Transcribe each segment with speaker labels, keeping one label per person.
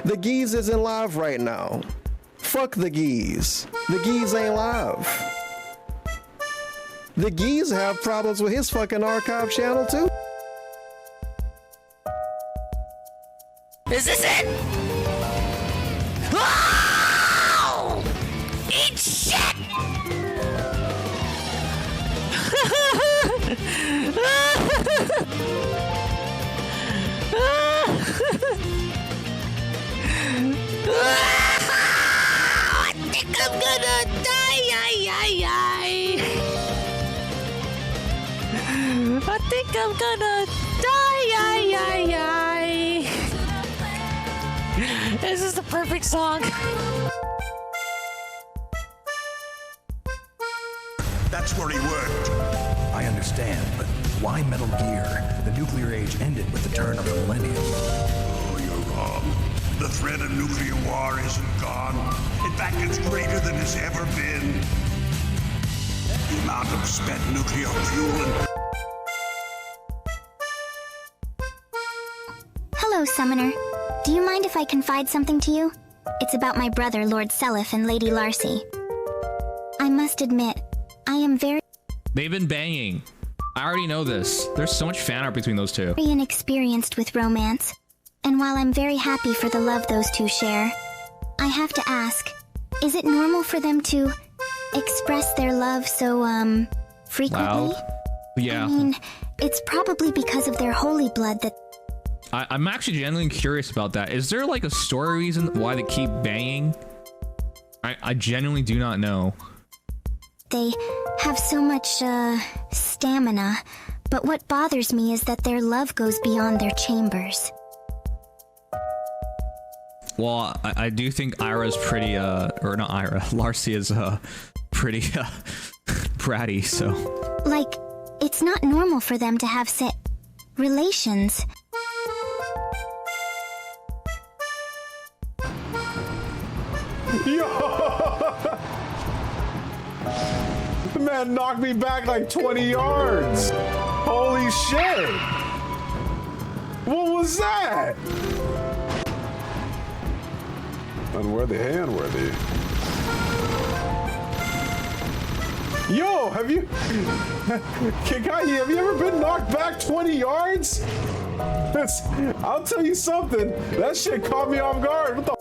Speaker 1: The geese isn't live right now. Fuck the geese. The geese ain't live. The geese have problems with his fucking archive channel too.
Speaker 2: Is this it? Oh! Eat shit! I think I'm gonna die. I think I'm gonna die. This is the perfect song.
Speaker 3: That's where he worked.
Speaker 4: I understand, but why Metal Gear? The nuclear age ended with the turn of the millennium.
Speaker 3: Oh, you're wrong. The threat of nuclear war isn't gone. In fact, it's greater than it's ever been. The amount of spent nuclear fuel and...
Speaker 5: Hello, Summoner. Do you mind if I confide something to you? It's about my brother, Lord Seliph, and Lady Larcy. I must admit, I am very
Speaker 6: They've been banging. I already know this. There's so much fan art between those two.
Speaker 5: inexperienced with romance. And while I'm very happy for the love those two share, I have to ask, is it normal for them to express their love so, frequently?
Speaker 6: Wow. Yeah.
Speaker 5: I mean, it's probably because of their holy blood that
Speaker 6: I'm actually genuinely curious about that. Is there like a story reason why they keep banging? I genuinely do not know.
Speaker 5: they have so much, stamina. But what bothers me is that their love goes beyond their chambers.
Speaker 6: Well, I do think Ira's pretty, or not Ira, Larcy is, pretty, bratty, so.
Speaker 5: Like, it's not normal for them to have relations.
Speaker 7: The man knocked me back like 20 yards. Holy shit. What was that? Unworthy, handworthy. Yo, have you... Kikahi, have you ever been knocked back 20 yards? I'll tell you something. That shit caught me off guard. What the...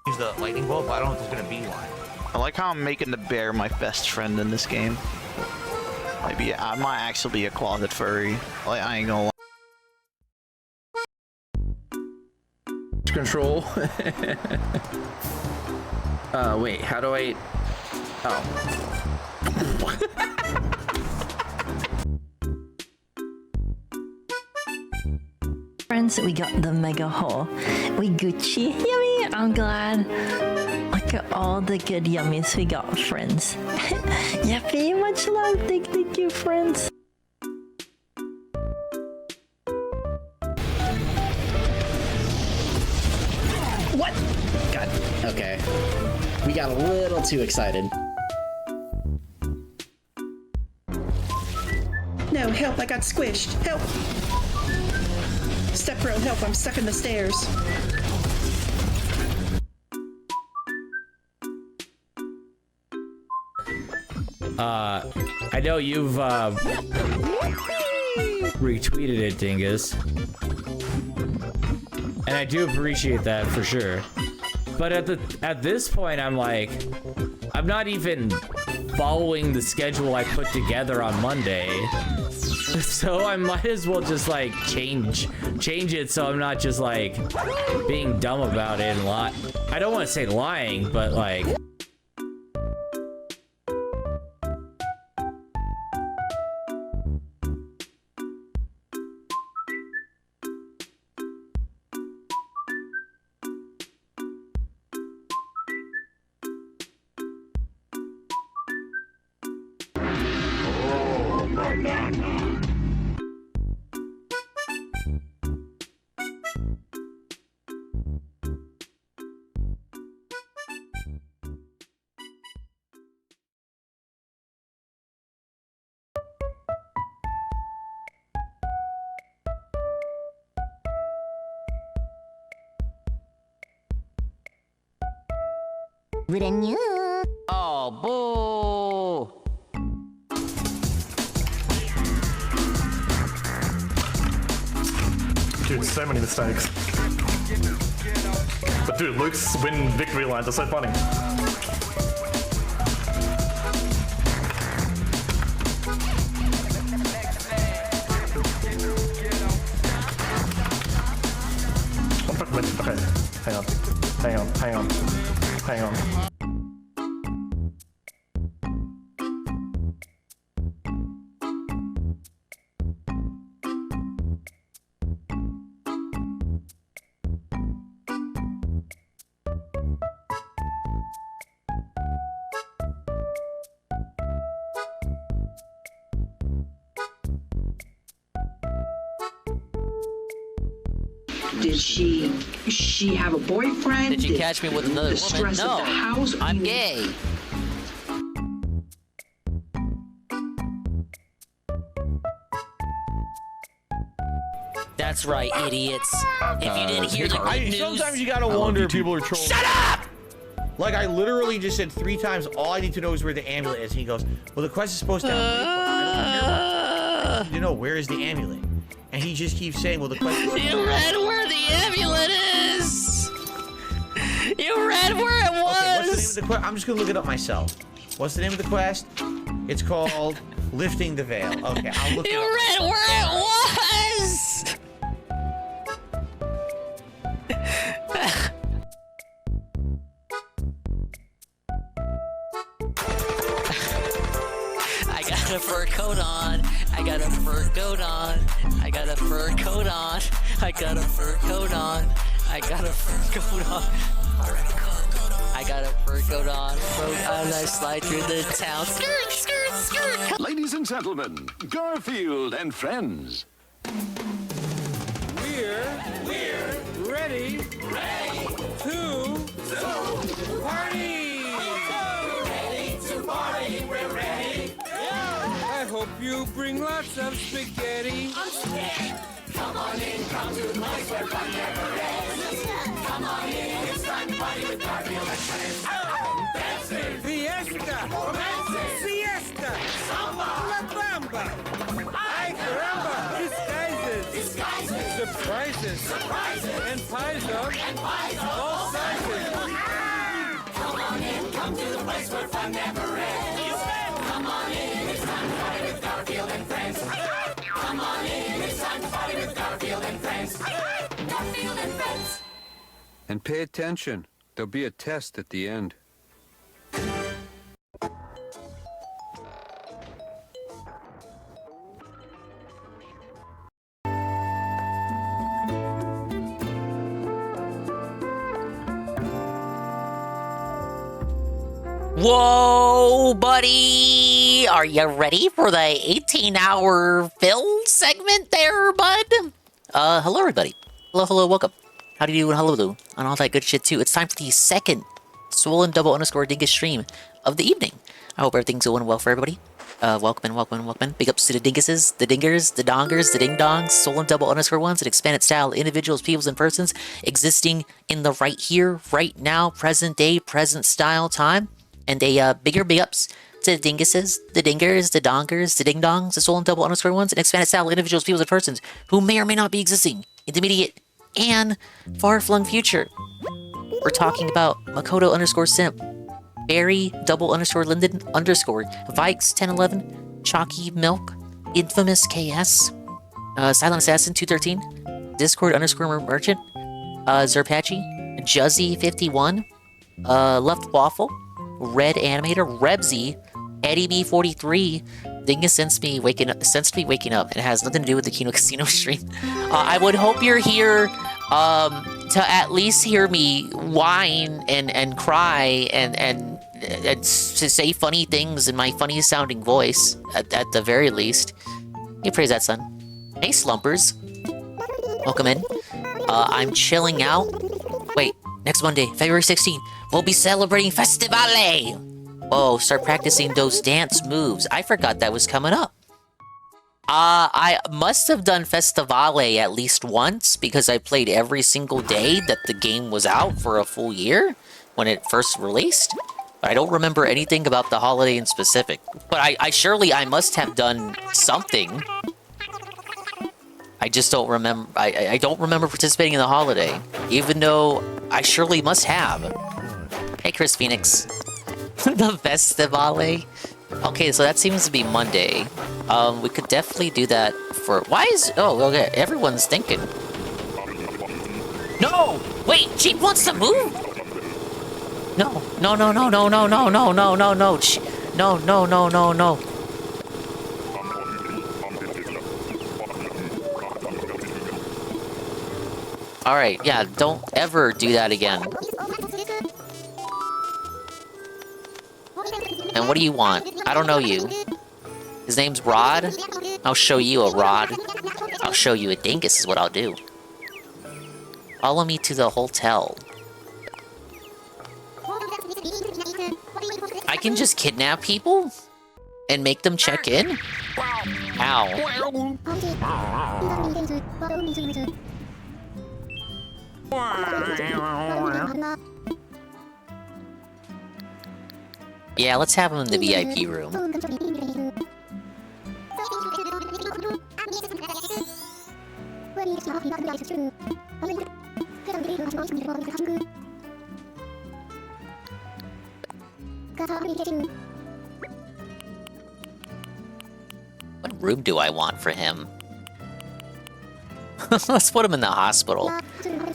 Speaker 8: Use the lightning bolt, but I don't know if there's gonna be one.
Speaker 9: I like how I'm making the bear my best friend in this game. Maybe I might actually be a closet furry. Like, I ain't gonna lie.
Speaker 10: Control. Wait, how do I... Oh.
Speaker 11: Friends, we got the mega haul. We Gucci. Yummy! I'm glad. Look at all the good yummies we got, friends. Yippee! Much love. Thank you, friends.
Speaker 10: What? God, okay. We got a little too excited.
Speaker 12: No, help, I got squished. Help! Step bro, help, I'm stuck in the stairs.
Speaker 13: I know you've, retweeted it, Dingus. And I do appreciate that for sure. But at this point, I'm like, I'm not even following the schedule I put together on Monday. So I might as well just like change it so I'm not just like being dumb about it and lie. I don't want to say lying, but like.
Speaker 10: Oh, boo!
Speaker 14: Dude, so many mistakes. But dude, Luke's win victory lines are so funny. Okay, hang on.
Speaker 12: Did she have a boyfriend?
Speaker 10: Did you catch me with another woman?
Speaker 12: Stress
Speaker 10: No,
Speaker 12: of the house?
Speaker 10: I'm gay. That's right, idiots. If you didn't hear the good news...
Speaker 8: Sometimes you gotta wonder if people are trolling.
Speaker 10: Shut up!
Speaker 8: Like, I literally just said 3 times, all I need to know is where the amulet is. And he goes, well, the quest is supposed to have a I don't care about it. You know, where is the amulet? And he just keeps saying, well, the quest is...
Speaker 10: You read where the amulet is! You read where it was!
Speaker 8: Okay, what's the name of the quest? I'm just gonna look it up myself. What's the name of the quest? It's called Lifting the Veil. Okay, I'll look it up.
Speaker 10: You read where it was! I got a fur coat on. I got a fur coat on. I got a fur coat on. I got a fur coat on. I got a fur coat on. I got a fur coat on. And I slide through the town. Skirt, skirt, skirt.
Speaker 15: Ladies and gentlemen, Garfield and friends.
Speaker 16: We're ready to party! Ready to party, we're ready! I hope you bring lots of spaghetti. I'm scared. Come on in, come to the place where fun never ends. Come on in, it's time to party with Garfield and friends. Dancing, fiesta, romancing, siesta, samba, la bamba, ay caramba, disguises, surprises, and pies of all sizes. Come on in, come to the place where fun never ends. Come on in, it's time to party with Garfield and friends. Come on in, it's time to party with Garfield and friends. Garfield and friends.
Speaker 17: And pay attention. There'll be a test at the end.
Speaker 10: Whoa, buddy! Are you ready for the 18-hour film segment there, bud? Hello, everybody. Hello, welcome. How do you do and hello, and all that good shit, too. It's time for the second Swollen _Dingus stream of the evening. I hope everything's going well for everybody. Welcome in. Big ups to the dinguses, the dingers, the dongers, the ding-dongs, Swollen _1s, and expanded style individuals, peoples, and persons existing in the right here, right now, present day, present style time. And a bigger big ups to the dinguses, the dingers, the dongers, the ding-dongs, the Swollen _1s, and expanded style individuals, peoples, and persons who may or may not be existing in the immediate and far-flung future. We're talking about Makoto _Simp, Barry _Linden _, Vikes 1011, Chalky Milk, Infamous KS, Silent Assassin 213, Discord _Merchant, Zerpachi, Juzzy 51, Left Waffle, Red Animator, Rebsy, Eddie B43, Dingus sensed me waking up. It has nothing to do with the Kino Casino stream. I would hope you're here to at least hear me whine and cry and to say funny things in my funny sounding voice at the very least. You praise that, son. Hey, slumpers. Welcome in. I'm chilling out. Wait, next Monday, February 16th, we'll be celebrating Festivale! Oh, start practicing those dance moves. I forgot that was coming up. I must have done Festivale at least once because I played every single day that the game was out for a full year. when it first released. I don't remember anything about the holiday in specific. But I surely must have done something. I just don't remember. I don't remember participating in the holiday, even though I surely must have. Hey, Chris Phoenix. The Festivale. Okay, so that seems to be Monday. We could definitely do that for... Why is... Oh, okay, everyone's thinking. No! Wait, Jeep wants to move? No. No, no, no, no, no, no, no, no, no, no. No, no, no, no, no. Alright, yeah, don't ever do that again. And what do you want? I don't know you. His name's Rod? I'll show you a Rod. I'll show you a dingus is what I'll do. Follow me to the hotel. I can just kidnap people? And make them check in? Ow. Yeah, let's have him in the VIP room. What room do I want for him? Let's put him in the hospital.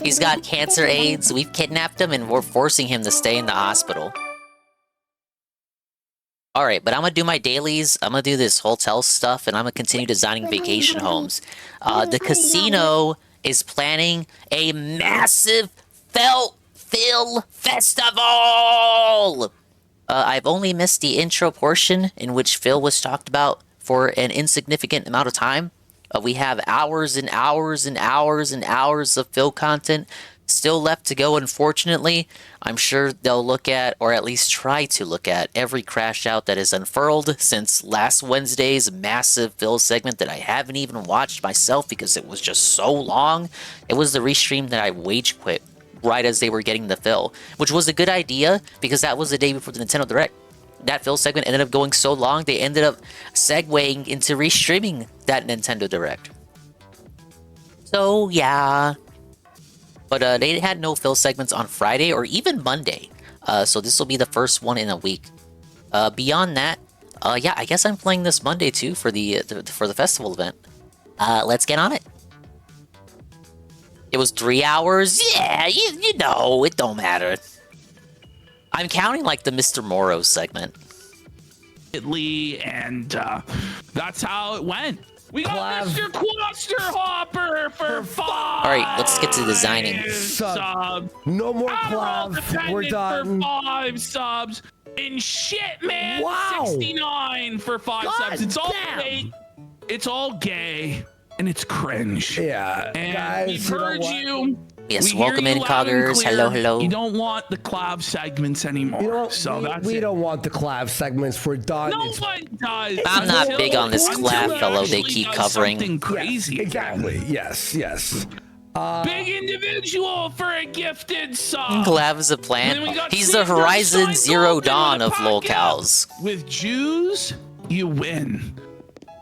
Speaker 10: He's got cancer AIDS, we've kidnapped him, and we're forcing him to stay in the hospital. Alright, but I'm gonna do my dailies, I'm gonna do this hotel stuff, and I'm gonna continue designing vacation homes. The casino is planning a massive Phil Festival! I've only missed the intro portion in which Phil was talked about for an insignificant amount of time. We have hours and hours and hours and hours of Phil content still left to go, unfortunately. I'm sure they'll look at, or at least try to look at, every crash out that is unfurled since last Wednesday's massive Phil segment that I haven't even watched myself because it was just so long. It was the restream that I wage quit right as they were getting the Phil, which was a good idea because that was the day before the Nintendo Direct. That Phil segment ended up going so long, they ended up segueing into restreaming that Nintendo Direct. So, yeah. But they had no Phil segments on Friday or even Monday. So this will be the first one in a week. Beyond that, yeah, I guess I'm playing this Monday too for the festival event. Let's get on it. It was 3 hours? Yeah, you know, it don't matter. I'm counting like the Mr. Morrow segment.
Speaker 18: And that's how it went. We got Mr. Cluster Hopper for 5.
Speaker 10: All right, let's get to designing.
Speaker 19: No more Clav. We're done.
Speaker 18: For 5 subs. And shit, man.
Speaker 19: Wow.
Speaker 18: 69 for 5 subs. It's all gay. It's all gay. And it's cringe.
Speaker 19: Yeah.
Speaker 18: And
Speaker 19: guys,
Speaker 18: we've heard you.
Speaker 10: Yes, welcome in, Coggers. Hello, hello.
Speaker 18: You don't want the Clav segments anymore.
Speaker 19: You know,
Speaker 18: so
Speaker 19: we don't want the Clav segments. We're done.
Speaker 18: No one does.
Speaker 10: I'm not big on this Clav fellow they keep covering.
Speaker 18: Crazy.
Speaker 19: Yes, exactly. Yes, yes.
Speaker 18: Big individual for a gifted sub.
Speaker 10: Clav is a plant. He's the Horizon Zero Dawn of lolcows.
Speaker 18: With Jews, you win.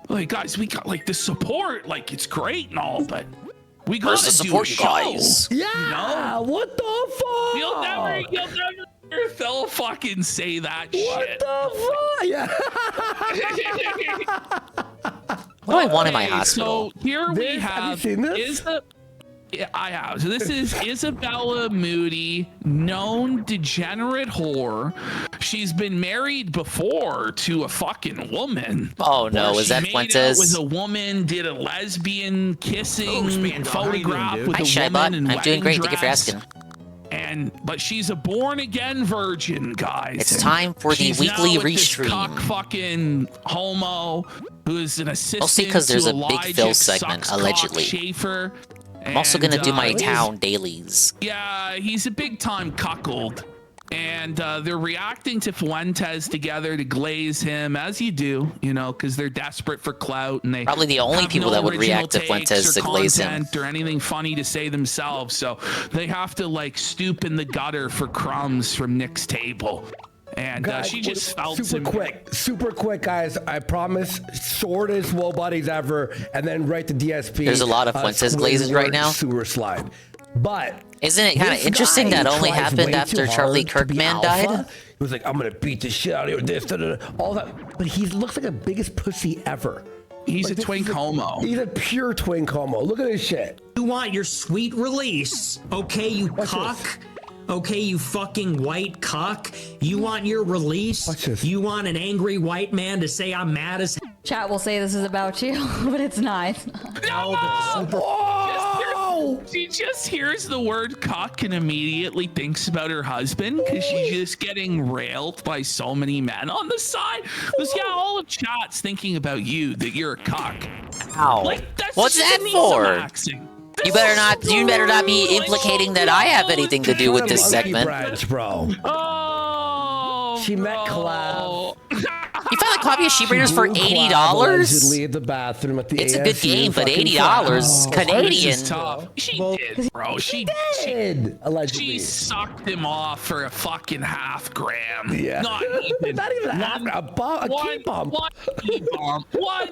Speaker 18: Like, guys, we got like the support. Like, it's great and all, but we got to support you guys.
Speaker 19: Yeah.
Speaker 18: You know?
Speaker 19: What the fuck?
Speaker 18: You'll never hear Phil fucking say that shit.
Speaker 19: What the
Speaker 10: fuck? What do I want in my hospital?
Speaker 18: So here we have Yeah, I have. So this is Isabella Moody, known degenerate whore. She's been married before to a fucking woman.
Speaker 10: Oh no, is that Fuentes?
Speaker 18: With a woman, did a lesbian kissing photograph with
Speaker 10: Hi,
Speaker 18: a woman in
Speaker 10: I'm doing great. Thank you for
Speaker 18: dress.
Speaker 10: asking.
Speaker 18: But she's a born-again virgin, guys.
Speaker 10: It's time for the weekly restream.
Speaker 18: Cock fucking homo who is an assistant.
Speaker 10: Mostly because there's a
Speaker 18: to
Speaker 10: big
Speaker 18: Elijah
Speaker 10: Phil segment,
Speaker 18: Suckscock
Speaker 10: allegedly.
Speaker 18: Schaefer.
Speaker 10: I'm also gonna do my
Speaker 18: he's-
Speaker 10: town dailies.
Speaker 18: Yeah, he's a big-time cuckold. And they're reacting to Fuentes together to glaze him, as you do, you know, because they're desperate for clout and they
Speaker 10: Probably the only people that would react to Fuentes to glaze him.
Speaker 18: Or anything funny to say themselves, so they have to like stoop in the gutter for crumbs from Nick's table. And
Speaker 19: Guys,
Speaker 18: she just felt
Speaker 19: super quick, guys. I promise, shortest Woe Buddies ever, and then right to DSP.
Speaker 10: There's a lot of Fuentes glazes right now.
Speaker 19: Sewer slide, but
Speaker 10: isn't it kind of interesting that only happened after Charlie Kirkman died?
Speaker 19: He was like, "I'm gonna beat the shit out of you," this, all that. But he looks like the biggest pussy ever.
Speaker 18: He's
Speaker 19: like,
Speaker 18: a twink homo.
Speaker 19: He's a pure twink homo. Look at this shit.
Speaker 20: You want your sweet release, okay? You cock. Okay, you fucking white cock. You want your release? You want an angry white man to say I'm mad as hell?
Speaker 21: Chat will say this is about you, but it's not.
Speaker 18: She just hears the word cock and immediately thinks about her husband because she's just getting railed by so many men on the side. Because yeah, all of chat's thinking about you, that you're a cock.
Speaker 10: Ow.
Speaker 18: Like, that's
Speaker 10: What's
Speaker 18: just
Speaker 10: that for?
Speaker 18: maxing.
Speaker 10: You better not be implicating that I have anything to do with this segment.
Speaker 19: Bro.
Speaker 18: Oh,
Speaker 19: she met Collab.
Speaker 10: You found a copy of Sheepbreeders for $80?
Speaker 19: Allegedly at the bathroom at the
Speaker 10: It's a
Speaker 19: ASU
Speaker 10: good game, but
Speaker 19: fucking
Speaker 10: $80 Canadian.
Speaker 18: She did, bro. She
Speaker 19: did. Allegedly.
Speaker 18: She sucked him off for a fucking half gram.
Speaker 19: Yeah.
Speaker 18: Not even.
Speaker 19: Not even a half gram. A key bump.
Speaker 18: One key bump. One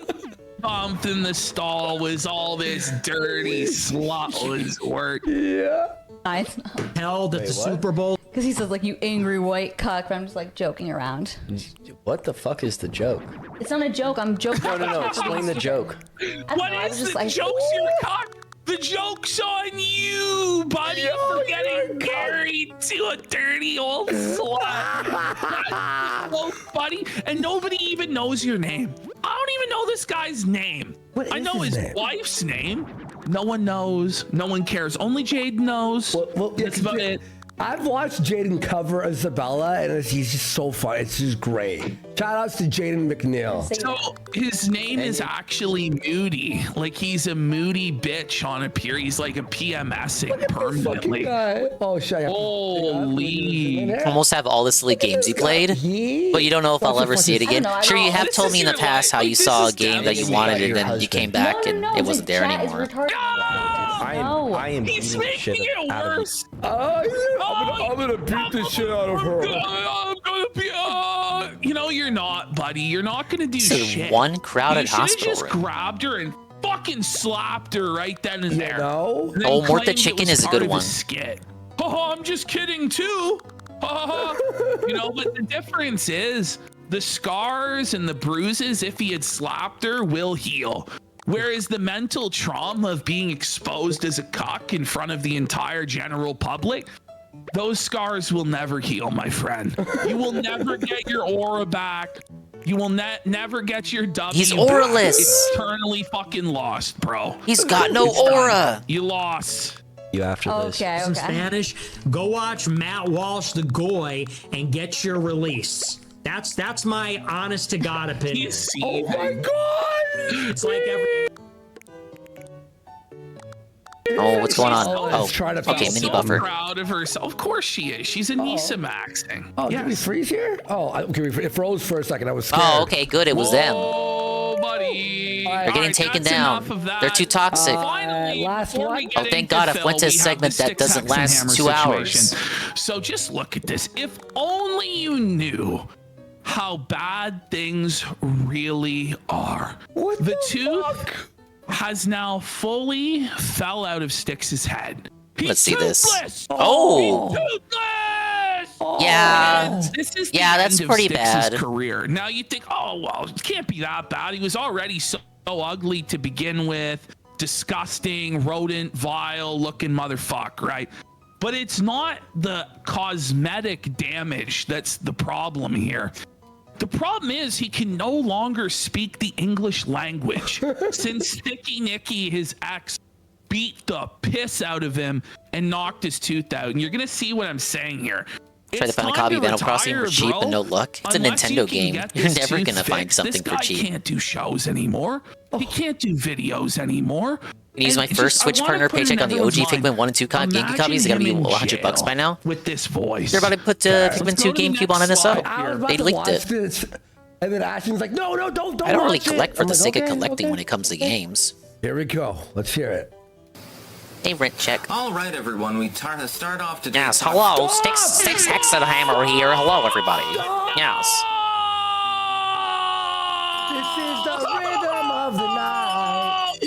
Speaker 18: bump in the stall was all this dirty slut was work.
Speaker 19: Yeah.
Speaker 21: Nice.
Speaker 20: Held at the Super Bowl.
Speaker 21: Because he says like, you angry white cuck, but I'm just like joking around.
Speaker 22: What the fuck is the joke?
Speaker 21: It's not a joke, I'm joking.
Speaker 22: No, explain the joke.
Speaker 18: What is the joke's your cock? The joke's on you, buddy, for getting married to a dirty old slut. Buddy, and nobody even knows your name. I don't even know this guy's name. I know his wife's name. No one knows. No one cares. Only Jaden knows. That's about it.
Speaker 19: I've watched Jaden cover Isabella, and he's just so fun. It's just great. Shout outs to Jaden McNeil.
Speaker 18: So his name is actually Moody. Like he's a moody bitch on a pier. He's like a PMSing permanently.
Speaker 19: Oh, shit.
Speaker 18: Holy.
Speaker 10: Almost have all the silly games you played, but you don't know if I'll ever see it again. Sure, you have told me in the past how you saw a game that you wanted and then you came back and it wasn't there anymore.
Speaker 14: I am
Speaker 18: He's making it worse.
Speaker 19: I'm gonna beat the shit out of her.
Speaker 18: I'm gonna be. You know you're not, buddy. You're not gonna do shit.
Speaker 10: One crowded
Speaker 18: You
Speaker 10: hospital
Speaker 18: should have just
Speaker 10: room.
Speaker 18: grabbed her and fucking slapped her right then and there.
Speaker 19: No.
Speaker 10: Oh, Mort the Chicken is a good one.
Speaker 18: Skit. Oh, I'm just kidding too. You know, but the difference is the scars and the bruises, if he had slapped her, will heal. Whereas the mental trauma of being exposed as a cuck in front of the entire general public, those scars will never heal, my friend. You will never get your aura back. You will never get your W.
Speaker 10: He's auraless.
Speaker 18: It's eternally fucking lost, bro.
Speaker 10: He's got no aura.
Speaker 18: You lost.
Speaker 22: You after this.
Speaker 20: In Spanish, go watch Matt Walsh the Goy and get your release. That's my honest to God opinion.
Speaker 19: Oh my god!
Speaker 20: It's like every.
Speaker 10: Oh, what's going on?
Speaker 18: Okay,
Speaker 10: mini buffer.
Speaker 18: Proud of herself. Of course she is. She's a Nisa maxing.
Speaker 19: Oh, did we freeze here? Oh, okay, it froze for a second. I was scared.
Speaker 10: Oh, okay, good. It was them.
Speaker 18: Oh, buddy.
Speaker 10: They're getting taken down. They're too toxic.
Speaker 19: Last one.
Speaker 10: Oh, thank God, a Fuentes segment that doesn't last 2 hours.
Speaker 18: So just look at this. If only you knew how bad things really are. The tooth has now fully fell out of Styx's head.
Speaker 10: Let's see
Speaker 18: toothless.
Speaker 10: this. Oh. Yeah.
Speaker 18: This is
Speaker 10: yeah,
Speaker 18: the
Speaker 10: that's
Speaker 18: end of
Speaker 10: pretty
Speaker 18: Styx's
Speaker 10: bad.
Speaker 18: career. Now you think, oh well, it can't be that bad. He was already so ugly to begin with, disgusting, rodent, vile-looking motherfucker, right? But it's not the cosmetic damage that's the problem here. The problem is he can no longer speak the English language since Sticky Nicky, his ex, beat the piss out of him and knocked his tooth out. And you're going to see what I'm saying here.
Speaker 10: Try to find a copy of Animal Crossing for cheap and no luck. It's a Nintendo game. You're never gonna find something for cheap.
Speaker 18: This guy can't do shows ananymore. He can't do videos anymore.
Speaker 10: Can you use my first Switch partner paycheck on the OG Figment 1 and 2 GameCube copies? It's gotta be $100 by now.
Speaker 18: With this voice.
Speaker 10: They're about to put Figment 2 GameCube on NSO. They leaked it.
Speaker 19: And then Ashton's like, no, don't.
Speaker 10: I don't really collect for the sake of collecting when it comes to games.
Speaker 19: Here we go. Let's hear it.
Speaker 10: Hey, rent check.
Speaker 1: All right, everyone. We start off today.
Speaker 10: Yes, hello. Sticks Hexenhammer here. Hello, everybody. Yes.
Speaker 19: This is the rhythm of the night.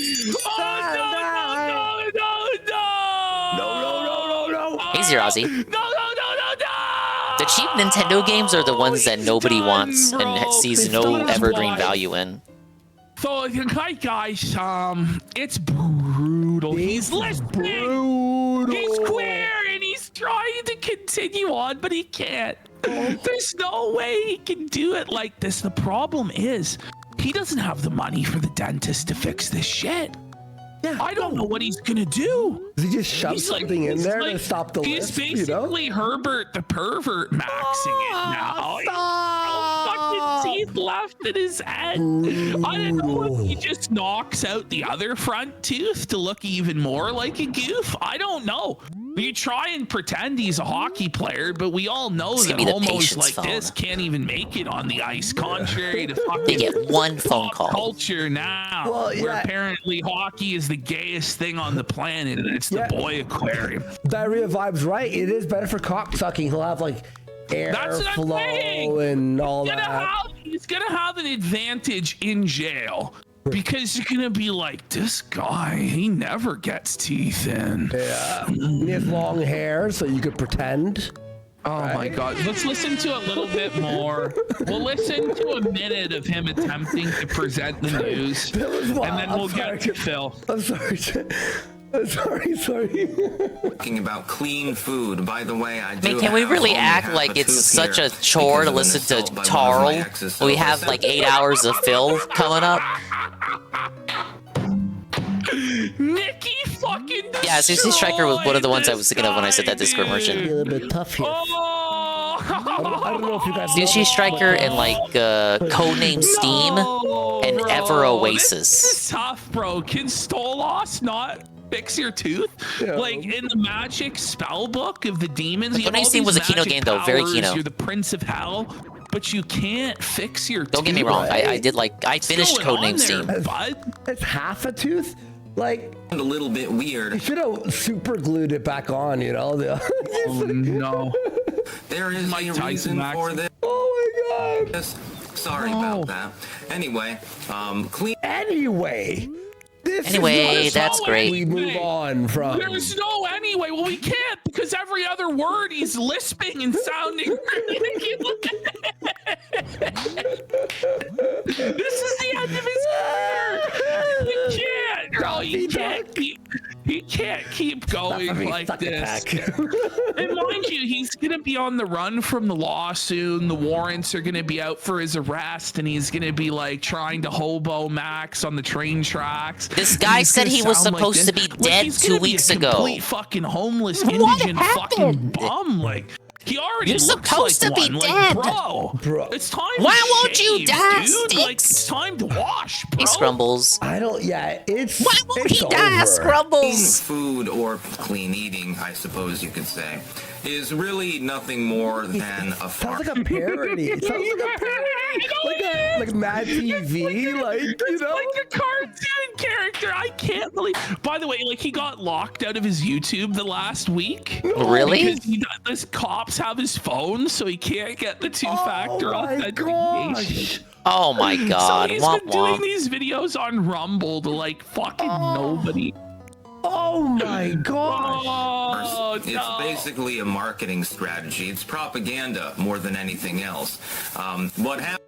Speaker 19: No.
Speaker 10: Easy, Ozzy. The cheap Nintendo games are the ones that nobody wants and sees no evergreen value in.
Speaker 18: So, hi guys, it's brutal. He's listening. He's queer and he's trying to continue on, but he can't. There's no way he can do it like this. The problem is, he doesn't have the money for the dentist to fix this shit. Yeah, I don't know what he's gonna do.
Speaker 19: Does he just shove something in there to stop the
Speaker 18: lisp?
Speaker 19: He's
Speaker 18: He's basically Herbert the pervert maxing it now. He's no fucking teeth left in his head. I don't know if he just knocks out the other front tooth to look even more like a goof. I don't know. You try and pretend he's a hockey player, but we all know that homos like this can't even make it on the ice, contrary to fucking
Speaker 10: they get one phone call
Speaker 18: culture now, where apparently hockey is the gayest thing on the planet, and it's the boy aquarium.
Speaker 19: Diarrhea vibes, right? It is better for cock sucking. He'll have like airflow and all that.
Speaker 18: He's gonna have an advantage in jail. Because you're gonna be like, this guy, he never gets teeth in.
Speaker 19: Yeah. He has long hair, so you could pretend.
Speaker 18: Oh my god. Let's listen to a little bit more. We'll listen to a minute of him attempting to present the news. And then we'll get to Phil.
Speaker 19: I'm sorry. Sorry.
Speaker 1: Talking about clean food. By the way, I do.
Speaker 10: Can we really act like it's such a chore to listen to Tarl? We have like 8 hours of Phil coming up.
Speaker 18: Nicky fucking
Speaker 10: yeah, Sushi Striker was one of the ones I was thinking of when I said that Discord merchant.
Speaker 19: A little bit tough here. I don't know if you guys
Speaker 10: Sushi Striker and like Codename Steam and Ever Oasis.
Speaker 18: This is tough, bro. Can Stolas not fix your tooth? Yeah. Like in the magic spell book of the demons.
Speaker 10: Codename Steam was a Kino game though, very Kino.
Speaker 18: You're the Prince of Hell. But you can't fix your tooth.
Speaker 10: Don't get me wrong. I finished Codename Steam.
Speaker 19: It's half a tooth? Like
Speaker 1: a little bit weird.
Speaker 19: You should have super glued it back on, you know?
Speaker 18: Oh no.
Speaker 1: There is a reason for this.
Speaker 19: Oh my god.
Speaker 1: Sorry about that. Anyway, clean.
Speaker 19: Anyway.
Speaker 10: That's great.
Speaker 19: We move on from.
Speaker 18: There's no anyway. Well, we can't because every other word he's lisping and sounding ridiculous. This is the end of his career. He can't. No, he can't keep going like this. And mind you, he's gonna be on the run from the law soon. The warrants are gonna be out for his arrest, and he's gonna be like trying to hobo Max on the train tracks.
Speaker 10: This guy said he was supposed to be dead 2 weeks ago.
Speaker 18: Complete fucking homeless, indigent fucking bum. Like he already
Speaker 10: You're
Speaker 18: looks
Speaker 10: supposed
Speaker 18: like
Speaker 10: to be
Speaker 18: one.
Speaker 10: dead.
Speaker 18: Like, bro, it's time.
Speaker 10: Why
Speaker 18: to
Speaker 10: won't
Speaker 18: shave,
Speaker 10: you die,
Speaker 18: dude?
Speaker 10: Sticks?
Speaker 18: Like it's time to wash, bro.
Speaker 10: Hey, Scrumbles.
Speaker 19: I don't. Yeah, it's.
Speaker 10: Why won't he die, Scrumbles?
Speaker 1: Food or clean eating, I suppose you could say, is really nothing more than a
Speaker 19: sounds like a parody. It sounds like a parody. Like Mad TV, like you know,
Speaker 18: like a cartoon character. I can't believe. By the way, like he got locked out of his YouTube the last week.
Speaker 10: Really?
Speaker 18: Because this cops have his phone, so he can't get the two-factor authentication.
Speaker 10: Oh my god!
Speaker 18: So he's been doing these videos on Rumble to like fucking nobody.
Speaker 19: Oh my gosh!
Speaker 18: Oh,
Speaker 1: it's basically a marketing strategy. It's propaganda more than anything else. What happened?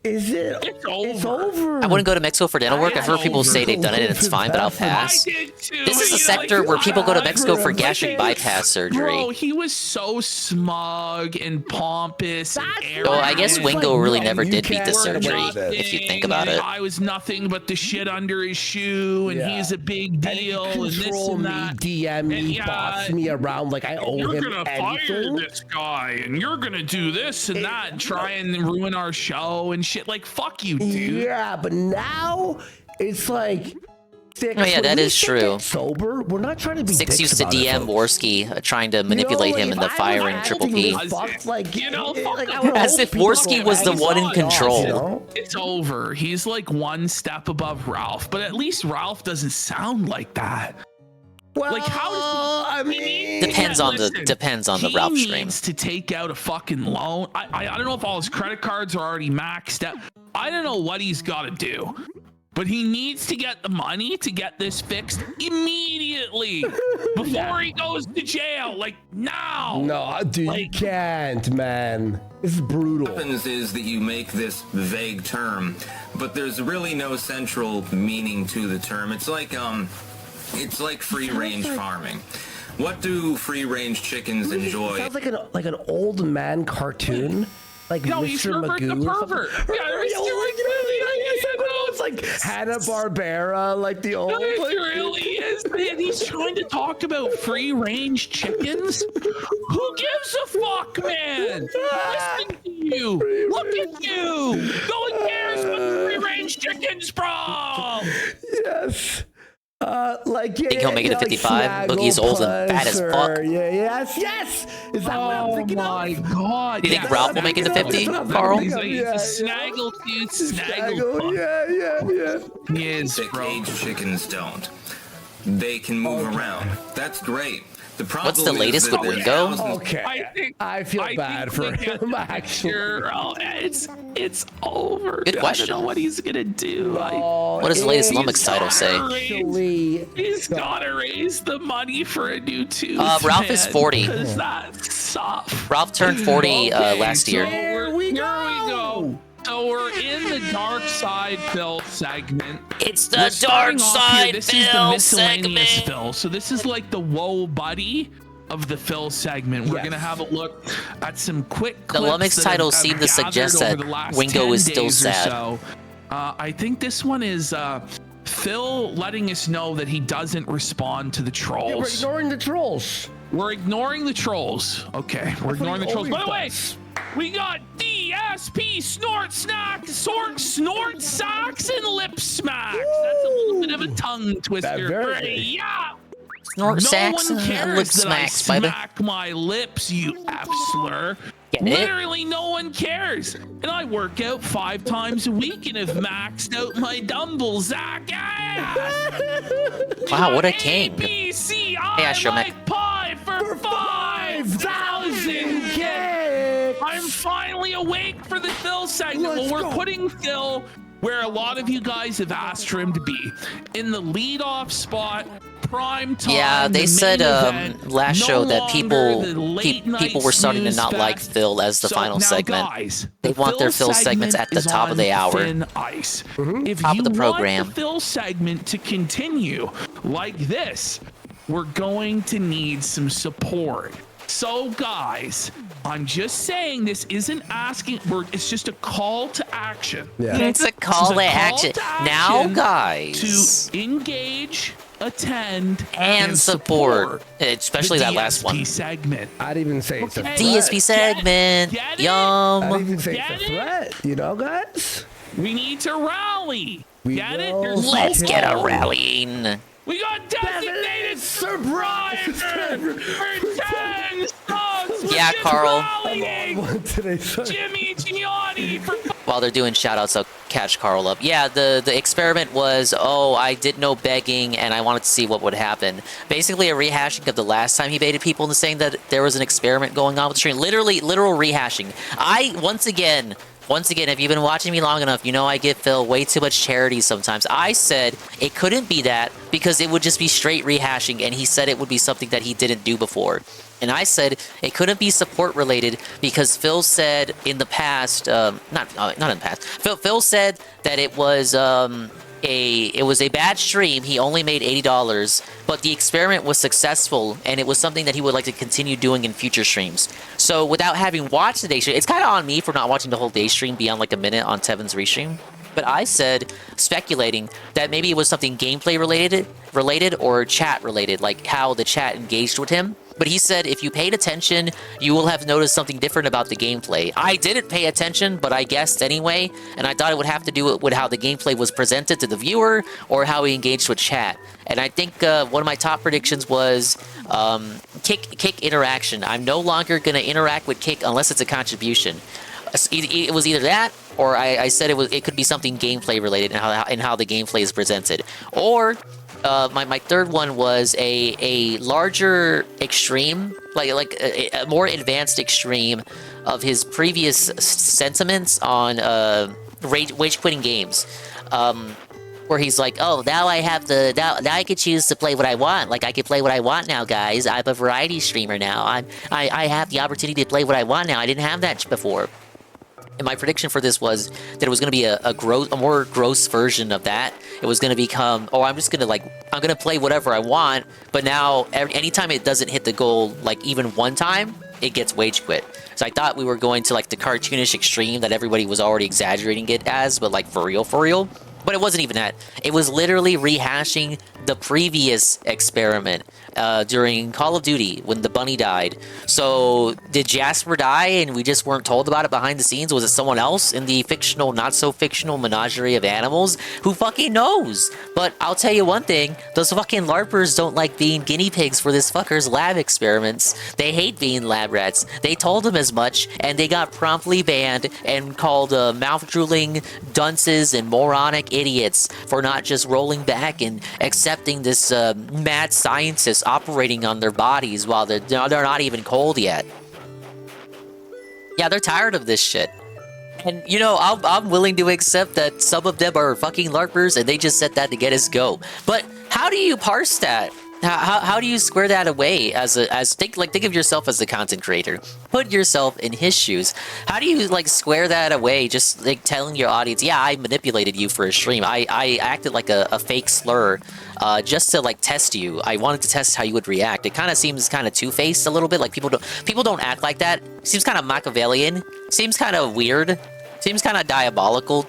Speaker 19: Is it?
Speaker 18: It's over.
Speaker 19: It's over.
Speaker 10: I wouldn't go to Mexico for dental work. I've heard people say they've done it and it's fine, but I'll pass. This is a sector where people go to Mexico for gastric bypass surgery.
Speaker 18: Bro, he was so smug and pompous.
Speaker 10: Oh, I guess Wingo really never did beat the surgery, if you think about it.
Speaker 18: I was nothing but the shit under his shoe, and he's a big deal, and this
Speaker 19: Control
Speaker 18: and
Speaker 19: me,
Speaker 18: that.
Speaker 19: DM me, boss me around like I owe
Speaker 18: You're
Speaker 19: him
Speaker 18: gonna fire
Speaker 19: anything.
Speaker 18: this guy, and you're gonna do this and that, and try and ruin our show and shit. Like, fuck you, dude.
Speaker 19: Yeah, but now it's like. Six,
Speaker 10: Oh yeah, that is true.
Speaker 19: Sober, we're not trying to be.
Speaker 10: Six
Speaker 19: dicks
Speaker 10: used to
Speaker 19: about it,
Speaker 10: DM Worski, trying to manipulate him into firing Triple P.
Speaker 19: Like,
Speaker 10: As if Worski was the one in control.
Speaker 18: It's over. He's like one step above Ralph, but at least Ralph doesn't sound like that.
Speaker 19: Well,
Speaker 18: like how does
Speaker 19: I mean,
Speaker 10: depends on the Ralph stream.
Speaker 18: He needs to take out a fucking loan. I don't know if all his credit cards are already maxed out. I don't know what he's got to do. But he needs to get the money to get this fixed immediately before he goes to jail. Like, now.
Speaker 19: No, dude, you can't, man. This is brutal.
Speaker 1: What happens is that you make this vague term, but there's really no central meaning to the term. It's like free-range farming. What do free-range chickens enjoy?
Speaker 19: It sounds like an old man cartoon. Like Mr. Magoo. It's like Hanna-Barbera, like the old.
Speaker 18: No, it really is, man. He's trying to talk about free-range chickens. Who gives a fuck, man? Listen to you. Look at you. No one cares about the free-range chickens, bro.
Speaker 19: Yes.
Speaker 10: Think he'll make it to 55? Look, he's old and fat as fuck.
Speaker 19: Yes. Is that what I'm thinking
Speaker 18: my God.
Speaker 10: Do you think Ralph will make it to 50, Carl?
Speaker 18: He's a snaggle-tooth snaggle.
Speaker 19: Yeah.
Speaker 18: He is, bro.
Speaker 1: Thick-aged chickens don't. They can move around. That's great. The problem
Speaker 10: What's the latest
Speaker 1: is
Speaker 10: with
Speaker 1: that
Speaker 10: Wingo?
Speaker 19: Okay. I feel bad for him, actually.
Speaker 18: It's over.
Speaker 10: Good question.
Speaker 18: I don't know what he's gonna do.
Speaker 10: What does the latest Lumix title say?
Speaker 18: He's gotta raise the money for a new tooth.
Speaker 10: Ralph is 40.
Speaker 18: Because that's soft.
Speaker 10: Ralph turned 40 last year.
Speaker 18: Here we go. So we're in the Dark Side Phil segment.
Speaker 10: It's the Dark Side
Speaker 18: This is the
Speaker 10: Phil
Speaker 18: miscellaneous
Speaker 10: segment.
Speaker 18: Phil. So this is like the whoa buddy of the Phil segment. We're gonna have a look at some quick clips.
Speaker 10: The Lumix
Speaker 18: that
Speaker 10: titles
Speaker 18: have
Speaker 10: seem to suggest
Speaker 18: gathered
Speaker 10: that
Speaker 18: over the last
Speaker 10: Wingo
Speaker 18: 10
Speaker 10: is still
Speaker 18: days or
Speaker 10: sad.
Speaker 18: so. I think this one is Phil letting us know that he doesn't respond to the trolls.
Speaker 19: Yeah, we're ignoring the trolls.
Speaker 18: We're ignoring the trolls. Okay, we're ignoring the trolls. By the way, we got DSP snort socks and lip smacks. That's a little bit of a tongue twister. Yeah.
Speaker 10: Snort sacks
Speaker 18: No one
Speaker 10: and
Speaker 18: cares
Speaker 10: lip
Speaker 18: that I
Speaker 10: smacks, baby.
Speaker 18: smack my lips, you F-slur.
Speaker 10: Get it?
Speaker 18: Literally no one cares. And I work out 5 times a week and have maxed out my dumbbells.
Speaker 10: Wow, what a king.
Speaker 18: ABC,
Speaker 10: Hey,
Speaker 18: I
Speaker 10: Astromek.
Speaker 18: like pie for 5,000 kicks. I'm finally awake for the Phil segment. Well, we're putting Phil where a lot of you guys have asked for him to be, in the leadoff spot, prime time.
Speaker 10: Yeah, they
Speaker 18: the
Speaker 10: said
Speaker 18: main event,
Speaker 10: last
Speaker 18: no
Speaker 10: show that
Speaker 18: longer
Speaker 10: people
Speaker 18: the late night
Speaker 10: people were starting to not
Speaker 18: snooze
Speaker 10: like
Speaker 18: fest.
Speaker 10: Phil as the
Speaker 18: So
Speaker 10: final
Speaker 18: now,
Speaker 10: segment.
Speaker 18: guys,
Speaker 10: They want their Phil segments at the
Speaker 18: is
Speaker 10: top of the
Speaker 18: on
Speaker 10: hour.
Speaker 18: thin ice. If
Speaker 10: Top
Speaker 18: you
Speaker 10: of the program.
Speaker 18: want the Phil segment to continue like this, we're going to need some support. So, guys, I'm just saying this isn't asking. It's just a call to action.
Speaker 10: Yeah. It's a call to action. Now, guys.
Speaker 18: To engage, attend,
Speaker 10: And support. Especially
Speaker 18: the
Speaker 10: that last one.
Speaker 18: DSP segment.
Speaker 19: I'd even say it's a threat.
Speaker 10: DSP segment. Yum.
Speaker 19: I'd even say it's a threat. You know, guys?
Speaker 18: We need to rally. Get it?
Speaker 10: Let's get a rallying.
Speaker 18: We got designated survivor for 10 songs.
Speaker 10: Yeah, Carl.
Speaker 18: Jimmy Gianni for
Speaker 10: While they're doing shoutouts, I'll catch Carl up. Yeah, the experiment was, I did no begging and I wanted to see what would happen. Basically a rehashing of the last time he baited people into saying that there was an experiment going on with the stream. Literal rehashing. I, once again, Once again, if you've been watching me long enough, you know I give Phil way too much charity sometimes. I said it couldn't be that because it would just be straight rehashing, and he said it would be something that he didn't do before. And I said it couldn't be support related because Phil said in the past, not in the past. Phil said that it was a bad stream. He only made $80, but the experiment was successful, and it was something that he would like to continue doing in future streams. So without having watched the day stream, it's kind of on me for not watching the whole day stream beyond like a minute on Tevin's restream. But I said, speculating, that maybe it was something gameplay related or chat related, like how the chat engaged with him. But he said if you paid attention, you will have noticed something different about the gameplay. I didn't pay attention, but I guessed anyway, and I thought it would have to do with how the gameplay was presented to the viewer or how he engaged with chat. And I think one of my top predictions was Kick interaction. I'm no longer going to interact with Kick unless it's a contribution. It was either that, or I said it could be something gameplay related and how the gameplay is presented. Or my third one was a larger extreme, like a more advanced extreme of his previous sentiments on rage quitting games. Where he's like, oh, now I have now I can choose to play what I want. Like, I can play what I want now, guys. I'm a variety streamer now. I have the opportunity to play what I want now. I didn't have that before. And my prediction for this was that it was going to be a more gross version of that. It was going to become, oh, I'm going to play whatever I want, but now anytime it doesn't hit the goal, like even one time, it gets wage quit. So I thought we were going to like the cartoonish extreme that everybody was already exaggerating it as, but like for real. But it wasn't even that. It was literally rehashing the previous experiment during Call of Duty when the bunny died. So did Jasper die and we just weren't told about it behind the scenes? Was it someone else in the fictional, not so fictional menagerie of animals? Who fucking knows? But I'll tell you one thing, those fucking LARPers don't like being guinea pigs for this fucker's lab experiments. They hate being lab rats. They told them as much, and they got promptly banned and called mouth-drooling dunces and moronic idiots for not just rolling back and accepting this mad scientist operating on their bodies while they're not even cold yet. Yeah, they're tired of this shit. And, you know, I'm willing to accept that some of them are fucking LARPers and they just said that to get us go. But how do you parse that? How do you square that away think of yourself as the content creator. Put yourself in his shoes. How do you like square that away? Just like telling your audience, yeah, I manipulated you for a stream. I acted like a fake slur just to like test you. I wanted to test how you would react. It kind of seems kind of two-faced a little bit. Like people don't act like that. Seems kind of Machiavellian. Seems kind of weird. Seems kind of diabolical.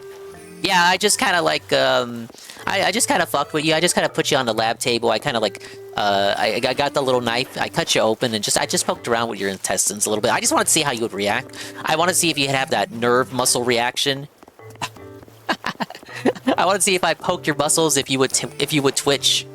Speaker 10: Yeah, I just kind of like I just kind of fucked with you. I just kind of put you on the lab table. I kind of like I got the little knife. I cut you open and I just poked around with your intestines a little bit. I just wanted to see how you would react. I want to see if you have that nerve muscle reaction. I want to see if I poked your muscles, if you would twitch.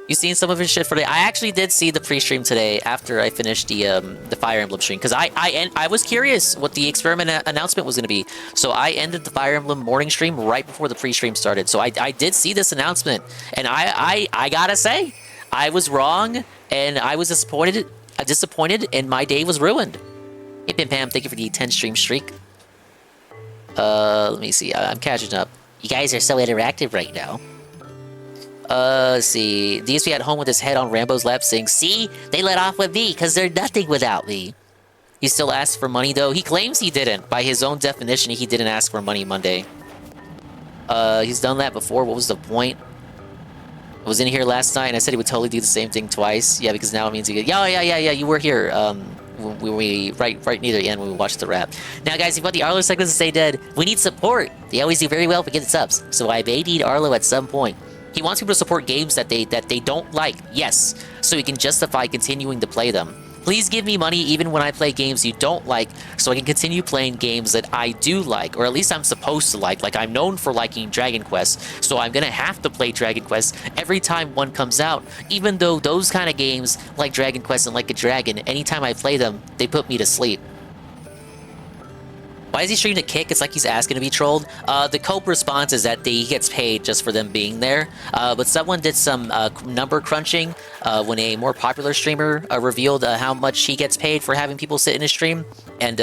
Speaker 10: You seen some of his shit for today? I actually did see the pre-stream today after I finished the Fire Emblem stream because I was curious what the experiment announcement was going to be. So I ended the Fire Emblem morning stream right before the pre-stream started. So I did see this announcement, and I gotta say, I was wrong, and I was disappointed, and my day was ruined. Hey, Pim Pam, thank you for the 10 stream streak. Let me see. I'm catching up. You guys are so interactive right now. Let's see. DSP at home with his head on Rambo's lap saying, see, they let off with me because they're nothing without me. He still asks for money though. He claims he didn't. By his own definition, he didn't ask for money Monday. He's done that before. What was the point? I was in here last night and I said he would totally do the same thing twice. Yeah, because now it means he goes, yeah, you were here. We right near the end when we watched the rap. Now, guys, if you want the Arlo segments to stay dead, we need support. They always do very well for getting subs. So I may need Arlo at some point. He wants people to support games that they don't like, yes, so he can justify continuing to play them. Please give me money even when I play games you don't like, so I can continue playing games that I do like, or at least I'm supposed to like. Like, I'm known for liking Dragon Quest, so I'm gonna have to play Dragon Quest every time one comes out, even though those kind of games, like Dragon Quest and Like a Dragon, anytime I play them, they put me to sleep. Why is he streaming to Kick? It's like he's asking to be trolled. The Cope response is that he gets paid just for them being there. But someone did some number crunching when a more popular streamer revealed how much he gets paid for having people sit in his stream. And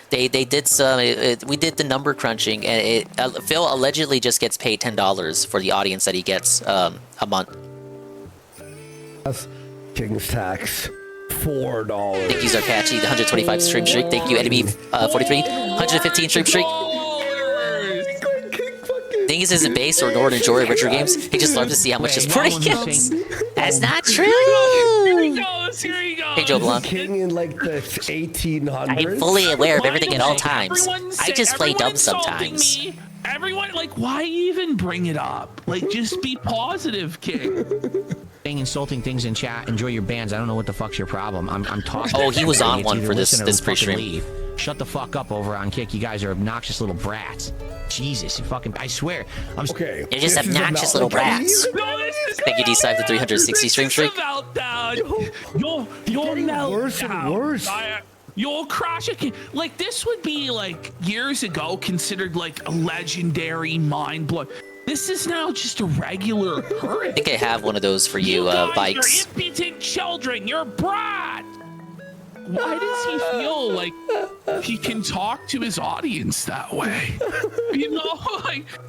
Speaker 10: they did some, we did the number crunching, and Phil allegedly just gets paid $10 for the audience that he gets a month.
Speaker 19: That's King's Tax. $4.
Speaker 10: Thank you, Zarkachi, the 125 stream streak. Thank you, Enemy 43, 115 stream streak. Thing is, it base or nor enjoy retro games? He just loves to see how much his party gets. That's not true.
Speaker 18: Here he goes.
Speaker 10: Hey, Joe Blanc.
Speaker 19: King in like the 1800s.
Speaker 10: I'm fully aware of everything at all times. I just play dumb sometimes.
Speaker 18: Everyone, like, why even bring it up? Like, just be positive, King.
Speaker 8: Insulting things in chat. Enjoy your bands. I don't know what the fuck's your problem. I'm talking.
Speaker 10: Oh, he was on one for this pre-stream.
Speaker 8: Shut the fuck up over on Kick. You guys are obnoxious little brats. Jesus, you fucking. I swear. I'm
Speaker 19: okay.
Speaker 10: You're just obnoxious little brats. Thank you, D-Side, the 360 stream streak.
Speaker 18: You're
Speaker 19: worse and worse.
Speaker 18: You'll crash it. Like, this would be, like, years ago considered, like, a legendary mind-blowing. This is now just a regular occurrence.
Speaker 10: I think I have one of those for you, bikes.
Speaker 18: You're impotent children. You're a brat. Why does he feel like he can talk to his audience that way? You know,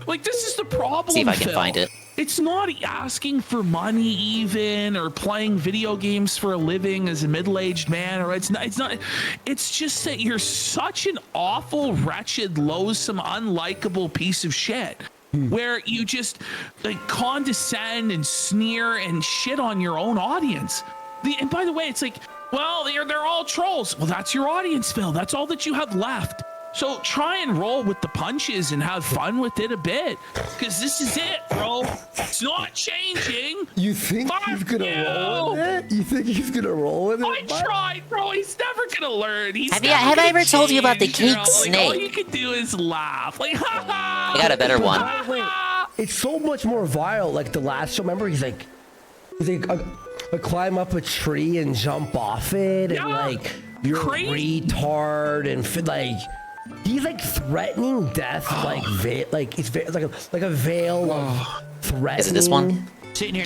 Speaker 18: like this is the problem.
Speaker 10: See if I can
Speaker 18: Phil.
Speaker 10: find it.
Speaker 18: It's not asking for money even, or playing video games for a living as a middle-aged man, or it's not. It's just that you're such an awful, wretched, loathsome, unlikable piece of shit. Where you just like condescend and sneer and shit on your own audience. And by the way, it's like, well, they're all trolls. Well, that's your audience, Phil. That's all that you have left. So try and roll with the punches and have fun with it a bit, because this is it, bro. It's not changing.
Speaker 19: You think he's gonna roll with it? You think he's gonna roll with it?
Speaker 18: I tried, bro. He's never gonna learn.
Speaker 10: Have I ever told you about the cake
Speaker 18: Like,
Speaker 10: snake?
Speaker 18: all you can do is laugh. Like, ha ha.
Speaker 10: I got a better one.
Speaker 19: It's so much more vile. Like the last show, remember? He's like climb up a tree and jump off it, and like you're a retard, and like he's like threatening death, like it's like a veil of threatening.
Speaker 10: Is it this one?
Speaker 8: Sitting here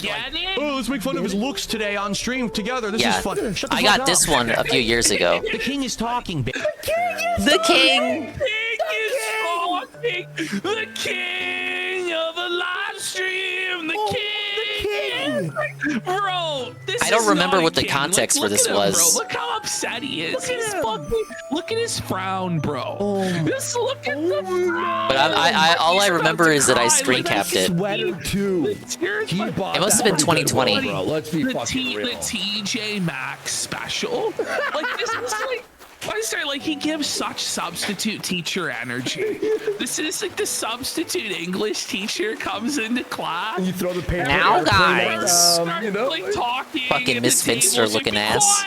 Speaker 8: oh, let's make fun of his looks today on stream together. This is fun. Shut the
Speaker 10: I
Speaker 8: fuck
Speaker 10: got
Speaker 8: up.
Speaker 10: this one a few years ago.
Speaker 8: The king is talking, bitch.
Speaker 10: The king.
Speaker 18: The king of the live stream. The king. Bro, this
Speaker 10: I don't
Speaker 18: is
Speaker 10: remember
Speaker 18: not
Speaker 10: what
Speaker 18: a
Speaker 10: the
Speaker 18: king.
Speaker 10: context
Speaker 18: Look
Speaker 10: for this
Speaker 18: at him,
Speaker 10: was.
Speaker 18: Bro. Look how upset he is. He's fucking. Look at his frown, bro. Just look at the frown.
Speaker 10: But all I remember is that I screen capped it.
Speaker 19: Sweater too.
Speaker 10: It must have been 2020.
Speaker 19: Bro, let's be fucking real.
Speaker 18: The TJ Maxx special. Like, this is like. I say, like, he gives such substitute teacher energy. This is like the substitute English teacher comes into class.
Speaker 19: And you throw the paper.
Speaker 10: Now, guys.
Speaker 18: You know, like talking.
Speaker 10: Fucking Miss Finster looking ass.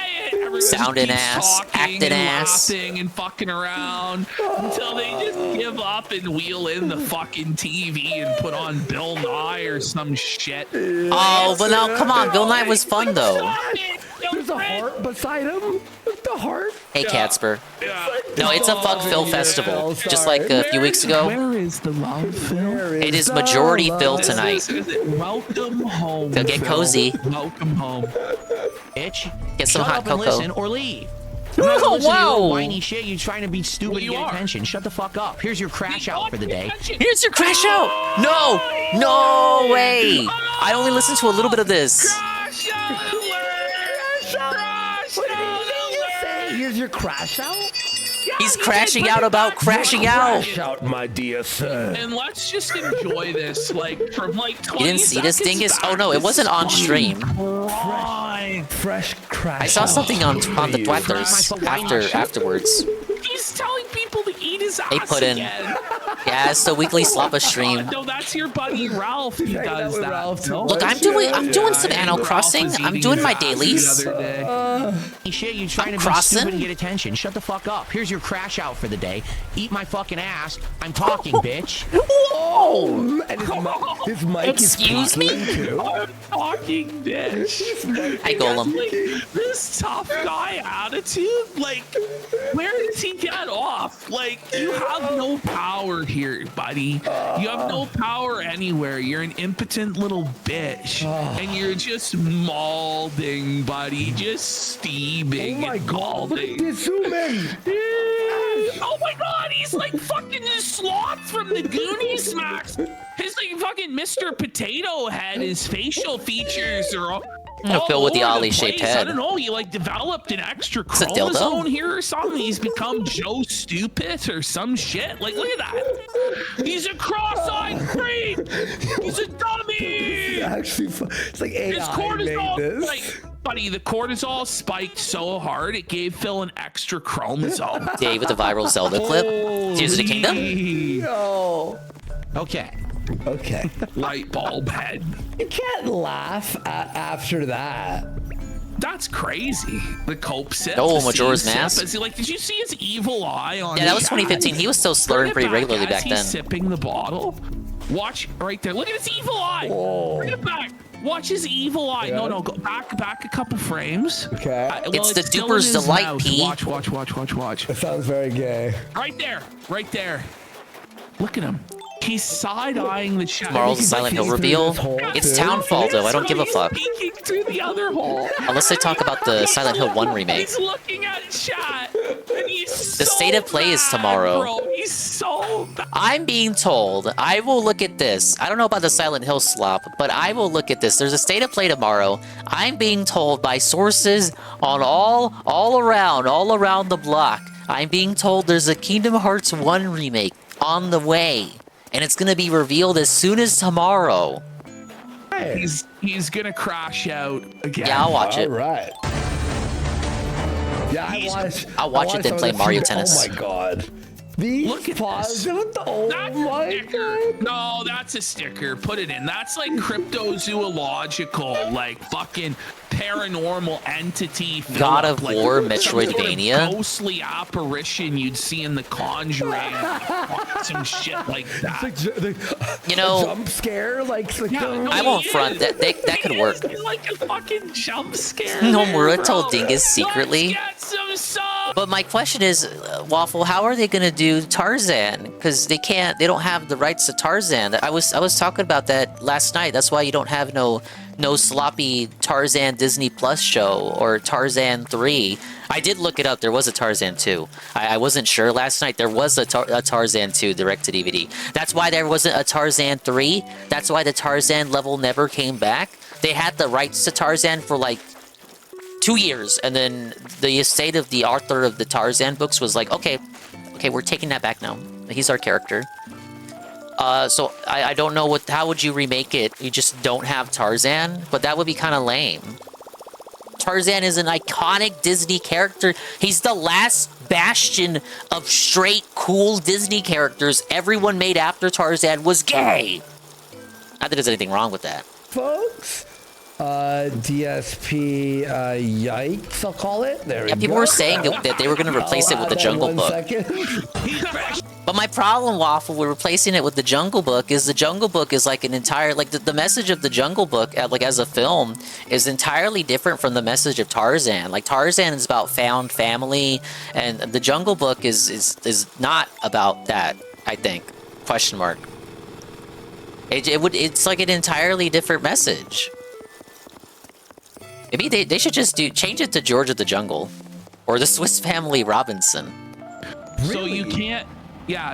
Speaker 10: Sounding ass. Acting ass.
Speaker 18: Laughing and fucking around until they just give up and wheel in the fucking TV and put on Bill Nye or some shit.
Speaker 10: Oh, but no, come on. Bill Nye was fun, though.
Speaker 19: There's a heart beside him. The heart.
Speaker 10: Hey, Catsper. No, it's a Fuck Phil festival, just like a few weeks ago.
Speaker 18: Where is the love, Phil?
Speaker 10: It is majority Phil tonight.
Speaker 18: Welcome home.
Speaker 10: Go get cozy.
Speaker 18: Welcome home.
Speaker 8: Bitch.
Speaker 10: Get some
Speaker 8: Shut
Speaker 10: hot
Speaker 8: up and
Speaker 10: cocoa.
Speaker 8: listen or leave. I'm not listening to your
Speaker 10: Wow.
Speaker 8: whiny shit. You're trying to be stupid and get attention. Shut the fuck up. Here's your crash out for the day.
Speaker 10: Here's your crash out. No way. I only listened to a little bit of this.
Speaker 19: Here's your crash out.
Speaker 10: He's crashing out about crashing out.
Speaker 19: Crash out, my dear sir.
Speaker 18: And let's just enjoy this, like, from like 20
Speaker 10: You didn't see this
Speaker 18: seconds
Speaker 10: dingus?
Speaker 18: back.
Speaker 10: Oh no, it wasn't on stream.
Speaker 19: Fresh crash.
Speaker 10: I saw something on the Twitters afterwards.
Speaker 18: He's telling people to eat his ass
Speaker 10: They put in
Speaker 18: again.
Speaker 10: Yeah, it's the weekly Slappa stream.
Speaker 18: No, that's your buddy Ralph. He does that. No?
Speaker 10: Look, I'm doing some Animal Crossing. I'm doing my dailies.
Speaker 2: Shit, you trying to be stupid and get attention. Shut the fuck up. Here's your crash out for the day. Eat my fucking ass. I'm talking, bitch.
Speaker 19: Whoa! And his mic
Speaker 10: Excuse
Speaker 19: is
Speaker 10: me?
Speaker 19: too.
Speaker 18: I'm talking, bitch.
Speaker 10: Hi, Golem.
Speaker 18: Like, this tough guy attitude, like, where does he get off? Like, you have no power here, buddy. You have no power anywhere. You're an impotent little bitch. And you're just mauling, buddy. Just steaming.
Speaker 19: Oh my god, look at this zoom in.
Speaker 18: Oh my god, he's like fucking Sloth from the Goonies, Max. His like fucking Mr. Potato Head, his facial features are all
Speaker 10: Phil with the
Speaker 18: over
Speaker 10: ollie-shaped
Speaker 18: place.
Speaker 10: head.
Speaker 18: I don't know, he like developed an extra
Speaker 10: It's a dildo?
Speaker 18: chromosome here or something. He's become Joe Stupid or some shit. Like, look at that. He's a cross-eyed creep. He's a dummy.
Speaker 19: Actually, it's like AI
Speaker 18: His cortisol,
Speaker 19: made this.
Speaker 18: like, buddy, the cortisol spiked so hard it gave Phil an extra chromosome.
Speaker 10: Dave with the viral Zelda clip. Tears of the Kingdom.
Speaker 19: No.
Speaker 2: Okay.
Speaker 19: Okay.
Speaker 18: Light bulb head.
Speaker 19: You can't laugh after that.
Speaker 18: That's crazy. The cope sip.
Speaker 10: Oh,
Speaker 18: the
Speaker 10: Majora's
Speaker 18: sip.
Speaker 10: Mask.
Speaker 18: Is he like, did you see his evil eye on?
Speaker 10: Yeah, that was
Speaker 18: chat?
Speaker 10: 2015. He was still slurring
Speaker 18: Bring it
Speaker 10: pretty regularly
Speaker 18: as
Speaker 10: back
Speaker 18: he's
Speaker 10: then.
Speaker 18: sipping the bottle. Watch right there. Look at his evil eye. Bring it back. Watch his evil eye.
Speaker 19: Yeah.
Speaker 18: No, go back a couple frames.
Speaker 19: Okay.
Speaker 10: It's the
Speaker 18: still
Speaker 10: Duper's
Speaker 18: in his
Speaker 10: Delight,
Speaker 18: mouth.
Speaker 10: P.
Speaker 18: Watch.
Speaker 19: That sounds very gay.
Speaker 18: Right there. Look at him. He's side-eyeing the chat.
Speaker 10: Tomorrow's Silent Hill reveal. It's Townfall, though. I don't give a fuck.
Speaker 18: He's peeking through the other hole.
Speaker 10: Unless they talk about the Silent Hill 1 remake.
Speaker 18: He's looking at chat. And he's
Speaker 10: The state of play is tomorrow.
Speaker 18: bro. He's so bad.
Speaker 10: I'm being told, I will look at this. I don't know about the Silent Hill slop, but I will look at this. There's a state of play tomorrow. I'm being told by sources on all around the block. I'm being told there's a Kingdom Hearts 1 remake on the way. And it's gonna be revealed as soon as tomorrow.
Speaker 18: He's gonna crash out again.
Speaker 10: Yeah, I'll watch it.
Speaker 19: All right. Yeah,
Speaker 10: I'll watch it then play Mario Tennis.
Speaker 19: Oh my god. These
Speaker 18: Look at
Speaker 19: paws.
Speaker 18: this.
Speaker 19: Oh
Speaker 18: That's
Speaker 19: my
Speaker 18: a sticker. No, that's a sticker. Put it in. That's like cryptozoological, like fucking paranormal entity.
Speaker 10: God of
Speaker 18: like
Speaker 10: War,
Speaker 18: some
Speaker 10: Metroidvania.
Speaker 18: Sort of ghostly apparition you'd see in The Conjuring. Some shit like that.
Speaker 10: You know,
Speaker 19: jump scare, like
Speaker 10: I won't front that could work.
Speaker 18: Like a fucking jump scare.
Speaker 10: Nomura
Speaker 18: there,
Speaker 10: told
Speaker 18: bro.
Speaker 10: Dingus secretly.
Speaker 18: Let's get some sun.
Speaker 10: But my question is, Waffle, how are they gonna do Tarzan? Because they don't have the rights to Tarzan. I was talking about that last night. That's why you don't have no sloppy Tarzan Disney Plus show or Tarzan 3. I did look it up. There was a Tarzan 2. I wasn't sure last night. There was a Tarzan 2 direct to DVD. That's why there wasn't a Tarzan 3. That's why the Tarzan level never came back. They had the rights to Tarzan for like 2 years, and then the estate of the author of the Tarzan books was like, okay, we're taking that back now. He's our character. So I don't know how would you remake it? You just don't have Tarzan, but that would be kind of lame. Tarzan is an iconic Disney character. He's the last bastion of straight cool Disney characters. Everyone made after Tarzan was gay. Not that there's anything wrong with that.
Speaker 19: Folks, DSP, yikes, I'll call it. There we go.
Speaker 10: People were saying that they were going to replace it with the Jungle Book. But my problem, Waffle, with replacing it with the Jungle Book is the Jungle Book is like an entire, like the message of the Jungle Book, like as a film, is entirely different from the message of Tarzan. Like Tarzan is about found family, and the Jungle Book is not about that, I think. Question mark. It's like an entirely different message. Maybe they should just change it to George of the Jungle, or the Swiss Family Robinson.
Speaker 18: So you can't,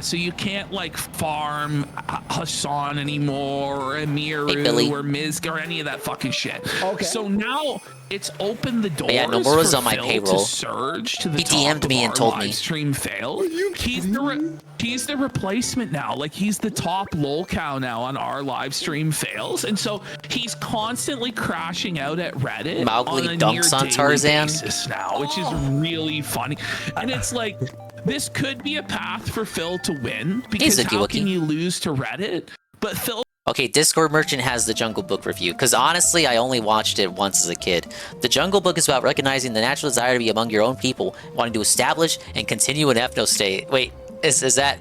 Speaker 18: so you can't like farm Hassan anymore, or Emiru, or Mizk, or any of that fucking shit. Okay. So now it's opened the doors
Speaker 10: Nomura's
Speaker 18: for
Speaker 10: on my
Speaker 18: Phil
Speaker 10: payroll.
Speaker 18: to surge to the
Speaker 10: He
Speaker 18: top
Speaker 10: DM'd
Speaker 18: of
Speaker 10: me and
Speaker 18: our
Speaker 10: told me.
Speaker 18: live stream failed. He's the replacement now. Like he's the top lolcow now on our live stream fails, and so he's constantly crashing out at Reddit
Speaker 10: Mowgli
Speaker 18: on a
Speaker 10: dunks on
Speaker 18: near daily
Speaker 10: Tarzan
Speaker 18: basis now, which is really funny. And it's like, this could be a path for Phil to win, because how can you lose to Reddit? But Phil.
Speaker 10: Okay, Discord Merchant has the Jungle Book review, because honestly, I only watched it once as a kid. The Jungle Book is about recognizing the natural desire to be among your own people, wanting to establish and continue an ethno state. Wait, is that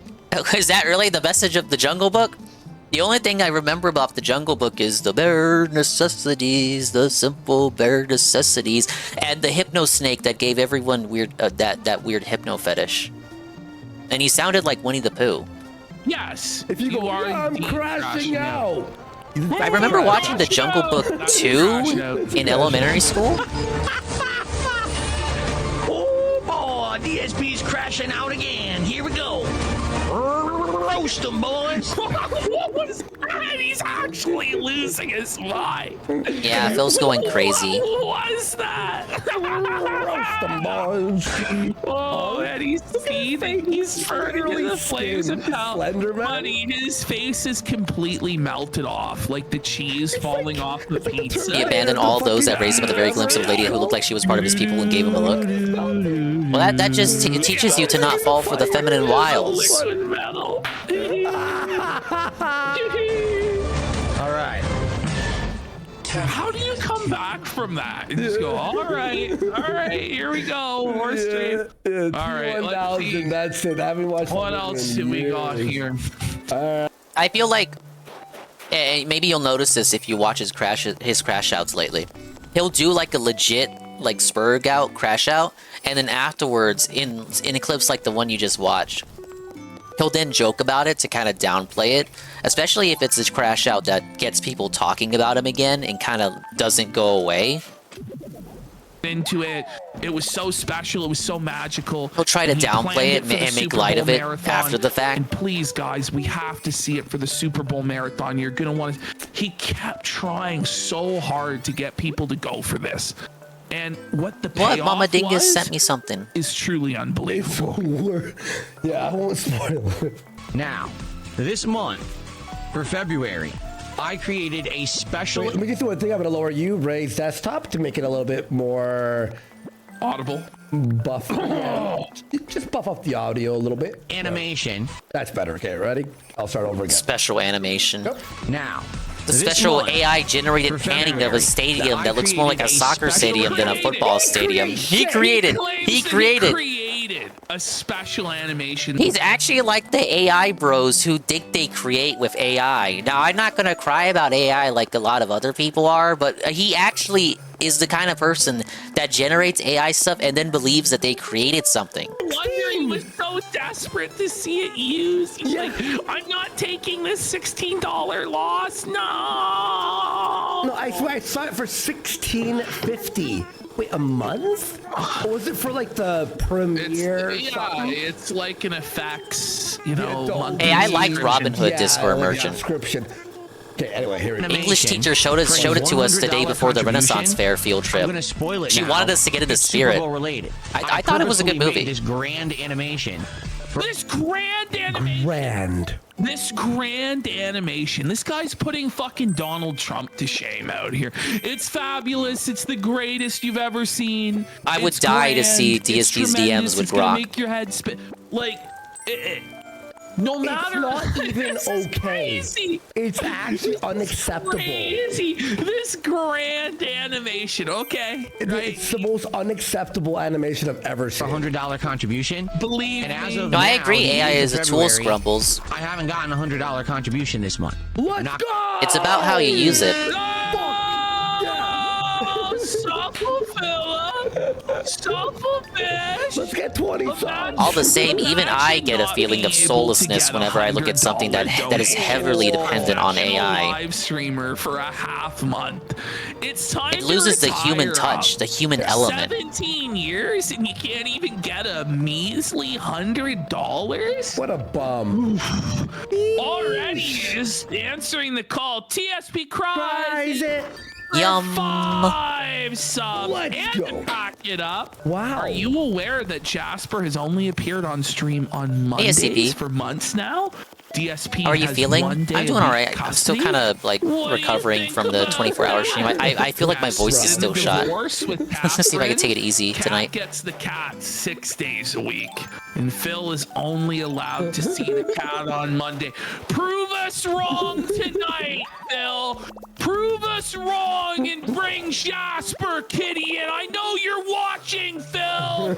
Speaker 10: really the message of the Jungle Book? The only thing I remember about the Jungle Book is the bare necessities, the simple bare necessities, and the hypno snake that gave everyone weird that weird hypno fetish. And he sounded like Winnie the Pooh.
Speaker 18: Yes.
Speaker 19: If you go, I'm crashing out.
Speaker 10: I remember watching the Jungle Book 2 in elementary school.
Speaker 2: Oh boy, DSP's crashing out again. Here we go. Roast them, boys.
Speaker 18: What was that? He's actually losing his mind.
Speaker 10: Yeah, Phil's going crazy.
Speaker 18: What was that?
Speaker 19: Roast them, boys.
Speaker 18: Oh, and he's seething. He's burning in the flames of hell. Buddy, his face is completely melted off, like the cheese falling off the pizza.
Speaker 10: He abandoned all those that raised him with a very glimpse of a lady who looked like she was part of his people and gave him a look. Well, that just teaches you to not fall for the feminine wiles.
Speaker 2: All right.
Speaker 18: How do you come back from that and just go, all right, here we go, horse stream. All right, let's see.
Speaker 19: That's it. I haven't watched.
Speaker 18: What else do we got here?
Speaker 10: I feel like maybe you'll notice this if you watch his crash outs lately. He'll do like a legit like spurg out crash out, and then afterwards in a clips like the one you just watched, he'll then joke about it to kind of downplay it, especially if it's a crash out that gets people talking about him again and kind of doesn't go away.
Speaker 18: Into it was so special, it was so magical.
Speaker 10: He'll try to downplay it and make light of it after the fact.
Speaker 18: And please guys, we have to see it for the Super Bowl marathon. You're gonna want to. He kept trying so hard to get people to go for this, and what the payoff
Speaker 10: Mama Dingus sent me something
Speaker 18: is truly unbelievable.
Speaker 19: Yeah, I won't spoil it.
Speaker 2: Now, this month for February, I created a special.
Speaker 19: Wait, let me get through one thing. I'm gonna lower you, Ray's desktop to make it a little bit more
Speaker 18: audible.
Speaker 19: Buff. Yeah. Just buff up the audio a little bit.
Speaker 2: Animation.
Speaker 19: That's better. Okay, ready? I'll start over again.
Speaker 10: Special animation.
Speaker 19: Yep.
Speaker 2: Now,
Speaker 10: the special AI generated panning of a stadium that looks more like a soccer stadium than a football stadium. He created
Speaker 18: a special animation.
Speaker 10: He's actually like the AI bros who think they create with AI. Now, I'm not gonna cry about AI like a lot of other people are, but he actually is the kind of person that generates AI stuff and then believes that they created something.
Speaker 18: No wonder he was so desperate to see it used. He's like, I'm not taking this $16 loss. No,
Speaker 19: I swear I saw it for $16.50. Wait, a month? Or was it for like the premiere?
Speaker 18: It's like an effects, monthly.
Speaker 10: Hey, I like Robinhood Discord Merchant.
Speaker 19: Subscription. Okay, anyway, here we go.
Speaker 10: An English teacher showed it to us the day before the Renaissance Fair field trip.
Speaker 2: I'm gonna spoil it
Speaker 10: She
Speaker 2: now.
Speaker 10: wanted us to get into
Speaker 2: It's
Speaker 10: spirit.
Speaker 2: Super Bowl related.
Speaker 10: I thought it was a good movie.
Speaker 2: This grand animation.
Speaker 18: This grand animation. This grand animation. This guy's putting fucking Donald Trump to shame out here. It's fabulous. It's the greatest you've ever seen.
Speaker 10: I would die to see DSP's DMs with
Speaker 18: It's gonna
Speaker 10: Grok.
Speaker 18: make your head spin. Like, no matter.
Speaker 19: It's not even okay.
Speaker 18: Crazy.
Speaker 19: It's actually unacceptable.
Speaker 18: Crazy. This grand animation. Okay.
Speaker 19: It's the most unacceptable animation I've ever seen.
Speaker 2: $100 contribution.
Speaker 18: Believe
Speaker 2: and as
Speaker 18: me.
Speaker 2: of
Speaker 10: No, I
Speaker 2: now,
Speaker 10: agree.
Speaker 2: the
Speaker 10: AI
Speaker 2: end of
Speaker 10: is a tool,
Speaker 2: February,
Speaker 10: Scrumbles.
Speaker 2: I haven't gotten a $100 contribution this month.
Speaker 19: Let's go!
Speaker 10: It's about how you use it.
Speaker 19: Let's get 20 songs.
Speaker 10: All the same, even I get a feeling of soullessness whenever I look at something that is heavily dependent on AI.
Speaker 18: Live streamer for a half month. It's time
Speaker 10: It loses
Speaker 18: to
Speaker 10: the human
Speaker 18: retire.
Speaker 10: touch, the human element.
Speaker 18: 17 years and you can't even get a measly $100?
Speaker 19: What a bum.
Speaker 18: Already just answering the call. TSP cries.
Speaker 10: Yum.
Speaker 18: 5 subs.
Speaker 19: Let's
Speaker 18: and
Speaker 19: go.
Speaker 18: to back it up.
Speaker 19: Wow.
Speaker 18: Are you aware that Jasper has only appeared on stream on Mondays
Speaker 10: ASCP.
Speaker 18: for months now? DSP
Speaker 10: How are you
Speaker 18: has
Speaker 10: feeling?
Speaker 18: 1 day
Speaker 10: I'm doing
Speaker 18: a week
Speaker 10: all right. I'm still
Speaker 18: custody.
Speaker 10: kind of like
Speaker 18: What do you
Speaker 10: recovering
Speaker 18: think
Speaker 10: from the
Speaker 18: about
Speaker 10: 24-hour stream. I feel like my voice is still shot.
Speaker 18: Divorce with
Speaker 10: Let's see if I can
Speaker 18: Catherine.
Speaker 10: take it easy
Speaker 18: Cat
Speaker 10: tonight.
Speaker 18: gets the cat 6 days a week, and Phil is only allowed to see the cat on Monday. Prove us wrong tonight, Phil. Prove us wrong and bring Jasper Kitty in. I know you're watching, Phil.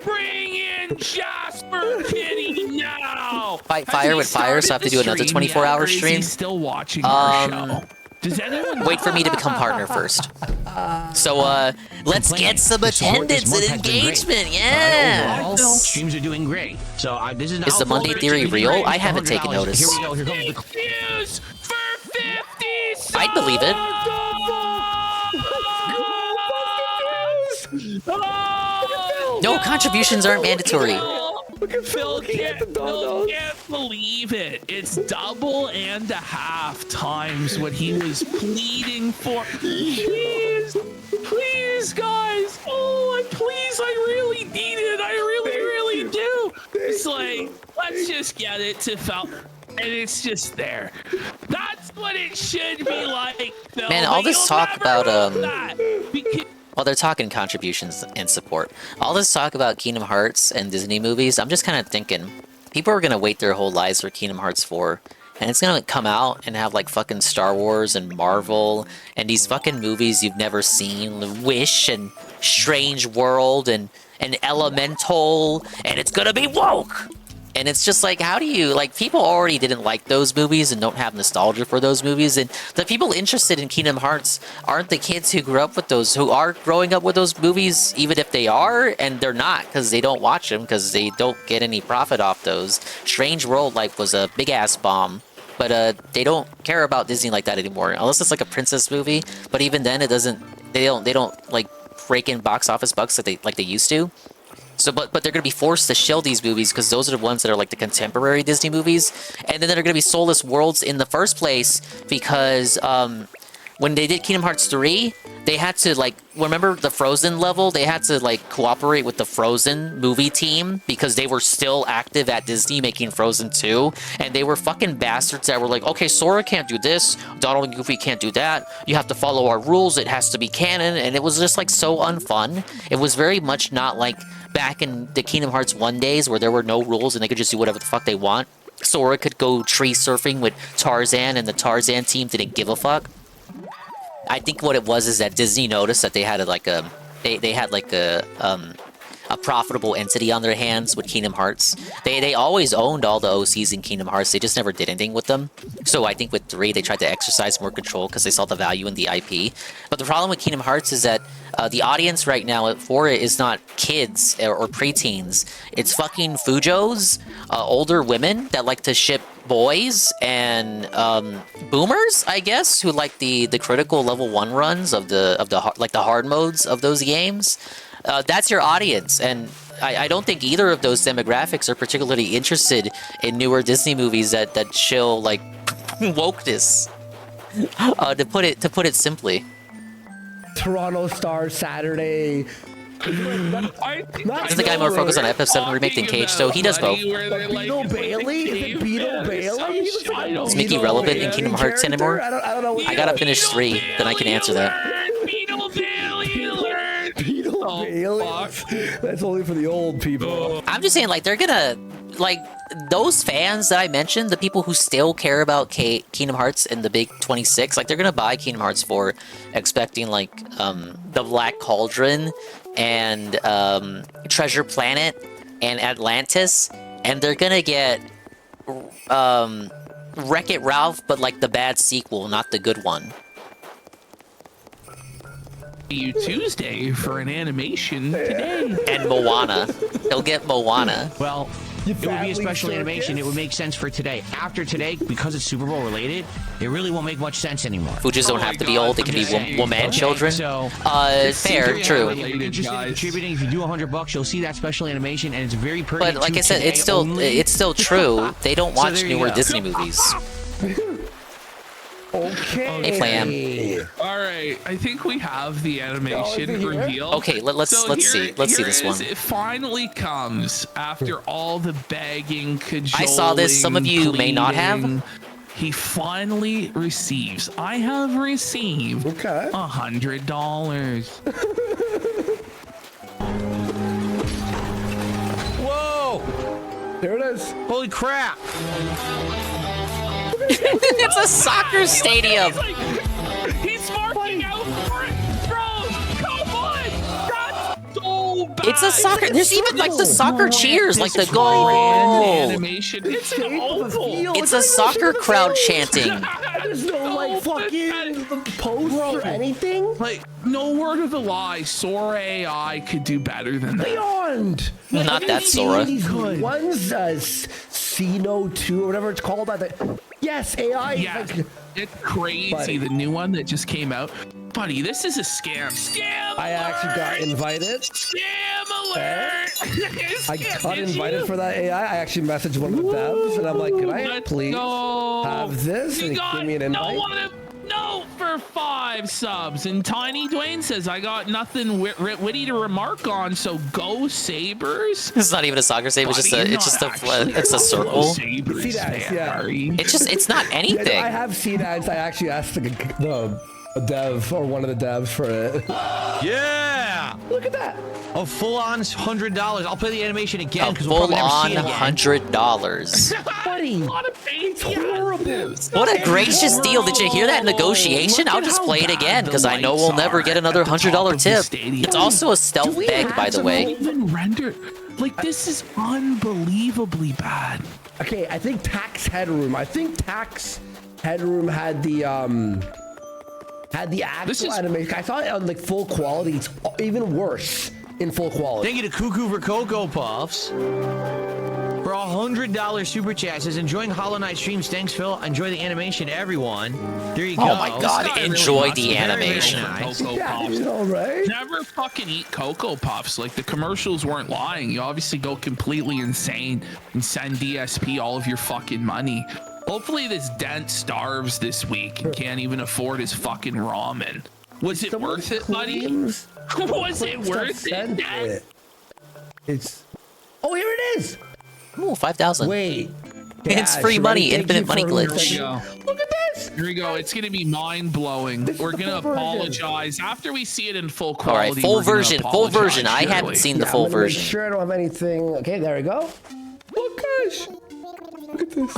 Speaker 18: Bring in Jasper Kitty now.
Speaker 10: Fight
Speaker 18: Has
Speaker 10: fire
Speaker 18: he
Speaker 10: with fire, so I have to do
Speaker 18: started
Speaker 10: another
Speaker 18: the stream
Speaker 10: 24-hour
Speaker 18: yet, or is he
Speaker 10: stream.
Speaker 18: still watching our show? Does anyone
Speaker 10: Wait for me to become partner first. So, let's get some attendance and engagement. Yeah.
Speaker 2: Overall, streams are doing great. So this is
Speaker 10: Is the Monday theory real? I haven't taken notice.
Speaker 2: Here we go. Here comes the.
Speaker 18: Views for 50 subs.
Speaker 10: I'd believe it. No, contributions aren't mandatory.
Speaker 18: Phil can't believe it. It's double and a half times what he was pleading for. Please, please, guys. Oh, please, I really need it. I really do. It's like, let's just get it to Phil. And it's just there. That's what it should be like, Phil.
Speaker 10: Man, all
Speaker 18: but
Speaker 10: this
Speaker 18: you'll
Speaker 10: talk
Speaker 18: never
Speaker 10: about,
Speaker 18: know that because
Speaker 10: Well, they're talking contributions and support. All this talk about Kingdom Hearts and Disney movies, I'm just kind of thinking, people are going to wait their whole lives for Kingdom Hearts 4. And it's going to come out and have like fucking Star Wars and Marvel and these fucking movies you've never seen. Wish and Strange World and Elemental. And it's going to be woke! And it's just like, how do you, like, people already didn't like those movies and don't have nostalgia for those movies. And the people interested in Kingdom Hearts aren't the kids who grew up with those, who are growing up with those movies, even if they are, and they're not, because they don't watch them, because they don't get any profit off those. Strange World, like, was a big-ass bomb. But they don't care about Disney like that anymore, unless it's like a princess movie. But even then, it doesn't, they don't like, rake in box office bucks like they used to. So, but they're going to be forced to shill these movies because those are the ones that are like the contemporary Disney movies. And then they're going to be soulless worlds in the first place because when they did Kingdom Hearts 3, they had to, like, remember the Frozen level? They had to, like, cooperate with the Frozen movie team because they were still active at Disney making Frozen 2. And they were fucking bastards that were like, okay, Sora can't do this, Donald and Goofy can't do that, you have to follow our rules, it has to be canon. And it was just, like, so unfun. It was very much not like back in the Kingdom Hearts 1 days where there were no rules and they could just do whatever the fuck they want. Sora could go tree surfing with Tarzan and the Tarzan team didn't give a fuck. I think what it was is that Disney noticed that they had a profitable entity on their hands with Kingdom Hearts. They always owned all the OCs in Kingdom Hearts. They just never did anything with them. So I think with 3, they tried to exercise more control because they saw the value in the IP. But the problem with Kingdom Hearts is that the audience right now for it is not kids or preteens. It's fucking Fujos, older women that like to ship boys, and boomers, I guess, who like the critical level 1 runs of the hard modes of those games. That's your audience, and I don't think either of those demographics are particularly interested in newer Disney movies that show like wokeness. To put it simply.
Speaker 19: Toronto Star Saturday.
Speaker 10: Isn't the guy more focused on FF7 remake than Cage, so he does both.
Speaker 19: Beetle Bailey? Is it Beetle Bailey?
Speaker 10: Is Mickey relevant in Kingdom Hearts anymore?
Speaker 19: I don't know.
Speaker 10: I gotta finish 3, then I can answer that.
Speaker 19: Beetle Bailey? That's only for the old people.
Speaker 10: I'm just saying, like, they're gonna, like, those fans that I mentioned, the people who still care about Kingdom Hearts and the big 26, like, they're gonna buy Kingdom Hearts 4 expecting, like, the Black Cauldron and Treasure Planet and Atlantis, and they're gonna get Wreck-It Ralph, but like the bad sequel, not the good one.
Speaker 18: You Tuesday for an animation today.
Speaker 10: And Moana. He'll get Moana.
Speaker 2: Well, it would be a special animation. It would make sense for today. After today, because it's Super Bowl related, it really won't make much sense anymore.
Speaker 10: Fujas don't have to be old. They can be woman children.
Speaker 2: So,
Speaker 10: fair, true.
Speaker 2: If you're interested in contributing, if you do $100, you'll see that special animation, and it's very pertinent.
Speaker 10: But like I said,
Speaker 2: it's
Speaker 10: still true. They don't watch newer Disney movies.
Speaker 19: Okay.
Speaker 10: Hey, Flam.
Speaker 19: buddy.
Speaker 18: All right, I think we have the animation reveal.
Speaker 10: Okay, let's see. Let's see this one.
Speaker 18: It finally comes after all the begging, cajoling.
Speaker 10: I saw this. Some of you may not have.
Speaker 18: pleading. He finally receives. I have received $100.
Speaker 13: Whoa!
Speaker 19: There it is.
Speaker 13: Holy crap!
Speaker 10: It's a soccer stadium.
Speaker 18: He's marking out for it, bro. Come on, that's so bad.
Speaker 10: It's a soccer. There's even like the soccer cheers, like the goal.
Speaker 18: Animation. It's an oval.
Speaker 10: It's a soccer crowd chanting.
Speaker 19: There's no like fucking post or anything.
Speaker 18: Like, no word of a lie, Sora AI could do better than that.
Speaker 19: Beyond.
Speaker 10: Not that Sora.
Speaker 19: These ones, Cino 2 or whatever it's called. Yes, AI.
Speaker 18: Yeah, it's crazy.
Speaker 19: Buddy.
Speaker 18: The new one that just came out. Buddy, this is a scam. Scam
Speaker 19: I actually got invited.
Speaker 18: Scam alert!
Speaker 19: I got invited for that AI. I actually messaged one of the devs and I'm like, can I please have this? And he gave me an invite.
Speaker 18: No for 5 subs. And Tiny Dwayne says, I got nothing witty to remark on, so go Sabres.
Speaker 10: It's not even a soccer stadium. It's just a circle.
Speaker 19: Sea Dads, yeah.
Speaker 10: It's not anything.
Speaker 19: Yeah, I have Sea Dads. I actually asked the dev or one of the devs for it.
Speaker 13: Yeah!
Speaker 19: Look at that.
Speaker 13: A full-on $100. I'll play the animation again because
Speaker 10: Full
Speaker 13: we'll probably
Speaker 10: on
Speaker 13: never see it again.
Speaker 10: $100.
Speaker 19: Buddy, it's horrible.
Speaker 10: What a gracious deal. Did you hear that negotiation? I'll just play it again because I know we'll never get another $100 tip. It's also a stealth bag, by the way.
Speaker 18: Even rendered. Like, this is unbelievably bad.
Speaker 19: Okay, I think Tax Headroom. I think Tax Headroom had the actual animation. I saw it on like full quality. It's even worse in full quality.
Speaker 13: Thank you to Cuckoo for Cocoa Puffs for $100 super chat. Says enjoying Hollow Knight streams. Thanks, Phil. Enjoy the animation, everyone. There you go.
Speaker 10: Oh my God! Enjoy the animation.
Speaker 18: Cocoa Puffs. Never fucking eat Cocoa Puffs. Like, the commercials weren't lying. You obviously go completely insane and send DSP all of your fucking money. Hopefully this dent starves this week and can't even afford his fucking ramen. Was it worth it, buddy? Was it worth it, Dad?
Speaker 19: It's... Oh, here it is!
Speaker 10: Ooh, 5,000.
Speaker 19: Wait.
Speaker 10: It's free money, infinite money glitch.
Speaker 18: Here we go.
Speaker 19: Look at this!
Speaker 18: Here we go. It's going to be mind-blowing. We're going to apologize. After we see it in full quality.
Speaker 10: All right, full version. I haven't seen the full version.
Speaker 19: Make sure I don't have anything. Okay, there we go. Oh, gosh. Look at this.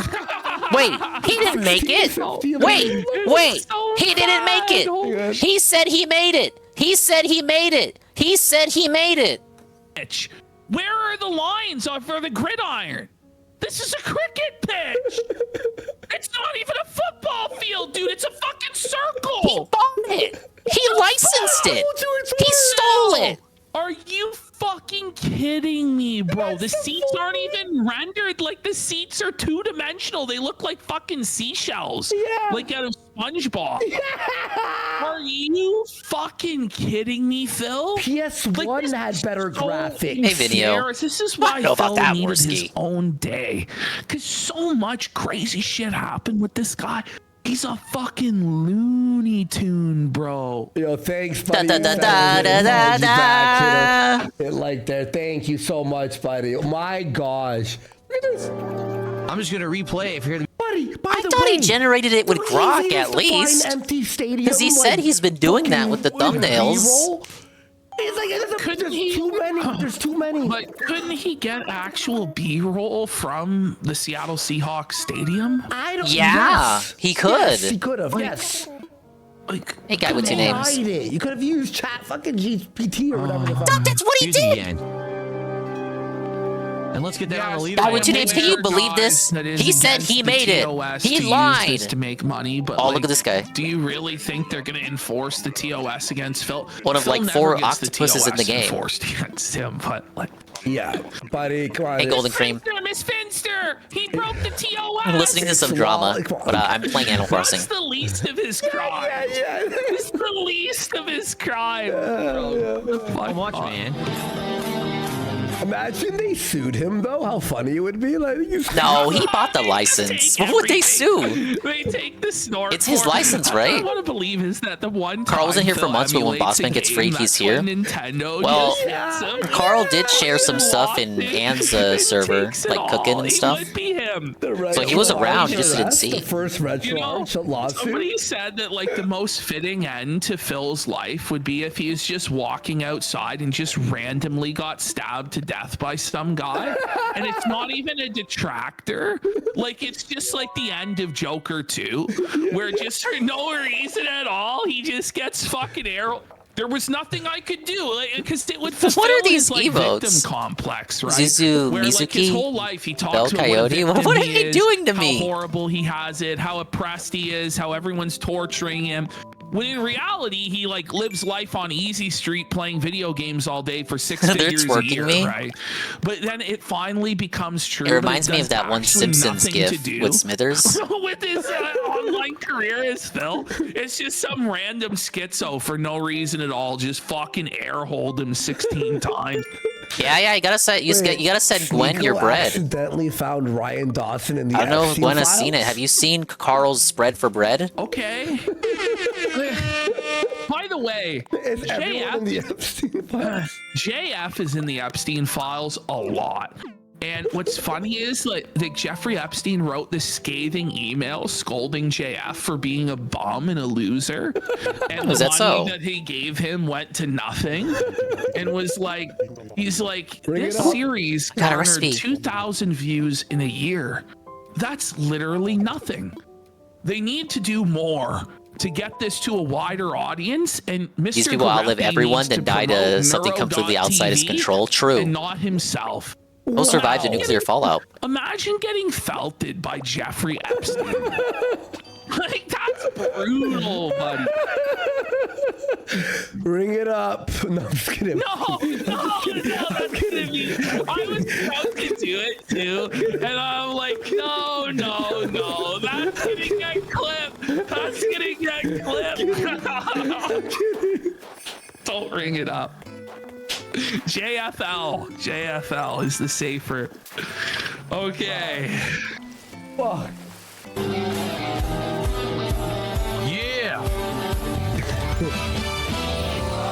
Speaker 10: Wait, he didn't make it. Wait, he didn't make it. He said he made it. He said he made it. He said he made it.
Speaker 18: Where are the lines for the gridiron? This is a cricket pitch. It's not even a football field, dude. It's a fucking circle.
Speaker 10: He bought it. He licensed it. He stole it.
Speaker 18: Are you fucking kidding me, bro? The seats aren't even rendered. Like, the seats are two-dimensional. They look like fucking seashells. Yeah. Like out of SpongeBob. Yeah. Are you fucking kidding me, Phil?
Speaker 19: PS1 had better graphics.
Speaker 10: Hey, video.
Speaker 18: This is why Phil needed his own day. Because so much crazy shit happened with this guy. He's a fucking Looney Tune, bro.
Speaker 19: Yo, thanks, buddy. Like that. Thank you so much, buddy. Oh my gosh. Look at this.
Speaker 13: I'm just gonna replay it for you.
Speaker 19: Buddy,
Speaker 10: I thought he generated it with Grok at least. Because he said he's been doing that with the thumbnails.
Speaker 19: It's like there's too many.
Speaker 18: But couldn't he get actual B-roll from the Seattle Seahawks stadium?
Speaker 10: He could.
Speaker 19: Yes, he could have. Yes.
Speaker 10: Like, hey, guy with 2 names.
Speaker 19: You could have used chat fucking GPT or whatever.
Speaker 10: That's what he did.
Speaker 13: And let's get that on the leader.
Speaker 10: Guy with 2 names. Can you believe this? He said he made it. He lied.
Speaker 18: To make money, but
Speaker 10: look at this guy.
Speaker 18: Do you really think they're going to enforce the TOS against Phil?
Speaker 10: One of
Speaker 18: Phil
Speaker 10: like 4 octopuses in the game.
Speaker 18: Enforced against him, but like.
Speaker 19: Yeah, buddy, come on.
Speaker 10: Hey, Golden Cream.
Speaker 18: Miss Finster, he broke the TOS.
Speaker 10: I'm listening to some drama, but I'm playing Animal Crossing.
Speaker 18: That's the least of his crime. It's the least of his crime.
Speaker 13: Watch, man.
Speaker 19: Imagine they sued him though. How funny it would be. Like,
Speaker 10: No, he bought the license. What would they sue?
Speaker 18: They take the snort.
Speaker 10: It's his license,
Speaker 18: What I
Speaker 10: right?
Speaker 18: want to believe is that the one
Speaker 10: Carl wasn't
Speaker 18: time
Speaker 10: here for
Speaker 18: Phil
Speaker 10: months, but when
Speaker 18: emulates a
Speaker 10: Bossman gets free,
Speaker 18: game,
Speaker 10: he's
Speaker 18: that's
Speaker 10: here.
Speaker 18: when Nintendo
Speaker 10: Well,
Speaker 18: just hits him.
Speaker 10: Carl did share some stuff in Anne's server, like cooking and stuff.
Speaker 18: It would be him.
Speaker 10: So he was around, he just didn't see.
Speaker 19: The first retro lawsuit.
Speaker 18: Somebody said that like the most fitting end to Phil's life would be if he was just walking outside and just randomly got stabbed to death by some guy. And it's not even a detractor. Like, it's just like the end of Joker 2, where just for no reason at all, he just gets fucking arrow. There was nothing I could do, because it would fulfill
Speaker 10: What are these
Speaker 18: his, like,
Speaker 10: emotes?
Speaker 18: victim complex, right?
Speaker 10: Zuzu,
Speaker 18: where, like, his
Speaker 10: Mizuki,
Speaker 18: whole life he talks
Speaker 10: Bell
Speaker 18: about
Speaker 10: Coyote.
Speaker 18: what
Speaker 10: What are
Speaker 18: he
Speaker 10: you
Speaker 18: is,
Speaker 10: doing to me?
Speaker 18: How horrible he has it, how oppressed he is, how everyone's torturing him. When in reality, he like lives life on Easy Street playing video games all day for 6 figures a year,
Speaker 10: me.
Speaker 18: right? But then it finally becomes true.
Speaker 10: It reminds me of that one Simpsons gif with Smithers.
Speaker 18: With his online career as Phil, it's just some random schizo for no reason at all, just fucking air-holed him 16 times.
Speaker 10: Yeah, you gotta send Gwen your bread.
Speaker 19: Accidentally found Ryan Dawson in the
Speaker 10: I don't know if
Speaker 19: Epstein
Speaker 10: Gwen has
Speaker 19: files.
Speaker 10: seen it. Have you seen Carl's spread for bread?
Speaker 18: Okay. By the way, JF is in the Epstein files a lot. And what's funny is like Jeffrey Epstein wrote this scathing email scolding JF for being a bum and a loser. And
Speaker 10: Is
Speaker 18: the
Speaker 10: that
Speaker 18: money
Speaker 10: so?
Speaker 18: that he gave him went to nothing. And was like, he's like, this
Speaker 10: it up.
Speaker 18: series
Speaker 10: Got a
Speaker 18: garnered
Speaker 10: recipe.
Speaker 18: 2,000 views in a year. That's literally nothing. They need to do more to get this to a wider audience. And Mr.
Speaker 10: These people outlive
Speaker 18: Garepi
Speaker 10: everyone,
Speaker 18: needs
Speaker 10: then die to
Speaker 18: promote
Speaker 10: something completely outside his
Speaker 18: Neuro.tv
Speaker 10: control. True.
Speaker 18: and not himself.
Speaker 10: He'll survive the
Speaker 18: Wow.
Speaker 10: nuclear fallout.
Speaker 18: Imagine getting felted by Jeffrey Epstein. Like, that's brutal, buddy.
Speaker 19: Ring it up. No, I'm just kidding.
Speaker 18: No, that's gonna be. I was about to do it too, and I'm like, no, that's gonna get clipped. That's gonna get clipped. Don't ring it up. JFL is the safer. Okay.
Speaker 19: Fuck.
Speaker 18: Yeah.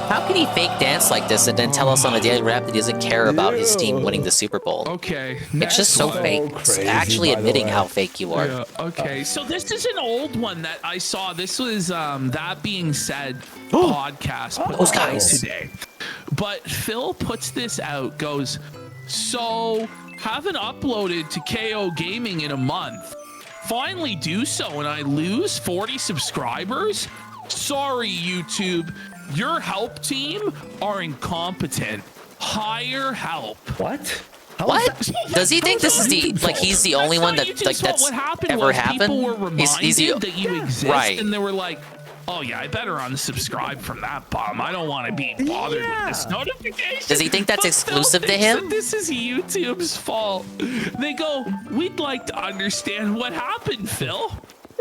Speaker 10: How can he fake dance like this and then tell us on a daily rap that he doesn't care about his team winning the Super Bowl?
Speaker 18: Okay.
Speaker 10: It's just so fake. It's actually admitting how fake you are.
Speaker 18: Yeah, okay, so this is an old one that I saw. This was That Being Said podcast put
Speaker 10: Those
Speaker 18: out
Speaker 10: guys.
Speaker 18: today. But Phil puts this out, goes, so haven't uploaded to KO Gaming in a month. Finally do so and I lose 40 subscribers? Sorry, YouTube. Your help team are incompetent. Hire help.
Speaker 19: What?
Speaker 10: What? Does he think this is the like he's the only one that like that's ever happened?
Speaker 18: People were reminded
Speaker 10: He's the
Speaker 18: that you exist,
Speaker 10: right.
Speaker 18: and they were like, "Oh yeah, I better unsubscribe from that bum. I don't want to be bothered with this notification."
Speaker 10: Does he think that's
Speaker 18: But
Speaker 10: exclusive
Speaker 18: Phil
Speaker 10: to
Speaker 18: thinks
Speaker 10: him?
Speaker 18: that this is YouTube's fault. They go, "We'd like to understand what happened, Phil.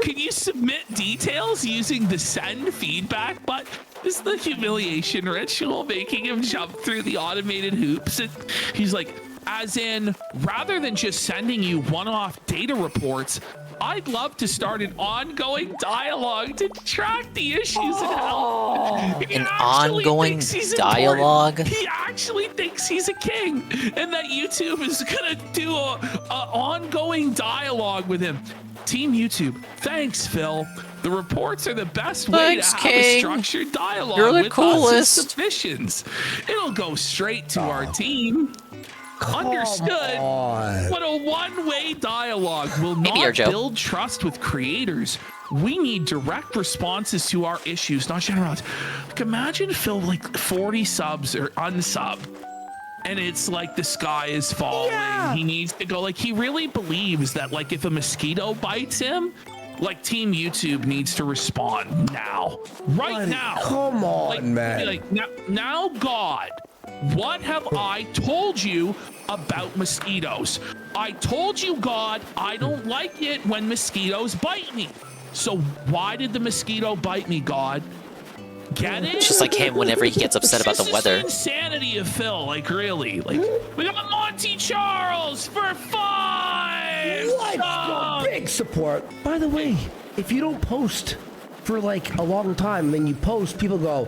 Speaker 18: Can you submit details using the send feedback button?" Is the humiliation ritual making him jump through the automated hoops? And he's like, as in, rather than just sending you one-off data reports, I'd love to start an ongoing dialogue to track the issues and help. He
Speaker 10: An
Speaker 18: actually
Speaker 10: ongoing
Speaker 18: thinks he's
Speaker 10: dialogue?
Speaker 18: important. He actually thinks he's a king, and that YouTube is gonna do a ongoing dialogue with him. Team YouTube, thanks, Phil. The reports are the best way
Speaker 10: Thanks,
Speaker 18: to have
Speaker 10: King.
Speaker 18: a structured dialogue
Speaker 10: You're the
Speaker 18: with
Speaker 10: coolest.
Speaker 18: us as submissions. It'll go straight to our team. Understood. But a one-way dialogue will
Speaker 10: Maybe
Speaker 18: not
Speaker 10: our joke.
Speaker 18: build trust with creators. We need direct responses to our issues, not general. Like, imagine Phil like 40 subs or unsubbed. And it's like the sky is falling. He needs to go. Like, he really believes that, like, if a mosquito bites him, like, Team YouTube needs to respond now. Right now.
Speaker 19: Come on,
Speaker 18: like,
Speaker 19: man.
Speaker 18: Like, now, God, what have I told you about mosquitoes? I told you, God, I don't like it when mosquitoes bite me. So why did the mosquito bite me, God? Get it?
Speaker 10: It's just like him whenever he gets upset about the weather.
Speaker 18: This is insanity of Phil, like really. Like, we got Monty Charles for 5!
Speaker 19: Let's go. Big support. By the way, if you don't post for like a long time, then you post, people go,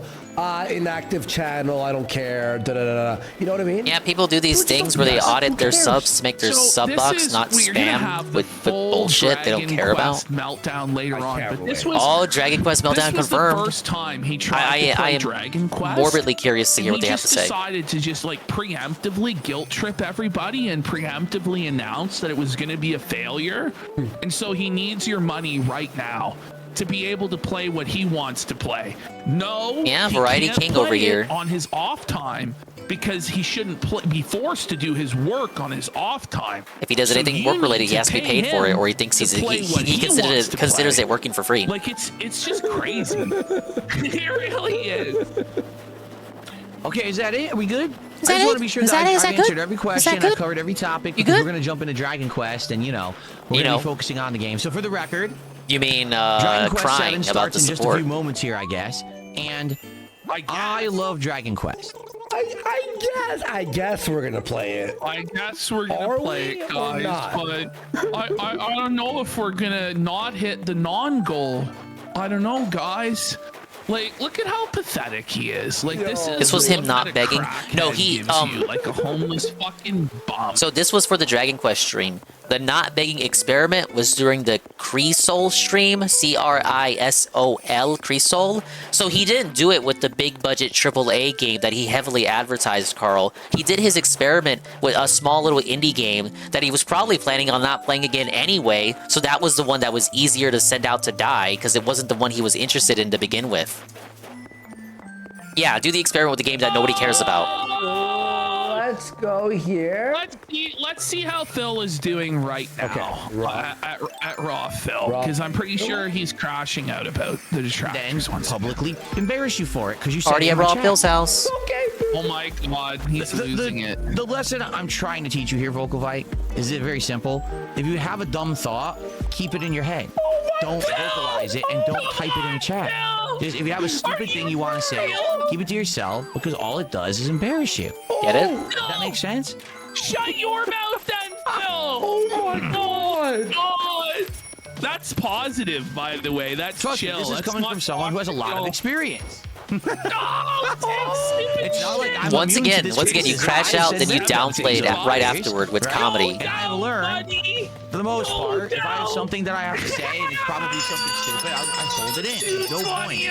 Speaker 19: inactive channel, I don't care, da da da da. You know what I mean?
Speaker 10: Yeah, people do these things where they audit their subs to make their sub box not spam with bullshit they don't care about.
Speaker 18: Meltdown later on, but this was
Speaker 10: Dragon Quest Meltdown confirmed.
Speaker 18: The first time he tried to play Dragon Quest.
Speaker 10: Morbidly curious to hear what they have to say.
Speaker 18: He decided to just like preemptively guilt trip everybody and preemptively announce that it was going to be a failure, and so he needs your money right now to be able to play what he wants to play. No,
Speaker 10: yeah, Variety King over here
Speaker 18: on his off time because he shouldn't be forced to do his work on his off time.
Speaker 10: If he does anything work related, he has to be paid for it, or he thinks he considers it working for free.
Speaker 18: Like it's just crazy. It really is.
Speaker 2: Okay, is that it? Are we good?
Speaker 10: Is
Speaker 2: I
Speaker 10: that
Speaker 2: just
Speaker 10: it?
Speaker 2: want to be sure
Speaker 10: Is
Speaker 2: that
Speaker 10: that
Speaker 2: I
Speaker 10: good?
Speaker 2: answered every
Speaker 10: Is
Speaker 2: question.
Speaker 10: that good?
Speaker 2: I covered every topic.
Speaker 10: You
Speaker 2: Because
Speaker 10: good?
Speaker 2: we're going to jump into Dragon Quest, and we're going to be focusing on the game. So for the record,
Speaker 10: you mean
Speaker 2: Dragon Quest
Speaker 10: crying
Speaker 2: 7
Speaker 10: about the
Speaker 2: starts in just a
Speaker 10: support?
Speaker 2: few moments here, I guess. And I love Dragon Quest.
Speaker 19: I guess we're gonna play it.
Speaker 18: I guess we're gonna play it, guys. But I don't know if we're gonna not hit the non-goal. I don't know, guys. Like, look at how pathetic he is. Like, this
Speaker 10: was him not begging. No, he
Speaker 18: like a homeless fucking bum.
Speaker 10: So this was for the Dragon Quest stream. The not begging experiment was during the Crisol stream, Crisol, Crisol. So he didn't do it with the big budget AAA game that he heavily advertised, Carl. He did his experiment with a small little indie game that he was probably planning on not playing again anyway. So that was the one that was easier to send out to die because it wasn't the one he was interested in to begin with. Yeah, do the experiment with the game that nobody cares about.
Speaker 19: Let's go here.
Speaker 18: Let's see how Phil is doing right now. Okay. At Raw Phil, because I'm pretty sure he's crashing out about the distractions.
Speaker 2: Then publicly embarrass you for it because you said
Speaker 10: Party at Raw Phil's house.
Speaker 2: Okay.
Speaker 18: Oh my God, he's losing it.
Speaker 2: The lesson I'm trying to teach you here, Vocalvite, is very simple. If you have a dumb thought, keep it in your head. Don't vocalize it and don't type it in the chat. Just, if you have a stupid thing you want to say, keep it to yourself because all it does is embarrass you.
Speaker 10: Get it?
Speaker 2: Does that make sense?
Speaker 18: Shut your mouth then, Phil!
Speaker 19: Oh my God!
Speaker 18: That's positive, by the way. That's chill.
Speaker 2: This is coming from someone who has a lot of experience.
Speaker 18: It's not like I'm
Speaker 10: Once again, you crash out, then you downplay it right afterward with comedy.
Speaker 2: And I've learned, for the most part, if I have something that I have to say, and it's probably something stupid, I hold it in. There's no point in me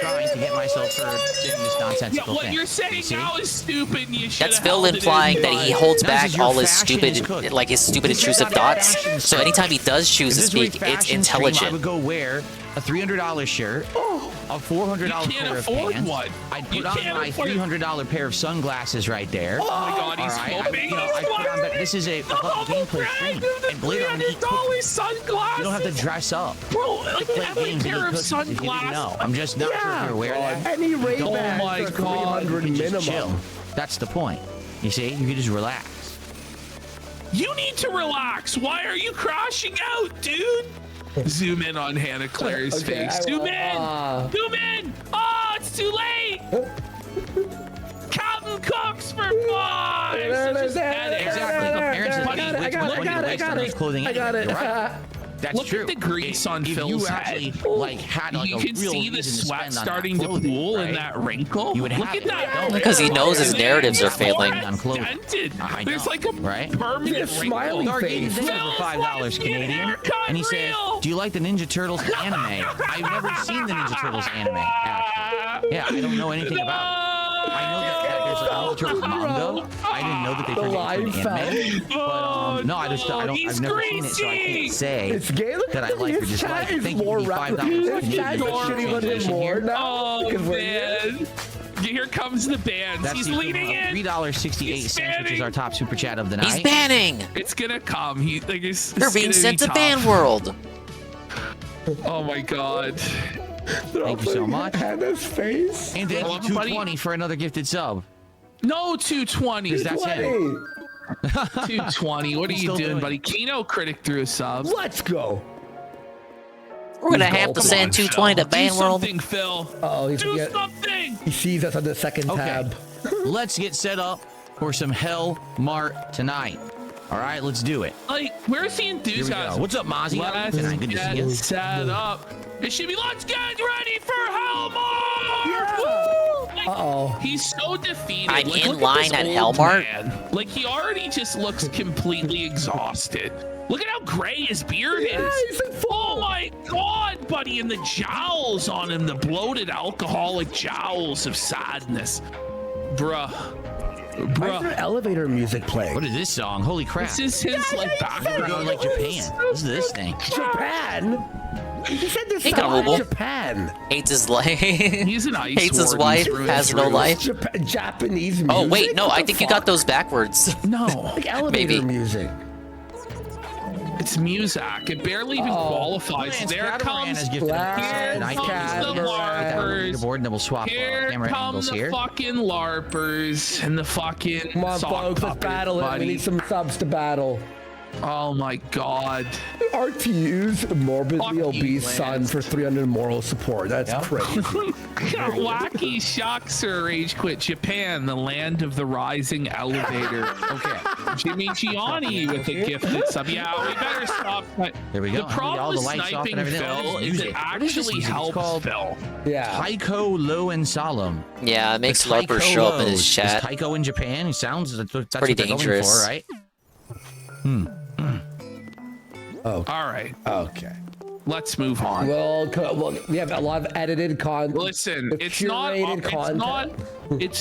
Speaker 2: trying to get myself heard saying this nonsensical
Speaker 18: what
Speaker 2: thing.
Speaker 18: you're saying now is stupid, and you should
Speaker 10: That's Phil implying that he holds back all his stupid, like his stupid intrusive thoughts. So anytime he does choose to speak, it's intelligent.
Speaker 2: I would go wear a $300 shirt, a $400 pair of pants. I'd put on my $300 pair of sunglasses right there.
Speaker 18: Oh my God, he's smoking.
Speaker 2: This is a gameplay stream. And believe it or not,
Speaker 18: sunglasses.
Speaker 2: you don't have to dress up.
Speaker 18: Bro, like every pair of sunglasses.
Speaker 2: No, I'm just not sure if you're aware of that.
Speaker 19: Any Ray-Bans
Speaker 18: Oh my
Speaker 19: for
Speaker 18: God.
Speaker 19: 300 minimum.
Speaker 2: Chill. That's the point. You see, you can just relax.
Speaker 18: You need to relax. Why are you crashing out, dude? Zoom in on Hannah Claire's face. Zoom in! Zoom in! Oh, it's too late! Captain Cooks for 5!
Speaker 2: I got it. That's
Speaker 18: Look
Speaker 2: true.
Speaker 18: at the grease on Phil's head.
Speaker 2: You
Speaker 18: can see the sweat starting to pool in that wrinkle.
Speaker 2: You would
Speaker 18: Look
Speaker 2: have
Speaker 18: at that.
Speaker 10: Because he knows his narratives are failing.
Speaker 18: Dented. There's like a permanent
Speaker 19: smiley face.
Speaker 2: For $5 Canadian, and he said, "Do you like the Ninja Turtles anime?" I've never seen the Ninja Turtles anime. Actually, yeah, I don't know anything about it. I know that there's like Ninja Turtles manga. I didn't know that they turned into an anime. But no, I've never seen it, so I can't say that I like or dislike. I think more $5 Canadian.
Speaker 18: Oh man. Here comes the band. He's leading in.
Speaker 2: $3.68, which is our top super chat of the night.
Speaker 10: He's banning.
Speaker 18: It's gonna come.
Speaker 10: They're being sent to ban world.
Speaker 18: Oh my God.
Speaker 2: Thank you so much.
Speaker 19: Hannah's face.
Speaker 2: And thank you 220 for another gifted sub.
Speaker 18: No 220s.
Speaker 2: That's him.
Speaker 18: 220. What are you doing, buddy? Kino Critic threw a sub.
Speaker 19: Let's go.
Speaker 10: We're gonna have to send 220 to Ban World.
Speaker 6: Something, Phil.
Speaker 19: Oh,
Speaker 6: Do something.
Speaker 19: He sees us on the second tab.
Speaker 2: Let's get set up for some Hell Mart tonight. All right, let's do it.
Speaker 18: Like, where's the
Speaker 2: Here we
Speaker 18: enthusiasm?
Speaker 2: go. What's up, Mozzie?
Speaker 18: Let's
Speaker 2: Good to see you.
Speaker 18: get set up. It should be, let's get ready for Hellmart!
Speaker 19: Uh-oh.
Speaker 18: He's so defeated.
Speaker 10: I'm
Speaker 18: Like,
Speaker 10: in
Speaker 18: look
Speaker 10: line
Speaker 18: at
Speaker 10: at
Speaker 18: this old
Speaker 10: Hellmart.
Speaker 18: man. Like, he already just looks completely exhausted. Look at how gray his beard is. Oh my god, buddy. And the jowls on him, the bloated alcoholic jowls of sadness. Bruh.
Speaker 19: Why is there elevator music playing?
Speaker 2: What is this song? Holy crap.
Speaker 18: This is his, like, background.
Speaker 2: We're going like Japan. Listen to this thing.
Speaker 19: Japan? You said this
Speaker 10: Hey,
Speaker 19: sounded
Speaker 10: Dòngwù.
Speaker 19: Japan.
Speaker 10: Hates his life.
Speaker 18: He's an ice
Speaker 10: Hates his
Speaker 18: warden
Speaker 10: wife.
Speaker 18: through and
Speaker 10: Has no
Speaker 18: through.
Speaker 10: life.
Speaker 19: Japanese music?
Speaker 10: Oh wait, no,
Speaker 19: What
Speaker 10: I
Speaker 19: the
Speaker 10: think you
Speaker 19: fuck?
Speaker 10: got those backwards.
Speaker 18: No.
Speaker 19: Like elevator
Speaker 10: Maybe.
Speaker 19: music.
Speaker 18: It's Muzak. It barely even qualifies. There comes
Speaker 2: Here
Speaker 18: the
Speaker 2: LARPers. Board, and then we'll swap
Speaker 18: Here
Speaker 2: camera
Speaker 18: come
Speaker 2: angles
Speaker 18: the
Speaker 2: here.
Speaker 18: fucking LARPers and the fucking
Speaker 19: Come on,
Speaker 18: sock
Speaker 19: folks, let's
Speaker 18: puppet,
Speaker 19: battle it.
Speaker 18: buddy.
Speaker 19: We need some subs to battle.
Speaker 18: Oh my god.
Speaker 19: RTU's morbidly
Speaker 18: Fuck you,
Speaker 19: obese son
Speaker 18: Lance.
Speaker 19: for 300 moral support. That's crazy.
Speaker 18: Wacky shock, sir. Rage quit. Japan, the land of the rising elevator. Okay. Jimmy Gianni with a gifted sub. Yeah, we better stop.
Speaker 2: There we go.
Speaker 18: The problem
Speaker 2: All the
Speaker 18: with
Speaker 2: lights off
Speaker 18: sniping
Speaker 2: and everything.
Speaker 18: Phil
Speaker 2: What is
Speaker 18: is
Speaker 2: this
Speaker 18: it
Speaker 2: music? What is this
Speaker 18: actually
Speaker 2: music? It's
Speaker 18: helps
Speaker 2: called
Speaker 18: Phil.
Speaker 19: Yeah.
Speaker 2: Taiko Low and Solemn.
Speaker 10: Yeah, it makes
Speaker 2: The
Speaker 10: LARPers
Speaker 2: Taiko
Speaker 10: show up in
Speaker 2: Lows.
Speaker 10: his
Speaker 2: Is
Speaker 10: chat.
Speaker 2: Taiko in Japan? He sounds that's
Speaker 10: Pretty
Speaker 2: what they're
Speaker 10: dangerous.
Speaker 2: going for, right?
Speaker 19: Oh.
Speaker 18: All right.
Speaker 19: Okay.
Speaker 18: Let's move on.
Speaker 19: Well, we have a lot of edited content.
Speaker 18: Listen, it's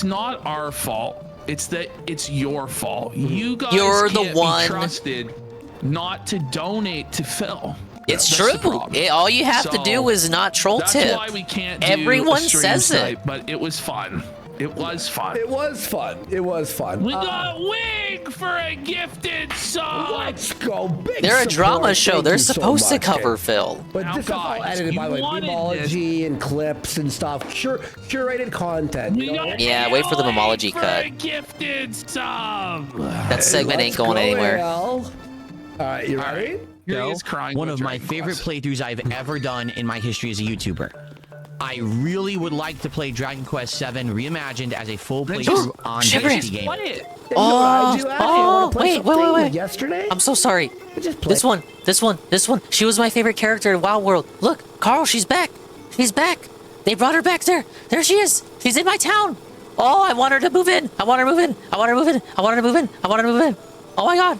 Speaker 18: not our fault. It's your fault. You guys
Speaker 10: You're the
Speaker 18: can't be
Speaker 10: one-
Speaker 18: trusted not to donate to Phil.
Speaker 10: It's
Speaker 18: That's the
Speaker 10: true.
Speaker 18: problem.
Speaker 10: All you have to
Speaker 18: So,
Speaker 10: do is not troll
Speaker 18: that's
Speaker 10: tip.
Speaker 18: why we can't do
Speaker 10: Everyone
Speaker 18: a stream
Speaker 10: says it.
Speaker 18: snipe, but it was fun. It was fun.
Speaker 19: It was fun. It was fun.
Speaker 18: We got Wig for a gifted sub.
Speaker 19: Let's go. Big
Speaker 10: They're a
Speaker 19: support.
Speaker 10: drama show.
Speaker 19: Thank
Speaker 10: They're
Speaker 19: you so
Speaker 10: supposed to
Speaker 19: much,
Speaker 10: cover
Speaker 19: kid.
Speaker 10: Phil.
Speaker 19: But
Speaker 18: Now,
Speaker 19: this is all
Speaker 18: guys,
Speaker 19: edited by
Speaker 18: you
Speaker 19: like
Speaker 18: wanted
Speaker 19: memology and clips and stuff. Curated content.
Speaker 18: We
Speaker 19: You know?
Speaker 18: got
Speaker 10: Yeah, wait for the memology
Speaker 18: for
Speaker 10: cut.
Speaker 18: a gifted sub.
Speaker 10: That segment ain't going anywhere.
Speaker 19: All right, you ready?
Speaker 18: Here he is crying.
Speaker 2: One
Speaker 18: with
Speaker 2: of my
Speaker 18: Dragon
Speaker 2: favorite
Speaker 18: Quest.
Speaker 2: playthroughs I've ever done in my history as a YouTuber. I really would like to play Dragon Quest VII Reimagined as a full playthrough on
Speaker 10: Shivering.
Speaker 2: PC Game.
Speaker 18: Play it.
Speaker 10: Wait.
Speaker 19: Yesterday?
Speaker 10: I'm so sorry.
Speaker 19: Just play.
Speaker 10: This one. She was my favorite character in Wild World. Look, Carl, she's back. She's back. They brought her back there. There she is. She's in my town. Oh, I want her to move in. I want her to move in. Oh my god.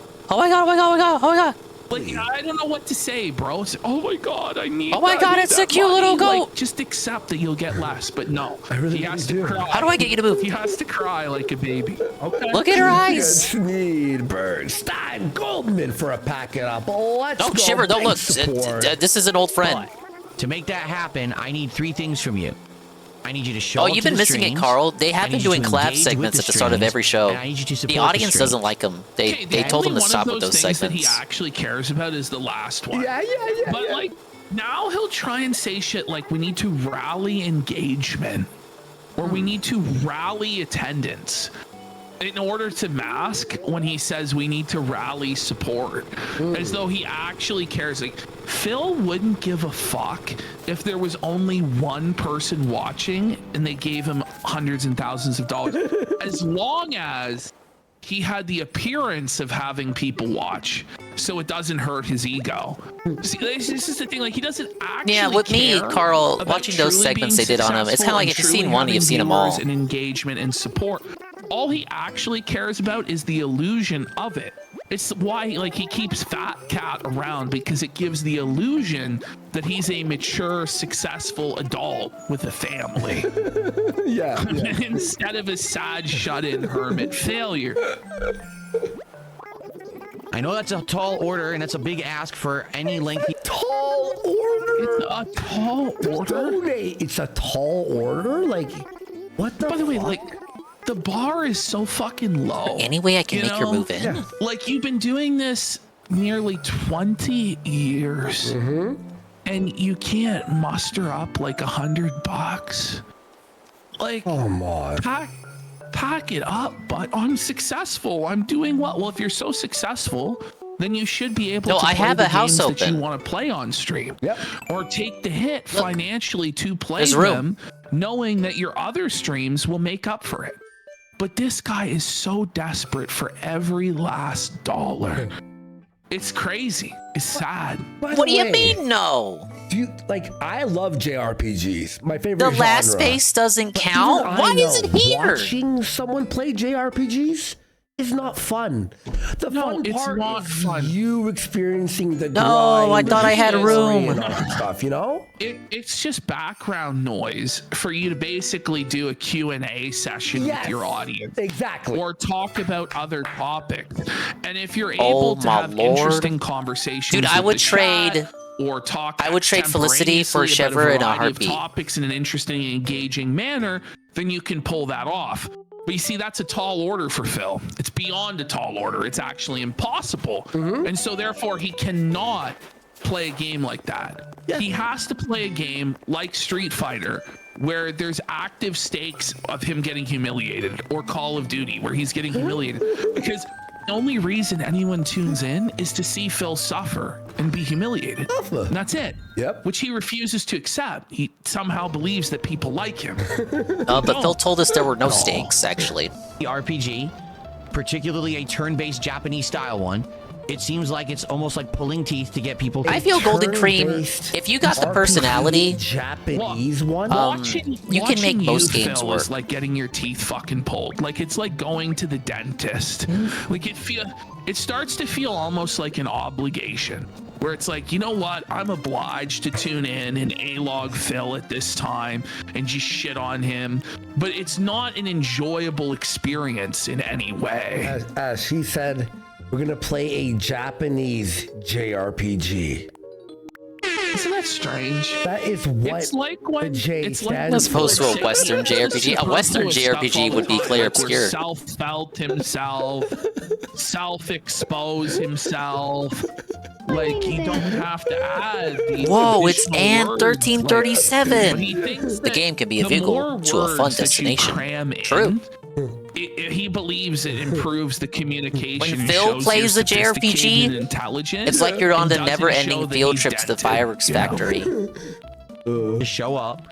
Speaker 18: Like, I don't know what to say, bro. It's, oh my god, I need.
Speaker 10: Oh my
Speaker 18: I
Speaker 10: god,
Speaker 18: need
Speaker 10: it's
Speaker 18: that
Speaker 10: a cute
Speaker 18: money.
Speaker 10: little goat.
Speaker 18: Like, just accept that you'll get less, but no.
Speaker 19: I really
Speaker 18: he has
Speaker 19: do.
Speaker 18: to cry.
Speaker 10: How do I get you to move?
Speaker 18: He has to cry like a baby. Okay.
Speaker 10: Look at her eyes.
Speaker 19: Just need Bernstein Goldman for a packet up. Let's
Speaker 10: Don't
Speaker 19: go.
Speaker 10: shiver. Don't
Speaker 19: Big
Speaker 10: look.
Speaker 19: support.
Speaker 10: This is an old friend.
Speaker 2: But to make that happen, I need 3 things from you. I need you to show
Speaker 10: Oh,
Speaker 2: up
Speaker 10: you've
Speaker 2: to
Speaker 10: been
Speaker 2: the
Speaker 10: missing it,
Speaker 2: streams.
Speaker 10: Carl. They
Speaker 2: I
Speaker 10: have been
Speaker 2: need you
Speaker 10: doing
Speaker 2: to
Speaker 10: collab
Speaker 2: engage with
Speaker 10: segments
Speaker 2: the
Speaker 10: at the start of
Speaker 2: streams,
Speaker 10: every show.
Speaker 2: and I need you to support
Speaker 10: The audience
Speaker 2: stream.
Speaker 10: doesn't like them. They
Speaker 18: The
Speaker 10: told him
Speaker 18: only
Speaker 10: to
Speaker 18: one
Speaker 10: stop
Speaker 18: of
Speaker 10: with those
Speaker 18: things that he
Speaker 10: segments.
Speaker 18: actually cares about is the last one.
Speaker 19: Yeah.
Speaker 18: But like now he'll try and say shit like we need to rally engagement or we need to rally attendance in order to mask when he says we need to rally support, as though he actually cares. Like Phil wouldn't give a fuck if there was only one person watching and they gave him hundreds and thousands of dollars, as long as he had the appearance of having people watch, so it doesn't hurt his ego. See, this is the thing. Like he doesn't actually.
Speaker 10: Yeah, with me,
Speaker 18: care
Speaker 10: Carl,
Speaker 18: about
Speaker 10: watching those
Speaker 18: truly
Speaker 10: segments
Speaker 18: being
Speaker 10: they did on him, it's kind of like if you've
Speaker 18: successful
Speaker 10: seen
Speaker 18: and
Speaker 10: one,
Speaker 18: truly
Speaker 10: you've seen them
Speaker 18: having
Speaker 10: all.
Speaker 18: viewers and engagement and support. All he actually cares about is the illusion of it. It's why like he keeps Fat Cat around, because it gives the illusion that he's a mature, successful adult with a family.
Speaker 19: Yeah.
Speaker 18: Instead of a sad, shut-in hermit failure.
Speaker 2: I know that's a tall order and that's a big ask for any lengthy.
Speaker 19: Tall order.
Speaker 18: It's a tall order.
Speaker 19: Donate. It's a tall order. Like, what the?
Speaker 18: By the way, like, the bar is so fucking low.
Speaker 10: Any way I can
Speaker 18: you
Speaker 10: make her
Speaker 18: know?
Speaker 10: move in.
Speaker 19: Yeah.
Speaker 18: Like, you've been doing this nearly 20 years, and you can't muster up like $100. Like,
Speaker 19: Come on.
Speaker 18: pack it up. But I'm successful. I'm doing well. Well, if you're so successful, then you should be able
Speaker 10: No,
Speaker 18: to
Speaker 10: I
Speaker 18: play
Speaker 10: have
Speaker 18: the
Speaker 10: a house
Speaker 18: games that you
Speaker 10: open.
Speaker 18: want to play on stream.
Speaker 19: Yep.
Speaker 18: Or take the hit financially to play
Speaker 10: There's room.
Speaker 18: them, knowing that your other streams will make up for it. But this guy is so desperate for every last dollar. It's crazy. It's sad.
Speaker 10: What do you mean, no?
Speaker 19: Do you like? I love JRPGs. My favorite.
Speaker 10: The last
Speaker 19: genre.
Speaker 10: space doesn't
Speaker 19: But
Speaker 10: count?
Speaker 19: even I
Speaker 10: Why is
Speaker 19: know
Speaker 10: it here?
Speaker 19: Watching someone play JRPGs is not fun. The fun
Speaker 18: it's
Speaker 19: part
Speaker 18: not
Speaker 19: is
Speaker 18: fun.
Speaker 19: you experiencing the
Speaker 10: No,
Speaker 19: grind,
Speaker 10: I thought
Speaker 19: the
Speaker 10: I had
Speaker 19: story
Speaker 10: room.
Speaker 19: and all that stuff. You know?
Speaker 18: It's just background noise for you to basically do a Q&A session with your audience.
Speaker 19: Exactly.
Speaker 18: Or talk about other topics. And if you're
Speaker 10: Oh,
Speaker 18: able to
Speaker 10: my
Speaker 18: have
Speaker 10: Lord.
Speaker 18: interesting conversations
Speaker 10: Dude, I
Speaker 18: with
Speaker 10: would
Speaker 18: the chat,
Speaker 10: trade.
Speaker 18: or talk
Speaker 10: I would trade Felicity for
Speaker 18: contemporaneously about
Speaker 10: Shiver in a
Speaker 18: variety of
Speaker 10: heartbeat.
Speaker 18: topics in an interesting and engaging manner, then you can pull that off. But you see, that's a tall order for Phil. It's beyond a tall order. It's actually impossible. And so therefore he cannot play a game like that. He has to play a game like Street Fighter, where there's active stakes of him getting humiliated, or Call of Duty, where he's getting humiliated. Because the only reason anyone tunes in is to see Phil suffer and be humiliated. And that's it.
Speaker 19: Yep.
Speaker 18: Which he refuses to accept. He somehow believes that people like him.
Speaker 10: But Phil told us there were no stakes, actually.
Speaker 2: The RPG, particularly a turn-based Japanese style one, it seems like it's almost like pulling teeth to get people.
Speaker 10: I feel Golden Cream, if you got the personality,
Speaker 19: Japanese one.
Speaker 10: you can make most games
Speaker 18: Phil,
Speaker 10: work.
Speaker 18: is like getting your teeth fucking pulled. Like it's like going to the dentist. Like it starts to feel almost like an obligation, where it's like, you know what, I'm obliged to tune in and A-log Phil at this time and just shit on him, but it's not an enjoyable experience in any way.
Speaker 19: As she said, we're gonna play a Japanese JRPG.
Speaker 18: Isn't that strange?
Speaker 19: That is what
Speaker 18: It's like when
Speaker 19: the J
Speaker 18: it's like
Speaker 19: stands
Speaker 10: As opposed to a Western JRPG. A Western JRPG would be clear obscure.
Speaker 18: Self-felt himself, self-expose himself. Like, you don't have to add these
Speaker 10: Whoa, it's
Speaker 18: additional
Speaker 10: and
Speaker 18: words.
Speaker 10: 1337.
Speaker 18: But he thinks
Speaker 10: The game can be a
Speaker 18: the
Speaker 10: vehicle
Speaker 18: more
Speaker 10: to a fun
Speaker 18: words that you
Speaker 10: destination.
Speaker 18: cram
Speaker 10: True.
Speaker 18: He believes it improves the communication.
Speaker 10: When
Speaker 18: and
Speaker 10: Phil
Speaker 18: shows
Speaker 10: plays
Speaker 18: you're
Speaker 10: the JRPG,
Speaker 18: sophisticated and intelligent.
Speaker 10: it's like you're on
Speaker 18: and
Speaker 10: the
Speaker 18: doesn't
Speaker 10: never-ending
Speaker 18: show that
Speaker 10: field
Speaker 18: he's
Speaker 10: trip to the
Speaker 18: dented,
Speaker 10: fireworks
Speaker 18: you know?
Speaker 10: factory.
Speaker 2: To show up,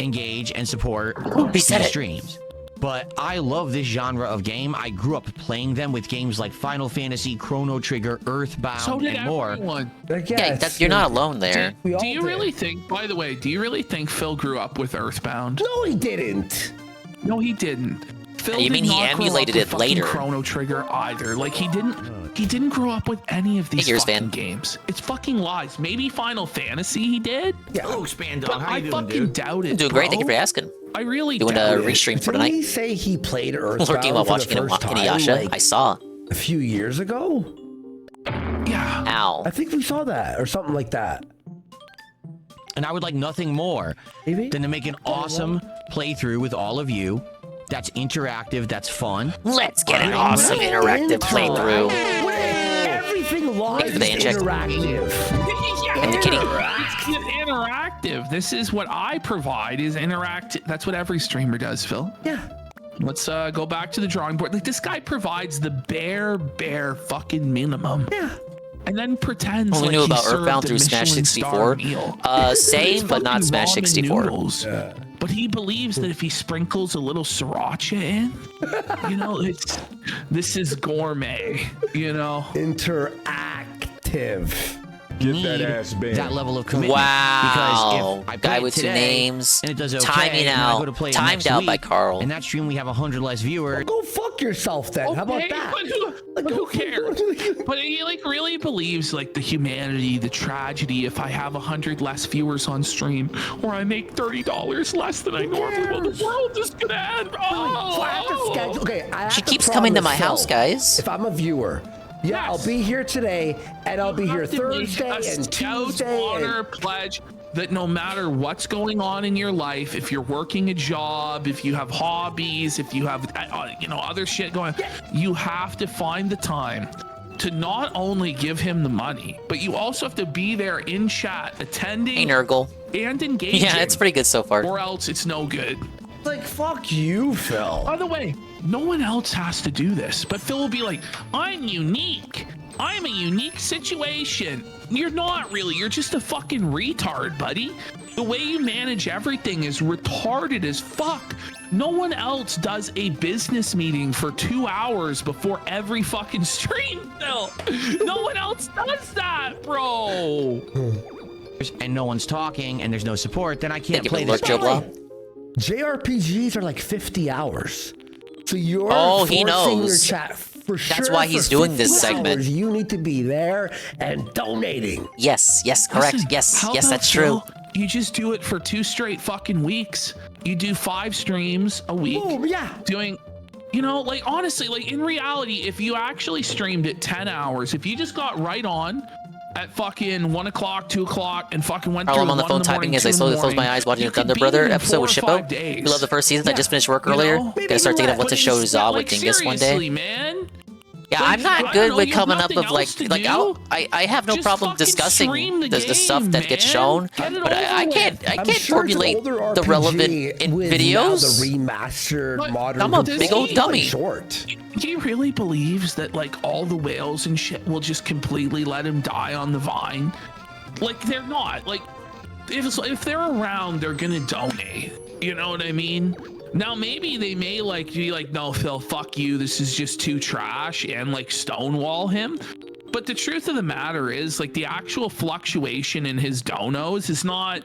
Speaker 2: engage, and support
Speaker 10: He said
Speaker 2: these
Speaker 10: it.
Speaker 2: streams. But I love this genre of game. I grew up playing them with games like Final Fantasy, Chrono Trigger, Earthbound,
Speaker 18: So did
Speaker 2: and more.
Speaker 18: everyone.
Speaker 10: Yeah, you're not alone there.
Speaker 18: Do you really think, by the way, do you really think Phil grew up with Earthbound?
Speaker 19: No, he didn't.
Speaker 18: No, he didn't. Phil
Speaker 10: You
Speaker 18: did
Speaker 10: mean he
Speaker 18: not grow up
Speaker 10: emulated
Speaker 18: with
Speaker 10: it
Speaker 18: fucking
Speaker 10: later?
Speaker 18: Chrono Trigger either. Like he didn't grow up with any of these
Speaker 10: Figures,
Speaker 18: fucking
Speaker 10: man.
Speaker 18: games. It's fucking lies. Maybe Final Fantasy he did.
Speaker 8: Hello, Expand Dog.
Speaker 18: But
Speaker 8: How
Speaker 18: I
Speaker 8: you doing,
Speaker 18: fucking
Speaker 8: dude?
Speaker 18: doubt it.
Speaker 10: I'm doing great. Thank you for
Speaker 18: bro.
Speaker 10: asking.
Speaker 18: I really
Speaker 10: Doing
Speaker 18: doubt
Speaker 10: a
Speaker 18: it.
Speaker 10: restream for
Speaker 19: Didn't
Speaker 10: tonight.
Speaker 19: he say he played Earthbound
Speaker 10: Lurking while
Speaker 19: for
Speaker 10: watching
Speaker 19: the first time,
Speaker 10: Inuyasha.
Speaker 19: like,
Speaker 10: I saw.
Speaker 19: a few years ago?
Speaker 18: Yeah.
Speaker 10: Ow.
Speaker 19: I think we saw that or something like that.
Speaker 2: And I would like nothing more than to make an awesome playthrough with all of you. That's interactive, that's fun.
Speaker 10: Let's get an awesome interactive playthrough.
Speaker 19: Everything live
Speaker 10: for the
Speaker 19: is
Speaker 10: handshake.
Speaker 19: interactive.
Speaker 10: And the kitty.
Speaker 18: It's interactive. This is what I provide is interactive. That's what every streamer does, Phil.
Speaker 19: Yeah.
Speaker 18: Let's go back to the drawing board. Like this guy provides the bare fucking minimum.
Speaker 19: Yeah.
Speaker 18: And then pretends
Speaker 10: Only
Speaker 18: like
Speaker 10: knew
Speaker 18: he
Speaker 10: about
Speaker 18: served
Speaker 10: Earthbound
Speaker 18: a
Speaker 10: through Smash
Speaker 18: Michelin
Speaker 10: 64.
Speaker 18: star meal.
Speaker 10: Same, but not
Speaker 18: It's
Speaker 10: Smash
Speaker 18: fucking ramen
Speaker 10: 64.
Speaker 18: noodles. But he believes that if he sprinkles a little sriracha in, you know, this is gourmet, you know.
Speaker 19: Interactive.
Speaker 2: Get that ass banned. That level of commitment.
Speaker 10: Wow.
Speaker 2: Because if I
Speaker 10: Guy
Speaker 2: play it
Speaker 10: with two
Speaker 2: today,
Speaker 10: names.
Speaker 2: and it does okay,
Speaker 10: Timing
Speaker 2: and I go to
Speaker 10: out.
Speaker 2: play it
Speaker 10: Timed
Speaker 2: next
Speaker 10: out by
Speaker 2: week,
Speaker 10: Carl.
Speaker 2: and that stream we have 100 less viewers.
Speaker 19: Go fuck yourself then. How about
Speaker 18: Okay,
Speaker 19: that?
Speaker 18: But who cares? But he like really believes like the humanity, the tragedy. If I have 100 less viewers on stream, or I make $30 less than I normally will, the world is gonna end.
Speaker 19: So I have to schedule. Okay, I have
Speaker 10: She
Speaker 19: to
Speaker 10: keeps coming to my
Speaker 19: promise
Speaker 10: house,
Speaker 19: Phil,
Speaker 10: guys.
Speaker 19: If I'm a viewer, yeah, I'll be here today, and I'll be here
Speaker 18: have to make
Speaker 19: Thursday
Speaker 18: a
Speaker 19: and
Speaker 18: scout
Speaker 19: Tuesday.
Speaker 18: honor pledge that no matter what's going on in your life, if you're working a job, if you have hobbies, if you have other shit going, you have to find the time to not only give him the money, but you also have to be there in chat, attending
Speaker 10: Hey, Nurgle.
Speaker 18: and engaging.
Speaker 10: Yeah, it's pretty good so far.
Speaker 18: Or else it's no good.
Speaker 19: Like, fuck you, Phil.
Speaker 18: By the way, no one else has to do this, but Phil will be like, I'm unique. I'm a unique situation. You're not really. You're just a fucking retard, buddy. The way you manage everything is retarded as fuck. No one else does a business meeting for 2 hours before every fucking stream, Phil. No one else does that, bro.
Speaker 2: And no one's talking, and there's no support, then I can't play this game.
Speaker 19: JRPGs are like 50 hours. So you're
Speaker 10: he
Speaker 19: forcing
Speaker 10: knows.
Speaker 19: your chat for sure.
Speaker 10: That's why he's doing this
Speaker 19: 50
Speaker 10: segment.
Speaker 19: hours, you need to be there and donating.
Speaker 10: Yes, correct.
Speaker 18: Listen,
Speaker 10: yes,
Speaker 18: how
Speaker 10: yes,
Speaker 18: about,
Speaker 10: that's true.
Speaker 18: Phil, you just do it for 2 straight fucking weeks. You do 5 streams a week.
Speaker 19: Oh, yeah.
Speaker 18: Doing, you know, like honestly, like in reality, if you actually streamed it 10 hours, if you just got right on at fucking 1 o'clock, 2 o'clock, and fucking went through
Speaker 10: I'm on the
Speaker 18: 1
Speaker 10: phone
Speaker 18: in the morning,
Speaker 10: typing as I
Speaker 18: 2 in the
Speaker 10: slowly close my
Speaker 18: morning,
Speaker 10: eyes watching
Speaker 18: you
Speaker 10: the
Speaker 18: could
Speaker 10: Thunder
Speaker 18: beat
Speaker 10: Brother
Speaker 18: it in
Speaker 10: episode
Speaker 18: 4
Speaker 10: with
Speaker 18: or
Speaker 10: Shippo.
Speaker 18: 5 days.
Speaker 10: You love the first season. I just finished work
Speaker 18: You
Speaker 10: earlier.
Speaker 18: know?
Speaker 10: Gotta start thinking of what to show Zaw with
Speaker 18: Like,
Speaker 10: Dingus one day.
Speaker 18: seriously, man.
Speaker 10: Yeah,
Speaker 18: Like,
Speaker 10: I'm not
Speaker 18: I
Speaker 10: good
Speaker 18: don't know,
Speaker 10: with
Speaker 18: you have
Speaker 10: coming up
Speaker 18: nothing
Speaker 10: with like
Speaker 18: else to
Speaker 10: I have no
Speaker 18: Just
Speaker 10: problem
Speaker 18: fucking
Speaker 10: discussing
Speaker 18: stream
Speaker 10: the stuff
Speaker 18: game,
Speaker 10: that gets
Speaker 18: man.
Speaker 10: shown,
Speaker 18: Get it
Speaker 10: but I
Speaker 18: over
Speaker 10: can't
Speaker 18: with.
Speaker 10: I
Speaker 19: I'm
Speaker 10: can't
Speaker 19: sure it's an
Speaker 10: formulate
Speaker 19: older
Speaker 10: the
Speaker 19: RPG
Speaker 10: relevant in
Speaker 19: with
Speaker 10: videos.
Speaker 19: Now the remastered modern.
Speaker 10: I'm a
Speaker 19: version.
Speaker 10: big old dummy.
Speaker 19: Short.
Speaker 18: He really believes that like all the whales and shit will just completely let him die on the vine. Like they're not. Like if they're around, they're gonna donate. You know what I mean? Now maybe they may like be like, no, Phil, fuck you. This is just too trash, and like stonewall him. But the truth of the matter is, like, the actual fluctuation in his donos is not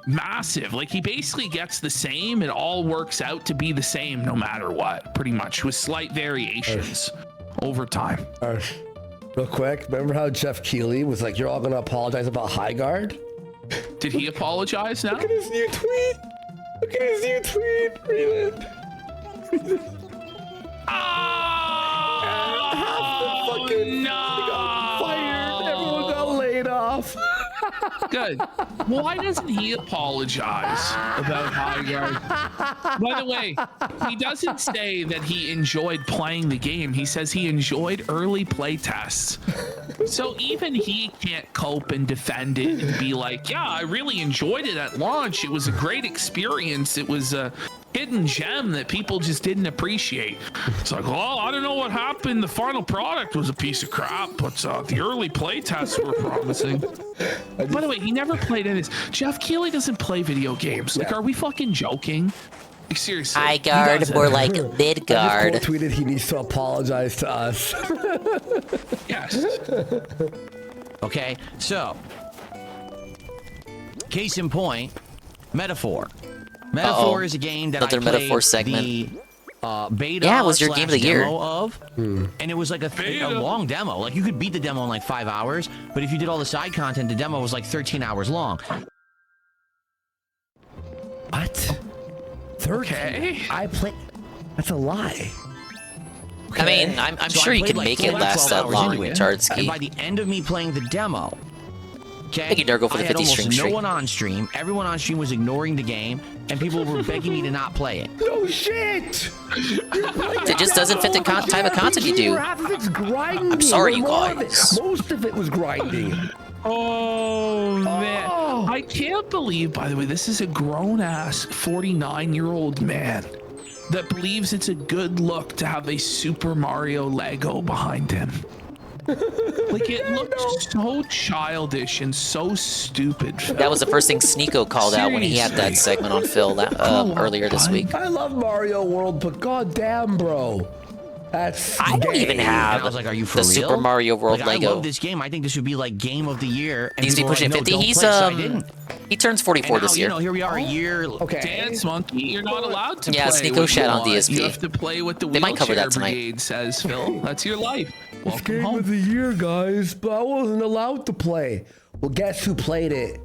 Speaker 18: massive. Like, he basically gets the same. It all works out to be the same no matter what, pretty much, with slight variations over time.
Speaker 19: Real quick, remember how Jeff Keighley was like, you're all gonna apologize about High Guard?
Speaker 18: Did he apologize now?
Speaker 19: Look at his new tweet. Look at his new tweet. Read it.
Speaker 18: Oh, no!
Speaker 19: Fired. Everyone got laid off.
Speaker 18: Good. Why doesn't he apologize about High Guard? By the way, he doesn't say that he enjoyed playing the game. He says he enjoyed early play tests. So even he can't cope and defend it and be like, yeah, I really enjoyed it at launch. It was a great experience. It was a hidden gem that people just didn't appreciate. It's like, well, I don't know what happened. The final product was a piece of crap, but the early play tests were promising. By the way, he never played any of this. Jeff Keighley doesn't play video games. Like, are we fucking joking? Like, seriously.
Speaker 10: High guard, more like mid guard.
Speaker 19: I just tweeted he needs to apologize to us.
Speaker 18: Yes.
Speaker 2: Okay, so case in point, Metaphor. Metaphor is a game that
Speaker 10: Another
Speaker 2: I played
Speaker 10: Metaphor segment.
Speaker 2: the beta.
Speaker 10: Yeah, it was your game of the year.
Speaker 2: Demo of, and it was like a long demo. Like you could beat the demo in like 5 hours, but if you did all the side content, the demo was like 13 hours long.
Speaker 19: What? 13?
Speaker 18: Okay.
Speaker 19: I play. That's a lie.
Speaker 10: I mean, I'm
Speaker 2: So
Speaker 10: sure
Speaker 2: I
Speaker 10: you
Speaker 2: played
Speaker 10: can
Speaker 2: like
Speaker 10: make
Speaker 2: 10
Speaker 10: it
Speaker 2: or
Speaker 10: last
Speaker 2: 12
Speaker 10: that
Speaker 2: hours
Speaker 10: long,
Speaker 2: into it,
Speaker 10: Tardsky.
Speaker 2: And by the end of me playing the demo, okay,
Speaker 10: Thank you, Durgo, for the
Speaker 2: I had
Speaker 10: 50 stream
Speaker 2: almost no
Speaker 10: streak.
Speaker 2: one on stream. Everyone on stream was ignoring the game, and people were begging me to not play it.
Speaker 19: No shit!
Speaker 10: It just doesn't fit the type of content you do.
Speaker 19: Half of it's grinding.
Speaker 10: I'm sorry, you
Speaker 19: More of it-
Speaker 10: guys.
Speaker 19: Most of it was grinding.
Speaker 18: Oh, man. I can't believe, by the way, this is a grown-ass 49-year-old man that believes it's a good look to have a Super Mario Lego behind him. Like, it looks so childish and so stupid. Phil.
Speaker 10: That was the first thing Sneeko called out when he had that segment on Phil earlier this week.
Speaker 19: I love Mario World, but goddamn, bro. That's
Speaker 10: I don't even have
Speaker 2: And I was like, "Are you for
Speaker 10: the
Speaker 2: real?"
Speaker 10: Super Mario World
Speaker 2: Like,
Speaker 10: Lego.
Speaker 2: I love this game. I think this would be like game of the year. And
Speaker 10: Needs to be
Speaker 2: people were
Speaker 10: pushing
Speaker 2: like,
Speaker 10: 50.
Speaker 2: No, don't
Speaker 10: He's
Speaker 2: play, so I didn't.
Speaker 10: he turns 44
Speaker 2: And now,
Speaker 10: this year.
Speaker 2: You know, here we are a year.
Speaker 19: Okay.
Speaker 18: Dance Monkey, you're not allowed to
Speaker 10: Yeah,
Speaker 18: play.
Speaker 10: Sneeko
Speaker 18: what
Speaker 10: shat
Speaker 18: you
Speaker 10: on
Speaker 18: want.
Speaker 10: DSP.
Speaker 18: You have to play what the
Speaker 10: They might cover
Speaker 18: Wheelchair
Speaker 10: that tonight.
Speaker 18: Brigade says, Phil. That's your life.
Speaker 19: It's
Speaker 18: Welcome
Speaker 19: game
Speaker 18: home.
Speaker 19: of the year, guys, but I wasn't allowed to play. Well, guess who played it?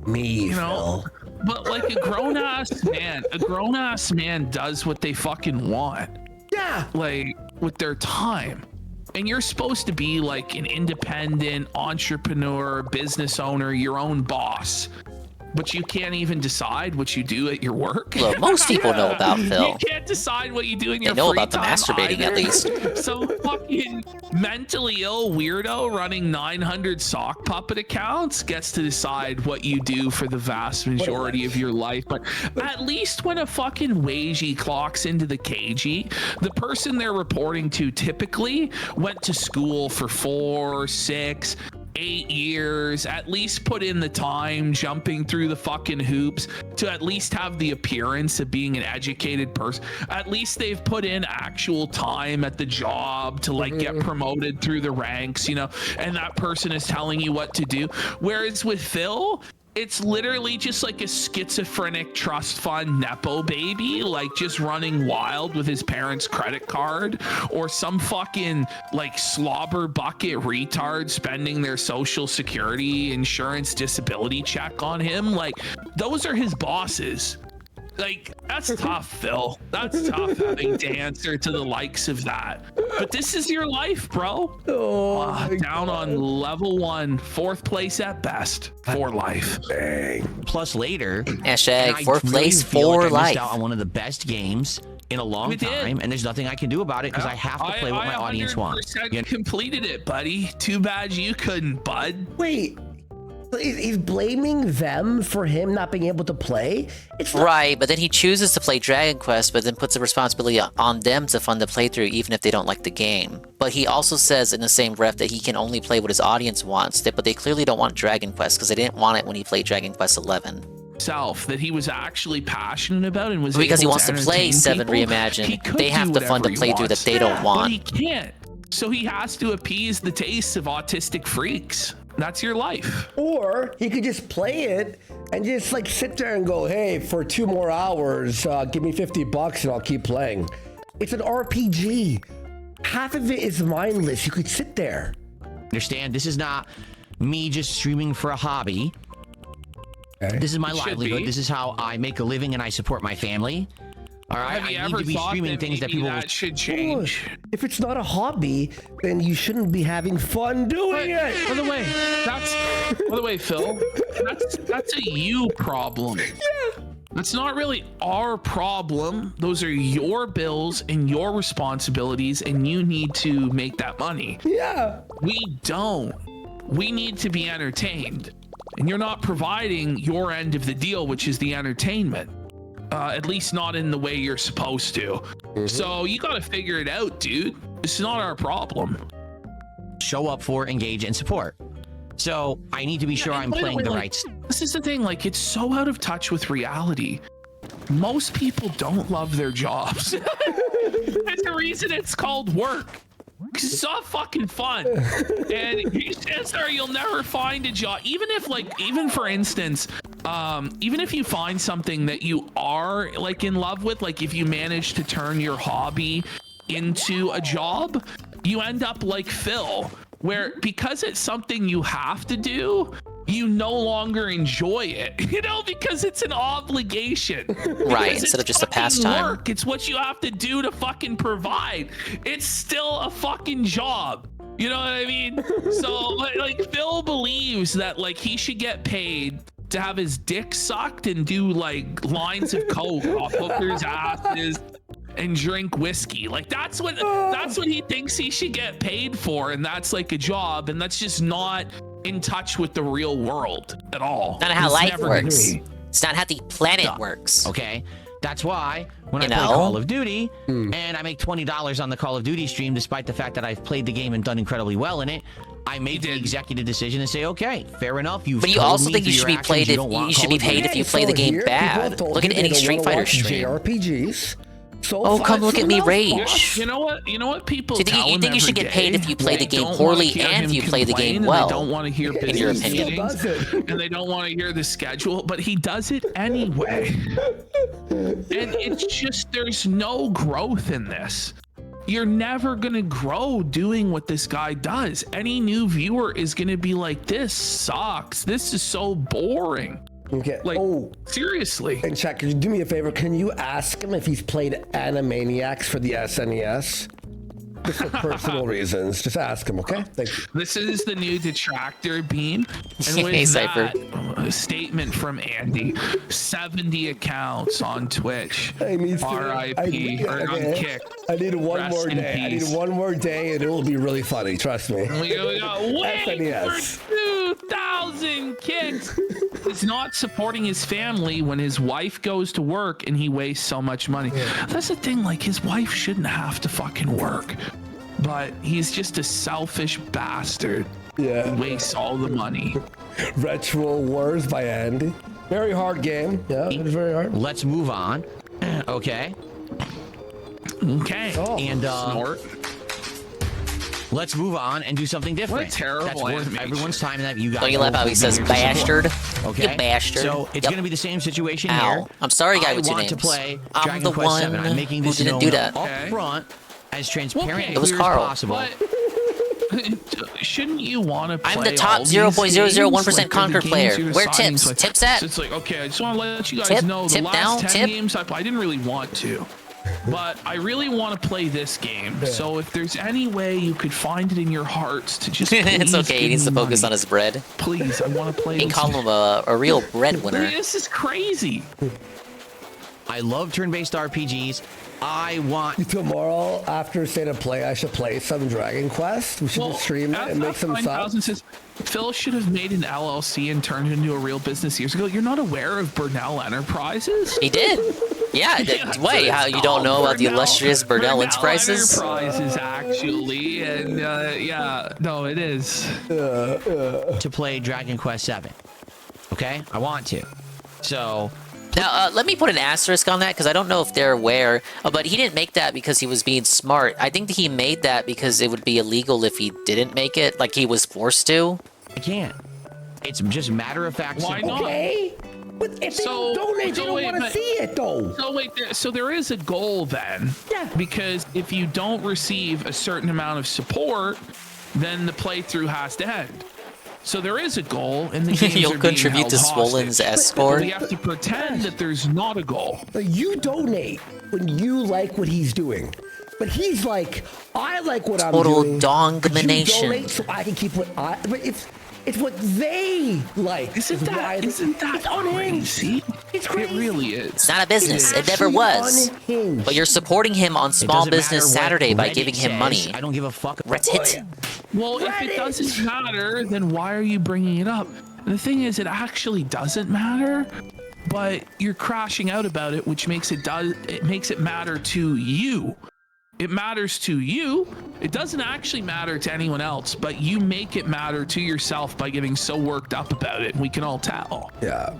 Speaker 19: Me,
Speaker 18: You know,
Speaker 19: Phil.
Speaker 18: but like a grown-ass man does what they fucking want.
Speaker 19: Yeah.
Speaker 18: Like, with their time. And you're supposed to be like an independent entrepreneur, business owner, your own boss. but you can't even decide what you do at your work.
Speaker 10: Look, most people know about Phil.
Speaker 18: You can't decide what you do in your
Speaker 10: They know
Speaker 18: free
Speaker 10: about the
Speaker 18: time
Speaker 10: masturbating, at
Speaker 18: either.
Speaker 10: least.
Speaker 18: So fucking mentally ill weirdo running 900 sock puppet accounts gets to decide what you do for the vast majority of your life. But at least when a fucking wagey clocks into the cagey, the person they're reporting to typically went to school for 4, 6, 8 years, at least put in the time jumping through the fucking hoops to at least have the appearance of being an educated person. At least they've put in actual time at the job to like get promoted through the ranks, you know, and that person is telling you what to do. Whereas with Phil, it's literally just like a schizophrenic trust fund Nepo baby, like just running wild with his parents' credit card, or some fucking like slobber bucket retard spending their social security, insurance, disability check on him. Like, those are his bosses. Like, that's tough, Phil. That's tough having to answer to the likes of that. But this is your life, bro. Down on level 1, 4th place at best for life.
Speaker 2: Plus later,
Speaker 10: Hashtag
Speaker 2: and I
Speaker 10: 4th
Speaker 2: really
Speaker 10: place
Speaker 2: feel like
Speaker 10: for
Speaker 2: I missed
Speaker 10: life.
Speaker 2: out on one of the best games in a long time, and there's nothing I can do about it because I have to play what my audience wants.
Speaker 18: I completed it, buddy. Too bad you couldn't, bud.
Speaker 19: Wait. He's blaming them for him not being able to play? It's not...
Speaker 10: Right, but then he chooses to play Dragon Quest, but then puts the responsibility on them to fund the playthrough even if they don't like the game. But he also says in the same breath that he can only play what his audience wants, but they clearly don't want Dragon Quest because they didn't want it when he played Dragon Quest 11.
Speaker 18: That he was actually passionate about and was
Speaker 10: because he
Speaker 18: able
Speaker 10: wants to play 7
Speaker 18: people,
Speaker 10: Reimagined. They have to fund a playthrough that they don't want.
Speaker 18: But he can't. So he has to appease the tastes of autistic freaks. That's your life.
Speaker 19: Or he could just play it and just like sit there and go, hey, for 2 more hours, give me $50 and I'll keep playing. It's an RPG. Half of it is mindless. You could sit there.
Speaker 2: Understand? This is not me just streaming for a hobby. Okay. This is my livelihood. This is how I make a living and I support my family. All right,
Speaker 18: Have you
Speaker 2: I
Speaker 18: ever
Speaker 2: need to be
Speaker 18: thought
Speaker 2: streaming things that people
Speaker 18: that should change?
Speaker 19: If it's not a hobby, then you shouldn't be having fun doing it.
Speaker 18: By the way, Phil, that's a you problem. Yeah. That's not really our problem. Those are your bills and your responsibilities, and you need to make that money.
Speaker 19: Yeah.
Speaker 18: We don't. We need to be entertained, and you're not providing your end of the deal, which is the entertainment. At least not in the way you're supposed to. So you got to figure it out, dude. It's not our problem.
Speaker 2: Show up for, engage, and support. So I need to be sure I'm playing the right stuff.
Speaker 18: This is the thing, like, it's so out of touch with reality. Most people don't love their jobs. There's a reason it's called work. Because it's not fucking fun. And chances are you'll never find a job. Even for instance, even if you find something that you are like in love with, like if you manage to turn your hobby into a job, you end up like Phil, where because it's something you have to do, you no longer enjoy it, you know, because it's an obligation.
Speaker 10: Right, instead of just a pastime.
Speaker 18: Work. It's what you have to do to fucking provide. It's still a fucking job. You know what I mean? So like Phil believes that like he should get paid to have his dick sucked and do like lines of coke off hookers' asses and drink whiskey. Like that's what he thinks he should get paid for, and that's like a job, and that's just not in touch with the real world at all.
Speaker 10: Not how life works. It's not how the planet works.
Speaker 2: Okay, that's why when I play Call of Duty and I make $20 on the Call of Duty stream, despite the fact that I've played the game and done incredibly well in it, I made the executive decision to say, okay, fair enough.
Speaker 10: But you also think you should be paid you should be paid if you play the game bad. Look at any Street Fighter stream.
Speaker 19: JRPGs.
Speaker 10: So come look at me rage.
Speaker 18: You know what people
Speaker 10: Do you think you should get paid if you play the game poorly and if you play the game well?
Speaker 18: They don't want to hear
Speaker 10: in your opinion.
Speaker 18: And they don't want to hear the schedule, but he does it anyway. And it's just, there's no growth in this. You're never gonna grow doing what this guy does. Any new viewer is gonna be like, this sucks. This is so boring.
Speaker 19: Okay.
Speaker 18: Like, seriously.
Speaker 19: And Chuck, could you do me a favor? Can you ask him if he's played Animaniacs for the SNES? just for personal reasons. Just ask him, okay? Thank you.
Speaker 18: This is the new detractor beam. And with
Speaker 10: Hey,
Speaker 18: that
Speaker 10: Cypher.
Speaker 18: statement from Andy, 70 accounts on Twitch. R.I.P. or on Kick.
Speaker 19: I need one
Speaker 18: Rest
Speaker 19: more
Speaker 18: in
Speaker 19: day. I need
Speaker 18: peace.
Speaker 19: one more day, and it will be really funny. Trust me.
Speaker 18: We got wait
Speaker 19: SNES.
Speaker 18: for 2,000 kicks. He's not supporting his family when his wife goes to work and he wastes so much money. That's the thing, like his wife shouldn't have to fucking work. But he's just a selfish bastard.
Speaker 19: Yeah.
Speaker 18: Wastes all the money.
Speaker 19: Retro Wars by Andy. Very hard game. Yeah, it's very hard.
Speaker 2: Let's move on. Okay.
Speaker 18: Okay.
Speaker 2: And
Speaker 18: Snort.
Speaker 2: let's move on and do something different.
Speaker 18: What a terrible
Speaker 2: That's worth
Speaker 18: animation.
Speaker 2: everyone's time that you guys.
Speaker 10: Don't you laugh how he says bastard?
Speaker 2: Okay.
Speaker 10: You bastard.
Speaker 2: So it's
Speaker 10: Yep.
Speaker 2: gonna be the same situation
Speaker 10: Ow.
Speaker 2: here.
Speaker 10: I'm sorry, guy
Speaker 2: I
Speaker 10: with two
Speaker 2: want
Speaker 10: names.
Speaker 2: to play
Speaker 10: I'm
Speaker 2: Dragon
Speaker 10: the
Speaker 2: Quest VII.
Speaker 10: one
Speaker 2: I'm making this
Speaker 10: who didn't
Speaker 2: known
Speaker 10: do that.
Speaker 2: up front, as transparent
Speaker 18: Okay.
Speaker 2: and
Speaker 10: It was
Speaker 2: clear
Speaker 10: Carl.
Speaker 2: as possible.
Speaker 18: Shouldn't you want to play
Speaker 10: I'm the top
Speaker 18: all these
Speaker 10: 0.001%
Speaker 18: games? Like,
Speaker 10: Conquer
Speaker 18: the
Speaker 10: player.
Speaker 18: games you're
Speaker 10: Where
Speaker 18: assigning,
Speaker 10: tips?
Speaker 18: like-
Speaker 10: Tips at?
Speaker 18: So it's like, okay, I just want to let you guys
Speaker 10: Tip?
Speaker 18: know the
Speaker 10: Tip
Speaker 18: last
Speaker 10: down?
Speaker 18: 10
Speaker 10: Tip?
Speaker 18: games I didn't really want to. But I really want to play this game. So if there's any way you could find it in your hearts to just
Speaker 10: It's
Speaker 18: please
Speaker 10: okay. He
Speaker 18: give
Speaker 10: needs to
Speaker 18: me
Speaker 10: focus
Speaker 18: money.
Speaker 10: on his bread.
Speaker 18: Please, I want to play
Speaker 10: He
Speaker 18: this
Speaker 10: called him a real breadwinner.
Speaker 18: This is crazy.
Speaker 2: I love turn-based RPGs. I want
Speaker 19: tomorrow after State of Play. I should play some Dragon Quest. We should just stream it and make some subs.
Speaker 18: Says, Phil should have made an LLC and turned it into a real business years ago. You're not aware of Burnell Enterprises?
Speaker 10: He did. Yeah. Wait, how you don't know about the illustrious Burnell Enterprises?
Speaker 18: Enterprises, actually, and yeah, no, it is.
Speaker 2: to play Dragon Quest VII. Okay, I want to. So
Speaker 10: Now, let me put an asterisk on that because I don't know if they're aware, but he didn't make that because he was being smart. I think that he made that because it would be illegal if he didn't make it, like he was forced to.
Speaker 2: I can't. It's just matter of fact.
Speaker 18: Why
Speaker 2: simple.
Speaker 18: not?
Speaker 19: Okay. But if they don't donate, they don't want to see it, though.
Speaker 18: So wait, so there is a goal then.
Speaker 19: Yeah.
Speaker 18: Because if you don't receive a certain amount of support, then the playthrough has to end. So there is a goal, and the games
Speaker 10: You'll
Speaker 18: are being
Speaker 10: contribute
Speaker 18: held
Speaker 10: to Swollen's
Speaker 18: hostage.
Speaker 10: escort.
Speaker 18: We have to pretend that there's not a goal.
Speaker 19: You donate when you like what he's doing. But he's like, I like what I'm
Speaker 10: Total
Speaker 19: doing.
Speaker 10: dongmination.
Speaker 19: You donate so I can keep what I. But it's what they like.
Speaker 18: Isn't that crazy?
Speaker 19: It's crazy.
Speaker 18: It really is.
Speaker 10: It's not a business. It never was.
Speaker 19: Unhinged.
Speaker 10: But you're supporting him on
Speaker 2: It
Speaker 10: Small
Speaker 2: doesn't
Speaker 10: Business
Speaker 2: matter what
Speaker 10: Saturday by
Speaker 2: Reddit
Speaker 10: giving him
Speaker 2: says.
Speaker 10: money.
Speaker 2: I don't give a fuck.
Speaker 10: Reddit.
Speaker 18: Well, if it doesn't matter, then why are you bringing it up? And the thing is, it actually doesn't matter, but you're crashing out about it, which makes it makes it matter to you. It matters to you. It doesn't actually matter to anyone else, but you make it matter to yourself by getting so worked up about it. We can all tell.
Speaker 19: Yeah.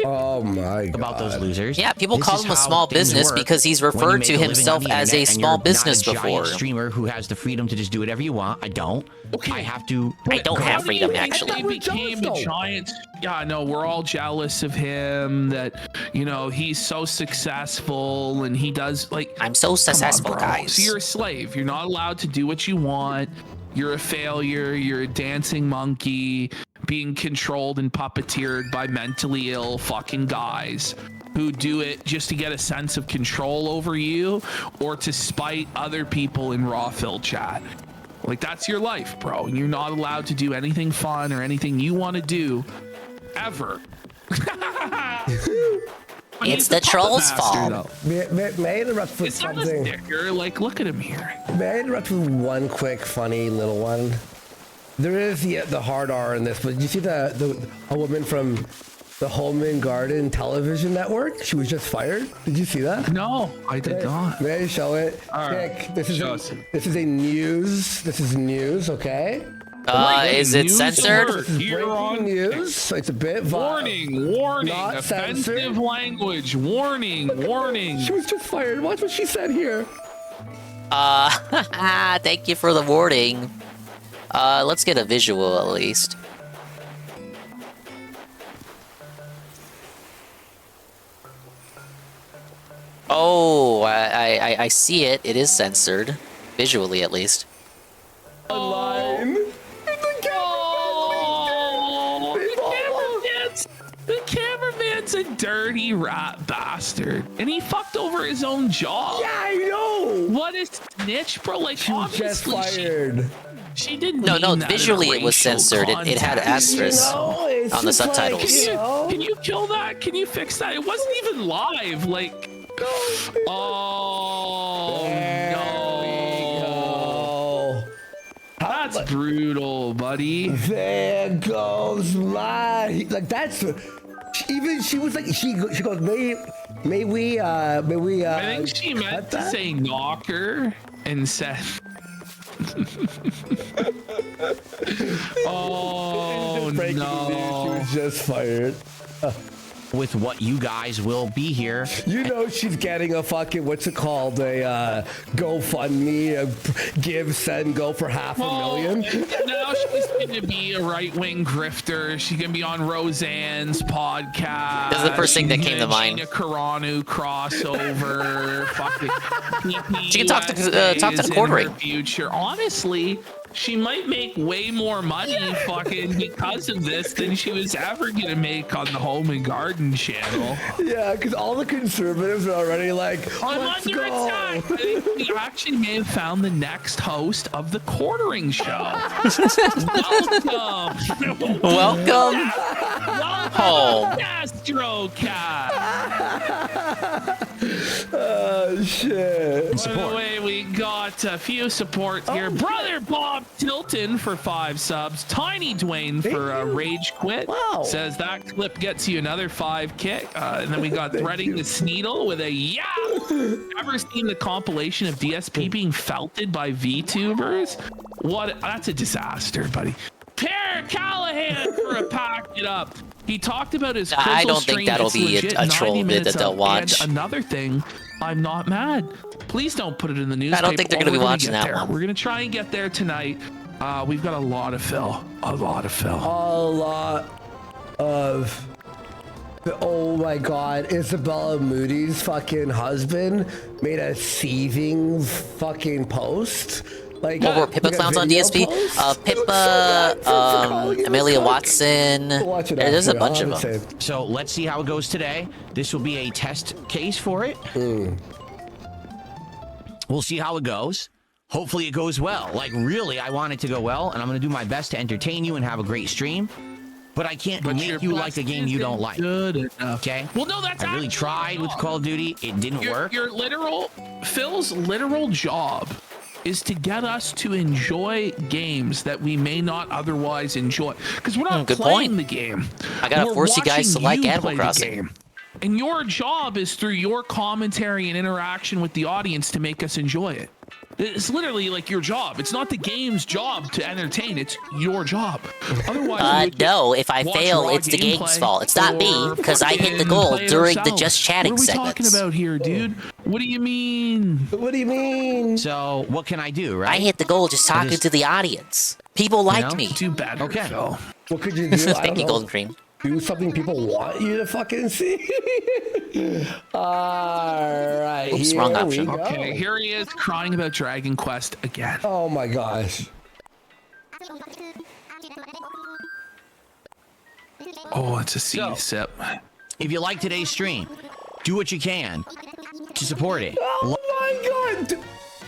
Speaker 19: Oh my god.
Speaker 2: About those losers.
Speaker 10: Yeah, people
Speaker 2: This
Speaker 10: call
Speaker 2: is
Speaker 10: him a
Speaker 2: how
Speaker 10: small
Speaker 2: things
Speaker 10: business
Speaker 2: work
Speaker 10: because he's
Speaker 2: when you
Speaker 10: referred
Speaker 2: make
Speaker 10: to
Speaker 2: a living
Speaker 10: himself
Speaker 2: on the
Speaker 10: as
Speaker 2: internet
Speaker 10: a
Speaker 2: and
Speaker 10: small
Speaker 2: you're not
Speaker 10: business
Speaker 2: a giant
Speaker 10: before.
Speaker 2: streamer who has the freedom to just do whatever you want. I don't. I have to.
Speaker 10: I don't
Speaker 18: How
Speaker 10: have
Speaker 18: do
Speaker 10: freedom,
Speaker 18: you think
Speaker 10: actually.
Speaker 18: He became a giant. Yeah, I know. We're all jealous of him. That he's so successful and he does like.
Speaker 10: I'm so
Speaker 18: Come on,
Speaker 10: successful,
Speaker 18: bro.
Speaker 10: guys.
Speaker 18: So you're a slave. You're not allowed to do what you want. You're a failure. You're a dancing monkey being controlled and puppeteered by mentally ill fucking guys who do it just to get a sense of control over you or to spite other people in raw fill chat. Like, that's your life, bro. You're not allowed to do anything fun or anything you want to do ever.
Speaker 10: It's the troll's fault.
Speaker 19: May I interrupt with
Speaker 18: It's not a
Speaker 19: something?
Speaker 18: sticker. Like, look at him here.
Speaker 19: May I interrupt with one quick, funny little one? There is the hard R in this, but you see a woman from the Home and Garden Television Network? She was just fired. Did you see that?
Speaker 18: No, I did not.
Speaker 19: May I show it?
Speaker 18: All right.
Speaker 19: Nick, this is a news. This is news, okay?
Speaker 10: Is it
Speaker 18: News
Speaker 10: censored?
Speaker 18: alert here
Speaker 19: Breaking
Speaker 18: on
Speaker 19: news. It's a bit
Speaker 18: Warning,
Speaker 19: Not
Speaker 18: offensive
Speaker 19: censored.
Speaker 18: language. Warning.
Speaker 19: She was just fired. Watch what she said here.
Speaker 10: Thank you for the warning. Let's get a visual at least. Oh, I see it. It is censored. Visually, at least.
Speaker 19: Online.
Speaker 18: The cameraman's a dirty rat bastard. And he fucked over his own job.
Speaker 19: Yeah, I know.
Speaker 18: What a snitch, bro. Like,
Speaker 19: She was just fired.
Speaker 18: She didn't.
Speaker 10: No,
Speaker 18: mean that in
Speaker 10: visually
Speaker 18: a
Speaker 10: it was
Speaker 18: racial
Speaker 10: censored. It had
Speaker 18: context.
Speaker 10: asterisks on the subtitles.
Speaker 18: Can you kill that? Can you fix that? It wasn't even live. Like, oh no. That's brutal, buddy.
Speaker 19: There goes my like that's even she was like she goes may we
Speaker 18: I think she meant to say knocker and said oh no.
Speaker 19: She was just fired.
Speaker 2: With what you guys will be here.
Speaker 19: You know she's getting a fucking what's it called, a GoFundMe, go for $500,000.
Speaker 18: Now she's gonna be a right-wing grifter. She's gonna be on Roseanne's podcast.
Speaker 10: That's the first thing that came to mind.
Speaker 18: Gina Carano crossover. Fucking
Speaker 10: She can talk to the quartering.
Speaker 18: Future. Honestly, she might make way more money fucking because of this than she was ever gonna make on the Home and Garden channel.
Speaker 19: Yeah, because all the conservatives are already like,
Speaker 18: I'm under attack. I think we actually may have found the next host of the quartering show.
Speaker 10: Welcome home.
Speaker 18: Astrocat.
Speaker 19: Oh shit.
Speaker 18: By the way, we got a few supports here. Brother Bob Tilton for 5 subs. Tiny Dwayne for a rage quit.
Speaker 19: Wow.
Speaker 18: Says that clip gets you another 5 kick. And then we got Threading the Sneedle with a yeah. Ever seen the compilation of DSP being felted by VTubers? What? That's a disaster, buddy. Pear Callahan for a pack it up. He talked about his Crystal
Speaker 10: I don't
Speaker 18: stream.
Speaker 10: think that'll
Speaker 18: It's
Speaker 10: be
Speaker 18: legit
Speaker 10: a troll
Speaker 18: 90
Speaker 10: vid
Speaker 18: minutes
Speaker 10: that they'll
Speaker 18: up.
Speaker 10: watch.
Speaker 18: And another thing, I'm not mad. Please don't put it in the newspaper.
Speaker 10: I don't think they're going to be watching that one.
Speaker 18: We're going to try and get there tonight. We've got a lot of fill. A lot of fill.
Speaker 19: A lot of. Oh my god, Isabella Moody's fucking husband made a seething fucking post. Like,
Speaker 10: what were Pippa clowns on DSP? Pippa, Amelia Watson. There's a bunch of them.
Speaker 2: So let's see how it goes today. This will be a test case for it. We'll see how it goes. Hopefully it goes well. Like, really, I want it to go well, and I'm going to do my best to entertain you and have a great stream. But I can't make you like a game you don't like.
Speaker 18: Good enough.
Speaker 2: Okay?
Speaker 18: Well, no, that's
Speaker 2: I really tried with Call of Duty. It didn't work.
Speaker 18: Phil's literal job is to get us to enjoy games that we may not otherwise enjoy. Because we're not playing the game.
Speaker 10: I gotta force you guys to like Animal Crossing.
Speaker 18: And your job is through your commentary and interaction with the audience to make us enjoy it. It's literally like your job. It's not the game's job to entertain. It's your job. Otherwise,
Speaker 10: no. If I fail, it's the game's fault. It's not me because I hit the goal during the just chatting segments.
Speaker 18: What are we talking about here, dude? What do you mean?
Speaker 19: What do you mean?
Speaker 2: So what can I do, right?
Speaker 10: I hit the goal just talking to the audience. People liked me.
Speaker 18: Too bad.
Speaker 2: Okay.
Speaker 19: What could you do?
Speaker 10: Thank you, Golden Cream.
Speaker 19: Do something people want you to fucking see. All right.
Speaker 10: Oops, wrong option.
Speaker 18: Okay, here he is crying about Dragon Quest again.
Speaker 19: Oh my gosh.
Speaker 18: Oh, it's a seed sip.
Speaker 2: If you like today's stream, do what you can to support it.
Speaker 19: Oh my god.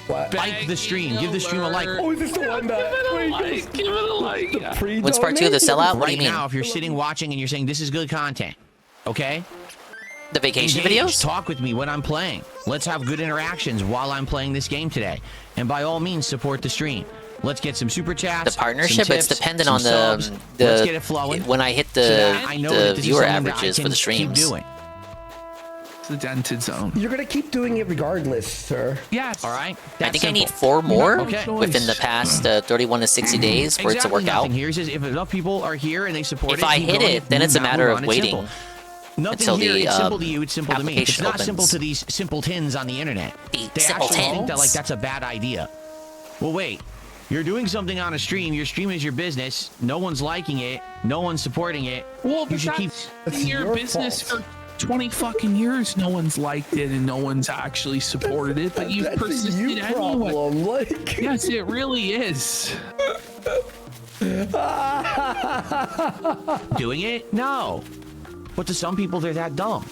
Speaker 19: What?
Speaker 2: Like the stream. Give the stream a like.
Speaker 19: Oh, is this the one that?
Speaker 18: Give it a like.
Speaker 10: What's part 2 of the sellout? What do you mean?
Speaker 2: Right now, if you're sitting watching and you're saying this is good content, okay?
Speaker 10: The vacation
Speaker 2: Engage,
Speaker 10: videos?
Speaker 2: Talk with me when I'm playing. Let's have good interactions while I'm playing this game today. And by all means, support the stream. Let's get some super chats.
Speaker 10: The partnership,
Speaker 2: some
Speaker 10: it's
Speaker 2: tips,
Speaker 10: dependent
Speaker 2: some
Speaker 10: on
Speaker 2: subs. Let's get it flowing.
Speaker 10: when I hit
Speaker 2: So that
Speaker 10: the,
Speaker 2: I know that this is
Speaker 10: viewer
Speaker 2: something that I
Speaker 10: averages
Speaker 2: can
Speaker 10: for the
Speaker 2: keep
Speaker 10: streams.
Speaker 2: doing.
Speaker 18: It's the dented zone.
Speaker 19: You're gonna keep doing it regardless, sir.
Speaker 18: Yes.
Speaker 2: All right.
Speaker 10: I think I need 4 more
Speaker 2: Okay.
Speaker 10: within the past 31 to 60 days for it to work out.
Speaker 2: Nothing here says if enough people are here and they support
Speaker 10: If
Speaker 2: it,
Speaker 10: I
Speaker 2: keep
Speaker 10: hit
Speaker 2: going,
Speaker 10: it, then
Speaker 2: move
Speaker 10: it's a
Speaker 2: on,
Speaker 10: matter
Speaker 2: move
Speaker 10: of
Speaker 2: on. It's
Speaker 10: waiting
Speaker 2: simple. Nothing
Speaker 10: until
Speaker 2: here,
Speaker 10: the
Speaker 2: it's simple to you, it's simple to me. It's not simple
Speaker 10: application
Speaker 2: to these
Speaker 10: opens.
Speaker 2: simpletons on the internet.
Speaker 10: The
Speaker 2: They actually think
Speaker 10: simpletons?
Speaker 2: that like that's a bad idea. Well, wait. You're doing something on a stream. Your stream is your business. No one's liking it. No one's supporting it.
Speaker 18: Well,
Speaker 2: you should keep.
Speaker 18: That's your business
Speaker 19: fault.
Speaker 18: for 20 fucking years. No one's liked it and no one's actually supported it, but you've
Speaker 19: That's a
Speaker 18: persisted
Speaker 19: you
Speaker 18: anyway.
Speaker 19: problem. Like.
Speaker 18: Yes, it really is.
Speaker 2: Doing it? No. But to some people, they're that dumb.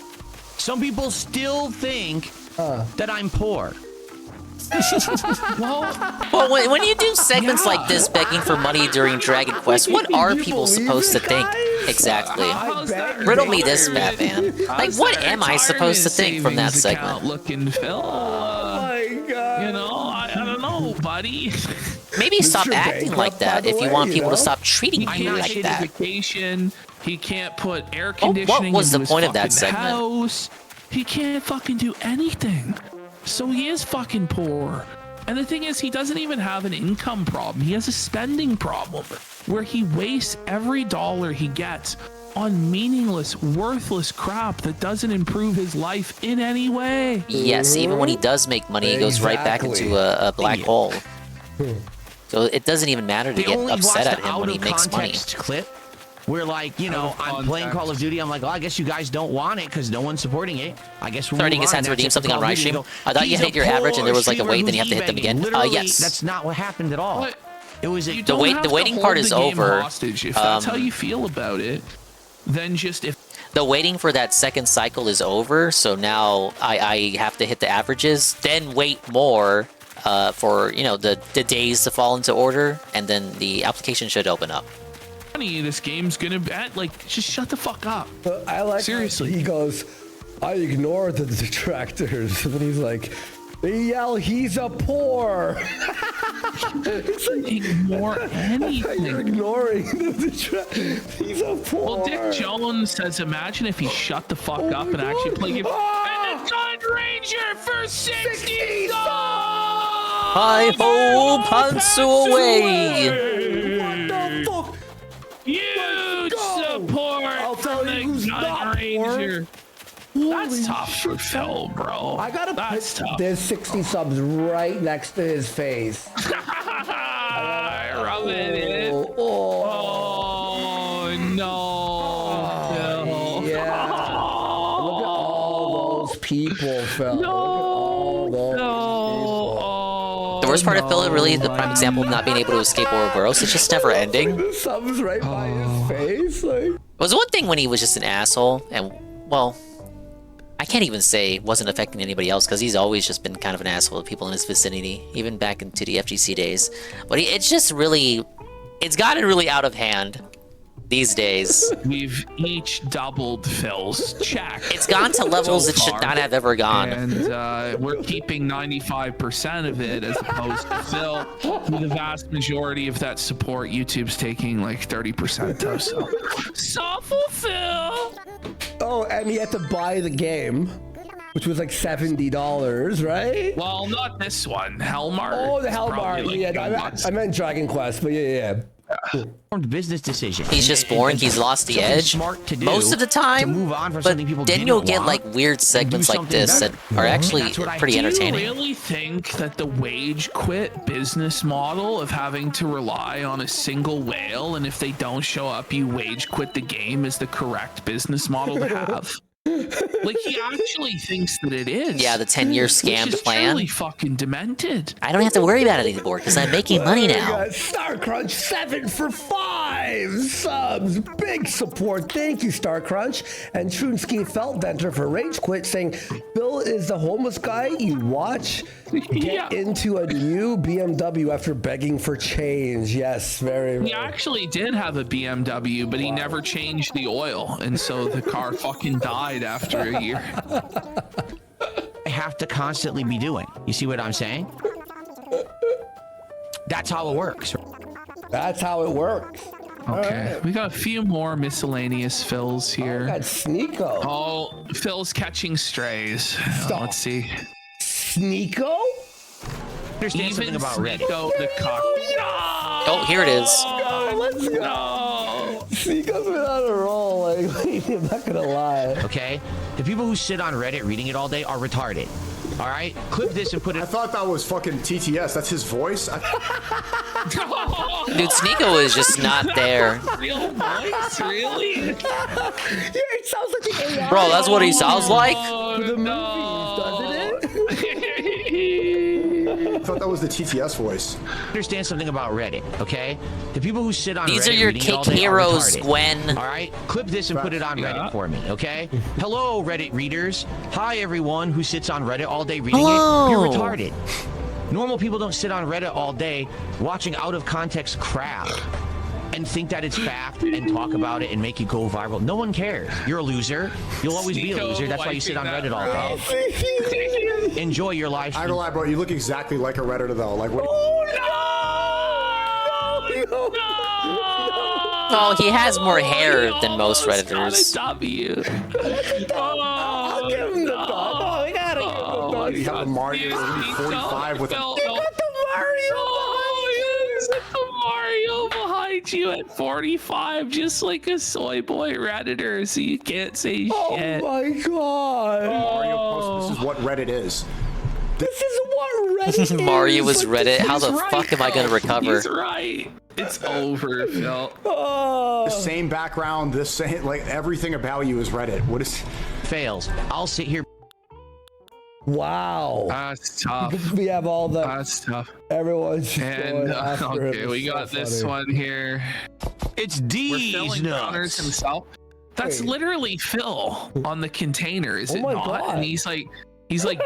Speaker 2: Some people still think that I'm poor.
Speaker 10: Well, when you do segments like this, begging for money during Dragon Quest, what are people supposed to think exactly? Riddle me this, Batman. Like, what am I supposed to think from that segment?
Speaker 18: Looking, Phil.
Speaker 19: Oh my god.
Speaker 18: You know, I don't know, buddy.
Speaker 10: Maybe stop acting like that if you want people to stop treating
Speaker 18: He
Speaker 10: you
Speaker 18: can't
Speaker 10: like
Speaker 18: get
Speaker 10: that.
Speaker 18: vacation. He can't put air
Speaker 10: Oh,
Speaker 18: conditioning
Speaker 10: what was the
Speaker 18: into his
Speaker 10: point of that
Speaker 18: fucking
Speaker 10: segment?
Speaker 18: house. He can't fucking do anything. So he is fucking poor. And the thing is, he doesn't even have an income problem. He has a spending problem where he wastes every dollar he gets on meaningless, worthless crap that doesn't improve his life in any way.
Speaker 10: Yes, even when he does make money, he goes right back into a black hole. So it doesn't even matter to
Speaker 2: They
Speaker 10: get
Speaker 2: only
Speaker 10: upset
Speaker 2: watch
Speaker 10: at
Speaker 2: the
Speaker 10: him when he makes money.
Speaker 2: out-of-context clip where, like, you know, I'm playing Call of Duty. I'm like, well, I guess you guys don't want it because no one's supporting it. I guess we'll
Speaker 10: Starting
Speaker 2: move
Speaker 10: his
Speaker 2: on.
Speaker 10: hand to
Speaker 2: That's
Speaker 10: redeem
Speaker 2: it for
Speaker 10: something on
Speaker 2: Call of
Speaker 10: Riot
Speaker 2: Duty.
Speaker 10: Stream.
Speaker 2: Go,
Speaker 10: I thought you
Speaker 2: "He's
Speaker 10: hit
Speaker 2: a
Speaker 10: your average and
Speaker 2: poor
Speaker 10: there was like a
Speaker 2: streamer
Speaker 10: wait, then you
Speaker 2: who's
Speaker 10: have to hit them
Speaker 2: eBaying."
Speaker 10: again.
Speaker 2: Literally,
Speaker 10: Yes.
Speaker 2: That's not what happened at all. It was a...
Speaker 10: The waiting part is over.
Speaker 18: Hostage. If that's how you feel about it, then just if
Speaker 10: the waiting for that second cycle is over, so now I have to hit the averages, then wait more for, you know, the days to fall into order, and then the application should open up.
Speaker 18: money this game's gonna bet, like, just shut the fuck up.
Speaker 19: I like
Speaker 18: seriously.
Speaker 19: He goes, I ignore the detractors, but he's like, they yell, he's a poor. It's like,
Speaker 18: ignore anything.
Speaker 19: You're ignoring the detractors. He's a poor.
Speaker 18: Well, Dick Jones says, imagine if he shut the fuck up and actually played it. And the Gun Ranger for 60
Speaker 10: Hi ho, Pansu away!
Speaker 19: What the fuck?
Speaker 18: Huge support from the Gun Ranger. That's tough for Phil, bro.
Speaker 19: I gotta
Speaker 18: That's
Speaker 19: put
Speaker 18: tough.
Speaker 19: there's 60 subs right next to his face.
Speaker 18: Rub it in. Oh, no. Phil.
Speaker 19: Yeah. Look at all those people, Phil. Look at all those people.
Speaker 10: The worst part of Phil, really, the prime example of not being able to escape Ouroboros, it's just never ending.
Speaker 19: The subs right by his face. Like.
Speaker 10: It was one thing when he was just an asshole, and, well, I can't even say it wasn't affecting anybody else, because he's always just been kind of an asshole to people in his vicinity, even back into the FGC days. But it's just really, it's gotten really out of hand these days.
Speaker 18: We've each doubled Phil's check.
Speaker 10: It's gone to levels it should not have ever gone.
Speaker 18: And we're keeping 95% of it as opposed to Phil, who the vast majority of that support YouTube's taking like 30% of. So, Soffle Phil!
Speaker 19: Oh, and he had to buy the game, which was like $70, right?
Speaker 18: Well, not this one. Hellmart.
Speaker 19: Oh, the
Speaker 18: It's
Speaker 19: Hellmart.
Speaker 18: probably like
Speaker 19: I meant Dragon Quest, but yeah.
Speaker 2: Business decision.
Speaker 10: He's just boring. He's lost the edge
Speaker 2: Smart to do
Speaker 10: most of the time.
Speaker 2: to move on for
Speaker 10: but
Speaker 2: something people
Speaker 10: then
Speaker 2: didn't
Speaker 10: you'll get
Speaker 2: want
Speaker 10: like weird segments like
Speaker 2: something
Speaker 10: this that
Speaker 2: better.
Speaker 10: are actually
Speaker 2: That's what I
Speaker 10: pretty
Speaker 2: do.
Speaker 10: entertaining.
Speaker 18: Do you really think that the wage quit business model of having to rely on a single whale, and if they don't show up, you wage quit the game, is the correct business model to have? Like, he actually thinks that it is.
Speaker 10: Yeah, the 10-year
Speaker 18: Which
Speaker 10: scam
Speaker 18: is
Speaker 10: plan.
Speaker 18: truly fucking demented.
Speaker 10: I don't have to worry about it anymore because I'm making money
Speaker 19: We
Speaker 10: now.
Speaker 19: got Star Crunch 7 for 5 subs. Big support. Thank you, Star Crunch. And Trunsky Feltventer for Rage Quit saying, Bill is the homeless guy you watch get into a new BMW after begging for change. Yes, very.
Speaker 18: He actually did have a BMW, but he never changed the oil, and so the car fucking died after a year.
Speaker 2: I have to constantly be doing. You see what I'm saying? That's how it works.
Speaker 19: That's how it works.
Speaker 18: Okay, we got a few more miscellaneous Phils here.
Speaker 19: Got Sneeko.
Speaker 18: Oh, Phil's catching strays. Let's see.
Speaker 19: Sneeko?
Speaker 2: Understand something about Reddit.
Speaker 18: Sneeko the cock.
Speaker 10: Oh, here it is.
Speaker 19: Let's go.
Speaker 18: No.
Speaker 19: Sneeko's been on a roll. Like, I'm not gonna lie.
Speaker 2: Okay? The people who sit on Reddit reading it all day are retarded. All right? Clip this and put it.
Speaker 3: I thought that was fucking TTS. That's his voice.
Speaker 10: Dude, Sneeko is just not there.
Speaker 18: Real voice? Really?
Speaker 19: Yeah, it sounds like the AI.
Speaker 10: Bro, that's what he sounds like?
Speaker 19: For the movies, doesn't it?
Speaker 3: thought that was the TTS voice.
Speaker 2: Understand something about Reddit, okay? The people who sit on
Speaker 10: These
Speaker 2: Reddit
Speaker 10: are your
Speaker 2: reading it all
Speaker 10: kick
Speaker 2: day are
Speaker 10: heroes,
Speaker 2: retarded.
Speaker 10: Gwen.
Speaker 2: All right, clip this and put it on Reddit for me, okay? Hello, Reddit readers. Hi, everyone who sits on Reddit all day reading
Speaker 10: Hello.
Speaker 2: it. You're retarded. Normal people don't sit on Reddit all day watching out of context crap and think that it's fact and talk about it and make it go viral. No one cares. You're a loser. You'll always be a loser. That's why you sit on Reddit all day. Enjoy your life.
Speaker 3: I ain't gonna lie, bro. You look exactly like a Redditor, though. Like what?
Speaker 10: Oh, he has more hair than most Redditors.
Speaker 18: Stop you.
Speaker 19: I'll give him the dog. Oh, we gotta give him the dog.
Speaker 3: You have a Mario 45 with a...
Speaker 18: Mario behind you at 45, just like a soy boy Redditor, so you can't say shit.
Speaker 19: Oh my god.
Speaker 3: Mario post, this is what Reddit is.
Speaker 19: This is what Reddit is.
Speaker 10: Mario was
Speaker 19: Like,
Speaker 10: Reddit. How the
Speaker 18: He's right,
Speaker 10: fuck am I gonna recover?
Speaker 18: He's right. It's over, Phil.
Speaker 3: The same background, the same, like, everything about you is Reddit. What is...
Speaker 2: Fails. I'll sit here.
Speaker 19: Wow.
Speaker 18: That's tough.
Speaker 19: We have all the...
Speaker 18: That's tough.
Speaker 19: Everyone's just
Speaker 18: And
Speaker 19: going after
Speaker 18: okay,
Speaker 19: him.
Speaker 18: we
Speaker 19: It's
Speaker 18: got
Speaker 19: so
Speaker 18: this
Speaker 19: funny.
Speaker 18: one here.
Speaker 2: It's
Speaker 18: Where
Speaker 2: D's
Speaker 18: Phil encounters himself. That's
Speaker 19: Wait.
Speaker 18: literally Phil on the container, is
Speaker 19: Oh
Speaker 18: it
Speaker 19: my
Speaker 18: not?
Speaker 19: God.
Speaker 18: And he's like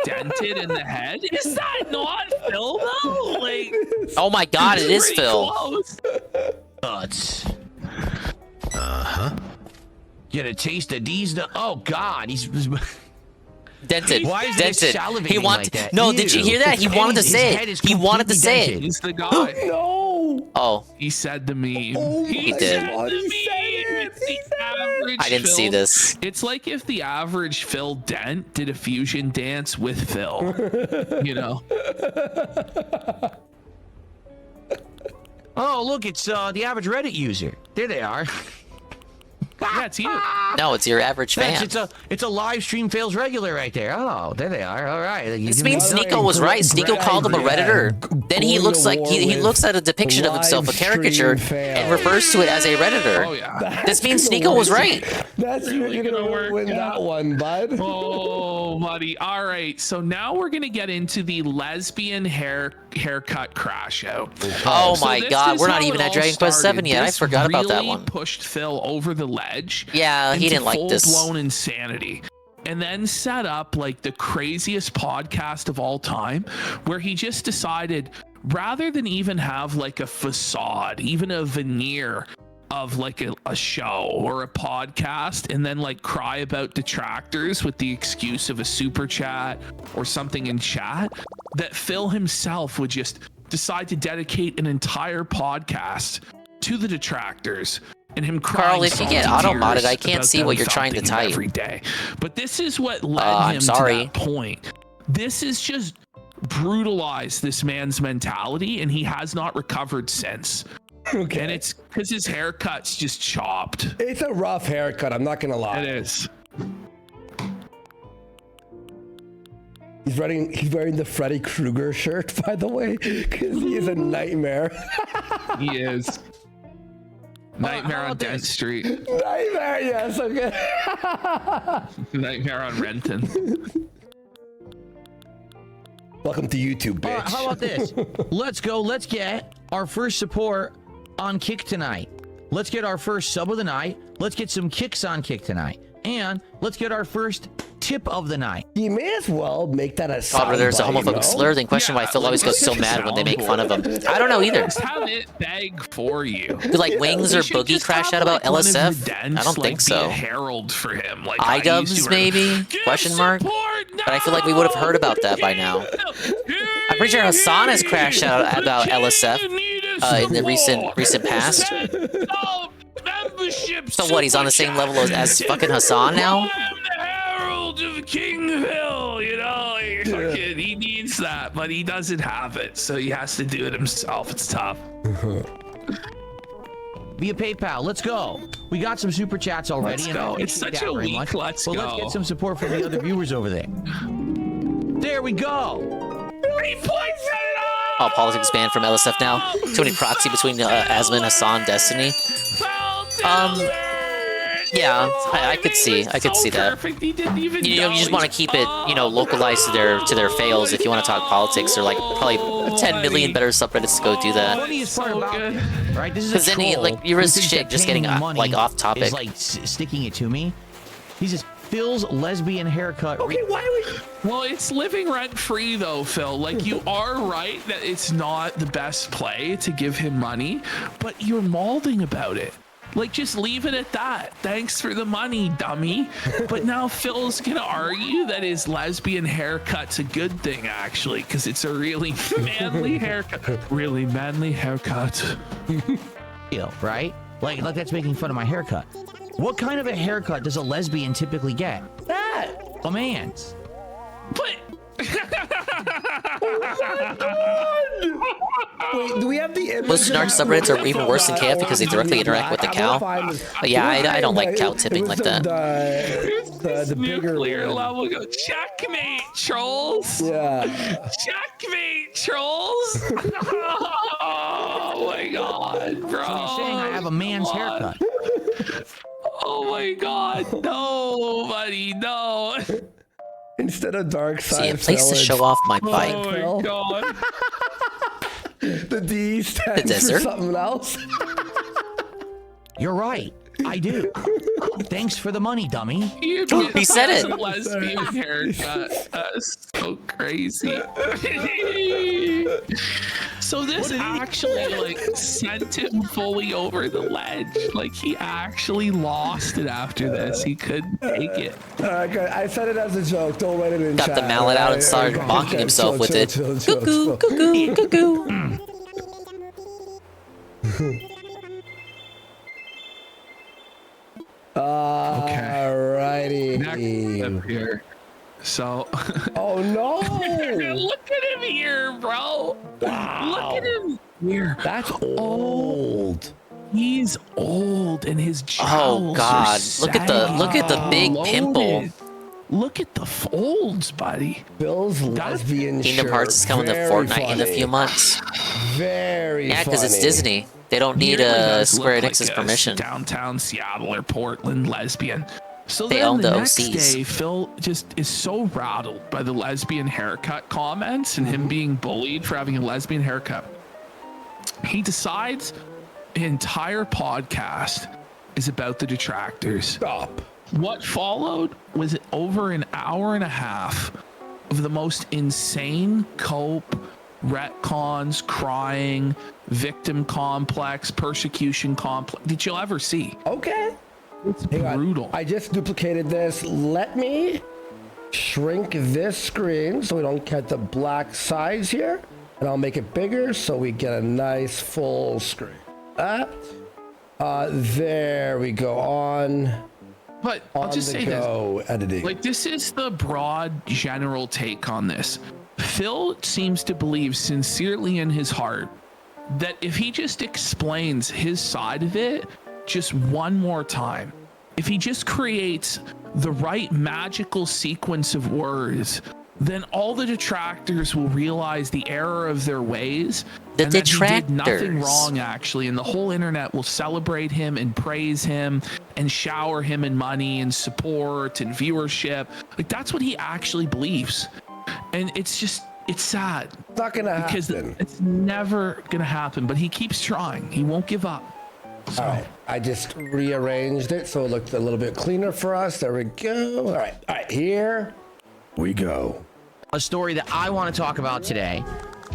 Speaker 18: dented in the head. Is that not Phil though? Like,
Speaker 10: Oh my god, it is
Speaker 18: pretty
Speaker 10: Phil.
Speaker 18: close.
Speaker 2: Nuts. Get a taste of D's nuts. Oh God, he's.
Speaker 10: Dented.
Speaker 2: Why is this
Speaker 10: Dented.
Speaker 2: salivating
Speaker 10: He wanted.
Speaker 2: like that?
Speaker 10: No, did you hear that? He
Speaker 2: And
Speaker 10: wanted to
Speaker 2: his
Speaker 10: say
Speaker 2: head
Speaker 10: it.
Speaker 2: is
Speaker 10: He wanted to
Speaker 2: completely
Speaker 10: say
Speaker 2: dented.
Speaker 10: it.
Speaker 18: He's the guy.
Speaker 19: No.
Speaker 10: Oh,
Speaker 18: He said the meme.
Speaker 19: Oh
Speaker 10: He
Speaker 19: my
Speaker 10: did.
Speaker 19: God, he said it.
Speaker 18: It's the average
Speaker 10: I didn't see
Speaker 18: Phil.
Speaker 10: this.
Speaker 18: It's like if the average Phil Dent did a fusion dance with Phil. You know?
Speaker 2: Oh, look, it's the average Reddit user. There they are.
Speaker 18: Yeah, it's you.
Speaker 10: no, it's your average fan.
Speaker 2: It's a live stream fails regular right there. Oh, there they are. All right.
Speaker 10: This means Sneeko was right. Sneeko called him a Redditor. Then he looks like he looks at a depiction of himself, a caricature, and refers to it as a Redditor.
Speaker 18: Oh yeah.
Speaker 10: This means Sneeko was right.
Speaker 19: That's you're gonna win that one, bud.
Speaker 18: Oh, buddy. All right. So now we're gonna get into the lesbian haircut crash out.
Speaker 10: Oh
Speaker 18: So
Speaker 10: my
Speaker 18: this
Speaker 10: god,
Speaker 18: is
Speaker 10: we're not
Speaker 18: how
Speaker 10: even
Speaker 18: it
Speaker 10: at
Speaker 18: all
Speaker 10: Dragon Quest
Speaker 18: started.
Speaker 10: 7 yet. I
Speaker 18: This
Speaker 10: forgot about that
Speaker 18: really
Speaker 10: one.
Speaker 18: Pushed Phil over the ledge.
Speaker 10: Yeah, he
Speaker 18: into
Speaker 10: didn't like this.
Speaker 18: Full-blown insanity. And then set up like the craziest podcast of all time, where he just decided, rather than even have like a facade, even a veneer of like a show or a podcast, and then like cry about detractors with the excuse of a super chat or something in chat, that Phil himself would just decide to dedicate an entire podcast to the detractors. And him crying.
Speaker 10: Carl, if you get
Speaker 18: salty
Speaker 10: auto-modded,
Speaker 18: tears
Speaker 10: I can't
Speaker 18: about
Speaker 10: see
Speaker 18: them
Speaker 10: what you're trying to
Speaker 18: thumping him
Speaker 10: type.
Speaker 18: every day. But this is what led
Speaker 10: I'm
Speaker 18: him
Speaker 10: sorry.
Speaker 18: to that point. This is just brutalized this man's mentality, and he has not recovered since.
Speaker 19: Okay.
Speaker 18: And it's because his haircut's just chopped.
Speaker 19: It's a rough haircut. I'm not gonna lie.
Speaker 18: It is.
Speaker 19: He's wearing the Freddy Krueger shirt, by the way, because he is a nightmare.
Speaker 18: He is. Nightmare on Dent Street.
Speaker 19: Nightmare, yes, okay.
Speaker 18: Nightmare on Renton.
Speaker 19: Welcome to YouTube, bitch.
Speaker 2: All right, how about this? Let's go. Let's get our first support on Kick tonight. Let's get our first sub of the night. Let's get some kicks on Kick tonight. And let's get our first tip of the night.
Speaker 19: You may as well make that a
Speaker 10: God, where there's a
Speaker 19: soundbite,
Speaker 10: homophobic
Speaker 19: you know?
Speaker 10: slur, then question why Phil always goes so mad when they make fun of him. I don't know either.
Speaker 18: Just have it beg for you.
Speaker 10: Do like Wings or Boogie crash out about LSF? I don't think so.
Speaker 18: Be a herald for him. Like I used to,
Speaker 10: iDubbbz
Speaker 18: or-
Speaker 10: maybe? Question mark? But I feel like we would have heard about that by now. I'm pretty sure Hassan has crashed out about LSF in the recent past. So what? He's on the same level as fucking Hassan now?
Speaker 18: I'm the herald of King Phil, you know, like, fucking, he needs that, but he doesn't have it, so he has to do it himself. It's tough.
Speaker 2: Via PayPal. Let's go. We got some super chats already.
Speaker 18: Let's go.
Speaker 2: And I
Speaker 18: It's
Speaker 2: appreciate
Speaker 18: such
Speaker 2: that
Speaker 18: a
Speaker 2: very
Speaker 18: week.
Speaker 2: much.
Speaker 18: Let's
Speaker 2: But
Speaker 18: go.
Speaker 2: let's get some support from the other viewers over there. There we go.
Speaker 18: 3 points
Speaker 10: Oh, politics banned from LSF now. Too many proxy between Asma and Hassan Destiny. Yeah, I could see that.
Speaker 18: Perfect. He didn't even
Speaker 10: You know, you just want to keep it, localized to their fails. If you want to talk politics, or like probably 10 million better subreddits to go do that.
Speaker 2: Funniest part about it, right? This is
Speaker 10: Because
Speaker 2: a
Speaker 10: then
Speaker 2: troll
Speaker 10: you risk
Speaker 2: who thinks
Speaker 10: shit
Speaker 2: that
Speaker 10: just
Speaker 2: paying
Speaker 10: getting
Speaker 2: me money
Speaker 10: like off topic.
Speaker 2: Is like sticking it to me. He says Phil's lesbian haircut.
Speaker 13: Okay, why are we?
Speaker 18: Well, it's living rent free though, Phil. Like, you are right that it's not the best play to give him money, but you're malding about it. Like, just leave it at that. Thanks for the money, dummy. But now Phil's gonna argue that his lesbian haircut's a good thing, actually, because it's a really manly haircut. Really manly haircut.
Speaker 2: Right? Like that's making fun of my haircut. What kind of a haircut does a lesbian typically get?
Speaker 19: That.
Speaker 2: A man's.
Speaker 18: But
Speaker 19: Wait, do we have the image?
Speaker 10: Most narc subreddits are even worse than KF because they directly interact with the cow. But yeah, I don't like cow tipping like that.
Speaker 19: The bigger
Speaker 18: nuclear level go. Checkmate, trolls.
Speaker 19: Yeah.
Speaker 18: Checkmate, trolls. Oh my god, bro.
Speaker 2: So you're saying I have a man's haircut?
Speaker 18: Oh my god, no, buddy, no.
Speaker 19: Instead of dark side.
Speaker 10: See, a place to show off my bike.
Speaker 18: Oh my god.
Speaker 19: The D stands for
Speaker 10: desert?
Speaker 19: something else.
Speaker 2: You're right. I do. Thanks for the money, dummy.
Speaker 10: He said it.
Speaker 18: Lesbian haircut. That's so crazy. So this actually like sent him fully over the ledge. Like, he actually lost it after this. He couldn't take it.
Speaker 19: I said it as a joke. Don't write it in
Speaker 10: Got
Speaker 19: chat.
Speaker 10: the mallet out and started mocking himself with it. Cuckoo, cuckoo, cuckoo.
Speaker 19: Alrighty.
Speaker 18: Next up here. So.
Speaker 19: Oh no!
Speaker 18: Look at him here, bro. Wow. Look at him here.
Speaker 19: That's old.
Speaker 18: He's old, and his jowls
Speaker 10: Oh god!
Speaker 18: are
Speaker 10: Look at the big
Speaker 18: loaded.
Speaker 10: pimple.
Speaker 18: Look at the folds, buddy.
Speaker 19: Bill's lesbian
Speaker 10: Kingdom
Speaker 19: shirt.
Speaker 10: Hearts is coming to
Speaker 19: Very
Speaker 10: Fortnite in a
Speaker 19: funny.
Speaker 10: few months.
Speaker 19: Very
Speaker 10: Yeah, because it's
Speaker 19: funny.
Speaker 10: Disney. They don't need
Speaker 18: He really does
Speaker 10: Square
Speaker 18: look
Speaker 10: Enix's
Speaker 18: like a
Speaker 10: permission.
Speaker 18: Downtown Seattle or Portland lesbian. So
Speaker 10: They
Speaker 18: then
Speaker 10: own
Speaker 18: the
Speaker 10: the
Speaker 18: next
Speaker 10: OCs.
Speaker 18: day, Phil just is so rattled by the lesbian haircut comments and him being bullied for having a lesbian haircut. He decides the entire podcast is about the detractors.
Speaker 19: Stop.
Speaker 18: What followed was over an hour and a half of the most insane cope, retcons, crying, victim complex, persecution complex that you'll ever see.
Speaker 19: Okay.
Speaker 18: It's
Speaker 19: Hang
Speaker 18: brutal.
Speaker 19: on. I just duplicated this. Let me shrink this screen so we don't get the black sides here. And I'll make it bigger so we get a nice full screen. There we go.
Speaker 18: But I'll just say this.
Speaker 19: Editing.
Speaker 18: Like, this is the broad general take on this. Phil seems to believe sincerely in his heart that if he just explains his side of it just one more time, if he just creates the right magical sequence of words, then all the detractors will realize the error of their ways.
Speaker 10: The
Speaker 18: and that he did nothing
Speaker 10: detractors.
Speaker 18: wrong, actually, and the whole internet will celebrate him and praise him and shower him in money and support and viewership. Like, that's what he actually believes. And it's just, it's sad.
Speaker 19: It's not gonna
Speaker 18: because
Speaker 19: happen.
Speaker 18: it's never gonna happen, but he keeps trying. He won't give up. So.
Speaker 19: All right, I just rearranged it so it looked a little bit cleaner for us. There we go. All right, here we go.
Speaker 2: A story that I want to talk about today,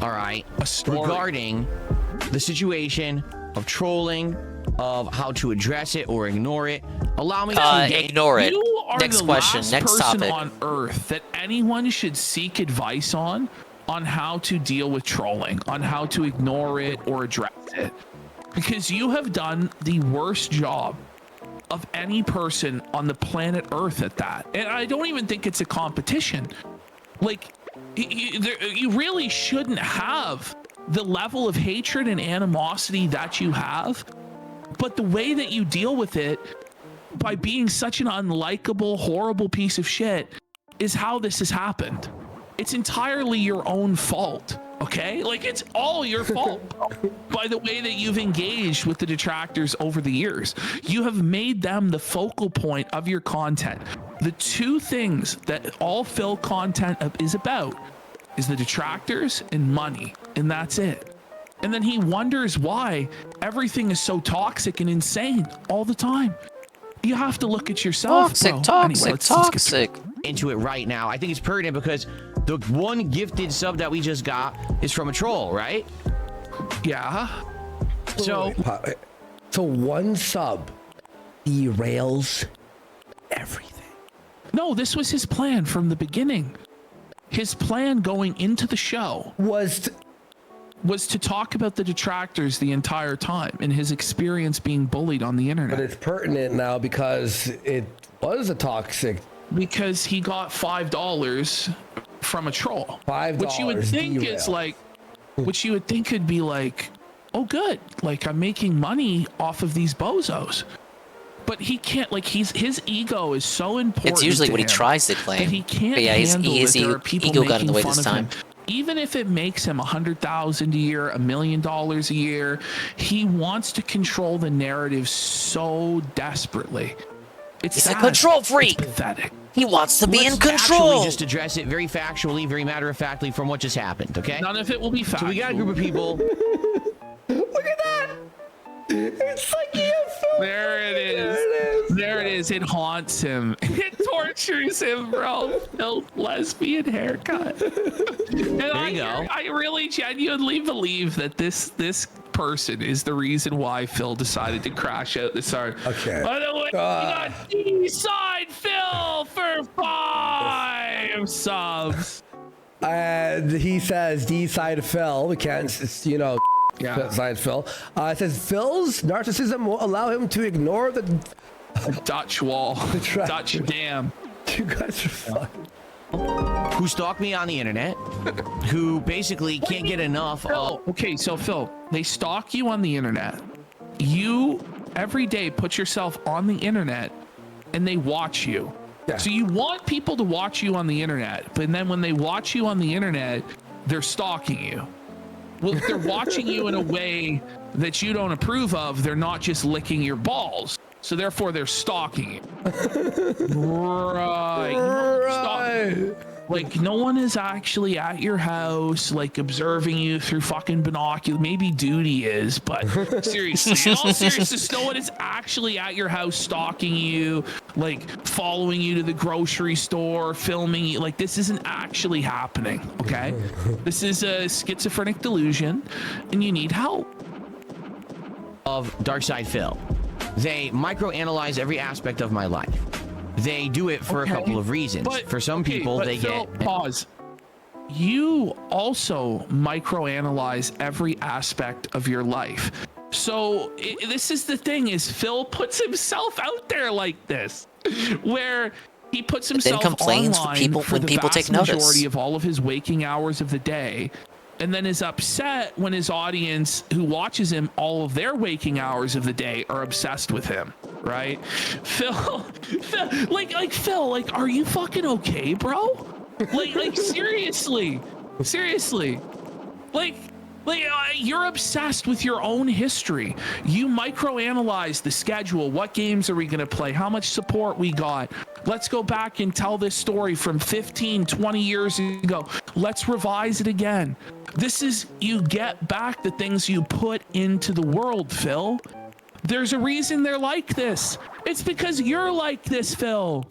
Speaker 2: all right, regarding the situation of trolling, of how to address it or ignore it. Allow me to
Speaker 10: ignore it.
Speaker 18: You are
Speaker 10: Next
Speaker 18: the
Speaker 10: question,
Speaker 18: last
Speaker 10: next
Speaker 18: person
Speaker 10: topic.
Speaker 18: on earth that anyone should seek advice on how to deal with trolling, on how to ignore it or address it. Because you have done the worst job of any person on the planet Earth at that. And I don't even think it's a competition. Like, you really shouldn't have the level of hatred and animosity that you have. But the way that you deal with it, by being such an unlikable, horrible piece of shit, is how this has happened. It's entirely your own fault, Okay? Like, it's all your fault by the way that you've engaged with the detractors over the years. You have made them the focal point of your content. The two things that all Phil content is about is the detractors and money, and that's it. And then he wonders why everything is so toxic and insane all the time. You have to look at yourself.
Speaker 2: Toxic. Into it right now. I think it's pertinent because the one gifted sub that we just got is from a troll, right?
Speaker 18: Yeah.
Speaker 19: So one sub derails everything.
Speaker 18: No, this was his plan from the beginning. His plan going into the show
Speaker 19: was
Speaker 18: to talk about the detractors the entire time and his experience being bullied on the internet.
Speaker 19: But it's pertinent now because it was a toxic.
Speaker 18: Because he got $5 from a troll.
Speaker 19: $5.
Speaker 18: Which you would think is like, which you would think could be like, oh good, like I'm making money off of these bozos. But he can't, like, his ego is so important.
Speaker 10: It's usually what he tries to claim.
Speaker 18: That he can't
Speaker 10: but yeah,
Speaker 18: handle that there are people
Speaker 10: ego got
Speaker 18: making
Speaker 10: in the way
Speaker 18: fun
Speaker 10: this
Speaker 18: of
Speaker 10: time.
Speaker 18: him. Even if it makes him $100,000 a year, $1 million a year, he wants to control the narrative so desperately.
Speaker 10: He's a control freak.
Speaker 18: It's pathetic.
Speaker 10: He wants to be in
Speaker 2: Let's
Speaker 10: control.
Speaker 2: actually just address it very factually, very matter-of-factly from what just happened, okay?
Speaker 18: None of it will be factual.
Speaker 2: So we got a group of people.
Speaker 19: Look at that! It's like
Speaker 18: there it is. There it is. It haunts him. It tortures him, bro. No lesbian haircut. And
Speaker 2: There you go.
Speaker 18: I really genuinely believe that this person is the reason why Phil decided to crash out this hard.
Speaker 19: Okay.
Speaker 18: By the way, we got D-Side Phil for 5 subs.
Speaker 19: And he says D-Side Phil. We can't, you know.
Speaker 18: Yeah.
Speaker 19: Side Phil. It says Phil's narcissism will allow him to ignore the
Speaker 18: Dutch wall. Dutch dam.
Speaker 19: You guys are fucking.
Speaker 2: Who stalked me on the internet, who basically can't get enough of...
Speaker 18: Okay, so Phil, they stalk you on the internet. You, every day, put yourself on the internet, and they watch you.
Speaker 19: Yeah.
Speaker 18: So you want people to watch you on the internet, but then when they watch you on the internet, they're stalking you. Well, if they're watching you in a way that you don't approve of, they're not just licking your balls. So therefore, they're stalking you. Right. Like, no one is actually at your house, like, observing you through fucking binoculars. Maybe Duty is, but seriously, in all seriousness, no one is actually at your house stalking you, like, following you to the grocery store, filming you. Like, this isn't actually happening, okay? This is a schizophrenic delusion, and you need help.
Speaker 2: Of Darkside Phil. They microanalyze every aspect of my life. They do it for a couple of reasons.
Speaker 18: But,
Speaker 2: for some people, they
Speaker 18: Phil,
Speaker 2: get...
Speaker 18: Pause. You also microanalyze every aspect of your life. So this is the thing, is Phil puts himself out there like this, where he puts himself
Speaker 10: complains
Speaker 18: online
Speaker 10: for people
Speaker 18: for
Speaker 10: when
Speaker 18: the
Speaker 10: people
Speaker 18: vast
Speaker 10: take notice.
Speaker 18: majority of all of his waking hours of the day, and then is upset when his audience who watches him all of their waking hours of the day are obsessed with him, right? Phil, Phil, are you fucking okay, bro? Like seriously, you're obsessed with your own history. You microanalyze the schedule. What games are we going to play? How much support we got? Let's go back and tell this story from 15, 20 years ago. Let's revise it again. This is, you get back the things you put into the world, Phil. There's a reason they're like this. It's because you're like this, Phil.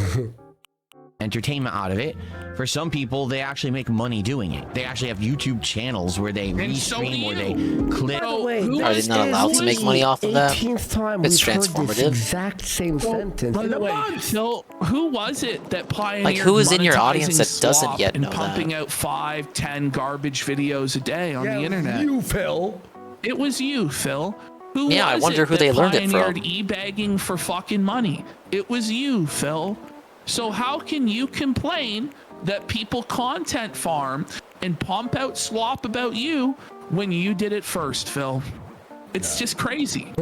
Speaker 2: Entertainment out of it. For some people, they actually make money doing it. They actually have YouTube channels where they restream or they clip.
Speaker 10: Are they not allowed to make money off of that?
Speaker 19: 18th time
Speaker 10: It's
Speaker 19: we've heard this
Speaker 10: transformative.
Speaker 19: exact same sentence.
Speaker 18: By the way, Phil, who was it that pioneered
Speaker 10: Like, who is in your audience
Speaker 18: monetizing
Speaker 10: that doesn't
Speaker 18: slop
Speaker 10: yet
Speaker 18: and
Speaker 10: know
Speaker 18: pumping
Speaker 10: that?
Speaker 18: out 5, 10 garbage videos a day on the internet?
Speaker 19: You, Phil.
Speaker 18: It was you, Phil. Who
Speaker 10: Yeah, I
Speaker 18: was
Speaker 10: wonder
Speaker 18: it
Speaker 10: who
Speaker 18: that
Speaker 10: they learned it
Speaker 18: pioneered
Speaker 10: from.
Speaker 18: e-bagging for fucking money? It was you, Phil. So how can you complain that people content farm and pump out slop about you when you did it first, Phil? It's just crazy.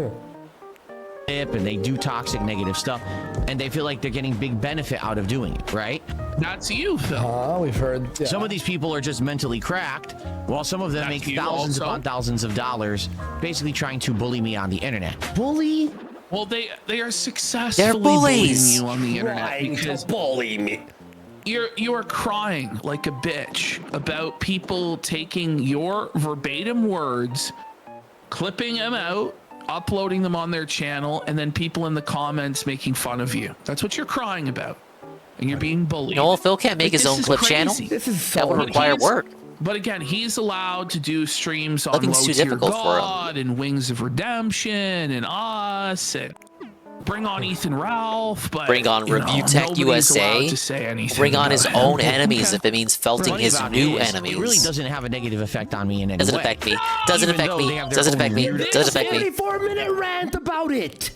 Speaker 2: and they do toxic negative stuff, and they feel like they're getting big benefit out of doing it, right?
Speaker 18: That's you, Phil.
Speaker 19: We've heard. Yeah.
Speaker 2: Some of these people are just mentally cracked, while some of them make thousands upon thousands of dollars basically trying to bully me on the internet.
Speaker 19: Bully?
Speaker 18: Well, they are successfully bullying you on the internet
Speaker 19: Trying
Speaker 18: because
Speaker 19: to bully me.
Speaker 18: you are crying like a bitch about people taking your verbatim words, clipping them out, uploading them on their channel, and then people in the comments making fun of you. That's what you're crying about. And you're being bullied.
Speaker 10: No, Phil can't make his own clip channel.
Speaker 19: This is
Speaker 10: that would require work.
Speaker 18: But again, he's allowed to do streams on
Speaker 10: Nothing's
Speaker 18: Low
Speaker 10: too
Speaker 18: Tier
Speaker 10: difficult for him.
Speaker 18: God and Wings of Redemption and Us and Bring on Ethan Ralph. But
Speaker 10: Bring on Review Tech USA.
Speaker 18: To say anything
Speaker 10: Bring on his
Speaker 18: about
Speaker 10: own
Speaker 18: him.
Speaker 10: enemies if it means felting
Speaker 2: Funny
Speaker 10: his
Speaker 2: about
Speaker 10: new
Speaker 2: it is,
Speaker 10: enemies.
Speaker 2: It really doesn't have a negative effect on me in any
Speaker 10: Doesn't
Speaker 2: way.
Speaker 10: affect me. Doesn't
Speaker 2: Even
Speaker 10: affect
Speaker 2: though
Speaker 10: me.
Speaker 2: they have their
Speaker 10: Doesn't
Speaker 2: own
Speaker 10: affect me.
Speaker 2: weird-
Speaker 10: Doesn't affect me.
Speaker 19: 44-minute rant about it.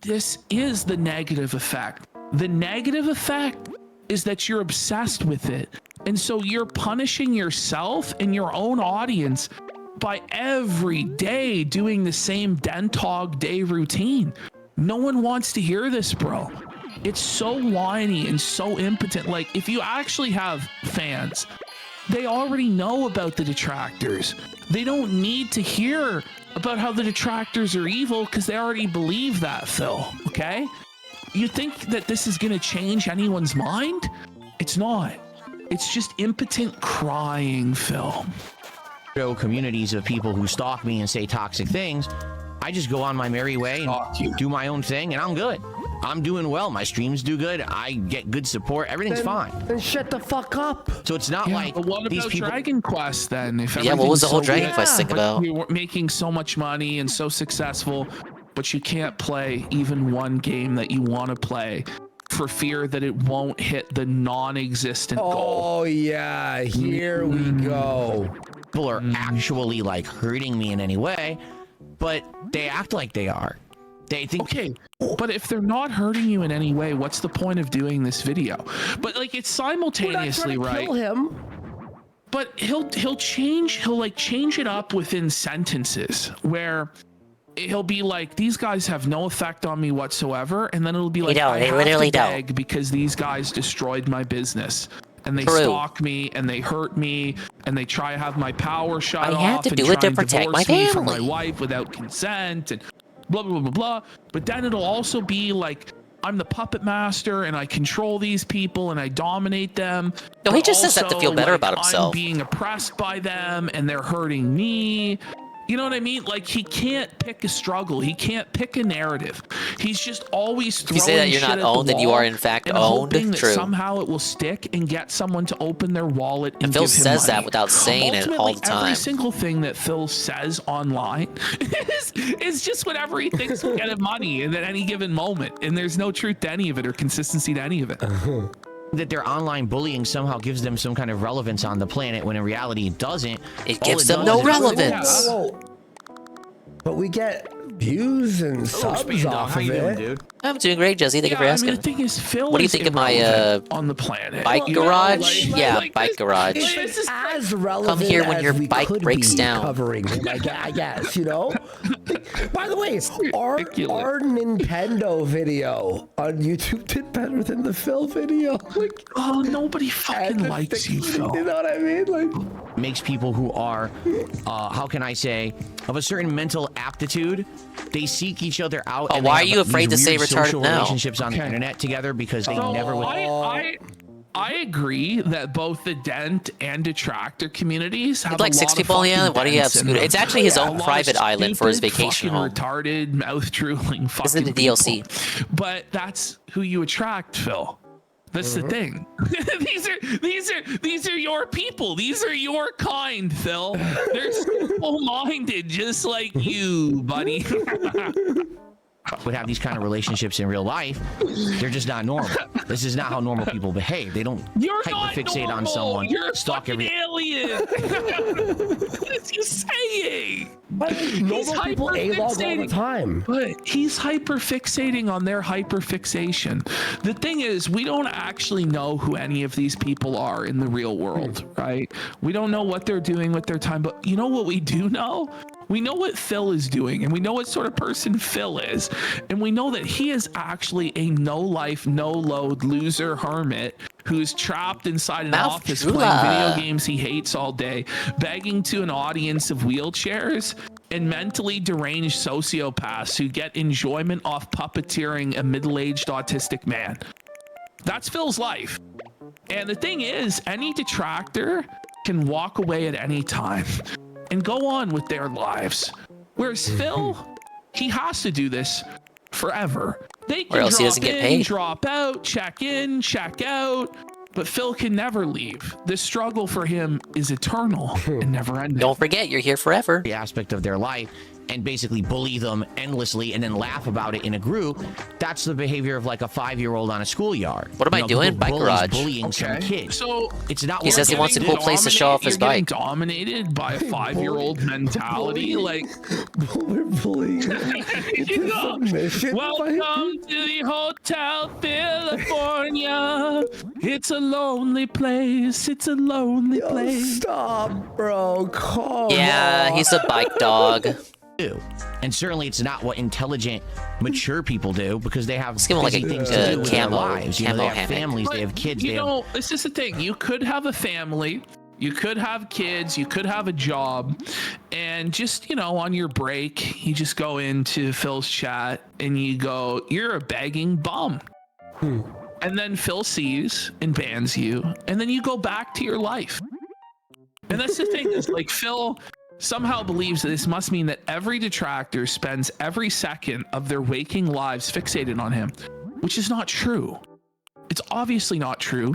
Speaker 18: This is the negative effect. The negative effect is that you're obsessed with it. And so you're punishing yourself and your own audience by every day doing the same Dentog day routine. No one wants to hear this, bro. It's so whiny and so impotent. Like, if you actually have fans, they already know about the detractors. They don't need to hear about how the detractors are evil because they already believe that, Phil, okay? You think that this is going to change anyone's mind? It's not. It's just impotent crying, Phil.
Speaker 2: Communities of people who stalk me and say toxic things. I just go on my merry way and do my own thing, and I'm good. I'm doing well. My streams do good. I get good support. Everything's fine.
Speaker 19: Then shut the fuck up.
Speaker 2: So it's not like
Speaker 18: But what
Speaker 2: these
Speaker 18: about
Speaker 2: people.
Speaker 18: Dragon Quest then? If
Speaker 10: Yeah, what was the whole
Speaker 18: everything's
Speaker 10: Dragon
Speaker 18: good,
Speaker 10: Quest thing
Speaker 18: but
Speaker 10: about?
Speaker 18: You're making so much money and so successful, but you can't play even one game that you want to play for fear that it won't hit the non-existent goal.
Speaker 19: Oh yeah, here we go.
Speaker 2: People are actually like hurting me in any way, but they act like they are. They think.
Speaker 18: Okay, but if they're not hurting you in any way, what's the point of doing this video? But like, it's simultaneously
Speaker 19: We're not trying to
Speaker 18: right.
Speaker 19: kill him.
Speaker 18: But he'll change it up within sentences where he'll be like, these guys have no effect on me whatsoever, and then it'll be like, I
Speaker 10: they
Speaker 18: have
Speaker 10: literally
Speaker 18: to
Speaker 10: don't.
Speaker 18: beg because these guys destroyed my business. And they
Speaker 10: True.
Speaker 18: stalk me, and they hurt me, and they try to have my power shut off.
Speaker 10: I had to
Speaker 18: and
Speaker 10: do
Speaker 18: try
Speaker 10: it to
Speaker 18: and
Speaker 10: protect
Speaker 18: divorce
Speaker 10: my
Speaker 18: me from my
Speaker 10: family.
Speaker 18: wife without consent, and blah, blah, blah, blah. But then it'll also be like, I'm the puppet master, and I control these people, and I dominate them.
Speaker 10: No, he
Speaker 18: but
Speaker 10: just says that to
Speaker 18: also,
Speaker 10: feel better
Speaker 18: like,
Speaker 10: about himself.
Speaker 18: I'm being oppressed by them, and they're hurting me. You know what I mean? Like, he can't pick a struggle. He can't pick a narrative. He's just always throwing
Speaker 10: you say that you're
Speaker 18: shit
Speaker 10: not
Speaker 18: at the
Speaker 10: owned, then you
Speaker 18: wall
Speaker 10: are in fact
Speaker 18: and
Speaker 10: owned.
Speaker 18: hoping that
Speaker 10: True.
Speaker 18: somehow it will stick and get someone to open their wallet and
Speaker 10: And Phil
Speaker 18: give him
Speaker 10: says that
Speaker 18: money.
Speaker 10: without saying it all
Speaker 18: Ultimately,
Speaker 10: the time.
Speaker 18: Every single thing that Phil says online is just whatever he thinks will get him money at any given moment. And there's no truth to any of it or consistency to any of it.
Speaker 2: That their online bullying somehow gives them some kind of relevance on the planet, when in reality it doesn't.
Speaker 10: It
Speaker 2: All
Speaker 10: gives
Speaker 2: it
Speaker 10: them
Speaker 2: does
Speaker 10: no
Speaker 2: is-
Speaker 10: relevance.
Speaker 19: Whoa. But we get views and subs off of it.
Speaker 10: I'm doing great, Jesse. Thank you for
Speaker 18: I
Speaker 10: asking.
Speaker 18: mean, the thing is, Phil
Speaker 10: What do you
Speaker 18: is
Speaker 10: think of my
Speaker 18: on the planet?
Speaker 10: bike
Speaker 18: You know,
Speaker 10: garage?
Speaker 18: like-
Speaker 10: Yeah,
Speaker 18: like
Speaker 10: bike
Speaker 18: this-
Speaker 10: garage.
Speaker 18: This is
Speaker 19: As relevant
Speaker 10: Come here when
Speaker 19: as
Speaker 10: your
Speaker 19: we
Speaker 10: bike
Speaker 19: could
Speaker 10: breaks
Speaker 19: be
Speaker 10: down.
Speaker 19: covering him, I guess, you know? By the way, our Nintendo video on YouTube did better than the Phil video. Like,
Speaker 18: oh, nobody fucking likes you, Phil.
Speaker 19: You know what I mean? Like,
Speaker 2: makes people who are, how can I say, of a certain mental aptitude, they seek each other out.
Speaker 10: Oh,
Speaker 2: and
Speaker 10: why
Speaker 2: they
Speaker 10: are
Speaker 2: have
Speaker 10: you afraid
Speaker 2: these
Speaker 10: to say
Speaker 2: weird
Speaker 10: retarded
Speaker 2: social
Speaker 10: now?
Speaker 2: relationships on the
Speaker 18: Okay.
Speaker 2: internet together because they
Speaker 18: So
Speaker 2: never would.
Speaker 18: I agree that both the Dent and Detractor communities have
Speaker 10: It's like
Speaker 18: a lot
Speaker 10: 60
Speaker 18: of
Speaker 10: Bowling
Speaker 18: fucking
Speaker 10: Island. Why do you have
Speaker 18: dents in
Speaker 10: Scooter?
Speaker 18: them.
Speaker 10: It's actually his
Speaker 18: A
Speaker 10: own
Speaker 18: lot of
Speaker 10: private island for his
Speaker 18: stupid,
Speaker 10: vacation
Speaker 18: fucking
Speaker 10: home.
Speaker 18: retarded, mouth-drooling fucking
Speaker 10: This is the DLC.
Speaker 18: people. But that's who you attract, Phil. That's the thing. these are your people. These are your kind, Phil. They're simple-minded, just like you, buddy.
Speaker 2: would have these kind of relationships in real life. They're just not normal. This is not how normal people behave. They don't
Speaker 18: You're not
Speaker 2: hyperfixate on
Speaker 18: normal.
Speaker 2: someone.
Speaker 18: You're a
Speaker 2: stalk
Speaker 18: fucking
Speaker 2: every.
Speaker 18: alien. What is you saying?
Speaker 19: Normal people A-log all the time.
Speaker 18: But he's hyperfixating on their hyperfixation. The thing is, we don't actually know who any of these people are in the real world, right? We don't know what they're doing with their time, but you know what we do know? We know what Phil is doing, and we know what sort of person Phil is, and we know that he is actually a no-life, no-load loser hermit who's trapped inside an office playing video games he hates all day, begging to an audience of wheelchairs and mentally deranged sociopaths who get enjoyment off puppeteering a middle-aged autistic man. That's Phil's life. And the thing is, any detractor can walk away at any time and go on with their lives. Whereas Phil, he has to do this forever. They can drop in, drop out, check in, check out, but Phil can never leave. The struggle for him is eternal and never ending.
Speaker 10: Don't forget, you're here forever.
Speaker 2: The aspect of their life and basically bully them endlessly and then laugh about it in a group. That's the behavior of like a 5-year-old on a schoolyard.
Speaker 10: What am I doing? Bike garage.
Speaker 2: Bullying some kid.
Speaker 18: So
Speaker 2: it's not.
Speaker 10: He says he wants a cool place to show off his bike.
Speaker 18: You're getting dominated by a 5-year-old mentality. Like,
Speaker 19: we're bullying.
Speaker 18: Welcome to the Hotel California. It's a lonely place. It's a lonely place.
Speaker 19: Stop, bro. Come
Speaker 10: on. He's a bike dog.
Speaker 2: And certainly it's not what intelligent, mature people do, because they have
Speaker 10: like
Speaker 2: busy things to do with their lives. You know, they have families, they have kids.
Speaker 18: You know, this is the thing. You could have a family, you could have kids, you could have a job, and just, you know, on your break, you just go into Phil's chat and you go, "You're a begging bum." And then Phil sees and bans you, and then you go back to your life. And that's the thing, is like Phil somehow believes that this must mean that every detractor spends every second of their waking lives fixated on him, which is not true. It's obviously not true.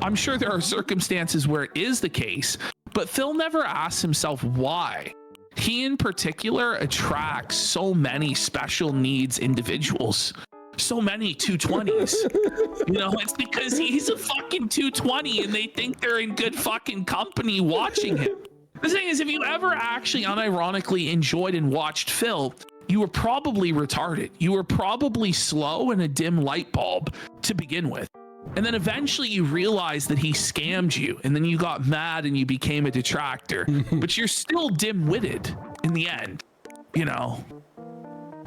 Speaker 18: I'm sure there are circumstances where it is the case, but Phil never asks himself why he in particular attracts so many special needs individuals. So many 220s. You know, it's because he's a fucking 220 and they think they're in good fucking company watching him. The thing is, if you ever actually unironically enjoyed and watched Phil, you were probably retarded. You were probably slow and a dim light bulb to begin with. And then eventually you realized that he scammed you, and then you got mad and you became a detractor. But you're still dim-witted in the end, you know.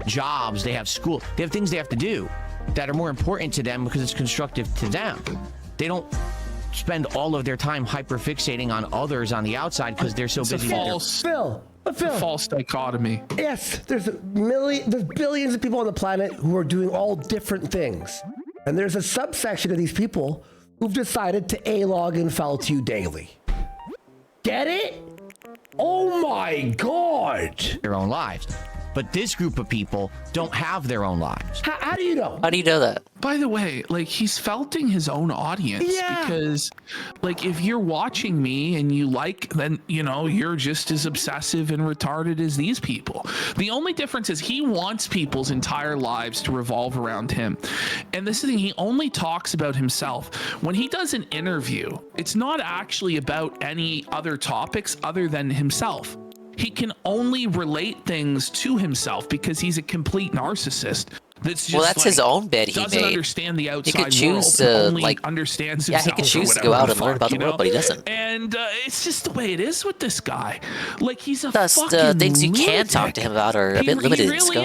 Speaker 2: Jobs, they have school, they have things they have to do that are more important to them because it's constructive to them. They don't spend all of their time hyperfixating on others on the outside because they're so busy.
Speaker 19: Phil.
Speaker 18: False dichotomy.
Speaker 19: Yes, there's billions of people on the planet who are doing all different things. And there's a subsection of these people who've decided to A-log and foul to you daily. Get it? Oh my God.
Speaker 2: Their own lives. But this group of people don't have their own lives.
Speaker 19: How do you know?
Speaker 10: How do you know that?
Speaker 18: By the way, like, he's felting his own audience because, like, if you're watching me and you like, then, you know, you're just as obsessive and retarded as these people. The only difference is he wants people's entire lives to revolve around him. And this is the thing, he only talks about himself. When he does an interview, it's not actually about any other topics other than himself. He can only relate things to himself because he's a complete narcissist. That's just,
Speaker 10: well, that's like, his own bed he
Speaker 18: doesn't
Speaker 10: made.
Speaker 18: Understand the outside
Speaker 10: he could choose
Speaker 18: world.
Speaker 10: to
Speaker 18: Only
Speaker 10: like
Speaker 18: understands
Speaker 10: yeah,
Speaker 18: himself.
Speaker 10: He could choose to go out and learn about the world, but he doesn't.
Speaker 18: And it's just the way it is with this guy. Like he's a
Speaker 10: thus,
Speaker 18: fucking
Speaker 10: the things you
Speaker 18: lunatic.
Speaker 10: can talk to him about are a bit limited in scope.
Speaker 18: He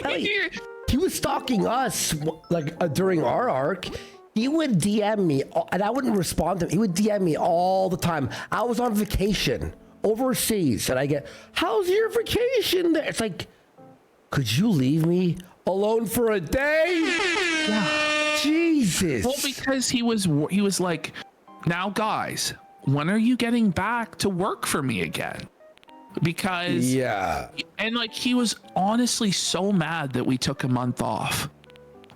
Speaker 18: really is.
Speaker 19: He was stalking us like during our arc. He would DM me, and I wouldn't respond to him. He would DM me all the time. I was on vacation overseas, and I get, "How's your vacation there?" It's like, could you leave me alone for a day?
Speaker 18: Yeah.
Speaker 19: Jesus.
Speaker 18: Well, because he was like, "Now, guys, when are you getting back to work for me again?" Because and like he was honestly so mad that we took a month off.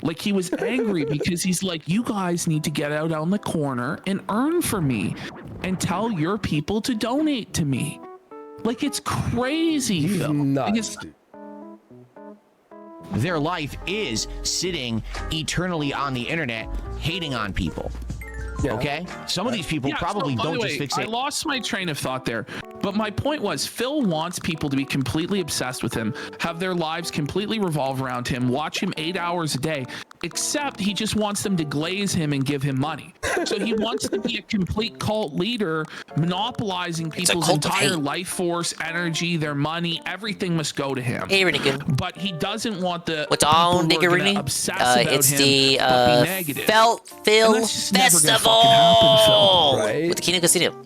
Speaker 18: Like he was angry because he's like, "You guys need to get out on the corner and earn for me and tell your people to donate to me." Like it's crazy.
Speaker 19: He's nuts.
Speaker 2: Their life is sitting eternally on the internet hating on people. Okay? Some of these people probably don't just fixate.
Speaker 18: I lost my train of thought there. But But my point was, Phil wants people to be completely obsessed with him, have their lives completely revolve around him, watch him 8 hours a day, except he just wants them to glaze him and give him money. So he wants to be a complete cult leader, monopolizing people's entire life force, energy, their money, everything must go to him.
Speaker 10: Hey, Renegade.
Speaker 18: But he doesn't want the
Speaker 10: What's
Speaker 18: people
Speaker 10: on,
Speaker 18: who are gonna
Speaker 10: Niggerini?
Speaker 18: obsess about
Speaker 10: It's
Speaker 18: him,
Speaker 10: the
Speaker 18: but be negative.
Speaker 10: Felt Phil
Speaker 18: And that's just never gonna
Speaker 10: Festival
Speaker 18: fucking happen, Phil.
Speaker 2: Right?
Speaker 10: with the Kino Casino.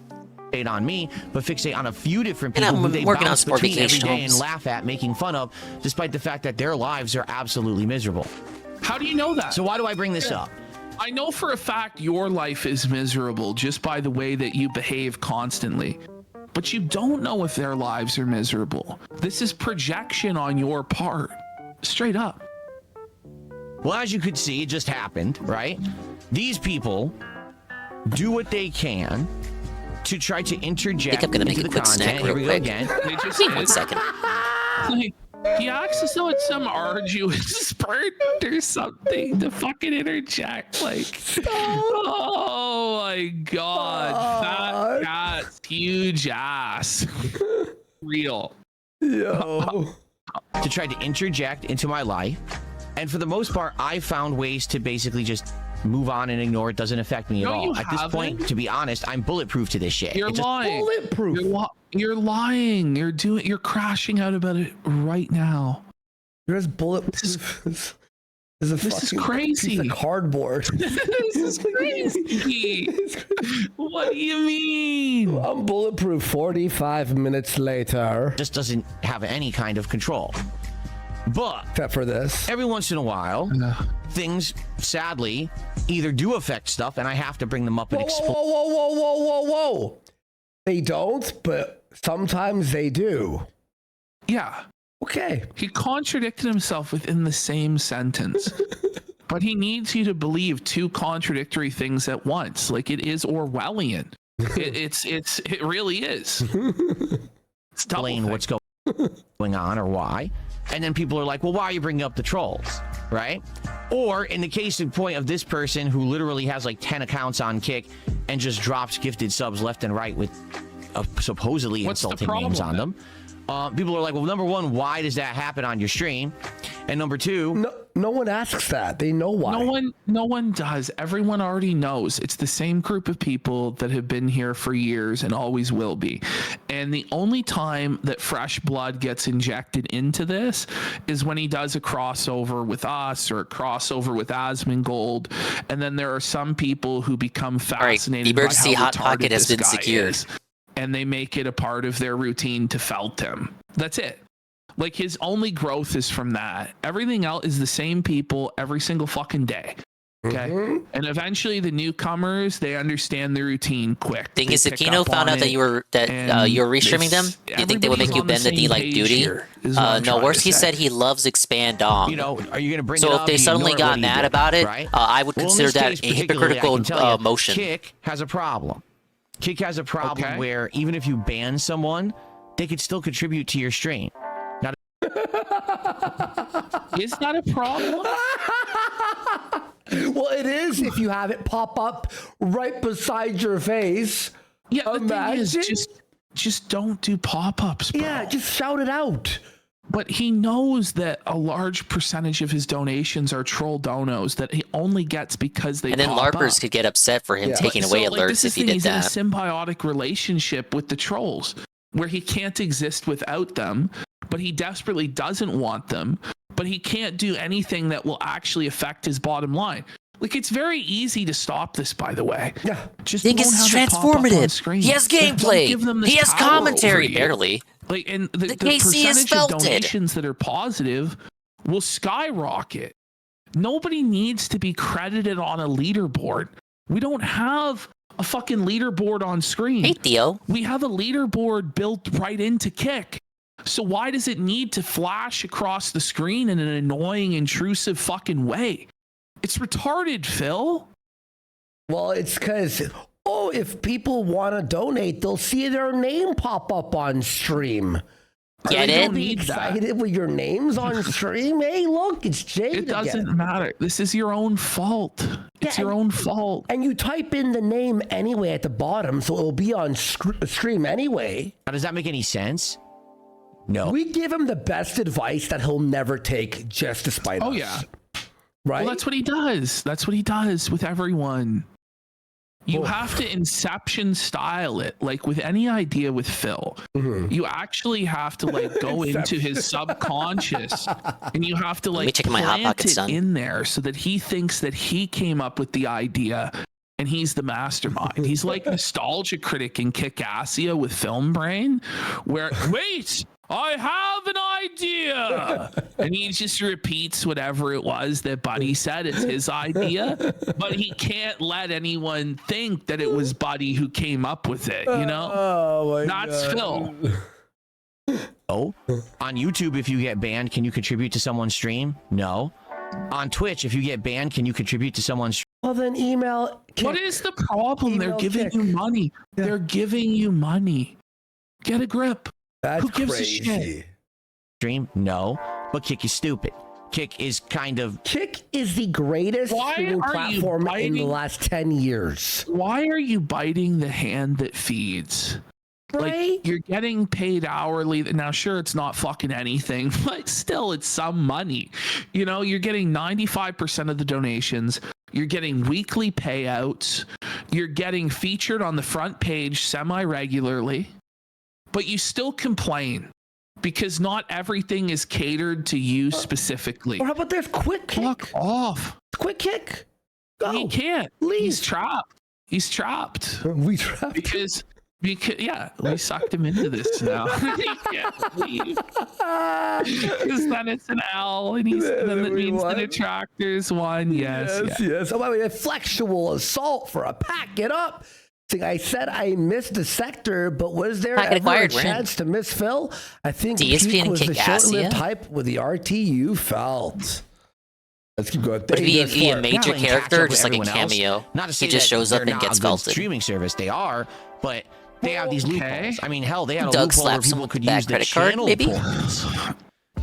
Speaker 2: On me, but fixate on a few different
Speaker 10: And
Speaker 2: people
Speaker 10: I'm
Speaker 2: who they
Speaker 10: working on
Speaker 2: bounce
Speaker 10: sport
Speaker 2: between every
Speaker 10: vacation
Speaker 2: day and
Speaker 10: homes.
Speaker 2: laugh at, making fun of, despite the fact that their lives are absolutely miserable.
Speaker 18: How do you know that?
Speaker 2: So why do I bring this up?
Speaker 18: I know for a fact your life is miserable just by the way that you behave constantly. But you don't know if their lives are miserable. This is projection on your part. Straight up.
Speaker 2: Well, as you could see, it just happened, right? These people do what they can to try to interject
Speaker 10: I think I'm gonna make
Speaker 2: into
Speaker 10: a
Speaker 2: the
Speaker 10: quick snack
Speaker 2: content. Here
Speaker 10: real
Speaker 2: we go
Speaker 10: quick.
Speaker 2: again.
Speaker 18: They just
Speaker 10: Wait 1 second.
Speaker 18: Like, he acts as though it's some arduous sprint or something to fucking interject. Like, oh my god, fat cat's huge ass. Real.
Speaker 19: Yo.
Speaker 2: To try to interject into my life. And for the most part, I found ways to basically just move on and ignore it. Doesn't affect me at
Speaker 18: No,
Speaker 2: all.
Speaker 18: you
Speaker 2: At this point,
Speaker 18: haven't.
Speaker 2: to be honest, I'm bulletproof to this shit.
Speaker 18: You're
Speaker 2: It just-
Speaker 18: lying.
Speaker 19: Bulletproof.
Speaker 18: You're lying. You're crashing out about it right now.
Speaker 19: You're as bulletproof as a
Speaker 18: This is
Speaker 19: fucking
Speaker 18: crazy.
Speaker 19: piece of cardboard.
Speaker 18: This is crazy. What do you mean?
Speaker 19: I'm bulletproof 45 minutes later.
Speaker 2: Just doesn't have any kind of control. But
Speaker 19: except for this,
Speaker 2: every once in a while, things sadly either do affect stuff, and I have to bring them up and explain.
Speaker 19: Whoa. They don't, but sometimes they do.
Speaker 18: Yeah.
Speaker 19: Okay.
Speaker 18: He contradicted himself within the same sentence. But he needs you to believe two contradictory things at once. Like, it is Orwellian. It really is. It's
Speaker 2: Explain what's going on or why. And then people are like, well, why are you bringing up the trolls? Right? Or in the case in point of this person who literally has like 10 accounts on Kick and just drops gifted subs left and right with supposedly insulting names on them. People are like, well, number one, why does that happen on your stream? And number two,
Speaker 19: no one asks that. They know why.
Speaker 18: No one does. Everyone already knows. It's the same group of people that have been here for years and always will be. And the only time that fresh blood gets injected into this is when he does a crossover with us or a crossover with Asmongold. And then there are some people who become fascinated by
Speaker 10: emergency
Speaker 18: how
Speaker 10: hot pocket
Speaker 18: retarded
Speaker 10: has
Speaker 18: this
Speaker 10: been
Speaker 18: guy
Speaker 10: secured.
Speaker 18: is. And they make it a part of their routine to felt him. That's it. Like, his only growth is from that. Everything else is the same people every single fucking day. Okay. And eventually the newcomers, they understand the routine quick.
Speaker 10: Thing
Speaker 18: They
Speaker 10: is, if
Speaker 18: pick
Speaker 10: Kino
Speaker 18: up
Speaker 10: found
Speaker 18: on
Speaker 10: out that
Speaker 18: it,
Speaker 10: you were restreaming them, do you think they would make you bend the knee like duty? No, Worski said he loves expand dong.
Speaker 2: you know, are you going to bring it
Speaker 10: So
Speaker 2: up?
Speaker 10: if they
Speaker 2: You
Speaker 10: suddenly
Speaker 2: ignore it,
Speaker 10: got
Speaker 2: what do you
Speaker 10: mad
Speaker 2: do?
Speaker 10: about it,
Speaker 2: Right?
Speaker 10: I would
Speaker 2: Well, in
Speaker 10: consider
Speaker 2: this
Speaker 10: that
Speaker 2: case
Speaker 10: a
Speaker 2: particularly, I
Speaker 10: hypocritical
Speaker 2: can tell you,
Speaker 10: motion.
Speaker 2: Kick has a problem. Kick has a problem
Speaker 18: Okay.
Speaker 2: where even if you ban someone, they could still contribute to your stream. Now,
Speaker 18: is that a problem?
Speaker 19: Well, it is if you have it pop up right beside your face.
Speaker 18: Yeah, the thing is, just don't do pop-ups, bro.
Speaker 19: Yeah, just shout it out.
Speaker 18: But he knows that a large percentage of his donations are troll donos that he only gets because they
Speaker 10: And then
Speaker 18: pop
Speaker 10: LARPers
Speaker 18: up.
Speaker 10: could get upset for him
Speaker 19: Yeah.
Speaker 10: taking away
Speaker 18: So, like,
Speaker 10: alerts
Speaker 18: this is
Speaker 10: if he
Speaker 18: the thing,
Speaker 10: did that.
Speaker 18: He's in a symbiotic relationship with the trolls where he can't exist without them, but he desperately doesn't want them, but he can't do anything that will actually affect his bottom line. Like, it's very easy to stop this, by the way.
Speaker 19: Yeah.
Speaker 18: Just
Speaker 10: Think
Speaker 18: don't
Speaker 10: it's
Speaker 18: have it pop up on
Speaker 10: transformative.
Speaker 18: screen.
Speaker 10: He has
Speaker 18: Don't
Speaker 10: gameplay.
Speaker 18: give them this
Speaker 10: He has
Speaker 18: power
Speaker 10: commentary,
Speaker 18: over you.
Speaker 10: barely.
Speaker 18: Like, and the
Speaker 10: KC is
Speaker 18: percentage of
Speaker 10: felted.
Speaker 18: donations that are positive will skyrocket. Nobody needs to be credited on a leaderboard. We don't have a fucking leaderboard on screen.
Speaker 10: Hey, Theo.
Speaker 18: We have a leaderboard built right into Kick. So why does it need to flash across the screen in an annoying, intrusive fucking way? It's retarded, Phil.
Speaker 19: Well, it's because, if people want to donate, they'll see their name pop up on stream.
Speaker 10: Get
Speaker 13: Don't
Speaker 10: it?
Speaker 13: be excited with your names on stream. Hey, look, it's Jade.
Speaker 18: It doesn't
Speaker 13: again.
Speaker 18: matter. This is your own fault. It's your own fault.
Speaker 13: And you type in the name anyway at the bottom, so it'll be on stream anyway.
Speaker 2: How does that make any sense? No.
Speaker 13: We give him the best advice that he'll never take just to spite us.
Speaker 18: Oh yeah.
Speaker 13: Right?
Speaker 18: Well, that's what he does. That's what he does with everyone. You have to Inception style it, like with any idea with Phil. You actually have to like go into his subconscious, and you have to like
Speaker 10: check my Hot
Speaker 18: plant
Speaker 10: Pockets,
Speaker 18: it
Speaker 10: son.
Speaker 18: in there so that he thinks that he came up with the idea, and he's the mastermind. He's like nostalgia critic in Kick-Assia with Film Brain, where wait. I have an idea. And he just repeats whatever it was that Buddy said is his idea, but he can't let anyone think that it was Buddy who came up with it, you know?
Speaker 13: Oh my
Speaker 18: That's
Speaker 13: God.
Speaker 18: Phil.
Speaker 2: Oh, on YouTube, if you get banned, can you contribute to someone's stream? No. On Twitch, if you get banned, can you contribute to someone's stream?
Speaker 13: Well, then email.
Speaker 18: What is the problem? They're
Speaker 13: Email
Speaker 18: giving
Speaker 13: Kick.
Speaker 18: you money. They're giving you money. Get a grip.
Speaker 13: That's
Speaker 18: Who gives
Speaker 13: crazy.
Speaker 18: a shit?
Speaker 2: Stream? No. But Kick is stupid. Kick is kind of...
Speaker 13: Kick is the greatest
Speaker 18: Why
Speaker 13: streaming
Speaker 18: are you
Speaker 13: platform in the
Speaker 18: biting-
Speaker 13: last 10 years.
Speaker 18: Why are you biting the hand that feeds?
Speaker 13: Right?
Speaker 18: Like, you're getting paid hourly. Now, sure, it's not fucking anything, but still, it's some money. You know, you're getting 95% of the donations. You're getting weekly payouts. You're getting featured on the front page semi-regularly. But you still complain because not everything is catered to you specifically.
Speaker 13: Or how about this quick kick?
Speaker 18: Fuck off.
Speaker 13: Quick kick. Go.
Speaker 18: He can't. He's trapped. He's trapped.
Speaker 13: We trapped.
Speaker 18: Because yeah, we sucked him into this now. He can't leave. Because then it's an L, and then it means the detractors won. Yes.
Speaker 13: Oh, by the way, flexual assault for a pack it up. I said I missed the sector, but was there
Speaker 10: Packet
Speaker 13: ever a
Speaker 10: acquired, we're in.
Speaker 13: chance to miss Phil? I think
Speaker 10: DSP
Speaker 13: Peak
Speaker 10: and
Speaker 13: was the
Speaker 10: Kick-Assia.
Speaker 13: short-lived hype with the RTU felt. Let's keep going.
Speaker 10: Would he be a major
Speaker 2: Not in
Speaker 10: character or
Speaker 2: catch-up
Speaker 10: just
Speaker 2: with
Speaker 10: like a
Speaker 2: everyone else.
Speaker 10: cameo?
Speaker 2: Not to say
Speaker 10: He just
Speaker 2: that
Speaker 10: shows up
Speaker 2: they're
Speaker 10: and
Speaker 2: not
Speaker 10: gets
Speaker 2: a good
Speaker 10: felted.
Speaker 2: streaming service. They are, but they have these loopholes. I mean, hell, they had a
Speaker 10: Doug
Speaker 2: loophole where
Speaker 10: slaps him
Speaker 2: people
Speaker 10: with
Speaker 2: could
Speaker 10: that
Speaker 2: use the
Speaker 10: credit card,
Speaker 2: channel
Speaker 10: maybe?
Speaker 2: points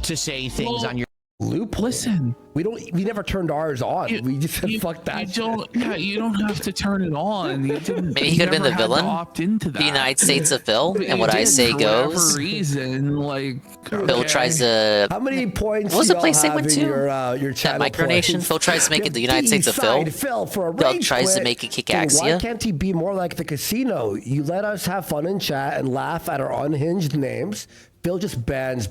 Speaker 2: to say things on your
Speaker 13: loop.
Speaker 18: Listen,
Speaker 13: we never turned ours on. We just said fuck that.
Speaker 18: You don't have to turn it on. You didn't.
Speaker 10: Maybe he could have been the
Speaker 18: never had to
Speaker 10: villain.
Speaker 18: Opt into that.
Speaker 10: The United States of Phil,
Speaker 18: But
Speaker 10: and
Speaker 18: you
Speaker 10: what I
Speaker 18: did
Speaker 10: say
Speaker 18: for
Speaker 10: goes.
Speaker 18: whatever reason, like
Speaker 10: Phil
Speaker 18: okay.
Speaker 10: tries to.
Speaker 13: How many points
Speaker 10: What was
Speaker 13: do
Speaker 10: the
Speaker 13: y'all
Speaker 10: place
Speaker 13: have
Speaker 10: segment
Speaker 13: in
Speaker 10: too?
Speaker 13: your channel
Speaker 10: That Micronation.
Speaker 13: points?
Speaker 10: Phil tries to make it the United States of Phil.
Speaker 13: B-side Phil for a
Speaker 10: Doug
Speaker 13: rage
Speaker 10: tries to
Speaker 13: quit.
Speaker 10: make it
Speaker 13: So
Speaker 10: Kick-Assia.
Speaker 13: why can't he be more like the casino? You let us have fun in chat and laugh at our unhinged names. Phil just bans.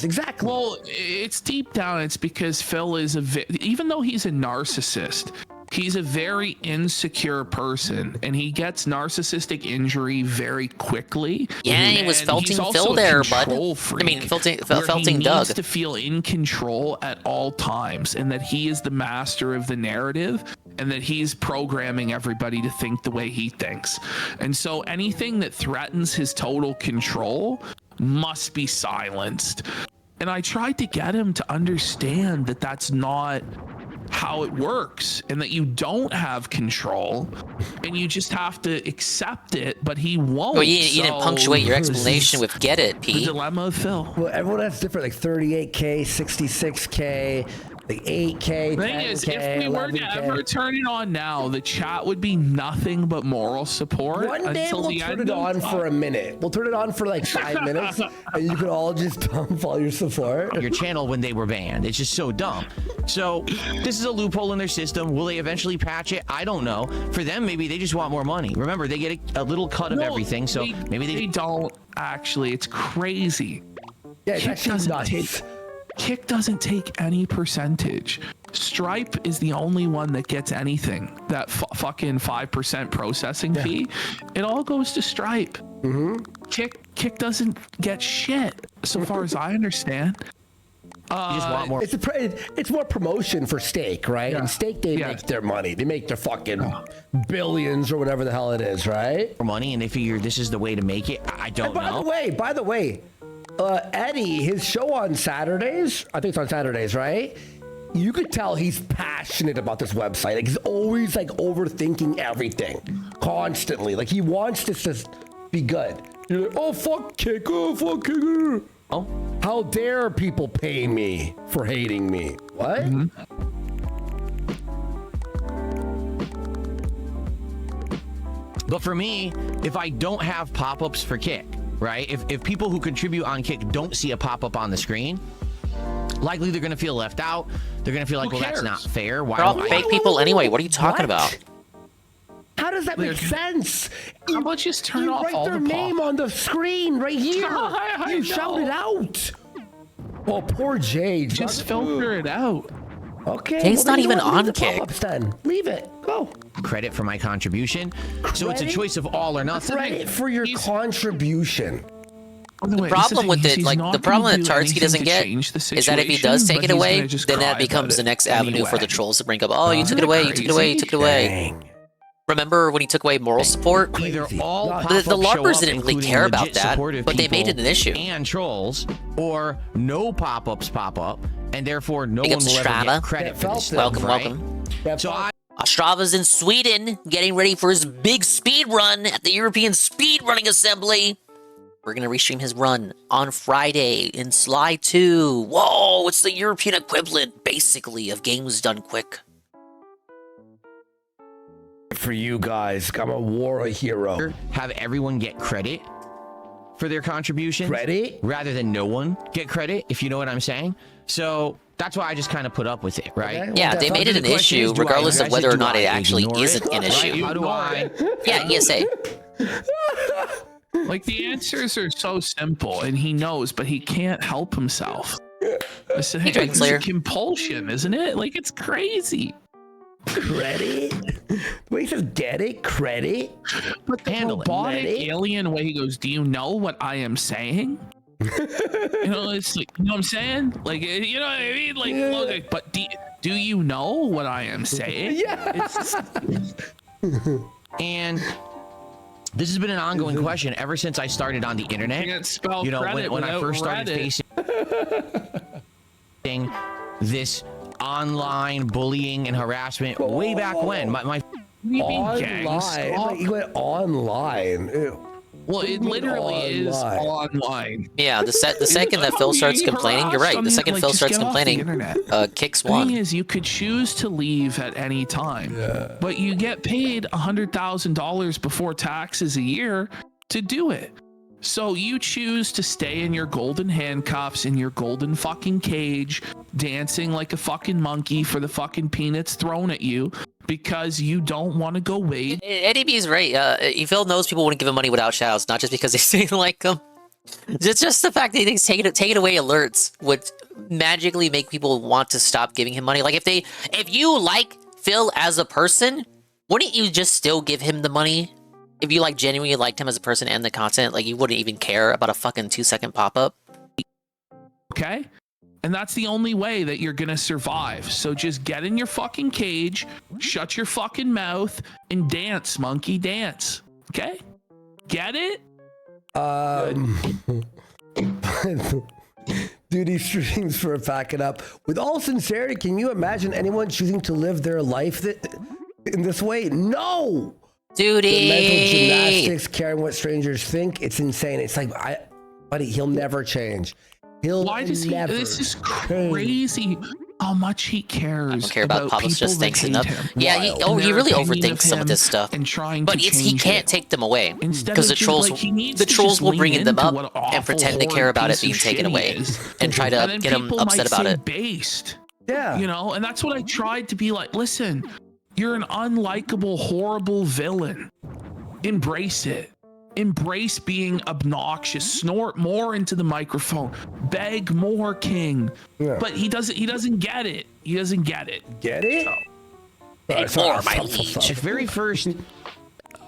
Speaker 13: Exactly.
Speaker 18: Well, it's deep down. It's because Phil is even though he's a narcissist, he's a very insecure person, and he gets narcissistic injury very quickly.
Speaker 10: Yeah, he was
Speaker 18: And
Speaker 10: felting
Speaker 18: he's also
Speaker 10: Phil
Speaker 18: a
Speaker 10: there,
Speaker 18: control
Speaker 10: bud.
Speaker 18: freak,
Speaker 10: I mean, felting
Speaker 18: where he
Speaker 10: Doug.
Speaker 18: needs to feel in control at all times, and that he is the master of the narrative, and that he's programming everybody to think the way he thinks. And so anything that threatens his total control must be silenced. And I tried to get him to understand that that's not how it works, and that you don't have control, and you just have to accept it, but he won't.
Speaker 10: Well, you didn't
Speaker 18: So
Speaker 10: punctuate your
Speaker 18: this
Speaker 10: explanation
Speaker 18: is
Speaker 10: with "get it,"
Speaker 18: the
Speaker 10: P.
Speaker 18: dilemma of Phil.
Speaker 13: Well, everyone has different, like 38K, 66K, like 8K, 10K,
Speaker 18: Thing is, if we were to
Speaker 13: 11K.
Speaker 18: ever turn it on now, the chat would be nothing but moral support.
Speaker 13: One day
Speaker 18: until
Speaker 13: we'll
Speaker 18: the
Speaker 13: turn
Speaker 18: end
Speaker 13: it
Speaker 18: of
Speaker 13: on for a minute. We'll turn it on for like 5 minutes, and you can all just dump all your support.
Speaker 2: your channel when they were banned. It's just so dumb. So this is a loophole in their system. Will they eventually patch it? I don't know. For them, maybe they just want more money. Remember, they get a little cut of
Speaker 18: No,
Speaker 2: everything, so maybe they
Speaker 18: don't actually. It's crazy.
Speaker 13: Yeah, it's
Speaker 18: Kick
Speaker 13: actually
Speaker 18: doesn't
Speaker 13: nuts.
Speaker 18: take Kick doesn't take any percentage. Stripe is the only one that gets anything. That fucking 5% processing fee. It all goes to Stripe. Kick doesn't get shit, so far as I understand.
Speaker 2: You just want more.
Speaker 13: It's more promotion for Stake, right? And Stake, they make their money. They make their fucking billions or whatever the hell it is, right?
Speaker 2: For money, and they figure this is the way to make it. I don't know.
Speaker 13: By the way, Eddie, his show on Saturdays, I think it's on Saturdays, right? You could tell he's passionate about this website. Like, he's always like overthinking everything constantly. Like, he wants this to be good.
Speaker 19: You're like, oh fuck kick, oh fuck kick. Oh, how dare people pay me for hating me? What?
Speaker 2: But for me, if I don't have pop-ups for Kick, right? If people who contribute on Kick don't see a pop-up on the screen, likely they're gonna feel left out. They're gonna feel like, well, that's not fair. Why?
Speaker 10: They're all fake people anyway. What are you talking about?
Speaker 19: How does that make sense?
Speaker 18: How about just turn
Speaker 19: you
Speaker 18: off
Speaker 19: write
Speaker 18: all
Speaker 19: their
Speaker 18: the
Speaker 19: name on the screen right here.
Speaker 18: I
Speaker 19: You shout it out. Oh, poor Jade.
Speaker 18: Just filter it out.
Speaker 19: Okay.
Speaker 10: Jade's not
Speaker 19: then you
Speaker 10: even
Speaker 19: know what? Leave
Speaker 10: on
Speaker 19: the
Speaker 10: Kick.
Speaker 19: pop-ups then. Leave it. Go.
Speaker 2: Credit for my contribution. So it's a choice of all or nothing.
Speaker 19: Credit for your contribution.
Speaker 10: The problem with it, like the problem that Tartsky doesn't get, is that if he does take it away, then that becomes the next avenue for the trolls to bring up. Oh, you took it away, you took it away, you took it away. Remember when he took away moral support?
Speaker 2: Either all
Speaker 10: the LARPers didn't really care about that, but they made it an issue.
Speaker 2: And trolls, or no pop-ups pop up, and therefore no
Speaker 10: Big
Speaker 2: one
Speaker 10: up
Speaker 2: will ever
Speaker 10: Strava.
Speaker 2: get credit for this stuff,
Speaker 10: Welcome,
Speaker 2: right?
Speaker 10: welcome.
Speaker 2: So
Speaker 10: Ostrava's in Sweden, getting ready for his big speed run at the European Speed Running Assembly. We're gonna restream his run on Friday in Sly 2. Whoa, it's the European equivalent, basically, of games done quick.
Speaker 19: For you guys, I'm a war hero.
Speaker 2: Have everyone get credit for their contribution,
Speaker 19: credit,
Speaker 2: rather than no one get credit, if you know what I'm saying. So that's why I just kind of put up with it, right?
Speaker 10: Okay, yeah, they made it an issue, regardless of whether or not it actually isn't an issue.
Speaker 2: How do I?
Speaker 10: Yeah, ESA.
Speaker 18: Like, the answers are so simple, and he knows, but he can't help himself. It's a compulsion, isn't it? Like, it's crazy.
Speaker 19: Credit? Wait, he says get it? Credit?
Speaker 18: But the robotic alien way he goes, do you know what I am saying? You know, it's like, you know what I'm saying? Like, you know what I mean? Like, look, but do you know what I am saying?
Speaker 19: Yeah.
Speaker 2: And this has been an ongoing question ever since I started on the internet. You know, when I first started facing this online bullying and harassment way back when. My
Speaker 19: online? You went online. Ew.
Speaker 18: Well, it literally is online.
Speaker 10: Yeah, the second that Phil starts complaining, you're right. The second Phil starts complaining, Kicks
Speaker 18: The
Speaker 10: one.
Speaker 18: thing is, you could choose to leave at any time, but you get paid $100,000 before taxes a year to do it. So you choose to stay in your golden handcuffs, in your golden fucking cage, dancing like a fucking monkey for the fucking peanuts thrown at you because you don't want to go wait.
Speaker 10: Eddie B's right. Phil knows people wouldn't give him money without shouts, not just because they say like him. It's just the fact that he thinks take it away alerts would magically make people want to stop giving him money. Like if you like Phil as a person, wouldn't you just still give him the money? If you like genuinely liked him as a person and the content, like you wouldn't even care about a fucking 2-second pop-up.
Speaker 18: Okay? And that's the only way that you're gonna survive. So just get in your fucking cage, shut your fucking mouth, and dance, monkey, dance. Okay? Get it?
Speaker 19: Duty streams for backing up. With all sincerity, can you imagine anyone choosing to live their life in this way? No!
Speaker 10: Duty!
Speaker 19: The mental gymnastics, caring what strangers think, it's insane. It's like, buddy, he'll never change.
Speaker 18: Why does he? This is crazy. How much he cares.
Speaker 10: I don't care about Pablo's just thanks enough. Yeah, he really overthinks some of this stuff.
Speaker 18: And trying
Speaker 10: but he can't take them away because the trolls will bring them up and pretend to care about it being taken away and try to get him upset about it.
Speaker 18: Based.
Speaker 19: Yeah.
Speaker 18: You know, and that's what I tried to be like. Listen, you're an unlikable, horrible villain. Embrace it. Embrace being obnoxious. Snort more into the microphone. Beg more, King.
Speaker 19: Yeah.
Speaker 18: But he doesn't get it. He doesn't get it.
Speaker 19: Get it?
Speaker 10: Beg more, my liege.
Speaker 2: The very first,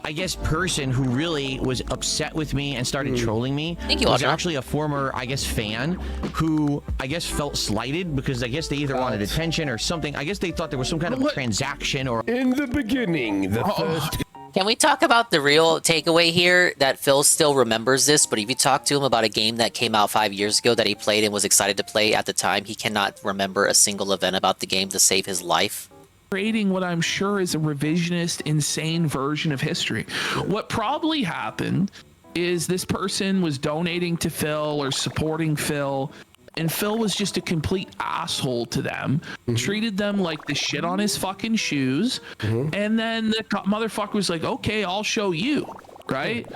Speaker 2: I guess, person who really was upset with me and started trolling me was actually a former, I guess, fan who, I guess, felt slighted because I guess they either wanted attention or something. I guess they thought there was some kind of a transaction or...
Speaker 19: In the beginning, the first...
Speaker 10: Can we talk about the real takeaway here? That Phil still remembers this, but if you talk to him about a game that came out 5 years ago that he played and was excited to play at the time, he cannot remember a single event about the game to save his life.
Speaker 18: Creating what I'm sure is a revisionist, insane version of history. What probably happened is this person was donating to Phil or supporting Phil, and Phil was just a complete asshole to them, treated them like the shit on his fucking shoes, and then the motherfucker was like, okay, I'll show you, right?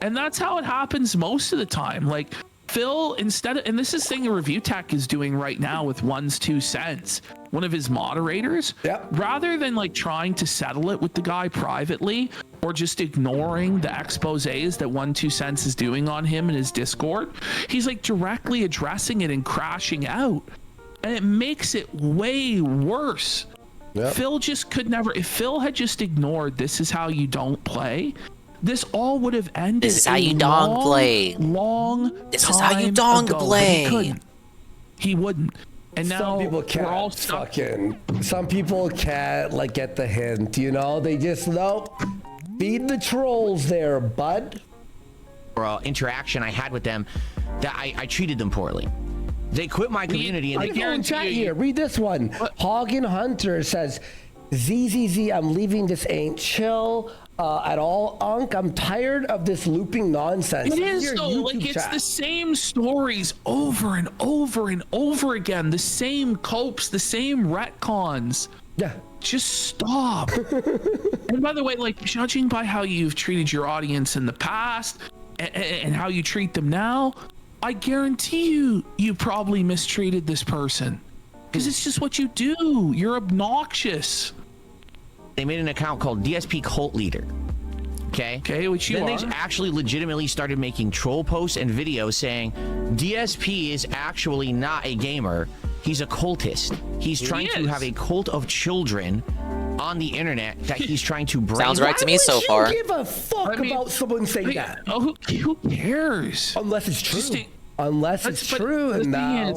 Speaker 18: And that's how it happens most of the time. Like, Phil, instead of, and this is the thing a Review Tech is doing right now with One's 2 Cents, one of his moderators, rather than like trying to settle it with the guy privately or just ignoring the exposés that 1 2 Cents is doing on him in his Discord, he's like directly addressing it and crashing out. And it makes it way worse. Phil just could never, if Phil had just ignored this is how you don't play, this all would have ended.
Speaker 10: This is how you dong play.
Speaker 18: This
Speaker 10: is how you dong play.
Speaker 18: He wouldn't. And now
Speaker 19: some people can't some people can't like get the hint, you know? They just feed the trolls there, bud.
Speaker 2: Or interaction I had with them that I treated them poorly. They quit my community and they
Speaker 19: guarantee here. Read this one. Hoggin Hunter says, ZZZ, I'm leaving. This ain't chill at all. Unk, I'm tired of this looping nonsense.
Speaker 18: It is though, like it's the same stories over and over and over again. The same copes, the same retcons.
Speaker 19: Yeah.
Speaker 18: Just stop. And by the way, like judging by how you've treated your audience in the past and how you treat them now, I guarantee you probably mistreated this person. Because it's just what you do. You're obnoxious.
Speaker 2: They made an account called DSP Cult Leader. Okay,
Speaker 18: which you
Speaker 2: then
Speaker 18: are.
Speaker 2: They actually legitimately started making troll posts and videos saying DSP is actually not a gamer. He's a cultist. He's trying to have a cult of children on the internet that he's trying to bring.
Speaker 10: Sounds right to me so far.
Speaker 19: Why would you give a fuck about someone saying that?
Speaker 18: Oh, who cares?
Speaker 19: Unless it's true. Unless it's true. And now...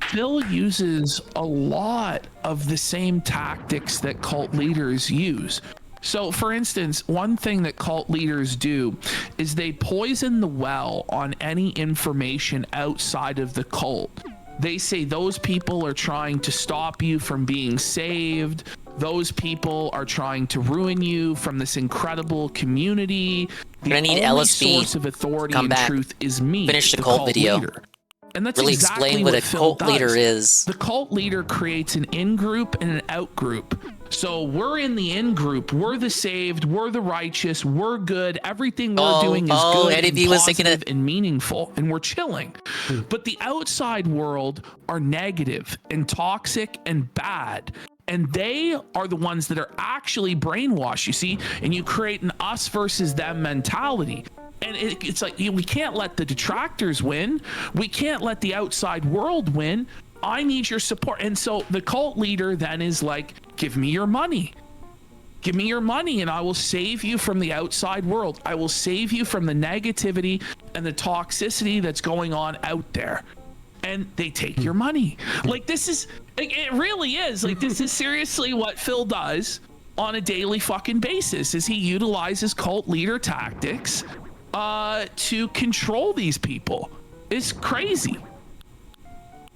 Speaker 18: Phil uses a lot of the same tactics that cult leaders use. So, for instance, one thing that cult leaders do is they poison the well on any information outside of the cult. They say those people are trying to stop you from being saved. Those people are trying to ruin you from this incredible community. The only
Speaker 10: LSB.
Speaker 18: source of authority
Speaker 10: Come
Speaker 18: and
Speaker 10: back.
Speaker 18: truth is me,
Speaker 10: Finish the cult video.
Speaker 18: leader. And that's
Speaker 10: really
Speaker 18: exactly
Speaker 10: explain what a
Speaker 18: Phil
Speaker 10: cult
Speaker 18: does.
Speaker 10: leader is.
Speaker 18: The cult leader creates an in-group and an out-group. So we're in the in-group. We're the saved. We're the righteous. We're good. Everything we're doing is good and positive and meaningful, and we're chilling. But the outside world are negative and toxic and bad. And they are the ones that are actually brainwashed, you see? And you create an us versus them mentality. And it's like, we can't let the detractors win. We can't let the outside world win. I need your support. And so the cult leader then is like, give me your money. Give me your money and I will save you from the outside world. I will save you from the negativity and the toxicity that's going on out there. And they take your money. Like, this is, like, it really is. Like, this is seriously what Phil does on a daily fucking basis, is he utilizes cult leader tactics to control these people. It's crazy.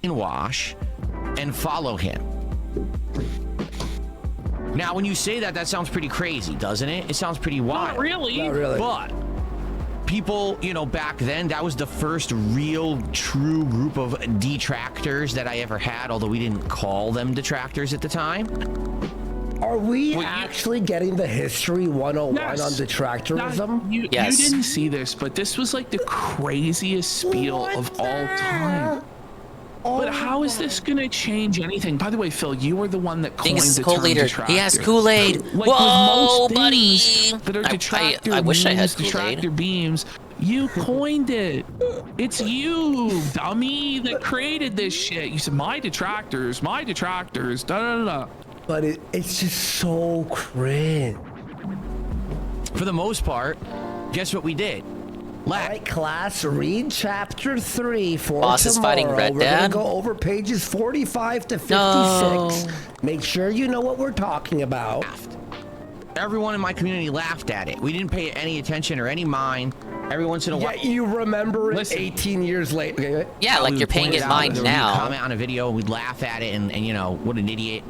Speaker 2: Wash and follow him. Now, when you say that, that sounds pretty crazy, doesn't it? It sounds pretty wild.
Speaker 18: Not really.
Speaker 19: Not really.
Speaker 2: But people, you know, back then, that was the first real, true group of detractors that I ever had, although we didn't call them detractors at the time.
Speaker 19: Are we actually getting the history 101 on detractorism?
Speaker 18: You didn't see this, but this was like the craziest spiel of all time. But how is this going to change anything? By the way, Phil, you were the one that coined the term detractor.
Speaker 10: He has Kool-Aid.
Speaker 18: Like,
Speaker 10: whoa,
Speaker 18: with most
Speaker 10: buddy!
Speaker 18: things that are detractor
Speaker 10: I wish I had
Speaker 18: memes,
Speaker 10: Kool-Aid.
Speaker 18: detractor beams. You coined it. It's you, dummy, that created this shit. You said, my detractors, da da da.
Speaker 19: But it's just so cringe.
Speaker 2: For the most part, guess what we did?
Speaker 19: All right, class, read chapter 3 for
Speaker 10: Boss is fighting
Speaker 19: tomorrow.
Speaker 10: Red
Speaker 19: We're gonna
Speaker 10: Dad.
Speaker 19: go over pages 45 to 56.
Speaker 10: No.
Speaker 19: Make sure you know what we're talking about.
Speaker 2: Everyone in my community laughed at it. We didn't pay any attention or any mind. Every once in a while,
Speaker 19: Yeah, you remember it 18 years later. Okay.
Speaker 10: Yeah, like you're paying it mind
Speaker 2: We'd
Speaker 10: now.
Speaker 2: comment on a video, we'd laugh at it, and you know, what an idiot,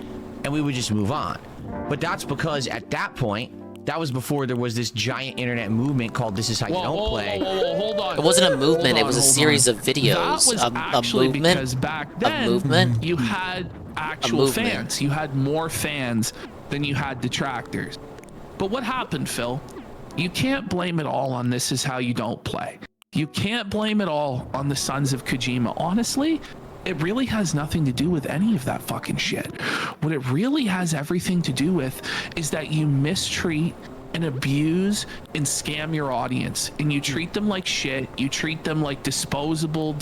Speaker 2: and we would just move on. But that's because at that point, That was before there was this giant internet movement called "This Is How You Don't Play."
Speaker 10: Hold on. It wasn't a movement. It was a series of videos.
Speaker 18: That was actually because back then you had actual fans. You had more fans than you had detractors. But what happened, Phil? You can't blame it all on This Is How You Don't Play. You can't blame it all on the Sons of Kojima. Honestly, it really has nothing to do with any of that fucking shit. What it really has everything to do with is that you mistreat and abuse and scam your audience, and you treat them like shit. You treat them like disposable,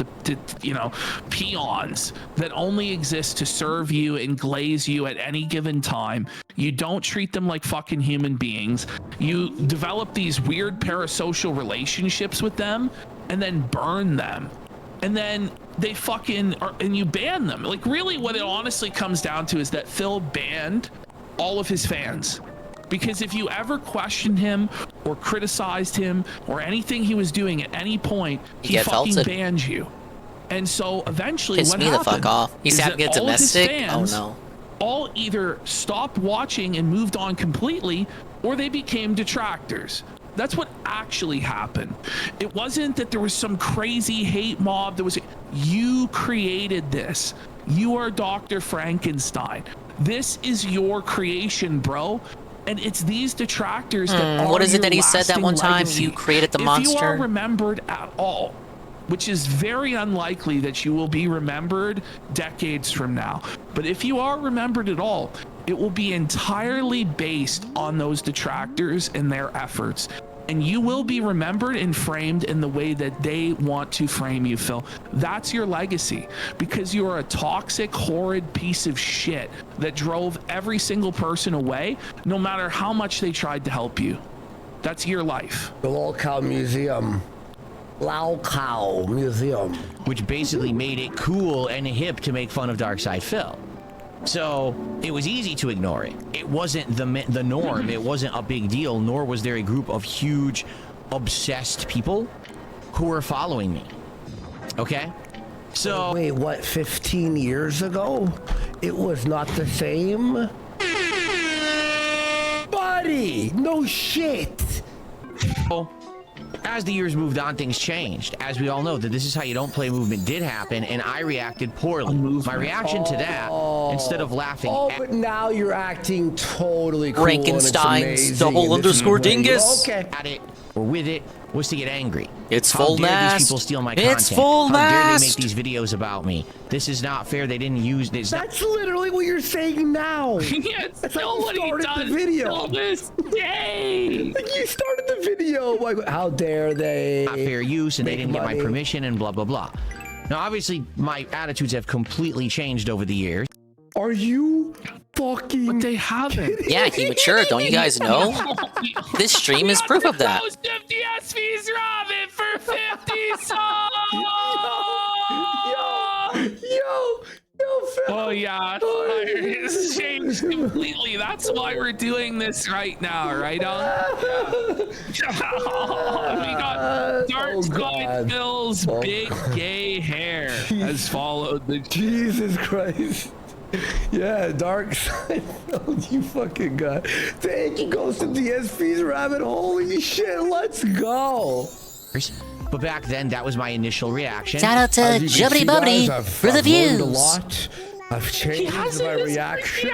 Speaker 18: peons that only exist to serve you and glaze you at any given time. You don't treat them like fucking human beings. You develop these weird parasocial relationships with them and then burn them. And then they and you ban them. Like, really what it honestly comes down to is that Phil banned all of his fans. Because if you ever questioned him or criticized him or anything he was doing at any point, he fucking banned you. And so eventually what happened
Speaker 10: the fuck off. He's having a domestic?
Speaker 18: Oh no. All either stopped watching and moved on completely, or they became detractors. That's what actually happened. It wasn't that there was some crazy hate mob. You created this. You are Dr. Frankenstein. This is your creation, bro. And it's these detractors that are
Speaker 10: what is it that he
Speaker 18: your
Speaker 10: said that one
Speaker 18: lasting
Speaker 10: time?
Speaker 18: legacy.
Speaker 10: You created the monster.
Speaker 18: If you are remembered at all, which is very unlikely that you will be remembered decades from now, but if you are remembered at all, it will be entirely based on those detractors and their efforts. And you will be remembered and framed in the way that they want to frame you, Phil. That's your legacy, because you are a toxic, horrid piece of shit that drove every single person away, no matter how much they tried to help you. That's your life.
Speaker 19: The Lolcow Museum. Lolcow Museum.
Speaker 2: Which basically made it cool and hip to make fun of Darkside Phil. So it was easy to ignore it. It wasn't the norm. It wasn't a big deal, nor was there a group of huge, obsessed people who were following me. Okay? So...
Speaker 19: Wait, what, 15 years ago? It was not the same? Buddy! No shit!
Speaker 2: Oh. As the years moved on, things changed. As we all know, that This Is How You Don't Play movement did happen, and I reacted poorly. My reaction to that, instead of laughing
Speaker 19: but now you're acting totally cool.
Speaker 10: Frankenstein's double underscore dingus.
Speaker 19: Okay.
Speaker 2: At it, or with it, was to get angry.
Speaker 10: It's
Speaker 2: How
Speaker 10: full
Speaker 2: dare
Speaker 10: mast.
Speaker 2: these people steal my
Speaker 10: It's
Speaker 2: content?
Speaker 10: full
Speaker 2: How dare they
Speaker 10: mast.
Speaker 2: make these videos about me? This is not fair. They didn't use this.
Speaker 19: That's literally what you're saying now.
Speaker 18: Yeah, it's
Speaker 19: That's
Speaker 18: still
Speaker 19: how
Speaker 18: what
Speaker 19: you
Speaker 18: he
Speaker 19: started
Speaker 18: does
Speaker 19: the video.
Speaker 18: till this day.
Speaker 19: Like, you started the video. Like, how dare they?
Speaker 2: Not fair use, and they
Speaker 19: make
Speaker 2: didn't get
Speaker 19: money.
Speaker 2: my permission, and blah, blah, blah. Now, obviously, my attitudes have completely changed over the years.
Speaker 19: Are you fucking...
Speaker 18: But they haven't.
Speaker 10: Yeah, he matured. Don't you guys know? This stream is proof of that.
Speaker 18: Post 50 SVs Robin for 50 songs.
Speaker 19: Yo, Phil.
Speaker 18: Oh yeah, it's changed completely. That's why we're doing this right now, right on? We got Dark Side Phil's big gay hair has followed the...
Speaker 19: Jesus Christ. Yeah, Dark Side. Oh, you fucking god. Thank you, Ghost of DSP's rabbit. Holy shit, let's go.
Speaker 2: But back then, that was my initial reaction.
Speaker 10: Shout out to Jubbity Bubbity for the
Speaker 19: I've learned
Speaker 10: views.
Speaker 19: a lot. I've changed my reaction.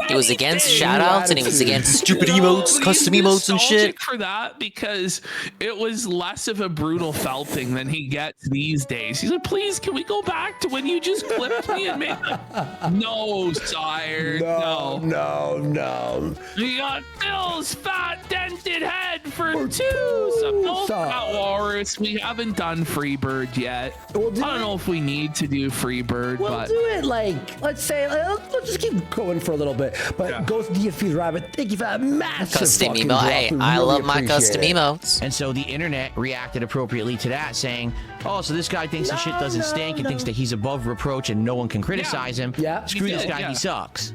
Speaker 10: He was against shoutouts and he was against stupid emotes, custom emotes and shit.
Speaker 18: For that, because it was less of a brutal felting than he gets these days. He's like, please, can we go back to when you just clipped me and made No, sire.
Speaker 19: No.
Speaker 18: We got Phil's fat dented head for two. So no Fat Walrus. We haven't done Freebird yet. I don't know if we need to do Freebird,
Speaker 19: We'll
Speaker 18: but
Speaker 19: do it like, let's say, let's just keep going for a little bit. But Ghost DSP's rabbit, thank you for that massive
Speaker 10: Custom
Speaker 19: fucking
Speaker 10: emo.
Speaker 19: drop.
Speaker 10: Hey,
Speaker 19: We
Speaker 10: I
Speaker 19: really
Speaker 10: love my
Speaker 19: appreciate
Speaker 10: custom
Speaker 19: it.
Speaker 10: emotes.
Speaker 2: And so the internet reacted appropriately to that, saying, oh, so this guy thinks the shit doesn't stink and thinks that he's above reproach and no one can criticize him.
Speaker 19: Yeah.
Speaker 2: Screw this guy, he sucks.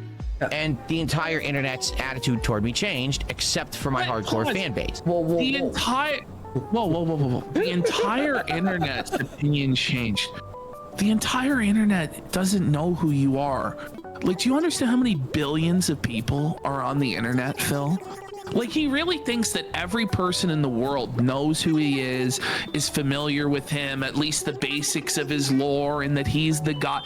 Speaker 2: And the entire internet's attitude toward me changed, except for my hardcore fan base.
Speaker 18: the entire the entire internet's opinion changed. The entire internet doesn't know who you are. Like, do you understand how many billions of people are on the internet, Phil? Like, he really thinks that every person in the world knows who he is familiar with him, at least the basics of his lore, and that he's the god.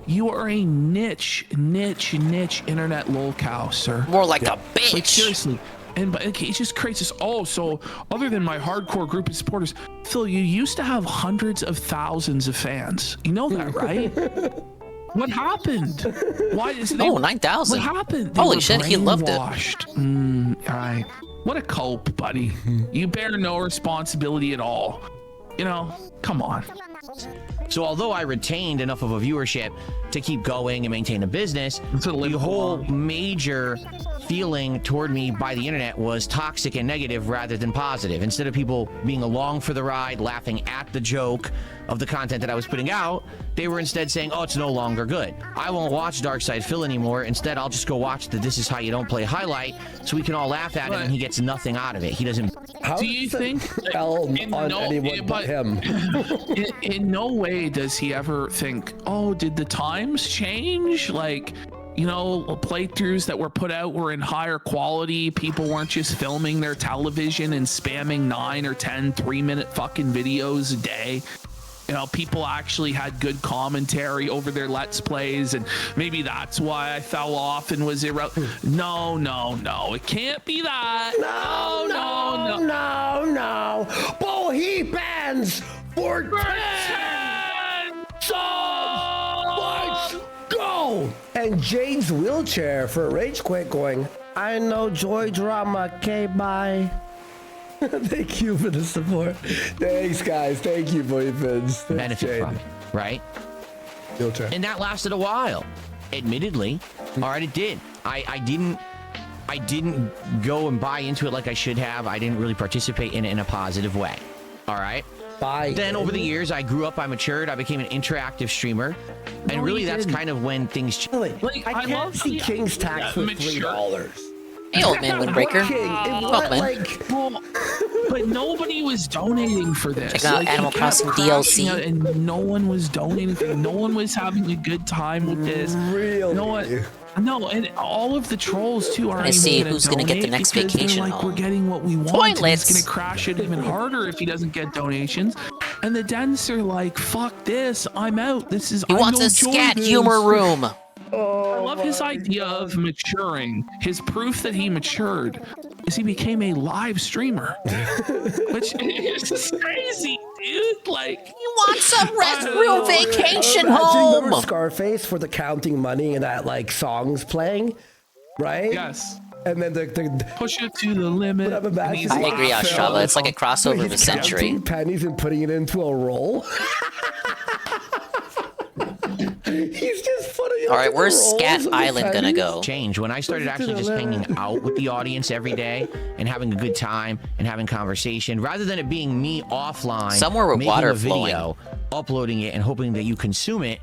Speaker 18: You are a niche internet lolcow, sir.
Speaker 10: More like a bitch.
Speaker 18: Like, seriously. And but he just creates this, so other than my hardcore group of supporters, Phil, you used to have hundreds of thousands of fans. You know that, right? What happened? Why is they?
Speaker 10: 9,000.
Speaker 18: What happened?
Speaker 10: Holy shit, he loved it.
Speaker 18: All right. What a cope, buddy. You bear no responsibility at all. You know, come on.
Speaker 2: So although I retained enough of a viewership to keep going and maintain a business, the whole major feeling toward me by the internet was toxic and negative rather than positive. Instead of people being along for the ride, laughing at the joke of the content that I was putting out, they were instead saying, oh, it's no longer good. I won't watch Darkside Phil anymore. Instead, I'll just go watch the This Is How You Don't Play highlight so we can all laugh at him and he gets nothing out of it. He doesn't...
Speaker 18: Do you think
Speaker 19: on anyone but him?
Speaker 18: In no way does he ever think, oh, did the times change? Like, you know, playthroughs that were put out were in higher quality. People weren't just filming their television and spamming 9 or 10 3-minute fucking videos a day. You know, people actually had good commentary over their Let's Plays, and maybe that's why I fell off and was irrelevant. No, it can't be that.
Speaker 19: No. Bull he bans for 10 songs. Let's go. And Jane's wheelchair for Rage Quit going, I know joy drama, okay, bye. Thank you for the support. Thanks, guys. Thank you for your fans.
Speaker 2: benefit from it, right?
Speaker 19: Wheelchair.
Speaker 2: And that lasted a while, admittedly. All right, it did. I didn't go and buy into it like I should have. I didn't really participate in it in a positive way. All right. Then over the years, I grew up, I matured, I became an interactive streamer. And really, that's kind of when things changed.
Speaker 19: Like, I can't see King's Tax for $3.
Speaker 10: Hey, old man Windbreaker.
Speaker 18: But nobody was donating for this.
Speaker 10: Check out Animal Crossing DLC.
Speaker 18: And no one was donating. No one was having a good time with this.
Speaker 19: Really?
Speaker 18: No, and all of the trolls too aren't
Speaker 10: I see
Speaker 18: even
Speaker 10: who's gonna get the next
Speaker 18: because they're
Speaker 10: vacation
Speaker 18: like,
Speaker 10: home.
Speaker 18: we're getting what we want.
Speaker 10: Pointless.
Speaker 18: He's gonna crash it even harder if he doesn't get donations. And the dens are like, fuck this, I'm out. This is.
Speaker 10: He wants a scat humor room.
Speaker 18: I love his idea of maturing. His proof that he matured is he became a live streamer, which is just crazy, dude. Like,
Speaker 10: he wants a real vacation
Speaker 19: Remember
Speaker 10: home.
Speaker 19: Scarface for the counting money and that like songs playing, right?
Speaker 18: Yes.
Speaker 19: And then the
Speaker 18: push it to the limit.
Speaker 10: I agree, Astrala. It's like a crossover of a century.
Speaker 19: Counting pennies and putting it into a roll. He's just putting.
Speaker 10: All right, where's Scat Island gonna go?
Speaker 2: Change when I started actually just hanging out with the audience every day and having a good time and having conversation, rather than it being me offline,
Speaker 10: somewhere with
Speaker 2: making
Speaker 10: water
Speaker 2: a video,
Speaker 10: flowing,
Speaker 2: uploading it, and hoping that you consume it.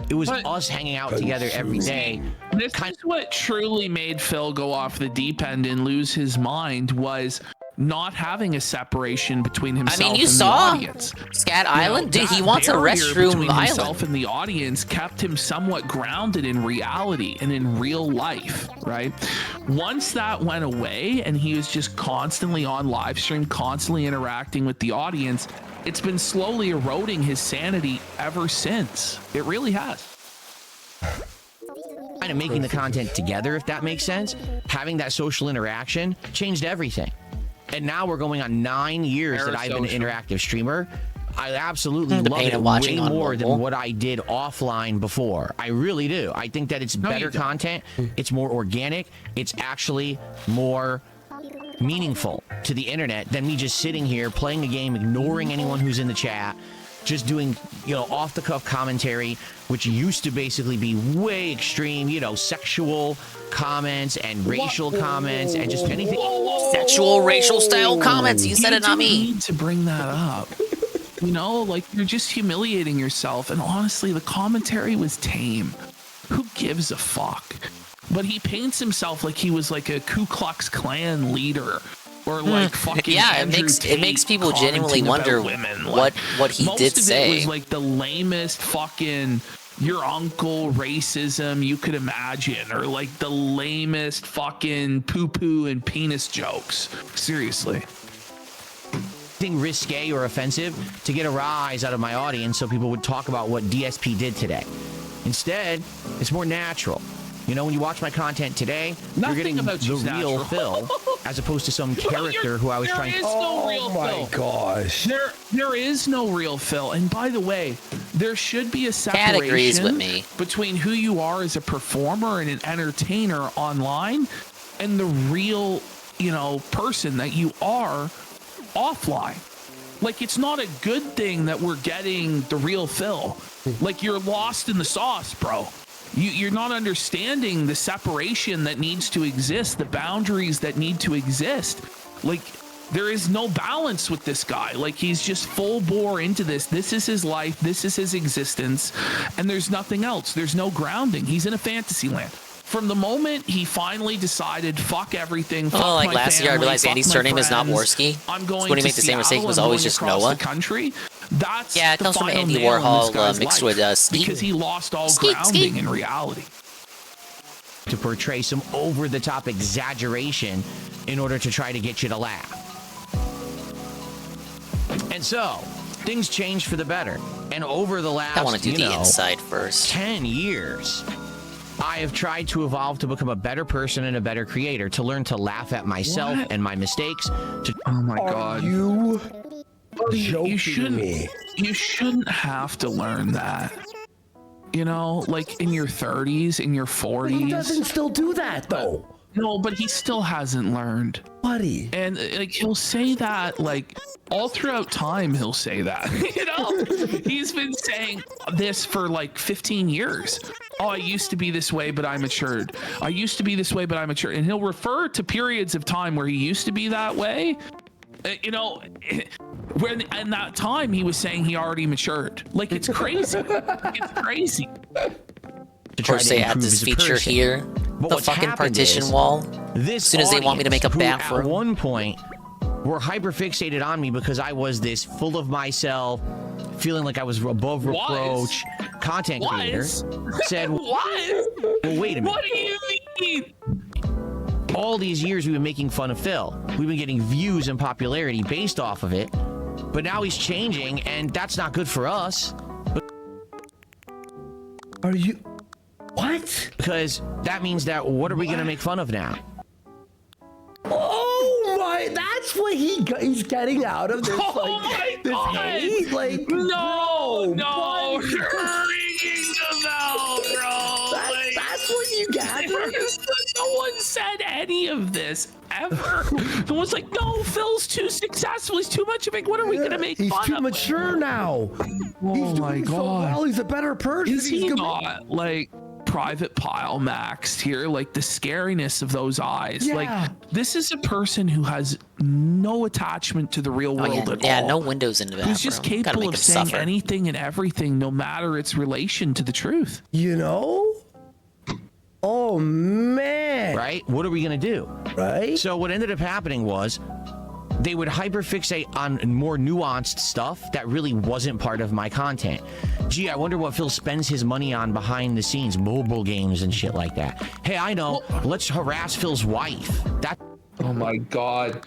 Speaker 2: It was us hanging out together every day.
Speaker 18: This is what truly made Phil go off the deep end and lose his mind, was not having a separation between himself
Speaker 10: I mean, you
Speaker 18: and
Speaker 10: saw
Speaker 18: the audience.
Speaker 10: Scat Island? Dude, he wants a
Speaker 18: barrier
Speaker 10: restroom
Speaker 18: between
Speaker 10: island.
Speaker 18: Himself and the audience kept him somewhat grounded in reality and in real life, right? Once that went away and he was just constantly on live stream, constantly interacting with the audience, it's been slowly eroding his sanity ever since. It really has.
Speaker 2: Kind of making the content together, if that makes sense. Having that social interaction changed everything. And now we're going on 9 years that I've been an interactive streamer. I absolutely love it way more than what I did offline before. I really do. I think that it's better content. It's more organic. It's actually more meaningful to the internet than me just sitting here playing a game, ignoring anyone who's in the chat, just doing, off-the-cuff commentary, which used to basically be way extreme, sexual comments and racial comments and just anything.
Speaker 10: Sexual, racial style comments. You said it, not me.
Speaker 18: You need to bring that up. Like, you're just humiliating yourself. And honestly, the commentary was tame. Who gives a fuck? But he paints himself like he was like a Ku Klux Klan leader. Or like fucking
Speaker 10: it makes people genuinely wonder
Speaker 18: women.
Speaker 10: what he did say.
Speaker 18: Most of it was like the lamest fucking your uncle racism you could imagine, or like the lamest fucking poo-poo and penis jokes. Seriously.
Speaker 2: Risque or offensive to get a rise out of my audience so people would talk about what DSP did today. Instead, it's more natural. You know, when you watch my content today, you're getting the real Phil as opposed to some character who I was trying to...
Speaker 18: No real Phil.
Speaker 19: Gosh.
Speaker 18: There is no real Phil. And by the way, there should be a
Speaker 10: Cat agrees with me.
Speaker 18: separation between who you are as a performer and an entertainer online and the real, you know, person that you are offline. Like, it's not a good thing that we're getting the real Phil. Like, you're lost in the sauce, bro. You're not understanding the separation that needs to exist, the boundaries that need to exist. Like, there is no balance with this guy. Like, he's just full bore into this. This is his life. This is his existence. And there's nothing else. There's no grounding. He's in a fantasy land. From the moment he finally decided, fuck everything, fuck
Speaker 10: like
Speaker 18: my
Speaker 10: last year I
Speaker 18: family,
Speaker 10: realized
Speaker 18: fuck
Speaker 10: Andy's
Speaker 18: my
Speaker 10: surname is not
Speaker 18: friends,
Speaker 10: Worski.
Speaker 18: I'm going
Speaker 10: When he
Speaker 18: to
Speaker 10: made the same mistake, it was
Speaker 18: Seattle,
Speaker 10: always
Speaker 18: I'm
Speaker 10: just
Speaker 18: going across
Speaker 10: Noah.
Speaker 18: the country. That's
Speaker 10: Yeah, it
Speaker 18: the
Speaker 10: comes from
Speaker 18: final
Speaker 10: Andy
Speaker 18: nail in this
Speaker 10: Warhol
Speaker 18: guy's
Speaker 10: mixed
Speaker 18: life,
Speaker 10: with Skeet.
Speaker 18: because he lost all
Speaker 10: Skeet,
Speaker 18: grounding
Speaker 10: Skeet.
Speaker 18: in reality.
Speaker 2: to portray some over-the-top exaggeration in order to try to get you to laugh. And so, things changed for the better. And over the last,
Speaker 10: I want to do the inside first.
Speaker 2: 10 years, I have tried to evolve to become a better person and a better creator, to learn to laugh at myself and my mistakes.
Speaker 18: Oh my God.
Speaker 19: You
Speaker 18: You shouldn't have to learn that. You know, like in your 30s, in your 40s.
Speaker 19: He doesn't still do that, though.
Speaker 18: No, but he still hasn't learned.
Speaker 19: Buddy.
Speaker 18: And like he'll say that like all throughout time he'll say that. You know? He's been saying this for like 15 years. Oh, I used to be this way, but I matured. I used to be this way, but I matured. And he'll refer to periods of time where he used to be that way. You know, when in that time he was saying he already matured. Like, it's crazy. It's crazy.
Speaker 10: Of course, they add this feature here, the fucking partition wall. As soon as they want me to make a bathroom.
Speaker 2: At one point, were hyperfixated on me because I was this full of myself, feeling like I was above reproach content creator. Said,
Speaker 18: what?
Speaker 2: Well, wait a minute.
Speaker 18: What do you mean?
Speaker 2: All these years we've been making fun of Phil. We've been getting views and popularity based off of it. But now he's changing, and that's not good for us.
Speaker 19: Are you... What?
Speaker 2: Because that means that what are we going to make fun of now?
Speaker 19: Oh my, that's what he's getting out of this,
Speaker 18: Oh
Speaker 19: like,
Speaker 18: my
Speaker 19: this
Speaker 18: God.
Speaker 19: hate? Like,
Speaker 18: No,
Speaker 19: bro,
Speaker 18: no,
Speaker 19: buddy.
Speaker 18: you're ringing the bell, bro.
Speaker 19: That's what you got.
Speaker 18: No one said any of this ever. No one's like, no, Phil's too successful. He's too much of it. What are we gonna make
Speaker 19: He's
Speaker 18: fun
Speaker 19: too
Speaker 18: of?
Speaker 19: mature now.
Speaker 18: Oh
Speaker 19: He's
Speaker 18: my
Speaker 19: doing
Speaker 18: God.
Speaker 19: so well. He's a better person.
Speaker 18: Is he not like private pile maxed here? Like the scariness of those eyes.
Speaker 19: Yeah.
Speaker 18: Like this is a person who has no attachment to the real world at all.
Speaker 10: Yeah, no windows into that.
Speaker 18: Who's just capable of saying anything and everything, no matter its relation to the truth.
Speaker 19: You know? Oh, man.
Speaker 2: Right? What are we going to do?
Speaker 19: Right?
Speaker 2: So what ended up happening was they would hyperfixate on more nuanced stuff that really wasn't part of my content. Gee, I wonder what Phil spends his money on behind the scenes, mobile games and shit like that. Hey, I know. Let's harass Phil's wife. That.
Speaker 18: Oh my God.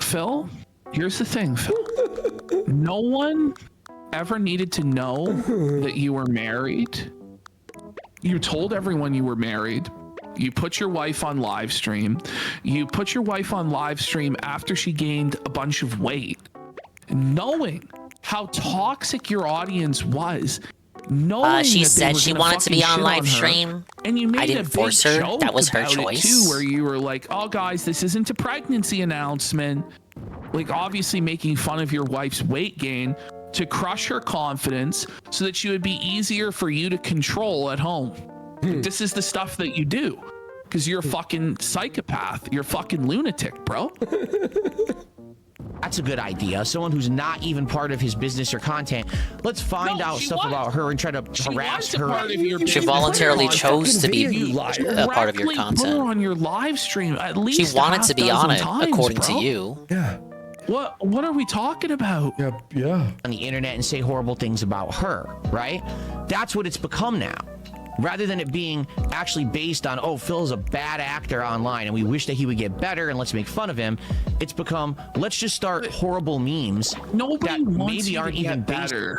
Speaker 18: Phil, here's the thing, Phil. No one ever needed to know that you were married. You told everyone you were married. You put your wife on live stream. You put your wife on live stream after she gained a bunch of weight. Knowing how toxic your audience was. Knowing
Speaker 10: She
Speaker 18: that they
Speaker 10: said
Speaker 18: were
Speaker 10: she
Speaker 18: gonna
Speaker 10: wanted to be
Speaker 18: fucking
Speaker 10: on
Speaker 18: shit
Speaker 10: live
Speaker 18: her.
Speaker 10: stream.
Speaker 18: And you made
Speaker 10: I didn't
Speaker 18: a big
Speaker 10: force her.
Speaker 18: joke
Speaker 10: That was her
Speaker 18: about it
Speaker 10: choice.
Speaker 18: too, where you were like, oh guys, this isn't a pregnancy announcement. Like obviously making fun of your wife's weight gain to crush her confidence so that she would be easier for you to control at home. This is the stuff that you do because you're a fucking psychopath. You're a fucking lunatic, bro.
Speaker 2: That's a good idea. Someone who's not even part of his business or content. Let's find out stuff about her and try to harass her.
Speaker 10: She voluntarily chose to be a part of your
Speaker 18: Put her
Speaker 10: content.
Speaker 18: on your live stream. At least
Speaker 10: She wanted
Speaker 18: a
Speaker 10: to be
Speaker 18: half
Speaker 10: on it,
Speaker 18: dozen times,
Speaker 10: according
Speaker 18: bro.
Speaker 10: to you.
Speaker 19: Yeah.
Speaker 18: What are we talking about?
Speaker 7: Yeah.
Speaker 2: On the internet and say horrible things about her, right? That's what it's become now. Rather than it being actually based on, oh, Phil's a bad actor online and we wish that he would get better and let's make fun of him, it's become, let's just start horrible memes.
Speaker 18: Nobody
Speaker 2: that
Speaker 18: wants
Speaker 2: maybe
Speaker 18: you
Speaker 2: aren't
Speaker 18: to get
Speaker 2: even based.
Speaker 18: better.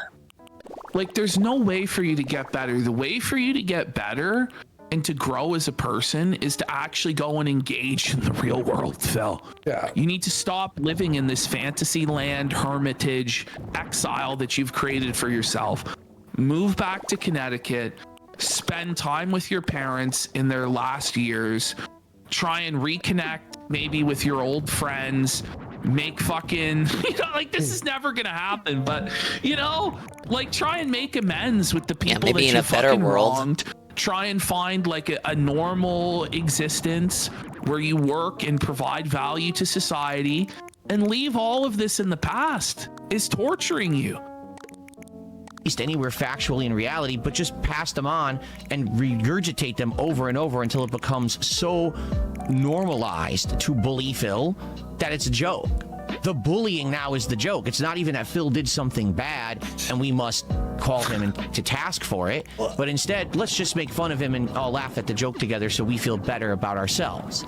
Speaker 18: Like, there's no way for you to get better. The way for you to get better and to grow as a person is to actually go and engage in the real world, Phil.
Speaker 7: Yeah.
Speaker 18: You need to stop living in this fantasy land, hermitage, exile that you've created for yourself. Move back to Connecticut. Spend time with your parents in their last years. Try and reconnect maybe with your old friends. Make fucking, like, this is never gonna happen, but like, try and make amends with the people
Speaker 10: maybe
Speaker 18: that
Speaker 10: in
Speaker 18: you
Speaker 10: a better
Speaker 18: fucking
Speaker 10: world.
Speaker 18: wronged. Try and find like a normal existence where you work and provide value to society, and leave all of this in the past. Is torturing you.
Speaker 2: Anywhere factually in reality, but just pass them on and regurgitate them over and over until it becomes so normalized to bully Phil that it's a joke. The bullying now is the joke. It's not even that Phil did something bad and we must call him to task for it, but instead, let's just make fun of him and all laugh at the joke together so we feel better about ourselves.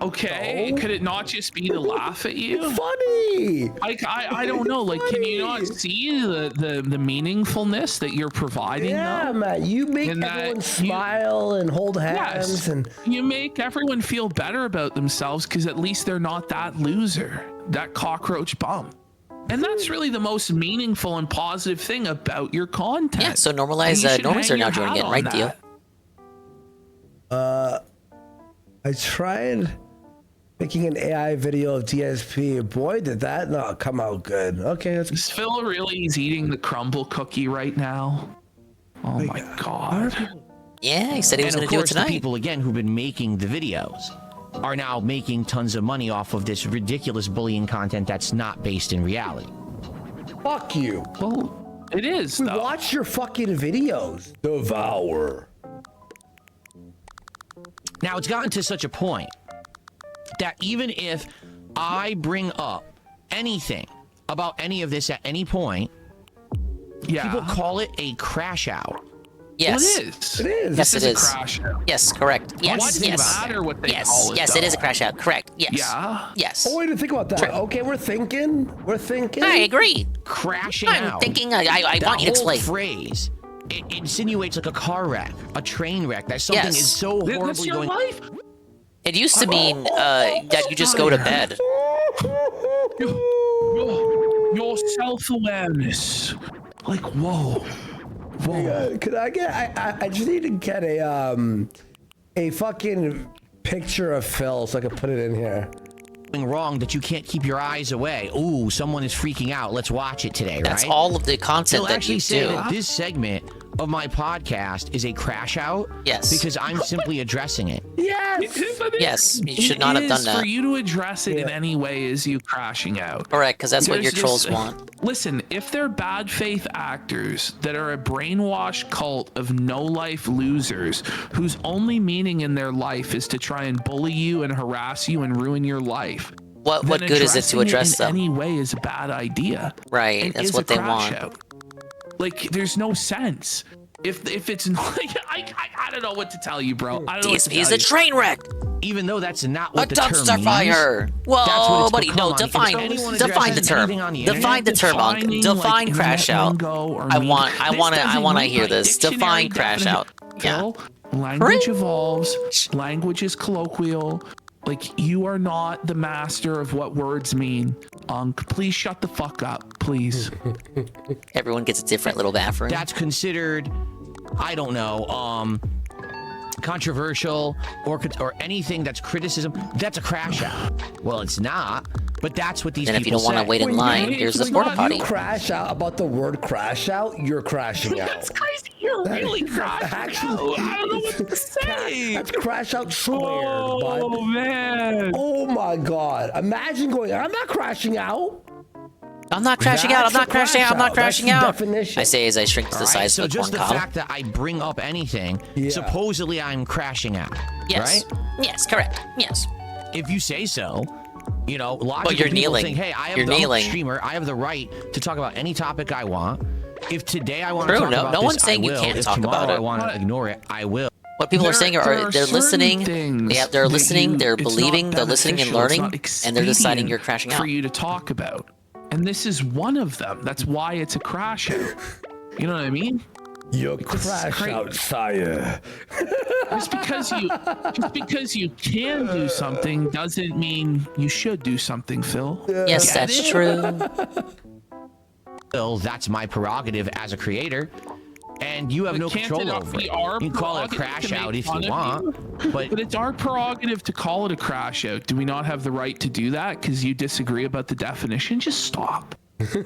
Speaker 18: Okay, could it not just be to laugh at you?
Speaker 19: Funny.
Speaker 18: I don't know. Like, can you not see the meaningfulness that you're providing?
Speaker 19: Yeah,
Speaker 18: though?
Speaker 19: man. You make
Speaker 18: And
Speaker 19: everyone smile and hold hands,
Speaker 18: Yes,
Speaker 19: and
Speaker 18: you make everyone feel better about themselves because at least they're not that loser, that cockroach bum. And that's really the most meaningful and positive thing about your content.
Speaker 10: Yeah, so normalize, normies are now joining in, right, Dio?
Speaker 19: I tried making an AI video of DSP. Boy, did that not come out good. Okay,
Speaker 18: Is Phil really he's eating the crumble cookie right now? Oh my god.
Speaker 10: Yeah, he said he was
Speaker 2: And
Speaker 10: going
Speaker 2: of
Speaker 10: to do it
Speaker 2: course, the
Speaker 10: tonight.
Speaker 2: people again who've been making the videos are now making tons of money off of this ridiculous bullying content that's not based in reality.
Speaker 19: Fuck you.
Speaker 18: Well, it is.
Speaker 19: We watch your fucking videos. Devour.
Speaker 2: Now, it's gotten to such a point that even if I bring up anything about any of this at any point, people call it a crash out.
Speaker 10: Yes.
Speaker 18: Well, it is.
Speaker 19: It is.
Speaker 10: Yes,
Speaker 18: This
Speaker 10: it
Speaker 18: is
Speaker 10: is.
Speaker 18: a crash out.
Speaker 10: Yes, correct. Yes,
Speaker 18: Why does it
Speaker 10: yes.
Speaker 18: matter what they
Speaker 10: yes,
Speaker 18: call it,
Speaker 10: yes, it
Speaker 18: though?
Speaker 10: is a crash out. Correct. Yes.
Speaker 18: Yeah.
Speaker 10: Yes.
Speaker 19: Oh, wait to think about that.
Speaker 10: Sure.
Speaker 19: Okay, we're thinking.
Speaker 10: I agree.
Speaker 2: Crashing
Speaker 10: I'm
Speaker 2: out.
Speaker 10: thinking. I
Speaker 2: That
Speaker 10: want you to
Speaker 2: whole
Speaker 10: explain.
Speaker 2: phrase, it insinuates like a car wreck, a train wreck, that something
Speaker 10: Yes.
Speaker 2: is so
Speaker 18: That's
Speaker 2: horribly
Speaker 18: your
Speaker 2: going.
Speaker 18: life.
Speaker 10: It used to mean that you just go to bed.
Speaker 18: Your self-awareness. Like, whoa.
Speaker 19: Could I get? I just need to get a fucking picture of Phil so I can put it in here.
Speaker 2: Wrong that you can't keep your eyes away. Ooh, someone is freaking out. Let's watch it today,
Speaker 10: That's
Speaker 2: right?
Speaker 10: all of the content
Speaker 2: They'll
Speaker 10: that
Speaker 2: actually
Speaker 10: you
Speaker 2: say
Speaker 10: do.
Speaker 2: that this segment of my podcast is a crash out.
Speaker 10: Yes.
Speaker 2: Because I'm simply addressing it.
Speaker 10: Yes, you should not have done that.
Speaker 18: For you to address it in any way is you crashing out.
Speaker 10: Correct, because that's what your
Speaker 18: There's
Speaker 10: trolls
Speaker 18: just-
Speaker 10: want.
Speaker 18: Listen, if they're bad faith actors that are a brainwashed cult of no-life losers whose only meaning in their life is to try and bully you and harass you and ruin your life,
Speaker 10: What
Speaker 18: then
Speaker 10: good is it to address
Speaker 18: in
Speaker 10: them?
Speaker 18: any way is a bad idea.
Speaker 10: Right,
Speaker 18: and
Speaker 10: that's
Speaker 18: is
Speaker 10: what
Speaker 18: a
Speaker 10: they
Speaker 18: crash
Speaker 10: want.
Speaker 18: out. Like, there's no sense. If it's not, I don't know what to tell you, bro. I don't know what to
Speaker 10: DSP is
Speaker 18: tell
Speaker 10: a
Speaker 18: you.
Speaker 10: train wreck.
Speaker 2: Even though that's not what
Speaker 10: A
Speaker 2: the term
Speaker 10: dumpster
Speaker 2: means.
Speaker 10: fire.
Speaker 2: That's what
Speaker 10: Whoa,
Speaker 2: it's
Speaker 10: buddy,
Speaker 2: become
Speaker 10: no,
Speaker 2: on the
Speaker 10: define
Speaker 2: internet. Anyone
Speaker 10: the
Speaker 2: addresses
Speaker 10: term.
Speaker 2: anything on the
Speaker 10: Define the term, Unc.
Speaker 18: Defining,
Speaker 10: Define
Speaker 18: like,
Speaker 10: crash
Speaker 18: internet
Speaker 10: out.
Speaker 18: lingo or
Speaker 10: I
Speaker 18: meme.
Speaker 10: want
Speaker 18: This
Speaker 10: to
Speaker 18: doesn't
Speaker 10: hear
Speaker 18: make my
Speaker 10: this.
Speaker 18: dictionary
Speaker 10: Define crash out. Yeah.
Speaker 18: Phil, language evolves. Language is colloquial. Like, you are not the master of what words mean. Unc, please shut the fuck up, please.
Speaker 10: Everyone gets a different little bathroom.
Speaker 2: That's considered, I don't know, controversial or anything that's criticism. That's a crash out. Well, it's not, but that's what these
Speaker 10: Then
Speaker 2: people
Speaker 10: if you don't want to
Speaker 2: say.
Speaker 10: wait in line, here's the porta potty.
Speaker 19: You crash out about the word crash out, you're crashing out.
Speaker 18: That's crazy. You're really crashing out. I don't know what to say.
Speaker 19: That's crash out squared, bud.
Speaker 18: Oh, man.
Speaker 19: Oh my god. Imagine going, I'm not crashing out.
Speaker 10: I'm not crashing out. I'm not crashing out. I'm not crashing out.
Speaker 19: Definition.
Speaker 10: I say as I shrink to the
Speaker 2: All right,
Speaker 10: size
Speaker 2: so
Speaker 10: of a
Speaker 2: just
Speaker 10: corn
Speaker 2: the
Speaker 10: cob.
Speaker 2: fact that I bring up anything, supposedly I'm crashing out,
Speaker 10: Yes.
Speaker 2: right?
Speaker 10: Yes, correct. Yes.
Speaker 2: If you say so, You know, lots
Speaker 10: you're
Speaker 2: of people
Speaker 10: kneeling.
Speaker 2: think, hey, I am
Speaker 10: You're
Speaker 2: the
Speaker 10: kneeling.
Speaker 2: streamer. I have the right to talk about any topic I want. If today I want to
Speaker 10: True,
Speaker 2: talk about
Speaker 10: no
Speaker 2: this,
Speaker 10: one's saying
Speaker 2: I
Speaker 10: you
Speaker 2: will.
Speaker 10: can't
Speaker 2: If
Speaker 10: talk
Speaker 2: tomorrow
Speaker 10: about it.
Speaker 2: I want to ignore it, I will.
Speaker 10: What people are saying are they're listening, they're listening, they're
Speaker 18: it's not
Speaker 10: believing, they're listening and
Speaker 18: beneficial,
Speaker 10: learning,
Speaker 18: it's not
Speaker 10: and they're deciding
Speaker 18: expedient
Speaker 10: you're crashing out.
Speaker 18: for you to talk about. And this is one of them. That's why it's a crash out. You know what I mean?
Speaker 19: Your crash out, sire.
Speaker 18: Just because you can do something doesn't mean you should do something, Phil.
Speaker 10: Yes,
Speaker 18: Get
Speaker 10: that's
Speaker 18: it?
Speaker 10: true.
Speaker 2: Phil, that's my prerogative as a creator. And you have
Speaker 18: But
Speaker 2: no
Speaker 18: can't
Speaker 2: control
Speaker 18: it not
Speaker 2: over
Speaker 18: be
Speaker 2: it.
Speaker 18: our
Speaker 2: You can call it a
Speaker 18: prerogative
Speaker 2: crash
Speaker 18: to
Speaker 2: out
Speaker 18: make
Speaker 2: if
Speaker 18: fun
Speaker 2: you
Speaker 18: of
Speaker 2: want.
Speaker 18: But it's our prerogative to call it a crash out. Do we not have the right to do that because you disagree about the definition? Just stop.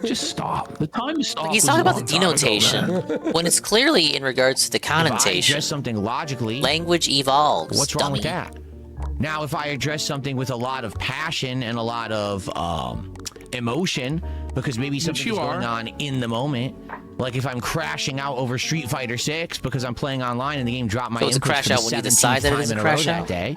Speaker 18: Just stop. The time to stop.
Speaker 10: He's
Speaker 18: was
Speaker 10: talking
Speaker 18: a
Speaker 10: about the
Speaker 18: long time ago,
Speaker 10: denotation
Speaker 18: man.
Speaker 10: when it's clearly in regards to the
Speaker 2: If I
Speaker 10: connotation.
Speaker 2: address something logically,
Speaker 10: Language evolves.
Speaker 2: what's wrong with
Speaker 10: dummy.
Speaker 2: that? Now, if I address something with a lot of passion and a lot of emotion, because maybe something's
Speaker 18: you
Speaker 2: going
Speaker 18: are.
Speaker 2: on in the moment, like if I'm crashing out over Street Fighter 6 because I'm playing online and the game dropped my
Speaker 10: So it's a
Speaker 2: inputs
Speaker 10: crash
Speaker 2: for the
Speaker 10: out when you
Speaker 2: 17th
Speaker 10: decide that it
Speaker 2: time
Speaker 10: is a
Speaker 2: in
Speaker 10: crash
Speaker 2: row
Speaker 10: out?
Speaker 2: that day.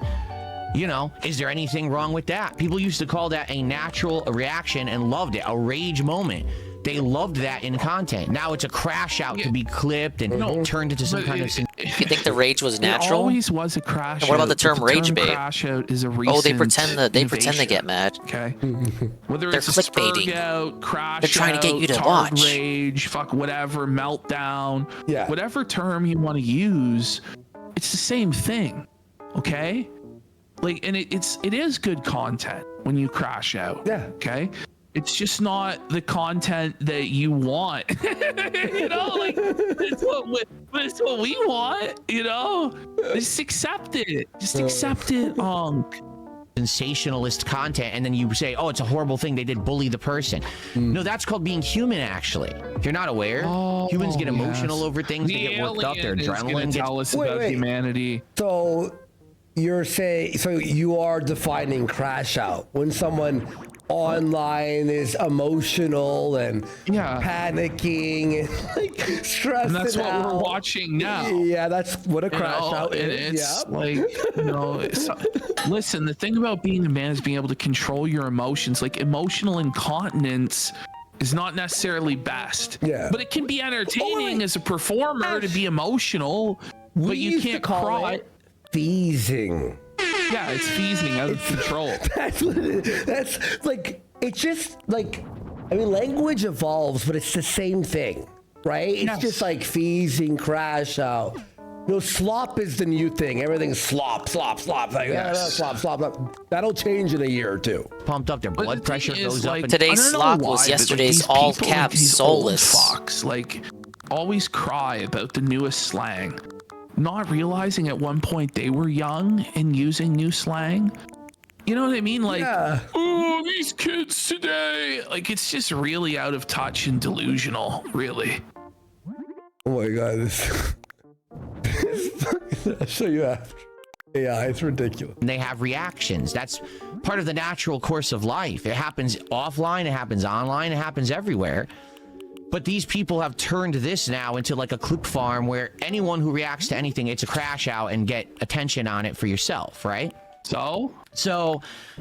Speaker 2: You know, is there anything wrong with that? People used to call that a natural reaction and loved it, a rage moment. They loved that in content. Now it's a crash out to be clipped and turned into some kind of...
Speaker 10: You think the rage was
Speaker 18: It
Speaker 10: natural?
Speaker 18: always was a crash.
Speaker 10: And what about
Speaker 18: out,
Speaker 10: the term
Speaker 18: but
Speaker 10: rage bait?
Speaker 18: Crash out is a recent
Speaker 10: Oh, they pretend to
Speaker 18: innovation.
Speaker 10: get mad.
Speaker 18: Okay. Whether
Speaker 10: They're
Speaker 18: it's a
Speaker 10: clickbaiting.
Speaker 18: spurg out, crash
Speaker 10: They're trying to get you to
Speaker 18: out,
Speaker 10: watch.
Speaker 18: hard rage, fuck whatever, meltdown.
Speaker 19: Yeah.
Speaker 18: Whatever term you want to use, it's the same thing. Okay. Like, and it is good content when you crash out.
Speaker 19: Yeah.
Speaker 18: Okay. It's just not the content that you want. You know, like it's what we want, you know? Just accept it. Just accept it.
Speaker 2: sensationalist content, and then you say, oh, it's a horrible thing, they did bully the person. No, that's called being human, actually. If you're not aware, humans get emotional over things, they get worked up, their adrenaline gets...
Speaker 18: Tell us about humanity.
Speaker 19: So you're saying, so you are defining crash out when someone online is emotional and panicking and like stressing
Speaker 18: And that's what
Speaker 19: out.
Speaker 18: we're watching now.
Speaker 19: Yeah, that's what a crash out
Speaker 18: and
Speaker 19: is.
Speaker 18: it's like, you know, listen, the thing about being a man is being able to control your emotions. Like, emotional incontinence is not necessarily best.
Speaker 19: Yeah.
Speaker 18: But it can be entertaining as a performer to be emotional, but you can't cry.
Speaker 19: Feezing.
Speaker 18: Yeah, it's feezing out of control.
Speaker 19: That's what it is. That's like, it's just like, I mean, language evolves, but it's the same thing, right? It's just like feezing, crash out. You know, slop is the new thing. Everything's slop. Like, slop. That'll change in a year or two.
Speaker 2: Pumped up, their blood pressure goes up. And
Speaker 10: Today's slop was yesterday's all caps soulless.
Speaker 18: Fox, like, always cry about the newest slang, not realizing at one point they were young and using new slang. You know what I mean? Like, oh, these kids today. Like, it's just really out of touch and delusional, really.
Speaker 19: Oh my God. I'll show you after. Yeah, it's ridiculous.
Speaker 2: they have reactions. That's part of the natural course of life. It happens offline, it happens online, it happens everywhere. But these people have turned this now into like a clip farm where anyone who reacts to anything, it's a crash out and get attention on it for yourself, right? So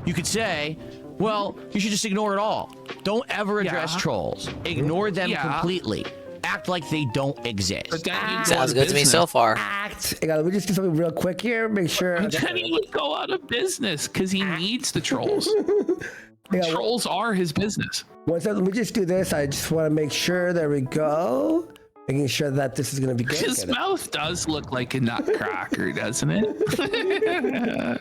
Speaker 2: you could say, well, you should just ignore it all. Don't ever address trolls. Ignore them completely. Act like they don't exist.
Speaker 10: Sounds good to me so far.
Speaker 19: Let me just do something real quick here. Make sure.
Speaker 18: And then he would go out of business because he needs the trolls. Trolls are his business.
Speaker 19: One second, let me just do this. I just want to make sure. There we go. Making sure that this is going to be good.
Speaker 18: His mouth does look like a nutcracker, doesn't it?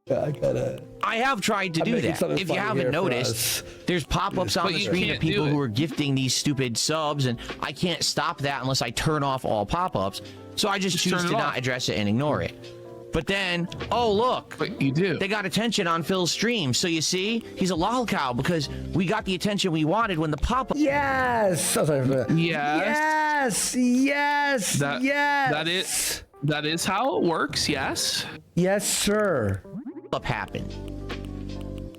Speaker 19: Yeah, I gotta.
Speaker 2: I have tried to do that. If you haven't noticed, there's pop-ups on the screen of people who are gifting these stupid subs, and I can't stop that unless I turn off all pop-ups. So I just choose to not address it and ignore it. But then, oh look,
Speaker 18: you do.
Speaker 2: They got attention on Phil's stream. So you see, he's a lol cow because we got the attention we wanted when the pop-up.
Speaker 19: Yes. Oh, sorry.
Speaker 18: Yes.
Speaker 19: Yes.
Speaker 18: That is how it works. Yes.
Speaker 19: Yes, sir.
Speaker 2: Up happened,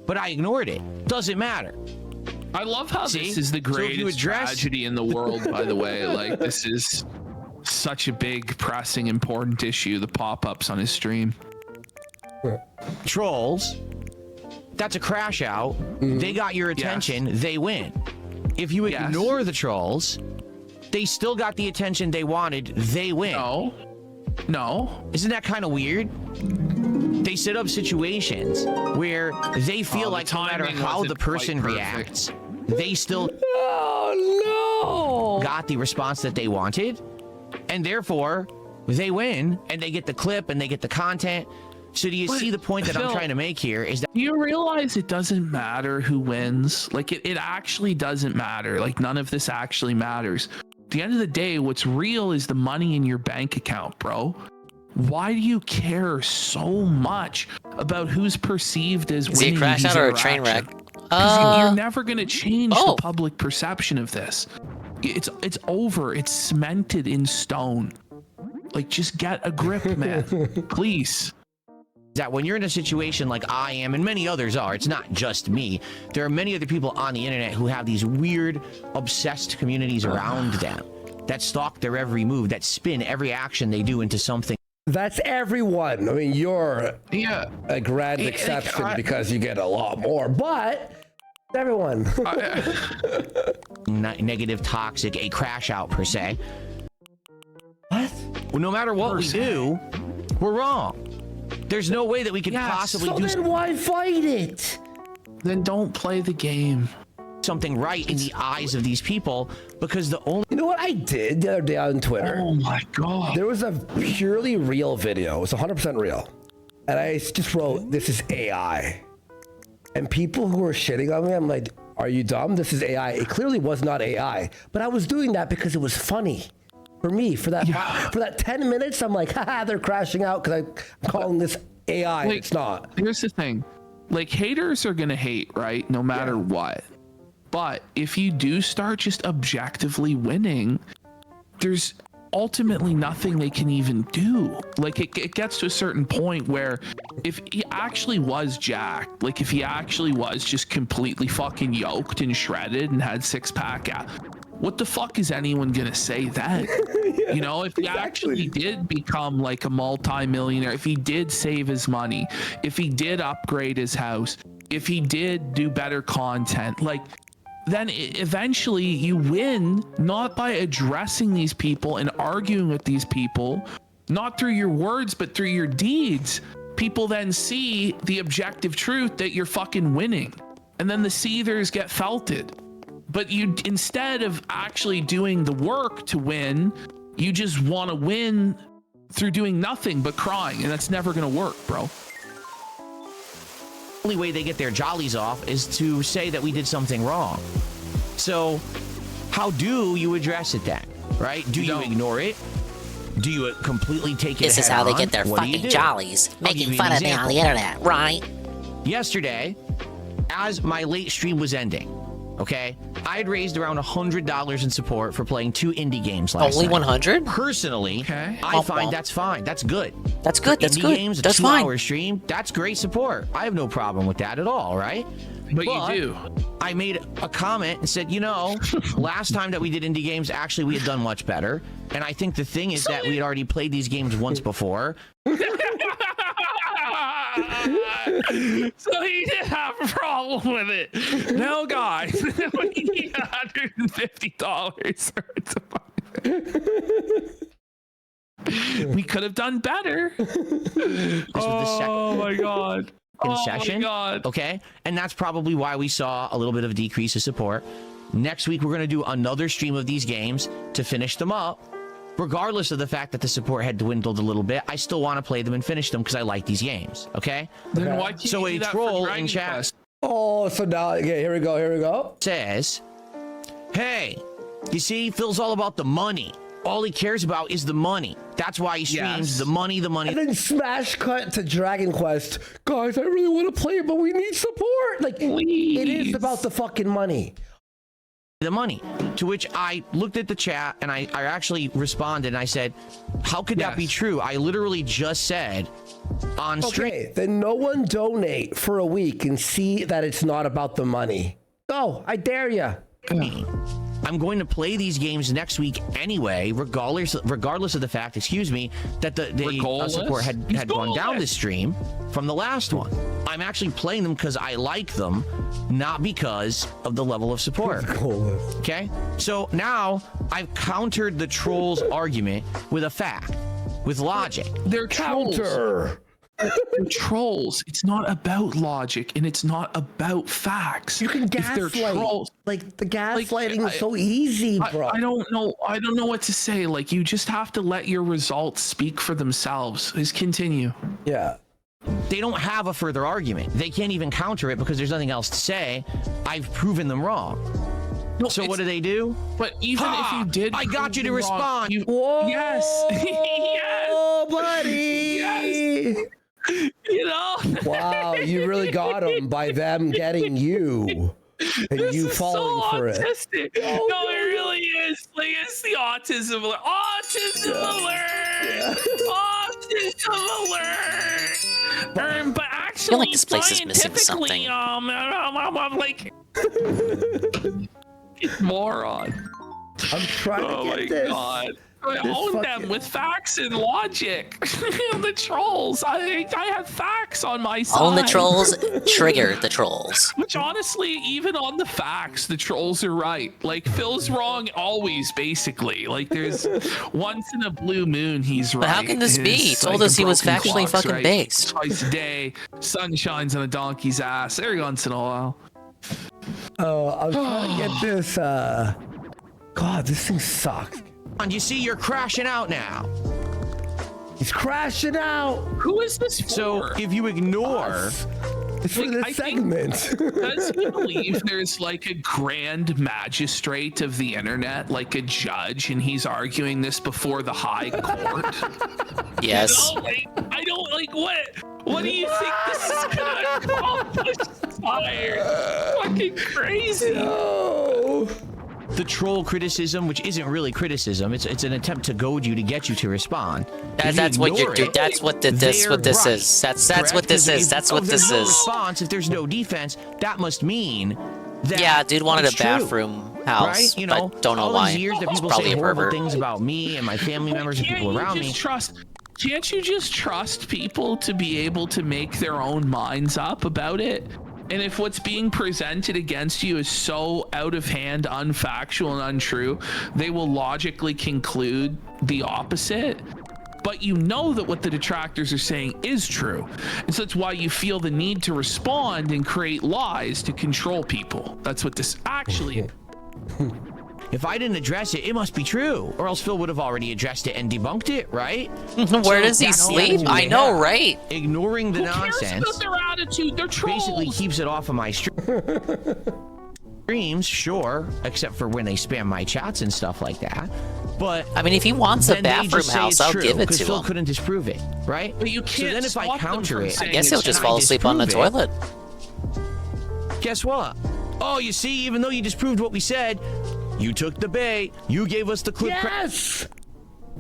Speaker 2: but I ignored it. Doesn't matter.
Speaker 18: I love how this is the greatest tragedy in the world. By the way, like, this is such a big, pressing, important issue. The pop-ups on his stream.
Speaker 2: Trolls. that's a crash out. They got your attention. They win. If you ignore the trolls, they still got the attention they wanted. They win.
Speaker 18: No.
Speaker 2: Isn't that kind of weird? They set up situations where they feel like no matter how the person reacts, they still got the response that they wanted, and therefore they win and they get the clip and they get the content. So do you see the point that I'm trying to make here? Is that
Speaker 18: do you realize it doesn't matter who wins? Like it actually doesn't matter. Like none of this actually matters. At the end of the day, what's real is the money in your bank account, bro. Why do you care so much about who's perceived as winning?
Speaker 10: Is it a crash out or a train wreck?
Speaker 18: You're never going to change the public perception of this. It's over. It's cemented in stone. Like, just get a grip, man. Please.
Speaker 2: That when you're in a situation like I am and many others are, it's not just me. There are many other people on the internet who have these weird, obsessed communities around them that stalk their every move, that spin every action they do into something.
Speaker 19: That's everyone. I mean, you're a grand exception because you get a lot more, but everyone.
Speaker 2: Negative, toxic, a crash out per se. What? Well, no matter what we do, we're wrong. There's no way that we could possibly do.
Speaker 19: So then why fight it?
Speaker 18: Then don't play the game.
Speaker 2: Something right in the eyes of these people, because the only...
Speaker 19: You know what I did the other day on Twitter?
Speaker 18: Oh my God.
Speaker 19: There was a purely real video. It was 100% real. And I just wrote, this is AI. And people who were shitting on me, I'm like, are you dumb? This is AI. It clearly was not AI. But I was doing that because it was funny. For me, for that 10 minutes, I'm like, haha, they're crashing out because I'm calling this AI.
Speaker 18: Like,
Speaker 19: it's not.
Speaker 18: Here's the thing. Like, haters are going to hate, right? No matter what. But if you do start just objectively winning, there's ultimately nothing they can even do. Like, it gets to a certain point where if he actually was jacked, like if he actually was just completely fucking yoked and shredded and had six-pack what the fuck is anyone gonna say then? You know, if he actually did become like a multi-millionaire, if he did save his money, if he did upgrade his house, if he did do better content, like, then eventually you win, not by addressing these people and arguing with these people, not through your words, but through your deeds. People then see the objective truth that you're fucking winning. And then the seethers get felted. But you, instead of actually doing the work to win, you just want to win through doing nothing but crying, and that's never going to work, bro.
Speaker 2: The only way they get their jollies off is to say that we did something wrong. So how do you address it then, right? Do you ignore it? Do you completely take it
Speaker 10: This is how they get their fucking jollies, making fun of me on the internet, right?
Speaker 2: Yesterday, as my late stream was ending, okay, I had raised around $100 in support for playing 2 indie games last night.
Speaker 10: Only 100?
Speaker 2: Personally, I find that's fine. That's good.
Speaker 10: That's good. That's
Speaker 2: indie
Speaker 10: good.
Speaker 2: Games,
Speaker 10: That's
Speaker 2: a
Speaker 10: fine.
Speaker 2: 2-hour stream. That's great support. I have no problem with that at all, right?
Speaker 18: But you do.
Speaker 2: I made a comment and said, you know, last time that we did indie games, actually we had done much better. And I think the thing is that we had already played these games once before.
Speaker 18: So he did have a problem with it. No, guys, we need $150. We could have done better.
Speaker 2: Oh
Speaker 18: my God.
Speaker 2: In
Speaker 18: Oh
Speaker 2: session.
Speaker 18: my God.
Speaker 2: Okay. And that's probably why we saw a little bit of a decrease of support. Next week, we're going to do another stream of these games to finish them up. Regardless of the fact that the support had dwindled a little bit, I still want to play them and finish them because I like these games. Okay.
Speaker 18: Then why can't
Speaker 2: so
Speaker 18: you
Speaker 2: a
Speaker 18: do that
Speaker 2: troll
Speaker 18: for
Speaker 2: in
Speaker 18: Dragon
Speaker 2: chat
Speaker 18: Quest?
Speaker 19: Oh, so now, okay, here we go.
Speaker 2: Says, hey, you see, Phil's all about the money. All he cares about is the money. That's why he streams the money.
Speaker 19: And then smash cut to Dragon Quest. Guys, I really want to play it, but we need support. Like, it is about the fucking money.
Speaker 2: The money. To which I looked at the chat and I actually responded and I said, how could that be true? I literally just said on stream.
Speaker 19: Okay, then no one donate for a week and see that it's not about the money. Go, I dare you.
Speaker 2: I'm going to play these games next week anyway, regardless of the fact, that the support had gone down the stream from the last one. I'm actually playing them because I like them, not because of the level of support. Okay? So now I've countered the trolls' argument with a fact, with logic.
Speaker 18: They're trolls. They're trolls. It's not about logic and it's not about facts.
Speaker 19: You can gaslight. Like the gaslighting is so easy, bro.
Speaker 18: I don't know what to say. Like, you just have to let your results speak for themselves. Just continue.
Speaker 19: Yeah.
Speaker 2: They don't have a further argument. They can't even counter it because there's nothing else to say. I've proven them wrong. So what do they do?
Speaker 18: But even if you did,
Speaker 2: I got you to respond.
Speaker 19: Whoa,
Speaker 18: yes, yes,
Speaker 19: buddy.
Speaker 18: Yes. You know.
Speaker 19: Wow, you really got them by them getting you. And
Speaker 18: this
Speaker 19: you
Speaker 18: is
Speaker 19: falling
Speaker 18: so
Speaker 19: for
Speaker 18: autistic.
Speaker 19: it.
Speaker 18: No, it really is. Like, it's the autism alert. Autism alert. Autism alert. But actually,
Speaker 10: I feel like this place is missing
Speaker 18: scientifically, I'm like, moron.
Speaker 19: I'm trying to get this.
Speaker 18: Oh my god. I own them with facts and logic. The trolls. I have facts on my side.
Speaker 10: Own the trolls, trigger the trolls.
Speaker 18: Which honestly, even on the facts, the trolls are right. Like, Phil's wrong always, basically. Like, there's once in a blue moon he's right.
Speaker 10: But how can this be? He told us he was factually fucking based.
Speaker 18: Twice a day, sun shines on a donkey's ass every once in a while.
Speaker 19: Oh, I was trying to get this. God, this thing sucks.
Speaker 2: And you see, you're crashing out now.
Speaker 19: He's crashing out.
Speaker 18: Who is this for?
Speaker 2: So if you ignore,
Speaker 19: it's for this segment.
Speaker 18: Does he believe there's like a grand magistrate of the internet, like a judge, and he's arguing this before the high court?
Speaker 10: Yes.
Speaker 18: You know, like, I don't like what do you think this is gonna accomplish? Tired. Fucking crazy.
Speaker 19: No.
Speaker 2: the troll criticism, which isn't really criticism, it's an attempt to goad you to get you to respond.
Speaker 10: That's what you're doing. That's what this is. That's what this is. That's what this is.
Speaker 2: Response, if there's no defense, that must mean that
Speaker 10: yeah, dude wanted a
Speaker 2: true,
Speaker 10: bathroom house.
Speaker 2: Right? You know,
Speaker 10: but don't know
Speaker 2: all
Speaker 10: why.
Speaker 2: these years that people
Speaker 10: Probably
Speaker 2: say
Speaker 10: a
Speaker 2: horrible
Speaker 10: pervert.
Speaker 2: things about me and my family members and people around me.
Speaker 18: Can't you just trust people to be able to make their own minds up about it? And if what's being presented against you is so out of hand, unfactual, and untrue, they will logically conclude the opposite. But you know that what the detractors are saying is true. And so that's why you feel the need to respond and create lies to control people. That's what this actually is.
Speaker 2: If I didn't address it, it must be true, or else Phil would have already addressed it and debunked it, right?
Speaker 10: Where does he sleep? I know, right?
Speaker 2: Ignoring the nonsense.
Speaker 18: Who cares about their attitude? They're trolls.
Speaker 2: Basically keeps it off of my streams, sure, except for when they spam my chats and stuff like that. But
Speaker 10: I mean, if he wants a bathroom house, I'll give it to
Speaker 2: Phil
Speaker 10: him.
Speaker 2: couldn't disprove it, right?
Speaker 18: But you can't.
Speaker 2: So then if I counter it,
Speaker 10: I guess he'll just fall asleep on the toilet.
Speaker 2: Guess what? Oh, you see, even though you disproved what we said, you took the bait. You gave us the clip.
Speaker 19: Yes!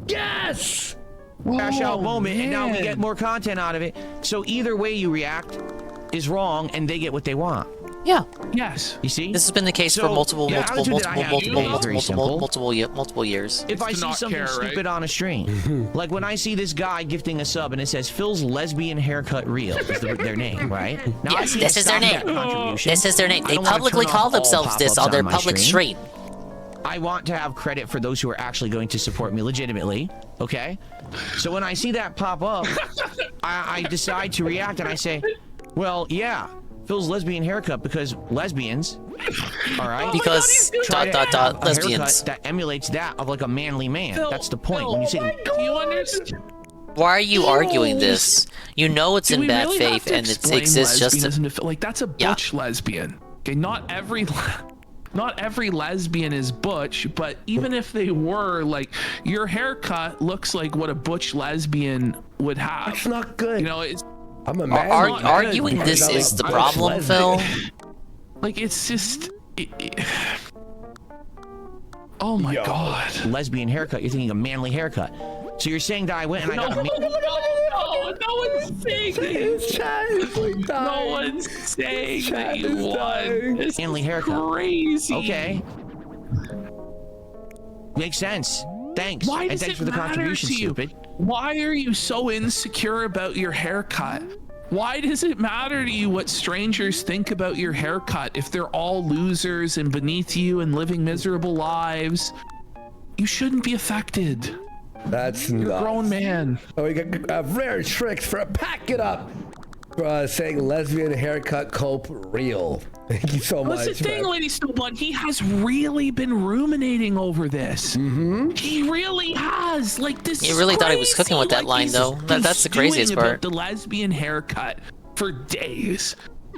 Speaker 19: Yes!
Speaker 2: Crash out moment, and now we get more content out of it. So either way you react is wrong, and they get what they want.
Speaker 10: Yeah.
Speaker 18: Yes.
Speaker 2: You see?
Speaker 10: This has been the case for multiple years.
Speaker 2: If I see something stupid on a stream, like when I see this guy gifting a sub and it says Phil's lesbian haircut reel is their name, right? Now,
Speaker 10: yes, this is their name. This is their name. They publicly call themselves this on their public stream.
Speaker 2: I want to have credit for those who are actually going to support me legitimately, okay? So when I see that pop up, I decide to react and I say, well, yeah, Phil's lesbian haircut because lesbians, all right?
Speaker 10: Because lesbians.
Speaker 2: That emulates that of like a manly man. That's the point. When you say,
Speaker 18: do you understand?
Speaker 10: Why are you arguing this? You know it's in bad faith and it exists just to...
Speaker 18: Like, that's a butch lesbian. Okay, not every lesbian is butch, but even if they were, like, your haircut looks like what a butch lesbian would have.
Speaker 19: It's not good.
Speaker 18: You know, it's...
Speaker 19: I'm a man.
Speaker 10: Arguing this is the problem, Phil.
Speaker 18: Like, it's just... Oh my god.
Speaker 2: Lesbian haircut, you're thinking a manly haircut. So you're saying that I went and I got a...
Speaker 18: No one's saying that. No one's saying that you won. This
Speaker 2: manly haircut.
Speaker 18: Crazy.
Speaker 2: Okay. Makes sense. Thanks.
Speaker 18: Why does
Speaker 2: and thanks
Speaker 18: it
Speaker 2: for the
Speaker 18: matter
Speaker 2: contribution,
Speaker 18: to you?
Speaker 2: stupid.
Speaker 18: Why are you so insecure about your haircut? Why does it matter to you what strangers think about your haircut if they're all losers and beneath you and living miserable lives? You shouldn't be affected.
Speaker 19: That's
Speaker 18: You're a grown man.
Speaker 19: Oh, we got a rare tricks for pack it up. For saying lesbian haircut cope real. Thank you so much.
Speaker 18: That's the thing, Lady Snowblood. He has really been ruminating over this. He really has. Like this.
Speaker 10: He really thought he was cooking with that line, though. That's the craziest part.
Speaker 18: About the lesbian haircut for days,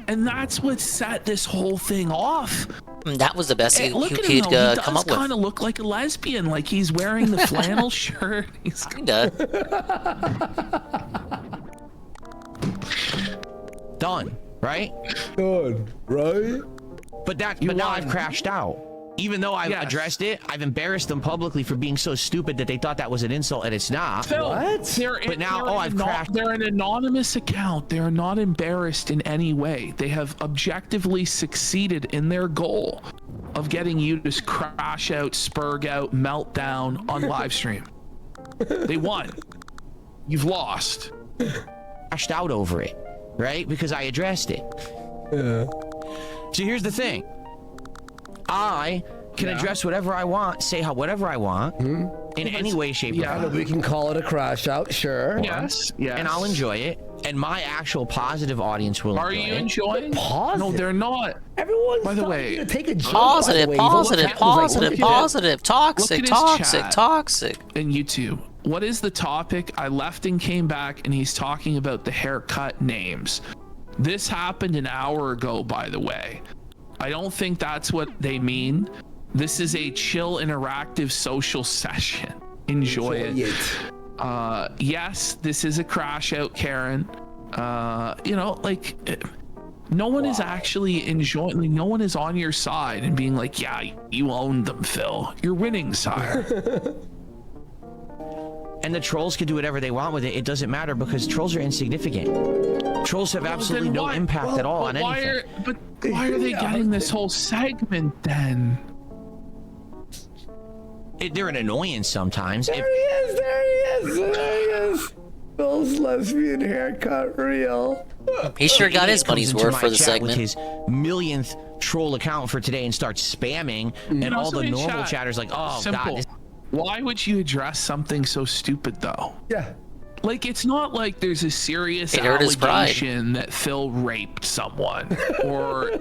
Speaker 18: and that's what set this whole thing off.
Speaker 10: That was the best he
Speaker 18: look at
Speaker 10: could
Speaker 18: him, though.
Speaker 10: come up
Speaker 18: He does kind of look like a lesbian. Like he's wearing the flannel shirt. He's
Speaker 10: kinda.
Speaker 2: Done, right?
Speaker 19: Done, right?
Speaker 2: But now I've crashed out. Even though I've addressed it, I've embarrassed them publicly for being so stupid that they thought that was an insult, and it's not.
Speaker 18: Phil,
Speaker 2: But now, I've crashed.
Speaker 18: They're an anonymous account. They are not embarrassed in any way. They have objectively succeeded in their goal of getting you to crash out, spurg out, melt down on live stream. They won. You've lost.
Speaker 2: Crashed out over it, right? Because I addressed it. Yeah. So here's the thing. I can address whatever I want, say whatever I want, in any way, shape, or form.
Speaker 19: We can call it a crash out, sure.
Speaker 18: Yes.
Speaker 2: And I'll enjoy it, and my actual positive audience will enjoy it.
Speaker 18: Are you enjoying? No, they're not.
Speaker 19: Everyone's
Speaker 18: by the way,
Speaker 19: to take a joke,
Speaker 10: Positive,
Speaker 19: by the way.
Speaker 10: positive, positive, positive, toxic, toxic,
Speaker 18: chat.
Speaker 10: toxic.
Speaker 18: And YouTube, what is the topic? I left and came back, and he's talking about the haircut names. This happened an hour ago, by the way. I don't think that's what they mean. This is a chill, interactive social session. Enjoy it. Yes, this is a crash out, Karen. You know, like, no one is actually enjoying, like, no one is on your side and being like, yeah, you owned them, Phil. You're winning, sire.
Speaker 2: And the trolls can do whatever they want with it. It doesn't matter because trolls are insignificant. Trolls have absolutely no impact at all on anything.
Speaker 18: But why are they getting this whole segment then?
Speaker 2: They're an annoyance sometimes.
Speaker 19: There he is, there he is, there he is. Phil's lesbian haircut real.
Speaker 10: He sure got his money's worth for the
Speaker 2: chat
Speaker 10: segment.
Speaker 2: With his millionth troll account for today and starts spamming, and all the normal chatters like, oh
Speaker 18: Simple.
Speaker 2: god.
Speaker 18: Why would you address something so stupid though?
Speaker 19: Yeah.
Speaker 18: Like, it's not like there's a serious
Speaker 10: It hurt his pride.
Speaker 18: allegation that Phil raped someone or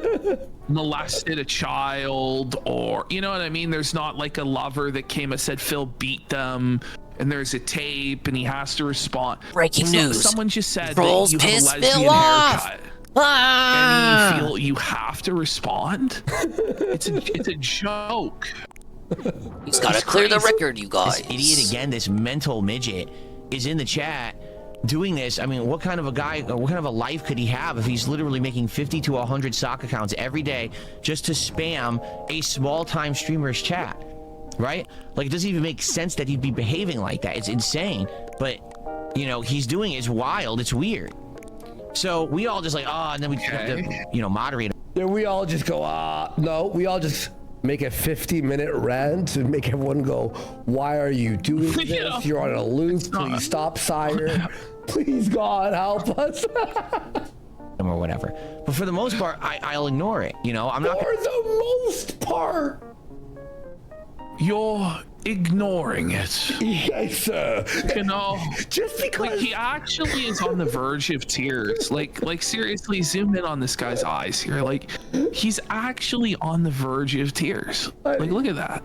Speaker 18: molested a child, or, you know what I mean? There's not like a lover that came and said Phil beat them, and there's a tape and he has to respond.
Speaker 10: Breaking news.
Speaker 18: Someone just said
Speaker 10: Trolls
Speaker 18: that you have a
Speaker 10: piss
Speaker 18: lesbian
Speaker 10: Phil off.
Speaker 18: haircut.
Speaker 10: Ah!
Speaker 18: And you feel you have to respond? It's a joke.
Speaker 10: He's got to clear the record, you guys.
Speaker 2: This idiot again, this mental midget, is in the chat doing this. I mean, what kind of a guy, what kind of a life could he have if he's literally making 50 to 100 sock accounts every day just to spam a small-time streamer's chat, right? Like, it doesn't even make sense that he'd be behaving like that. It's insane. But, you know, he's doing it. It's wild. It's weird. So we all just like, and then we have to, you know, moderate.
Speaker 19: Yeah, we all just go, no, we all just make a 50-minute rant and make everyone go, why are you doing this? You're on a loop. Please stop, sire. Please, God, help us.
Speaker 2: Or whatever. But for the most part, I'll ignore it. You know, I'm not.
Speaker 19: For the most part.
Speaker 18: You're ignoring it.
Speaker 19: Yes, sir.
Speaker 18: You know,
Speaker 19: just because
Speaker 18: like, he actually is on the verge of tears. Like seriously, zoom in on this guy's eyes here. Like, he's actually on the verge of tears. Like, look at that.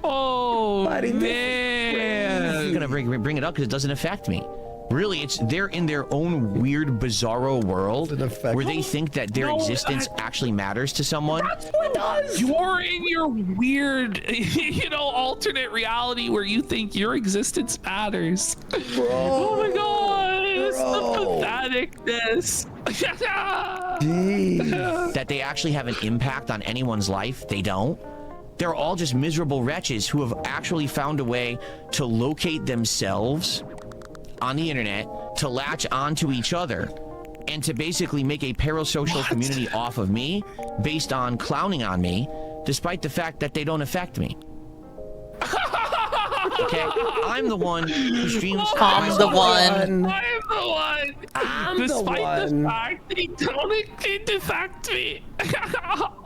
Speaker 18: Oh man!
Speaker 2: I'm gonna bring it up because it doesn't affect me. Really, they're in their own weird, bizarro world where they think that their existence actually matters to someone.
Speaker 19: That's what does.
Speaker 18: You're in your weird, you know, alternate reality where you think your existence matters.
Speaker 19: Bro.
Speaker 18: Oh my god, it's the patheticness.
Speaker 2: That they actually have an impact on anyone's life. They don't. They're all just miserable wretches who have actually found a way to locate themselves on the internet, to latch onto each other, and to basically make a parasocial community off of me based on clowning on me, despite the fact that they don't affect me. Okay, I'm the one who streams.
Speaker 10: I'm the one.
Speaker 18: I'm the
Speaker 19: I'm
Speaker 18: Despite
Speaker 19: the one.
Speaker 18: fact that he don't defect me.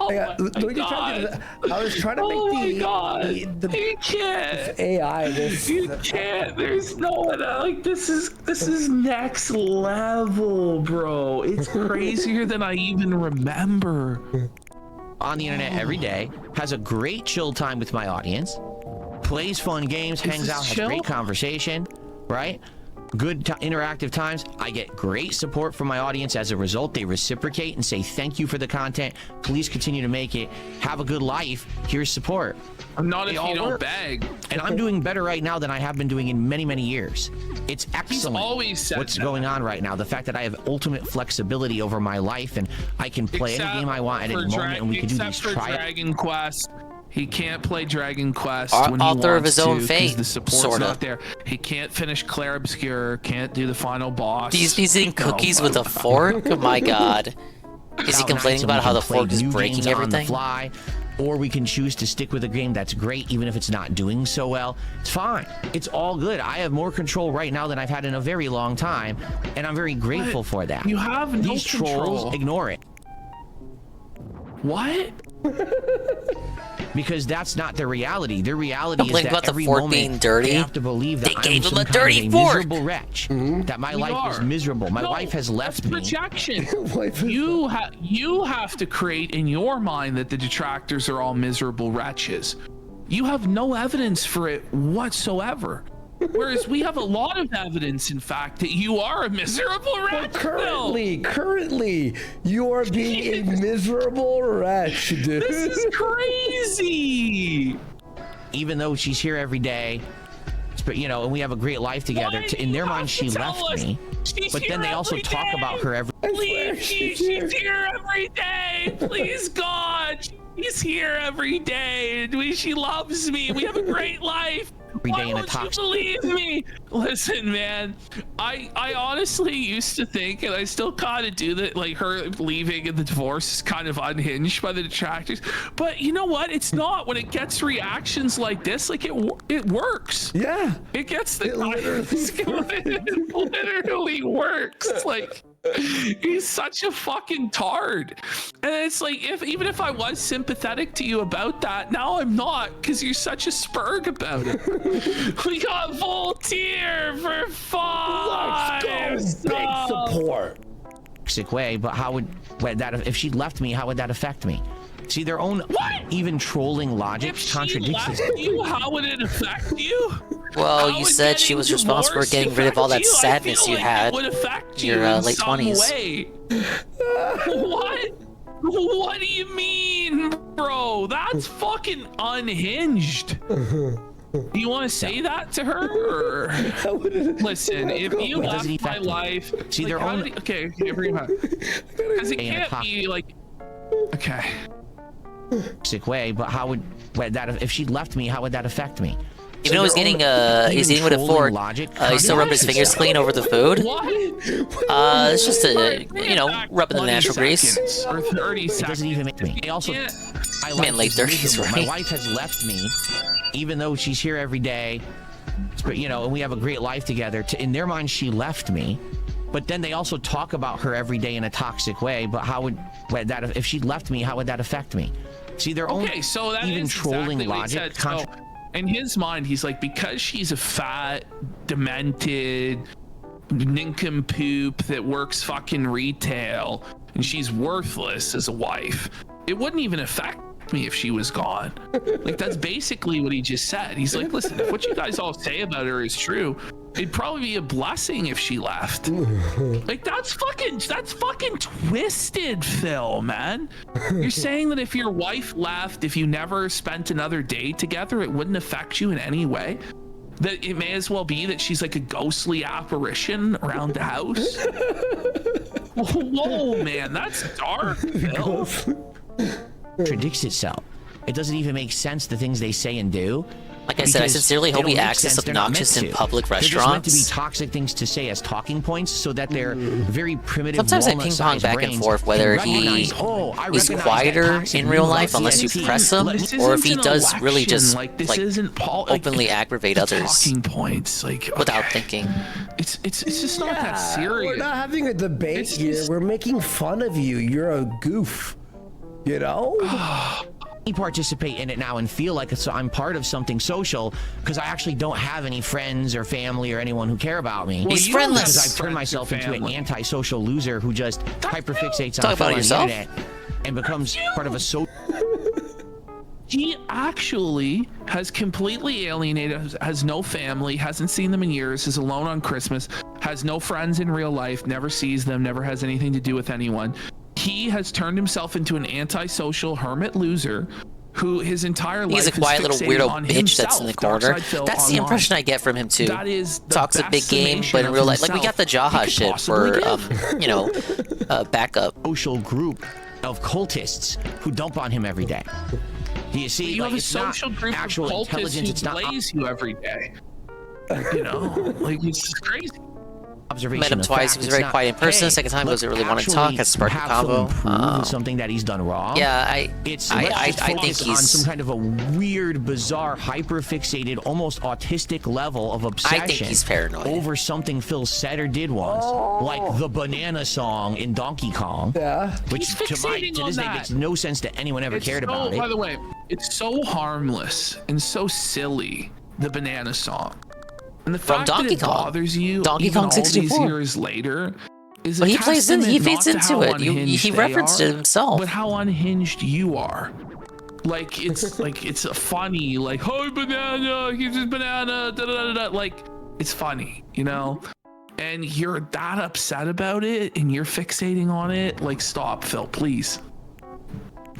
Speaker 18: Oh
Speaker 19: Yeah,
Speaker 18: my God.
Speaker 19: I was trying to make the
Speaker 18: You can't.
Speaker 19: AI
Speaker 18: You can't. There's no one like this is next level, bro. It's crazier than I even remember.
Speaker 2: On the internet every day, has a great chill time with my audience, plays fun games, hangs out, has great conversation, right? Good interactive times. I get great support from my audience. As a result, they reciprocate and say thank you for the content. Please continue to make it. Have a good life. Here's support.
Speaker 18: Not if you don't beg.
Speaker 2: And I'm doing better right now than I have been doing in many, many years. It's excellent.
Speaker 18: Always said
Speaker 2: what's
Speaker 18: that.
Speaker 2: going on right now. The fact that I have ultimate flexibility over my life and I can play any game I want at any moment, and we can do these
Speaker 18: Except for
Speaker 2: trials.
Speaker 18: Dragon Quest. He can't play Dragon Quest when he
Speaker 10: Author of
Speaker 18: wants
Speaker 10: his own
Speaker 18: to, 'cause
Speaker 10: fate,
Speaker 18: the support's
Speaker 10: sorta.
Speaker 18: not there. He can't finish Clair Obscur, can't do the final boss.
Speaker 10: He's eating cookies with a fork? Oh my God. Is he complaining about how the fork is breaking
Speaker 2: on the
Speaker 10: everything?
Speaker 2: fly, or we can choose to stick with a game that's great even if it's not doing so well. It's fine. It's all good. I have more control right now than I've had in a very long time, and I'm very grateful for that.
Speaker 18: You have no
Speaker 2: These trolls
Speaker 18: control.
Speaker 2: ignore it.
Speaker 18: What?
Speaker 2: Because that's not their reality. Their reality is
Speaker 10: Complaining
Speaker 2: that
Speaker 10: about the
Speaker 2: every
Speaker 10: fork
Speaker 2: moment
Speaker 10: being dirty?
Speaker 2: they have to believe that
Speaker 10: They
Speaker 2: I'm
Speaker 10: gave him
Speaker 2: some
Speaker 10: a
Speaker 2: kind
Speaker 10: dirty
Speaker 2: of
Speaker 10: fork.
Speaker 2: miserable wretch. That my
Speaker 18: We
Speaker 2: life is
Speaker 18: are.
Speaker 2: miserable. My
Speaker 18: No,
Speaker 2: wife has left me.
Speaker 18: Projection. You have to create in your mind that the detractors are all miserable wretches. You have no evidence for it whatsoever. Whereas we have a lot of evidence, in fact, that you are a miserable wretch.
Speaker 19: Currently, you are being a miserable wretch, dude.
Speaker 18: This is crazy.
Speaker 2: Even though she's here every day, but you know, and we have a great life together. In their mind, she left me. But then they also talk about her every.
Speaker 18: Please, she's here every day. Please, God, she's here every day. She loves me. We have a great life.
Speaker 2: Every day in a
Speaker 18: Why
Speaker 2: toxic.
Speaker 18: won't you believe me? Listen, man, I honestly used to think, and I still kind of do that, like her leaving and the divorce is kind of unhinged by the detractors. But you know what? It's not. When it gets reactions like this, like it works.
Speaker 19: Yeah.
Speaker 18: It gets the it literally works. It's like he's such a fucking tard. And it's like even if I was sympathetic to you about that, now I'm not, because you're such a spurg about it. We got Voltaire for 5.
Speaker 19: Let's go. Big support.
Speaker 2: Toxic way, but how would that, if she left me, how would that affect me? See, their own even trolling logic
Speaker 18: If she
Speaker 2: contradicts
Speaker 18: left
Speaker 2: this.
Speaker 18: you, how would it affect you?
Speaker 10: Well,
Speaker 18: How
Speaker 10: you
Speaker 18: would
Speaker 10: said she was responsible for
Speaker 18: getting
Speaker 10: getting rid of all that
Speaker 18: divorced affect
Speaker 10: sadness
Speaker 18: you?
Speaker 10: you
Speaker 18: I feel like
Speaker 10: had
Speaker 18: it would affect
Speaker 10: in your
Speaker 18: you in
Speaker 10: late
Speaker 18: some
Speaker 10: 20s.
Speaker 18: way. What? What do you mean, bro? That's fucking unhinged. Do you want to say that to her? Or? Listen, if you left my life,
Speaker 2: See,
Speaker 18: like,
Speaker 2: their
Speaker 18: how
Speaker 2: own-
Speaker 18: did okay, bring it back. Because it
Speaker 2: In a
Speaker 18: can't be like, okay.
Speaker 2: Toxic way, but how would that, if she left me, how would that affect me?
Speaker 10: Even though he's getting he's eating with a fork, he still rubbed his fingers clean over the food. It's just rubbing the natural grease.
Speaker 18: Or 30 seconds.
Speaker 2: It doesn't even make me. I also,
Speaker 10: Man, late 30s,
Speaker 2: My
Speaker 10: right?
Speaker 2: wife has left me, even though she's here every day. But you know, and we have a great life together. In their mind, she left me. But then they also talk about her every day in a toxic way. But how would that, if she left me, how would that affect me? See, their own
Speaker 18: So that
Speaker 2: even
Speaker 18: is
Speaker 2: trolling
Speaker 18: exactly what he
Speaker 2: logic.
Speaker 18: said. So, in his mind, he's like, because she's a fat, demented nincompoop that works fucking retail and she's worthless as a wife, it wouldn't even affect me if she was gone. Like, that's basically what he just said. He's like, listen, if what you guys all say about her is true, it'd probably be a blessing if she left. Like, that's fucking twisted, Phil, man. You're saying that if your wife left, if you never spent another day together, it wouldn't affect you in any way? That it may as well be that she's like a ghostly apparition around the house? Whoa, man, that's dark, Phil.
Speaker 2: Contradicts itself. It doesn't even make sense, the things they say and do.
Speaker 10: Like I said, I sincerely hope he acts as obnoxious in public
Speaker 2: They're just meant to be
Speaker 10: restaurants.
Speaker 2: toxic things to say as talking points, so that they're very primitive.
Speaker 10: Sometimes I ping pong back and forth whether he is quieter in real life unless you press him, or if he does really just like openly aggravate others
Speaker 18: talking points, like
Speaker 10: without thinking.
Speaker 18: It's just not that serious.
Speaker 19: We're not having a debate here. We're making fun of you. You're a goof. You know?
Speaker 2: Participate in it now and feel like I'm part of something social because I actually don't have any friends or family or anyone who care about me.
Speaker 10: He's friendless.
Speaker 2: Because I've turned myself into an antisocial loser who just hyperfixates
Speaker 10: Talk
Speaker 2: on
Speaker 10: about
Speaker 2: the
Speaker 10: yourself.
Speaker 2: internet and becomes part of a social.
Speaker 18: He actually has completely alienated, has no family, hasn't seen them in years, is alone on Christmas, has no friends in real life, never sees them, never has anything to do with anyone. He has turned himself into an antisocial hermit loser who his entire life
Speaker 10: He's a quiet
Speaker 18: is
Speaker 10: little
Speaker 18: fixated
Speaker 10: weirdo
Speaker 18: on
Speaker 10: bitch
Speaker 18: himself,
Speaker 10: that's in the corner.
Speaker 18: Dark Side Phil
Speaker 10: That's the
Speaker 18: online.
Speaker 10: impression I get from him too.
Speaker 18: That is the
Speaker 10: talks a big
Speaker 18: best
Speaker 10: game,
Speaker 18: summation
Speaker 10: but in real life,
Speaker 18: of
Speaker 10: like we got the
Speaker 18: himself
Speaker 10: Jaha
Speaker 18: he could
Speaker 10: shit
Speaker 18: possibly
Speaker 10: for,
Speaker 18: give.
Speaker 10: backup.
Speaker 2: Social group of cultists who dump on him every day. Do you see?
Speaker 18: You
Speaker 2: like,
Speaker 18: have a
Speaker 2: it's not
Speaker 18: social group of
Speaker 2: actual
Speaker 18: cultists
Speaker 2: intelligence.
Speaker 18: who
Speaker 2: It's not
Speaker 18: blaze you every day. You know, like it's just crazy.
Speaker 2: observation.
Speaker 10: Met him
Speaker 2: of
Speaker 10: twice.
Speaker 2: fact.
Speaker 10: He was
Speaker 2: It's
Speaker 10: very
Speaker 2: not,
Speaker 10: quiet in person.
Speaker 2: hey,
Speaker 10: Second time
Speaker 2: let's
Speaker 10: goes, I really want to talk.
Speaker 2: actually
Speaker 10: Has sparked a
Speaker 2: have someone
Speaker 10: convo.
Speaker 2: prove something that he's done wrong.
Speaker 10: Yeah,
Speaker 2: I
Speaker 10: think
Speaker 2: focus on
Speaker 10: he's
Speaker 2: some kind of a weird, bizarre, hyper-fixated, almost autistic level of obsession.
Speaker 10: I think he's paranoid
Speaker 2: over something Phil said or did once, like the banana song in Donkey Kong.
Speaker 19: Yeah,
Speaker 2: which
Speaker 18: He's
Speaker 2: to
Speaker 18: fixating
Speaker 2: this
Speaker 18: on
Speaker 2: day
Speaker 18: that.
Speaker 2: makes no sense to anyone ever cared about it.
Speaker 18: By the way, it's so harmless and so silly. The banana song, and the
Speaker 10: From
Speaker 18: fact
Speaker 10: Donkey
Speaker 18: that it
Speaker 10: Kong.
Speaker 18: bothers you
Speaker 10: Donkey
Speaker 18: even
Speaker 10: Kong
Speaker 18: all
Speaker 10: 64.
Speaker 18: these years later is
Speaker 10: Well,
Speaker 18: a
Speaker 10: he plays in- he
Speaker 18: testament
Speaker 10: fits
Speaker 18: not to
Speaker 10: into
Speaker 18: how
Speaker 10: it. He
Speaker 18: unhinged they
Speaker 10: referenced
Speaker 18: are,
Speaker 10: it himself.
Speaker 18: but how unhinged you are. Like it's like it's a funny like hi banana, here's his banana, da, da, da, da. Like it's funny, you know. And you're that upset about it, and you're fixating on it. Like stop, Phil, please.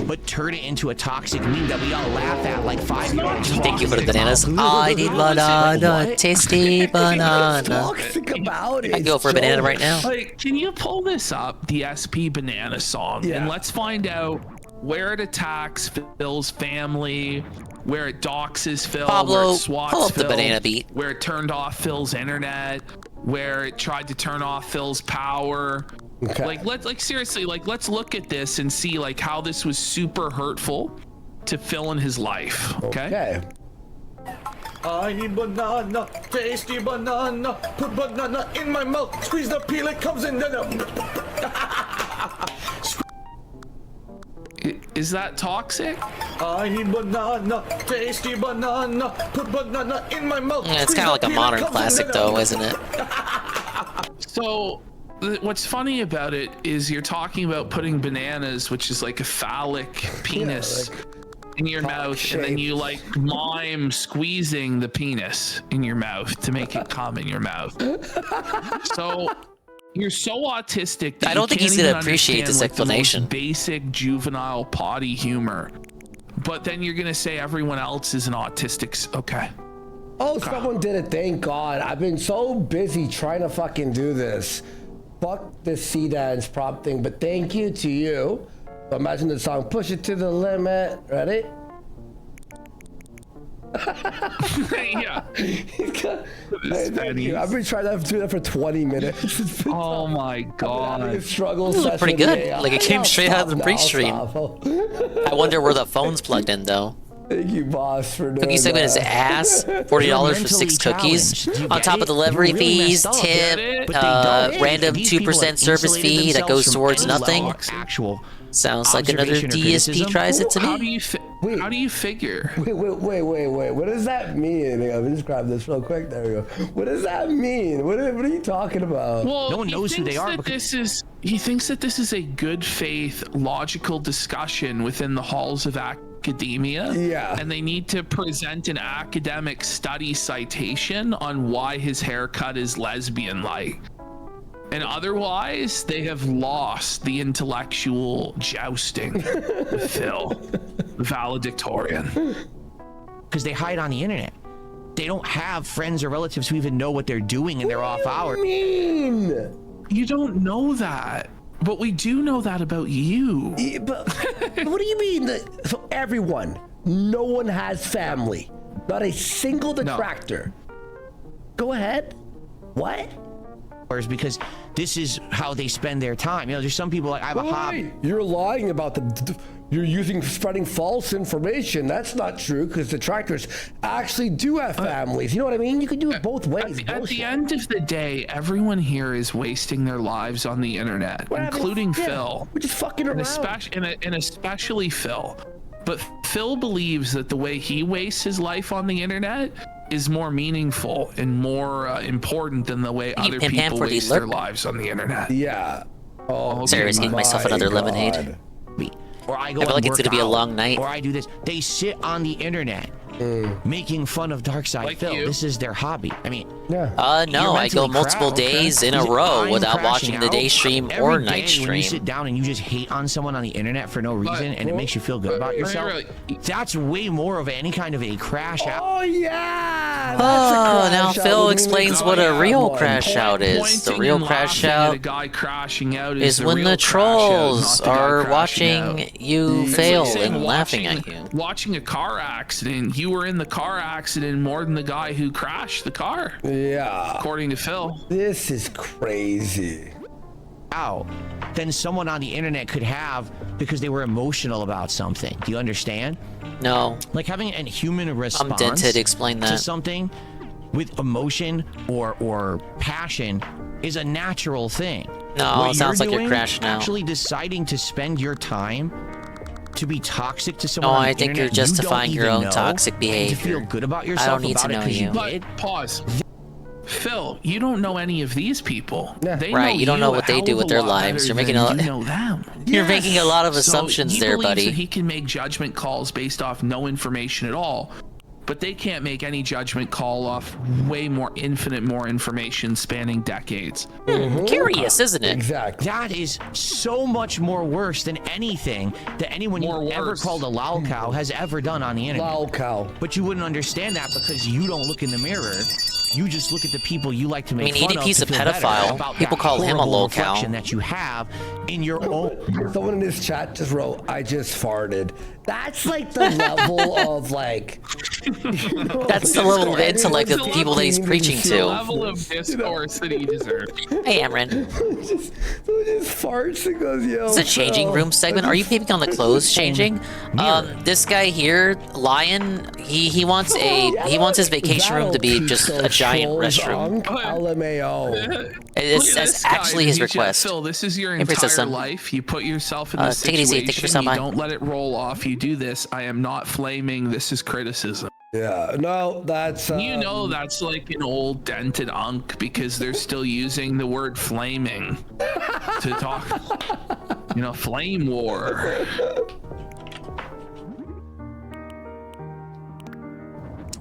Speaker 2: But turn it into a toxic meme that we all laugh at like 5-year-olds.
Speaker 10: Thank you for the bananas. I need banana, tasty banana.
Speaker 19: Toxic about it.
Speaker 10: I'd go for a banana right now.
Speaker 18: Like, can you pull this up, the SP Banana song, and let's find out where it attacks Phil's family, where it doxes Phil,
Speaker 10: Pablo,
Speaker 18: where it swats
Speaker 10: pull up the
Speaker 18: Phil,
Speaker 10: banana beat.
Speaker 18: where it turned off Phil's internet, where it tried to turn off Phil's power.
Speaker 19: Okay.
Speaker 18: Like seriously, like let's look at this and see like how this was super hurtful to Phil in his life. Okay.
Speaker 8: I need banana, tasty banana. Put banana in my mouth. Squeeze the peel, it comes in.
Speaker 18: Is that toxic?
Speaker 8: I need banana, tasty banana. Put banana in my mouth.
Speaker 10: Yeah, it's kind of like a modern classic, though, isn't it?
Speaker 18: So, what's funny about it is you're talking about putting bananas, which is like a phallic penis, in your mouth, and then you like mime squeezing the penis in your mouth to make it come in your mouth. So you're so autistic that
Speaker 10: I don't think he's
Speaker 18: gonna
Speaker 10: gonna appreciate this explanation.
Speaker 18: Basic juvenile potty humor, but then you're gonna say everyone else is an autistic. Okay.
Speaker 19: Oh, someone did it. Thank God. I've been so busy trying to fucking do this. Fuck this sea dance prop thing, but thank you to you. So imagine the song, push it to the limit. Ready?
Speaker 18: Yeah.
Speaker 19: Thank you. I've been trying to do that for 20 minutes.
Speaker 18: Oh my God.
Speaker 19: Having a struggle
Speaker 10: This looked pretty
Speaker 19: session.
Speaker 10: good.
Speaker 19: Yeah,
Speaker 10: Like it came
Speaker 19: I'll
Speaker 10: straight out of the
Speaker 19: stop now,
Speaker 10: pre-stream.
Speaker 19: I'll stop.
Speaker 10: I wonder where the phone's plugged in, though.
Speaker 19: Thank you, boss, for doing
Speaker 10: Cookie segment is
Speaker 19: that.
Speaker 10: ass. $40 for 6 cookies. On top of delivery fees, tip, random 2% service fee that goes towards nothing. Sounds like another DSP tries it to
Speaker 18: How do
Speaker 10: me.
Speaker 18: you how do you figure?
Speaker 19: Wait. What does that mean? Let me just grab this real quick. There we go. What does that mean? What are you talking about?
Speaker 18: Well,
Speaker 2: no one knows who they are.
Speaker 18: He thinks that this is a good faith, logical discussion within the halls of academia.
Speaker 19: Yeah.
Speaker 18: And they need to present an academic study citation on why his haircut is lesbian-like. And otherwise, they have lost the intellectual jousting with Phil, valedictorian.
Speaker 2: Because they hide on the internet. They don't have friends or relatives who even know what they're doing in their off hours.
Speaker 18: You don't know that, but we do know that about you.
Speaker 19: But what do you mean? So everyone, no one has family. Not a single detractor. Go ahead. What?
Speaker 2: Because this is how they spend their time. You know, there's some people like, I have a hobby.
Speaker 19: You're lying about you're spreading false information. That's not true because detractors actually do have families. You know what I mean? You can do it both ways.
Speaker 18: At the end of the day, everyone here is wasting their lives on the internet, including Phil.
Speaker 19: We're just fucking around.
Speaker 18: And especially Phil. But Phil believes that the way he wastes his life on the internet is more meaningful and more important than the way other people waste their lives on the internet.
Speaker 19: Yeah.
Speaker 10: Oh, sorry, I was getting myself another lemonade.
Speaker 2: Or I go
Speaker 10: I feel like it's
Speaker 2: going to
Speaker 10: be a long night.
Speaker 2: Or I do this. They sit on the internet making fun of Darkside
Speaker 18: Like
Speaker 2: Phil.
Speaker 18: you.
Speaker 2: This is their hobby. I mean,
Speaker 10: No, I go multiple days in a row without watching the day stream or night
Speaker 2: When you
Speaker 10: stream.
Speaker 2: sit down and you just hate on someone on the internet for no reason and it makes you feel good about yourself, that's way more of any kind of a crash out.
Speaker 19: Oh, yeah.
Speaker 10: Oh, now Phil explains what a real crash out is. The real crash out
Speaker 18: a guy crashing out
Speaker 10: is
Speaker 18: the
Speaker 10: when
Speaker 18: real
Speaker 10: the
Speaker 18: crash out,
Speaker 10: trolls
Speaker 18: not the guy
Speaker 10: are
Speaker 18: crashing
Speaker 10: watching
Speaker 18: out.
Speaker 10: you
Speaker 18: It's
Speaker 10: fail
Speaker 18: like saying
Speaker 10: and laughing at you.
Speaker 18: Watching a car accident, you were in the car accident more than the guy who crashed the car.
Speaker 19: Yeah.
Speaker 18: According to Phil.
Speaker 19: This is crazy.
Speaker 2: Out than someone on the internet could have because they were emotional about something. Do you understand?
Speaker 10: No.
Speaker 2: Like having a human response
Speaker 10: I'm dented, explain
Speaker 2: to
Speaker 10: that.
Speaker 2: something with emotion or passion is a natural thing.
Speaker 10: No,
Speaker 2: What
Speaker 10: it sounds
Speaker 2: you're
Speaker 10: like you're
Speaker 2: doing,
Speaker 10: crashing out.
Speaker 2: Actually deciding to spend your time to be toxic to someone
Speaker 10: No,
Speaker 2: on the
Speaker 10: I think
Speaker 2: internet
Speaker 10: you're
Speaker 2: you don't
Speaker 10: justifying your
Speaker 2: even
Speaker 10: own
Speaker 2: know,
Speaker 10: toxic
Speaker 2: and
Speaker 10: behavior.
Speaker 2: to feel good about
Speaker 10: I
Speaker 2: yourself
Speaker 10: don't need to
Speaker 2: about it
Speaker 10: know
Speaker 2: 'cause
Speaker 10: you.
Speaker 2: did.
Speaker 18: But pause. Phil, you don't know any of these people. They
Speaker 10: Right, you don't know
Speaker 18: a
Speaker 10: what they
Speaker 18: hell
Speaker 10: do
Speaker 18: of with
Speaker 10: their
Speaker 18: lot
Speaker 10: lives.
Speaker 18: better
Speaker 10: You're making
Speaker 18: than
Speaker 10: a
Speaker 18: you know them.
Speaker 10: You're making a lot of
Speaker 18: So
Speaker 10: assumptions
Speaker 18: he
Speaker 10: there,
Speaker 18: believes
Speaker 10: buddy.
Speaker 18: that he can make judgment calls based off no information at all, but they can't make any judgment call off way more infinite more information spanning decades.
Speaker 10: Curious, isn't it?
Speaker 19: Exactly.
Speaker 2: That is so much more worse than anything that anyone you ever called a lol cow has ever done on the internet.
Speaker 19: Lol cow.
Speaker 2: But you wouldn't understand that because you don't look in the mirror. You just look at the people you like to make
Speaker 10: I mean,
Speaker 2: fun of.
Speaker 10: EDP's
Speaker 2: to
Speaker 10: a
Speaker 2: feel better
Speaker 10: pedophile.
Speaker 2: about
Speaker 10: People
Speaker 2: that
Speaker 10: call him a
Speaker 2: horrible
Speaker 10: lol cow.
Speaker 2: reflection that you have in your own.
Speaker 19: Someone in this chat just wrote, I just farted. That's like the level of like.
Speaker 10: That's the level of intellect of the people that he's preaching
Speaker 18: The
Speaker 10: to.
Speaker 18: level of discourse that he deserves.
Speaker 10: Hey, Amran.
Speaker 19: just farts and goes, yo.
Speaker 10: It's a changing room segment. Are you peeping on the clothes changing? This guy here, Lion, he wants his vacation room to be just a giant restroom.
Speaker 19: LMAO.
Speaker 10: That's actually his request.
Speaker 18: Phil, this is your
Speaker 10: Hey, Princess
Speaker 18: entire
Speaker 10: Sun.
Speaker 18: life. You put yourself in this
Speaker 10: take it easy.
Speaker 18: situation.
Speaker 10: Take your son
Speaker 18: You
Speaker 10: by.
Speaker 18: don't let it roll off. You do this. I am not flaming. This is criticism.
Speaker 19: Yeah, no, that's.
Speaker 18: You know that's like an old dented unk because they're still using the word flaming to talk. You know, flame war.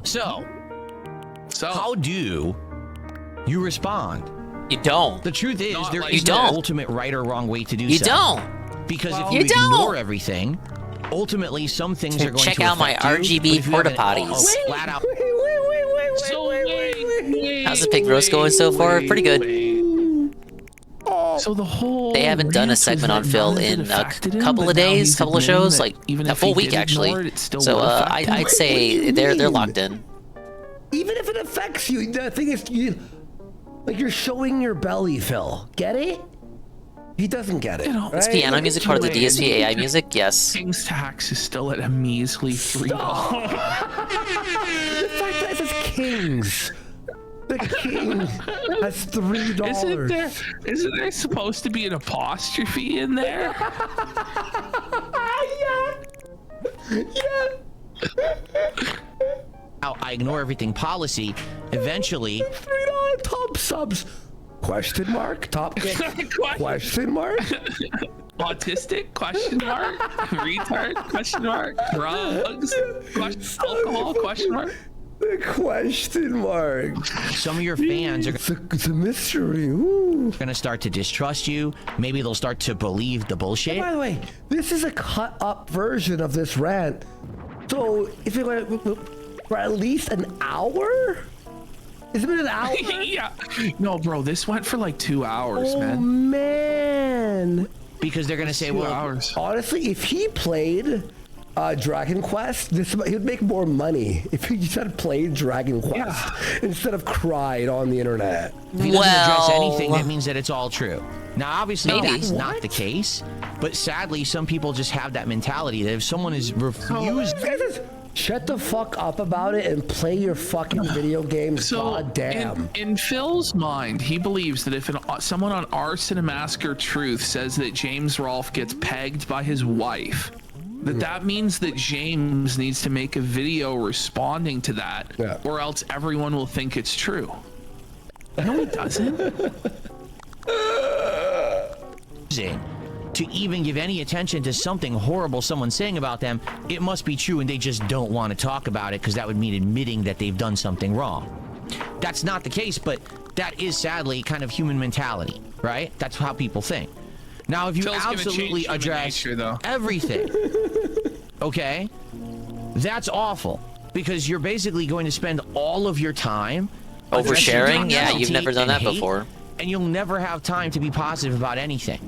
Speaker 2: So, how do you respond?
Speaker 10: You don't.
Speaker 2: The truth is,
Speaker 18: Not
Speaker 2: there
Speaker 18: like
Speaker 2: is
Speaker 10: you
Speaker 2: no
Speaker 10: don't.
Speaker 2: ultimate right or wrong way to do
Speaker 10: You
Speaker 2: so.
Speaker 10: don't.
Speaker 2: Because if
Speaker 10: You
Speaker 2: you
Speaker 10: don't.
Speaker 2: ignore everything, ultimately some things are going
Speaker 10: Check
Speaker 2: to
Speaker 10: out my
Speaker 2: affect you,
Speaker 10: RGB
Speaker 2: but if you have
Speaker 10: porta
Speaker 2: an-
Speaker 10: potties.
Speaker 2: flat out.
Speaker 10: How's the pig roast going so far? Pretty good.
Speaker 18: So the whole
Speaker 10: They haven't done a
Speaker 18: rant was
Speaker 10: segment
Speaker 18: that
Speaker 10: on Phil
Speaker 18: none of it
Speaker 10: in a
Speaker 18: affected him,
Speaker 10: couple
Speaker 18: but
Speaker 10: of
Speaker 18: now
Speaker 10: days,
Speaker 18: he's
Speaker 10: couple of
Speaker 18: admitting
Speaker 10: shows,
Speaker 18: that
Speaker 10: like
Speaker 18: even
Speaker 10: a
Speaker 18: if
Speaker 10: full
Speaker 18: he
Speaker 10: week
Speaker 18: did
Speaker 10: actually.
Speaker 18: ignore it, it still
Speaker 10: So
Speaker 18: would affect him.
Speaker 10: I'd say they're
Speaker 19: mean?
Speaker 10: locked in.
Speaker 19: Even if it affects you, the thing is, you're showing your belly, Phil. Get it? He doesn't get it.
Speaker 18: know,
Speaker 10: Is
Speaker 19: right?
Speaker 10: piano music part of the DSP AI music? Yes.
Speaker 18: King's tax is still at a measly $3.
Speaker 19: The fact that it says Kings. The King has $3.
Speaker 18: Isn't there supposed to be an apostrophe in there?
Speaker 19: Yeah.
Speaker 2: Now, I ignore everything policy. Eventually,
Speaker 19: $3 top subs. Question mark? Top question mark?
Speaker 18: Autistic? Question mark? Retard? Question mark? Drugs? Alcohol? Question mark?
Speaker 19: The question mark.
Speaker 2: some of your fans are
Speaker 19: It's a mystery. Ooh.
Speaker 2: going to start to distrust you. Maybe they'll start to believe the bullshit.
Speaker 19: By the way, this is a cut up version of this rant. So if it went for at least an hour? Has it been an hour?
Speaker 18: Yeah. No, bro, this went for like 2 hours,
Speaker 19: Oh
Speaker 18: man.
Speaker 19: man.
Speaker 2: Because they're going to say,
Speaker 18: 2
Speaker 2: well,
Speaker 18: hours.
Speaker 19: Honestly, if he played Dragon Quest, he would make more money if he just had played Dragon Quest instead of cried on the internet.
Speaker 2: If he doesn't address anything, that means that it's all true. Now, obviously, that's not the case, but sadly, some people just have that mentality that if someone is refused...
Speaker 19: Shut the fuck up about it and play your fucking video games. God damn.
Speaker 18: In Phil's mind, he believes that if someone on our Cinemasker Truth says that James Rolfe gets pegged by his wife, that means that James needs to make a video responding to that, or else everyone will think it's true. No, he doesn't.
Speaker 2: To even give any attention to something horrible someone's saying about them, it must be true and they just don't want to talk about it because that would mean admitting that they've done something wrong. That's not the case, but that is sadly kind of human mentality, right? That's how people think. Now, if you absolutely address everything, okay, that's awful because you're basically going to spend all of your time
Speaker 10: oversharing. Yeah, you've never done that before.
Speaker 2: And you'll never have time to be positive about anything.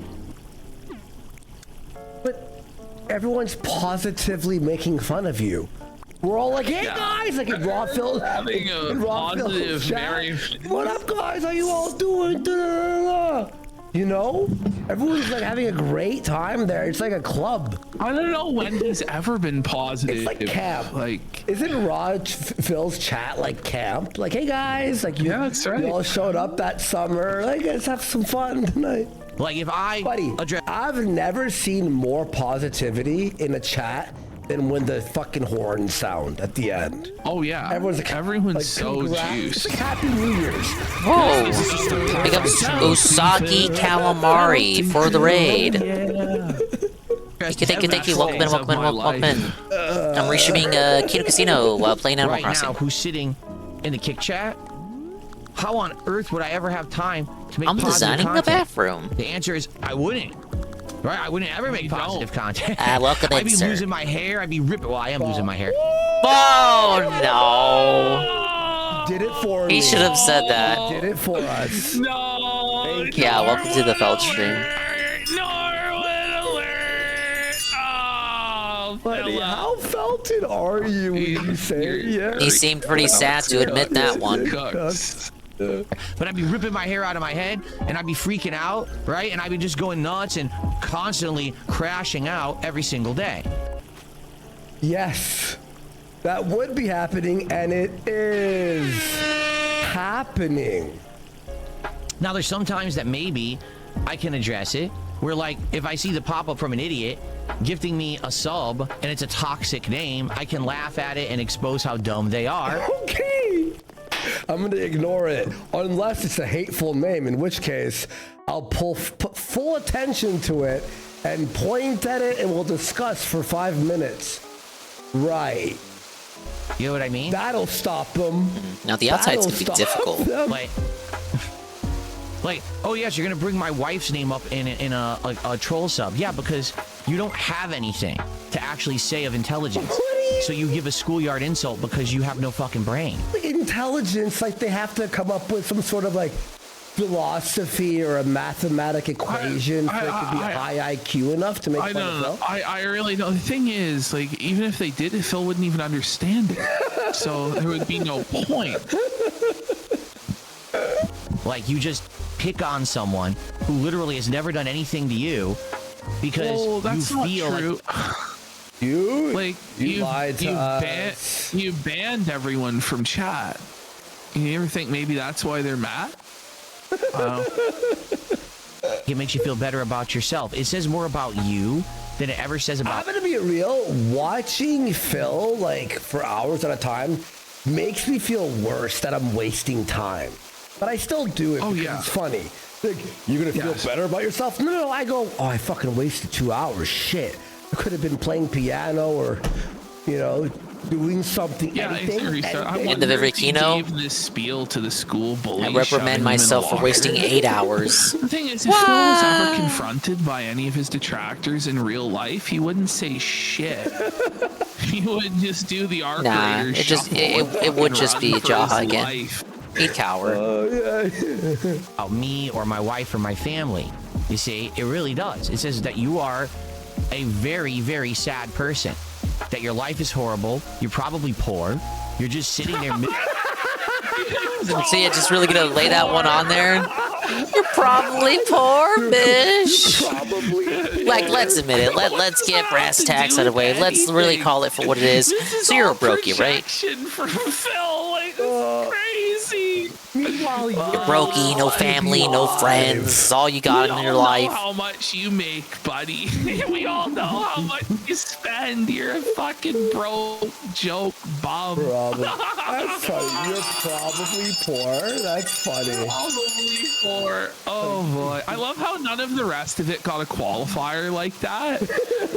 Speaker 19: Everyone's positively making fun of you. We're all like, hey guys, like in Raw Phil.
Speaker 18: Having a positive, very...
Speaker 19: What up, guys? How you all doing? You know? Everyone's like having a great time there. It's like a club.
Speaker 18: I don't know when he's ever been positive.
Speaker 19: It's like camp.
Speaker 18: Like,
Speaker 19: isn't Raw Phil's chat like camp? Like, hey guys, like you all showed up that summer. Like, let's have some fun tonight.
Speaker 2: Like if
Speaker 19: I've never seen more positivity in a chat than when the fucking horns sound at the end.
Speaker 18: Oh yeah,
Speaker 19: everyone's like,
Speaker 18: so juiced.
Speaker 19: Like, Happy New Year's.
Speaker 10: Whoa! Big up Usagi Calamari for the raid. Thank you. Welcome in. I'm restreaming Kino Casino while playing Animal Crossing.
Speaker 2: Now, who's sitting in the kick chat? How on earth would I ever have time to make positive
Speaker 10: designing
Speaker 2: content?
Speaker 10: the bathroom.
Speaker 2: The answer is I wouldn't. Right? I wouldn't ever make positive content.
Speaker 10: Welcome in,
Speaker 2: I'd be
Speaker 10: sir.
Speaker 2: losing my hair. I'd be ripping. Well, I am losing my hair.
Speaker 10: Oh no!
Speaker 19: Did it for
Speaker 10: He should have said that.
Speaker 19: Did it for us.
Speaker 18: No.
Speaker 10: Yeah, welcome to the Feld stream.
Speaker 19: Buddy, how felted are you when you say yeah?
Speaker 10: He seemed pretty sad to admit that one.
Speaker 2: But I'd be ripping my hair out of my head, and I'd be freaking out, right? And I'd be just going nuts and constantly crashing out every single day.
Speaker 19: Yes, that would be happening, and it is happening.
Speaker 2: Now, there's sometimes that maybe I can address it, where like, if I see the pop-up from an idiot gifting me a sub, and it's a toxic name, I can laugh at it and expose how dumb they are.
Speaker 19: Okay. I'm gonna ignore it unless it's a hateful name, in which case I'll put full attention to it and point at it, and we'll discuss for 5 minutes. Right.
Speaker 2: You know what I mean?
Speaker 19: That'll stop them.
Speaker 10: Now the outside's gonna be difficult.
Speaker 2: Like, oh yes, you're gonna bring my wife's name up in a troll sub. Yeah, because you don't have anything to actually say of intelligence. So you give a schoolyard insult because you have no fucking brain.
Speaker 19: Like intelligence, like they have to come up with some sort of like philosophy or a mathematic equation for it to be high IQ enough to make fun of Phil.
Speaker 18: I really don't. The thing is, like, even if they did it, Phil wouldn't even understand it. So there would be no point.
Speaker 2: Like, you just pick on someone who literally has never done anything to you because
Speaker 18: that's
Speaker 2: you feel
Speaker 18: not true.
Speaker 2: Like
Speaker 18: you
Speaker 19: lied to us.
Speaker 18: You banned everyone from chat. You ever think maybe that's why they're mad?
Speaker 2: It makes you feel better about yourself. It says more about you than it ever says about...
Speaker 19: I'm gonna be real. Watching Phil, like, for hours at a time makes me feel worse that I'm wasting time. But I still do it because it's funny. Like, you're gonna feel better about yourself? No, I go, oh, I fucking wasted 2 hours. Shit. I could have been playing piano or, you know, doing something.
Speaker 10: End of every keynote.
Speaker 18: Gave this spiel to the school bully.
Speaker 10: I reprimand myself for wasting 8 hours.
Speaker 18: The thing is, if Phil was ever confronted by any of his detractors in real life, he wouldn't say shit. He would just do the arc
Speaker 10: Nah, it would just be Jaha again. He'd cower.
Speaker 2: About me or my wife or my family. You see, it really does. It says that you are a very, very sad person. that your life is horrible. You're probably poor. You're just sitting there.
Speaker 10: See, it's just really gonna lay that one on there. You're probably poor, bish. Like, let's admit it. Let's get brass tacks out of the way. Let's really call it for what it is. So you're a brokey, right?
Speaker 18: From Phil, like, this is crazy.
Speaker 19: Meanwhile,
Speaker 10: You're brokey, no family, no friends. It's all you got in your life.
Speaker 18: How much you make, buddy? We all know how much you spend. You're a fucking broke joke bum.
Speaker 19: That's funny. You're probably poor. That's funny.
Speaker 18: Probably poor. Oh boy, I love how none of the rest of it got a qualifier like that.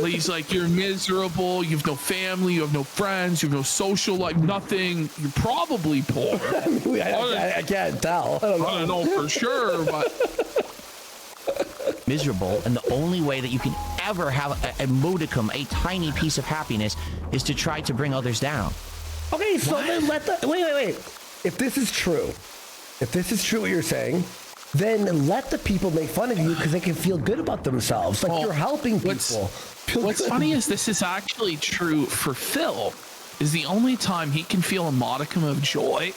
Speaker 18: He's like, you're miserable. You have no family. You have no friends. You have no social life. Nothing. You're probably poor.
Speaker 19: I can't tell.
Speaker 18: I don't know for sure, but
Speaker 2: miserable, and the only way that you can ever have a modicum, a tiny piece of happiness, is to try to bring others down.
Speaker 19: Okay, so then wait. If this is true what you're saying, then let the people make fun of you because they can feel good about themselves. Like, you're helping people.
Speaker 18: What's funny is this is actually true for Phil. Is the only time he can feel a modicum of joy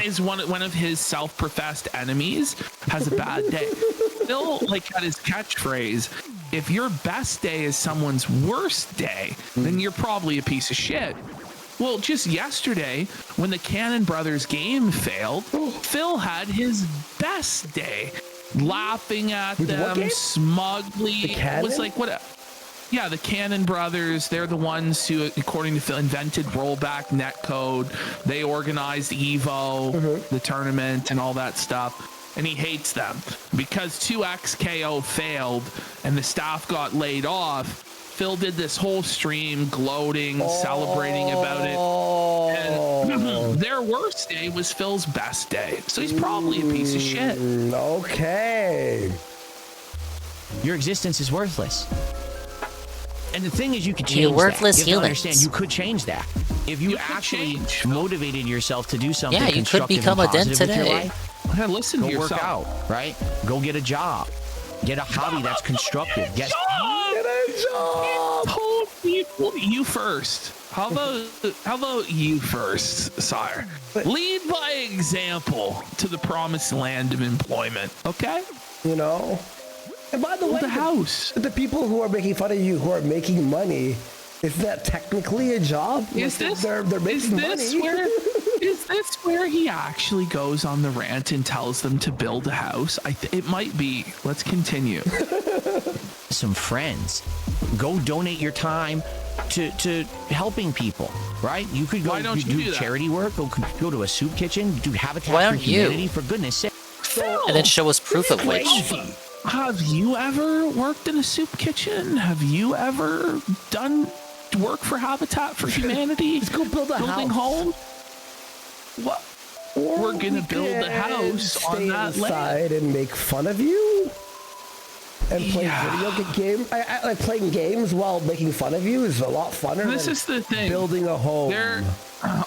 Speaker 18: is one of his self-professed enemies has a bad day. Phil, like, had his catchphrase, if your best day is someone's worst day, then you're probably a piece of shit. Well, just yesterday, when the Cannon Brothers game failed, Phil had his best day, laughing at them smugly. It was like, what? Yeah, the Cannon Brothers, they're the ones who, according to Phil, invented rollback netcode. They organized EVO, the tournament, and all that stuff. And he hates them. Because 2XKO failed and the staff got laid off, Phil did this whole stream gloating, celebrating about it. And their worst day was Phil's best day. So he's probably a piece of shit.
Speaker 19: Okay.
Speaker 2: Your existence is worthless. And the thing is, you could change
Speaker 10: You're worthless
Speaker 2: that. You have to
Speaker 10: humans.
Speaker 2: understand, you could change that. If you actually motivated yourself to do something
Speaker 10: Yeah, you could
Speaker 2: constructive
Speaker 10: become
Speaker 2: and
Speaker 10: a dent
Speaker 2: positive with your
Speaker 10: today.
Speaker 2: life,
Speaker 18: Yeah, listen
Speaker 2: go
Speaker 18: to
Speaker 2: work
Speaker 18: yourself.
Speaker 2: out, right? Go get a job. Get a hobby that's constructive. Get
Speaker 19: a job.
Speaker 18: Told people you first. How about you first, sire? Lead by example to the promised land of employment, okay?
Speaker 19: You know? And by the way,
Speaker 18: the house.
Speaker 19: The people who are making fun of you, who are making money, is that technically a job?
Speaker 18: Is this
Speaker 19: they're making money?
Speaker 18: Is this where he actually goes on the rant and tells them to build a house? It might be. Let's continue.
Speaker 2: some friends. Go donate your time to helping people, right? You could go
Speaker 18: Why don't you do that?
Speaker 2: charity work, go to a soup kitchen, do Habitat
Speaker 10: Why
Speaker 2: for
Speaker 10: don't you?
Speaker 2: Humanity, for goodness sake.
Speaker 10: And then show us proof of which.
Speaker 18: Have you ever worked in a soup kitchen? Have you ever done work for Habitat for Humanity?
Speaker 19: Let's go build a
Speaker 18: Building
Speaker 19: house.
Speaker 18: home? What? We're gonna build a house on that
Speaker 19: land and make fun of you. And play video game. I like playing games while making fun of you is a lot funner.
Speaker 18: This
Speaker 19: than
Speaker 18: is the thing.
Speaker 19: Building a home.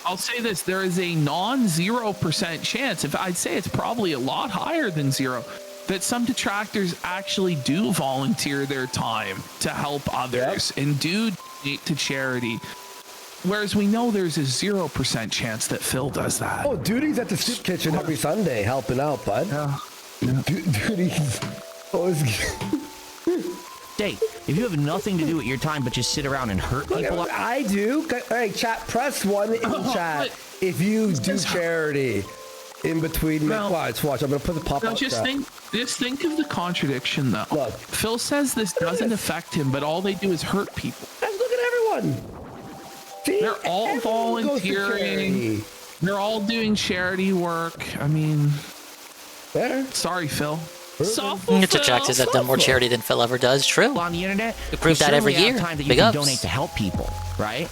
Speaker 18: I'll say this: there is a non-0% chance. If I'd say it's probably a lot higher than zero, that some detractors actually do volunteer their time to help others and do donate to charity. Whereas we know there's a 0% chance that Phil does that.
Speaker 19: Oh, Duty's at the soup kitchen every Sunday helping out, bud. Duty's.
Speaker 2: Dave, if you have nothing to do with your time but just sit around and hurt people,
Speaker 19: I do. Hey, chat, press 1 in chat if you do charity in between. Watch. I'm gonna put the pop up.
Speaker 18: Just think of the contradiction, though.
Speaker 19: Look,
Speaker 18: Phil says this doesn't affect him, but all they do is hurt people.
Speaker 19: Look at everyone. See,
Speaker 18: they're all volunteering. They're all doing charity work. I mean, sorry, Phil.
Speaker 10: It's detractors that have done more charity than Phil ever does. True.
Speaker 2: On the internet,
Speaker 10: we prove that every year.
Speaker 2: Time that you
Speaker 10: Big
Speaker 2: can
Speaker 10: ups.
Speaker 2: donate to help people, right?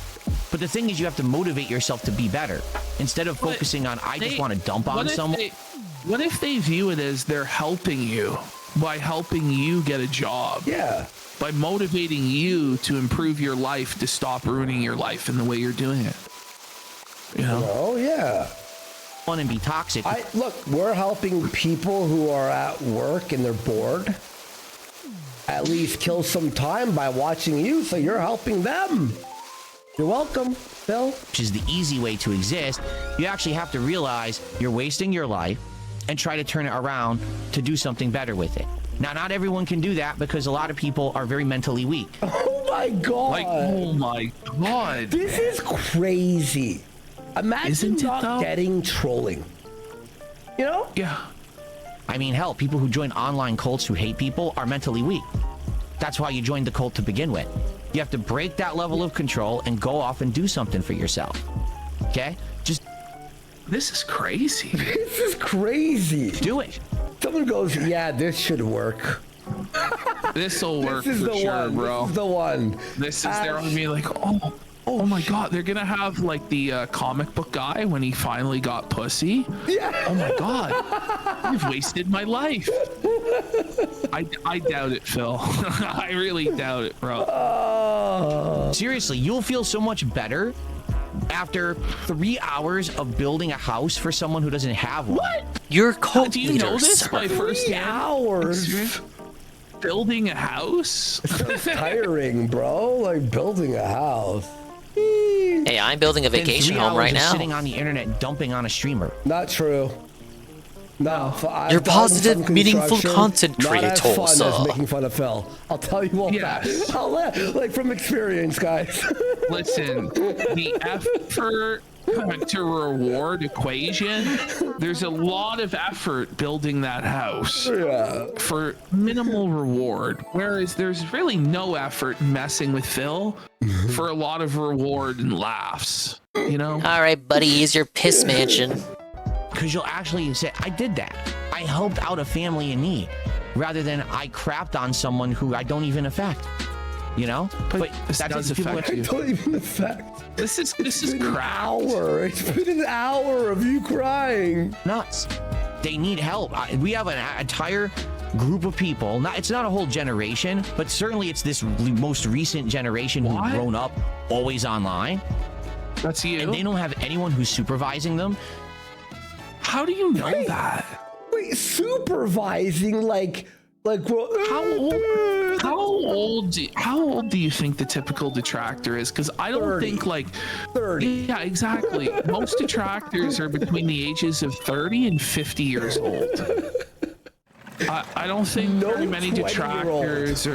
Speaker 2: But the thing is, you have to motivate yourself to be better instead of focusing on I just want to dump on someone.
Speaker 18: What if they view it as they're helping you by helping you get a job?
Speaker 19: Yeah.
Speaker 18: By motivating you to improve your life, to stop ruining your life in the way you're doing it. You know?
Speaker 19: Oh yeah.
Speaker 2: Fun and be toxic.
Speaker 19: Look, we're helping people who are at work and they're bored. At least kill some time by watching you, so you're helping them. You're welcome, Phil.
Speaker 2: Which is the easy way to exist. You actually have to realize you're wasting your life and try to turn it around to do something better with it. Now, not everyone can do that because a lot of people are very mentally weak.
Speaker 19: Oh my god.
Speaker 18: Like, oh my god.
Speaker 19: This is crazy. Imagine not getting trolling. You know?
Speaker 18: Yeah.
Speaker 2: I mean, hell, people who join online cults who hate people are mentally weak. That's why you joined the cult to begin with. You have to break that level of control and go off and do something for yourself. Okay? Just...
Speaker 18: This is crazy.
Speaker 19: This is crazy.
Speaker 2: Do it.
Speaker 19: Someone goes, yeah, this should work.
Speaker 18: This'll work
Speaker 19: This is
Speaker 18: for
Speaker 19: the
Speaker 18: sure,
Speaker 19: one.
Speaker 18: bro.
Speaker 19: This is the one.
Speaker 18: This is they're gonna be like, oh my god, they're gonna have like the comic book guy when he finally got pussy.
Speaker 19: Yeah.
Speaker 18: Oh my god, you've wasted my life. I doubt it, Phil. I really doubt it, bro.
Speaker 2: Seriously, you'll feel so much better after 3 hours of building a house for someone who doesn't have one.
Speaker 10: What? You're cult
Speaker 18: Do you know this by
Speaker 19: 3
Speaker 18: first
Speaker 19: hours.
Speaker 18: Building a house?
Speaker 19: It's tiring, bro. Like building a house.
Speaker 10: Hey, I'm building a vacation home right now.
Speaker 2: Sitting on the internet dumping on a streamer.
Speaker 19: Not true. No,
Speaker 10: You're positive, meaningful content
Speaker 19: not as
Speaker 10: creator.
Speaker 19: fun as making fun of Phil. I'll tell you all that. Like from experience, guys.
Speaker 18: Listen, the effort to reward equation, there's a lot of effort building that house for minimal reward, whereas there's really no effort messing with Phil for a lot of reward and laughs, you know?
Speaker 10: All right, buddy, use your piss mansion.
Speaker 2: Because you'll actually say, I did that. I helped out a family in need, rather than I crapped on someone who I don't even affect. You know? But
Speaker 18: this does affect you.
Speaker 19: I don't even affect.
Speaker 18: This is crap.
Speaker 19: It's been an hour of you crying.
Speaker 2: Nuts. They need help. We have an entire group of people. It's not a whole generation, but certainly it's this most recent generation who've grown up always online.
Speaker 18: That's you.
Speaker 2: And they don't have anyone who's supervising them.
Speaker 18: How do you know that?
Speaker 19: Wait, supervising
Speaker 18: how old do you think the typical detractor is? Because I don't
Speaker 19: 30.
Speaker 18: think like
Speaker 19: 30.
Speaker 18: Yeah, exactly. Most detractors are between the ages of 30 and 50 years old. I don't think very many detractors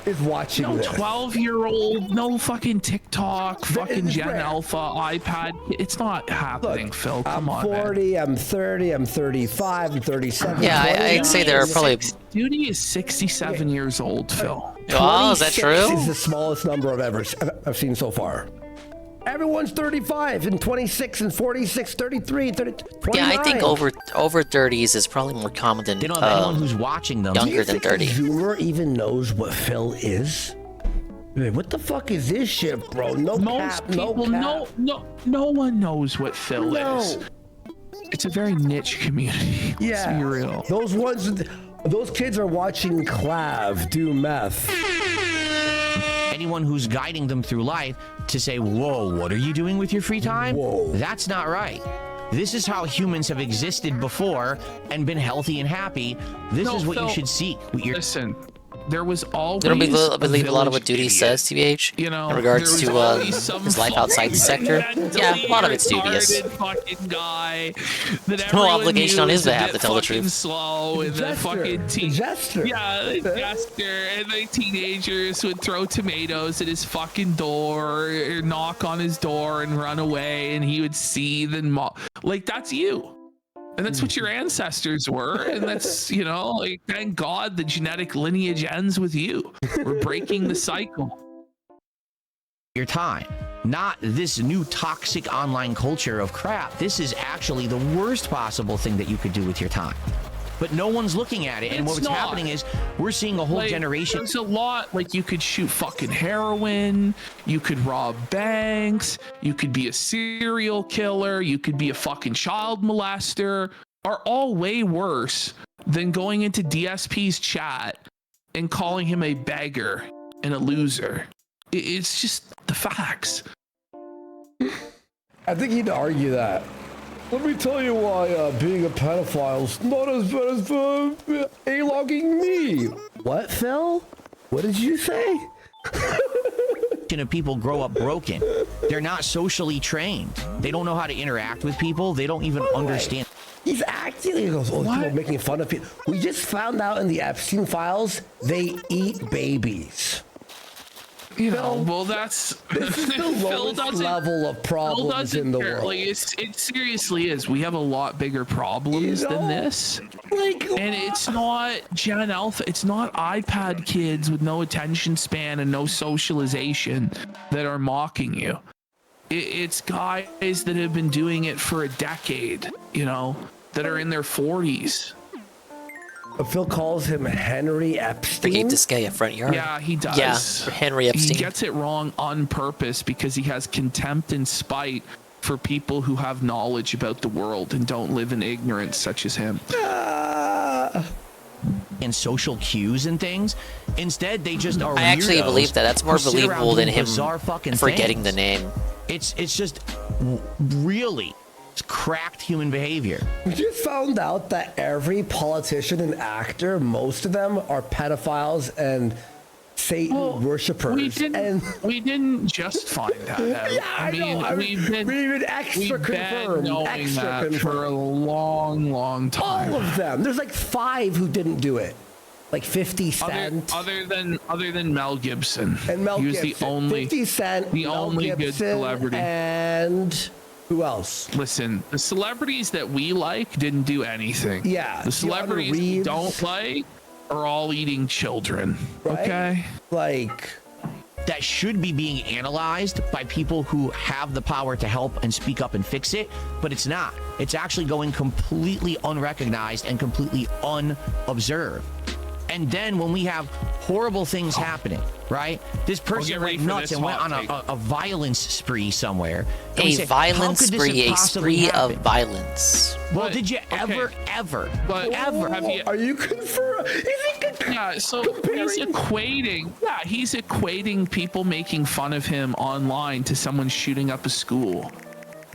Speaker 19: is watching
Speaker 18: no
Speaker 19: this.
Speaker 18: 12-year-old, no fucking TikTok, fucking Gen Alpha, iPad. It's not happening. Look, Phil, come on,
Speaker 19: 40, man. I'm 30, I'm 35, I'm 37.
Speaker 10: Yeah, I'd say there are probably...
Speaker 18: Duty is 67 years old, Phil.
Speaker 10: Oh, is that true?
Speaker 19: Is the smallest number I've seen so far. Everyone's 35 and 26 and 46, 33, 30, 29.
Speaker 10: Yeah, I think over 30s is probably more common than
Speaker 2: they don't have anyone who's watching them.
Speaker 10: Younger than 30.
Speaker 19: Zoomer even knows what Phil is? Wait, what the fuck is this shit, bro?
Speaker 18: Most people, no one knows what Phil is. It's a very niche community. Let's be real.
Speaker 19: Those kids are watching Clav do meth.
Speaker 2: Anyone who's guiding them through life to say, whoa, what are you doing with your free time?
Speaker 19: Whoa.
Speaker 2: That's not right. This is how humans have existed before and been healthy and happy. This is what
Speaker 18: Phil,
Speaker 2: you should seek.
Speaker 18: Listen, there was always
Speaker 10: You don't believe a lot of what Duty says, TBH?
Speaker 18: You know,
Speaker 10: in regards to his life outside the sector? Yeah, a lot of it's dubious.
Speaker 18: Fucking guy
Speaker 10: There's no obligation on his behalf to tell the truth.
Speaker 18: Slow and the fucking
Speaker 19: Jester.
Speaker 18: Yeah, the Jester and the teenagers would throw tomatoes at his fucking door or knock on his door and run away, and he would seethe and like that's you. And that's what your ancestors were. And that's, you know, like, thank God the genetic lineage ends with you. We're breaking the cycle.
Speaker 2: Your time, not this new toxic online culture of crap. This is actually the worst possible thing that you could do with your time. But no one's looking at it. And what's happening is we're seeing a whole generation.
Speaker 18: There's a lot, like you could shoot fucking heroin, you could rob banks, you could be a serial killer, you could be a fucking child molester, are all way worse than going into DSP's chat and calling him a beggar and a loser. It's just the facts.
Speaker 19: I think you'd argue that. Let me tell you why being a pedophile's not as bad as A-logging me. What, Phil? What did you say?
Speaker 2: of people grow up broken. They're not socially trained. They don't know how to interact with people. They don't even understand.
Speaker 19: He's acting. He goes, oh, people making fun of people. We just found out in the Epstein files they eat babies.
Speaker 18: You know, well, that's
Speaker 19: this is the lowest level of problems in the world.
Speaker 18: Like, it seriously is. We have a lot bigger problems than this. And it's not Gen Alpha. It's not iPad kids with no attention span and no socialization that are mocking you. It's guys that have been doing it for a decade, you know, that are in their 40s.
Speaker 19: Phil calls him Henry Epstein.
Speaker 10: They gave this guy a front yard.
Speaker 18: Yeah, he does.
Speaker 10: Yeah, Henry Epstein.
Speaker 18: He gets it wrong on purpose because he has contempt and spite for people who have knowledge about the world and don't live in ignorance such as him.
Speaker 2: And social cues and things. Instead, they just are.
Speaker 10: I actually believe that. That's more believable than him forgetting the name.
Speaker 2: It's just really cracked human behavior.
Speaker 19: We just found out that every politician and actor, most of them are pedophiles and Satan worshippers.
Speaker 18: We didn't just find that out.
Speaker 19: Yeah,
Speaker 18: I mean, we've been knowing that for a long, long time.
Speaker 19: All of them. There's like 5 who didn't do it. Like 50 Cent.
Speaker 18: Other than Mel Gibson.
Speaker 19: And Mel
Speaker 18: Gibson.
Speaker 19: He was the only 50 Cent,
Speaker 18: the
Speaker 19: Mel
Speaker 18: only
Speaker 19: Gibson,
Speaker 18: good celebrity.
Speaker 19: And who else?
Speaker 18: Listen, the celebrities that we like didn't do anything.
Speaker 19: Yeah.
Speaker 18: The celebrities we don't like are all eating children.
Speaker 19: Right?
Speaker 18: Okay?
Speaker 19: Like,
Speaker 2: that should be being analyzed by people who have the power to help and speak up and fix it, but it's not. It's actually going completely unrecognized and completely unobserved. And then when we have horrible things happening, right? This person went nuts and went on a violence spree somewhere.
Speaker 10: A violence spree, a spree of violence.
Speaker 2: Well, did you ever
Speaker 19: Are you confirmed?
Speaker 18: Yeah, so he's equating people making fun of him online to someone shooting up a school.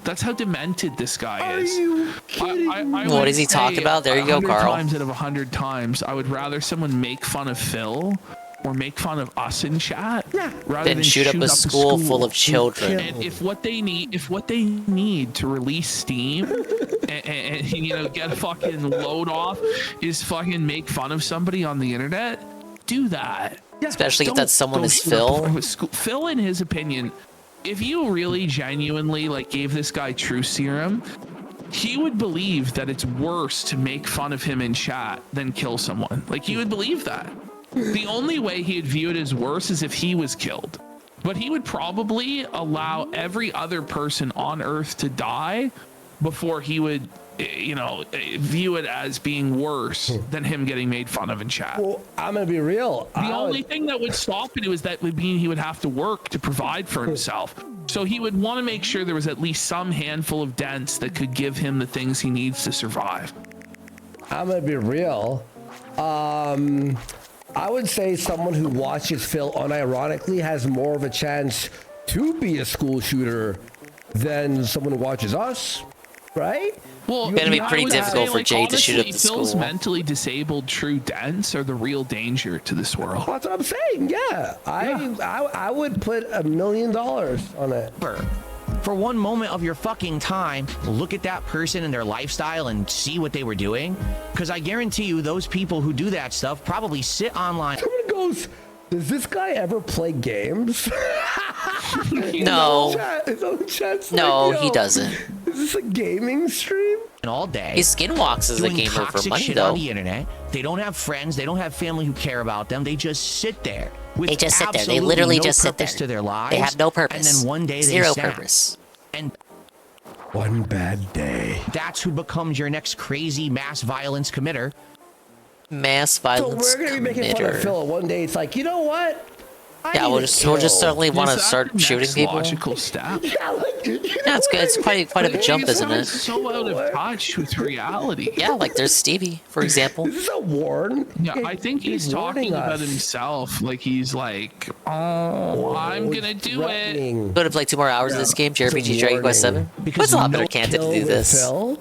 Speaker 18: That's how demented this guy is.
Speaker 10: Are you kidding me? What does he talk about? There you go, Carl.
Speaker 18: 100 times out of 100 times, I would rather someone make fun of Phil or make fun of us in chat rather than
Speaker 10: shoot up a school full of children.
Speaker 18: And if what they need to release steam and you know, get a fucking load off is fucking make fun of somebody on the internet, do that.
Speaker 10: Especially if that someone is Phil.
Speaker 18: Phil, in his opinion, if you really genuinely like gave this guy truth serum, he would believe that it's worse to make fun of him in chat than kill someone. Like, he would believe that. The only way he'd view it as worse is if he was killed. But he would probably allow every other person on Earth to die before he would, you know, view it as being worse than him getting made fun of in chat.
Speaker 19: Well, I'm gonna be real.
Speaker 18: The only thing that would stop it was that would mean he would have to work to provide for himself. So he would want to make sure there was at least some handful of dents that could give him the things he needs to survive.
Speaker 19: I'm gonna be real. I would say someone who watches Phil unironically has more of a chance to be a school shooter than someone who watches us, right?
Speaker 10: Well, it's gonna be pretty difficult for Jay to shoot up the
Speaker 18: Phil's
Speaker 10: school.
Speaker 18: mentally disabled true dents are the real danger to this world.
Speaker 19: That's what I'm saying. Yeah, I would put $1 million on it.
Speaker 2: For one moment of your fucking time, look at that person and their lifestyle and see what they were doing. Because I guarantee you, those people who do that stuff probably sit online.
Speaker 19: Someone goes, does this guy ever play games?
Speaker 10: No. No,
Speaker 19: like,
Speaker 10: he doesn't.
Speaker 19: Is this a gaming stream?
Speaker 2: And all day.
Speaker 10: He skinwalks as a
Speaker 2: doing
Speaker 10: gamer for
Speaker 2: toxic
Speaker 10: money,
Speaker 2: shit
Speaker 10: though.
Speaker 2: on the internet. They don't have friends. They don't have family who care about them. They just sit there. With
Speaker 10: They just sit there. They
Speaker 2: absolutely
Speaker 10: literally
Speaker 2: no
Speaker 10: just sit
Speaker 2: purpose
Speaker 10: there.
Speaker 2: to their lives.
Speaker 10: They have no purpose.
Speaker 2: And then one day
Speaker 10: Zero
Speaker 2: they snap.
Speaker 10: purpose.
Speaker 2: And
Speaker 19: one bad day.
Speaker 2: That's who becomes your next crazy mass violence committer.
Speaker 10: Mass violence
Speaker 19: So we're gonna be making fun of Phil. One day it's like, you know what?
Speaker 10: Yeah, we'll just certainly want to start shooting people.
Speaker 18: Logical step.
Speaker 10: Yeah, it's good. It's quite a jump, isn't it?
Speaker 18: So out of touch with reality.
Speaker 10: Yeah, like there's Stevie, for example.
Speaker 19: Is this a warn?
Speaker 18: Yeah, I think he's talking about himself. Like he's like, oh, I'm gonna do it.
Speaker 10: Go to play 2 more hours of this game, JRPG Dragon Quest 7. What's a lot better candidate to do this?
Speaker 2: No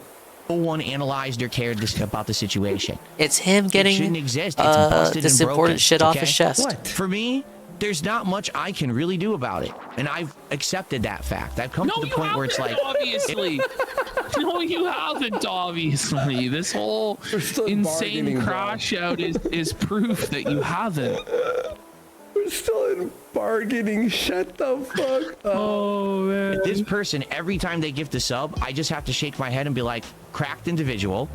Speaker 2: one analyzed or cared about the situation.
Speaker 10: It's him getting
Speaker 2: it shouldn't exist. It's busted
Speaker 10: this
Speaker 2: and broken,
Speaker 10: important shit off
Speaker 2: okay?
Speaker 10: his chest.
Speaker 2: For me, there's not much I can really do about it. And I've accepted that fact. I've come to the point where it's like...
Speaker 18: Obviously. No, you haven't, obviously. This whole insane crash out is proof that you haven't.
Speaker 19: We're still in bargaining. Shut the fuck up.
Speaker 2: Oh, man. This person, every time they gift a sub, I just have to shake my head and be like, cracked individual.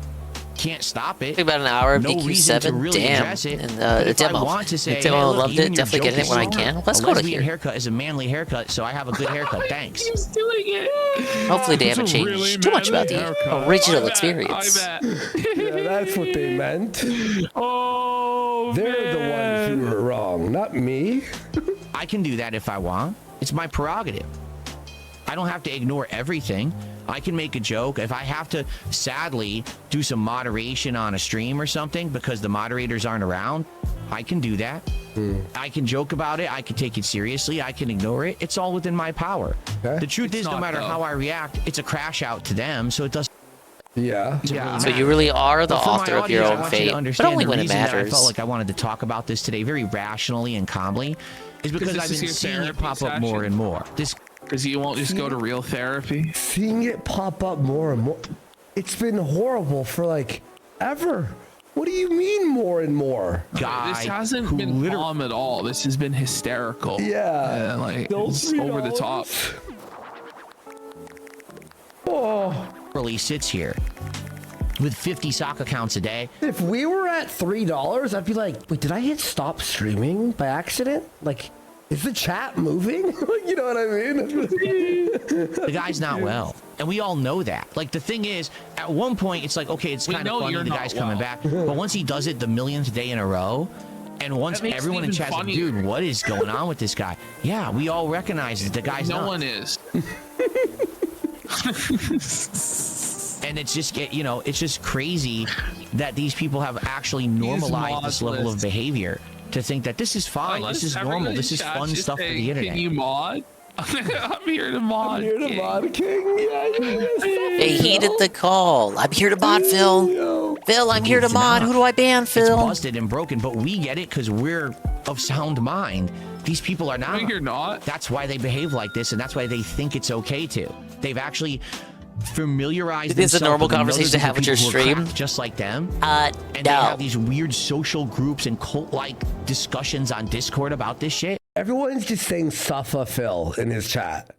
Speaker 2: Can't stop it.
Speaker 10: About an hour of
Speaker 2: no
Speaker 10: DQ7.
Speaker 2: Really
Speaker 10: Damn.
Speaker 2: And
Speaker 10: the demo.
Speaker 2: I want to say,
Speaker 10: the demo,
Speaker 2: hey, look,
Speaker 10: loved it. Definitely getting it when I
Speaker 2: wrong.
Speaker 10: can. Let's
Speaker 2: a
Speaker 10: go to
Speaker 2: lesbian
Speaker 10: here.
Speaker 2: haircut is a manly haircut, so I have a good haircut. Thanks.
Speaker 18: He's doing it.
Speaker 10: Hopefully they haven't changed
Speaker 18: really
Speaker 10: too much about the
Speaker 18: haircut.
Speaker 10: original
Speaker 18: I bet,
Speaker 10: experience.
Speaker 18: I bet.
Speaker 19: Yeah, that's what they meant.
Speaker 18: Oh,
Speaker 19: They're the ones who were wrong, not me.
Speaker 2: I can do that if I want. It's my prerogative. I don't have to ignore everything. I can make a joke. If I have to, sadly, do some moderation on a stream or something because the moderators aren't around, I can do that. I can joke about it. I can take it seriously. I can ignore it. It's all within my power. The truth is, no matter how I react, it's a crash out to them, so it doesn't.
Speaker 19: Yeah.
Speaker 10: So you really are the author of your own fate, but only when it matters.
Speaker 2: I felt like I wanted to talk about this today very rationally and calmly is because I've been seeing it pop up more and more.
Speaker 18: Because you won't just go to real therapy?
Speaker 19: Seeing it pop up more and more. It's been horrible for like ever. What do you mean more and more?
Speaker 18: This hasn't been calm at all. This has been hysterical.
Speaker 19: Yeah.
Speaker 18: Like, it's over the top.
Speaker 19: Oh.
Speaker 2: Really sits here with 50 sock accounts a day.
Speaker 19: If we were at $3, I'd be like, wait, did I hit stop streaming by accident? Like, is the chat moving? You know what I mean?
Speaker 2: The guy's not well. And we all know that. Like, the thing is, at one point, it's like, okay, it's kind of funny the guy's coming back. But once he does it the millionth day in a row, and once everyone in chat's like, dude, what is going on with this guy? Yeah, we all recognize that the guy's
Speaker 18: No
Speaker 2: nuts.
Speaker 18: one is.
Speaker 2: And it's just, it's just crazy that these people have actually normalized this level of behavior. To think that this is fine, this is normal, this is fun stuff for the internet.
Speaker 18: Can you mod? I'm here to mod.
Speaker 19: I'm here to mod, King.
Speaker 10: They heeded the call. I'm here to mod, Phil. Phil, I'm here to mod. Who do I ban, Phil?
Speaker 2: It's busted and broken, but we get it because we're of sound mind. These people are not.
Speaker 18: No, you're not.
Speaker 2: That's why they behave like this, and that's why they think it's okay to. They've actually familiarized themselves.
Speaker 10: It's a normal
Speaker 2: with
Speaker 10: conversation to have with your stream.
Speaker 2: Just like them.
Speaker 10: And
Speaker 2: they have these weird social groups and cult-like discussions on Discord about this shit.
Speaker 19: Everyone's just saying Suffa Phil in his chat.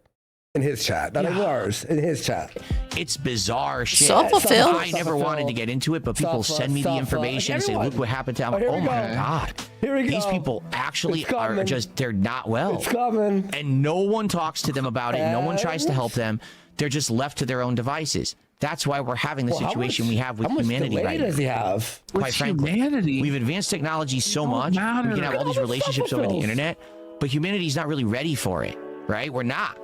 Speaker 19: In his chat, not in ours, in his chat.
Speaker 2: It's bizarre shit.
Speaker 10: Suffa Phil?
Speaker 2: I never wanted to get into it, but people send me the information and say, look what happened to him. Oh my God.
Speaker 19: Here we go.
Speaker 2: These people actually are just, they're not well.
Speaker 19: It's coming.
Speaker 2: And no one talks to them about it. No one tries to help them. They're just left to their own devices. That's why we're having the situation we have with humanity right now.
Speaker 19: How much delay does he have?
Speaker 2: Quite frankly, we've advanced technology so much. We can have all these relationships over the internet, but humanity's not really ready for it, right? We're not.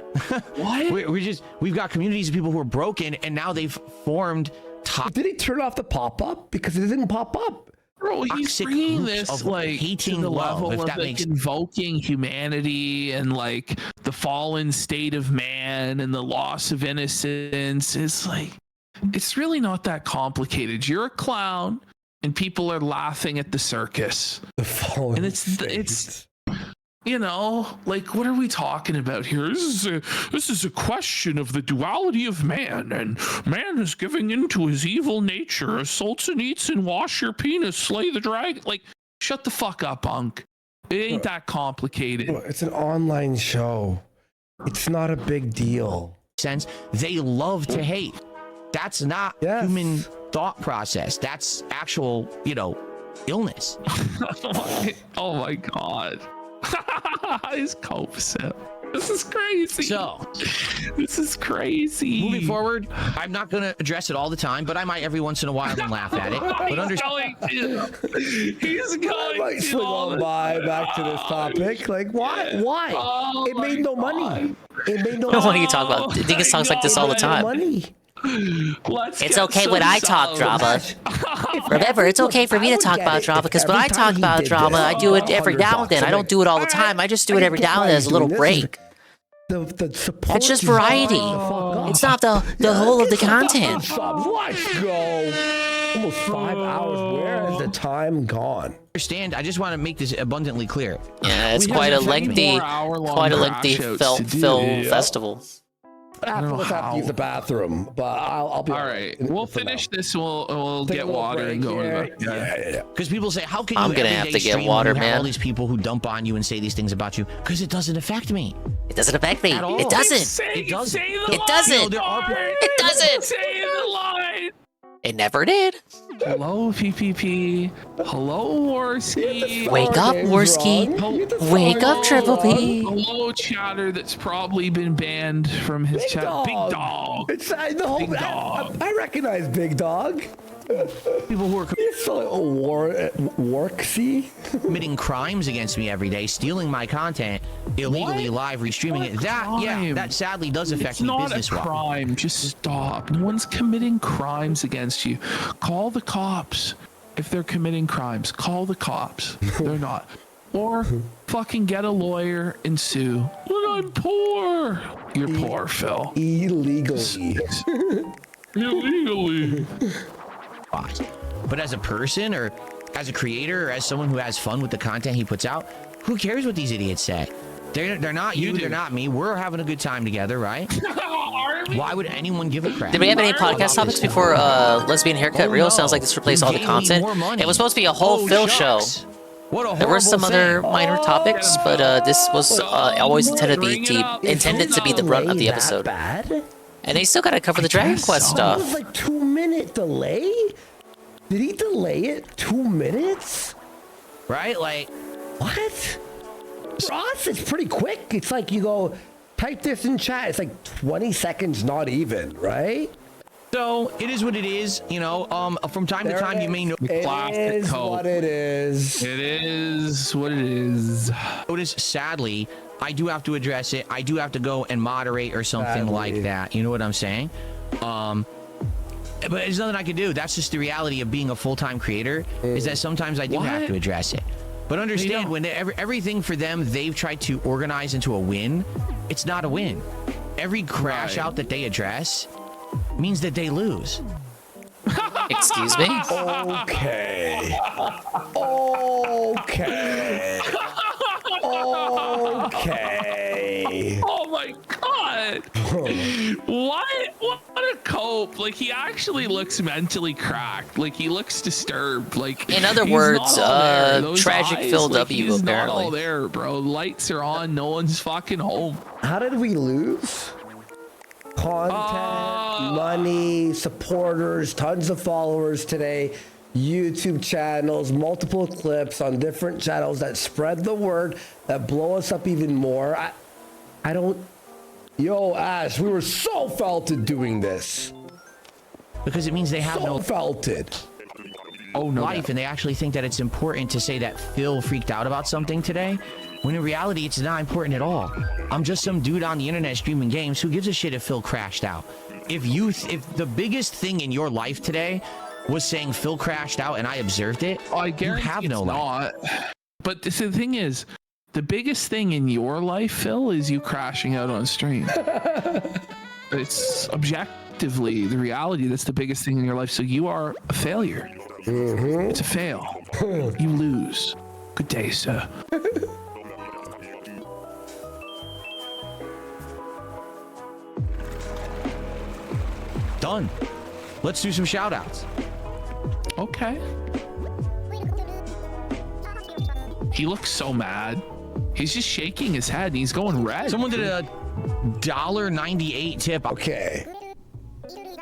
Speaker 18: What?
Speaker 2: We've got communities of people who are broken, and now they've formed.
Speaker 19: Did he turn off the pop-up? Because it didn't pop up.
Speaker 18: Bro, he's bringing this like to the level of like invoking humanity and like the fallen state of man and the loss of innocence. It's like, it's really not that complicated. You're a clown and people are laughing at the circus. And it's like, what are we talking about here? This is a question of the duality of man, and man is giving into his evil nature. Assaults and eats and wash your penis, slay the dragon. Like, shut the fuck up, Unk. It ain't that complicated.
Speaker 19: It's an online show. It's not a big deal.
Speaker 2: They love to hate. That's not human thought process. That's actual, illness.
Speaker 18: Oh my God. His concept. This is crazy. This is crazy.
Speaker 2: Moving forward, I'm not going to address it all the time, but I might every once in a while and laugh at it. But understand.
Speaker 18: He's going
Speaker 19: I might swing on by back to this topic. Like, why?
Speaker 18: Oh,
Speaker 19: it made no money. It made no
Speaker 10: I don't
Speaker 19: money.
Speaker 10: want to talk about. Niggas talks like this all the time. It's okay when I talk drama. Remember, it's okay for me to talk about drama because when I talk about drama, I do it every now and then. I don't do it all the time. I just do it every now and then as a little break. It's just variety. It's not the whole of the content.
Speaker 19: Let's go. Almost 5 hours. Where is the time gone.
Speaker 2: Understand? I just want to make this abundantly clear.
Speaker 10: Yeah, it's quite a lengthy film festival.
Speaker 19: Let's have to use the bathroom, but I'll be
Speaker 18: all right. We'll finish this. We'll get water and go.
Speaker 2: Yeah. Because people say, "How can you?"
Speaker 10: I'm gonna have to get water,
Speaker 2: man.
Speaker 10: man.
Speaker 2: All these people who dump on you and say these things about you, because it doesn't affect me.
Speaker 10: It doesn't affect me.
Speaker 2: At all.
Speaker 10: It doesn't.
Speaker 2: It doesn't.
Speaker 10: It doesn't. It doesn't.
Speaker 18: Say the line.
Speaker 10: It never did.
Speaker 18: Hello, PPP. Hello, Worski.
Speaker 10: Wake up, Worski. Wake up, Triple P.
Speaker 18: Hello, chatter that's probably been banned from his chat. Big Dog.
Speaker 19: It's the whole.
Speaker 18: Big Dog.
Speaker 19: I recognize Big Dog.
Speaker 2: People who are
Speaker 19: committing
Speaker 2: crimes against me every day, stealing my content, illegally live restreaming it. That sadly does affect me business-wise.
Speaker 18: It's not a crime. Just stop. No one's committing crimes against you. Call the cops if they're committing crimes. Call the cops. They're not. Or fucking get a lawyer and sue. But I'm poor. You're poor, Phil.
Speaker 19: Illegally.
Speaker 18: Illegally.
Speaker 2: But as a person or as a creator or as someone who has fun with the content he puts out, who cares what these idiots say? They're not you, they're not me. We're having a good time together, right? Why would anyone give a crap?
Speaker 10: Did we have any podcast topics before Lesbian Haircut Reel? Sounds like this replaced all the content. It was supposed to be a whole Phil show. There were some other minor topics, but this was always intended to be the brunt of the episode. And they still gotta cover the Dragon Quest stuff.
Speaker 19: It was like 2-minute delay? Did he delay it 2 minutes?
Speaker 2: Right? Like,
Speaker 19: what? For us, it's pretty quick. It's like you go, type this in chat. It's like 20 seconds, not even, right?
Speaker 2: So, it is what it is. You know, from time to time, you may know.
Speaker 19: It is what it is.
Speaker 18: It is what it is.
Speaker 2: Notice, sadly, I do have to address it. I do have to go and moderate or something like that. You know what I'm saying? But there's nothing I can do. That's just the reality of being a full-time creator, is that sometimes I do have to address it. But understand, when everything for them, they've tried to organize into a win, it's not a win. Every crash out that they address means that they lose.
Speaker 10: Excuse me?
Speaker 19: Okay. Okay. Okay.
Speaker 18: Oh my god. What a cope. Like, he actually looks mentally cracked. Like, he looks disturbed. Like,
Speaker 10: in other words, tragic Phil W.
Speaker 18: He's
Speaker 10: apparently.
Speaker 18: not all there, bro. Lights are on. No one's fucking home.
Speaker 19: How did we lose? Content, money, supporters, tons of followers today, YouTube channels, multiple clips on different channels that spread the word, that blow us up even more. I don't... Yo, Ash, we were so felted doing this.
Speaker 2: Because it means they have no
Speaker 19: felted.
Speaker 2: Life, and they actually think that it's important to say that Phil freaked out about something today, when in reality it's not important at all. I'm just some dude on the internet streaming games who gives a shit if Phil crashed out. If the biggest thing in your life today was saying Phil crashed out and I observed it,
Speaker 18: I guarantee
Speaker 2: you have no life.
Speaker 18: But the thing is, the biggest thing in your life, Phil, is you crashing out on stream. It's objectively the reality. That's the biggest thing in your life. So you are a failure. It's a fail. You lose. Good day, sir.
Speaker 2: Done. Let's do some shout outs.
Speaker 18: Okay. He looks so mad. He's just shaking his head and he's going red.
Speaker 2: Someone did a $1.98 tip.
Speaker 19: Okay.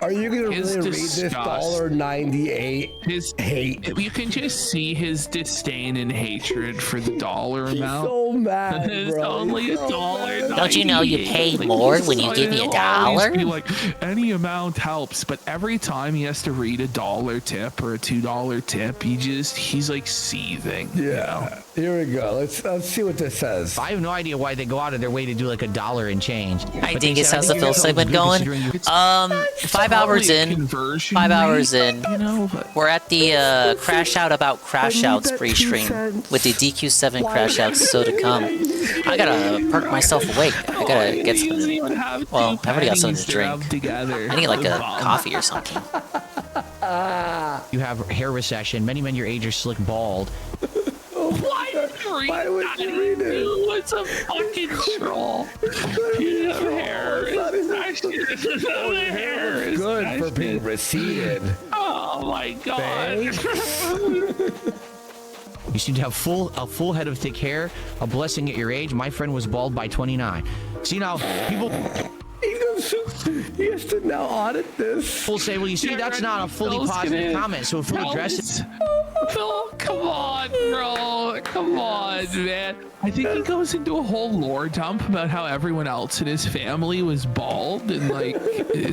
Speaker 19: Are you gonna really read this $1.98
Speaker 18: his
Speaker 19: hate?
Speaker 18: You can just see his disdain and hatred for the dollar
Speaker 19: He's
Speaker 18: amount.
Speaker 19: so mad,
Speaker 18: It's
Speaker 19: bro.
Speaker 18: only
Speaker 19: He's
Speaker 18: a dollar.
Speaker 10: Don't you know you pay more when you give me a dollar?
Speaker 18: Be like, any amount helps, but every time he has to read a $1 tip or a $2 tip, he's like seething.
Speaker 19: Yeah.
Speaker 18: You know?
Speaker 19: Here we go. Let's see what this says.
Speaker 2: I have no idea why they go out of their way to do like $1 and change.
Speaker 10: I think it has the Phil segment going. 5 hours in. 5 hours in.
Speaker 18: You know, but
Speaker 10: we're at the crash out about crash outs pre-stream with the DQ7 crash outs so to come. I gotta perk myself awake. I gotta get something. Well, I already got something to drink. I need like a coffee or something.
Speaker 2: You have hair recession. Many men your age are slick bald.
Speaker 18: Why would you read it? It's a fucking troll. You have hair. The hair is
Speaker 19: good for being receded.
Speaker 18: Oh my god.
Speaker 2: You seem to have a full head of thick hair. A blessing at your age. My friend was bald by 29. See now, people.
Speaker 19: He has to now audit this.
Speaker 2: People say, well, you see, that's not a fully positive comment. So if we address it.
Speaker 18: Phil, come on, bro. Come on, man. I think he goes into a whole lore dump about how everyone else in his family was bald and like,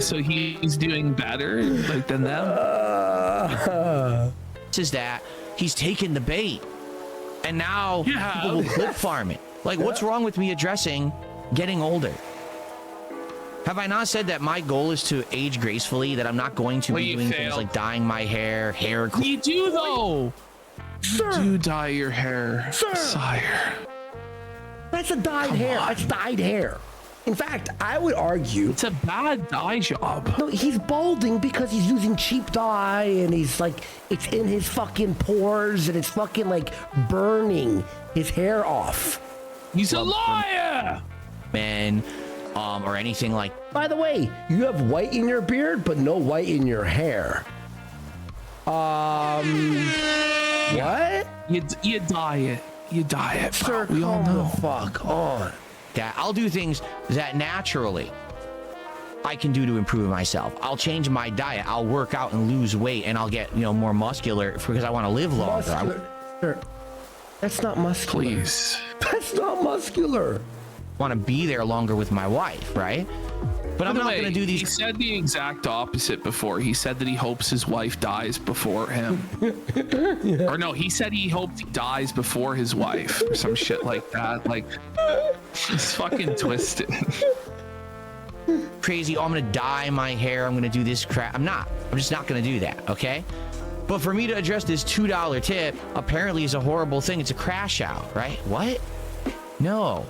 Speaker 18: so he's doing better like than them.
Speaker 2: Is that he's taken the bait, and now people will clip farm it. Like, what's wrong with me addressing getting older? Have I not said that my goal is to age gracefully, that I'm not going to be doing things like dyeing my hair
Speaker 18: You do, though.
Speaker 19: Sir.
Speaker 18: You do dye your hair, sire.
Speaker 19: That's a dyed hair. That's dyed hair. In fact, I would argue
Speaker 18: it's a bad dye job.
Speaker 19: No, he's balding because he's using cheap dye, and he's like, it's in his fucking pores, and it's fucking like burning his hair off.
Speaker 18: He's a liar,
Speaker 2: man. Or anything like.
Speaker 19: By the way, you have white in your beard, but no white in your hair. What?
Speaker 18: You dye it. You dye it.
Speaker 19: Sir,
Speaker 18: we all know.
Speaker 19: The fuck on.
Speaker 2: That I'll do things that naturally I can do to improve myself. I'll change my diet. I'll work out and lose weight, and I'll get more muscular because I want to live longer.
Speaker 19: Sir, that's not muscular.
Speaker 18: Please.
Speaker 19: That's not muscular.
Speaker 2: Want to be there longer with my wife, right? But I'm not going to do these.
Speaker 18: He said the exact opposite before. He said that he hopes his wife dies before him. Or no, he said he hoped he dies before his wife or some shit like that. Like, it's fucking twisted.
Speaker 2: Crazy. Oh, I'm going to dye my hair. I'm going to do this crap. I'm not. I'm just not going to do that, okay? But for me to address this $2 tip apparently is a horrible thing. It's a crash out, right? What? No.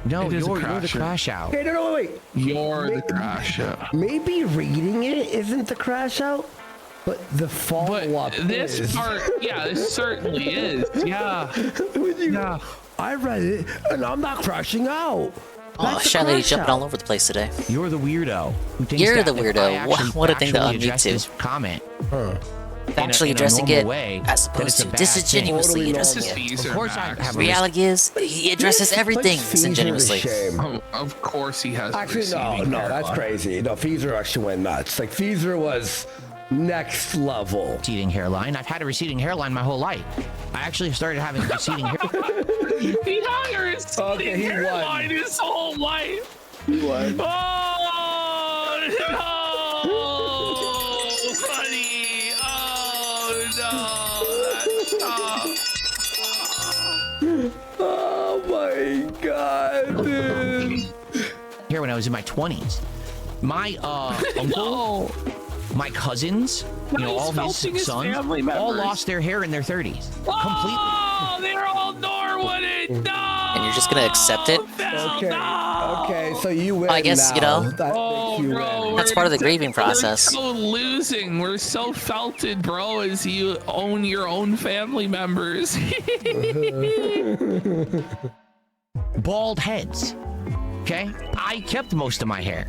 Speaker 2: No, you're the crash out.
Speaker 19: Okay, no, wait.
Speaker 18: You're the crash out.
Speaker 19: Maybe reading it isn't the crash out, but the follow-up
Speaker 18: this
Speaker 19: is.
Speaker 18: This certainly is. Yeah.
Speaker 19: Yeah. I read it, and I'm not crashing out.
Speaker 10: Oh, Shelly's jumping all over the place today.
Speaker 2: You're the weirdo. Who thinks
Speaker 10: You're
Speaker 2: that
Speaker 10: the weirdo. What a thing to unmute
Speaker 2: to. Comment.
Speaker 10: Actually addressing it as opposed to disingenuously addressing it.
Speaker 2: Of course, I have.
Speaker 10: Reality is he addresses everything disingenuously.
Speaker 18: Of course, he has.
Speaker 19: Actually, no, that's crazy. No, Feezer actually went nuts. Like Feezer was next level.
Speaker 2: Receding hairline. I've had a receding hairline my whole life. I actually started having a receding hair.
Speaker 18: He had a receding hairline his whole life.
Speaker 19: He won.
Speaker 18: Oh no, buddy.
Speaker 19: Oh my god, dude.
Speaker 2: Here when I was in my 20s. My uncle, my cousins, all his sons, all lost their hair in their 30s. Completely.
Speaker 18: Oh, they're all Norwooded. No.
Speaker 10: And you're just gonna accept it?
Speaker 19: Okay, so you win.
Speaker 10: I guess,
Speaker 19: now.
Speaker 10: That
Speaker 18: makes you win.
Speaker 10: That's part of the grieving process.
Speaker 18: We're so losing. We're so felted, bro, as you own your own family members.
Speaker 2: Bald heads. Okay? I kept most of my hair.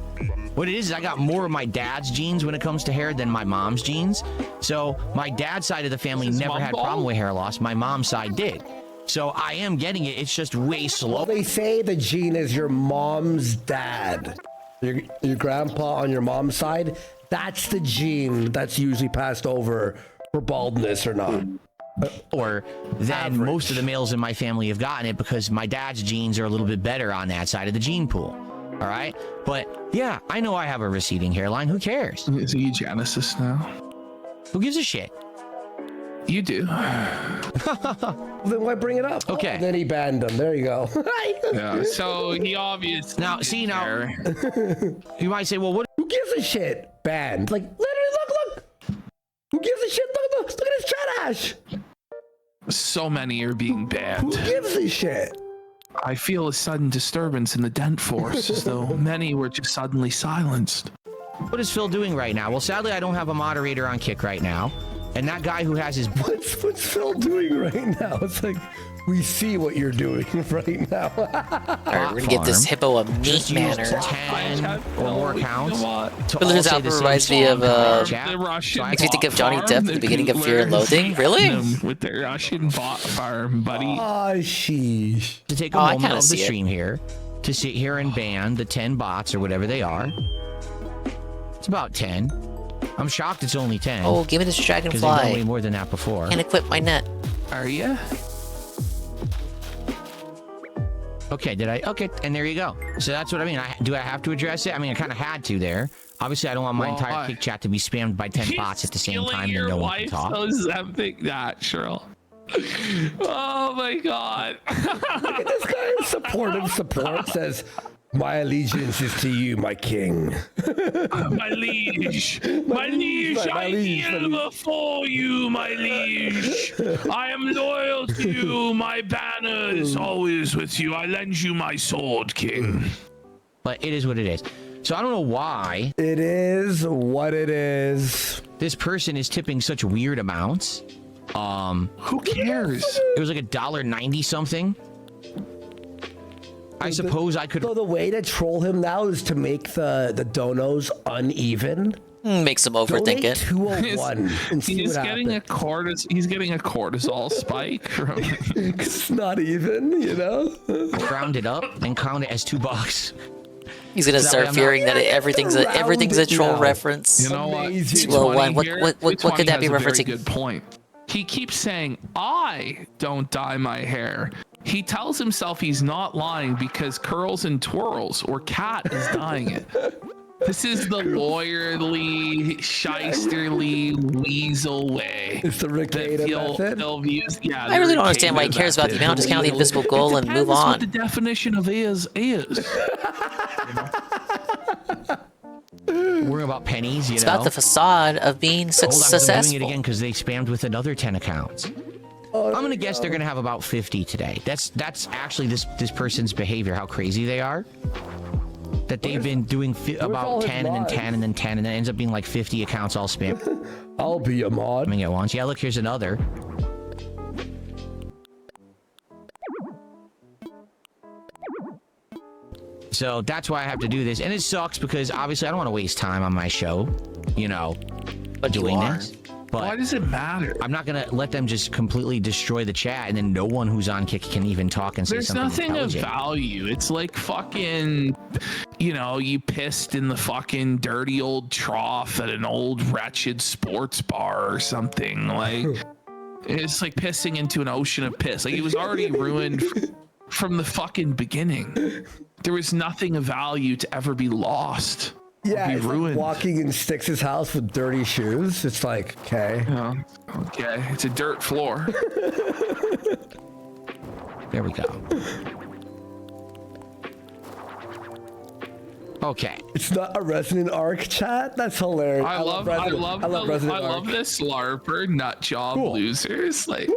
Speaker 2: What it is I got more of my dad's genes when it comes to hair than my mom's genes. So my dad's side of the family never had problem with hair loss. My mom's side did. So I am getting it. It's just way slow.
Speaker 19: Well, they say the gene is your mom's dad. Your grandpa on your mom's side, that's the gene that's usually passed over for baldness or not.
Speaker 2: Or then most of the males in my family have gotten it because my dad's genes are a little bit better on that side of the gene pool. All right? But yeah, I know I have a receding hairline. Who cares?
Speaker 18: Is he eugenicist now?
Speaker 2: Who gives a shit?
Speaker 18: You do.
Speaker 19: Then why bring it up?
Speaker 2: Okay.
Speaker 19: Then he banned him. There you go.
Speaker 18: Yeah. So he obviously.
Speaker 2: Now, see, now. You might say, well, what?
Speaker 19: Who gives a shit? Banned. Like, literally, look. Who gives a shit? Look at his trash.
Speaker 18: So many are being banned.
Speaker 19: Who gives a shit?
Speaker 18: I feel a sudden disturbance in the dent force, as though many were just suddenly silenced.
Speaker 2: What is Phil doing right now? Well, sadly, I don't have a moderator on Kick right now. And that guy who has his...
Speaker 19: What's Phil doing right now? It's like, we see what you're doing right now.
Speaker 10: All right, we're gonna get this hippo a meat manner.
Speaker 2: 10 or more accounts.
Speaker 10: Villagers Alpha reminds me of makes me think of Johnny Depp at the beginning of Fear and Loathing. Really?
Speaker 18: With the Russian bot farm, buddy.
Speaker 19: Oh, sheesh.
Speaker 2: To take a moment of the stream here to sit here and ban the 10 bots or whatever they are. It's about 10. I'm shocked it's only 10.
Speaker 10: Oh, give me this dragonfly.
Speaker 2: Because they've done way more than that before.
Speaker 10: Can't equip my net.
Speaker 18: Are ya?
Speaker 2: Okay, okay, and there you go. So that's what I mean. Do I have to address it? I mean, I kind of had to there. Obviously, I don't want my entire kick chat to be spammed by 10 bots at the same time and no one can talk.
Speaker 18: Natural. Oh my god.
Speaker 19: Look at this guy in supportive support says, my allegiance is to you, my king.
Speaker 18: My liege. My liege, I kneel before you, my liege. I am loyal to you. My banner is always with you. I lend you my sword, king.
Speaker 2: But it is what it is. So I don't know why.
Speaker 19: It is what it is.
Speaker 2: This person is tipping such weird amounts.
Speaker 18: Who cares?
Speaker 2: It was like $1.90 something. I suppose I could.
Speaker 19: So the way to troll him now is to make the donos uneven.
Speaker 10: Makes him overthink it.
Speaker 19: 201 and see
Speaker 18: He's
Speaker 19: what
Speaker 18: getting
Speaker 19: happens.
Speaker 18: He's getting a cortisol spike from.
Speaker 19: It's not even, you know.
Speaker 2: Round it up and count it as $2.
Speaker 10: He's gonna start fearing that everything's a troll reference.
Speaker 18: You know what?
Speaker 10: 201. What could that be referencing?
Speaker 18: Good point. He keeps saying, "I don't dye my hair." He tells himself he's not lying because Curls and Twirls or Cat is dyeing it. This is the lawyerly, shysterly, weasel way.
Speaker 19: It's the Ricada method.
Speaker 10: I really don't understand why he cares about the amount. Just count the invisible goal and move on.
Speaker 18: What the definition of is.
Speaker 2: Worrying about pennies, you know.
Speaker 10: It's about the facade of being successful.
Speaker 2: I'm doing it again because they spammed with another 10 accounts. I'm gonna guess they're gonna have about 50 today. That's actually this person's behavior. How crazy they are. That they've been doing about 10 and then 10 and then 10 and then it ends up being like 50 accounts all spammed.
Speaker 19: I'll be a mod.
Speaker 2: At once. Yeah, look, here's another. So that's why I have to do this, and it sucks because obviously I don't want to waste time on my show, you know, doing this. But
Speaker 18: why does it matter?
Speaker 2: I'm not gonna let them just completely destroy the chat, and then no one who's on Kick can even talk and say something intelligent.
Speaker 18: There's nothing of value. It's like fucking, you know, you pissed in the fucking dirty old trough at an old wretched sports bar or something. Like, it's like pissing into an ocean of piss. Like, it was already ruined from the fucking beginning. There was nothing of value to ever be lost.
Speaker 19: Yeah,
Speaker 18: be
Speaker 19: it's
Speaker 18: ruined.
Speaker 19: Like walking in Styx's house with dirty shoes. It's like, okay.
Speaker 18: Okay, it's a dirt floor.
Speaker 2: There we go. Okay.
Speaker 19: It's not a Resident Arc chat? That's hilarious.
Speaker 18: I love this LARPer nut job losers. Like,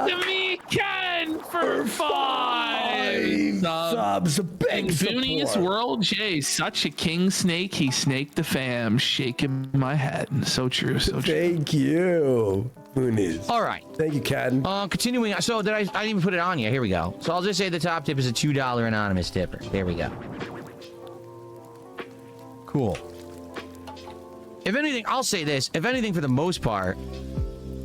Speaker 18: to me, Ken for 5
Speaker 19: subs. Big
Speaker 18: Boonies World J, such a king snake. He snaked the fam, shaking my head. So true. So true.
Speaker 19: Thank you, Boonies.
Speaker 2: All right.
Speaker 19: Thank you, Ken.
Speaker 2: Continuing. So I didn't even put it on yet. Here we go. So I'll just say the top tip is a $2 anonymous tipper. There we go. Cool. If anything, I'll say this. If anything, for the most part,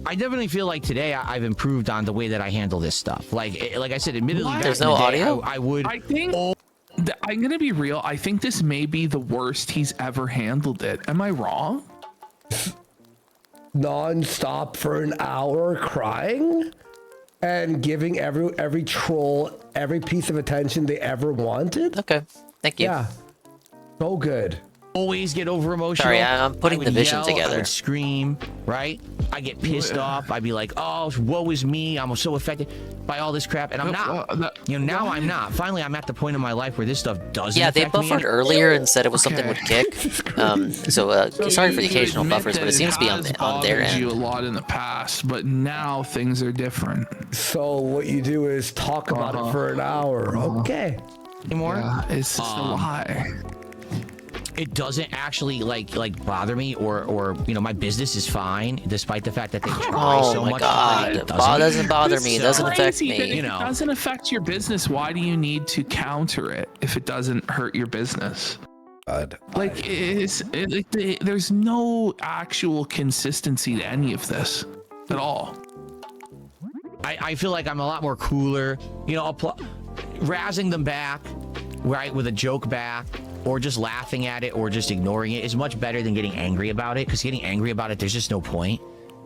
Speaker 2: I definitely feel like today I've improved on the way that I handle this stuff. Like I said, admittedly,
Speaker 10: there's no audio.
Speaker 2: I would.
Speaker 18: I think I'm gonna be real. I think this may be the worst he's ever handled it. Am I wrong?
Speaker 19: Non-stop for an hour crying and giving every troll every piece of attention they ever wanted.
Speaker 10: Okay, thank you.
Speaker 19: Yeah, so good.
Speaker 2: Always get over emotional.
Speaker 10: Sorry, I'm putting the vision together.
Speaker 2: I would scream, right? I get pissed off. I'd be like, oh, woe is me. I'm so affected by all this crap. And I'm not. Now I'm not. Finally, I'm at the point in my life where this stuff doesn't affect me.
Speaker 10: Yeah, they buffered earlier and said it was something would kick. So sorry for the occasional buffers, but it seems to be on their end.
Speaker 18: You a lot in the past, but now things are different.
Speaker 19: So what you do is talk about it for an hour. Okay.
Speaker 2: Any more?
Speaker 18: Yeah, it's just a lie.
Speaker 2: it doesn't actually like bother me, or you know, my business is fine despite the fact that they try so much.
Speaker 10: Oh my god, it doesn't bother me. It doesn't affect me.
Speaker 18: If it doesn't affect your business, why do you need to counter it if it doesn't hurt your business? There's no actual consistency to any of this at all.
Speaker 2: I feel like I'm a lot more cooler, you know, razzing them back, right, with a joke back, or just laughing at it, or just ignoring it is much better than getting angry about it, because getting angry about it, there's just no point.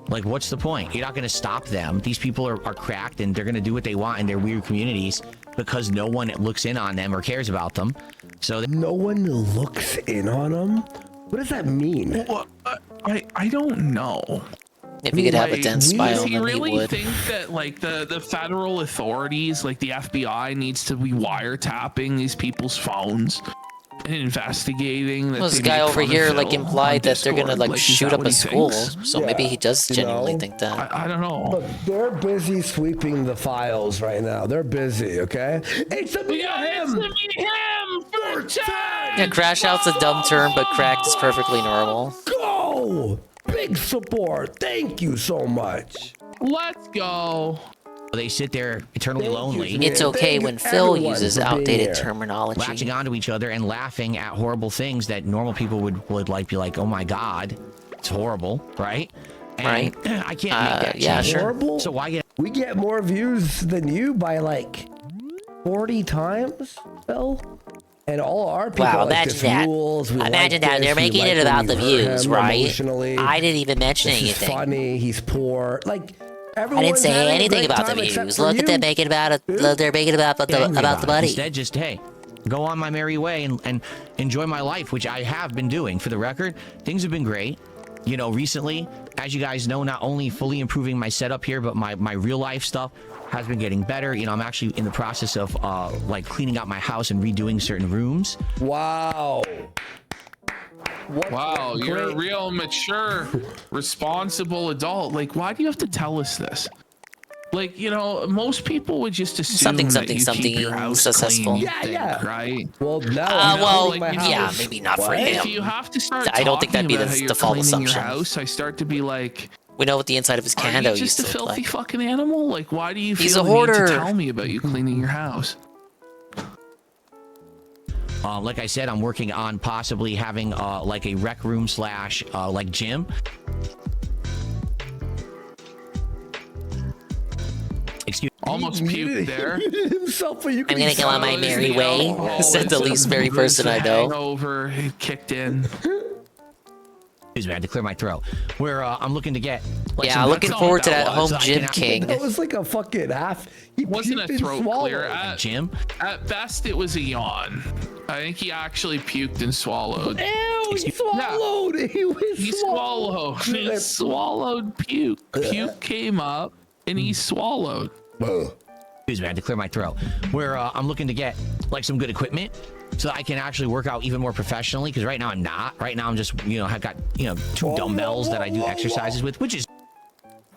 Speaker 2: Like, what's the point? You're not going to stop them. These people are cracked, and they're going to do what they want in their weird communities because no one looks in on them or cares about them. So
Speaker 19: no one looks in on them? What does that mean?
Speaker 18: Well, I don't know.
Speaker 10: If you could have a dense biome,
Speaker 18: does he
Speaker 10: then
Speaker 18: really
Speaker 10: he would.
Speaker 18: think that like the federal authorities, like the FBI, needs to be wiretapping these people's phones and investigating? That
Speaker 10: Well, this
Speaker 18: they
Speaker 10: guy
Speaker 18: make
Speaker 10: over
Speaker 18: fun of
Speaker 10: here
Speaker 18: Phil
Speaker 10: like implied
Speaker 18: on
Speaker 10: that they're gonna
Speaker 18: Discord?
Speaker 10: like
Speaker 18: is
Speaker 10: shoot
Speaker 18: that
Speaker 10: up
Speaker 18: what
Speaker 10: a
Speaker 18: he
Speaker 10: school,
Speaker 18: thinks?
Speaker 10: so maybe he does genuinely think that.
Speaker 18: I don't know.
Speaker 19: Look, they're busy sweeping the files right now. They're busy, okay? It's a me him!
Speaker 18: For 10!
Speaker 10: Yeah, crash out's a dumb term, but cracked is perfectly normal.
Speaker 19: Go! Big support. Thank you so much.
Speaker 18: Let's go.
Speaker 2: they sit there eternally lonely.
Speaker 10: It's okay when Phil uses outdated terminology.
Speaker 2: Latching onto each other and laughing at horrible things that normal people would like be like, oh my God, it's horrible, right? And
Speaker 10: right.
Speaker 2: I can't make that
Speaker 10: yeah,
Speaker 2: change.
Speaker 10: sure.
Speaker 19: Horrible?
Speaker 2: So why get...
Speaker 19: We get more views than you by like 40 times, Phil? And all our people
Speaker 10: wow,
Speaker 19: like
Speaker 10: imagine
Speaker 19: this
Speaker 10: that.
Speaker 19: rules. We
Speaker 10: Imagine
Speaker 19: like
Speaker 10: that.
Speaker 19: this,
Speaker 10: They're
Speaker 19: we
Speaker 10: making
Speaker 19: like
Speaker 10: it
Speaker 19: when
Speaker 10: about
Speaker 19: we
Speaker 10: the
Speaker 19: hurt
Speaker 10: views,
Speaker 19: him
Speaker 10: right?
Speaker 19: emotionally.
Speaker 10: I didn't even mention
Speaker 19: This
Speaker 10: anything.
Speaker 19: Is funny. He's poor. Like
Speaker 10: I
Speaker 19: everyone's
Speaker 10: didn't say
Speaker 19: having a
Speaker 10: anything
Speaker 19: great
Speaker 10: about the
Speaker 19: time except
Speaker 10: views.
Speaker 19: for
Speaker 10: Look
Speaker 19: you.
Speaker 10: at them making about it. They're making about the buddy.
Speaker 2: Instead, just, hey, go on my merry way and enjoy my life, which I have been doing. For the record, things have been great. You know, recently, as you guys know, not only fully improving my setup here, but my real life stuff has been getting better. You know, I'm actually in the process of like cleaning out my house and redoing certain rooms.
Speaker 19: Wow.
Speaker 18: Wow, you're a real mature, responsible adult. Like, why do you have to tell us this? Like, you know, most people would just assume that you keep your house
Speaker 10: successful.
Speaker 18: clean,
Speaker 10: Yeah,
Speaker 18: think,
Speaker 19: yeah.
Speaker 18: right?
Speaker 19: Well, now
Speaker 10: well,
Speaker 19: my house.
Speaker 10: yeah, maybe not for him.
Speaker 18: If you have to start
Speaker 10: I don't think that'd
Speaker 18: talking
Speaker 10: be
Speaker 18: about
Speaker 10: the
Speaker 18: how you're
Speaker 10: default
Speaker 18: cleaning
Speaker 10: assumption.
Speaker 18: your house, I start to be like,
Speaker 10: we know what the inside of his
Speaker 18: are
Speaker 10: condo
Speaker 18: you just
Speaker 10: used
Speaker 18: a
Speaker 10: to look
Speaker 18: filthy
Speaker 10: like.
Speaker 18: fucking animal? Like, why do you
Speaker 10: He's
Speaker 18: feel
Speaker 10: a
Speaker 18: the need to
Speaker 10: hoarder.
Speaker 18: tell me about you cleaning your house?
Speaker 2: Like I said, I'm working on possibly having like a rec room slash like gym. Excuse me.
Speaker 18: Almost puked there.
Speaker 19: Himself, but you
Speaker 10: I'm gonna go on my merry way, said the least merry person I know.
Speaker 18: Hangover, it kicked in.
Speaker 2: Excuse me, I had to clear my throat. Where I'm looking to get. Like,
Speaker 10: Yeah,
Speaker 2: some
Speaker 10: looking
Speaker 2: rec-
Speaker 10: forward to
Speaker 2: so
Speaker 10: that home
Speaker 2: I
Speaker 10: gym
Speaker 2: can-
Speaker 10: king.
Speaker 19: That was like a fucking half. He
Speaker 18: Wasn't a
Speaker 19: puked and
Speaker 18: throat clear.
Speaker 19: swallowed.
Speaker 2: Gym.
Speaker 18: At best, it was a yawn. I think he actually puked and swallowed.
Speaker 19: Ew, he swallowed.
Speaker 18: He swallowed. He swallowed puke. Puke came up and he swallowed.
Speaker 2: Excuse me, I had to clear my throat. Where I'm looking to get like some good equipment so that I can actually work out even more professionally. Because right now I'm not. Right now I'm just, you know, I've got, you know, two dumbbells that I do exercises with, which is.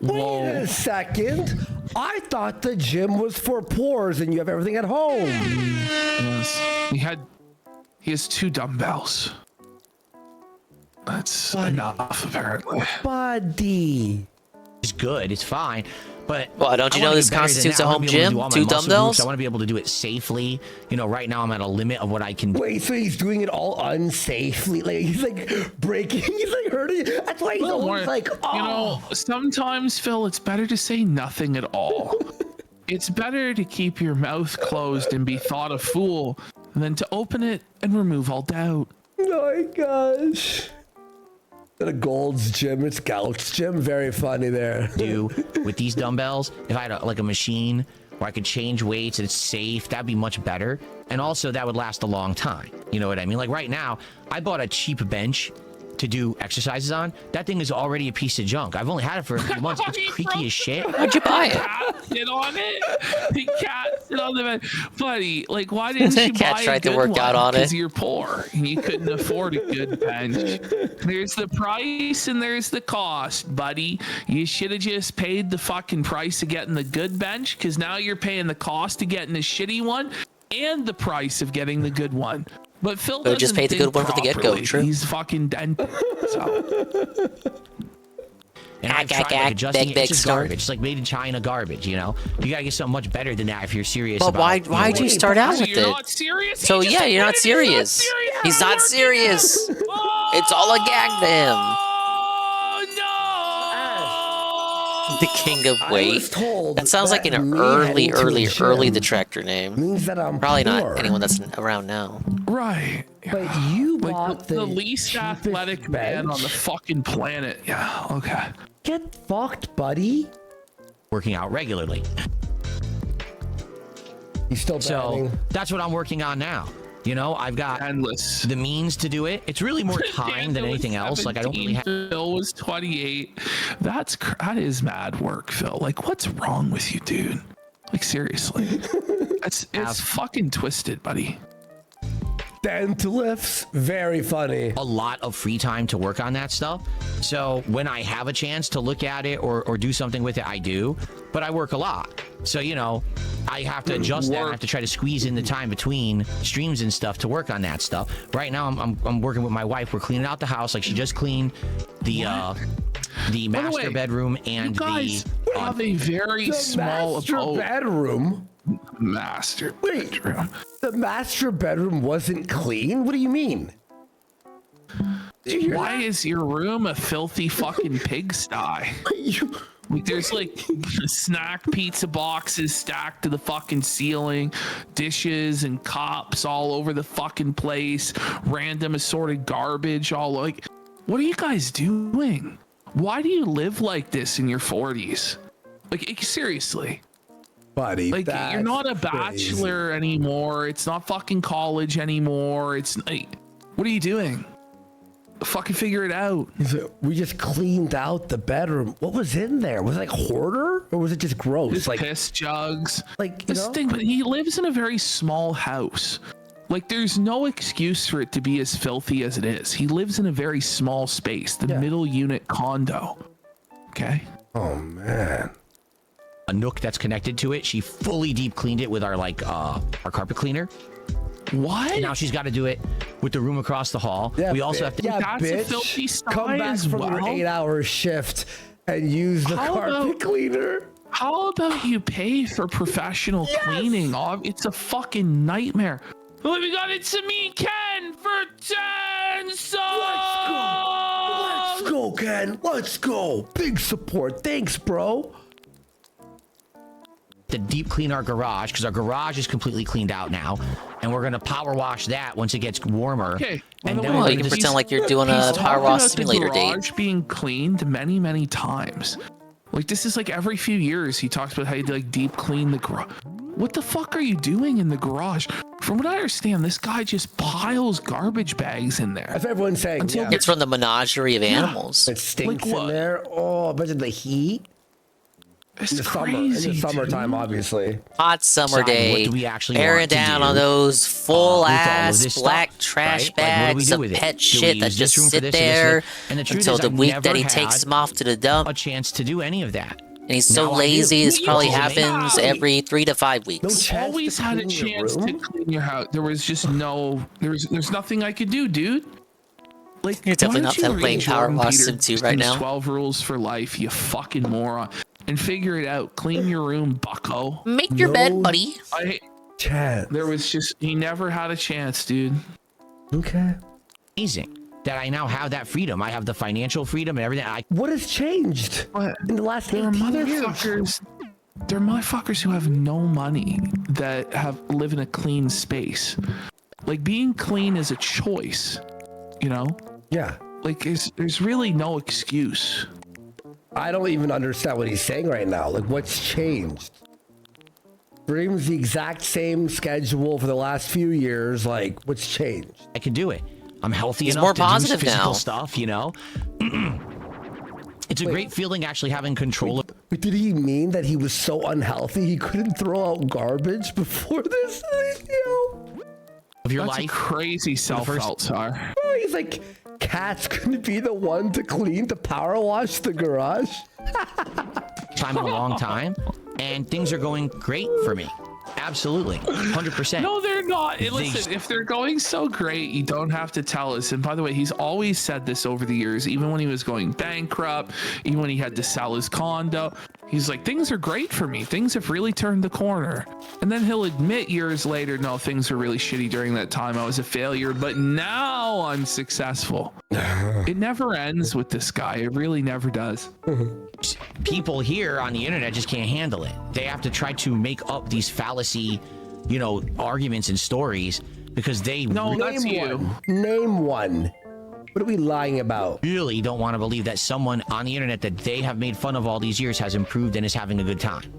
Speaker 19: Wait a second. I thought the gym was for poors and you have everything at home.
Speaker 18: Yes. He has two dumbbells. That's enough, apparently.
Speaker 19: Buddy.
Speaker 2: It's good. It's fine. But
Speaker 10: Well, don't you
Speaker 2: I
Speaker 10: know
Speaker 2: wanna
Speaker 10: this
Speaker 2: do better than
Speaker 10: constitutes
Speaker 2: that.
Speaker 10: a
Speaker 2: I wanna
Speaker 10: home
Speaker 2: be able to
Speaker 10: gym?
Speaker 2: do all my
Speaker 10: Two
Speaker 2: muscle
Speaker 10: dumbbells?
Speaker 2: groups. I want to be able to do it safely. You know, right now I'm at a limit of what I can.
Speaker 19: Wait, so he's doing it all unsafely? Like he's like breaking, he's like hurting. That's why he's always like, oh.
Speaker 18: You know, sometimes, Phil, it's better to say nothing at all. It's better to keep your mouth closed and be thought a fool than to open it and remove all doubt.
Speaker 19: Oh my gosh. At a Gold's Gym, it's Gout's Gym. Very funny there.
Speaker 2: Do with these dumbbells, if I had like a machine where I could change weights and it's safe, that'd be much better. And also that would last a long time. You know what I mean? Like right now, I bought a cheap bench to do exercises on. That thing is already a piece of junk. I've only had it for a few months. It's creaky as shit.
Speaker 10: How'd you buy it?
Speaker 18: Cat sit on it. The cat sit on the bed. Buddy, like, why didn't you
Speaker 10: Cat
Speaker 18: buy a
Speaker 10: tried to
Speaker 18: good
Speaker 10: work
Speaker 18: one?
Speaker 10: out on it.
Speaker 18: Because you're poor and you couldn't afford a good bench. There's the price and there's the cost, buddy. You should have just paid the fucking price of getting the good bench, because now you're paying the cost of getting the shitty one and the price of getting the good one. But Phil
Speaker 10: So just
Speaker 18: doesn't
Speaker 10: pay the good
Speaker 18: think
Speaker 10: one from the get-go,
Speaker 18: properly.
Speaker 10: true.
Speaker 18: He's fucking dead.
Speaker 2: And I've tried like adjusting it. It's just garbage. It's like made in China garbage, you know? You gotta get something much better than that if you're serious
Speaker 10: But
Speaker 2: about
Speaker 10: why'd you start out with
Speaker 18: You're
Speaker 10: it?
Speaker 18: not serious?
Speaker 10: So yeah, you're not serious. He's not serious. It's all a gag to him. The King of Weight. That sounds like an early detractor name.
Speaker 19: Means that I'm
Speaker 10: Probably
Speaker 19: poor.
Speaker 10: not anyone that's around now.
Speaker 18: Right.
Speaker 19: But you
Speaker 18: Like
Speaker 19: bought
Speaker 18: the least athletic man on the fucking planet. Yeah, okay.
Speaker 19: Get fucked, buddy.
Speaker 2: working out regularly.
Speaker 19: He's still
Speaker 2: so that's what I'm working on now. You know, I've got the means to do it. It's really more time than anything else. Like I don't really have.
Speaker 18: Phil was 28. That is mad work, Phil. Like, what's wrong with you, dude? Like seriously, it's fucking twisted, buddy.
Speaker 19: Dent lifts, very funny.
Speaker 2: A lot of free time to work on that stuff. So when I have a chance to look at it or do something with it, I do. But I work a lot. So, you know, I have to adjust that. I have to try to squeeze in the time between streams and stuff to work on that stuff. Right now, I'm working with my wife. We're cleaning out the house. Like she just cleaned the master bedroom and
Speaker 18: you guys
Speaker 2: the
Speaker 18: have a very small
Speaker 19: master bedroom.
Speaker 18: Master bedroom.
Speaker 19: The master bedroom wasn't clean? What do you mean?
Speaker 18: Why is your room a filthy fucking pigsty? Like, there's like snack pizza boxes stacked to the fucking ceiling, dishes and cups all over the fucking place, random assorted garbage all like. What are you guys doing? Why do you live like this in your 40s? Like, seriously.
Speaker 19: Buddy,
Speaker 18: like you're not a bachelor anymore. It's not fucking college anymore. It's like, what are you doing? Fucking figure it out.
Speaker 19: We just cleaned out the bedroom. What was in there? Was it like hoarder or was it just gross?
Speaker 18: Just
Speaker 19: like
Speaker 18: piss jugs.
Speaker 19: Like
Speaker 18: this thing, but he lives in a very small house. Like there's no excuse for it to be as filthy as it is. He lives in a very small space, the middle unit condo. Okay.
Speaker 19: Oh man.
Speaker 2: A nook that's connected to it. She fully deep cleaned it with our carpet cleaner.
Speaker 18: What?
Speaker 2: And now she's got to do it with the room across the hall.
Speaker 19: Yeah,
Speaker 2: we also have to.
Speaker 19: Yeah,
Speaker 18: that's
Speaker 19: bitch.
Speaker 18: a filthy sty
Speaker 19: Come back
Speaker 18: as
Speaker 19: from
Speaker 18: well.
Speaker 19: your 8-hour shift and use the carpet cleaner.
Speaker 18: How about you pay for professional cleaning? It's a fucking nightmare. Oh, we got it to me, Ken, for 10 songs.
Speaker 19: Let's go, Ken. Let's go. Big support. Thanks, bro.
Speaker 2: To deep clean our garage because our garage is completely cleaned out now, and we're gonna power wash that once it gets warmer.
Speaker 18: Okay.
Speaker 2: And then
Speaker 10: Well, you can pretend like you're doing a Power Wash Simulator date.
Speaker 18: The garage being cleaned many, many times. Like this is like every few years he talks about how you like deep clean the garage. What the fuck are you doing in the garage? From what I understand, this guy just piles garbage bags in there.
Speaker 19: That's what everyone's saying. Yeah.
Speaker 10: It's from the menagerie of animals.
Speaker 19: It stinks
Speaker 18: Like
Speaker 19: in there. Oh, imagine the heat.
Speaker 18: It's
Speaker 19: in the
Speaker 18: crazy,
Speaker 19: in the summertime,
Speaker 18: dude.
Speaker 19: obviously.
Speaker 10: Hot summer day.
Speaker 2: What do we actually
Speaker 10: Airing
Speaker 2: want to
Speaker 10: down
Speaker 2: do,
Speaker 10: on those full
Speaker 2: with all of
Speaker 10: ass
Speaker 2: this
Speaker 10: black
Speaker 2: stuff,
Speaker 10: trash
Speaker 2: right? Like, what do we
Speaker 10: bags
Speaker 2: do
Speaker 10: of
Speaker 2: with it?
Speaker 10: pet
Speaker 2: Do we
Speaker 10: shit that
Speaker 2: use this
Speaker 10: just
Speaker 2: room for
Speaker 10: sit
Speaker 2: this or this for
Speaker 10: there
Speaker 2: that? And the truth
Speaker 10: until
Speaker 2: is,
Speaker 10: the
Speaker 2: I've
Speaker 10: week
Speaker 2: never
Speaker 10: that he
Speaker 2: had
Speaker 10: takes them off to the dump.
Speaker 2: a chance to do any of that.
Speaker 10: And he's so
Speaker 2: Now I
Speaker 10: lazy,
Speaker 2: do.
Speaker 10: this probably
Speaker 2: You
Speaker 10: happens every 3 to 5 weeks.
Speaker 18: Always had a chance to clean your house. There was just there's nothing I could do, dude. Like
Speaker 10: You're definitely
Speaker 18: why
Speaker 10: not
Speaker 18: don't you
Speaker 10: playing
Speaker 18: read
Speaker 10: Power
Speaker 18: Jordan
Speaker 10: Wash Sim 2
Speaker 18: Peterson's
Speaker 10: right now.
Speaker 18: 12 rules for life, you fucking moron. And figure it out. Clean your room, bucko.
Speaker 10: Make your bed, buddy.
Speaker 18: There was just, he never had a chance, dude.
Speaker 19: Okay.
Speaker 2: Amazing that I now have that freedom. I have the financial freedom and everything.
Speaker 19: What has changed in the last 18 years?
Speaker 18: There are motherfuckers who have no money that live in a clean space. Like being clean is a choice, you know?
Speaker 19: Yeah.
Speaker 18: Like there's really no excuse.
Speaker 19: I don't even understand what he's saying right now. Like, what's changed? Dream's the exact same schedule for the last few years. Like, what's changed?
Speaker 2: I can do it. I'm healthy
Speaker 10: He's
Speaker 2: enough
Speaker 10: more
Speaker 2: to
Speaker 10: positive
Speaker 2: do physical
Speaker 10: now.
Speaker 2: stuff, you know? It's a great feeling actually having control of.
Speaker 19: But did he mean that he was so unhealthy he couldn't throw out garbage before this?
Speaker 2: Of your
Speaker 18: That's
Speaker 2: life.
Speaker 18: a crazy self-help, Tsar.
Speaker 19: Oh, he's like, Cat's gonna be the one to power wash the garage.
Speaker 2: Time in a long time, and things are going great for me. Absolutely, 100%.
Speaker 18: No, they're not. Listen, if they're going so great, you don't have to tell us. And by the way, he's always said this over the years, even when he was going bankrupt, even when he had to sell his condo. He's like, things are great for me. Things have really turned the corner. And then he'll admit years later, no, things were really shitty during that time. I was a failure, but now I'm successful. It never ends with this guy. It really never does.
Speaker 2: People here on the internet just can't handle it. They have to try to make up these fallacy, arguments and stories because they
Speaker 18: that's you.
Speaker 19: Name one. What are we lying about?
Speaker 2: Really don't want to believe that someone on the internet that they have made fun of all these years has improved and is having a good time.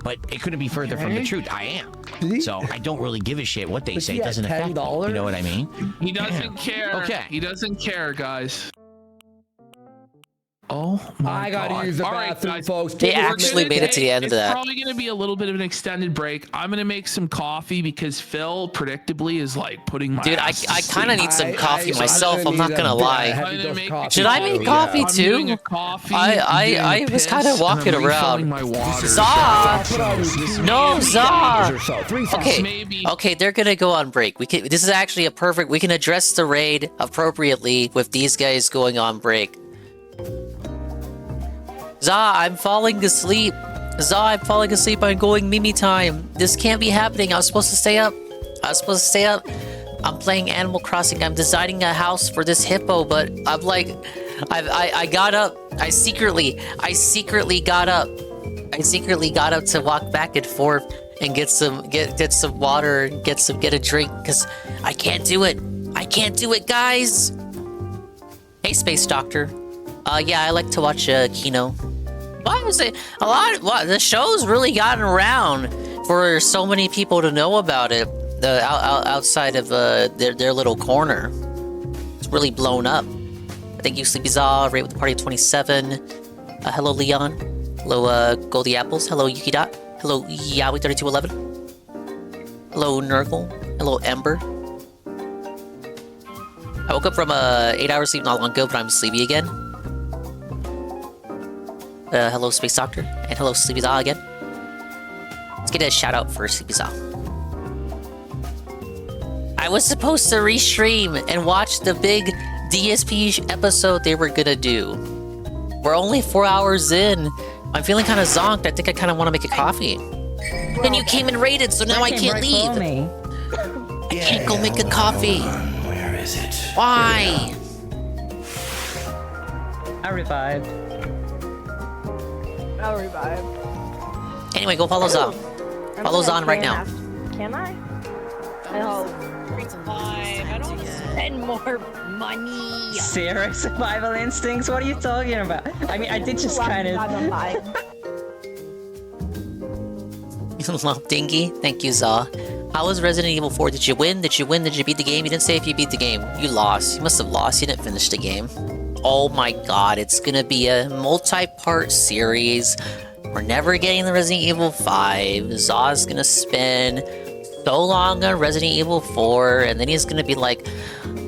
Speaker 2: But it couldn't be further from the truth. I am. So I don't really give a shit what they say. It doesn't affect me. You know what I mean?
Speaker 18: He doesn't care.
Speaker 2: Okay.
Speaker 18: He doesn't care, guys. Oh my God.
Speaker 19: I gotta use the bathroom, folks.
Speaker 10: They actually made it to the end of that.
Speaker 18: It's probably gonna be a little bit of an extended break. I'm gonna make some coffee because Phil predictably is like putting my
Speaker 10: Dude, I kind of need some coffee myself. I'm not gonna lie. Should I make
Speaker 18: Yeah.
Speaker 10: coffee
Speaker 18: I'm
Speaker 10: too?
Speaker 18: doing a coffee,
Speaker 10: I was kind of walking around.
Speaker 18: My water.
Speaker 10: Zah! No, Zah!
Speaker 18: Maybe.
Speaker 10: Okay, they're gonna go on break. This is actually a perfect. We can address the raid appropriately with these guys going on break. Zah, I'm falling asleep. Zah, I'm falling asleep. I'm going Mimi time. This can't be happening. I was supposed to stay up. I'm playing Animal Crossing. I'm designing a house for this hippo, but I'm like, I got up. I secretly got up. To walk back and forth and get some water and get a drink because I can't do it. I can't do it, guys. Hey, Space Doctor. Yeah, I like to watch Kino. Why was it a lot? The show's really gotten around for so many people to know about it. Outside of their little corner, it's really blown up. Thank you, Sleepy Zaw, right with the party of 27. Hello, Leon. Hello, Goldie Apples. Hello, Yuki Dot. Hello, Yaoi 3211. Hello, Nurgle. Hello, Ember. I woke up from 8 hours sleep not long ago, but I'm sleepy again. Hello, Space Doctor, and hello, Sleepy Zaw again. Let's get a shout out for Sleepy Zaw. I was supposed to restream and watch the big DSP episode they were gonna do. We're only 4 hours in. I'm feeling kind of zonked. I think I kind of want to make a coffee. And you came and raided, so now I can't leave. I can't go make a coffee.
Speaker 16: Where is it?
Speaker 10: Why?
Speaker 4: I revived.
Speaker 5: I'll revive.
Speaker 10: Anyway, go follow Zon. Follow Zon right now.
Speaker 5: Can I? No. I don't want to spend more money.
Speaker 4: Zero survival instincts? What are you talking about? I mean, I did just kind of...
Speaker 10: Love Dingy. Thank you, Zaw. How was Resident Evil 4? Did you win? Did you win? Did you beat the game? You didn't say if you beat the game. You lost. You must have lost. You didn't finish the game. Oh my god, it's gonna be a multi-part series. We're never getting the Resident Evil 5. Zaw's gonna spend so long on Resident Evil 4, and then he's gonna be like,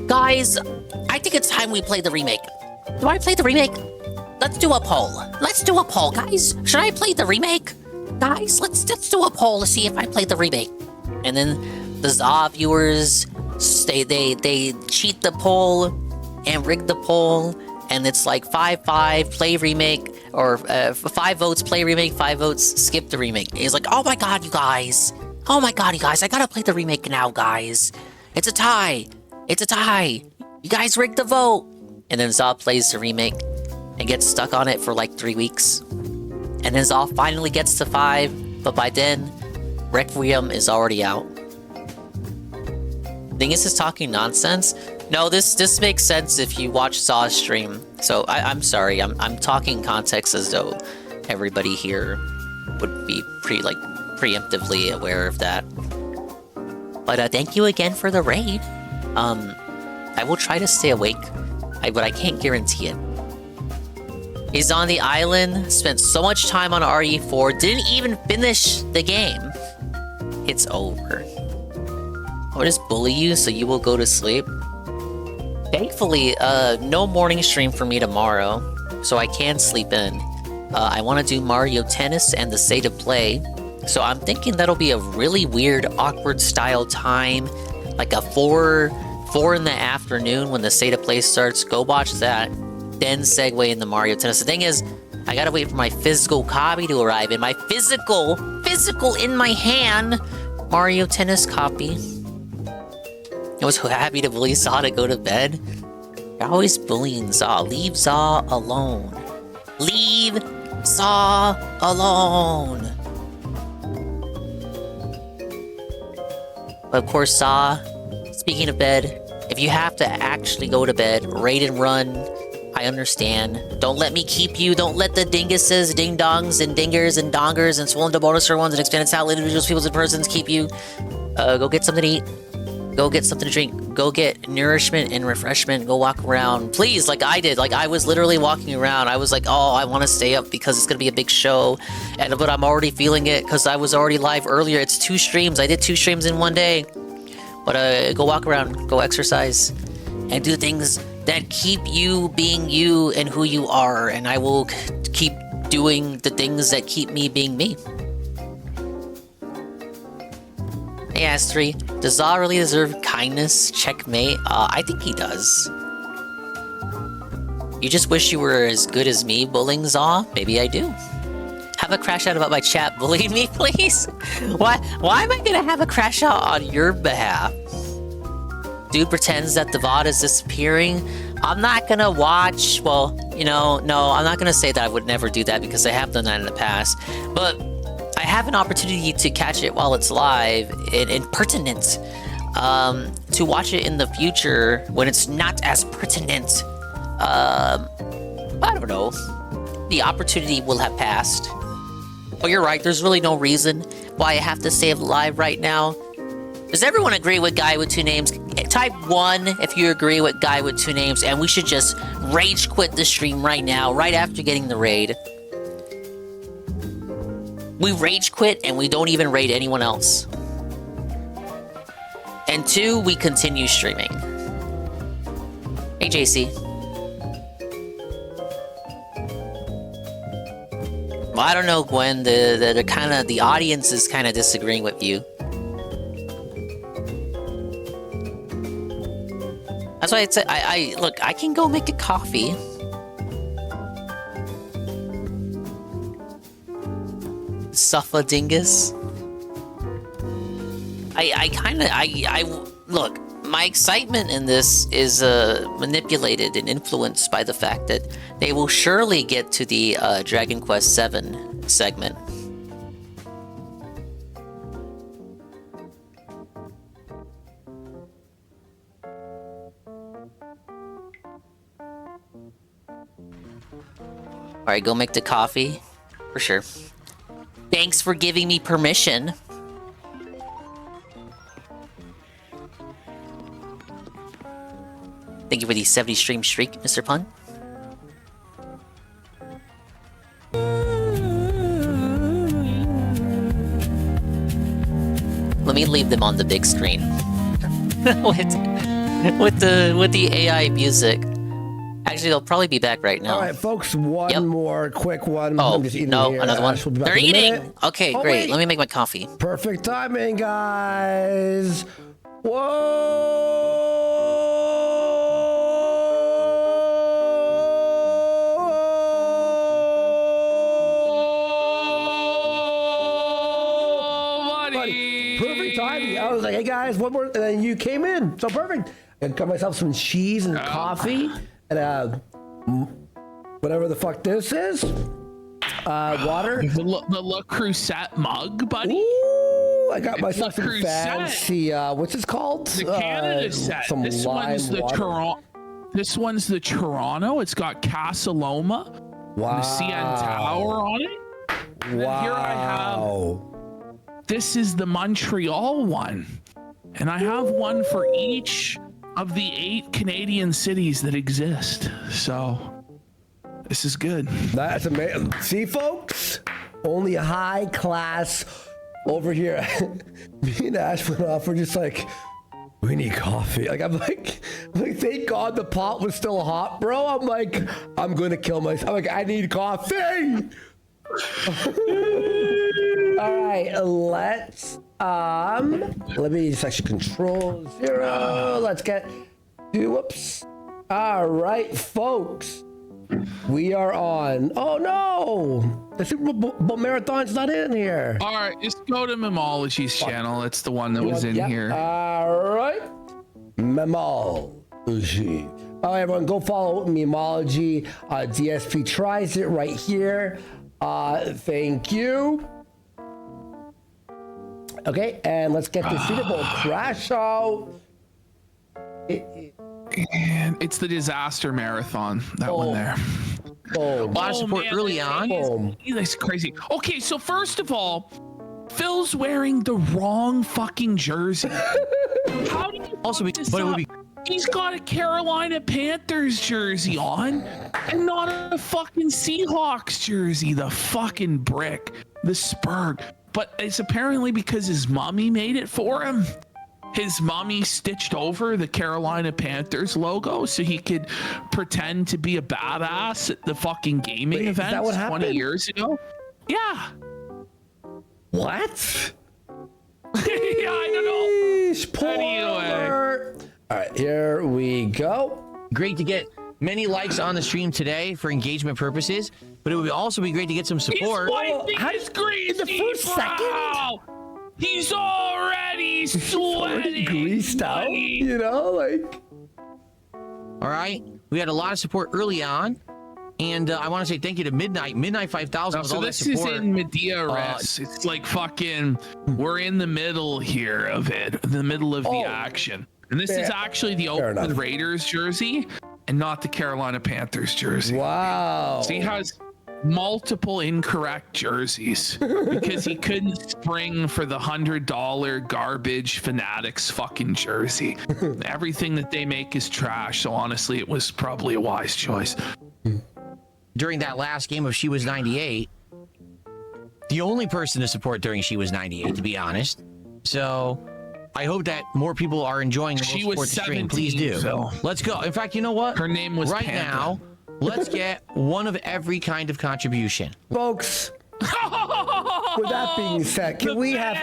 Speaker 10: guys, I think it's time we play the remake. Do I play the remake? Let's do a poll. Let's do a poll, guys. Should I play the remake? Guys, let's do a poll to see if I play the remake. And then the Zaw viewers, they cheat the poll and rig the poll, and it's like 5-5 play remake, or 5 votes play remake, 5 votes skip the remake. He's like, oh my god, you guys, I gotta play the remake now, guys. It's a tie. You guys rigged the vote. And then Zaw plays the remake and gets stuck on it for like 3 weeks. And then Zaw finally gets to 5, but by then, Requiem is already out. Dingus is talking nonsense. No, this makes sense if you watch Zaw's stream. So I'm sorry, I'm talking context as though everybody here would be preemptively aware of that. But thank you again for the raid. I will try to stay awake, but I can't guarantee it. He's on the island, spent so much time on RE4, didn't even finish the game. It's over. I'll just bully you so you will go to sleep. Thankfully, no morning stream for me tomorrow, so I can sleep in. I want to do Mario Tennis and the State of Play, So I'm thinking that'll be a really weird, awkward style time, like a 4 in the afternoon when the state of play starts. Go watch that, then segue into Mario Tennis. The thing is, I gotta wait for my physical copy to arrive, and my physical in my hand Mario Tennis copy. I was so happy to bully Saw to go to bed. You're always bullying Saw. Leave Saw alone. Leave Saw alone. But of course, Saw, speaking of bed, if you have to actually go to bed, raid and run, I understand. Don't let me keep you. Don't let the dinguses, ding-dongs, and dingers, and dongers, and swollen to bonus ones, and expanded style individuals, peoples, and persons keep you. Go get something to eat. Go get something to drink. Go get nourishment and refreshment. Go walk around. Please, like I did. Like, I was literally walking around. I was like, oh, I want to stay up because it's going to be a big show. But I'm already feeling it because I was already live earlier. It's 2 streams. I did 2 streams in one day. But go walk around. Go exercise. And do things that keep you being you and who you are. And I will keep doing the things that keep me being me. Hey, Astri, does Zaw really deserve kindness? Checkmate? I think he does. You just wish you were as good as me bullying Zaw? Maybe I do. Have a crash out about my chat bullying me, please? Why am I gonna have a crash out on your behalf? Dude pretends that the VOD is disappearing. I'm not gonna watch, well, you know, no, I'm not gonna say that I would never do that because I have done that in the past. But I have an opportunity to catch it while it's live and pertinent. To watch it in the future when it's not as pertinent. I don't know. The opportunity will have passed. Oh, you're right. There's really no reason why I have to stay live right now. Does everyone agree with Guy with 2 names? Type 1 if you agree with Guy with 2 names, and we should just rage quit the stream right now, right after getting the raid. We rage quit and we don't even raid anyone else. And 2, we continue streaming. Hey, JC. Well, I don't know, Gwen. The audience is kind of disagreeing with you. That's why I look. I can go make a coffee. Suffa dingus. I look. My excitement in this is manipulated and influenced by the fact that they will surely get to the Dragon Quest VII segment. Alright, go make the coffee. For sure. Thanks for giving me permission. Thank you for the 70 stream streak, Mr. Pun. Let me leave them on the big screen. with the AI music. Actually, they'll probably be back right now.
Speaker 19: All right, folks, one more quick one.
Speaker 10: Oh,
Speaker 19: I'm just eating
Speaker 10: no,
Speaker 19: here.
Speaker 10: another one.
Speaker 19: We'll be back
Speaker 10: They're
Speaker 19: in a
Speaker 10: eating!
Speaker 19: minute.
Speaker 10: Okay,
Speaker 19: Oh,
Speaker 10: great.
Speaker 19: wait.
Speaker 10: Let me make my coffee.
Speaker 19: Perfect timing, guys. Whoa! Buddy. Perfect timing. I was like, hey guys, one more, and then you came in. So perfect. I cut myself some cheese and coffee and whatever the fuck this is. Water.
Speaker 18: The Le Creuset mug, buddy.
Speaker 19: Ooh, I got myself some
Speaker 18: Creuset.
Speaker 19: fancy. What's this called?
Speaker 18: The Canada set.
Speaker 19: Some
Speaker 18: This one's the
Speaker 19: water.
Speaker 18: Toronto. This one's the Toronto. It's got Casa Loma.
Speaker 19: Wow.
Speaker 18: And the CN Tower on it. And then here I have. This is the Montreal one, and I have one for each of the 8 Canadian cities that exist. So this is good.
Speaker 19: That's amazing. See, folks, only a high class over here. Me and Ash went off. We're just like, we need coffee. Like I'm like, thank God the pot was still hot, bro. I'm like, I'm gonna kill myself. I'm like, I need coffee. All right, let's let me just actually control 0. Let's get whoops. All right, folks. We are on. Oh no! The Super Bowl Marathon's not in here.
Speaker 18: All right, just go to Memology's channel. It's the one that was in here.
Speaker 19: All right. Memology. All right, everyone, go follow Memology. DSP tries it right here. Thank you. Okay, and let's get the Super Bowl crash out.
Speaker 18: And it's the disaster marathon. That one there.
Speaker 2: A lot of support early on.
Speaker 18: That's crazy. Okay, so first of all, Phil's wearing the wrong fucking jersey. How do you
Speaker 2: also
Speaker 18: He's got a Carolina Panthers jersey on and not a fucking Seahawks jersey. The fucking brick. The Spurg. But it's apparently because his mommy made it for him. His mommy stitched over the Carolina Panthers logo so he could pretend to be a badass at the fucking gaming event 20 years ago. Yeah.
Speaker 19: What?
Speaker 18: Yeah, I don't know. Anyway.
Speaker 19: All right, here we go.
Speaker 2: Great to get many likes on the stream today for engagement purposes, but it would also be great to get some support.
Speaker 18: He's wiping his greasy
Speaker 19: in the first
Speaker 18: brow. He's already sweating.
Speaker 19: Greased out, you know, like.
Speaker 2: All right, we had a lot of support early on, and I want to say thank you to Midnight 5000 with all that support.
Speaker 18: So this is in Medea Res. It's like fucking, we're in the middle here of it, the middle of the action. And this is actually the Oakland Raiders jersey and not the Carolina Panthers jersey.
Speaker 19: Wow.
Speaker 18: So he has multiple incorrect jerseys because he couldn't spring for the $100 garbage Fanatics fucking jersey. Everything that they make is trash. So honestly, it was probably a wise choice.
Speaker 2: During that last game of She Was 98, the only person to support during She Was 98, to be honest. So I hope that more people are enjoying the
Speaker 18: She
Speaker 2: support
Speaker 18: was
Speaker 2: the stream.
Speaker 18: 17,
Speaker 2: Please do.
Speaker 18: Phil.
Speaker 2: Let's go. In fact, you know what?
Speaker 18: Her name was
Speaker 2: right
Speaker 18: Pamela.
Speaker 2: now. Let's get one of every kind of contribution.
Speaker 19: Folks, with that being said, can we have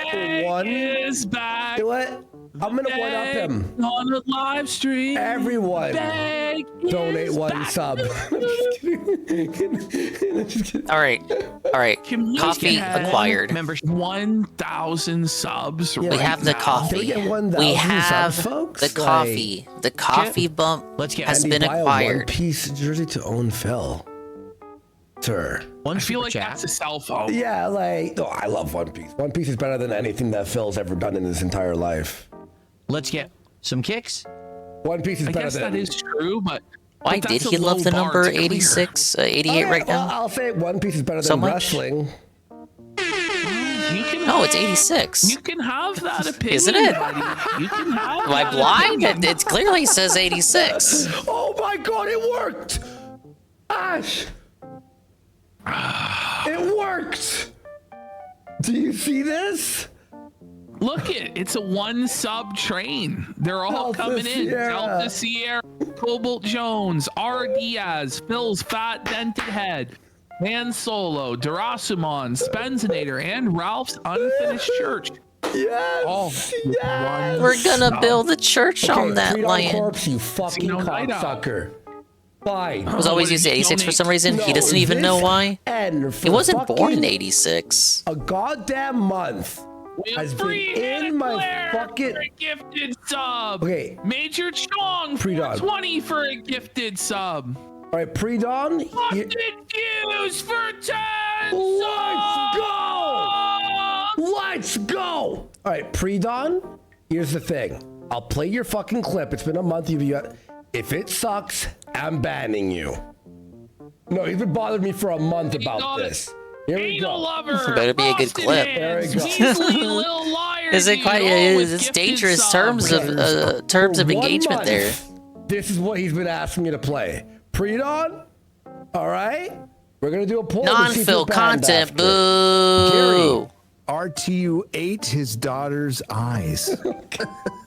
Speaker 19: one?
Speaker 18: Is back.
Speaker 19: You know what? I'm going to one up him.
Speaker 18: On the live stream.
Speaker 19: Everyone,
Speaker 18: Bag
Speaker 19: donate
Speaker 18: is
Speaker 19: one
Speaker 18: back.
Speaker 19: sub.
Speaker 10: All right. Coffee acquired.
Speaker 2: Members
Speaker 18: 1,000 subs.
Speaker 10: We have the coffee. We have the coffee. The coffee bump has been acquired.
Speaker 19: One Piece jersey to own Phil. Sir.
Speaker 18: I feel like that's a cell phone.
Speaker 19: Yeah, like, no, I love One Piece. One Piece is better than anything that Phil's ever done in his entire life.
Speaker 2: Let's get some kicks.
Speaker 19: One Piece is
Speaker 18: I
Speaker 19: better
Speaker 18: guess
Speaker 19: than.
Speaker 18: that is true, but
Speaker 10: Why did he love the number 86, 88 right now?
Speaker 19: I'll say One Piece is better
Speaker 10: So
Speaker 19: than
Speaker 10: much?
Speaker 19: wrestling.
Speaker 10: No, it's 86.
Speaker 18: You can have that opinion.
Speaker 10: Isn't it?
Speaker 18: Buddy. You can have
Speaker 10: Am I
Speaker 18: that
Speaker 10: blind?
Speaker 18: opinion.
Speaker 10: It clearly says 86.
Speaker 19: Oh my god, it worked! Ash! It worked! Do you see this?
Speaker 18: Look it's a one sub train. They're all
Speaker 19: Delta
Speaker 18: coming in.
Speaker 19: Sierra.
Speaker 18: Delta Sierra, Cobalt Jones, R. Diaz, Phil's Fat Dented Head, Han Solo, Durasumon, Spenzinator, and Ralph's Unfinished Church.
Speaker 19: Yes!
Speaker 18: Oh,
Speaker 19: yes!
Speaker 10: We're gonna build a church on that
Speaker 19: Freedom
Speaker 10: lion.
Speaker 19: Corpse, you fucking cocksucker. Fine.
Speaker 10: I was always used to 86 for some reason. He doesn't even know why. He wasn't born in 86.
Speaker 19: A goddamn month has been in my fucking.
Speaker 18: Gifted sub.
Speaker 19: Okay.
Speaker 18: Major Chong,
Speaker 19: Pre-dawn.
Speaker 18: 20 for a gifted sub.
Speaker 19: All right, pre-dawn.
Speaker 18: Austin Fuse for 10
Speaker 19: Let's go! Let's go! All right, pre-dawn. Here's the thing. I'll play your fucking clip. It's been a month. If it sucks, I'm banning you. No, he's been bothering me for a month about this. Here we go.
Speaker 10: This better be a good clip.
Speaker 19: There we go.
Speaker 18: Little liar.
Speaker 10: Is it quite? It's dangerous terms of engagement
Speaker 19: 1
Speaker 10: there.
Speaker 19: month, this is what he's been asking me to play. Pre-dawn. All right. We're gonna do a poll. to see if
Speaker 10: Non-Phil
Speaker 19: you're banned
Speaker 10: content.
Speaker 19: after.
Speaker 10: Boo.
Speaker 9: RTU ate his daughter's eyes.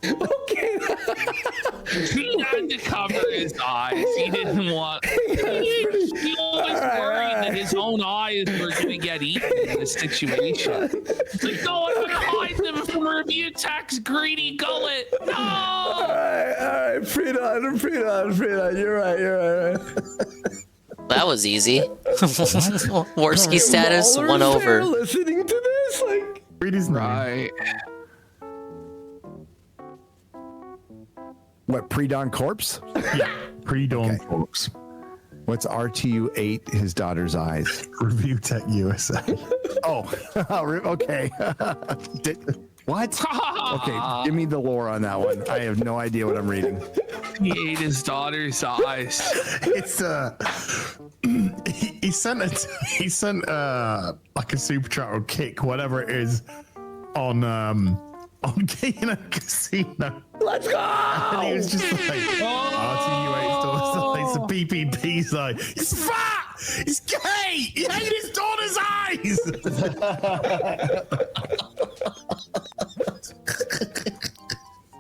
Speaker 18: He had to cover his eyes. He didn't want. He was worried that his his own eyes were gonna get eaten in this situation. It's like, no, I'm gonna hide them from Rebutek's greedy gullet. No!
Speaker 19: All right, Freedon. You're right.
Speaker 10: That was easy. Worski status, one over.
Speaker 19: Listening to this, like,
Speaker 9: read his name.
Speaker 18: Right.
Speaker 9: What, pre-dawn corpse?
Speaker 11: Yeah, pre-dawn corpse.
Speaker 9: What's RTU 8 his daughter's eyes?
Speaker 11: Review Tech USA.
Speaker 9: Oh, okay. What? Okay, give me the lore on that one. I have no idea what I'm reading.
Speaker 18: He ate his daughter's eyes.
Speaker 11: It's he sent like a super chat or kick, whatever it is, on Kino Casino.
Speaker 19: Let's go!
Speaker 11: And he was just like, RTU8's daughter's eyes, the PPP's eye. He's fat! He's gay! He ate his daughter's eyes!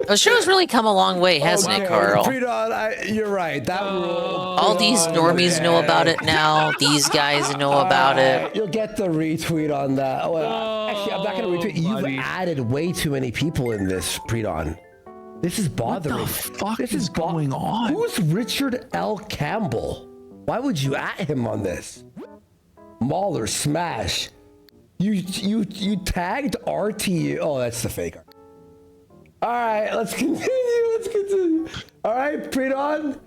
Speaker 10: The show's really come a long way, hasn't it, Carl?
Speaker 19: Freedon, you're right. That rule.
Speaker 10: All these normies know about it now. These guys know about it.
Speaker 19: You'll get the retweet on that. Well, actually, I'm not going to retweet. You've added way too many people in this, Freedon. This is bothering.
Speaker 18: What the fuck is going on?
Speaker 19: Who's Richard L. Campbell? Why would you add him on this? Mauler Smash. You tagged RT. Oh, that's the fake. All right, let's continue. All right, Freedon,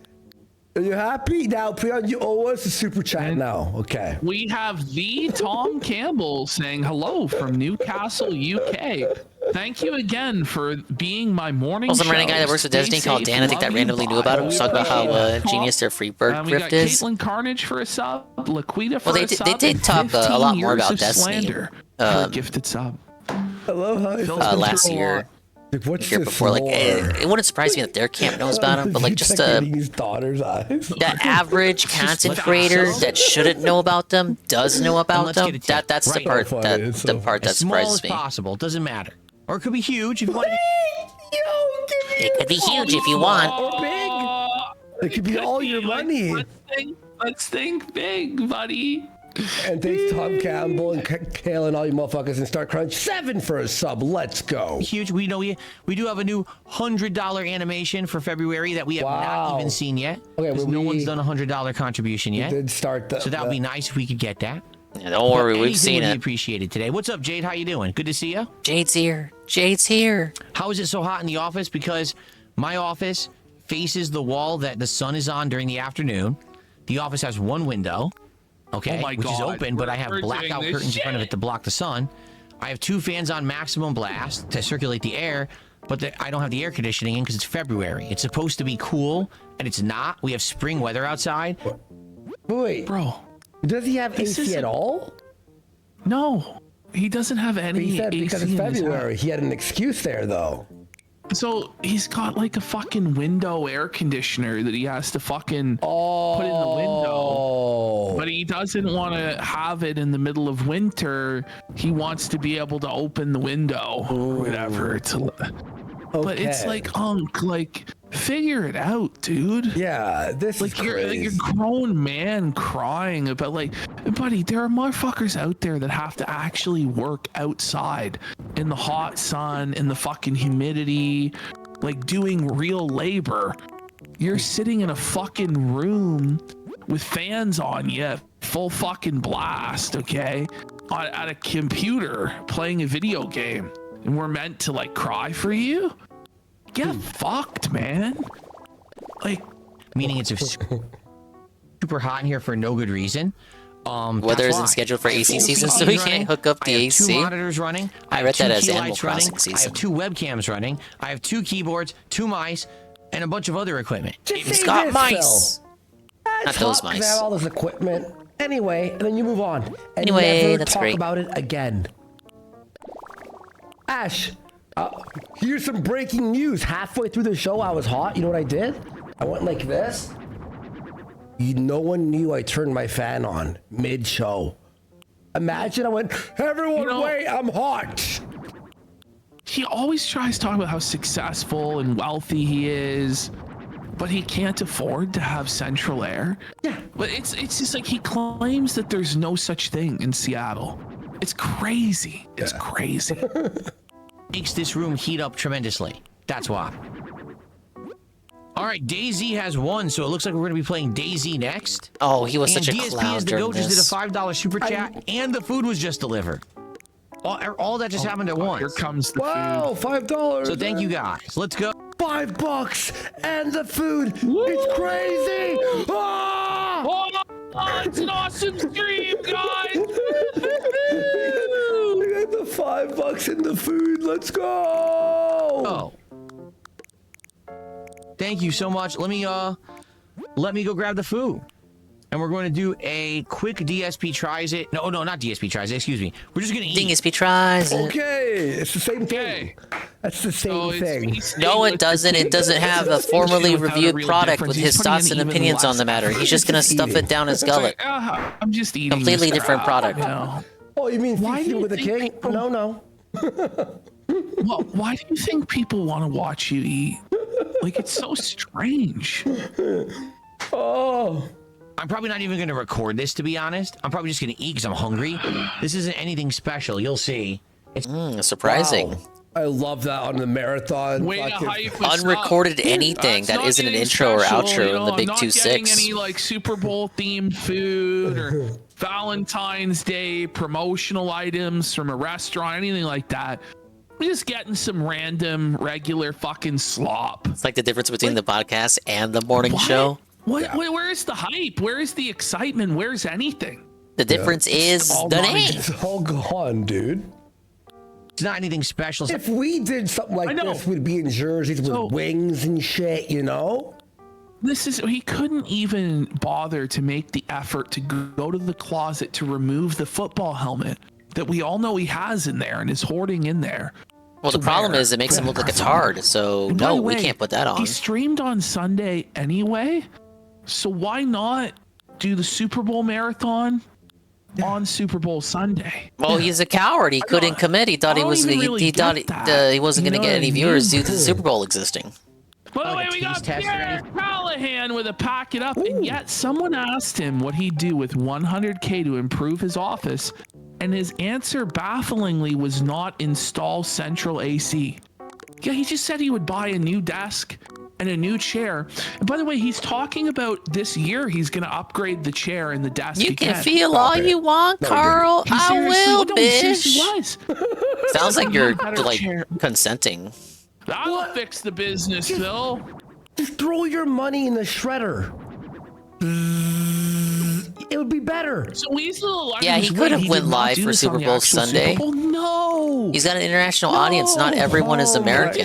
Speaker 19: are you happy? Now, Freedon, you owe us a super chat now. Okay.
Speaker 18: We have the Tom Campbell saying hello from Newcastle, UK. Thank you again for being my morning
Speaker 10: Also,
Speaker 18: show.
Speaker 10: I'm running a guy that works with Disney called Dan. I think that randomly knew about him. He was talking about how genius their Freebird
Speaker 18: We got
Speaker 10: grift is.
Speaker 18: Caitlin Carnage for a sub, Laquita for
Speaker 10: Well,
Speaker 18: a sub.
Speaker 10: they did talk a lot more about Destiny.
Speaker 18: For a gifted sub.
Speaker 19: I love how
Speaker 10: last year.
Speaker 19: What's
Speaker 10: year
Speaker 19: this
Speaker 10: before, like,
Speaker 19: lore?
Speaker 10: it wouldn't surprise me that their camp knows about him, but like just
Speaker 19: his daughter's eyes.
Speaker 10: the average content creator that shouldn't know about them does know about them. That's the part that
Speaker 2: As small
Speaker 10: surprises
Speaker 2: as
Speaker 10: me.
Speaker 2: possible. Doesn't matter. Or it could be huge if you want.
Speaker 10: It could be huge if you want.
Speaker 19: Or big. It could be all your money.
Speaker 18: Let's think big, buddy.
Speaker 19: And thanks Tom Campbell and Kale and all you motherfuckers and Star Crunch 7 for a sub. Let's go.
Speaker 2: Huge. We know we do have a new $100 animation for February that we have not even seen yet.
Speaker 19: Okay,
Speaker 2: because no one's done a $100 contribution yet.
Speaker 19: did start that.
Speaker 2: So that would be nice if we could get that.
Speaker 10: Yeah, don't worry, we've seen
Speaker 2: Anything would
Speaker 10: it.
Speaker 2: be appreciated today. What's up, Jade? How you doing? Good to see you.
Speaker 10: Jade's here. Jade's here.
Speaker 2: How is it so hot in the office? Because my office faces the wall that the sun is on during the afternoon. The office has one window. Okay,
Speaker 18: Oh my
Speaker 2: which is
Speaker 18: God,
Speaker 2: open, but I have
Speaker 18: we're
Speaker 2: blackout
Speaker 18: doing this
Speaker 2: curtains in front of
Speaker 18: shit.
Speaker 2: it to block the sun. I have 2 fans on maximum blast to circulate the air, but I don't have the air conditioning in because it's February. It's supposed to be cool, and it's not. We have spring weather outside.
Speaker 19: Wait,
Speaker 18: bro,
Speaker 19: does he have AC at all?
Speaker 18: No, he doesn't have any
Speaker 19: He said because
Speaker 18: AC
Speaker 19: it's
Speaker 18: in his
Speaker 19: February.
Speaker 18: house.
Speaker 19: He had an excuse there, though.
Speaker 18: So he's got like a fucking window air conditioner that he has to fucking put in the window. But he doesn't want to have it in the middle of winter. He wants to be able to open the window or whatever. But it's like, figure it out, dude.
Speaker 19: Yeah, this
Speaker 18: is you're like a grown man crying about buddy, there are motherfuckers out there that have to actually work outside in the hot sun, in the fucking humidity, like doing real labor. You're sitting in a fucking room with fans on you, full fucking blast, okay? At a computer playing a video game. And we're meant to like cry for you? Get fucked, man. Like,
Speaker 2: meaning it's super hot in here for no good reason.
Speaker 10: Weather isn't scheduled for AC season, so we can't hook up the
Speaker 2: I have
Speaker 10: AC.
Speaker 2: 2 monitors running.
Speaker 10: I
Speaker 2: have
Speaker 10: read
Speaker 2: 2
Speaker 10: that as
Speaker 2: key
Speaker 10: Animal
Speaker 2: lights running.
Speaker 10: Crossing
Speaker 2: I
Speaker 10: season.
Speaker 2: have 2 webcams running. I have 2 keyboards, 2 mice, and a bunch of other equipment.
Speaker 10: He's got mice. Not those
Speaker 19: I have
Speaker 10: mice.
Speaker 19: all this equipment. Anyway, and then you move on. And
Speaker 10: Anyway,
Speaker 19: never
Speaker 10: that's
Speaker 19: talk
Speaker 10: great.
Speaker 19: about it again. Ash, here's some breaking news. Halfway through the show, I was hot. You know what I did? I went like this. No one knew I turned my fan on mid-show. Imagine I went, everyone wait, I'm hot.
Speaker 18: He always tries to talk about how successful and wealthy he is. but he can't afford to have central air.
Speaker 19: Yeah.
Speaker 18: But it's just like he claims that there's no such thing in Seattle. It's crazy. It's crazy.
Speaker 2: Makes this room heat up tremendously. That's why. All right, Daisy has won, so it looks like we're going to be playing Daisy next.
Speaker 10: Oh, he was
Speaker 2: and
Speaker 10: such a
Speaker 2: DSP
Speaker 10: clown
Speaker 2: is the
Speaker 10: during
Speaker 2: goat, just did
Speaker 10: this.
Speaker 2: a $5 super chat, and the food was just delivered. All that just happened at once.
Speaker 18: Here comes the
Speaker 19: Wow, $5.
Speaker 2: So thank you guys. Let's go.
Speaker 19: $5 and the food. It's crazy. Ah!
Speaker 18: Oh, it's an awesome stream, guys.
Speaker 19: We got the $5 and the food. Let's go.
Speaker 2: Oh. Thank you so much. Let me go grab the food. And we're going to do a quick DSP tries it. No, not DSP tries it. Excuse me. We're just going to eat.
Speaker 10: DSP tries it.
Speaker 19: Okay, it's the same thing. That's the same thing.
Speaker 10: No, it doesn't. It doesn't have a formally reviewed product with his thoughts and opinions on the matter. He's just gonna stuff it down his gullet.
Speaker 18: I'm just eating.
Speaker 10: Completely
Speaker 18: this
Speaker 10: different
Speaker 18: crap.
Speaker 10: product.
Speaker 19: Oh, you mean feasting with a king? No.
Speaker 18: Well, why do you think people want to watch you eat? Like, it's so strange.
Speaker 19: Oh.
Speaker 2: I'm probably not even going to record this, to be honest. I'm probably just going to eat because I'm hungry. This isn't anything special. You'll see. It's
Speaker 10: surprising.
Speaker 19: Wow. I love that on the marathon.
Speaker 10: Unrecorded anything that isn't an intro or outro in the Big
Speaker 18: I'm not
Speaker 10: 2-6.
Speaker 18: getting any like Super Bowl themed food or Valentine's Day promotional items from a restaurant, anything like that. I'm just getting some random regular fucking slop.
Speaker 10: It's like the difference between the podcast and the morning show.
Speaker 18: Where's the hype? Where's the excitement? Where's anything?
Speaker 10: The difference is the name.
Speaker 19: It's all gone, dude.
Speaker 2: It's not anything special.
Speaker 19: If we did something like this, we'd be in jerseys with wings and shit, you know?
Speaker 18: He couldn't even bother to make the effort to go to the closet to remove the football helmet that we all know he has in there and is hoarding in there.
Speaker 10: Well, the problem is it makes him look like it's hard, so no, we can't put that on.
Speaker 18: He streamed on Sunday anyway, so why not do the Super Bowl marathon on Super Bowl Sunday?
Speaker 10: Well, he's a coward. He couldn't commit. He thought he wasn't going to get any viewers due to the Super Bowl existing.
Speaker 18: By the way, we got Pierre Callahan with a pack it up, and yet someone asked him what he'd do with 100K to improve his office, and his answer bafflingly was not install central AC. Yeah, he just said he would buy a new desk and a new chair. And by the way, he's talking about this year he's going to upgrade the chair and the desk.
Speaker 10: You can feel all you want, Carl. I will, bitch. Sounds like you're like consenting.
Speaker 18: That'll fix the business, Phil.
Speaker 19: Just throw your money in the shredder. It would be better.
Speaker 18: So Weasel,
Speaker 10: yeah, he could have went live for Super Bowl Sunday.
Speaker 18: No,
Speaker 10: he's got an international audience. Not everyone is American.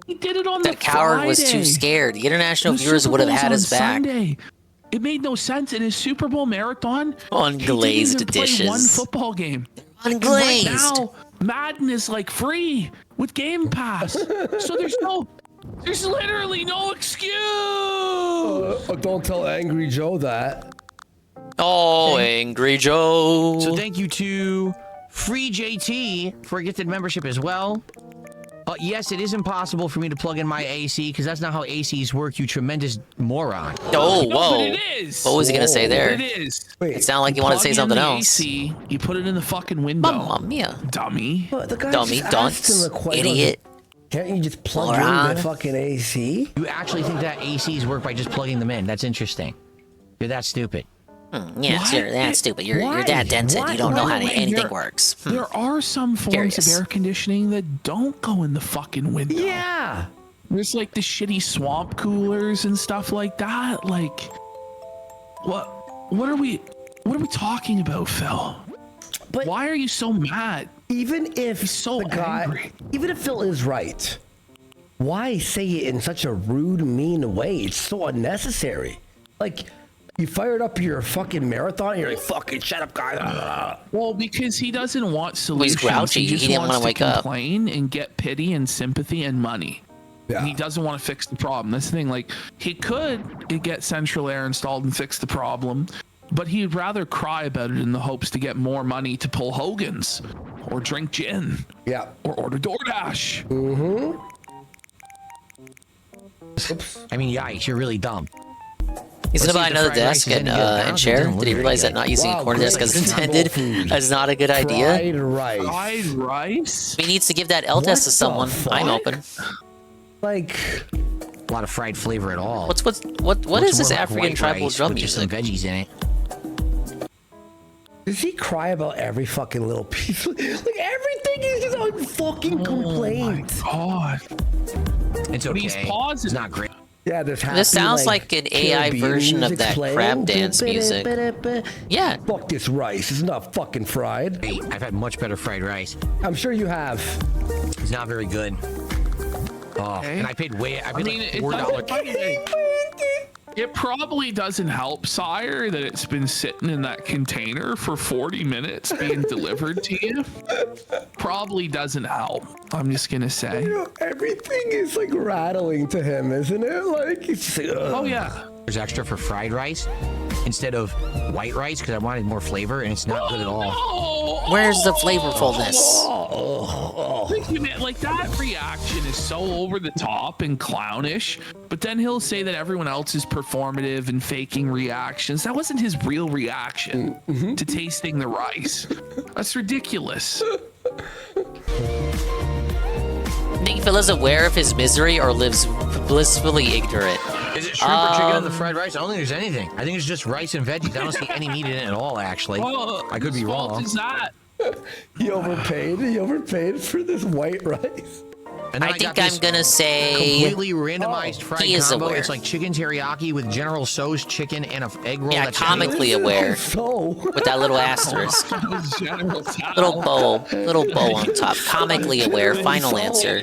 Speaker 18: He did it on
Speaker 10: that coward was too scared. The international viewers would have had his back.
Speaker 18: Sunday. It made no sense in his Super Bowl marathon.
Speaker 10: Unglazed dishes.
Speaker 18: One football game.
Speaker 10: Unglazed.
Speaker 18: Right now, Madden is like free with Game Pass, so there's literally no excuse.
Speaker 19: Don't tell Angry Joe that.
Speaker 10: Oh, Angry Joe.
Speaker 2: So thank you to Free JT for a gifted membership as well. Yes, it is impossible for me to plug in my AC because that's not how ACs work, you tremendous moron.
Speaker 10: Oh,
Speaker 18: no,
Speaker 10: whoa.
Speaker 18: but it is.
Speaker 10: What was he going to say there?
Speaker 18: It is.
Speaker 10: It sounded like you wanted to say something else.
Speaker 18: AC, you put it in the fucking window.
Speaker 10: Mamma mia.
Speaker 18: Dummy.
Speaker 10: Dummy, dunce, idiot.
Speaker 19: Can't you just plug in the fucking AC?
Speaker 2: You actually think that ACs work by just plugging them in? That's interesting. You're that stupid.
Speaker 10: Yes, you're that stupid. You're that dented. You don't know how anything works.
Speaker 18: There are some forms of air conditioning that don't go in the fucking window.
Speaker 19: Yeah.
Speaker 18: There's like the shitty swamp coolers and stuff like that. Like, what are we talking about, Phil?
Speaker 19: But
Speaker 18: why are you so mad?
Speaker 19: Even if
Speaker 18: he's so angry.
Speaker 19: Even if Phil is right, why say it in such a rude, mean way? It's so unnecessary. Like, you fired up your fucking marathon and you're like, fucking shut up, guys.
Speaker 18: Well, because he doesn't want solutions.
Speaker 10: He's grouchy.
Speaker 18: He just
Speaker 10: didn't
Speaker 18: wants
Speaker 10: want to wake up.
Speaker 18: Complain and get pity and sympathy and money. Yeah. And he doesn't want to fix the problem. That's the thing. Like, he could get central air installed and fix the problem, but he'd rather cry about it in the hopes to get more money to pull Hogan's or drink gin.
Speaker 19: Yeah.
Speaker 18: Or order DoorDash.
Speaker 19: Mm-hmm.
Speaker 2: I mean, yikes, you're really dumb.
Speaker 10: He's
Speaker 2: Let's
Speaker 10: gonna
Speaker 2: see
Speaker 10: buy
Speaker 2: if the
Speaker 10: another
Speaker 2: fried rice
Speaker 10: desk
Speaker 2: is
Speaker 10: and
Speaker 2: any good. I don't
Speaker 10: share.
Speaker 2: think it
Speaker 10: Did he
Speaker 2: look
Speaker 10: realize
Speaker 2: very
Speaker 10: that not using a
Speaker 19: Wow,
Speaker 10: corner desk as
Speaker 19: great.
Speaker 10: intended is not a good idea?
Speaker 19: Fried rice.
Speaker 18: Fried rice?
Speaker 10: He needs to give that L test to
Speaker 19: the
Speaker 10: someone. I'm
Speaker 19: fuck?
Speaker 10: open.
Speaker 19: Like,
Speaker 2: A lot of fried flavor at all.
Speaker 10: What
Speaker 2: Looks
Speaker 10: is this
Speaker 2: more like
Speaker 10: African
Speaker 2: white
Speaker 10: tribal
Speaker 2: rice
Speaker 10: drum
Speaker 2: with just some
Speaker 10: music?
Speaker 2: veggies in it.
Speaker 19: does he cry about every fucking little piece? Like everything is his own fucking complaint.
Speaker 18: God.
Speaker 2: It's
Speaker 18: But
Speaker 2: okay.
Speaker 18: he's pausing.
Speaker 2: It's not great.
Speaker 19: Yeah, there's
Speaker 10: This sounds like an AI version of that crab dance music. Yeah.
Speaker 19: Fuck this rice. It's not fucking fried.
Speaker 2: Hey, I've had much better fried rice.
Speaker 19: I'm sure you have.
Speaker 2: It's not very good. Oh, and I paid like $4.
Speaker 18: It probably doesn't help, sire, that it's been sitting in that container for 40 minutes being delivered to you. Probably doesn't help. I'm just gonna say.
Speaker 19: You know, everything is like rattling to him, isn't it? Like, it's just like,
Speaker 18: Oh yeah.
Speaker 2: There's extra for fried rice instead of white rice because I wanted more flavor, and it's not good at all.
Speaker 10: Where's the flavorfulness?
Speaker 18: Like that reaction is so over the top and clownish, but then he'll say that everyone else is performative and faking reactions. That wasn't his real reaction to tasting the rice. That's ridiculous.
Speaker 10: Think Phil is aware of his misery or lives blissfully ignorant?
Speaker 2: Is it shrimp or chicken in the fried rice? I don't think there's anything. I think it's just rice and veggies. I don't see any meat in it at all, actually. I could be wrong.
Speaker 18: Is that?
Speaker 19: He overpaid. He overpaid for this white rice.
Speaker 2: And then
Speaker 10: I think
Speaker 2: got this
Speaker 10: I'm gonna say
Speaker 2: completely randomized fried
Speaker 10: he is
Speaker 2: combo.
Speaker 10: aware.
Speaker 2: It's like chicken teriyaki with General Tso's chicken and an egg roll.
Speaker 10: Yeah,
Speaker 2: that's
Speaker 10: comically aware. With that little asterisk. Little bow on top. Comically aware. Final answer.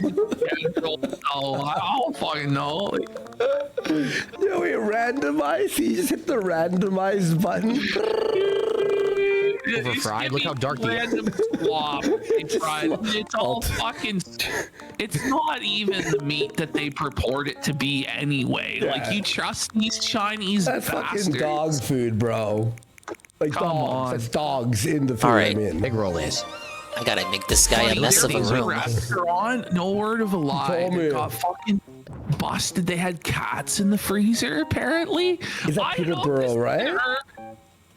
Speaker 18: Oh, I don't fucking know.
Speaker 19: Yo, he randomized. He just hit the randomized button.
Speaker 2: over fried. Look how dark the
Speaker 18: random swap. It's all fucking. It's not even the meat that they purport it to be anyway.
Speaker 19: Yeah.
Speaker 18: Like, you trust these Chinese
Speaker 19: That's
Speaker 18: bastards?
Speaker 19: fucking dog food, bro. Like
Speaker 18: Come
Speaker 19: dogs.
Speaker 18: on.
Speaker 19: That's dogs in the food.
Speaker 10: All right.
Speaker 19: I mean.
Speaker 2: Big roll is.
Speaker 10: I gotta make this guy a mess of a room.
Speaker 18: Restaurant, no word of a lie. They got fucking busted. They had cats in the freezer, apparently.
Speaker 19: Is that Peterborough, right?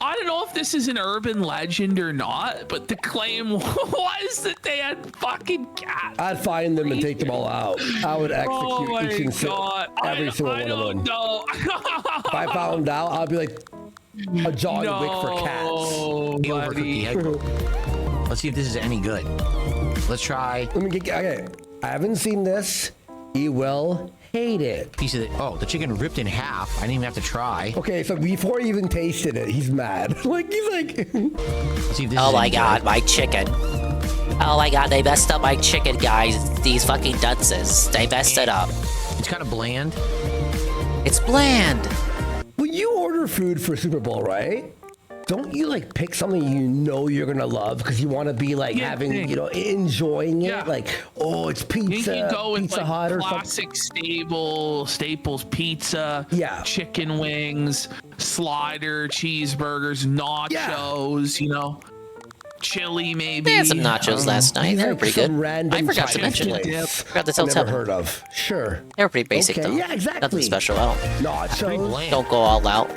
Speaker 18: I don't know if this is an urban legend or not, but the claim was that they had fucking cats.
Speaker 19: I'd find them and take them all out. I would execute each and every single one of them.
Speaker 18: No.
Speaker 19: If I found out, I'd be like a John Wick for cats.
Speaker 2: Overcooked egg. Let's see if this is any good. Let's try.
Speaker 19: Let me get. Okay, I haven't seen this. You will hate it.
Speaker 2: Piece of the chicken ripped in half. I didn't even have to try.
Speaker 19: Okay, so before he even tasted it, he's mad. Like he's like.
Speaker 2: Let's see if this
Speaker 10: Oh
Speaker 2: is
Speaker 10: my
Speaker 2: any
Speaker 10: god,
Speaker 2: good.
Speaker 10: my chicken. Oh my god, they messed up my chicken, guys. These fucking dunces. They messed it up.
Speaker 2: It's kind of bland.
Speaker 10: It's bland.
Speaker 19: When you order food for Super Bowl, right? Don't you like pick something you know you're gonna love because you want to be like having, you know, enjoying it? Like, oh, it's pizza,
Speaker 18: You can go with
Speaker 19: Pizza
Speaker 18: like
Speaker 19: Hut or something.
Speaker 18: classic Staples pizza, chicken wings, slider, cheesburgers, nachos, you know, chili maybe.
Speaker 10: They had some nachos last night. They were pretty good. I forgot to mention it.
Speaker 19: Place
Speaker 10: Forgot to tell
Speaker 19: I've never
Speaker 10: Tevin.
Speaker 19: heard of. Sure.
Speaker 10: They were pretty basic
Speaker 19: Okay,
Speaker 10: though.
Speaker 19: yeah, exactly.
Speaker 10: Nothing special. I
Speaker 19: Nachos.
Speaker 10: don't go all out.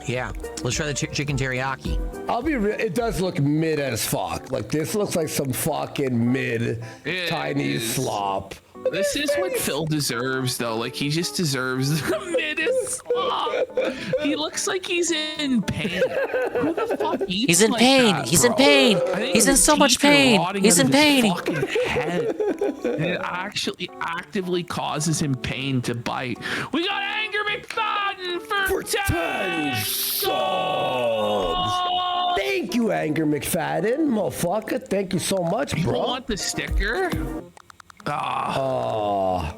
Speaker 2: Yeah. Let's try the chicken teriyaki.
Speaker 19: I'll be real. It does look mid as fuck. Like this looks like some fucking mid
Speaker 18: It
Speaker 19: Chinese
Speaker 18: is.
Speaker 19: slop.
Speaker 18: This is what Phil deserves, though. Like, he just deserves the middest slop. He looks like he's in pain. Who the fuck eats
Speaker 10: He's in
Speaker 18: like
Speaker 10: pain.
Speaker 18: that,
Speaker 10: He's in
Speaker 18: bro?
Speaker 10: pain.
Speaker 18: I think
Speaker 10: He's in
Speaker 18: his
Speaker 10: so much
Speaker 18: teeth are
Speaker 10: pain.
Speaker 18: rotting
Speaker 10: He's
Speaker 18: out
Speaker 10: in
Speaker 18: of his
Speaker 10: pain.
Speaker 18: fucking head. It actually actively causes him pain to bite. We got Anger McFadden for 10 subs.
Speaker 19: Thank you, Anger McFadden, motherfucker. Thank you so much,
Speaker 18: People
Speaker 19: bro.
Speaker 18: want the sticker?
Speaker 19: Oh,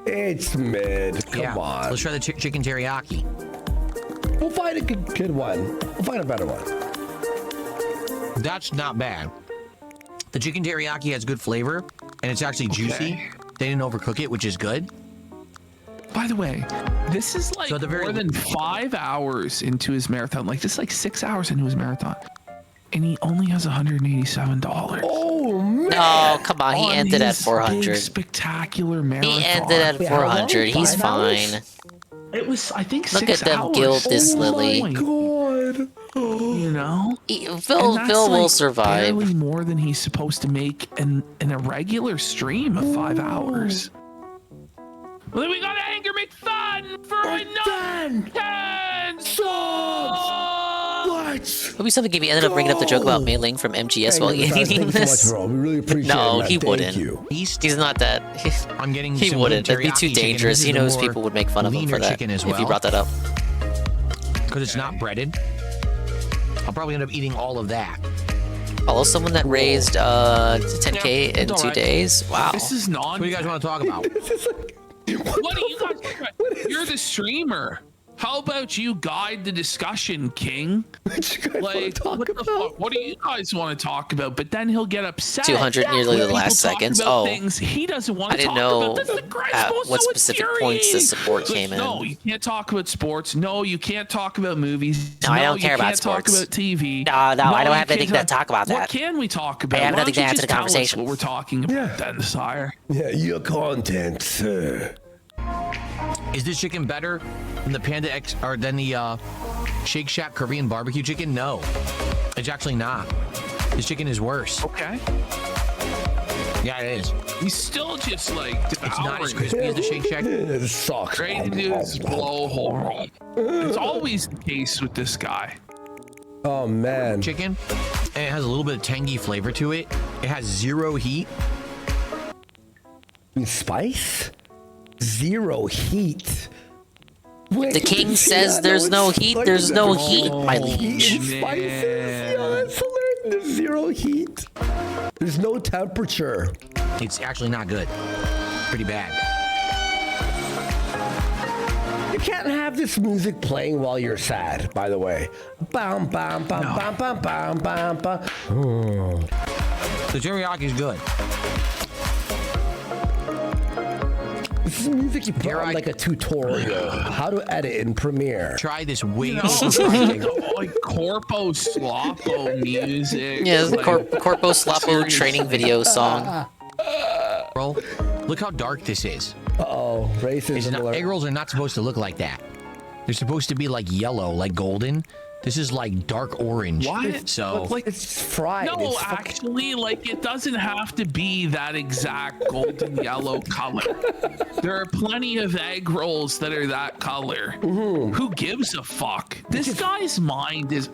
Speaker 19: it's mid. Come on.
Speaker 2: Let's try the chicken teriyaki.
Speaker 19: We'll find a good one. We'll find a better one.
Speaker 2: That's not bad. The chicken teriyaki has good flavor, and it's actually juicy. They didn't overcook it, which is good.
Speaker 18: By the way, this is like more than 5 hours into his marathon. Like, this is like 6 hours into his marathon. And he only has $187.
Speaker 19: Oh,
Speaker 10: No, come on. He ended at 400.
Speaker 18: Spectacular marathon.
Speaker 10: He ended at 400. He's fine.
Speaker 18: It was, I think,
Speaker 10: Look
Speaker 18: 6
Speaker 10: at them
Speaker 18: hours.
Speaker 10: gild this Lily.
Speaker 19: God.
Speaker 18: You know,
Speaker 10: Phil will survive.
Speaker 18: Barely more than he's supposed to make in a regular stream of 5 hours. Well, then we got Anger McFun for another 10 subs.
Speaker 19: What?
Speaker 10: Maybe something if he ended up bringing up the joke about Mei Ling from MGS while eating
Speaker 19: Thank you
Speaker 10: this.
Speaker 19: so much, bro. We really appreciate it.
Speaker 10: No,
Speaker 19: man.
Speaker 10: he
Speaker 19: Thank
Speaker 10: wouldn't.
Speaker 19: you.
Speaker 10: He's not that.
Speaker 2: I'm getting.
Speaker 10: He
Speaker 2: some
Speaker 10: wouldn't. That'd be too
Speaker 2: teriyaki chicken.
Speaker 10: dangerous.
Speaker 2: This
Speaker 10: He
Speaker 2: is the
Speaker 10: knows
Speaker 2: more
Speaker 10: people would make fun of him for
Speaker 2: leaner
Speaker 10: that
Speaker 2: chicken as
Speaker 10: if he
Speaker 2: well.
Speaker 10: brought that up.
Speaker 2: Because it's not breaded. I'll probably end up eating all of that.
Speaker 10: Follow someone that raised 10K in 2 days. Wow.
Speaker 18: This is non.
Speaker 2: What do you guys want to talk about?
Speaker 18: What do you guys? You're the streamer. How about you guide the discussion, King? Like, what the fuck? What do you guys want to talk about? But then he'll get upset.
Speaker 10: 200 nearly the last seconds. Oh,
Speaker 18: things he doesn't want
Speaker 10: I
Speaker 18: to
Speaker 10: didn't
Speaker 18: talk
Speaker 10: know
Speaker 18: about. That's the great
Speaker 10: what specific points the support came in.
Speaker 18: No, you can't talk about sports. No, you can't talk about movies.
Speaker 10: No, I don't care about
Speaker 18: You can't talk
Speaker 10: sports.
Speaker 18: about TV.
Speaker 10: No, I don't have
Speaker 18: you
Speaker 10: anything
Speaker 18: can't
Speaker 10: to talk about that.
Speaker 18: What can we talk about?
Speaker 10: I have
Speaker 18: Why
Speaker 10: nothing
Speaker 18: don't
Speaker 10: to
Speaker 18: you
Speaker 10: add to
Speaker 18: just
Speaker 10: the
Speaker 18: tell us
Speaker 10: conversation.
Speaker 18: what we're talking about then, Sire?
Speaker 19: Yeah, your content, sir.
Speaker 2: Is this chicken better than the Panda X or than the Shake Shack Korean barbecue chicken? No, it's actually not. This chicken is worse.
Speaker 18: Okay.
Speaker 2: Yeah, it is.
Speaker 18: He's still just like
Speaker 2: It's not as crispy as the Shake Shack.
Speaker 19: It sucks.
Speaker 18: Ready to do his blowhole. It's always the case with this guy.
Speaker 19: Oh man.
Speaker 2: Chicken, and it has a little bit of tangy flavor to it. It has zero heat.
Speaker 19: Spice? Zero heat. Wait,
Speaker 10: The king says there's no heat. There's no heat, my liege.
Speaker 19: Heat and spices. Yeah, that's hilarious. There's zero heat. There's no temperature.
Speaker 2: It's actually not good. Pretty bad.
Speaker 19: You can't have this music playing while you're sad, by the way. Bam, bam, bam, bam, bam, bam, bam, bam. Oh.
Speaker 2: The teriyaki is good.
Speaker 19: This is music you put on like a tutorial. How to edit in Premiere.
Speaker 2: Try this way
Speaker 18: like Corpo Sloppo music.
Speaker 10: Yeah, it's the
Speaker 18: like,
Speaker 10: Corpo Sloppo training video song.
Speaker 2: Bro, look how dark this is.
Speaker 19: Uh-oh, racism.
Speaker 2: Egg rolls are not supposed to look like that. They're supposed to be like yellow, like golden. This is like dark orange.
Speaker 18: What?
Speaker 2: So
Speaker 18: like
Speaker 19: it's fried.
Speaker 18: No,
Speaker 19: it's
Speaker 18: actually, like it doesn't have to be that exact golden yellow color. There are plenty of egg rolls that are that color. Who gives a fuck? This guy's mind is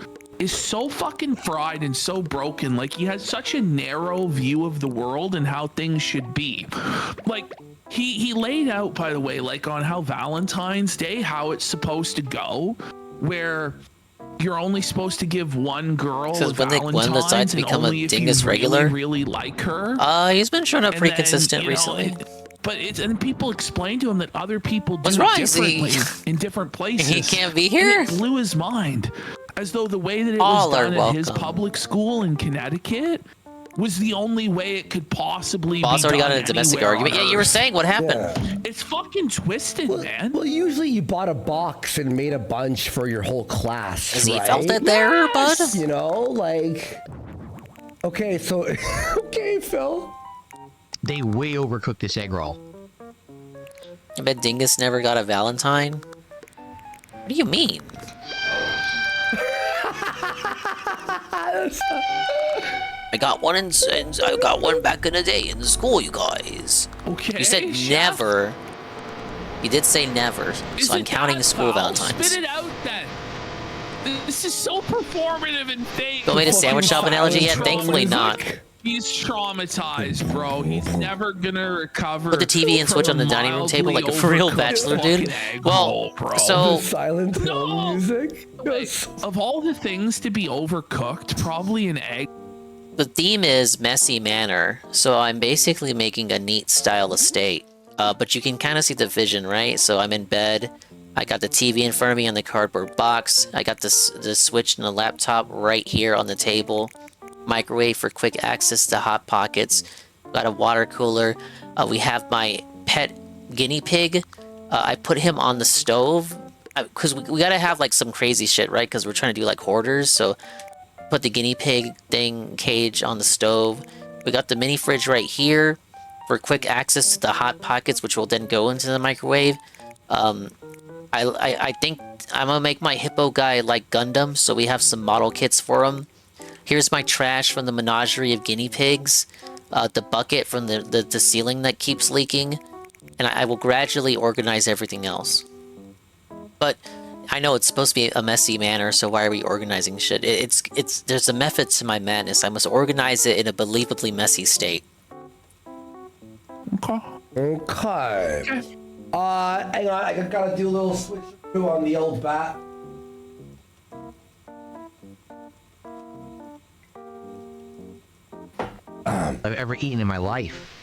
Speaker 18: so fucking fried and so broken. Like he has such a narrow view of the world and how things should be. Like he laid out, by the way, like on how Valentine's Day, how it's supposed to go, where you're only supposed to give one girl
Speaker 10: Because when Gwen decides to become a dingus regular,
Speaker 18: really like her.
Speaker 10: He's been showing up
Speaker 18: And
Speaker 10: pretty
Speaker 18: then,
Speaker 10: consistent
Speaker 18: you know,
Speaker 10: recently.
Speaker 18: And people explain to him that other people do
Speaker 10: What's
Speaker 18: it
Speaker 10: wrong? Is he-
Speaker 18: differently in different places.
Speaker 10: He can't be here?
Speaker 18: And it blew his mind, as though the way that it
Speaker 10: All
Speaker 18: was
Speaker 10: are
Speaker 18: done at his
Speaker 10: welcome.
Speaker 18: public school in Connecticut was the only way it could possibly
Speaker 10: Boss
Speaker 18: be
Speaker 10: already got
Speaker 18: done
Speaker 10: in a domestic
Speaker 18: anywhere
Speaker 10: argument.
Speaker 18: on
Speaker 10: Yeah, you were
Speaker 18: Earth.
Speaker 10: saying what happened.
Speaker 18: It's fucking twisted, man.
Speaker 19: Well, usually you bought a box and made a bunch for your whole class.
Speaker 10: Has he
Speaker 19: right?
Speaker 10: felt it there, bud?
Speaker 19: You know, like. Okay, so. Okay, Phil.
Speaker 2: they way overcooked this egg roll.
Speaker 10: I bet Dingus never got a Valentine. What do you mean? I got one I got one back in the day in school, you guys.
Speaker 18: Okay.
Speaker 10: You said never. You did say never, so I'm counting the school Valentines.
Speaker 18: Spit it out then. This is so performative and fake.
Speaker 10: You want me to sandwich shop analogy yet? Thankfully not.
Speaker 18: He's traumatized, bro. He's never gonna recover.
Speaker 10: Put the TV and switch on the dining room table like a real bachelor, dude. Well, so
Speaker 19: Silent film music.
Speaker 18: Of all the things to be overcooked, probably an egg.
Speaker 10: the theme is messy manner, so I'm basically making a neat style estate. But you can kind of see the vision, right? So I'm in bed. I got the TV in front of me on the cardboard box. I got the Switch and the laptop right here on the table. Microwave for quick access to Hot Pockets. Got a water cooler. We have my pet guinea pig. I put him on the stove because we gotta have like some crazy shit, right? Because we're trying to do like hoarders. So put the guinea pig thing cage on the stove. We got the mini fridge right here for quick access to the hot pockets, which will then go into the microwave. I think I'm gonna make my hippo guy like Gundam, so we have some model kits for him. Here's my trash from the menagerie of guinea pigs, the bucket from the ceiling that keeps leaking, and I will gradually organize everything else. But I know it's supposed to be a messy manner, so why are we organizing shit? There's a method to my madness. I must organize it in a believably messy state.
Speaker 19: Okay. Hang on, I gotta do a little switch on the old bat.
Speaker 2: I've ever eaten in my life.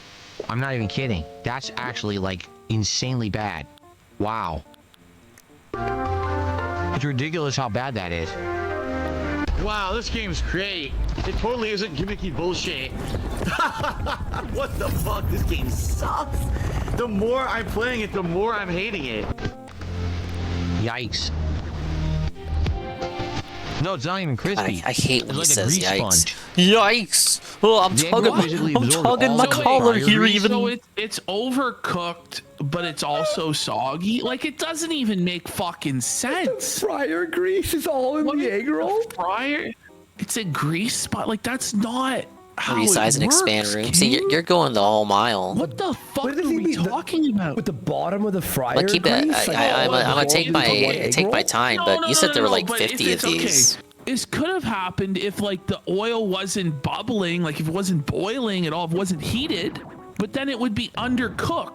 Speaker 2: I'm not even kidding. That's actually like insanely bad. Wow. It's ridiculous how bad that is.
Speaker 8: Wow, this game's great. It totally isn't gimmicky bullshit. What the fuck? This game sucks. The more I'm playing it, the more I'm hating it.
Speaker 2: Yikes. No, it's not even crispy.
Speaker 10: I hate when he
Speaker 2: it's like
Speaker 10: says
Speaker 2: a grease
Speaker 10: yikes.
Speaker 2: sponge.
Speaker 10: Yikes! Oh, I'm tugging my collar here even.
Speaker 18: So it's overcooked, but it's also soggy. Like, it doesn't even make fucking sense.
Speaker 19: Fryer grease is all in the egg roll?
Speaker 18: Fryer? It's a grease spot. Like, that's not how
Speaker 10: Resize
Speaker 18: it
Speaker 10: and expand
Speaker 18: works,
Speaker 10: room.
Speaker 18: King.
Speaker 10: See, you're going the whole mile.
Speaker 18: What the fuck are we talking about?
Speaker 19: With the bottom of the fryer
Speaker 10: I'll keep that.
Speaker 19: grease?
Speaker 10: I'm gonna take my time, but you said there were like
Speaker 18: but
Speaker 10: 50 of these.
Speaker 18: Okay. This could have happened if, like, the oil wasn't bubbling, like if it wasn't boiling at all, if it wasn't heated, but then it would be undercooked.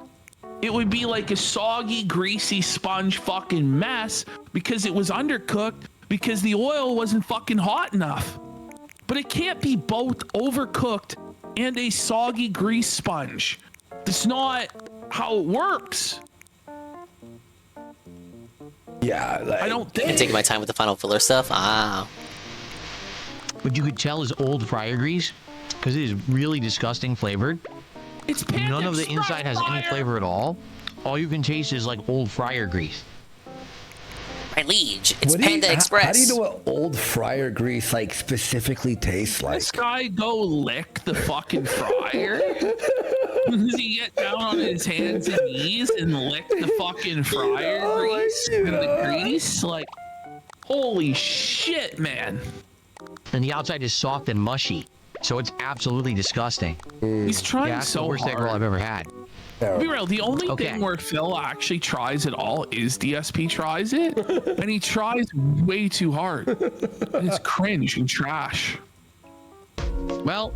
Speaker 18: It would be like a soggy, greasy sponge fucking mess because it was undercooked because the oil wasn't fucking hot enough. But it can't be both overcooked and a soggy grease sponge. That's not how it works.
Speaker 19: Yeah, like,
Speaker 10: I don't think. I'm taking my time with the final filler stuff. Ah.
Speaker 2: What you could tell is old fryer grease because it is really disgusting flavored.
Speaker 18: It's
Speaker 2: none of the inside has any flavor at all. All you can taste is like old fryer grease.
Speaker 10: My liege, it's
Speaker 19: What do you-
Speaker 10: Panda
Speaker 19: how-
Speaker 10: Express.
Speaker 19: How do you know what old fryer grease like specifically tastes like?
Speaker 18: This guy go lick the fucking fryer. Does he get down on his hands and knees and lick the fucking fryer grease and the grease? Like, holy shit, man.
Speaker 2: And the outside is soft and mushy, so it's absolutely disgusting.
Speaker 18: He's trying
Speaker 2: yeah, that's
Speaker 18: so
Speaker 2: the worst egg roll
Speaker 18: hard.
Speaker 2: I've ever had.
Speaker 18: To be real, the only thing where Phil actually tries it all is DSP tries it, and he tries way too hard. And it's cringe and trash.
Speaker 2: Well,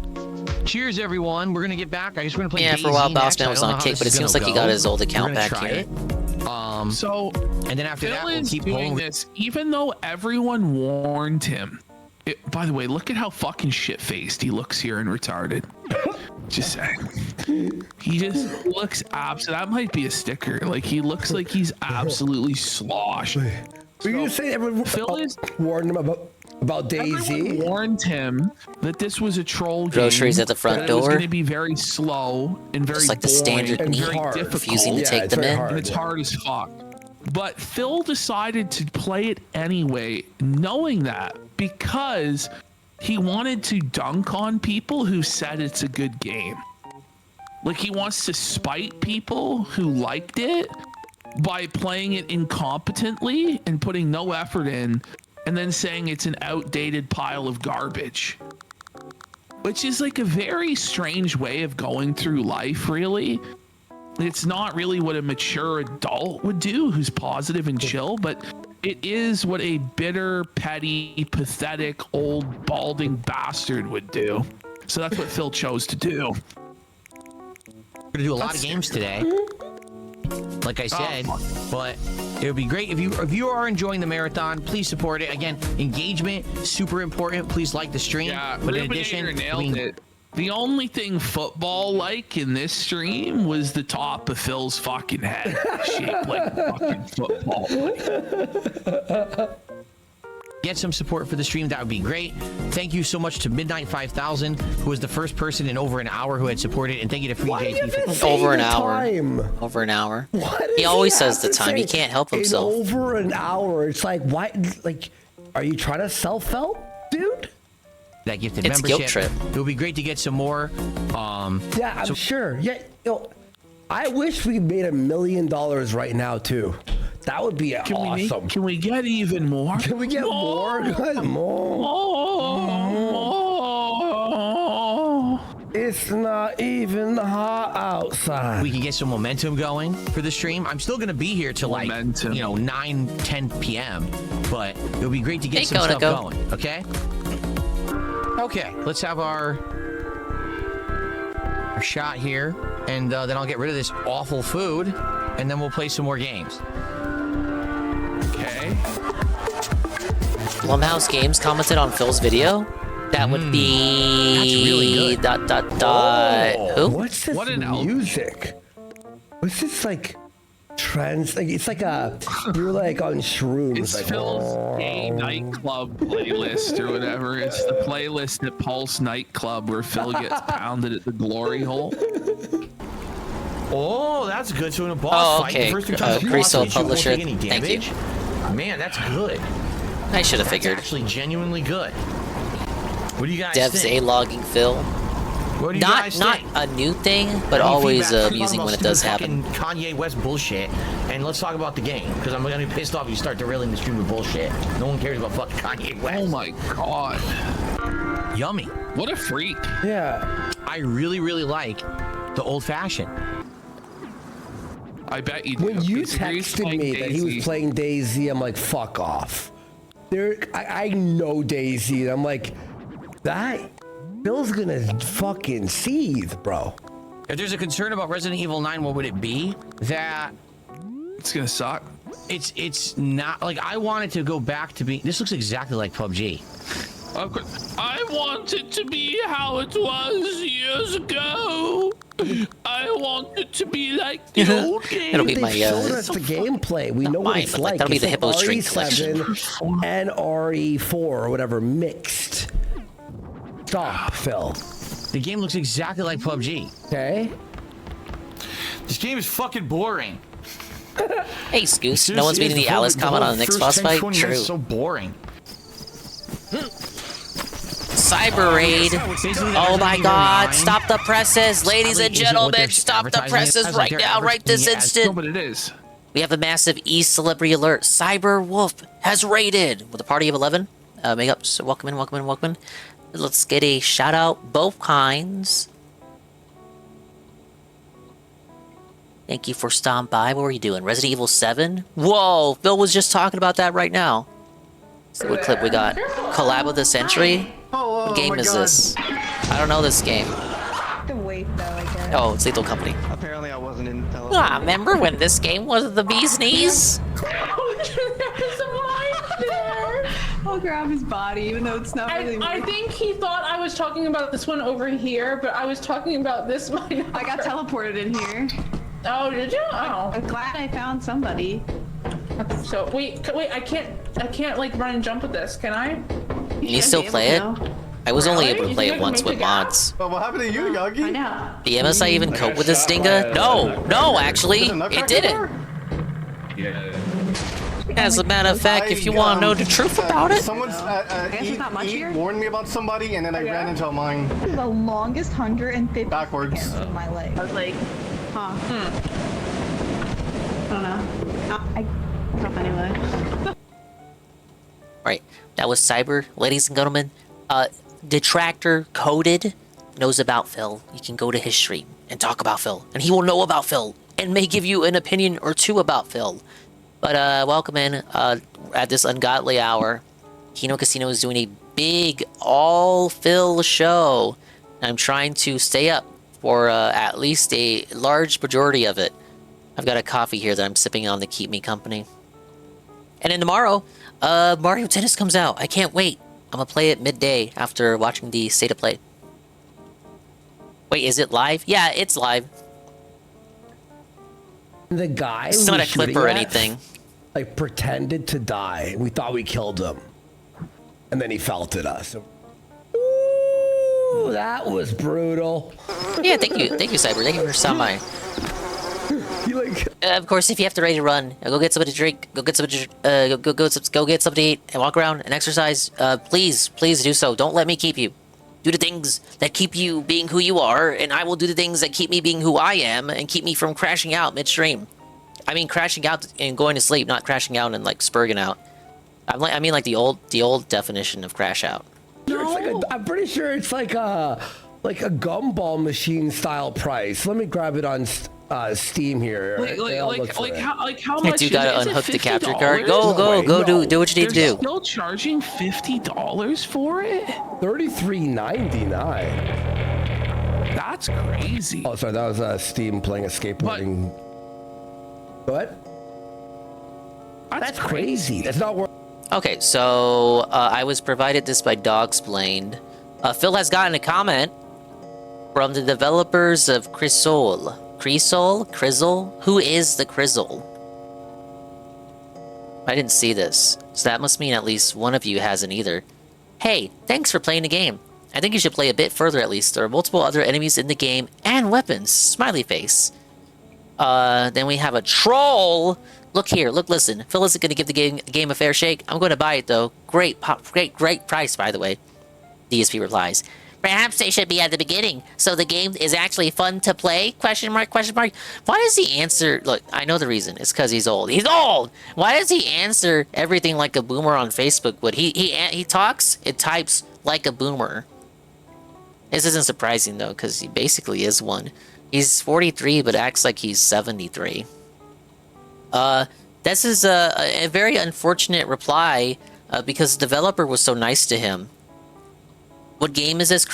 Speaker 2: cheers everyone. We're gonna get back. I just want to play.
Speaker 10: Yeah, for a while,
Speaker 2: DayZ
Speaker 10: Boss
Speaker 2: next.
Speaker 10: Man
Speaker 2: I
Speaker 10: was
Speaker 2: don't know
Speaker 10: on
Speaker 2: how
Speaker 10: kick,
Speaker 2: this
Speaker 10: but it
Speaker 2: is
Speaker 10: seems
Speaker 2: gonna
Speaker 10: like he got
Speaker 2: go.
Speaker 10: his old
Speaker 2: We're
Speaker 10: account
Speaker 2: gonna
Speaker 10: back
Speaker 2: try
Speaker 10: here.
Speaker 2: it.
Speaker 18: So,
Speaker 2: and then after that,
Speaker 18: Phil
Speaker 2: we'll
Speaker 18: is
Speaker 2: keep
Speaker 18: doing
Speaker 2: going.
Speaker 18: this, even though everyone warned him. By the way, look at how fucking shit-faced he looks here and retarded. Just saying. He just looks that might be a sticker. Like, he looks like he's absolutely sloshed.
Speaker 19: Were you say everyone warned him about DayZ?
Speaker 18: Everyone warned him that this was a troll game.
Speaker 10: Groceries at the front
Speaker 18: that It was
Speaker 10: door.
Speaker 18: going to be very slow and very
Speaker 10: Just like the
Speaker 18: boring
Speaker 10: standard
Speaker 18: and
Speaker 10: meat.
Speaker 18: very difficult.
Speaker 10: Refusing to take them in.
Speaker 18: And it's hard as fuck. But Phil decided to play it anyway, knowing that, because he wanted to dunk on people who said it's a good game. Like, he wants to spite people who liked it by playing it incompetently and putting no effort in, and then saying it's an outdated pile of garbage. Which is like a very strange way of going through life, really. It's not really what a mature adult would do who's positive and chill, but it is what a bitter, petty, pathetic, old, balding bastard would do. So that's what Phil chose to do.
Speaker 2: We're gonna do a lot of games today, like I said, but it would be great if you are enjoying the marathon. Please support it. Again, engagement super important. Please like the stream.
Speaker 18: Yeah,
Speaker 2: but in
Speaker 18: Ruben
Speaker 2: addition,
Speaker 18: Ager nailed it. The only thing football-like in this stream was the top of Phil's fucking head, shaped like fucking football.
Speaker 2: get some support for the stream. That would be great. Thank you so much to Midnight 5000, who was the first person in over an hour who had supported, and thank you to Free JT for
Speaker 10: Over an hour. Over an hour. He always says the time. He can't help himself.
Speaker 19: Over an hour. It's like, why? Like, are you trying to self-help, dude?
Speaker 2: that gifted
Speaker 10: It's a
Speaker 2: membership.
Speaker 10: guilt trip.
Speaker 2: It would be great to get some more.
Speaker 19: Yeah, I'm sure. Yeah, I wish we made $1 million right now too. That would be awesome.
Speaker 18: Can we get even more?
Speaker 19: Can we get more? Good, more. It's not even hot outside.
Speaker 2: We can get some momentum going for the stream. I'm still gonna be here till like 9-10 p.m. But it would be great to get some stuff going. Okay. Okay. Let's have our shot here, and then I'll get rid of this awful food, and then we'll play some more games.
Speaker 18: Okay.
Speaker 10: Blumhouse Games commented on Phil's video. That would be
Speaker 2: That's really good.
Speaker 10: Who?
Speaker 19: What's this music? What's this like trends? Like it's like you're like on shrooms.
Speaker 18: It's
Speaker 19: like,
Speaker 18: Phil's gay nightclub playlist or whatever. It's the playlist at Pulse Nightclub where Phil gets pounded at the glory hole.
Speaker 8: Oh, that's good. So in a boss fight, the first 2 times you
Speaker 10: Crystal
Speaker 8: watch it, you won't
Speaker 10: Publisher.
Speaker 8: take any
Speaker 10: Thank you.
Speaker 8: damage. Man, that's good.
Speaker 10: I should have figured.
Speaker 8: That's actually genuinely good. What do you guys
Speaker 10: Devs
Speaker 8: think?
Speaker 10: A-logging Phil.
Speaker 8: What do you
Speaker 10: not
Speaker 8: guys
Speaker 10: not
Speaker 8: think?
Speaker 10: a new thing, but
Speaker 8: Any
Speaker 10: always
Speaker 8: feedback?
Speaker 10: amusing when it does happen.
Speaker 8: Kanye West bullshit, and let's talk about the game because I'm gonna be pissed off if you start derailing the stream with bullshit. No one cares about fucking Kanye West.
Speaker 18: Oh my god.
Speaker 2: Yummy.
Speaker 18: What a freak.
Speaker 19: Yeah.
Speaker 2: I really, really like the old fashioned.
Speaker 18: I bet you do.
Speaker 19: When you
Speaker 18: Disagrees
Speaker 19: texted
Speaker 18: playing
Speaker 19: me that he was
Speaker 18: Daisy.
Speaker 19: playing Daisy, I'm like, fuck off. I know Daisy, and I'm like, that Bill's gonna fucking seethe, bro.
Speaker 2: If there's a concern about Resident Evil 9, what would it be? That
Speaker 18: it's gonna suck.
Speaker 2: It's not like I want it to go back to be. This looks exactly like PUBG.
Speaker 18: I want it to be how it was years ago. I want it to be like the old game.
Speaker 10: It'll be my
Speaker 19: Showed us the gameplay. We know what
Speaker 10: mine,
Speaker 19: it's
Speaker 10: but,
Speaker 19: like.
Speaker 10: that'll be
Speaker 19: It's
Speaker 10: the Hippo
Speaker 19: like
Speaker 10: String
Speaker 19: RE7 and RE4 or whatever mixed. Stop, Phil.
Speaker 2: The game looks exactly like PUBG.
Speaker 19: Okay.
Speaker 8: This game is fucking boring.
Speaker 10: Hey, Scoos.
Speaker 8: Seriously,
Speaker 10: No one's beating
Speaker 8: it's
Speaker 10: the Alice
Speaker 8: whole-
Speaker 10: comment
Speaker 8: whole
Speaker 10: on the next
Speaker 8: first
Speaker 10: boss
Speaker 8: 10,
Speaker 10: fight?
Speaker 8: 20 minutes
Speaker 10: True.
Speaker 8: is so boring.
Speaker 10: Cyber raid. Oh my god. Stop the presses. Ladies and gentlemen, stop the presses right now, right this instant.
Speaker 18: But it is.
Speaker 10: We have a massive e-celebrity alert. Cyber Wolf has raided with a party of 11. Make up. So welcome in, welcome in, welcome in. Let's get a shout out, both kinds. Thank you for stopping by. What were you doing? Resident Evil 7? Whoa, Phil was just talking about that right now. So what clip we got? Collab of the Century? What game is this? I don't know this game.
Speaker 21: The wait though, I guess.
Speaker 10: Oh, it's Lethal Company.
Speaker 12: Apparently I wasn't in
Speaker 10: Ah, remember when this game was the bee's knees?
Speaker 21: I'll grab his body, even though it's not really.
Speaker 5: I think he thought I was talking about this one over here, but I was talking about this one.
Speaker 21: I got teleported in here.
Speaker 5: Oh, did you? Oh.
Speaker 21: I'm glad I found somebody.
Speaker 5: So wait, I can't like run and jump with this, can I?
Speaker 10: Can you still play it? I was only able to play it
Speaker 5: You
Speaker 10: once
Speaker 5: think I
Speaker 10: with
Speaker 5: can make the
Speaker 10: mods.
Speaker 12: Well, what happened to you, Yogi?
Speaker 21: I know.
Speaker 10: The MSI even cope with this dinga? No, actually, it didn't. As a matter of fact, if you want to know the truth about it,
Speaker 12: Someone's warned me about somebody, and then I ran into a mine.
Speaker 21: This is the longest 150
Speaker 12: backwards
Speaker 21: seconds of my life. I was like, huh. I don't know. Anyway.
Speaker 10: right, that was Cyber, ladies and gentlemen. Detractor Coded knows about Phil. You can go to his stream and talk about Phil, and he will know about Phil and may give you an opinion or two about Phil. But welcome in at this ungodly hour. Kino Casino is doing a big all Phil show. I'm trying to stay up for at least a large majority of it. I've got a coffee here that I'm sipping on to keep me company. And then tomorrow, Mario Tennis comes out. I can't wait. I'm gonna play it midday after watching the State of Play. Wait, is it live? Yeah, it's live.
Speaker 19: The guy
Speaker 10: It's
Speaker 19: who
Speaker 10: not
Speaker 19: was
Speaker 10: a clip
Speaker 19: shooting
Speaker 10: or
Speaker 19: at,
Speaker 10: anything.
Speaker 19: like pretended to die. We thought we killed him, and then he felt at us. Ooh, that was brutal.
Speaker 10: Yeah, thank you, Cyber. Thank you for stopping by.
Speaker 19: He like
Speaker 10: of course, if you have to ready to run, go get somebody to drink, go get somebody, go get something to eat, and walk around and exercise. Please do so. Don't let me keep you. Do the things that keep you being who you are, and I will do the things that keep me being who I am and keep me from crashing out midstream. I mean, crashing out and going to sleep, not crashing out and like spurging out. I mean, like the old definition of crash out.
Speaker 19: No. I'm pretty sure it's like a gumball machine style price. Let me grab it on Steam here.
Speaker 18: How much?
Speaker 10: You gotta unhook the capture card. Go, do what you need to do.
Speaker 18: Still charging $50 for it?
Speaker 19: $33.99.
Speaker 18: That's crazy.
Speaker 19: Oh, sorry, that was Steam playing a skateboarding. What? That's crazy. That's not worth.
Speaker 10: Okay, so I was provided this by Dogsplained. Phil has gotten a comment from the developers of Crizzle. Crizzle? Who is the Crizzle? I didn't see this, so that must mean at least one of you hasn't either. Hey, thanks for playing the game. I think you should play a bit further at least. There are multiple other enemies in the game and weapons. Smiley face. Then we have a troll. Look here, listen. Phil isn't going to give the game a fair shake. I'm going to buy it though. Great price, by the way. DSP replies. Perhaps they should be at the beginning, so the game is actually fun to play? Question mark. Why does he answer... Look, I know the reason. It's because he's old. He's old! Why does he answer everything like a boomer on Facebook would? He talks, it types like a boomer. This isn't surprising, though, because he basically is one. He's 43, but acts like he's 73. This is a very unfortunate reply, because the developer was so nice to him. What game is this?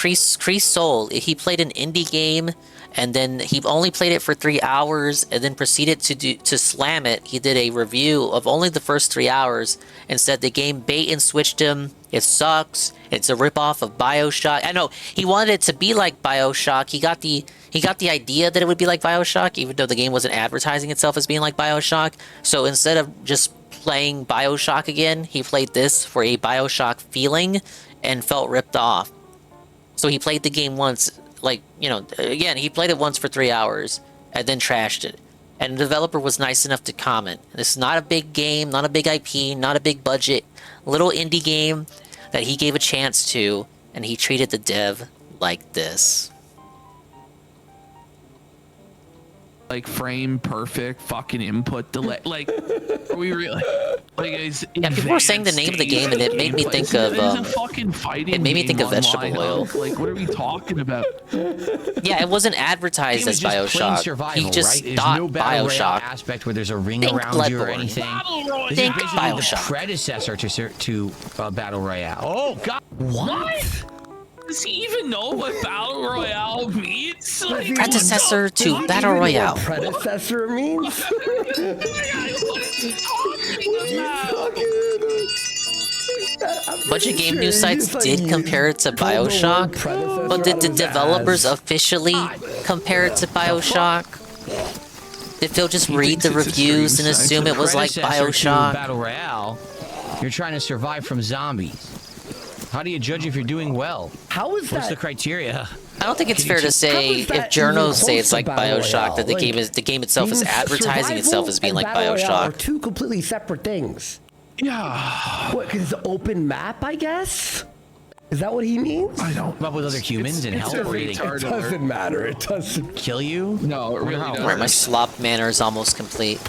Speaker 10: Soul. He played an indie game, and then he only played it for 3 hours, and then proceeded to slam it. He did a review of only the first 3 hours, and said the game bait and switched him. It sucks. It's a ripoff of BioShock. I know he wanted it to be like BioShock. He got the idea that it would be like BioShock, even though the game wasn't advertising itself as being like BioShock. So instead of just playing BioShock again, he played this for a BioShock feeling and felt ripped off. So he played the game once, like, you know, again, he played it once for 3 hours and then trashed it. And the developer was nice enough to comment. This is not a big game, not a big IP, not a big budget, little indie game that he gave a chance to, and he treated the dev like this.
Speaker 18: Like frame perfect fucking input delay. Like, are we really? Like,
Speaker 10: yeah, people were saying the name of the game, and it made me think of it made me think of vegetable oil.
Speaker 18: Like, what are we talking about?
Speaker 10: Yeah, it wasn't advertised as BioShock.
Speaker 2: Survival,
Speaker 10: he just
Speaker 2: right?
Speaker 10: thought
Speaker 2: no battle
Speaker 10: BioShock
Speaker 2: aspect where there's a ring
Speaker 10: Think
Speaker 2: around you or
Speaker 10: Bloodborne.
Speaker 2: anything. This
Speaker 10: Think
Speaker 2: is basically the
Speaker 10: BioShock.
Speaker 2: predecessor to Battle Royale. Oh God!
Speaker 18: What? Does he even know what Battle Royale means? Like,
Speaker 10: Predecessor to Battle Royale.
Speaker 19: Predecessor means?
Speaker 10: Bunch of game news sites did compare it to BioShock, but did the developers officially compare it to BioShock? Did Phil just read the reviews and assume it was like BioShock?
Speaker 2: Battle Royale, you're trying to survive from zombies. How do you judge if you're doing well?
Speaker 19: How is
Speaker 2: What's the criteria?
Speaker 10: I don't think it's fair to say if journos say it's like BioShock that the game itself is advertising itself as being like BioShock.
Speaker 19: Are two completely separate things.
Speaker 18: Yeah.
Speaker 19: What? Because it's an open map, I guess. Is that what he means?
Speaker 2: I don't. Up with other humans and help.
Speaker 19: It doesn't matter. It doesn't
Speaker 2: kill you.
Speaker 18: No, it really doesn't.
Speaker 10: Alright, my slop manner is almost complete.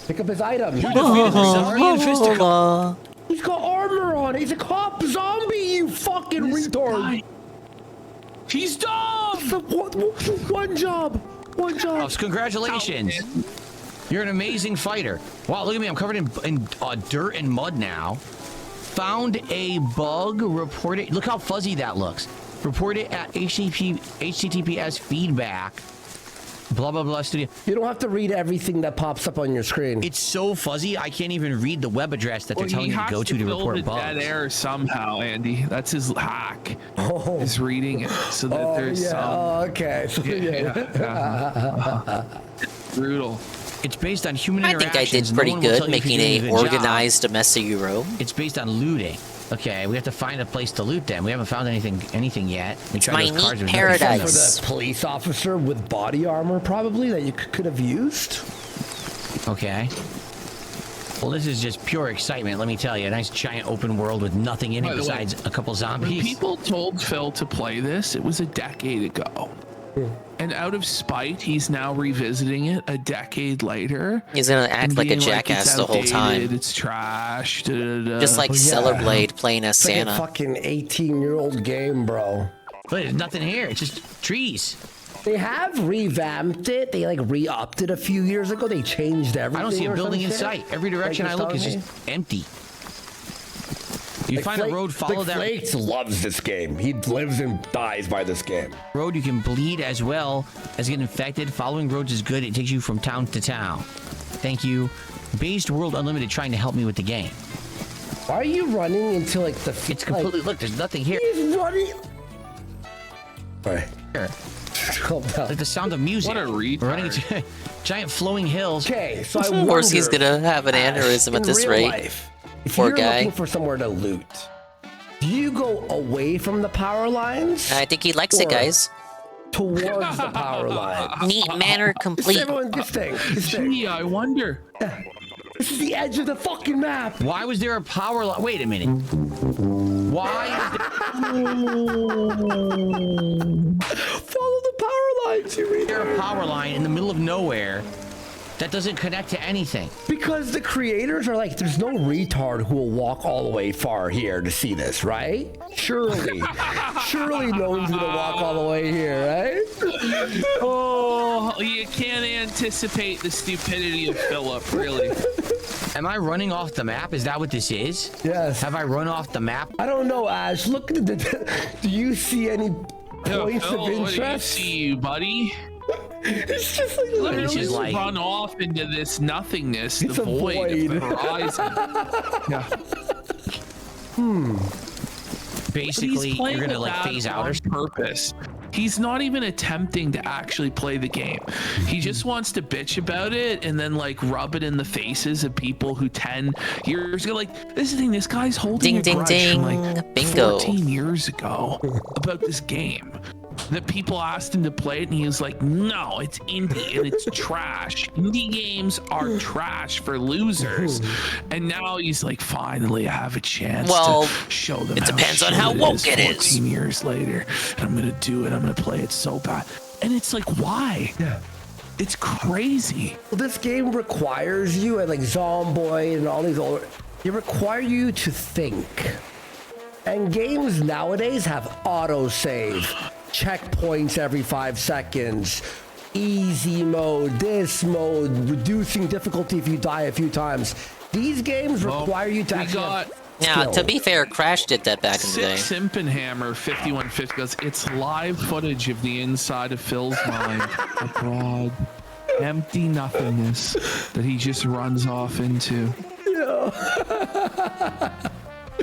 Speaker 19: Pick up his item.
Speaker 2: You defeated the zombie in fisticuffs.
Speaker 19: He's got armor on. He's a cop zombie. You fucking retard.
Speaker 18: He's dumb.
Speaker 19: One job.
Speaker 2: Congratulations. You're an amazing fighter. Wow, look at me. I'm covered in dirt and mud now. Found a bug. Report it. Look how fuzzy that looks. Report it at HTTPS feedback. Blah, blah, blah, studio.
Speaker 19: You don't have to read everything that pops up on your screen.
Speaker 2: It's so fuzzy, I can't even read the web address that they're telling you to go to report bugs.
Speaker 18: Dead air somehow, Andy. That's his hack. Is reading it so that there's some.
Speaker 19: Okay.
Speaker 2: Brutal. It's based on human
Speaker 10: I
Speaker 2: interactions.
Speaker 10: think I did pretty good making a organized, messy room.
Speaker 2: It's based on looting. Okay, we have to find a place to loot them. We haven't found anything yet.
Speaker 10: It's my neat paradise.
Speaker 19: For the police officer with body armor, probably, that you could have used.
Speaker 2: Okay. Well, this is just pure excitement, let me tell you. A nice giant open world with nothing in it besides a couple zombies.
Speaker 18: When people told Phil to play this, it was a decade ago. And out of spite, he's now revisiting it a decade later.
Speaker 10: He's gonna act like a jackass the whole time.
Speaker 18: It's trash. Da, da, da.
Speaker 10: Just like Cellarblade playing as Santa.
Speaker 19: Like a fucking 18-year-old game, bro.
Speaker 2: But there's nothing here. It's just trees.
Speaker 19: They have revamped it. They like re-upped it a few years ago. They changed everything.
Speaker 2: I don't see a
Speaker 19: or
Speaker 2: building
Speaker 19: some
Speaker 2: in
Speaker 19: shit.
Speaker 2: sight. Every direction I look is just empty. You find a road, follow that.
Speaker 19: Flakes loves this game. He lives and dies by this game.
Speaker 2: Road you can bleed as well as get infected. Following roads is good. It takes you from town to town. Thank you. Based World Unlimited trying to help me with the game.
Speaker 19: Why are you running into like the...
Speaker 2: It's completely... Look, there's nothing here.
Speaker 19: He's running... Right.
Speaker 2: Here.
Speaker 19: Calm down.
Speaker 2: Like the sound of music.
Speaker 18: What a retard.
Speaker 2: We're running into giant flowing hills.
Speaker 19: Okay, so I
Speaker 10: Of course he's gonna have an aneurysm at this rate.
Speaker 19: Life, if
Speaker 10: Poor
Speaker 19: you're
Speaker 10: guy.
Speaker 19: looking for somewhere to loot, do you go away from the power lines?
Speaker 10: I think he likes it, guys.
Speaker 19: Towards the power lines.
Speaker 10: Neat manner complete.
Speaker 19: Everyone, this thing.
Speaker 18: Gee, I wonder.
Speaker 19: This is the edge of the fucking map.
Speaker 2: Why was there a power line? Wait a minute. Why is
Speaker 19: Follow the power lines, you read.
Speaker 2: there a power line in the middle of nowhere that doesn't connect to anything?
Speaker 19: Because the creators are like, there's no retard who will walk all the way far here to see this, right? Surely. Surely no one's gonna walk all the way here, right?
Speaker 18: Oh, you can't anticipate the stupidity of Philip, really.
Speaker 2: Am I running off the map? Is that what this is?
Speaker 19: Yes.
Speaker 2: Have I run off the map?
Speaker 19: I don't know, Ash. Look at the... Do you see any points
Speaker 18: Phil,
Speaker 19: of interest?
Speaker 18: what do you see, buddy?
Speaker 19: It's just like
Speaker 18: Let me
Speaker 2: It's
Speaker 18: just
Speaker 2: just like-
Speaker 18: run off into this nothingness, the
Speaker 19: It's a
Speaker 18: void of the
Speaker 19: void.
Speaker 18: horizon. Yeah.
Speaker 2: Basically,
Speaker 18: He's playing
Speaker 2: you're gonna
Speaker 18: with
Speaker 2: like
Speaker 18: that
Speaker 2: phase out or
Speaker 18: on purpose. He's not even attempting to actually play the game. He just wants to bitch about it and then like rub it in the faces of people who 10 years ago. Like, this is the thing, this guy's holding
Speaker 10: Ding,
Speaker 18: a
Speaker 10: ding,
Speaker 18: grudge
Speaker 10: ding.
Speaker 18: from like
Speaker 10: Bingo.
Speaker 18: 14 years ago about this game. That people asked him to play it and he was like, no, it's indie and it's trash. Indie games are trash for losers. And now he's like, finally I have a chance to show them
Speaker 10: it depends on how
Speaker 18: shit
Speaker 10: woke it is.
Speaker 18: 14 years later. And I'm gonna do it. I'm gonna play it so bad. And it's like, why?
Speaker 19: Yeah.
Speaker 18: It's crazy.
Speaker 19: Well, this game requires you, and like Zomboid and all these older... They require you to think. And games nowadays have autosave. Checkpoints every 5 seconds, easy mode, this mode, reducing difficulty if you die a few times. These games require you to actually have
Speaker 10: Yeah,
Speaker 19: skill.
Speaker 10: to be fair, Crash did that back in the day.
Speaker 18: Simpenhammer 5150 goes, it's live footage of the inside of Phil's mind. A broad, empty nothingness that he just runs off into.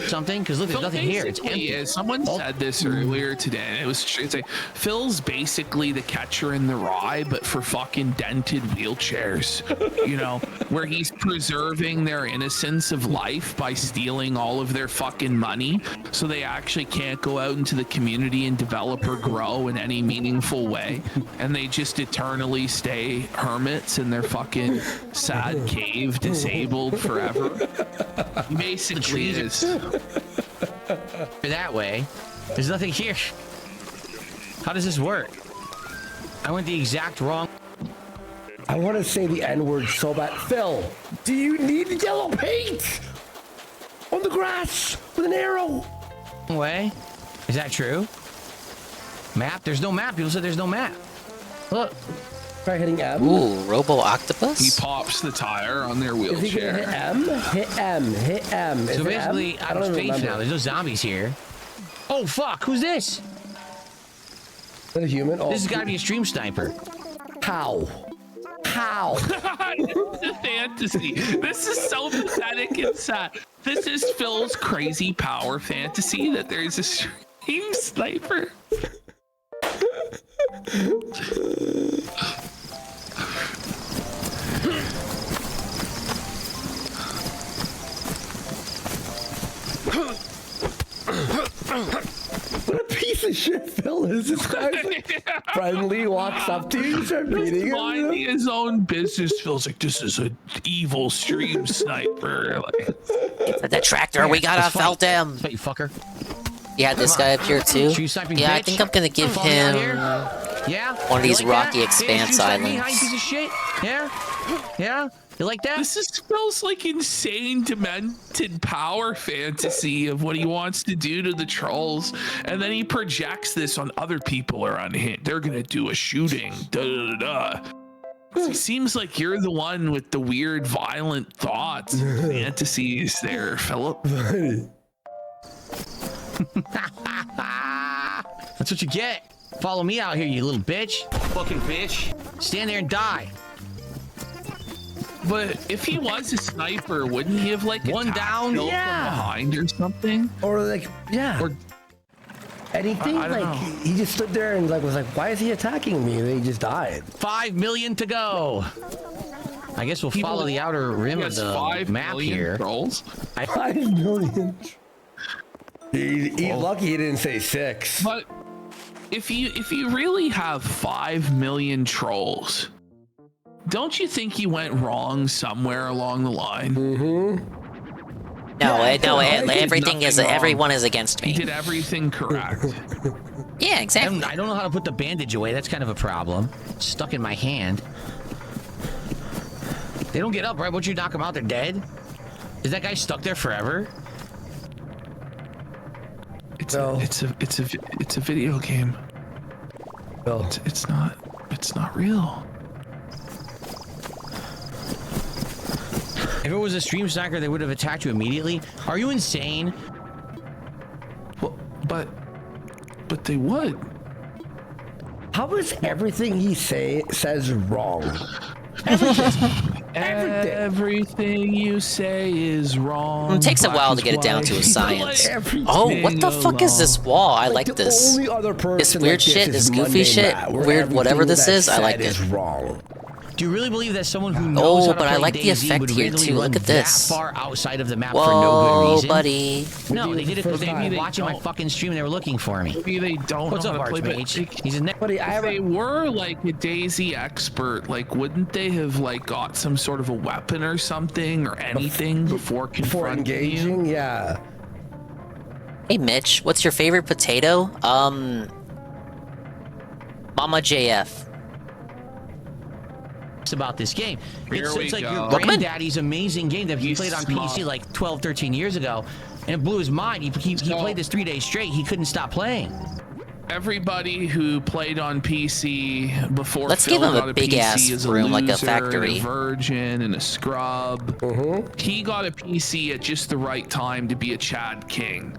Speaker 2: Something? Because look, there's nothing here. It's empty.
Speaker 18: Someone said this earlier today, and it was it's like, Phil's basically the Catcher in the Rye, but for fucking dented wheelchairs. You know, where he's preserving their innocence of life by stealing all of their fucking money, so they actually can't go out into the community and develop or grow in any meaningful way, and they just eternally stay hermits in their fucking sad cave, disabled forever. He basically is.
Speaker 2: That way, there's nothing here. How does this work? I went the exact wrong.
Speaker 19: I want to say the N-word so bad. Phil, do you need yellow paint on the grass with an arrow?
Speaker 2: Way? Is that true? Map? There's no map. People said there's no map. Look.
Speaker 19: Try hitting M.
Speaker 10: Ooh, Robo Octopus?
Speaker 18: He pops the tire on their
Speaker 19: Is he gonna
Speaker 18: wheelchair.
Speaker 19: hit M? Hit M. Hit M. Is
Speaker 2: So
Speaker 19: it
Speaker 2: basically,
Speaker 19: M?
Speaker 2: I don't faith now. There's no zombies here. Oh, fuck. Who's this?
Speaker 19: Is that a human? Oh,
Speaker 2: This has got to be a stream sniper.
Speaker 19: How? How?
Speaker 18: This is fantasy. This is so pathetic and sad. This is Phil's crazy power fantasy that there's a stream sniper.
Speaker 19: What a piece of shit Phil is. This guy's like friendly, walks up to you, you start beating him.
Speaker 18: Minding his own business, feels like this is an evil stream sniper. Like,
Speaker 10: the tractor, we gotta felt him.
Speaker 2: You fucker.
Speaker 10: Yeah, this guy up here too. Yeah, I think I'm gonna give him one of these rocky expanse islands.
Speaker 2: Piece of shit. Yeah. Yeah. You like that?
Speaker 18: This smells like insane demented power fantasy of what he wants to do to the trolls, and then he projects this on other people around him. They're gonna do a shooting. Da da da. It seems like you're the one with the weird, violent thoughts, and fantasies there, Philip.
Speaker 2: That's what you get. Follow me out here, you little bitch.
Speaker 8: Fucking bitch.
Speaker 2: Stand there and die.
Speaker 18: But if he was a sniper, wouldn't he have like
Speaker 2: one down
Speaker 18: from behind or something?
Speaker 19: Or like, yeah. Or anything?
Speaker 2: I don't know.
Speaker 19: He just stood there and like was like, why is he attacking me? And then he just died.
Speaker 2: 5 million to go. I guess we'll follow the outer rim of the map here.
Speaker 18: Trolls.
Speaker 19: 5 million. He's lucky he didn't say 6.
Speaker 18: But if you really have 5 million trolls, don't you think you went wrong somewhere along the line?
Speaker 10: No, everything is everyone is against me.
Speaker 18: He did everything correct.
Speaker 10: Yeah, exactly.
Speaker 2: I don't know how to put the bandage away. That's kind of a problem. It's stuck in my hand. They don't get up, right? Once you knock them out, they're dead. Is that guy stuck there forever?
Speaker 18: It's a video game.
Speaker 19: No.
Speaker 18: It's not real.
Speaker 2: If it was a stream sniper, they would have attacked you immediately. Are you insane?
Speaker 18: Well, but they would.
Speaker 19: How is everything he says wrong?
Speaker 18: Everything you say is wrong.
Speaker 10: It takes a while to get it down to a science. Oh, what the fuck is this wall? I like this. This weird shit, this goofy shit, weird whatever this is, I like it.
Speaker 19: Wrong.
Speaker 2: Do you really believe that someone who knows how to
Speaker 10: but I
Speaker 2: play
Speaker 10: like the
Speaker 2: DayZ
Speaker 10: effect
Speaker 2: would
Speaker 10: here
Speaker 2: randomly
Speaker 10: too.
Speaker 2: run
Speaker 10: Look at this.
Speaker 2: that far outside of the map for no good reason?
Speaker 10: Buddy.
Speaker 2: No, they did it because they were watching my fucking stream and they were looking for me.
Speaker 18: Maybe they don't
Speaker 2: What's
Speaker 18: know
Speaker 2: up,
Speaker 18: how to play,
Speaker 2: Archmage? He's a
Speaker 18: buddy, if they were like a DayZ expert, like wouldn't they have like got some sort of a weapon or something or anything before
Speaker 19: engaging?
Speaker 18: You?
Speaker 19: Yeah.
Speaker 10: Hey Mitch, what's your favorite potato? Mama JF.
Speaker 2: About this game. It's like your
Speaker 10: Welcome in.
Speaker 2: granddaddy's amazing game that he played on PC like 12, 13 years ago, and it blew his mind. He played this 3 days straight. He couldn't stop playing.
Speaker 18: Everybody who played on PC before
Speaker 10: Let's
Speaker 18: Phil
Speaker 10: give him
Speaker 18: got
Speaker 10: a big ass
Speaker 18: PC is
Speaker 10: room
Speaker 18: loser,
Speaker 10: like a factory.
Speaker 18: And a virgin and a scrub. He got a PC at just the right time to be a Chad King.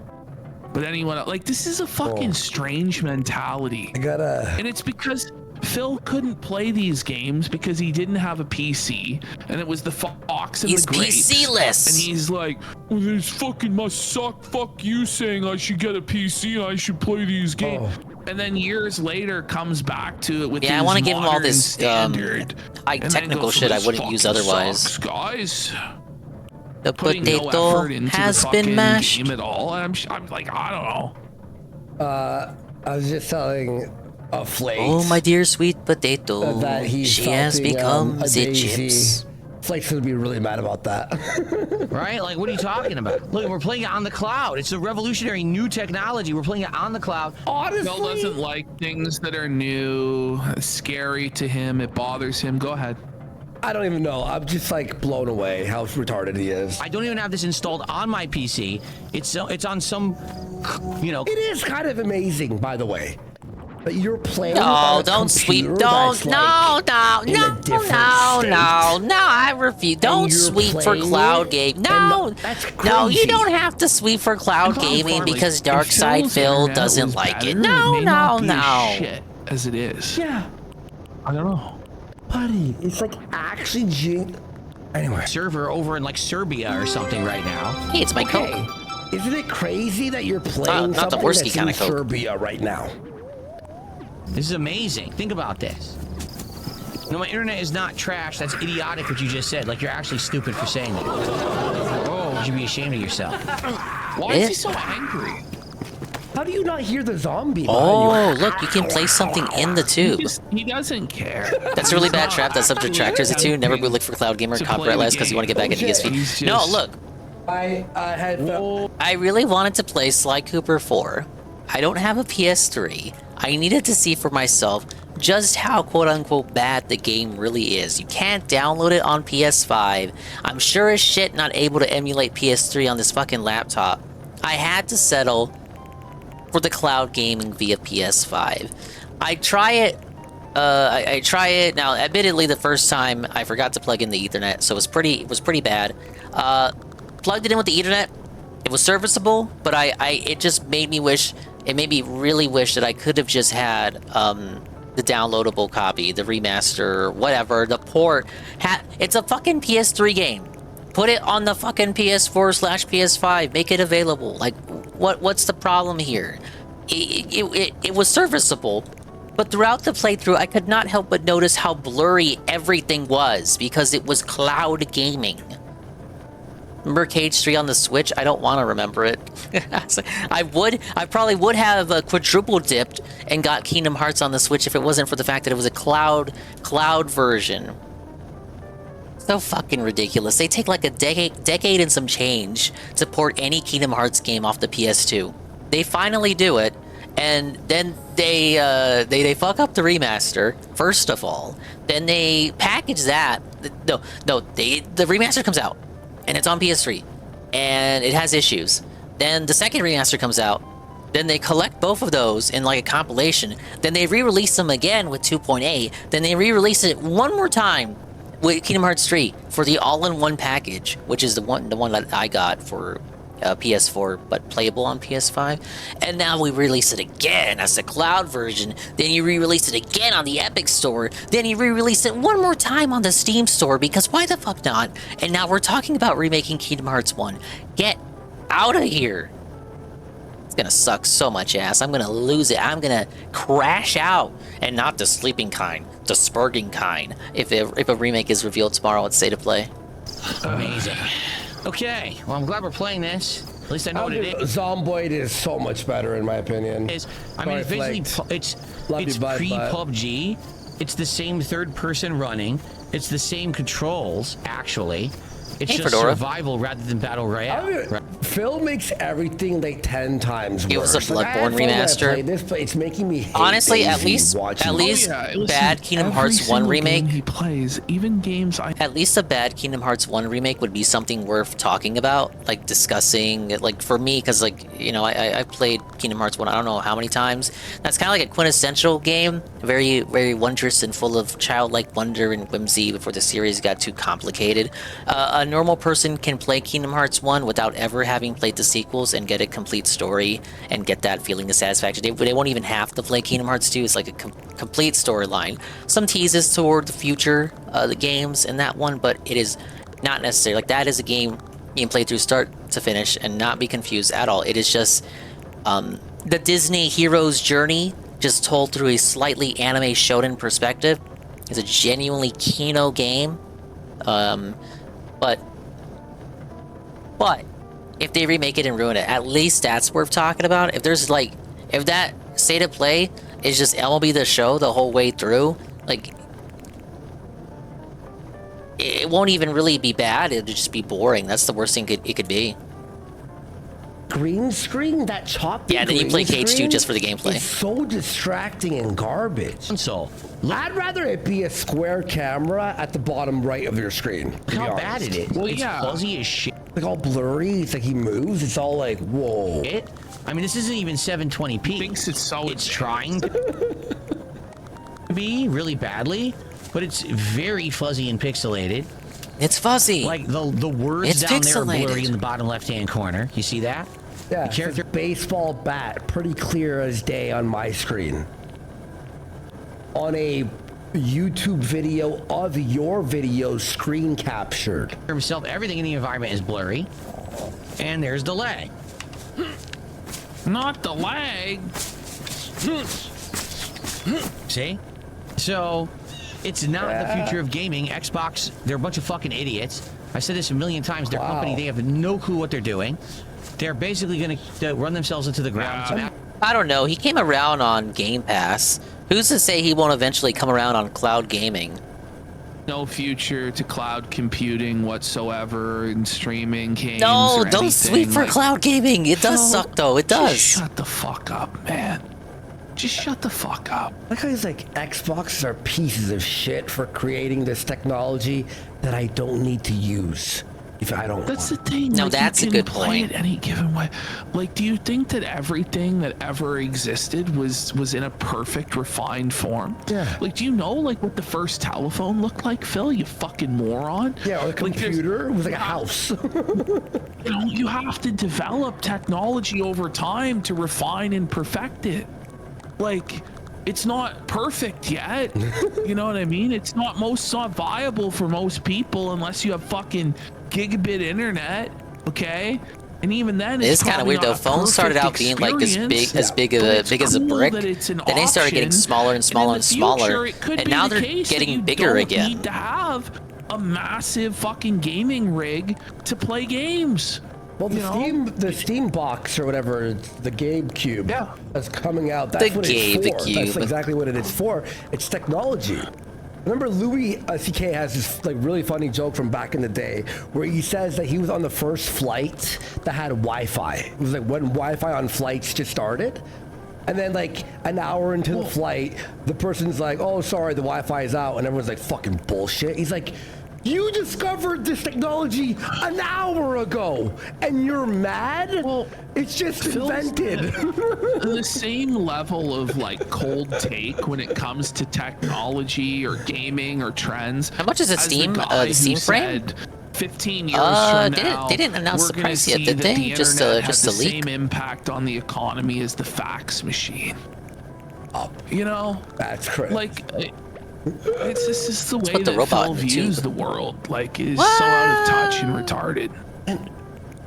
Speaker 18: But anyone else, like this is a fucking strange mentality. And it's because Phil couldn't play these games because he didn't have a PC, and it was the Fox and the Grapes.
Speaker 10: He's PC-less.
Speaker 18: And he's like, well, this fucking must suck. Fuck you saying I should get a PC and I should play these games. And then years later comes back to it with
Speaker 10: I
Speaker 18: want to
Speaker 10: give him all this
Speaker 18: standard,
Speaker 10: high technical shit I wouldn't use otherwise.
Speaker 18: Sucks, guys.
Speaker 10: The
Speaker 18: Putting no
Speaker 10: potato
Speaker 18: effort into
Speaker 10: has
Speaker 18: the
Speaker 10: been
Speaker 18: fucking
Speaker 10: mashed.
Speaker 18: game at all. I'm like, I don't know.
Speaker 19: I was just telling a Flakes.
Speaker 10: Oh, my dear sweet potato.
Speaker 19: That
Speaker 10: She has become
Speaker 19: a
Speaker 10: zit
Speaker 19: DayZ.
Speaker 10: chips.
Speaker 19: Flakes would be really mad about that.
Speaker 2: Right? Like, what are you talking about? Look, we're playing it on the cloud. It's a revolutionary new technology. We're playing it on the cloud.
Speaker 19: Honestly,
Speaker 18: Phil doesn't like things that are new, scary to him. It bothers him. Go ahead.
Speaker 19: I don't even know. I'm just like blown away how retarded he is.
Speaker 2: I don't even have this installed on my PC. It's on some, you know.
Speaker 19: It is kind of amazing, by the way. But you're playing.
Speaker 10: No, don't sweep. Don't. No. I refuse. Don't sweep for cloud game. No. No, you don't have to sweep for cloud gaming because Dark Side Phil doesn't like it. No.
Speaker 18: Shit as it is.
Speaker 19: Yeah.
Speaker 18: I don't know.
Speaker 19: Buddy, it's like actually anyway.
Speaker 2: Server over in like Serbia or something right now.
Speaker 10: Hey, it's my Coke.
Speaker 19: Isn't it crazy that you're playing
Speaker 10: not the
Speaker 19: something
Speaker 10: Worski
Speaker 19: that's
Speaker 10: kind
Speaker 19: in
Speaker 10: of Coke.
Speaker 19: Serbia right now?
Speaker 2: This is amazing. Think about this. No, my internet is not trash. That's idiotic what you just said. Like, you're actually stupid for saying that. Oh, you should be ashamed of yourself.
Speaker 18: Why is he so angry?
Speaker 19: How do you not hear the zombie?
Speaker 10: Oh, look, you can place something in the tube.
Speaker 18: He doesn't care.
Speaker 10: That's a really bad trap. That's subtractors it too. Never look for Cloud Gamer copyright less because you want to get back into PSV. No, look. I really wanted to play Sly Cooper 4. I don't have a PS3. I needed to see for myself just how quote-unquote bad the game really is. You can't download it on PS5. I'm sure as shit not able to emulate PS3 on this fucking laptop. I had to settle for the cloud gaming via PS5. I try it. I try it now. Admittedly, the first time I forgot to plug in the Ethernet, so it was pretty bad. Plugged it in with the Ethernet. It was serviceable, but it just made me wish. It made me really wish that I could have just had the downloadable copy, the remaster, whatever, the port. It's a fucking PS3 game. Put it on the fucking PS4/PS5. Make it available. Like, what's the problem here? It was serviceable, but throughout the playthrough, I could not help but notice how blurry everything was because it was cloud gaming. Remember Cage 3 on the Switch? I don't want to remember it. I probably would have quadruple dipped and got Kingdom Hearts on the Switch if it wasn't for the fact that it was a cloud version. So fucking ridiculous. They take like a decade and some change to port any Kingdom Hearts game off the PS2. They finally do it, and then they fuck up the remaster first of all. Then they package that. The remaster comes out, and it's on PS3, and it has issues. Then the second remaster comes out. Then they collect both of those in like a compilation. Then they re-release them again with 2.8. Then they re-release it one more time with Kingdom Hearts 3 for the all-in-one package, which is the one that I got for PS4, but playable on PS5. And now we release it again as the cloud version. Then you re-release it again on the Epic Store. Then you re-release it one more time on the Steam Store, because why the fuck not? And now we're talking about remaking Kingdom Hearts 1. Get out of here. It's gonna suck so much ass. I'm gonna lose it. I'm gonna crash out, and not the sleeping kind, the spurging kind. If a remake is revealed tomorrow at State of Play.
Speaker 2: Amazing. Okay, well, I'm glad we're playing this. At least I know what it is.
Speaker 19: Zomboid is so much better in my opinion.
Speaker 2: It's pre-PUBG. It's the same third person running. It's the same controls, actually. It's just survival rather than battle royale.
Speaker 19: Phil makes everything like 10 times worse.
Speaker 10: It was a Bloodborne remaster.
Speaker 19: It's making me hate
Speaker 10: honestly, at least bad Kingdom Hearts 1 remake.
Speaker 18: He plays, even games
Speaker 10: At least a bad Kingdom Hearts 1 remake would be something worth talking about, like discussing, like for me, because like, you know, I played Kingdom Hearts 1 I don't know how many times. That's kind of like a quintessential game, very, very wondrous and full of childlike wonder and whimsy before the series got too complicated. A normal person can play Kingdom Hearts 1 without ever having played the sequels and get a complete story and get that feeling of satisfaction. They won't even have to play Kingdom Hearts 2. It's like a complete storyline. Some teases toward the future, the games in that one, but it is not necessary. Like, that is a game you can play through start to finish and not be confused at all. It is just the Disney hero's journey, just told through a slightly anime shonen perspective. It's a genuinely Kino game. But if they remake it and ruin it, at least that's worth talking about. If there's like, if that State of Play is just MLB The Show the whole way through, like, it won't even really be bad. It'll just be boring. That's the worst thing it could be.
Speaker 19: Green screen, that choppy.
Speaker 10: Yeah, then you play Cage 2 just for the gameplay.
Speaker 19: It's so distracting and garbage.
Speaker 2: So
Speaker 19: I'd rather it be a square camera at the bottom right of your screen.
Speaker 2: How bad it is. Well, it's fuzzy as shit.
Speaker 19: Like all blurry. It's like he moves. It's all like, whoa.
Speaker 2: I mean, this isn't even 720p.
Speaker 18: Thinks it's so.
Speaker 2: It's trying to be really badly, but it's very fuzzy and pixelated.
Speaker 10: It's fuzzy.
Speaker 2: Like the words down there are blurry in the bottom left-hand corner. You see that?
Speaker 19: Yeah.
Speaker 2: The character
Speaker 19: baseball bat, pretty clear as day on my screen. On a YouTube video of your video screen captured.
Speaker 2: Himself, everything in the environment is blurry, and there's the lag.
Speaker 18: Not the lag.
Speaker 2: See? So, it's not the future of gaming. Xbox, they're a bunch of fucking idiots. I said this a million times. Their company, they have no clue what they're doing. They're basically going to run themselves into the ground.
Speaker 10: I don't know. He came around on Game Pass. Who's to say he won't eventually come around on cloud gaming?
Speaker 18: No future to cloud computing whatsoever in streaming games.
Speaker 10: No,
Speaker 18: or
Speaker 10: don't
Speaker 18: anything.
Speaker 10: sweep for
Speaker 18: Like,
Speaker 10: cloud gaming. It does
Speaker 18: Phil,
Speaker 10: suck though. It does.
Speaker 18: Just shut the fuck up, man. Just shut the fuck up.
Speaker 19: Like how he's like, Xboxes are pieces of shit for creating this technology that I don't need to use if I don't.
Speaker 18: That's the thing.
Speaker 10: No,
Speaker 18: like,
Speaker 10: that's
Speaker 18: you
Speaker 10: a
Speaker 18: can
Speaker 10: good
Speaker 18: play
Speaker 10: point.
Speaker 18: it any given way. Like, do you think that everything that ever existed was in a perfect, refined form?
Speaker 19: Yeah.
Speaker 18: Like, do you know like what the first telephone looked like, Phil? You fucking moron.
Speaker 19: Yeah, or a computer was like a house.
Speaker 18: You know, you have to develop technology over time to refine and perfect it. Like, it's not perfect yet. You know what I mean? It's not viable for most people unless you have fucking gigabit internet. Okay. And even then,
Speaker 10: It's kind of weird though. Phones started out being like this big as a brick. Then they started getting smaller and smaller and smaller, and now they're getting bigger again.
Speaker 18: Need to have a massive fucking gaming rig to play games.
Speaker 19: Well, the Steam box or whatever, the GameCube, that's coming out. That's what it's for. That's exactly what it is for. It's technology. Remember, Louis C.K. has this like really funny joke from back in the day where he says that he was on the first flight that had Wi-Fi. It was like when Wi-Fi on flights just started. And then like an hour into the flight, the person's like, oh, sorry, the Wi-Fi is out. And everyone's like, fucking bullshit. He's like, you discovered this technology an hour ago and you're mad? Well, it's just invented.
Speaker 18: The same level of like cold take when it comes to technology or gaming or trends.
Speaker 10: How much is a Steam frame?
Speaker 18: 15 years from now,
Speaker 10: they didn't announce
Speaker 18: we're
Speaker 10: the
Speaker 18: gonna
Speaker 10: price
Speaker 18: see
Speaker 10: yet, did
Speaker 18: that
Speaker 10: they?
Speaker 18: the
Speaker 10: Just
Speaker 18: internet
Speaker 10: a
Speaker 18: has the
Speaker 10: leak?
Speaker 18: same impact on the economy as the fax machine. You know,
Speaker 19: that's correct.
Speaker 18: Like, it's just the way
Speaker 10: put the
Speaker 18: that
Speaker 10: robot
Speaker 18: Phil
Speaker 10: in the
Speaker 18: views
Speaker 10: tube.
Speaker 18: the world. Like, is so out of touch and retarded.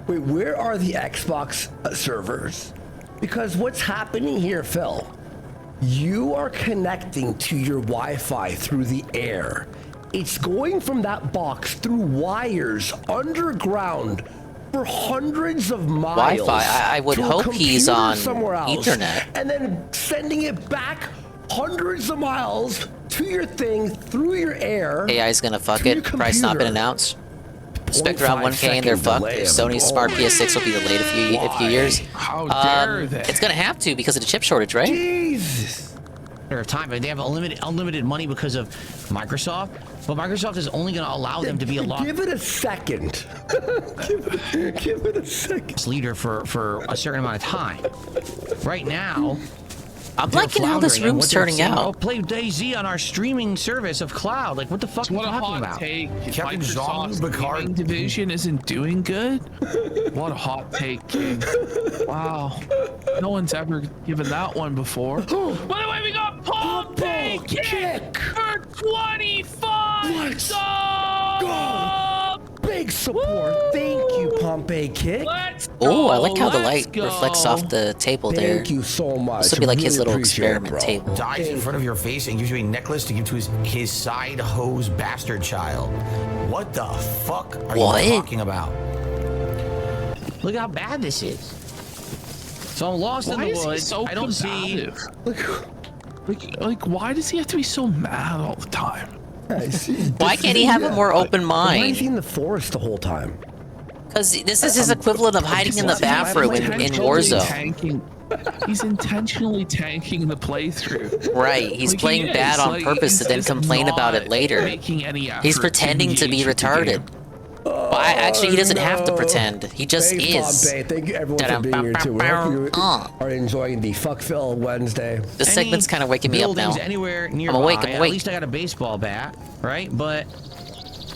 Speaker 19: Wait, where are the Xbox servers? Because what's happening here, Phil? You are connecting to your Wi-Fi through the air. It's going from that box through wires underground for hundreds of miles.
Speaker 10: Wi-Fi. I would
Speaker 19: to a
Speaker 10: hope he's
Speaker 19: computer
Speaker 10: on
Speaker 19: somewhere else,
Speaker 10: Ethernet.
Speaker 19: and then sending it back hundreds of miles to your thing through your air.
Speaker 10: AI's gonna fuck
Speaker 19: to
Speaker 10: it.
Speaker 19: your
Speaker 10: Price not been
Speaker 19: computer.
Speaker 10: announced. Spec around 1K and they're fucked. Sony's smart PS6 will be delayed a few years.
Speaker 18: How dare they?
Speaker 10: It's gonna have to because of the chip shortage, right?
Speaker 19: Jesus.
Speaker 2: Of time, but they have unlimited money because of Microsoft. But Microsoft is only going to allow them to be a lot.
Speaker 19: Give it a second. give it a second.
Speaker 2: Leader for a certain amount of time. Right now,
Speaker 10: I'm liking how this
Speaker 2: floundering, and
Speaker 10: room's
Speaker 2: what they're
Speaker 10: turning
Speaker 2: saying,
Speaker 10: out.
Speaker 2: Oh, play DayZ on our streaming service of cloud. Like, what the fuck are you
Speaker 18: What a
Speaker 2: talking
Speaker 18: hot
Speaker 2: about?
Speaker 18: take.
Speaker 11: Captain
Speaker 18: Microsoft's
Speaker 11: Jean-Luc
Speaker 18: gaming division isn't doing good. What a hot take, King. Wow. No one's ever given that one before. By the way, we got Pompey Kick for 25
Speaker 19: Let's go. Big support. Thank you, Pompey Kick.
Speaker 10: Oh, I like how the light reflects off the table there.
Speaker 19: Thank you so much.
Speaker 10: This would be like his
Speaker 19: Really
Speaker 10: little
Speaker 19: appreciate it,
Speaker 10: experiment
Speaker 19: bro.
Speaker 10: table.
Speaker 8: Dies in front of your face and gives you a necklace to give to his side hose bastard child. What the fuck are you talking about?
Speaker 2: Look how bad this is. So I'm lost in
Speaker 18: Why
Speaker 2: the
Speaker 18: is he
Speaker 2: woods.
Speaker 18: so
Speaker 2: I don't see.
Speaker 18: Like, why does he have to be so mad all the time?
Speaker 10: Why can't he have a more open
Speaker 19: Why is
Speaker 10: mind?
Speaker 19: he in the forest the whole time?
Speaker 10: Because this is his equivalent of hiding in the bathroom in Warzone.
Speaker 18: He's intentionally tanking the playthrough.
Speaker 10: Right, he's
Speaker 18: Like,
Speaker 10: playing
Speaker 18: he
Speaker 10: bad
Speaker 18: is.
Speaker 10: on
Speaker 18: Like,
Speaker 10: purpose to then
Speaker 18: just
Speaker 10: complain about it
Speaker 18: not
Speaker 10: later.
Speaker 18: making any effort
Speaker 10: He's pretending to be
Speaker 18: engage with the
Speaker 10: retarded.
Speaker 18: game.
Speaker 10: Well, actually, he doesn't have to pretend. He just
Speaker 19: Thanks,
Speaker 10: is.
Speaker 19: Pompey. Thank you everyone for being here too. We hope you are enjoying the Fuck Phil Wednesday.
Speaker 10: This segment's kind of waking me up now.
Speaker 2: Buildings anywhere nearby.
Speaker 10: I'm awake.
Speaker 2: At least I got a baseball bat, right? But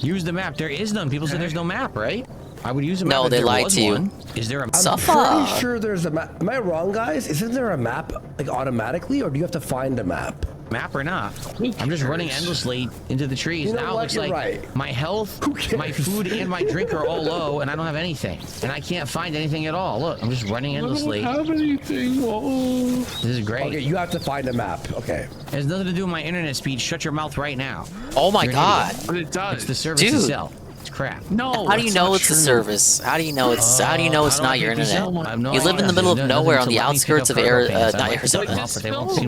Speaker 2: use the map. There is none. People say there's no map, right? I would use a map.
Speaker 10: No,
Speaker 2: if
Speaker 10: they
Speaker 2: there
Speaker 10: lied
Speaker 2: was
Speaker 10: to you.
Speaker 2: one. Is there a map?
Speaker 19: I'm pretty sure there's a map. Am I wrong, guys? Isn't there a map like automatically, or do you have to find a map?
Speaker 2: Map or not? I'm just running endlessly into the trees.
Speaker 19: You know
Speaker 2: Now
Speaker 19: what?
Speaker 2: it looks
Speaker 19: You're
Speaker 2: like
Speaker 19: right.
Speaker 2: my health, my food, and my drink are all low, and I don't have anything. And I can't find anything at all. Look, I'm just running endlessly.
Speaker 18: I don't have anything. Whoa.
Speaker 2: This is great.
Speaker 19: Okay, you have to find a map. Okay.
Speaker 2: It has nothing to do with my internet speed. Shut your mouth right now.
Speaker 10: Oh my
Speaker 2: You're an
Speaker 10: god.
Speaker 2: idiot.
Speaker 18: But it does.
Speaker 2: It's the service
Speaker 10: Dude.
Speaker 2: itself. It's crap.
Speaker 18: No.
Speaker 10: How do you know it's a service? How do you know it's not your internet? You live in the middle of nowhere on the outskirts of not Arizona.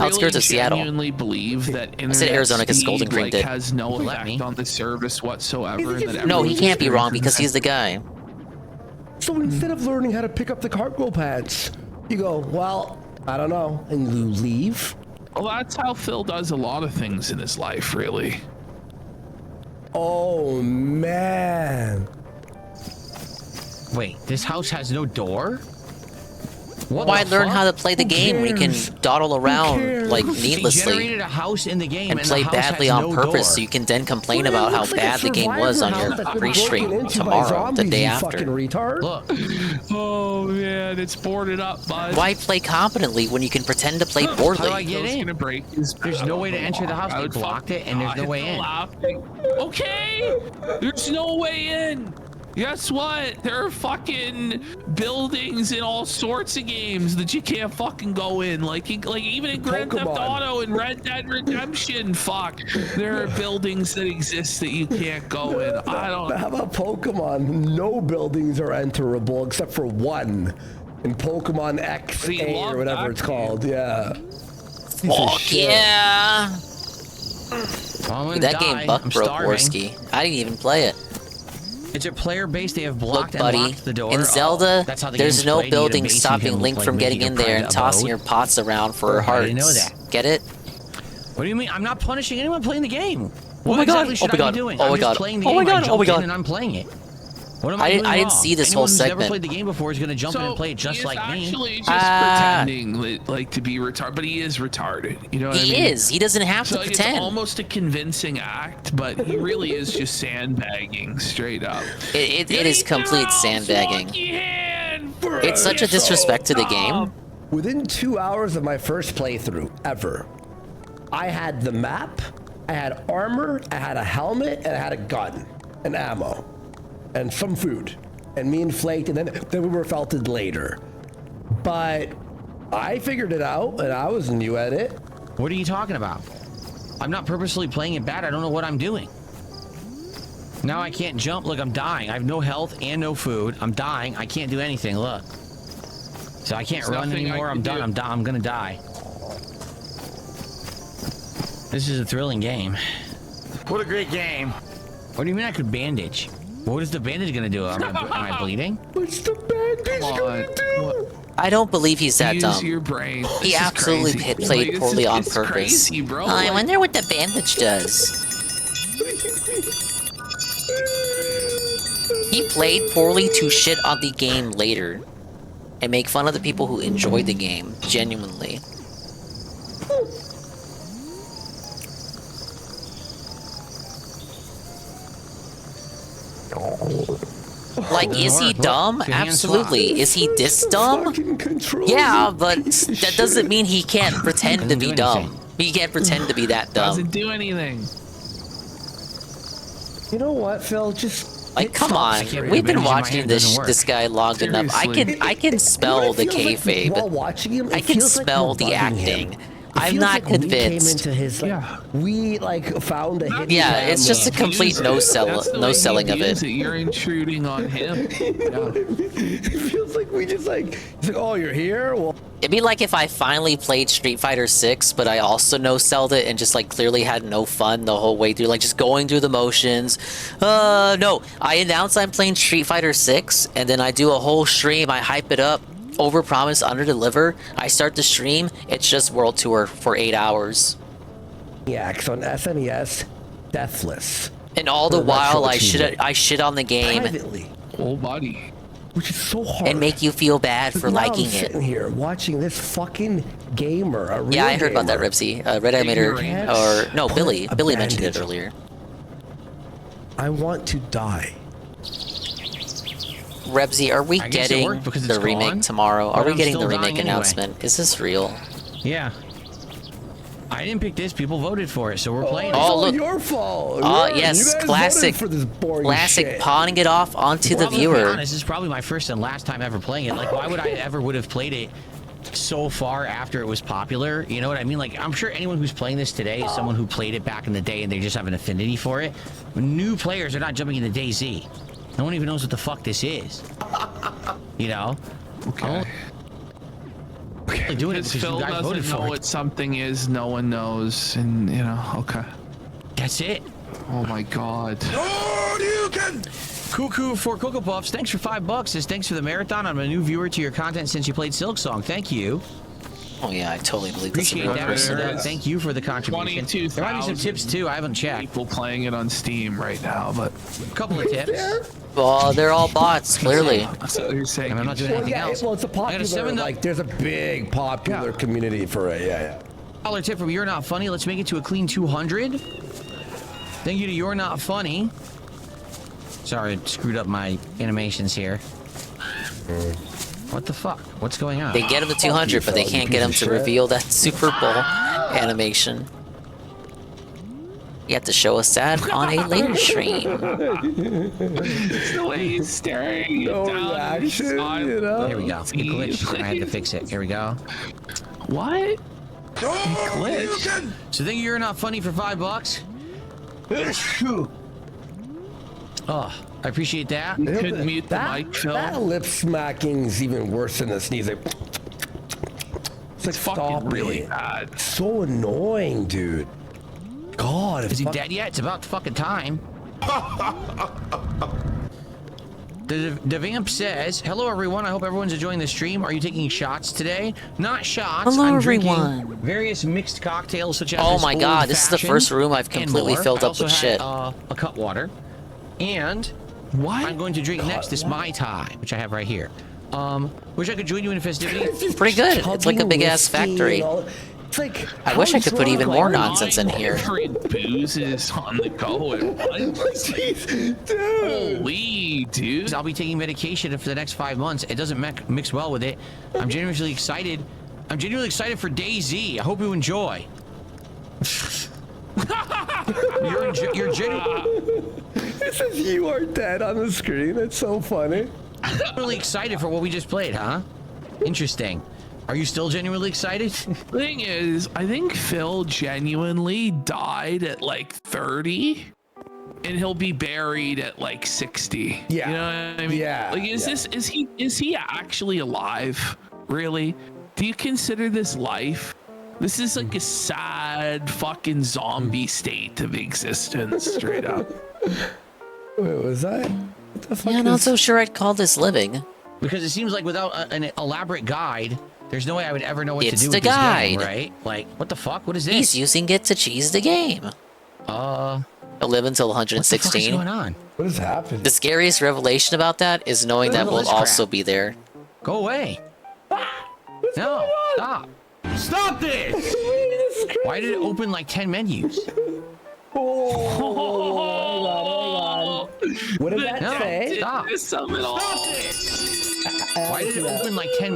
Speaker 10: Outskirts of Seattle.
Speaker 18: Genuinely believe that
Speaker 10: I said Arizona because
Speaker 18: speed,
Speaker 10: Golden Green did.
Speaker 18: has no effect on the service whatsoever. And that
Speaker 10: No, he
Speaker 18: everyone's
Speaker 10: can't be wrong
Speaker 18: experiencing
Speaker 10: because he's the guy.
Speaker 19: So instead of learning how to pick up the cargo pants, you go, well, I don't know, and you leave.
Speaker 18: Well, that's how Phil does a lot of things in his life, really.
Speaker 19: Oh man.
Speaker 2: Wait, this house has no door?
Speaker 10: Why learn how to play the game when you can dawdle around like
Speaker 2: He
Speaker 10: needlessly
Speaker 2: generated a house in the game
Speaker 10: and
Speaker 2: and
Speaker 10: play
Speaker 2: the house
Speaker 10: badly
Speaker 2: has
Speaker 10: on
Speaker 2: no
Speaker 10: purpose,
Speaker 2: door.
Speaker 10: so you can then complain about how bad the game was on your pre-stream tomorrow, the day after.
Speaker 2: Look.
Speaker 18: Oh man, it's boarded up, bud.
Speaker 10: Why play competently when you can pretend to play poorly?
Speaker 2: How do I get in?
Speaker 18: Gonna break his
Speaker 2: There's no way to enter the house. They blocked it, and there's no way in.
Speaker 18: Okay, there's no way in. Guess what? There are fucking buildings in all sorts of games that you can't fucking go in. Like even in Grand Theft Auto and Red Dead Redemption, fuck, there are buildings that exist that you can't go in. I don't.
Speaker 19: How about Pokemon? No buildings are enterable except for one, in Pokemon XA or whatever it's called. Yeah.
Speaker 10: Fuck yeah!
Speaker 2: I'm
Speaker 10: That game
Speaker 2: die.
Speaker 10: buck
Speaker 2: I'm
Speaker 10: broke
Speaker 2: starving.
Speaker 10: Worski. I didn't even play it.
Speaker 2: It's a player-based. They have
Speaker 10: Look,
Speaker 2: blocked and
Speaker 10: buddy,
Speaker 2: locked the door.
Speaker 10: in Zelda,
Speaker 2: That's how the
Speaker 10: there's
Speaker 2: game's
Speaker 10: no
Speaker 2: played. You get a
Speaker 10: building
Speaker 2: base, you
Speaker 10: stopping
Speaker 2: can,
Speaker 10: Link
Speaker 2: like,
Speaker 10: from
Speaker 2: make
Speaker 10: getting
Speaker 2: it a
Speaker 10: in there and
Speaker 2: private
Speaker 10: tossing
Speaker 2: abode.
Speaker 10: your pots around for
Speaker 2: How
Speaker 10: hearts.
Speaker 2: do you know that?
Speaker 10: Get it?
Speaker 2: What do you mean? I'm not punishing anyone playing the game.
Speaker 10: Oh
Speaker 2: What
Speaker 10: my God,
Speaker 2: exactly should
Speaker 10: oh my
Speaker 2: I
Speaker 10: God,
Speaker 2: be doing?
Speaker 10: oh
Speaker 2: I'm
Speaker 10: my
Speaker 2: just
Speaker 10: God,
Speaker 2: playing the
Speaker 10: oh
Speaker 2: game.
Speaker 10: my God,
Speaker 2: I
Speaker 10: oh my
Speaker 2: jumped in
Speaker 10: God.
Speaker 2: and I'm playing it. What am
Speaker 10: I
Speaker 2: I doing
Speaker 10: didn't
Speaker 2: wrong?
Speaker 10: see this
Speaker 2: Anyone
Speaker 10: whole
Speaker 2: who's never
Speaker 10: segment.
Speaker 2: played the game before is going to jump in and play it just like me.
Speaker 18: He is actually just pretending like to be retarded, but he is retarded. You know what I mean?
Speaker 10: He is. He doesn't have to
Speaker 18: So, like,
Speaker 10: pretend.
Speaker 18: It's almost a convincing act, but he really is just sandbagging straight up.
Speaker 10: It is complete sandbagging. It's such a disrespect to the game.
Speaker 19: Within 2 hours of my first playthrough ever, I had the map, I had armor, I had a helmet, and I had a gun and ammo and some food. And me and Flaked, and then we were felted later. But I figured it out, and I was new at it.
Speaker 2: What are you talking about? I'm not purposely playing it bad. I don't know what I'm doing. Now I can't jump. Look, I'm dying. I have no health and no food. I'm dying. I can't do anything. Look. So I can't
Speaker 18: There's
Speaker 2: run
Speaker 18: nothing I
Speaker 2: anymore.
Speaker 18: can
Speaker 2: I'm done.
Speaker 18: do.
Speaker 2: I'm gonna die. This is a thrilling game.
Speaker 8: What a great game.
Speaker 2: What do you mean I could bandage? What is the bandage gonna do? Am I bleeding?
Speaker 19: What's the bandage
Speaker 18: gonna do?
Speaker 10: I don't believe he's that
Speaker 18: Use
Speaker 10: dumb.
Speaker 18: your brain.
Speaker 10: He
Speaker 18: This is
Speaker 10: absolutely
Speaker 18: crazy.
Speaker 10: played
Speaker 18: Like,
Speaker 10: poorly on
Speaker 18: it's
Speaker 10: purpose.
Speaker 18: Crazy, bro.
Speaker 10: I
Speaker 18: Like,
Speaker 10: wonder what the bandage does. He played poorly to shit on the game later and make fun of the people who enjoyed the game, genuinely. Like, is he dumb? Absolutely. Is he this dumb? Yeah, but that doesn't mean he can't pretend to be dumb. He can't pretend to be that dumb.
Speaker 18: Doesn't do anything.
Speaker 19: You know what, Phil? Just
Speaker 10: Like, come on. We've been watching this guy long enough. I can spell the kayfabe.
Speaker 19: While watching him,
Speaker 10: I can spell the acting. I'm not
Speaker 19: We came
Speaker 10: convinced.
Speaker 19: into his, like, we like found a hidden
Speaker 10: Yeah, it's just a
Speaker 19: camera.
Speaker 10: complete no selling of it.
Speaker 18: You're intruding on him.
Speaker 19: It feels like we just like, he's like, oh, you're here? Well,
Speaker 10: It'd be like if I finally played Street Fighter 6, but I also no-selled it and just like clearly had no fun the whole way through, like just going through the motions. No, I announce I'm playing Street Fighter 6, and then I do a whole stream, I hype it up, overpromise, underdeliver. I start the stream, it's just World Tour for 8 hours.
Speaker 19: yeah, because on SNES, deathless.
Speaker 10: And all the
Speaker 19: For the retro
Speaker 10: while I
Speaker 19: achievement.
Speaker 10: shit on the game.
Speaker 19: Privately.
Speaker 18: Whole body.
Speaker 19: Which is so hard.
Speaker 10: And make you feel bad for
Speaker 19: Now
Speaker 10: liking
Speaker 19: I'm
Speaker 10: it.
Speaker 19: sitting here watching this fucking gamer, a real
Speaker 10: Yeah, I heard about that,
Speaker 19: gamer.
Speaker 10: Ripsy. Red Eye made her, or no, Billy. Billy mentioned it earlier.
Speaker 19: I want to die.
Speaker 10: Rebsy, are we
Speaker 2: I guess it
Speaker 10: getting
Speaker 2: worked because
Speaker 10: the
Speaker 2: it's
Speaker 10: remake
Speaker 2: gone,
Speaker 10: tomorrow? Are
Speaker 2: but
Speaker 10: we
Speaker 2: I'm
Speaker 10: getting
Speaker 2: still
Speaker 10: the
Speaker 2: dying
Speaker 10: remake
Speaker 2: anyway.
Speaker 10: announcement? Is this real?
Speaker 2: Yeah. I didn't pick this. People voted for it, so we're playing it.
Speaker 10: Oh, look.
Speaker 19: Your fault.
Speaker 10: Oh,
Speaker 19: You
Speaker 10: yes,
Speaker 19: guys
Speaker 10: classic.
Speaker 19: voted for this boring
Speaker 10: Classic
Speaker 19: shit.
Speaker 10: pawning it off onto
Speaker 2: Well,
Speaker 10: the
Speaker 2: let's be
Speaker 10: viewer.
Speaker 2: honest, this is probably my first and last time ever playing it. Like, why would I ever would have played it so far after it was popular. You know what I mean? Like, I'm sure anyone who's playing this today is someone who played it back in the day and they just have an affinity for it. New players are not jumping into DayZ. No one even knows what the fuck this is. You know?
Speaker 18: Okay.
Speaker 2: Okay. Doing it because
Speaker 18: Phil
Speaker 2: you guys voted
Speaker 18: doesn't know
Speaker 2: for
Speaker 18: what
Speaker 2: it.
Speaker 18: something is. No one knows, and you know. Okay.
Speaker 2: That's it.
Speaker 18: Oh my god.
Speaker 2: Cuckoo for Cocoa Puffs, thanks for $5. Says thanks for the marathon. I'm a new viewer to your content since you played Silk Song. Thank you.
Speaker 10: Oh yeah, I totally believe this.
Speaker 2: Appreciate that. Thank you for the contribution. There might be some tips too. I haven't checked.
Speaker 18: People playing it on Steam right now, but
Speaker 2: a couple of tips.
Speaker 10: Well, they're all bots, clearly.
Speaker 18: That's what you're saying.
Speaker 2: I'm not doing anything else.
Speaker 19: Well, it's a popular, like, there's a big popular community for it. Yeah.
Speaker 2: $1 tip from You're Not Funny. Let's make it to a clean 200. Thank you to You're Not Funny. Sorry, I screwed up my animations here. What the fuck? What's going on?
Speaker 10: They get him to 200, but they can't get him to reveal that Super Bowl animation. You have to show us that on a later stream.
Speaker 18: The way he's staring down.
Speaker 19: Reaction, you know?
Speaker 2: Here we go. It glitched. I had to fix it. Here we go.
Speaker 18: What? It glitched.
Speaker 2: So think You're Not Funny for $5. Oh, I appreciate that.
Speaker 18: You couldn't mute the mic, Phil.
Speaker 19: That lip smacking's even worse than the sneezing. It's like,
Speaker 18: fucking really bad.
Speaker 19: So annoying, dude. God,
Speaker 2: is he dead yet? It's about fucking time. The Vamp says, hello everyone, I hope everyone's enjoying the stream. Are you taking shots today? Not shots.
Speaker 10: Hello,
Speaker 2: I'm
Speaker 10: everyone.
Speaker 2: drinking various mixed cocktails such as
Speaker 10: Oh
Speaker 2: this
Speaker 10: my god, this is the
Speaker 2: old-fashioned
Speaker 10: first room I've
Speaker 2: and
Speaker 10: completely
Speaker 2: more.
Speaker 10: filled
Speaker 2: I
Speaker 10: up
Speaker 2: also
Speaker 10: with
Speaker 2: had,
Speaker 10: shit.
Speaker 2: a cut water. And
Speaker 18: what?
Speaker 2: I'm going to drink next this Mai Tai, which I have right here. Wish I could join you in a festivity.
Speaker 10: Pretty good. It's like a big ass factory.
Speaker 19: It's like,
Speaker 10: I wish I could put even more nonsense in here.
Speaker 18: Boozes on the go at once. Holy dude.
Speaker 2: I'll be taking medication for the next 5 months. It doesn't mix well with it. I'm genuinely excited. I'm genuinely excited for DayZ. I hope you enjoy. You're genuinely.
Speaker 19: It says you are dead on the screen. It's so funny.
Speaker 2: Really excited for what we just played, huh? Interesting. Are you still genuinely excited?
Speaker 18: Thing is, I think Phil genuinely died at like 30, and he'll be buried at like 60.
Speaker 19: Yeah.
Speaker 18: You know what I mean?
Speaker 19: Yeah.
Speaker 18: Like, is he actually alive? Really? Do you consider this life? This is like a sad fucking zombie state of existence, straight up.
Speaker 19: Wait, was that?
Speaker 10: Yeah, not so sure I'd call this living.
Speaker 2: Because it seems like without an elaborate guide, there's no way I would ever know what to do
Speaker 10: It's
Speaker 2: with
Speaker 10: the
Speaker 2: this
Speaker 10: guide.
Speaker 2: game, right? Like, what the fuck? What is this?
Speaker 10: He's using it to cheese the game. He'll live until 116.
Speaker 2: What the fuck is going on?
Speaker 19: What is happening?
Speaker 10: The scariest revelation about that is knowing that we'll also be there.
Speaker 2: Go away. No, stop.
Speaker 16: Stop this!
Speaker 2: Why did it open like 10 menus?
Speaker 19: Oh, what did that say?
Speaker 2: Stop. Why did it open like 10?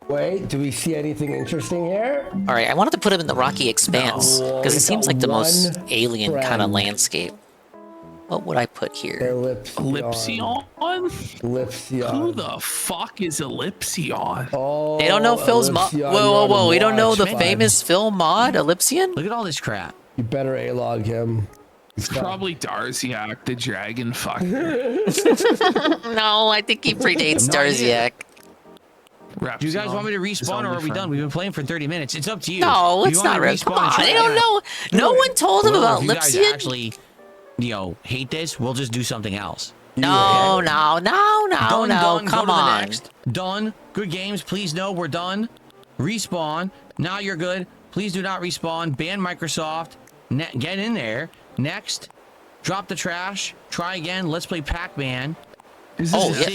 Speaker 19: Wait, do we see anything interesting here?
Speaker 10: All right, I wanted to put him in the Rocky Expanse because it seems like the most alien kind of landscape. What would I put here?
Speaker 18: Ellipsion?
Speaker 19: Ellipsion.
Speaker 18: Who the fuck is Ellipsion?
Speaker 19: Oh,
Speaker 10: They don't know Phil's mod. Whoa! We don't know the famous Phil mod, Ellipsion?
Speaker 2: Look at all this crap.
Speaker 19: You better A-log him.
Speaker 18: It's probably Darziak, the dragon fucker.
Speaker 10: No, I think he predates Darziak.
Speaker 2: Do you guys want me to respawn or are we done? We've been playing for 30 minutes. It's up to you.
Speaker 10: No,
Speaker 2: Do
Speaker 10: it's
Speaker 2: you want
Speaker 10: not
Speaker 2: me to
Speaker 10: right. Come
Speaker 2: respawn and
Speaker 10: on,
Speaker 2: try
Speaker 10: they don't
Speaker 2: again?
Speaker 10: know. No one told him
Speaker 2: Well,
Speaker 10: about
Speaker 2: if you guys
Speaker 10: Ellipsion.
Speaker 2: actually, hate this, we'll just do something else.
Speaker 10: No.
Speaker 2: Done,
Speaker 10: Come
Speaker 2: go to the
Speaker 10: on.
Speaker 2: next. Done. Good games. Please know we're done. Respawn. Now you're good. Please do not respawn. Ban Microsoft. Get in there. Next. Drop the trash. Try again. Let's play Pac-Man.
Speaker 10: Oh yeah,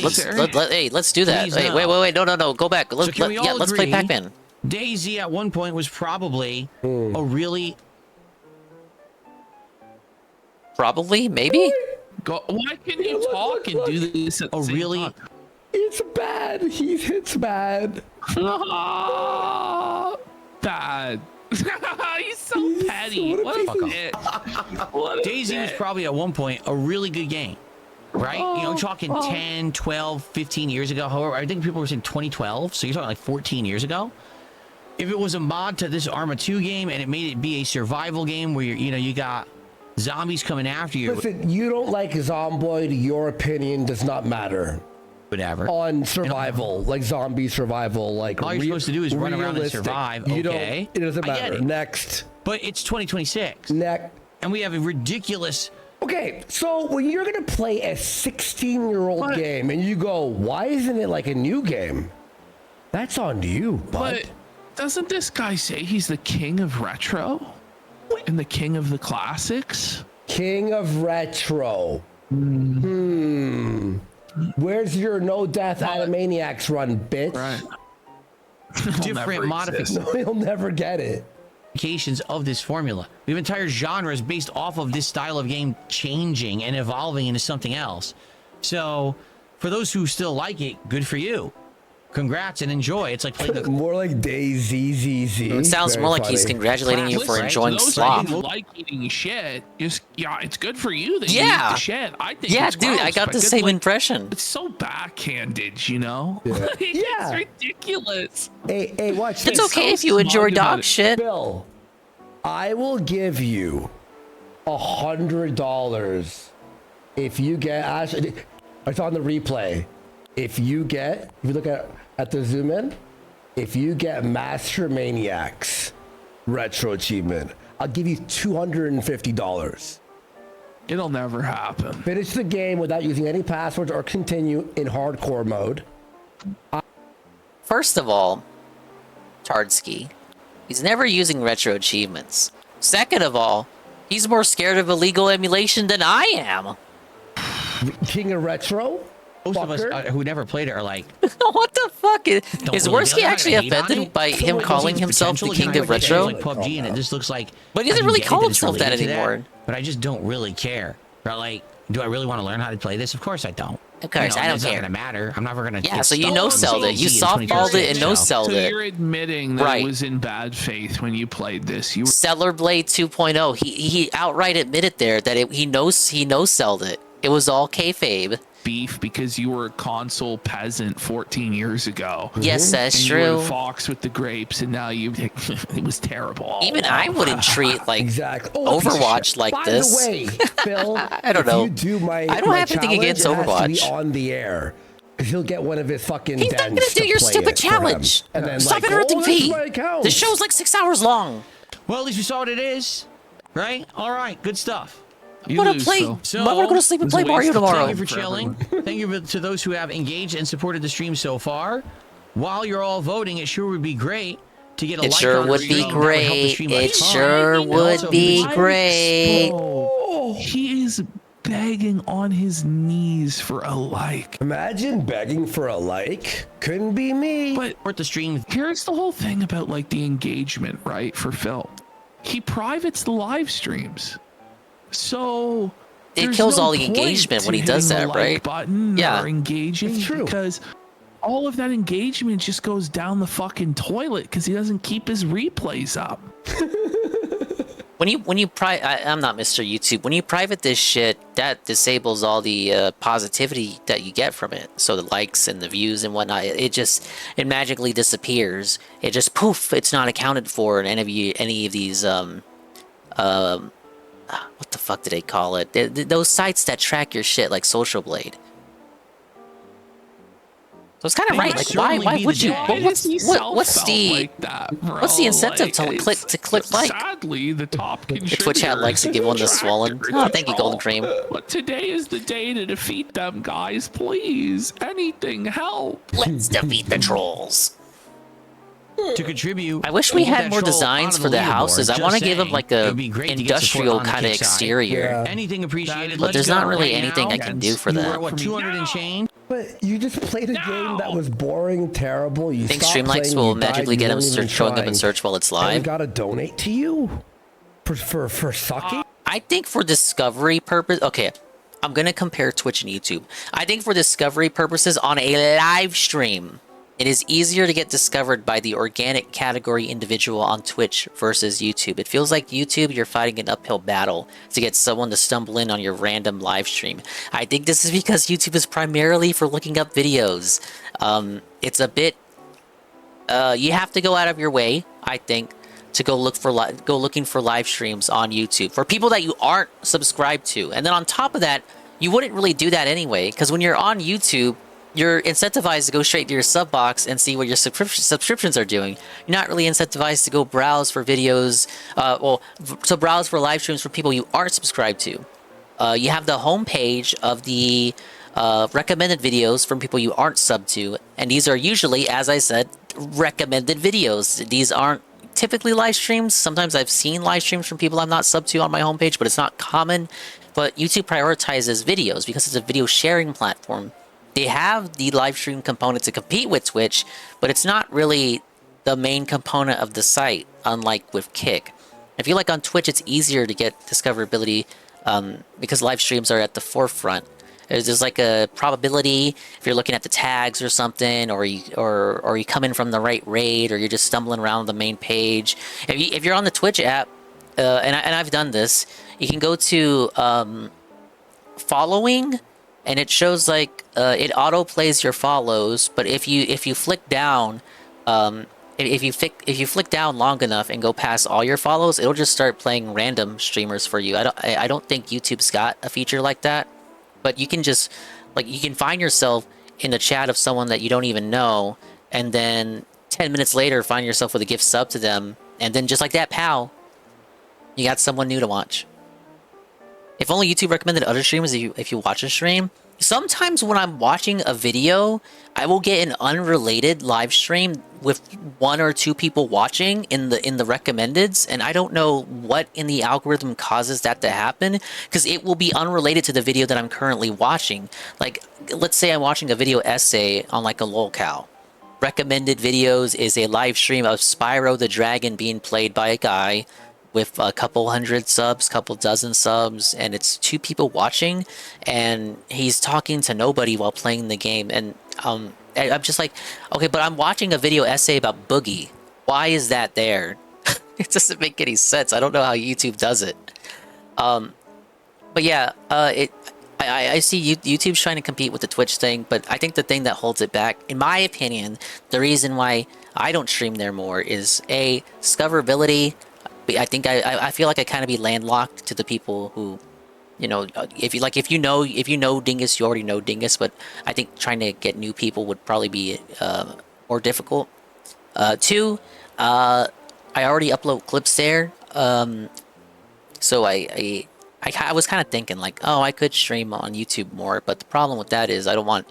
Speaker 10: let's do that.
Speaker 2: Please,
Speaker 10: Hey,
Speaker 2: no.
Speaker 10: wait, no, go back.
Speaker 2: So can we all
Speaker 10: Let's play
Speaker 2: agree
Speaker 10: Pac-Man.
Speaker 2: DayZ at one point was probably a really...
Speaker 10: Probably, maybe.
Speaker 18: Why can you talk and do this at the same time?
Speaker 19: It's bad. It's bad.
Speaker 18: Bad. He's so petty. What a bitch.
Speaker 2: DayZ was probably at one point a really good game. right? You know, talking 10, 12, 15 years ago. However, I think people were saying 2012. So you're talking like 14 years ago. If it was a mod to this Arma 2 game and it made it be a survival game where you got zombies coming after you.
Speaker 19: Listen, you don't like Zomboid, your opinion does not matter.
Speaker 2: Whatever.
Speaker 19: On survival, like zombie survival, like
Speaker 2: all you're supposed to do is run around and survive.
Speaker 19: You
Speaker 2: okay.
Speaker 19: It doesn't
Speaker 2: I get
Speaker 19: matter.
Speaker 2: it.
Speaker 19: Next.
Speaker 2: But it's 2026.
Speaker 19: Next.
Speaker 2: And we have a ridiculous.
Speaker 19: Okay, so when you're gonna play a 16-year-old game and you go, why isn't it like a new game? That's on you, bud.
Speaker 18: But doesn't this guy say he's the king of retro? And the king of the classics?
Speaker 19: King of retro. Where's your no death Animaniacs run, bitch?
Speaker 2: Right. Different modifications.
Speaker 19: No, you'll never get it.
Speaker 2: Of this formula. We have entire genres based off of this style of game changing and evolving into something else. So, for those who still like it, good for you. Congrats and enjoy. It's like playing the
Speaker 19: more like DayZ.
Speaker 10: It sounds more like he's congratulating you for enjoying slop.
Speaker 18: Those who like eating shit, it's good for you that
Speaker 10: Yeah.
Speaker 18: you eat the shit. I think
Speaker 10: Yeah,
Speaker 18: it's
Speaker 10: dude,
Speaker 18: gross,
Speaker 10: I got
Speaker 18: but
Speaker 10: the
Speaker 18: good,
Speaker 10: same
Speaker 18: like,
Speaker 10: impression.
Speaker 18: It's so backhanded, you know?
Speaker 19: Yeah.
Speaker 18: Like, it's ridiculous.
Speaker 19: Hey, watch
Speaker 10: It's
Speaker 19: this.
Speaker 10: okay if you enjoy dog shit.
Speaker 19: Bill, I will give you $100 if you get. Actually, it's on the replay. If you look at the zoom in, if you get Master Maniacs retro achievement, I'll give you $250.
Speaker 18: It'll never happen.
Speaker 19: Finish the game without using any passwords or continue in hardcore mode.
Speaker 10: First of all, Tardsky, he's never using retro achievements. Second of all, he's more scared of illegal emulation than I am.
Speaker 19: King of retro?
Speaker 2: Most of us who never played it are like,
Speaker 10: what the fuck? Is
Speaker 2: really
Speaker 10: Worski actually
Speaker 2: hate on
Speaker 10: offended
Speaker 2: it.
Speaker 10: by him calling himself the king of retro?
Speaker 2: Like PUBG, and it just looks like.
Speaker 10: But he doesn't
Speaker 2: I
Speaker 10: really
Speaker 2: get
Speaker 10: call
Speaker 2: that it's
Speaker 10: himself that
Speaker 2: related to
Speaker 10: anymore.
Speaker 2: But I just don't really care. But like, do I really want to learn how to play this? Of course I don't.
Speaker 10: Of course, I don't
Speaker 2: it's
Speaker 10: care.
Speaker 2: not gonna matter. I'm never gonna.
Speaker 10: Yeah, so you no-selled it. You softballed it and no-selled
Speaker 18: So
Speaker 10: it.
Speaker 18: you're admitting that
Speaker 10: Right.
Speaker 18: it was in bad faith when you played this. You were
Speaker 10: Stellar Blade 2.0. He outright admitted there that he no-selled it. It was all kayfabe.
Speaker 18: beef because you were a console peasant 14 years ago.
Speaker 10: Yes, that's
Speaker 18: and
Speaker 10: true.
Speaker 18: You were the fox with the grapes, and now you. It was terrible.
Speaker 10: Even I wouldn't treat like
Speaker 19: exactly.
Speaker 10: Overwatch like
Speaker 19: By
Speaker 10: this.
Speaker 19: the way, Phil,
Speaker 10: I don't know.
Speaker 19: If you do my,
Speaker 10: I don't
Speaker 19: my
Speaker 10: have anything against
Speaker 19: challenge, it has to be
Speaker 10: Overwatch.
Speaker 19: on the air. Because he'll get one of his fucking
Speaker 10: He's not
Speaker 19: dens
Speaker 10: gonna do
Speaker 19: to
Speaker 10: your
Speaker 19: play
Speaker 10: stupid
Speaker 19: it for him.
Speaker 10: challenge.
Speaker 19: And then
Speaker 10: Stop
Speaker 19: like,
Speaker 10: interrupting
Speaker 19: oh, that's
Speaker 10: V.
Speaker 19: my account.
Speaker 10: The show's like 6 hours long.
Speaker 2: Well, at least we saw what it is, right? All right, good stuff.
Speaker 10: I want to play. I want to go to sleep and play Mario tomorrow.
Speaker 2: Thank you for chilling. Thank you to those who have engaged and supported the stream so far. While you're all voting, it sure would be great to get a like on the stream. That would help the stream a
Speaker 10: It
Speaker 2: ton.
Speaker 10: sure
Speaker 2: And
Speaker 10: would
Speaker 2: also
Speaker 10: be
Speaker 2: please-
Speaker 10: great.
Speaker 18: He is begging on his knees for a like.
Speaker 19: Imagine begging for a like. Couldn't be me.
Speaker 18: But
Speaker 2: support the stream.
Speaker 18: Here's the whole thing about like the engagement, right? For Phil, he privates the live streams, so
Speaker 10: It
Speaker 18: there's
Speaker 10: kills
Speaker 18: no
Speaker 10: all the
Speaker 18: point
Speaker 10: engagement when
Speaker 18: to
Speaker 10: he does
Speaker 18: hitting the
Speaker 10: that,
Speaker 18: like
Speaker 10: right?
Speaker 18: Button
Speaker 10: Yeah.
Speaker 18: or engaging,
Speaker 19: It's true.
Speaker 18: because all of that engagement just goes down the fucking toilet because he doesn't keep his replays up.
Speaker 10: When you I'm not Mr. YouTube. When you private this shit, that disables all the positivity that you get from it. So the likes and the views and whatnot, it magically disappears. It just poof. It's not accounted for in any of these what the fuck do they call it? Those sites that track your shit, like Social Blade. So it's kind of right. Like, why would you? What's the what's the incentive to click like?
Speaker 18: Sadly, the top
Speaker 10: The Twitch hat likes to give one the swollen. Oh, thank you, Golden Cream.
Speaker 18: But today is the day to defeat them, guys. Please, anything help.
Speaker 10: Let's defeat the trolls.
Speaker 2: To contribute.
Speaker 10: I wish we
Speaker 2: get
Speaker 10: had
Speaker 2: that
Speaker 10: more
Speaker 2: troll
Speaker 10: designs
Speaker 2: out
Speaker 10: for
Speaker 2: of
Speaker 10: the
Speaker 2: leaderboard.
Speaker 10: houses. I
Speaker 2: Just
Speaker 10: want to give them
Speaker 2: saying.
Speaker 10: like
Speaker 2: It
Speaker 10: a
Speaker 2: would be great to get support
Speaker 10: industrial
Speaker 2: on the
Speaker 10: kind of
Speaker 2: kick side.
Speaker 10: exterior.
Speaker 2: Anything appreciated.
Speaker 10: But
Speaker 2: Let's
Speaker 10: there's
Speaker 2: go
Speaker 10: not really
Speaker 2: right
Speaker 10: anything
Speaker 2: now.
Speaker 10: I can do for
Speaker 2: You
Speaker 10: that.
Speaker 2: were, what, 200 and change?
Speaker 19: But you just played a game that was boring, terrible. You
Speaker 10: Think
Speaker 19: stopped
Speaker 10: Streamlights
Speaker 19: playing,
Speaker 10: will
Speaker 19: you died,
Speaker 10: magically
Speaker 19: you
Speaker 10: get him
Speaker 19: weren't even
Speaker 10: showing up in
Speaker 19: trying.
Speaker 10: search while it's
Speaker 19: And we
Speaker 10: live?
Speaker 19: gotta donate to you for sucking.
Speaker 10: I think for discovery purpose, okay, I'm gonna compare Twitch and YouTube. I think for discovery purposes on a live stream, It is easier to get discovered by the organic category individual on Twitch versus YouTube. It feels like YouTube, you're fighting an uphill battle to get someone to stumble in on your random live stream. I think this is because YouTube is primarily for looking up videos. It's a bit... you have to go out of your way, I think, to go looking for live streams on YouTube for people that you aren't subscribed to. And then on top of that, you wouldn't really do that anyway, because when you're on YouTube, you're incentivized to go straight to your sub box and see what your subscriptions are doing. You're not really incentivized to go browse for videos, to browse for live streams for people you aren't subscribed to. You have the homepage of the recommended videos from people you aren't subbed to, and these are usually, as I said, recommended videos. These aren't typically live streams. Sometimes I've seen live streams from people I'm not subbed to on my homepage, but it's not common. But YouTube prioritizes videos because it's a video sharing platform. They have the live stream component to compete with Twitch, but it's not really the main component of the site, unlike with Kick. I feel like on Twitch it's easier to get discoverability because live streams are at the forefront. There's like a probability if you're looking at the tags or something, or you come in from the right raid, or you're just stumbling around the main page. If you're on the Twitch app, and I've done this, you can go to following, and it shows like it auto plays your follows. But if you flick down, if you flick down long enough and go past all your follows, it'll just start playing random streamers for you. I don't think YouTube's got a feature like that. But you can just, like, you can find yourself in the chat of someone that you don't even know, and then 10 minutes later find yourself with a gift sub to them, and then just like that, pow, you got someone new to watch. If only YouTube recommended other streamers if you watch a stream. Sometimes when I'm watching a video, I will get an unrelated live stream with 1 or 2 people watching in the recommendeds, and I don't know what in the algorithm causes that to happen, because it will be unrelated to the video that I'm currently watching. Like, let's say I'm watching a video essay on like a lolcow. Recommended videos is a live stream of Spyro the Dragon being played by a guy with a couple hundred subs, couple dozen subs, and it's 2 people watching, and he's talking to nobody while playing the game. And I'm just like, okay, but I'm watching a video essay about Boogie. Why is that there? It doesn't make any sense. I don't know how YouTube does it. But yeah, I see YouTube's trying to compete with the Twitch thing, but I think the thing that holds it back, in my opinion, the reason why I don't stream there more is A, discoverability. I think I feel like I kind of be landlocked to the people who, you know, if you know Dingus, you already know Dingus, but I think trying to get new people would probably be more difficult. 2, I already upload clips there, so I was kind of thinking like, oh, I could stream on YouTube more, but the problem with that is I don't want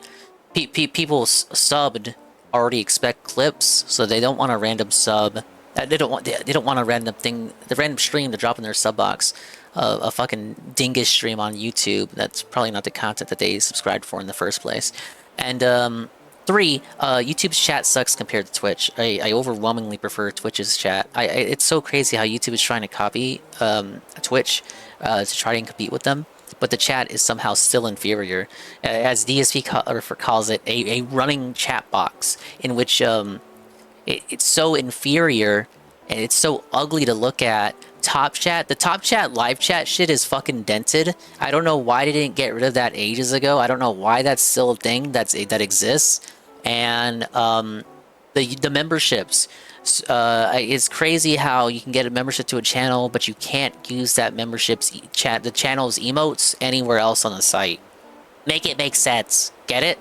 Speaker 10: people subbed already expect clips, so they don't want a random sub. They don't want a random thing, the random stream to drop in their sub box, a fucking dingus stream on YouTube. That's probably not the content that they subscribed for in the first place. And 3, YouTube's chat sucks compared to Twitch. I overwhelmingly prefer Twitch's chat. It's so crazy how YouTube is trying to copy Twitch to try and compete with them, but the chat is somehow still inferior. As DSP calls it, a running chat box in which it's so inferior and it's so ugly to look at. Top Chat, the Top Chat live chat shit is fucking dented. I don't know why they didn't get rid of that ages ago. I don't know why that's still a thing that exists. And the memberships, it's crazy how you can get a membership to a channel, but you can't use that membership's the channel's emotes anywhere else on the site. Make it make sense. Get it?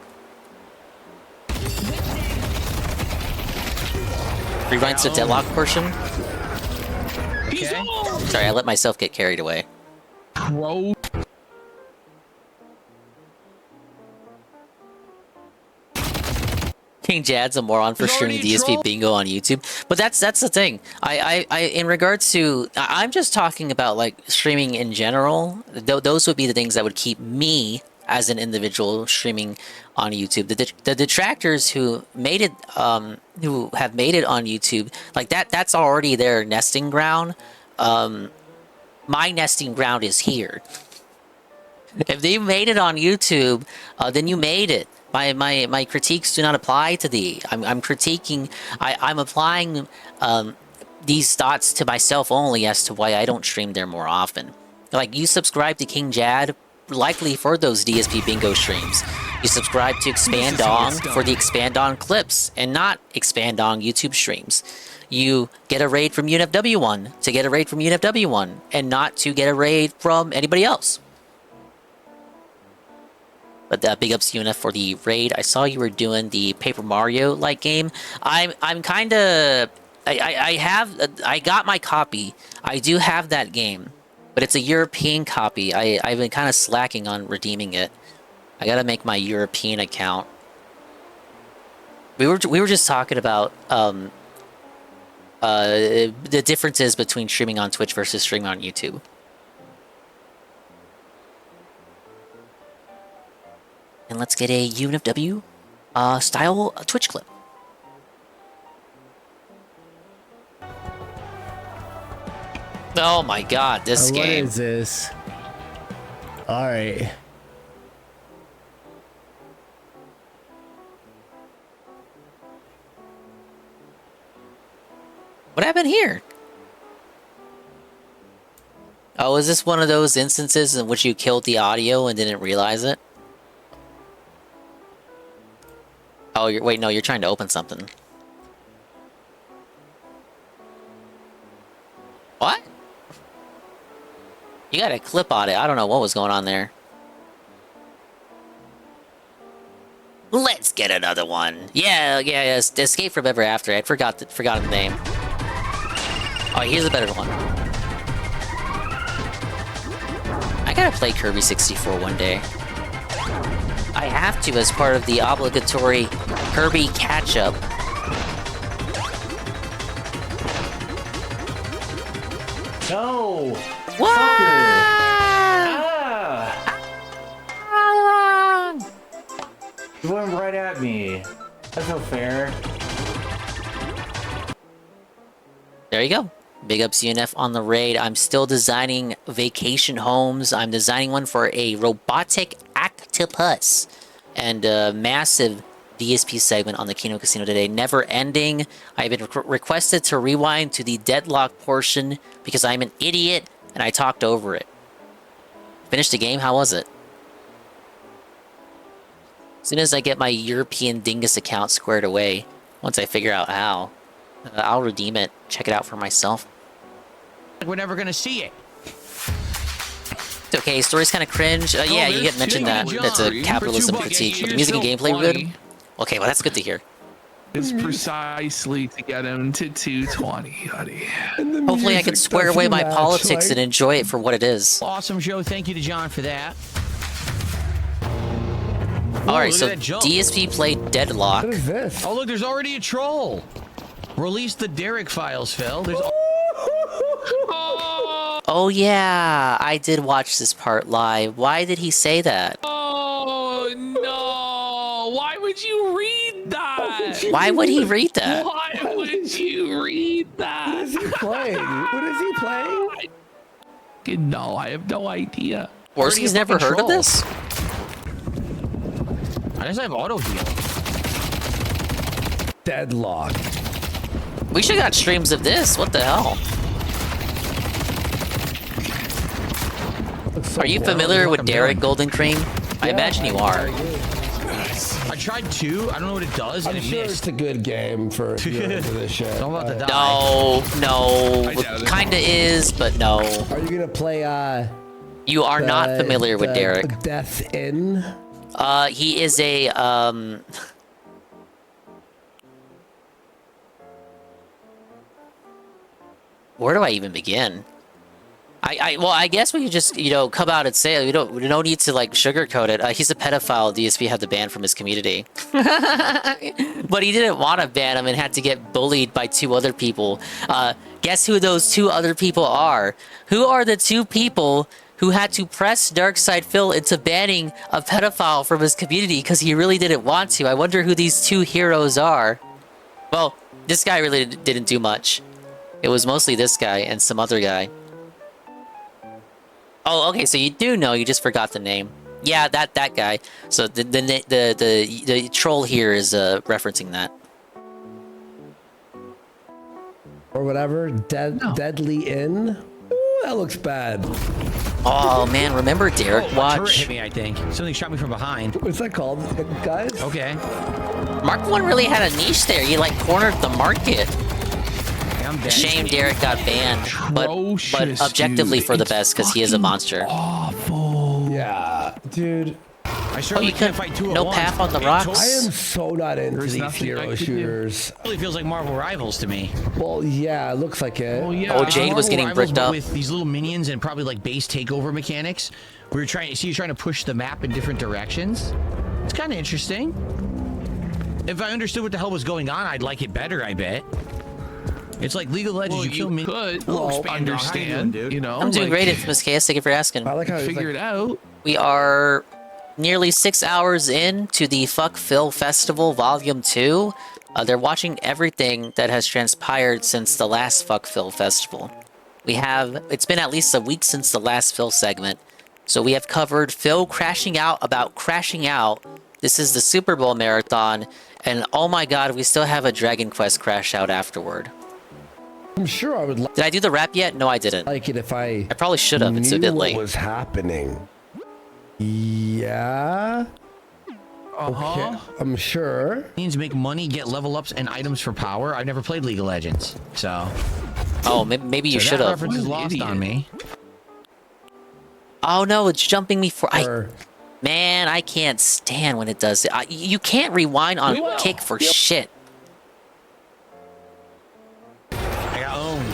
Speaker 10: Rewinds the deadlock portion. Okay. Sorry, I let myself get carried away.
Speaker 18: Bro.
Speaker 10: King Jad's a moron for streaming DSP bingo on YouTube, but that's the thing. I in regards to, I'm just talking about like streaming in general. Those would be the things that would keep me as an individual streaming on YouTube. The detractors who made it, who have made it on YouTube, like that's already their nesting ground. My nesting ground is here. If they made it on YouTube, then you made it. My critiques do not apply to thee. I'm critiquing. I'm applying these thoughts to myself only as to why I don't stream there more often. Like, you subscribe to King Jad likely for those DSP bingo streams. You subscribe to Expandong for the Expandong clips and not Expandong YouTube streams. You get a raid from UNFW1 to get a raid from UNFW1 and not to get a raid from anybody else. But big ups UNF for the raid. I saw you were doing the Paper Mario like game. I'm kind of I got my copy. I do have that game, but it's a European copy. I've been kind of slacking on redeeming it. I gotta make my European account. We were just talking about the differences between streaming on Twitch versus streaming on YouTube. And let's get a UNFW style Twitch clip. Oh my god, this game.
Speaker 19: What is this? Alright.
Speaker 10: What happened here? Oh, is this one of those instances in which you killed the audio and didn't realize it? Oh, wait, no, you're trying to open something. What? You got a clip on it. I don't know what was going on there. Let's get another one. Yeah, Escape from Ever After. I forgot the name. Oh, here's a better one. I gotta play Kirby 64 one day. I have to as part of the obligatory Kirby catch-up.
Speaker 13: No!
Speaker 10: What?
Speaker 13: You went right at me. That's no fair.
Speaker 10: There you go. Big ups UNF on the raid. I'm still designing vacation homes. I'm designing one for a robotic octopus. And a massive DSP segment on the Kino Casino today. Never ending. I've been requested to rewind to the deadlock portion because I'm an idiot and I talked over it. Finished the game? How was it? As soon as I get my European Dingus account squared away, once I figure out how, I'll redeem it, check it out for myself.
Speaker 2: We're never gonna see it.
Speaker 10: It's okay, story's kind of cringe. Yeah, you get mentioned that. That's a capitalism critique. But the music and gameplay were good. Okay, well that's good to hear.
Speaker 18: It's precisely to get him to 220, buddy.
Speaker 10: Hopefully I can square away my politics and enjoy it for what it is.
Speaker 2: Awesome show. Thank you to John for that.
Speaker 10: Alright, so DSP played Deadlock.
Speaker 19: What is this?
Speaker 2: Oh, look, there's already a troll. Release the Derek files, Phil. There's.
Speaker 10: Oh yeah, I did watch this part live. Why did he say that?
Speaker 18: Oh no! Why would you read that?
Speaker 10: Why would he read that?
Speaker 18: Why would you read that?
Speaker 19: What is he playing? What is he playing?
Speaker 18: No, I have no idea.
Speaker 10: Worsley's never heard of this?
Speaker 2: I guess I have auto heal.
Speaker 19: Deadlock.
Speaker 10: We should got streams of this. What the hell? Are you familiar with Derek Golden Cream? I imagine you are.
Speaker 2: I tried 2. I don't know what it does, and
Speaker 19: I'm sure it's a good game for this shit.
Speaker 2: I'm about to die.
Speaker 10: No. Kinda is, but no.
Speaker 19: Are you gonna play?
Speaker 10: You are not familiar with Derek.
Speaker 19: Death In.
Speaker 10: He is a Where do I even begin? Well, I guess we could just, come out and say it. We don't need to, like, sugarcoat it. He's a pedophile. DSP had to ban from his community. But he didn't want to ban him and had to get bullied by 2 other people. Guess who those 2 other people are? Who are the 2 people who had to press Darkside Phil into banning a pedophile from his community because he really didn't want to? I wonder who these 2 heroes are. Well, this guy really didn't do much. It was mostly this guy and some other guy. Oh, okay, so you do know, you just forgot the name. Yeah, that guy. So the troll here is referencing that.
Speaker 19: Or whatever. Deadly Inn. Ooh, that looks bad.
Speaker 10: Oh man, remember Derek
Speaker 2: A turret
Speaker 10: Watch?
Speaker 2: hit me, I think. Something shot me from behind.
Speaker 19: What's that called, guys?
Speaker 2: Okay.
Speaker 10: Mark 1 really had a niche there. He like cornered the market.
Speaker 2: I'm dead.
Speaker 10: Shame Derek got banned, but objectively
Speaker 18: dude.
Speaker 10: for the best because he is a monster.
Speaker 18: Awful.
Speaker 19: Yeah, dude.
Speaker 2: I certainly can't fight two at
Speaker 10: No
Speaker 2: once.
Speaker 10: path on the rocks.
Speaker 19: I am so not into
Speaker 18: There's
Speaker 19: these
Speaker 18: nothing I
Speaker 19: hero
Speaker 18: could do.
Speaker 19: shooters.
Speaker 2: It really feels like Marvel Rivals to me.
Speaker 19: Well, yeah, it looks like it.
Speaker 18: Oh yeah.
Speaker 10: Oh, Jade was
Speaker 2: Marvel
Speaker 10: getting
Speaker 2: Rivals,
Speaker 10: bricked
Speaker 2: but
Speaker 10: up.
Speaker 2: with these little minions and probably like base takeover mechanics. You're trying to push the map in different directions. It's kind of interesting. If I understood what the hell was going on, I'd like it better, I bet. It's like League of Legends.
Speaker 18: Well,
Speaker 2: you kill
Speaker 18: you
Speaker 2: me.
Speaker 18: could
Speaker 2: Hello, Expand Dog. How you doing,
Speaker 18: understand,
Speaker 2: dude?
Speaker 18: you know.
Speaker 10: I'm doing
Speaker 18: like,
Speaker 10: great, Infamous Chaos. Thank you for asking.
Speaker 19: I like how
Speaker 18: Figure it out.
Speaker 10: We are nearly 6 hours in to the Fuck Phil Festival Volume 2. They're watching everything that has transpired since the last Fuck Phil Festival. It's been at least a week since the last Phil segment. So we have covered Phil crashing out about crashing out. This is the Super Bowl marathon. And oh my god, we still have a Dragon Quest crash out afterward.
Speaker 19: I'm sure I would
Speaker 10: Did I do the rap yet? No, I didn't.
Speaker 19: like it if I
Speaker 10: probably should have. It's a bit late.
Speaker 19: What was happening? Yeah. Okay, I'm sure.
Speaker 2: Means make money, get level ups and items for power. I've never played League of Legends, so.
Speaker 10: Oh, maybe you
Speaker 2: So
Speaker 10: should
Speaker 2: that
Speaker 10: have.
Speaker 2: reference is lost on me.
Speaker 10: Oh no, it's jumping me for. Man, I can't stand when it does it. You can't rewind on kick for shit.
Speaker 2: I got owned.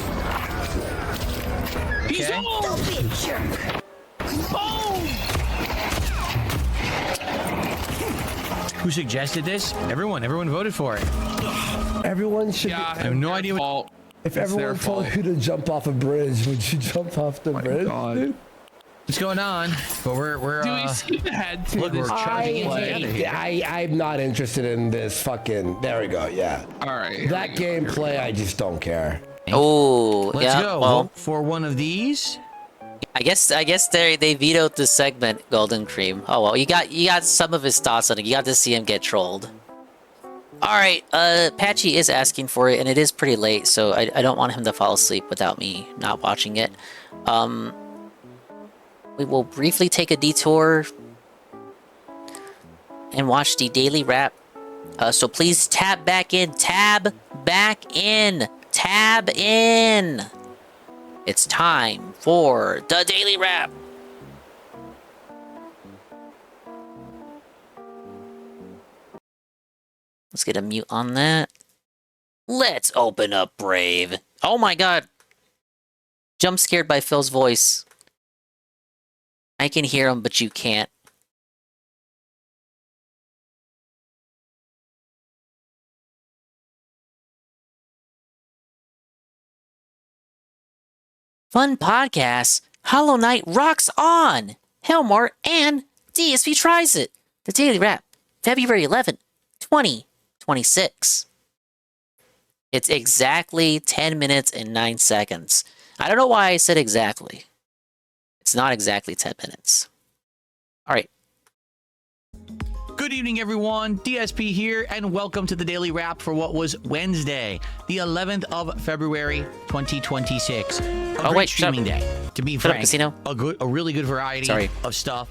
Speaker 18: He's
Speaker 2: Okay.
Speaker 18: owned. Don't be a jerk. Boom.
Speaker 2: Who suggested this? Everyone voted for it.
Speaker 19: Everyone should.
Speaker 18: Yeah,
Speaker 2: I have no idea what.
Speaker 19: If
Speaker 18: It's their
Speaker 19: everyone told
Speaker 18: fault.
Speaker 19: you to jump off a bridge, would you jump off the bridge? dude?
Speaker 2: What's going on? But we're
Speaker 18: Do we see the head too?
Speaker 2: look, we're charging into the other here.
Speaker 19: I'm not interested in this fucking. There we go. Yeah.
Speaker 18: All right.
Speaker 19: That gameplay, I just don't care.
Speaker 10: Oh,
Speaker 2: Let's
Speaker 10: yeah.
Speaker 2: go.
Speaker 10: Well,
Speaker 2: Vote for one of these.
Speaker 10: I guess they vetoed the segment, Golden Cream. Oh well, you got some of his thoughts on it. You got to see him get trolled. All right, Patchy is asking for it, and it is pretty late, so I don't want him to fall asleep without me not watching it. We will briefly take a detour and watch the daily wrap. So please tab back in. Tab back in. Tab in. It's time for the daily wrap. Let's get a mute on that. Let's open up Brave. Oh my god. Jump scared by Phil's voice. I can hear him, but you can't. Fun podcasts. Hollow Knight rocks on. Helmar and DSP tries it. The Daily Wrap, February 11th, 2026. It's exactly 10 minutes and 9 seconds. I don't know why I said exactly. It's not exactly 10 minutes. All right.
Speaker 2: Good evening, everyone. DSP here, and welcome to the Daily Wrap for what was Wednesday, the 11th of February, 2026. A great streaming day. To be frank,
Speaker 10: Casino.
Speaker 2: a really good variety of stuff.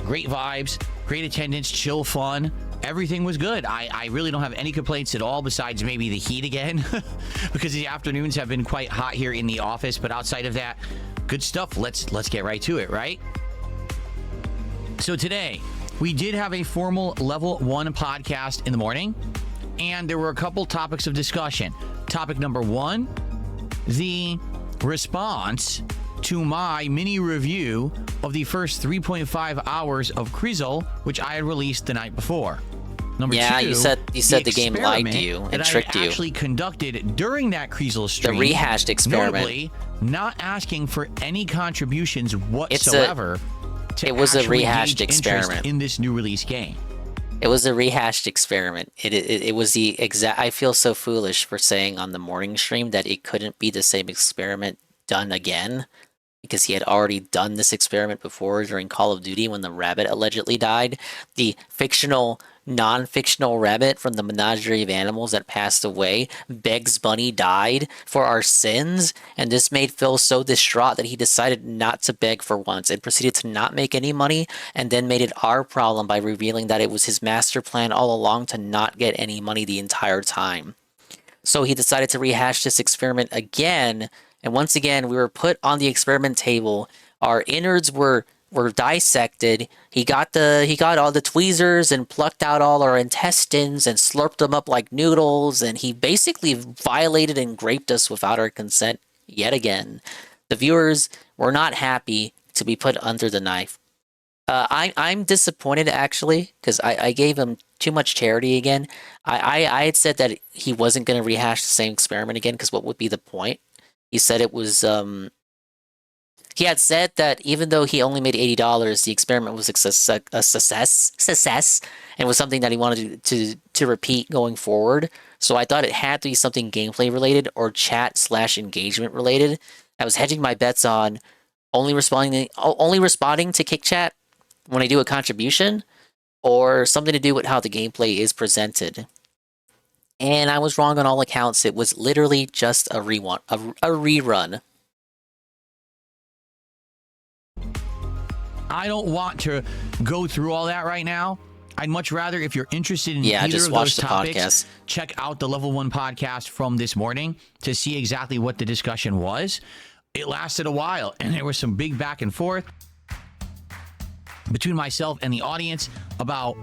Speaker 2: Great vibes, great attendance, chill fun. Everything was good. I really don't have any complaints at all, besides maybe the heat again, because the afternoons have been quite hot here in the office. But outside of that, good stuff. Let's get right to it, right? So today, we did have a formal level 1 podcast in the morning, and there were a couple topics of discussion. Topic number 1, the response to my mini review of the first 3.5 hours of Crizzle, which I had released the night before. Number 2,
Speaker 10: you said the game lied to you and tricked you.
Speaker 2: That I actually conducted during that Crizzle stream.
Speaker 10: The rehashed experiment.
Speaker 2: Notably, not asking for any contributions whatsoever.
Speaker 10: It was a rehashed experiment
Speaker 2: in this new release game.
Speaker 10: It was a rehashed experiment. It was the exact. I feel so foolish for saying on the morning stream that it couldn't be the same experiment done again, because he had already done this experiment before during Call of Duty when the rabbit allegedly died. The fictional, non-fictional rabbit from the menagerie of animals that passed away, Bugs Bunny, died for our sins, and this made Phil so distraught that he decided not to beg for once and proceeded to not make any money, and then made it our problem by revealing that it was his master plan all along to not get any money the entire time. So he decided to rehash this experiment again, and once again we were put on the experiment table. Our innards were dissected. He got all the tweezers and plucked out all our intestines and slurped them up like noodles, and he basically violated and raped us without our consent yet again. The viewers were not happy to be put under the knife. I'm disappointed, actually, because I gave him too much charity again. I had said that he wasn't going to rehash the same experiment again, because what would be the point? He said it was... He had said that even though he only made $80, the experiment was a success, and was something that he wanted to repeat going forward. So I thought it had to be something gameplay related or chat/engagement related. I was hedging my bets on only responding to Kick Chat when I do a contribution, or something to do with how the gameplay is presented. And I was wrong on all accounts. It was literally just a rerun.
Speaker 2: I don't want to go through all that right now. I'd much rather, if you're interested in either
Speaker 10: just
Speaker 2: of
Speaker 10: watch
Speaker 2: those
Speaker 10: the
Speaker 2: topics,
Speaker 10: podcast.
Speaker 2: check out the Level 1 podcast from this morning to see exactly what the discussion was. It lasted a while, and there was some big back and forth between myself and the audience about,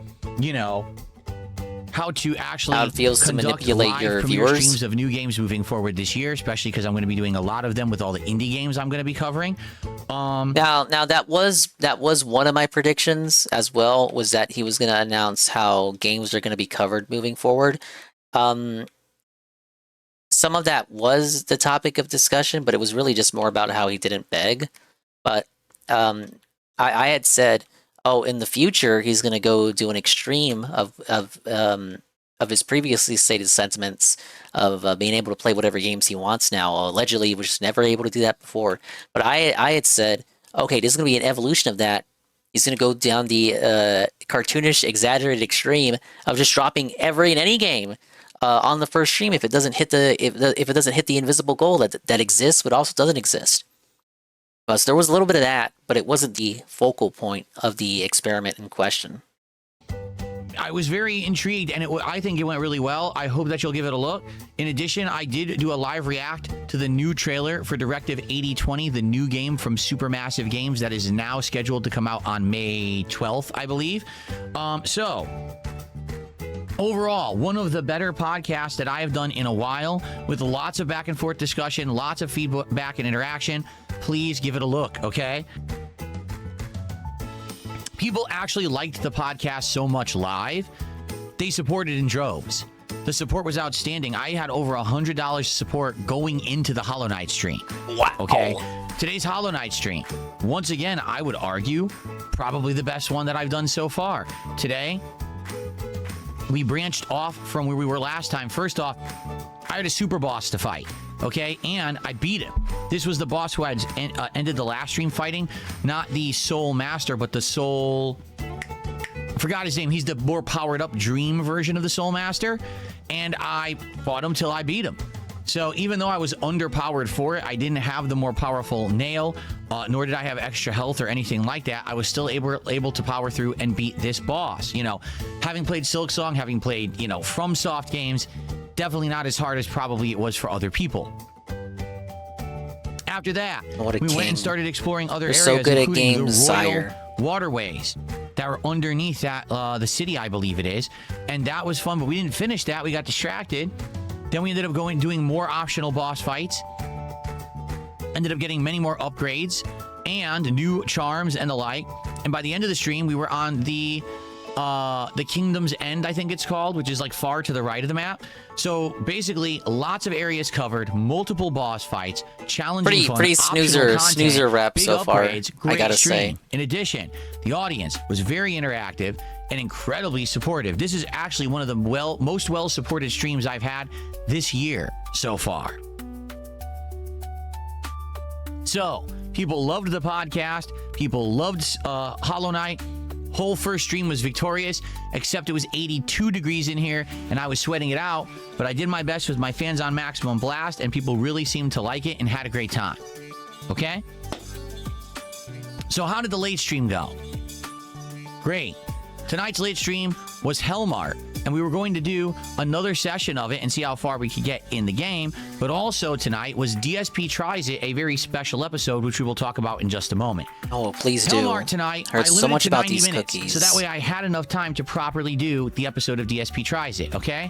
Speaker 2: how to actually
Speaker 10: how it feels to manipulate your viewers.
Speaker 2: Streams of new games moving forward this year, especially because I'm going to be doing a lot of them with all the indie games I'm going to be covering.
Speaker 10: Now that was one of my predictions as well, was that he was going to announce how games are going to be covered moving forward. Some of that was the topic of discussion, but it was really just more about how he didn't beg. But I had said, in the future he's going to go do an extreme of his previously stated sentiments of being able to play whatever games he wants now. Allegedly, he was just never able to do that before. But I had said, okay, this is going to be an evolution of that. He's going to go down the cartoonish, exaggerated extreme of just dropping every and any game on the first stream if it doesn't hit if it doesn't hit the invisible goal that exists but also doesn't exist. So there was a little bit of that, but it wasn't the focal point of the experiment in question.
Speaker 2: I was very intrigued, and I think it went really well. I hope that you'll give it a look. In addition, I did do a live react to the new trailer for Directive 8020, the new game from Supermassive Games that is now scheduled to come out on May 12th, I believe. So, overall, one of the better podcasts that I have done in a while, with lots of back and forth discussion, lots of feedback and interaction. Please give it a look, okay? People actually liked the podcast so much live, they supported in droves. The support was outstanding. I had over $100 support going into the Hollow Knight stream.
Speaker 10: Wow.
Speaker 2: Okay. Today's Hollow Knight stream, once again, I would argue, probably the best one that I've done so far. Today, we branched off from where we were last time. First off, I had a super boss to fight. Okay, and I beat him. This was the boss who had ended the last stream fighting. Not the Soul Master, but the Soul... I forgot his name. He's the more powered-up Dream version of the Soul Master. And I fought him till I beat him. So even though I was underpowered for it, I didn't have the more powerful nail, nor did I have extra health or anything like that. I was still able to power through and beat this boss. Having played Silksong, having played, FromSoft games... Definitely not as hard as probably it was for other people. After that, we went and started exploring other areas,
Speaker 10: so good
Speaker 2: including
Speaker 10: at games,
Speaker 2: the royal
Speaker 10: sire.
Speaker 2: waterways that are underneath that the city, I believe it is. And that was fun, but we didn't finish that. We got distracted. Then we ended up doing more optional boss fights. Ended up getting many more upgrades and new charms and the like. And by the end of the stream, we were on the Kingdom's End, I think it's called, which is like far to the right of the map. So basically, lots of areas covered, multiple boss fights, challenging fun,
Speaker 10: pretty snoozer rap
Speaker 2: big
Speaker 10: so far,
Speaker 2: upgrades, great
Speaker 10: I gotta
Speaker 2: stream.
Speaker 10: say.
Speaker 2: In addition, the audience was very interactive and incredibly supportive. This is actually one of the most well-supported streams I've had this year so far. So, People loved the podcast. People loved Hollow Knight. Whole first stream was victorious, except it was 82 degrees in here, and I was sweating it out. But I did my best with my fans on Maximum Blast, and people really seemed to like it and had a great time. Okay? So how did the late stream go? Great. Tonight's late stream was Hellmart, and we were going to do another session of it and see how far we could get in the game. But also tonight was DSP Tries It, a very special episode, which we will talk about in just a moment.
Speaker 10: Oh, please do.
Speaker 2: Hellmart tonight,
Speaker 10: Heard
Speaker 2: I limited
Speaker 10: so much
Speaker 2: to
Speaker 10: about
Speaker 2: 90
Speaker 10: these
Speaker 2: minutes,
Speaker 10: cookies.
Speaker 2: so that way I had enough time to properly do the episode of DSP Tries It, okay?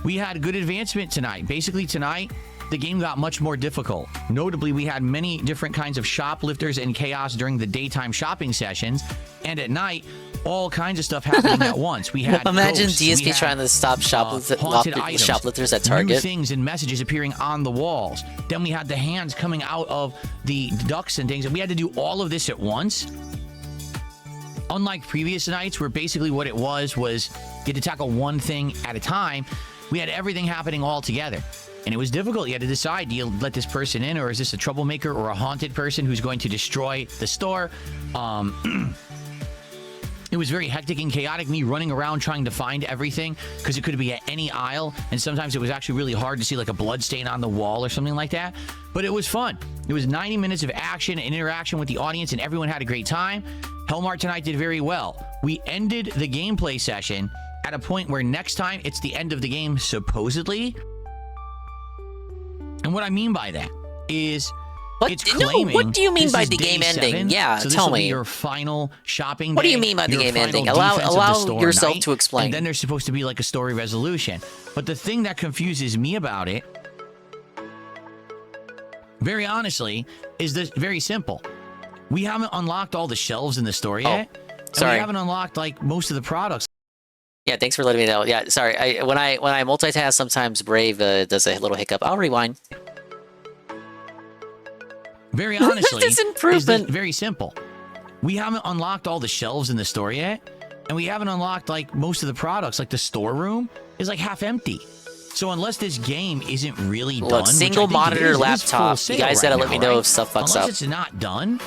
Speaker 2: We had good advancement tonight. Basically tonight, the game got much more difficult. Notably, we had many different kinds of shoplifters and chaos during the daytime shopping sessions, and at night, all kinds of stuff happening at once. We had
Speaker 10: Imagine
Speaker 2: ghosts,
Speaker 10: DSP
Speaker 2: we had,
Speaker 10: trying to stop
Speaker 2: haunted items,
Speaker 10: shoplifters at
Speaker 2: new
Speaker 10: Target.
Speaker 2: things and messages appearing on the walls. Then we had the hands coming out of the ducks and things, and we had to do all of this at once. Unlike previous nights, where basically what it was you had to tackle one thing at a time, we had everything happening all together. And it was difficult. You had to decide, do you let this person in, or is this a troublemaker or a haunted person who's going to destroy the store? It was very hectic and chaotic, me running around trying to find everything, because it could be at any aisle, and sometimes it was actually really hard to see like a blood stain on the wall or something like that. But it was fun. It was 90 minutes of action and interaction with the audience, and everyone had a great time. Hellmart tonight did very well. We ended the gameplay session at a point where next time it's the end of the game, supposedly. And what I mean by that is... It's claiming
Speaker 10: what do you mean by the
Speaker 2: day
Speaker 10: game
Speaker 2: 7,
Speaker 10: ending? Yeah,
Speaker 2: so this
Speaker 10: tell
Speaker 2: will be
Speaker 10: me.
Speaker 2: your final shopping day.
Speaker 10: What do you mean by the
Speaker 2: your
Speaker 10: game
Speaker 2: final
Speaker 10: ending?
Speaker 2: defense of the
Speaker 10: Allow
Speaker 2: store
Speaker 10: yourself
Speaker 2: night,
Speaker 10: to explain.
Speaker 2: And then there's supposed to be like a story resolution. But the thing that confuses me about it, very honestly, is this very simple. We haven't unlocked all the shelves in the store yet. And
Speaker 10: sorry.
Speaker 2: we haven't unlocked like most of the products.
Speaker 10: Yeah, thanks for letting me know. Yeah, sorry. When I multitask, sometimes Brave does a little hiccup. I'll rewind.
Speaker 2: Very honestly,
Speaker 10: This improvement.
Speaker 2: is very simple. We haven't unlocked all the shelves in the store yet, and we haven't unlocked like most of the products. Like the storeroom is like half empty. So unless this game isn't really done,
Speaker 10: Look, single
Speaker 2: which I think it
Speaker 10: monitor
Speaker 2: is, it is full
Speaker 10: laptop. You
Speaker 2: sale
Speaker 10: guys gotta
Speaker 2: right
Speaker 10: let me
Speaker 2: now,
Speaker 10: know
Speaker 2: right?
Speaker 10: if stuff fucks
Speaker 2: Unless
Speaker 10: up.
Speaker 2: it's not done,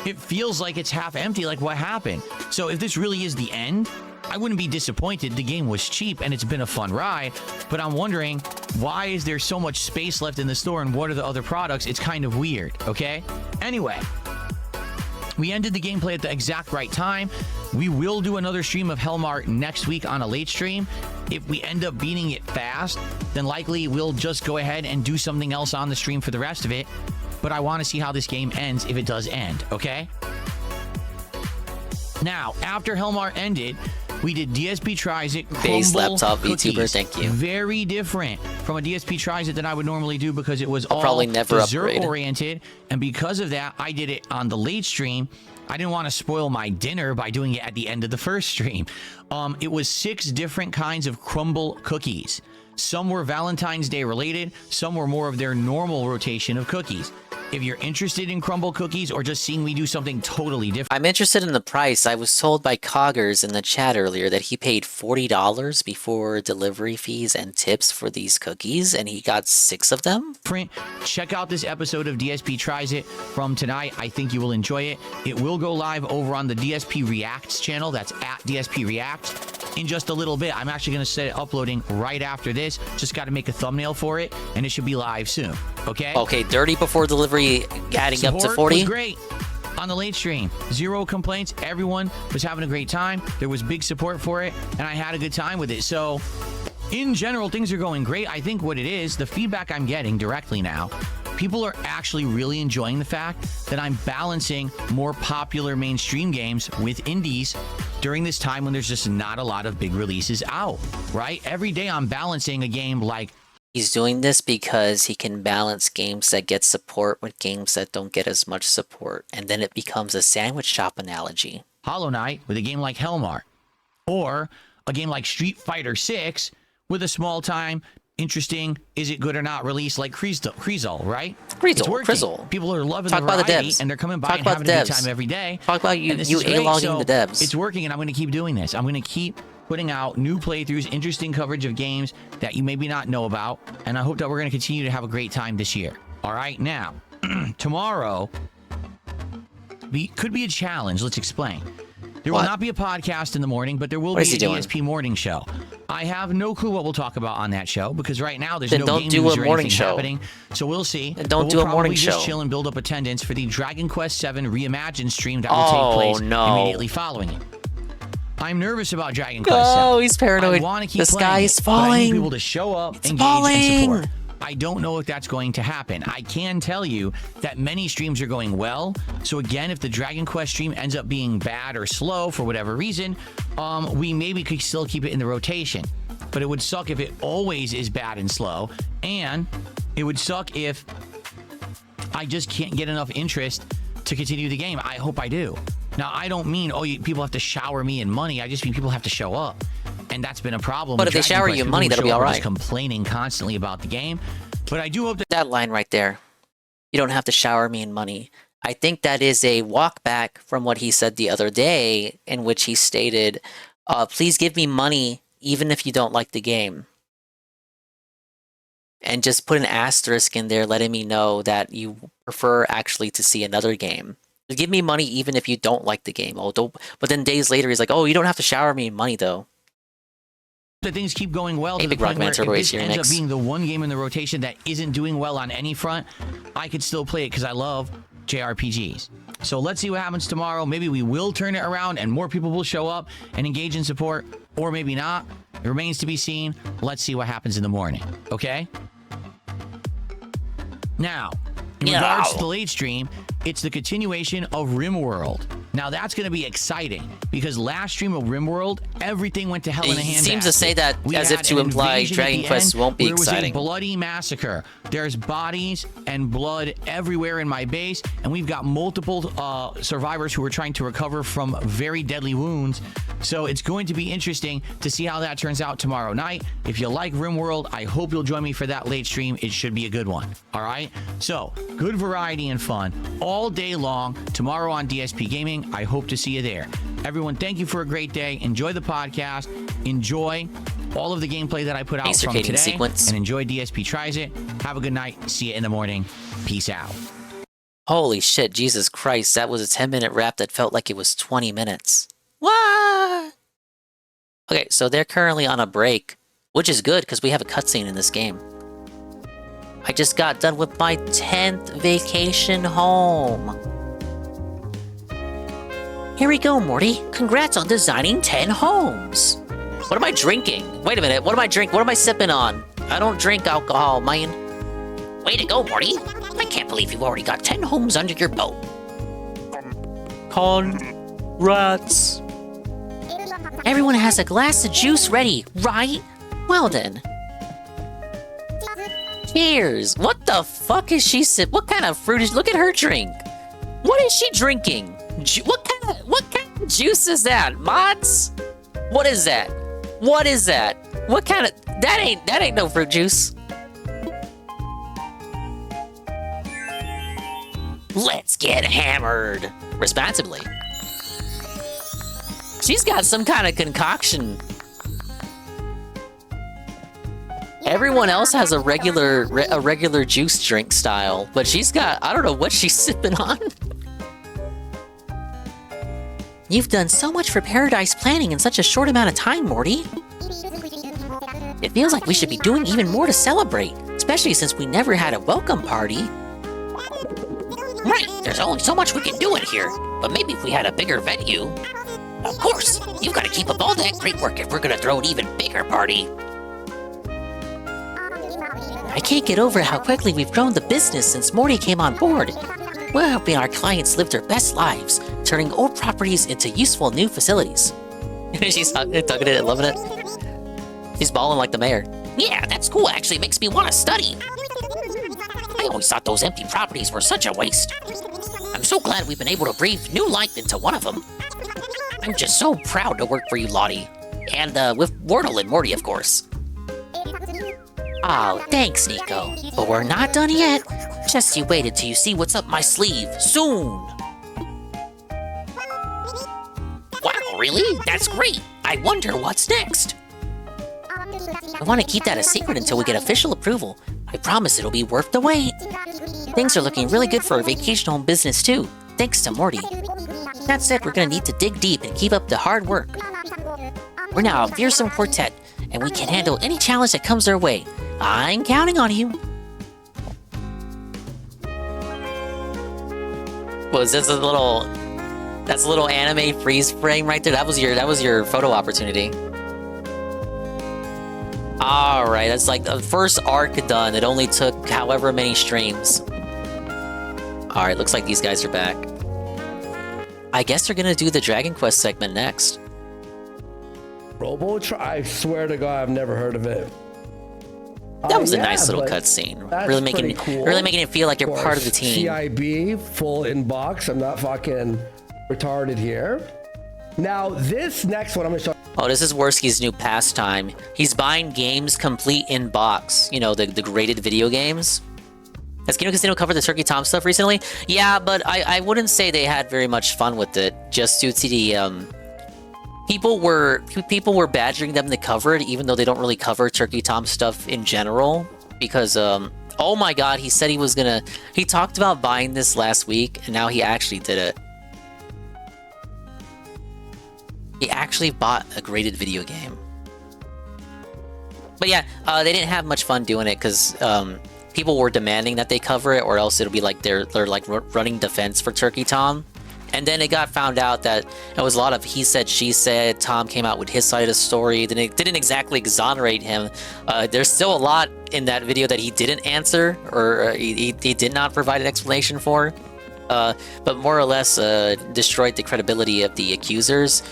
Speaker 2: it feels like it's half empty. Like what happened? So if this really is the end, I wouldn't be disappointed. The game was cheap and it's been a fun ride, but I'm wondering, why is there so much space left in the store and what are the other products? It's kind of weird, okay? Anyway, we ended the gameplay at the exact right time. We will do another stream of Hellmart next week on a late stream. If we end up beating it fast, then likely we'll just go ahead and do something else on the stream for the rest of it. But I want to see how this game ends if it does end, okay? Now, after Hellmart ended, we did DSP Tries It,
Speaker 10: Base
Speaker 2: crumble
Speaker 10: laptop
Speaker 2: cookies.
Speaker 10: VTuber, thank you.
Speaker 2: Very different from a DSP Tries It than I would normally do, because it was all
Speaker 10: probably never
Speaker 2: dessert
Speaker 10: upgrade.
Speaker 2: oriented, and because of that, I did it on the late stream. I didn't want to spoil my dinner by doing it at the end of the first stream. It was 6 different kinds of crumble cookies. Some were Valentine's Day related, some were more of their normal rotation of cookies. If you're interested in crumble cookies or just seeing me do something totally different,
Speaker 10: I'm interested in the price. I was told by Coggers in the chat earlier that he paid $40 before delivery fees and tips for these cookies, and he got 6 of them.
Speaker 2: check out this episode of DSP Tries It from tonight. I think you will enjoy it. It will go live over on the DSP Reacts channel. That's at DSP Reacts in just a little bit. I'm actually going to set it uploading right after this. Just got to make a thumbnail for it, and it should be live soon. Okay?
Speaker 10: Okay, 30 before delivery, adding up to
Speaker 2: Support
Speaker 10: 40.
Speaker 2: was great on the late stream. 0 complaints. Everyone was having a great time. There was big support for it, and I had a good time with it. So, in general, things are going great. I think what it is, the feedback I'm getting directly now, people are actually really enjoying the fact that I'm balancing more popular mainstream games with indies during this time when there's just not a lot of big releases out, right? Every day I'm balancing a game like...
Speaker 10: He's doing this because he can balance games that get support with games that don't get as much support, and then it becomes a sandwich shop analogy.
Speaker 2: Hollow Knight with a game like Hellmart, or a game like Street Fighter 6 with a small-time, interesting, is it good or not release like Krizel, right?
Speaker 10: Krizel.
Speaker 2: People are loving
Speaker 10: Talk
Speaker 2: the
Speaker 10: about the
Speaker 2: variety,
Speaker 10: devs.
Speaker 2: and they're coming by
Speaker 10: Talk
Speaker 2: and
Speaker 10: about
Speaker 2: having
Speaker 10: the
Speaker 2: a good
Speaker 10: devs.
Speaker 2: time every day.
Speaker 10: Talk about you
Speaker 2: And this is great.
Speaker 10: A-logging
Speaker 2: So
Speaker 10: the devs.
Speaker 2: It's working, and I'm going to keep doing this. I'm going to keep putting out new playthroughs, interesting coverage of games that you maybe not know about, and I hope that we're going to continue to have a great time this year. All right, now, tomorrow, could be a challenge. Let's explain. There will
Speaker 10: What?
Speaker 2: not be a podcast in the morning, but there will
Speaker 10: What is
Speaker 2: be
Speaker 10: he
Speaker 2: a
Speaker 10: doing?
Speaker 2: DSP morning show. I have no clue what we'll talk about on that show because right now there's
Speaker 10: Then
Speaker 2: no
Speaker 10: don't
Speaker 2: game
Speaker 10: do
Speaker 2: news
Speaker 10: a
Speaker 2: or
Speaker 10: morning
Speaker 2: anything
Speaker 10: show.
Speaker 2: happening. So we'll see.
Speaker 10: Then don't
Speaker 2: But
Speaker 10: do
Speaker 2: we'll
Speaker 10: a morning
Speaker 2: probably just
Speaker 10: show.
Speaker 2: chill and build up attendance for the Dragon Quest VII Reimagined stream that will
Speaker 10: Oh,
Speaker 2: take place
Speaker 10: no.
Speaker 2: immediately following it. I'm nervous about Dragon Quest
Speaker 10: Oh,
Speaker 2: VII.
Speaker 10: he's paranoid.
Speaker 2: I want to keep
Speaker 10: The sky
Speaker 2: playing
Speaker 10: is
Speaker 2: it, but I need
Speaker 10: falling.
Speaker 2: people to show up, engage, and
Speaker 10: falling.
Speaker 2: support. I don't know if that's going to happen. I can tell you that many streams are going well. So again, if the Dragon Quest stream ends up being bad or slow for whatever reason, we maybe could still keep it in the rotation. But it would suck if it always is bad and slow. And it would suck if I just can't get enough interest to continue the game. I hope I do. Now, I don't mean, people have to shower me in money. I just mean people have to show up. And that's been a problem.
Speaker 10: But
Speaker 2: with
Speaker 10: if they
Speaker 2: Dragon
Speaker 10: shower
Speaker 2: Quest.
Speaker 10: you in
Speaker 2: People
Speaker 10: money,
Speaker 2: who
Speaker 10: that'll
Speaker 2: show
Speaker 10: be
Speaker 2: up
Speaker 10: all
Speaker 2: are
Speaker 10: right.
Speaker 2: just complaining constantly about the game. But I do hope
Speaker 10: that line right there. You don't have to shower me in money. I think that is a walk back from what he said the other day, in which he stated, please give me money even if you don't like the game. And just put an asterisk in there letting me know that you prefer actually to see another game. Give me money even if you don't like the game. But then days later, he's like, oh, you don't have to shower me in money, though.
Speaker 2: that things keep going well
Speaker 10: Hey,
Speaker 2: to the
Speaker 10: Big
Speaker 2: point
Speaker 10: Rockman,
Speaker 2: where
Speaker 10: Turbo
Speaker 2: if
Speaker 10: Ace
Speaker 2: this
Speaker 10: here
Speaker 2: ends up
Speaker 10: next.
Speaker 2: being the one game in the rotation that isn't doing well on any front, I could still play it because I love JRPGs. So let's see what happens tomorrow. Maybe we will turn it around and more people will show up and engage in support, or maybe not. It remains to be seen. Let's see what happens in the morning, okay? Now, in regards to the late stream, it's the continuation of RimWorld. Now that's going to be exciting because last stream of RimWorld, everything went to hell in a handbasket.
Speaker 10: He seems to say that
Speaker 2: We
Speaker 10: as if
Speaker 2: had
Speaker 10: to
Speaker 2: an
Speaker 10: imply
Speaker 2: invasion at
Speaker 10: Dragon
Speaker 2: the
Speaker 10: Quest
Speaker 2: end
Speaker 10: won't be
Speaker 2: where it was
Speaker 10: exciting.
Speaker 2: a bloody massacre. There's bodies and blood everywhere in my base, and we've got multiple survivors who are trying to recover from very deadly wounds. So it's going to be interesting to see how that turns out tomorrow night. If you like RimWorld, I hope you'll join me for that late stream. It should be a good one. All right? So, good variety and fun all day long tomorrow on DSP Gaming. I hope to see you there. Everyone, thank you for a great day. Enjoy the podcast. Enjoy all of the gameplay that I put out from
Speaker 10: Circadian
Speaker 2: today.
Speaker 10: sequence.
Speaker 2: And enjoy DSP Tries It. Have a good night. See you in the morning. Peace out.
Speaker 10: Holy shit, Jesus Christ, that was a 10-minute rap that felt like it was 20 minutes. What? Okay, so they're currently on a break, which is good because we have a cutscene in this game. I just got done with my 10th vacation home. Here we go, Morty. Congrats on designing 10 homes. What am I drinking? Wait a minute, what am I drinking? What am I sipping on? I don't drink alcohol, man. Way to go, Morty. I can't believe you've already got 10 homes under your belt. Congrats. Everyone has a glass of juice ready, right? Well then. Cheers. What the fuck is she sip? What kind of fruit is? Look at her drink. What is she drinking? What kind of juice is that? Mods? What is that? What is that? What kind of that ain't no fruit juice. Let's get hammered responsibly. She's got some kind of concoction. Everyone else has a regular juice drink style, but she's got, I don't know what she's sipping on. You've done so much for Paradise planning in such a short amount of time, Morty. It feels like we should be doing even more to celebrate, especially since we never had a welcome party. Right, there's only so much we can do in here, but maybe if we had a bigger venue. Of course, you've got to keep up all that great work if we're gonna throw an even bigger party. I can't get over how quickly we've grown the business since Morty came on board. We're helping our clients live their best lives, turning old properties into useful new facilities. She's tugging it, loving it. She's balling like the mayor. Yeah, that's cool. Actually, it makes me want to study. I always thought those empty properties were such a waste. I'm so glad we've been able to breathe new life into one of them. I'm just so proud to work for you, Lottie. And with Wardle and Morty, of course. Oh, thanks, Nico. But we're not done yet. Just you wait until you see what's up my sleeve. Soon. Wow, really? That's great. I wonder what's next. I want to keep that a secret until we get official approval. I promise it'll be worth the wait. Things are looking really good for our vacation home business, too. thanks to Morty. That said, we're gonna need to dig deep and keep up the hard work. We're now a fearsome quartet, and we can handle any challenge that comes our way. I'm counting on you. Was this a little... That's a little anime freeze frame right there. That was your photo opportunity. Alright, that's like the first arc done. It only took however many streams. Alright, looks like these guys are back. I guess they're gonna do the Dragon Quest segment next.
Speaker 19: I swear to God, I've never heard of it.
Speaker 10: That was a nice little cutscene. Really making it feel like you're part of the team.
Speaker 19: CIB, full inbox. I'm not fucking retarded here. Now, this next one I'm gonna show.
Speaker 10: Oh, this is Worski's new pastime. He's buying games complete in box. You know, the graded video games. Has Kino Casino covered the Turkey Tom stuff recently? Yeah, but I wouldn't say they had very much fun with it. Just due to the people were badgering them to cover it, even though they don't really cover Turkey Tom stuff in general. Because oh my God, he said he was gonna. He talked about buying this last week, and now he actually did it. He actually bought a graded video game. But yeah, they didn't have much fun doing it because people were demanding that they cover it, or else it'll be like they're like running defense for Turkey Tom. And then it got found out that it was a lot of he said, she said. Tom came out with his side of the story. Then it didn't exactly exonerate him. There's still a lot in that video that he didn't answer, or he did not provide an explanation for. But more or less destroyed the credibility of the accusers.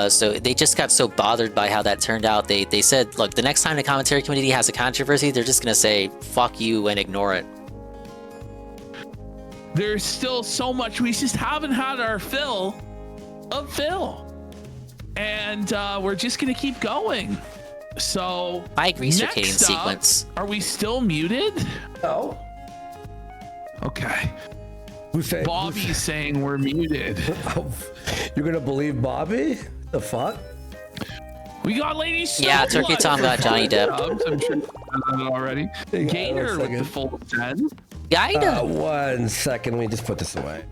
Speaker 10: So they just got so bothered by how that turned out. They said, look, the next time the commentary community has a controversy, they're just gonna say, fuck you and ignore it.
Speaker 18: There's still so much. We just haven't had our fill of Phil. And we're just gonna keep going. So
Speaker 10: I agree, circadian
Speaker 18: next up,
Speaker 10: sequence.
Speaker 18: Are we still muted?
Speaker 19: No.
Speaker 18: Okay. Bobby's saying we're muted.
Speaker 19: You're gonna believe Bobby? The fuck?
Speaker 18: We got Lady Snow.
Speaker 10: Yeah, Turkey Tom got Johnny Depp.
Speaker 18: I'm sure already. Gator with the full 10.
Speaker 10: Gator.
Speaker 19: 1 second, we just put this away.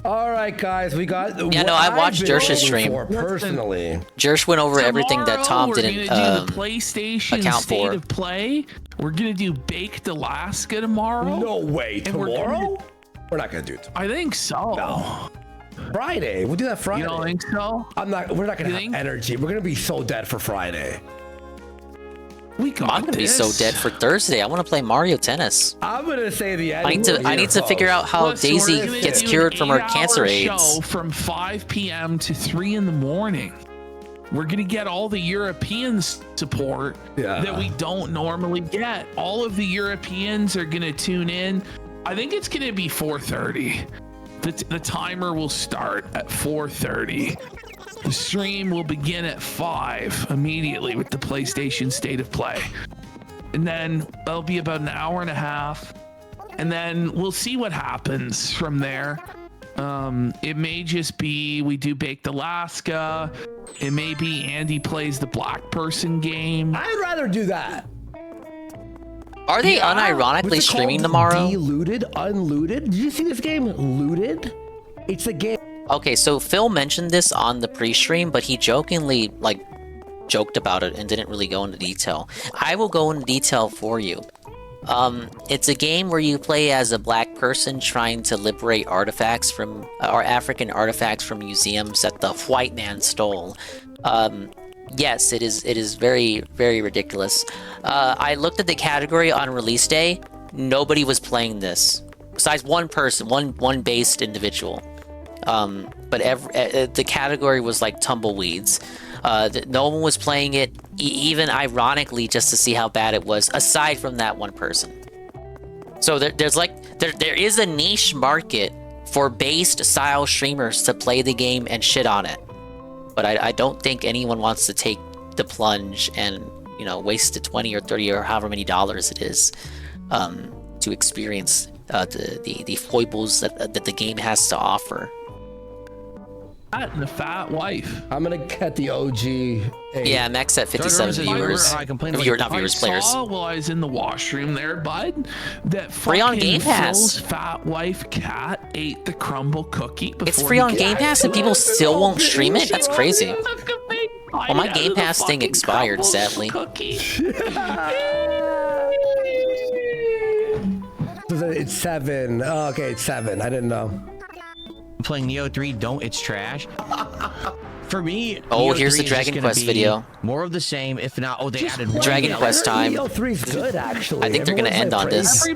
Speaker 19: All right, guys, we got.
Speaker 10: Yeah, no, I watched Jersh's stream.
Speaker 19: Personally,
Speaker 10: Jersh went over everything that Tom didn't
Speaker 18: do the PlayStation
Speaker 10: account
Speaker 18: State
Speaker 10: for.
Speaker 18: of Play. We're gonna do Baked Alaska tomorrow.
Speaker 19: No way, tomorrow? We're not gonna do it tomorrow.
Speaker 18: I think so.
Speaker 19: No. Friday. We'll do that Friday.
Speaker 18: You don't think so?
Speaker 19: We're not gonna have energy. We're gonna be so dead for Friday.
Speaker 18: I'm
Speaker 10: gonna be so dead for Thursday. I want to play Mario Tennis.
Speaker 19: I'm gonna say the end.
Speaker 10: I need to figure out how Daisy gets cured from her cancer AIDS.
Speaker 18: Show from 5 p.m. to 3 in the morning. We're gonna get all the European support that we don't normally get. All of the Europeans are gonna tune in. I think it's gonna be 4:30. The timer will start at 4:30. The stream will begin at 5 immediately with the PlayStation State of Play. And then that'll be about an hour and a half. And then we'll see what happens from there. It may just be we do Baked Alaska. It may be Andy plays the black person game.
Speaker 19: I'd rather do that.
Speaker 10: Are they unironically streaming tomorrow?
Speaker 19: Looted, unlooted. Did you see this game? Looted? It's a game.
Speaker 10: Okay, so Phil mentioned this on the pre-stream, but he jokingly joked about it and didn't really go into detail. I will go into detail for you. It's a game where you play as a black person trying to liberate artifacts from, or African artifacts from museums that the white man stole. Yes, it is very, very ridiculous. I looked at the category on release day. Nobody was playing this. Besides one person, one based individual. But the category was like tumbleweeds. No one was playing it, even ironically, just to see how bad it was, aside from that one person. So there is a niche market for based style streamers to play the game and shit on it. But I don't think anyone wants to take the plunge and, you know, waste the 20 or 30 or however many dollars it is to experience the foibles that the game has to offer.
Speaker 18: and a fat wife.
Speaker 19: I'm gonna get the OG.
Speaker 10: Yeah, max at 57 viewers. Not viewers, players.
Speaker 18: I saw while I was in the washroom there, bud, that
Speaker 10: free on Game Pass.
Speaker 18: Phil's fat wife cat ate the crumble cookie.
Speaker 10: It's free on Game Pass and people still won't stream it? That's crazy. Well, my Game Pass thing expired, sadly.
Speaker 19: It's 7. Oh, okay, it's 7. I didn't know.
Speaker 2: Playing Neo 3, don't. It's trash. For me,
Speaker 10: oh,
Speaker 2: Neo
Speaker 10: here's the
Speaker 2: 3
Speaker 10: Dragon Quest video.
Speaker 2: More of the same, if not, oh, they added one.
Speaker 10: Dragon Quest time.
Speaker 19: Neo 3's good, actually.
Speaker 10: I think they're gonna end on this.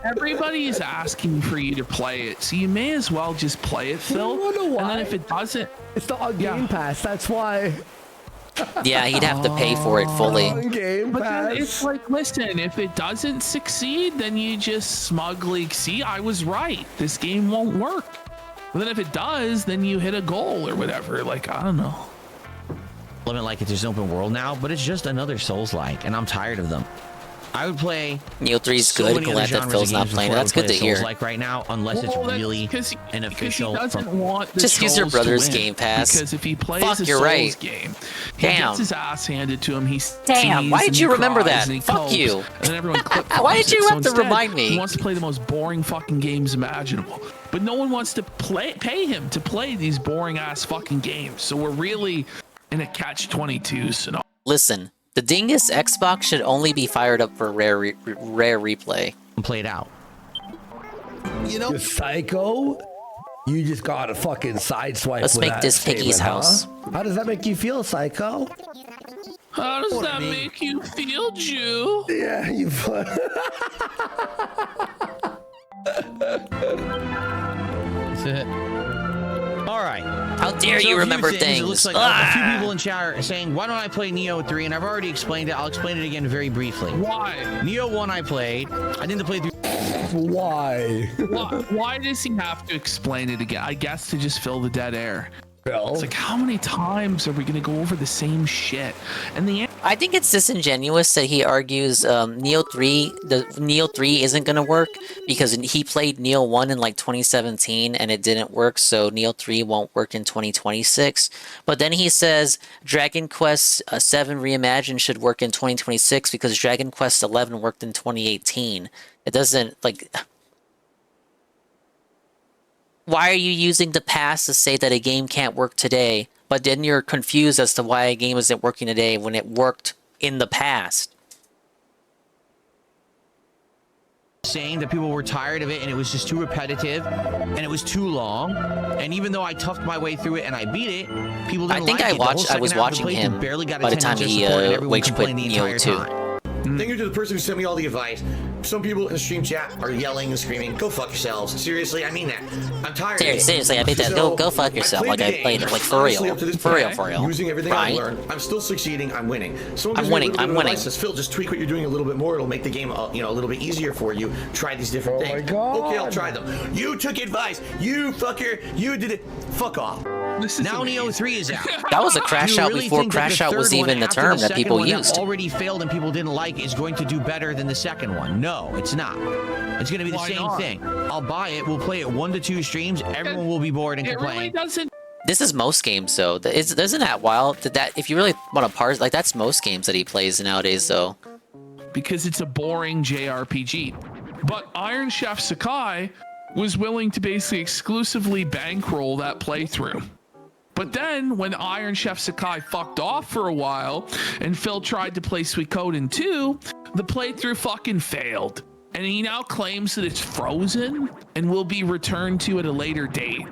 Speaker 18: Everybody's asking for you to play it, so you may as well just play it, Phil. And then if it doesn't,
Speaker 19: it's not on Game Pass. That's why.
Speaker 10: Yeah, he'd have to pay for it fully.
Speaker 18: But then it's like, listen, if it doesn't succeed, then you just smugly see I was right. This game won't work. But then if it does, then you hit a goal or whatever. Like, I don't know.
Speaker 2: Limit like there's an open world now, but it's just another Souls-like, and I'm tired of them. I would play
Speaker 10: Neo 3's good. Glad that Phil's not playing. That's good to hear.
Speaker 2: Like right now, unless it's really an official.
Speaker 10: Just use your brother's Game Pass.
Speaker 18: Because if he plays
Speaker 10: Fuck,
Speaker 18: a
Speaker 10: you're
Speaker 18: Souls
Speaker 10: right.
Speaker 18: game, he gets his ass handed to him.
Speaker 10: Damn, why did you remember that? Fuck you.
Speaker 18: And then everyone
Speaker 10: why did you have to remind me?
Speaker 18: He wants to play the most boring fucking games imaginable. But no one wants to pay him to play these boring ass fucking games. So we're really in a catch-22 scenario.
Speaker 10: Listen. The dingus Xbox should only be fired up for rare replay.
Speaker 2: Play it out.
Speaker 19: You know, psycho. You just got a fucking sideswipe.
Speaker 10: Let's make this Piggy's house.
Speaker 19: How does that make you feel, psycho?
Speaker 18: How does that make you feel, Jew?
Speaker 19: Yeah, you.
Speaker 2: That's it. All right.
Speaker 10: How dare you remember things?
Speaker 2: It looks like a few people in chat are saying, why don't I play Neo 3? And I've already explained it. I'll explain it again very briefly.
Speaker 18: Why?
Speaker 2: Neo 1 I played. I didn't play 3.
Speaker 19: Why?
Speaker 18: Why does he have to explain it again? I guess to just fill the dead air. It's like, how many times are we going to go over the same shit? And
Speaker 10: I think it's disingenuous that he argues Neo 3 isn't going to work because he played Neo 1 in like 2017 and it didn't work, so Neo 3 won't work in 2026. But then he says Dragon Quest 7 Reimagined should work in 2026 because Dragon Quest 11 worked in 2018. It doesn't, like... Why are you using the past to say that a game can't work today, but then you're confused as to why a game isn't working today when it worked in the past?
Speaker 2: Saying that people were tired of it and it was just too repetitive and it was too long. And even though I toughed my way through it and I beat it, people didn't like it.
Speaker 10: I was watching him by the time he wage quit Neo 2.
Speaker 8: Thank you to the person who sent me all the advice. Some people in the stream chat are yelling and screaming, "Go fuck yourselves!" Seriously, I mean that. I'm tired.
Speaker 10: Seriously, I mean that. Go fuck yourself. Like I played it, like for real, for real.
Speaker 8: Using everything I learned, I'm still succeeding. I'm winning.
Speaker 10: I'm winning.
Speaker 8: Says, Phil, just tweak what you're doing a little bit more. It'll make the game, a little bit easier for you. Try these different things.
Speaker 19: My God.
Speaker 8: Okay, I'll try them. You took advice. You fucker. You did it. Fuck off.
Speaker 2: Now Neo 3 is out.
Speaker 10: That was a crash out before crash out was even the term that people used.
Speaker 2: Already failed and people didn't like is going to do better than the second one. No, it's not. It's going to be the same thing. I'll buy it. We'll play it 1 to 2 streams. Everyone will be bored and complain.
Speaker 18: Really doesn't.
Speaker 10: This is most games, though. Isn't that wild? That if you really want to parse, like that's most games that he plays nowadays, though.
Speaker 18: Because it's a boring JRPG. But Iron Chef Sakai was willing to basically exclusively bankroll that playthrough. But then, when Iron Chef Sakai fucked off for a while, and Phil tried to play Suikoden 2, the playthrough fucking failed. And he now claims that it's frozen and will be returned to at a later date.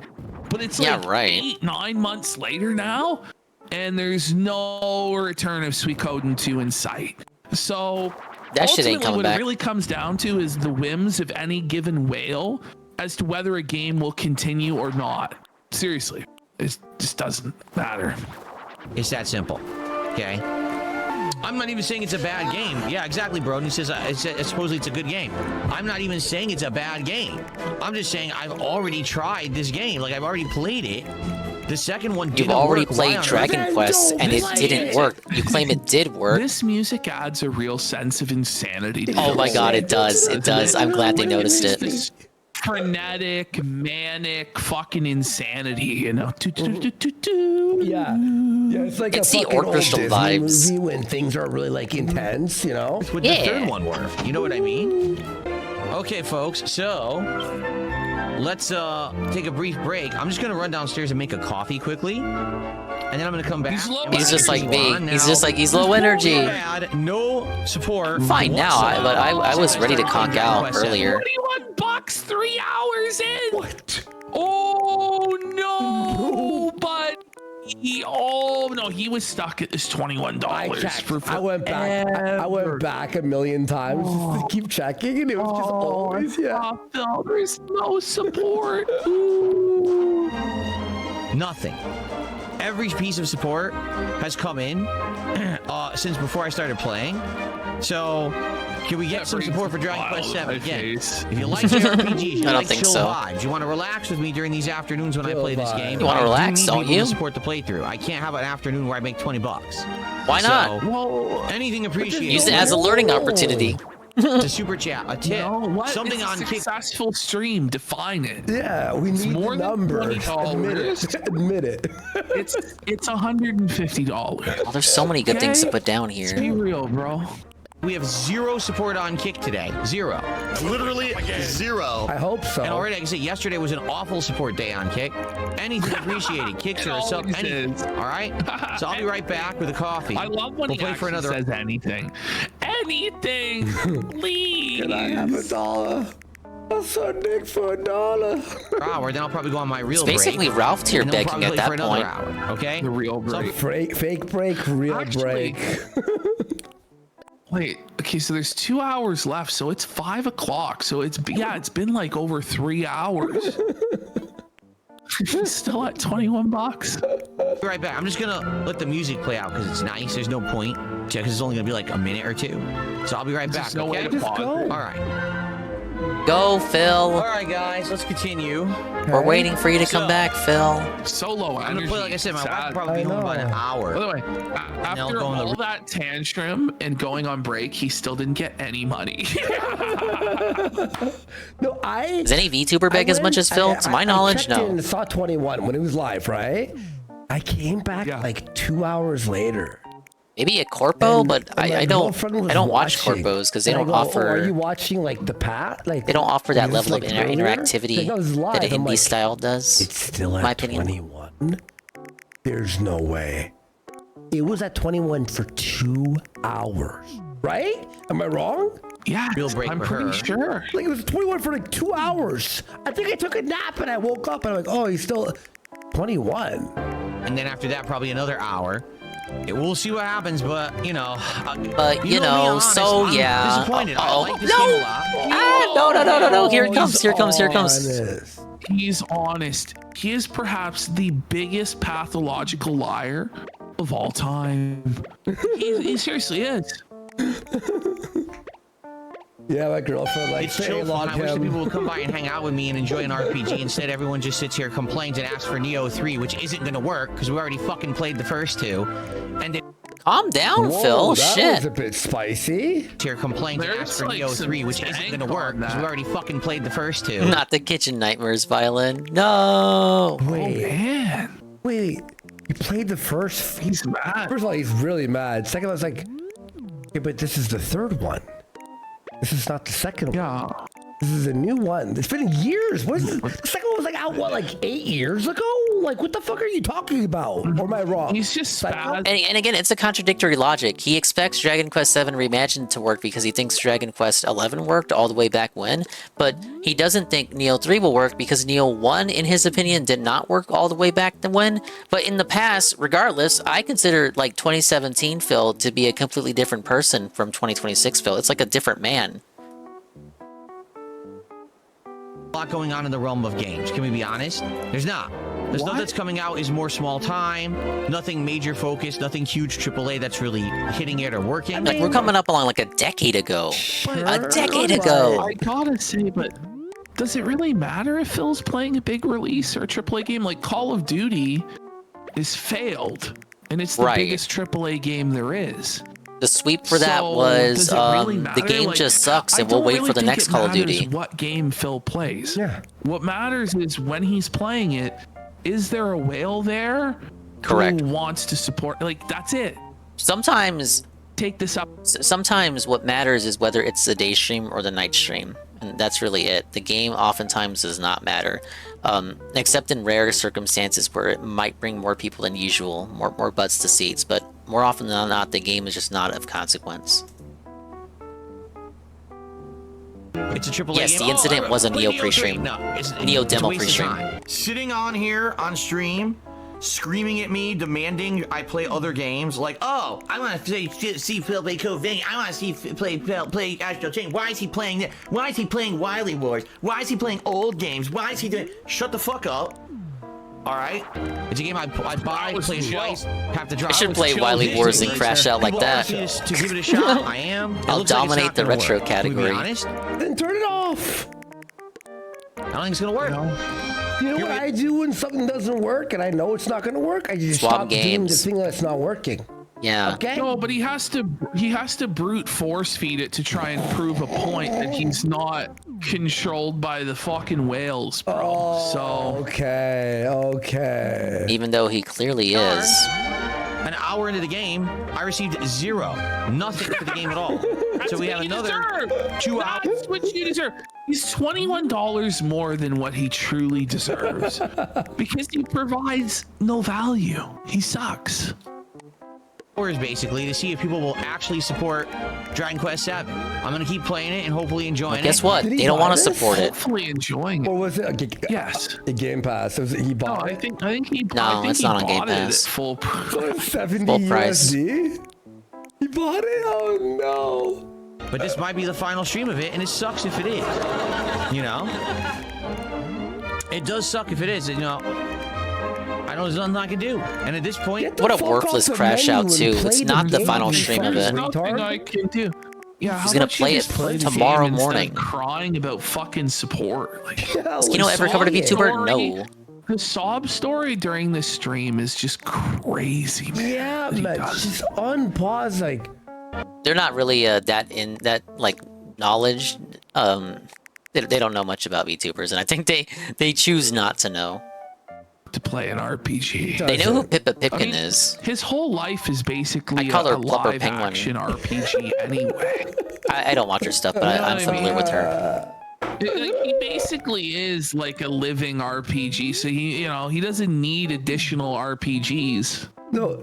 Speaker 18: But it's like 8-9 months later now, and there's no return of Suikoden 2 in sight. So,
Speaker 10: that shit ain't coming
Speaker 18: what
Speaker 10: back.
Speaker 18: It really comes down to is the whims of any given whale as to whether a game will continue or not. Seriously. It just doesn't matter.
Speaker 2: It's that simple. Okay. I'm not even saying it's a bad game. Yeah, exactly, bro. And he says supposedly it's a good game. I'm not even saying it's a bad game. I'm just saying I've already tried this game. Like I've already played it. The second one didn't work.
Speaker 10: You've already played Dragon Quest and it didn't work. You claim it did work.
Speaker 18: This music adds a real sense of insanity.
Speaker 10: Oh my God, it does. It does. I'm glad they noticed it.
Speaker 18: frenetic, manic, fucking insanity, you know.
Speaker 19: Yeah, it's like
Speaker 10: It's
Speaker 19: a
Speaker 10: the
Speaker 19: fucking old
Speaker 10: orchestral
Speaker 19: Disney
Speaker 10: vibes.
Speaker 19: movie when things are really like intense, you know.
Speaker 2: Would the third one work? You know what I mean? Okay, folks. So let's take a brief break. I'm just gonna run downstairs and make a coffee quickly, and then I'm gonna come back.
Speaker 10: He's just like me. He's low energy.
Speaker 2: No support.
Speaker 10: Fine now, but I was ready to conk out earlier.
Speaker 18: $21, 3 hours in. What? Oh no! But he was stuck at this $21.
Speaker 19: I went back. I went back a million times just to keep checking, and it was just always
Speaker 18: Phil, there's no support.
Speaker 2: Nothing. Every piece of support has come in since before I started playing. So, can we get some support for Dragon Quest 7 again? If you like JRPGs, you like chill vibes, you want to relax with me during these afternoons when I play this game.
Speaker 10: You want to relax, don't you?
Speaker 2: To support the playthrough. I can't have an afternoon where I make $20.
Speaker 10: Why not?
Speaker 2: So, anything appreciated.
Speaker 10: Use it as a learning opportunity.
Speaker 2: To super chat, a tip, something on
Speaker 18: successful stream. Define it.
Speaker 19: Yeah, we need
Speaker 18: more
Speaker 19: the numbers. Admit it.
Speaker 18: It's $150.
Speaker 10: Oh, there's so many good things to put down here.
Speaker 18: Be real, bro.
Speaker 2: We have 0 support on Kick today. 0.
Speaker 11: Literally 0.
Speaker 19: I hope so.
Speaker 2: And already, I can say yesterday was an awful support day on Kick. Anything appreciated. Kicks are a sub. Anything. All right. So I'll be right back with a coffee.
Speaker 18: I love when
Speaker 2: we'll
Speaker 18: he
Speaker 2: play for another.
Speaker 18: says anything. Anything, please.
Speaker 19: Can I have $1? I'll suck dick for $1.
Speaker 2: Hour, then I'll probably go on my real
Speaker 10: It's basically
Speaker 2: break,
Speaker 10: Ralph tier
Speaker 2: and then we'll
Speaker 10: begging
Speaker 2: probably
Speaker 10: at
Speaker 2: play
Speaker 10: that
Speaker 2: for another
Speaker 10: point.
Speaker 2: hour, okay?
Speaker 18: The real break.
Speaker 19: Fake break, real break.
Speaker 18: Wait, okay, so there's 2 hours left, so it's 5 o'clock. So it's been like over 3 hours. Still at $21.
Speaker 2: Be right back. I'm just gonna let the music play out because it's nice. There's no point, because it's only gonna be like a minute or two. So I'll be right back.
Speaker 18: There's no way
Speaker 2: Okay?
Speaker 18: to pause it.
Speaker 2: All right.
Speaker 10: Go, Phil.
Speaker 2: All right, guys, let's continue.
Speaker 10: We're waiting for you to come back, Phil.
Speaker 18: Solo
Speaker 2: I'm gonna
Speaker 18: energy.
Speaker 2: play, like I said, my wife
Speaker 18: Sad.
Speaker 2: will probably be home about an hour.
Speaker 18: By the way, after all that tantrum and going on break, he still didn't get any money.
Speaker 19: No,
Speaker 10: Does any VTuber beg as much as Phil? To my knowledge,
Speaker 19: I checked in
Speaker 10: no.
Speaker 19: and saw 21 when it was live, right? I came back like 2 hours later.
Speaker 10: Maybe a corpo, but
Speaker 19: And my
Speaker 10: I don't
Speaker 19: girlfriend was
Speaker 10: watch
Speaker 19: watching.
Speaker 10: corpos because they
Speaker 19: And I
Speaker 10: don't
Speaker 19: go,
Speaker 10: offer.
Speaker 19: "Oh, are you watching like the pat? Like
Speaker 10: they don't offer that
Speaker 19: is this,
Speaker 10: level of
Speaker 19: like, earlier?"
Speaker 10: interactivity
Speaker 19: Like, no, it was live.
Speaker 10: that an
Speaker 19: I'm
Speaker 10: indie
Speaker 19: like,
Speaker 10: style does.
Speaker 19: It's still
Speaker 10: in my
Speaker 19: at
Speaker 10: opinion.
Speaker 19: 21. There's no way. It was at 21 for 2 hours, right? Am I wrong?
Speaker 18: Yeah,
Speaker 2: real break
Speaker 18: I'm
Speaker 2: for
Speaker 18: pretty
Speaker 2: her.
Speaker 18: sure.
Speaker 19: Like it was 21 for like 2 hours. I think I took a nap and I woke up and I'm like, oh, he's still 21.
Speaker 2: And then after that, probably another hour. We'll see what happens, but you know.
Speaker 10: But you know,
Speaker 2: being honest,
Speaker 10: so
Speaker 2: I'm
Speaker 10: yeah.
Speaker 2: disappointed. I like this game a lot.
Speaker 10: No! Here it comes! Here it comes!
Speaker 18: He's honest. He is perhaps the biggest pathological liar of all time. He seriously is.
Speaker 19: Yeah, my girlfriend like
Speaker 2: It's chill fun. I wish that people would come by and hang out with me and enjoy an RPG. Instead, everyone just sits here, complains, and asks for Neo 3, which isn't going to work because we already fucking played the first two. And they
Speaker 10: calm down,
Speaker 19: Whoa,
Speaker 10: Phil.
Speaker 19: that
Speaker 10: Shit.
Speaker 19: was a bit spicy.
Speaker 2: Here complains and asks for Neo 3, which isn't going to work because we already fucking played the first two.
Speaker 10: Not the Kitchen Nightmares violin. No.
Speaker 19: Wait.
Speaker 18: Man.
Speaker 19: Wait. You played the first.
Speaker 18: He's mad.
Speaker 19: First of all, he's really mad. Second, I was like, yeah, but this is the third one. This is not the second one. This is a new one. It's been years. The second one was like out, what, like 8 years ago? Like, what the fuck are you talking about? Or am I wrong?
Speaker 18: He's just bad.
Speaker 10: And again, it's a contradictory logic. He expects Dragon Quest 7 Reimagined to work because he thinks Dragon Quest 11 worked all the way back when, but he doesn't think Neo 3 will work because Neo 1, in his opinion, did not work all the way back then when. But in the past, regardless, I consider like 2017 Phil to be a completely different person from 2026 Phil. It's like a different man.
Speaker 2: A lot going on in the realm of games. Can we be honest? There's not. The stuff that's coming out is more small time, nothing major focus, nothing huge AAA that's really hitting it or working.
Speaker 10: Like, we're coming up on like a decade ago. A decade
Speaker 18: But
Speaker 10: ago.
Speaker 18: I gotta say, but does it really matter if Phil's playing a big release or a AAA game? Like Call of Duty is failed, and it's the
Speaker 10: Right.
Speaker 18: biggest AAA game there is.
Speaker 10: The sweep for that
Speaker 18: So,
Speaker 10: was
Speaker 18: does it really
Speaker 10: the
Speaker 18: matter?
Speaker 10: game
Speaker 18: Like,
Speaker 10: just sucks,
Speaker 18: I
Speaker 10: and we'll
Speaker 18: don't
Speaker 10: wait
Speaker 18: really
Speaker 10: for the
Speaker 18: think
Speaker 10: next
Speaker 18: it
Speaker 10: Call of
Speaker 18: matters
Speaker 10: Duty.
Speaker 18: What game Phil plays?
Speaker 19: Yeah.
Speaker 18: What matters is when he's playing it. Is there a whale there?
Speaker 10: Correct.
Speaker 18: Who wants to support? Like that's it.
Speaker 10: Sometimes
Speaker 18: take this up.
Speaker 10: Sometimes what matters is whether it's the day stream or the night stream, and that's really it. The game oftentimes does not matter, except in rare circumstances where it might bring more people than usual, more butts to seats. But more often than not, the game is just not of consequence.
Speaker 8: It's a AAA
Speaker 10: Yes,
Speaker 8: game.
Speaker 10: the incident was a Neo
Speaker 8: Neo
Speaker 10: pre-stream.
Speaker 8: No,
Speaker 10: Neo
Speaker 8: it's a
Speaker 10: demo
Speaker 8: waste of
Speaker 10: pre-stream.
Speaker 8: time. Sitting on here on stream, screaming at me, demanding I play other games. Like, oh, I want to see Phil play Code Vein. I want to see play Astral Chain. Why is he playing that? Why is he playing Wily Wars? Why is he playing old games? Why is he doing? Shut the fuck up. All right, it's a game I buy, play twice, have to drop.
Speaker 10: I should play Wily Wars and crash out like that.
Speaker 8: To give it a shot, I am.
Speaker 10: I'll dominate the retro category.
Speaker 8: To be honest,
Speaker 19: Then turn it off.
Speaker 8: I don't think it's gonna work.
Speaker 19: You know what I do when something doesn't work and I know it's not gonna work? I just
Speaker 10: Swap
Speaker 19: stop doing the
Speaker 10: games.
Speaker 19: thing that's not working.
Speaker 10: Yeah.
Speaker 19: Okay.
Speaker 18: No, but he has to brute force feed it to try and prove a point that he's not controlled by the fucking whales, bro.
Speaker 19: Oh,
Speaker 18: so
Speaker 19: okay.
Speaker 10: Even though he clearly is.
Speaker 8: An hour into the game, I received nothing for the game at all. So we have another 2 hours.
Speaker 18: That's what you deserve. He's $21 more than what he truly deserves because he provides no value. He sucks.
Speaker 8: Is basically to see if people will actually support Dragon Quest VII. I'm gonna keep playing it and hopefully enjoying it.
Speaker 10: Guess what? They don't want to support it.
Speaker 18: Hopefully enjoying it.
Speaker 19: Or was it?
Speaker 18: Yes.
Speaker 19: The Game Pass. He bought it.
Speaker 18: I think he.
Speaker 10: No,
Speaker 18: I think
Speaker 10: it's
Speaker 18: he
Speaker 10: not on Game
Speaker 18: bought it at
Speaker 10: Pass.
Speaker 18: full price.
Speaker 19: 70
Speaker 10: Full price.
Speaker 19: USD? He bought it? Oh no.
Speaker 8: But this might be the final stream of it, and it sucks if it is. You know? It does suck if it is, you know. I know there's nothing I can do. And at this point,
Speaker 10: What a worthless crash out too. It's not the final stream of it.
Speaker 18: Nothing I can do. Yeah,
Speaker 10: He's
Speaker 18: how
Speaker 10: gonna
Speaker 18: about you
Speaker 10: play
Speaker 18: just
Speaker 10: it
Speaker 18: play the
Speaker 10: tomorrow
Speaker 18: game instead of
Speaker 10: morning.
Speaker 18: crying about fucking support. Like,
Speaker 10: You know, ever covered a VTuber? No.
Speaker 18: The sob story during this stream is just crazy, man.
Speaker 19: Yeah, man. Just unpause, like.
Speaker 10: They're not really that like knowledge. They don't know much about VTubers, and I think they choose not to know.
Speaker 18: To play an RPG.
Speaker 10: They know who Pippa Pipkin is.
Speaker 18: His whole life is basically
Speaker 10: I call her
Speaker 18: a
Speaker 10: Plupper
Speaker 18: live
Speaker 10: Penguin.
Speaker 18: action RPG anyway.
Speaker 10: I don't watch her stuff, but I'm familiar with her.
Speaker 18: He basically is like a living RPG, so he doesn't need additional RPGs.
Speaker 19: No,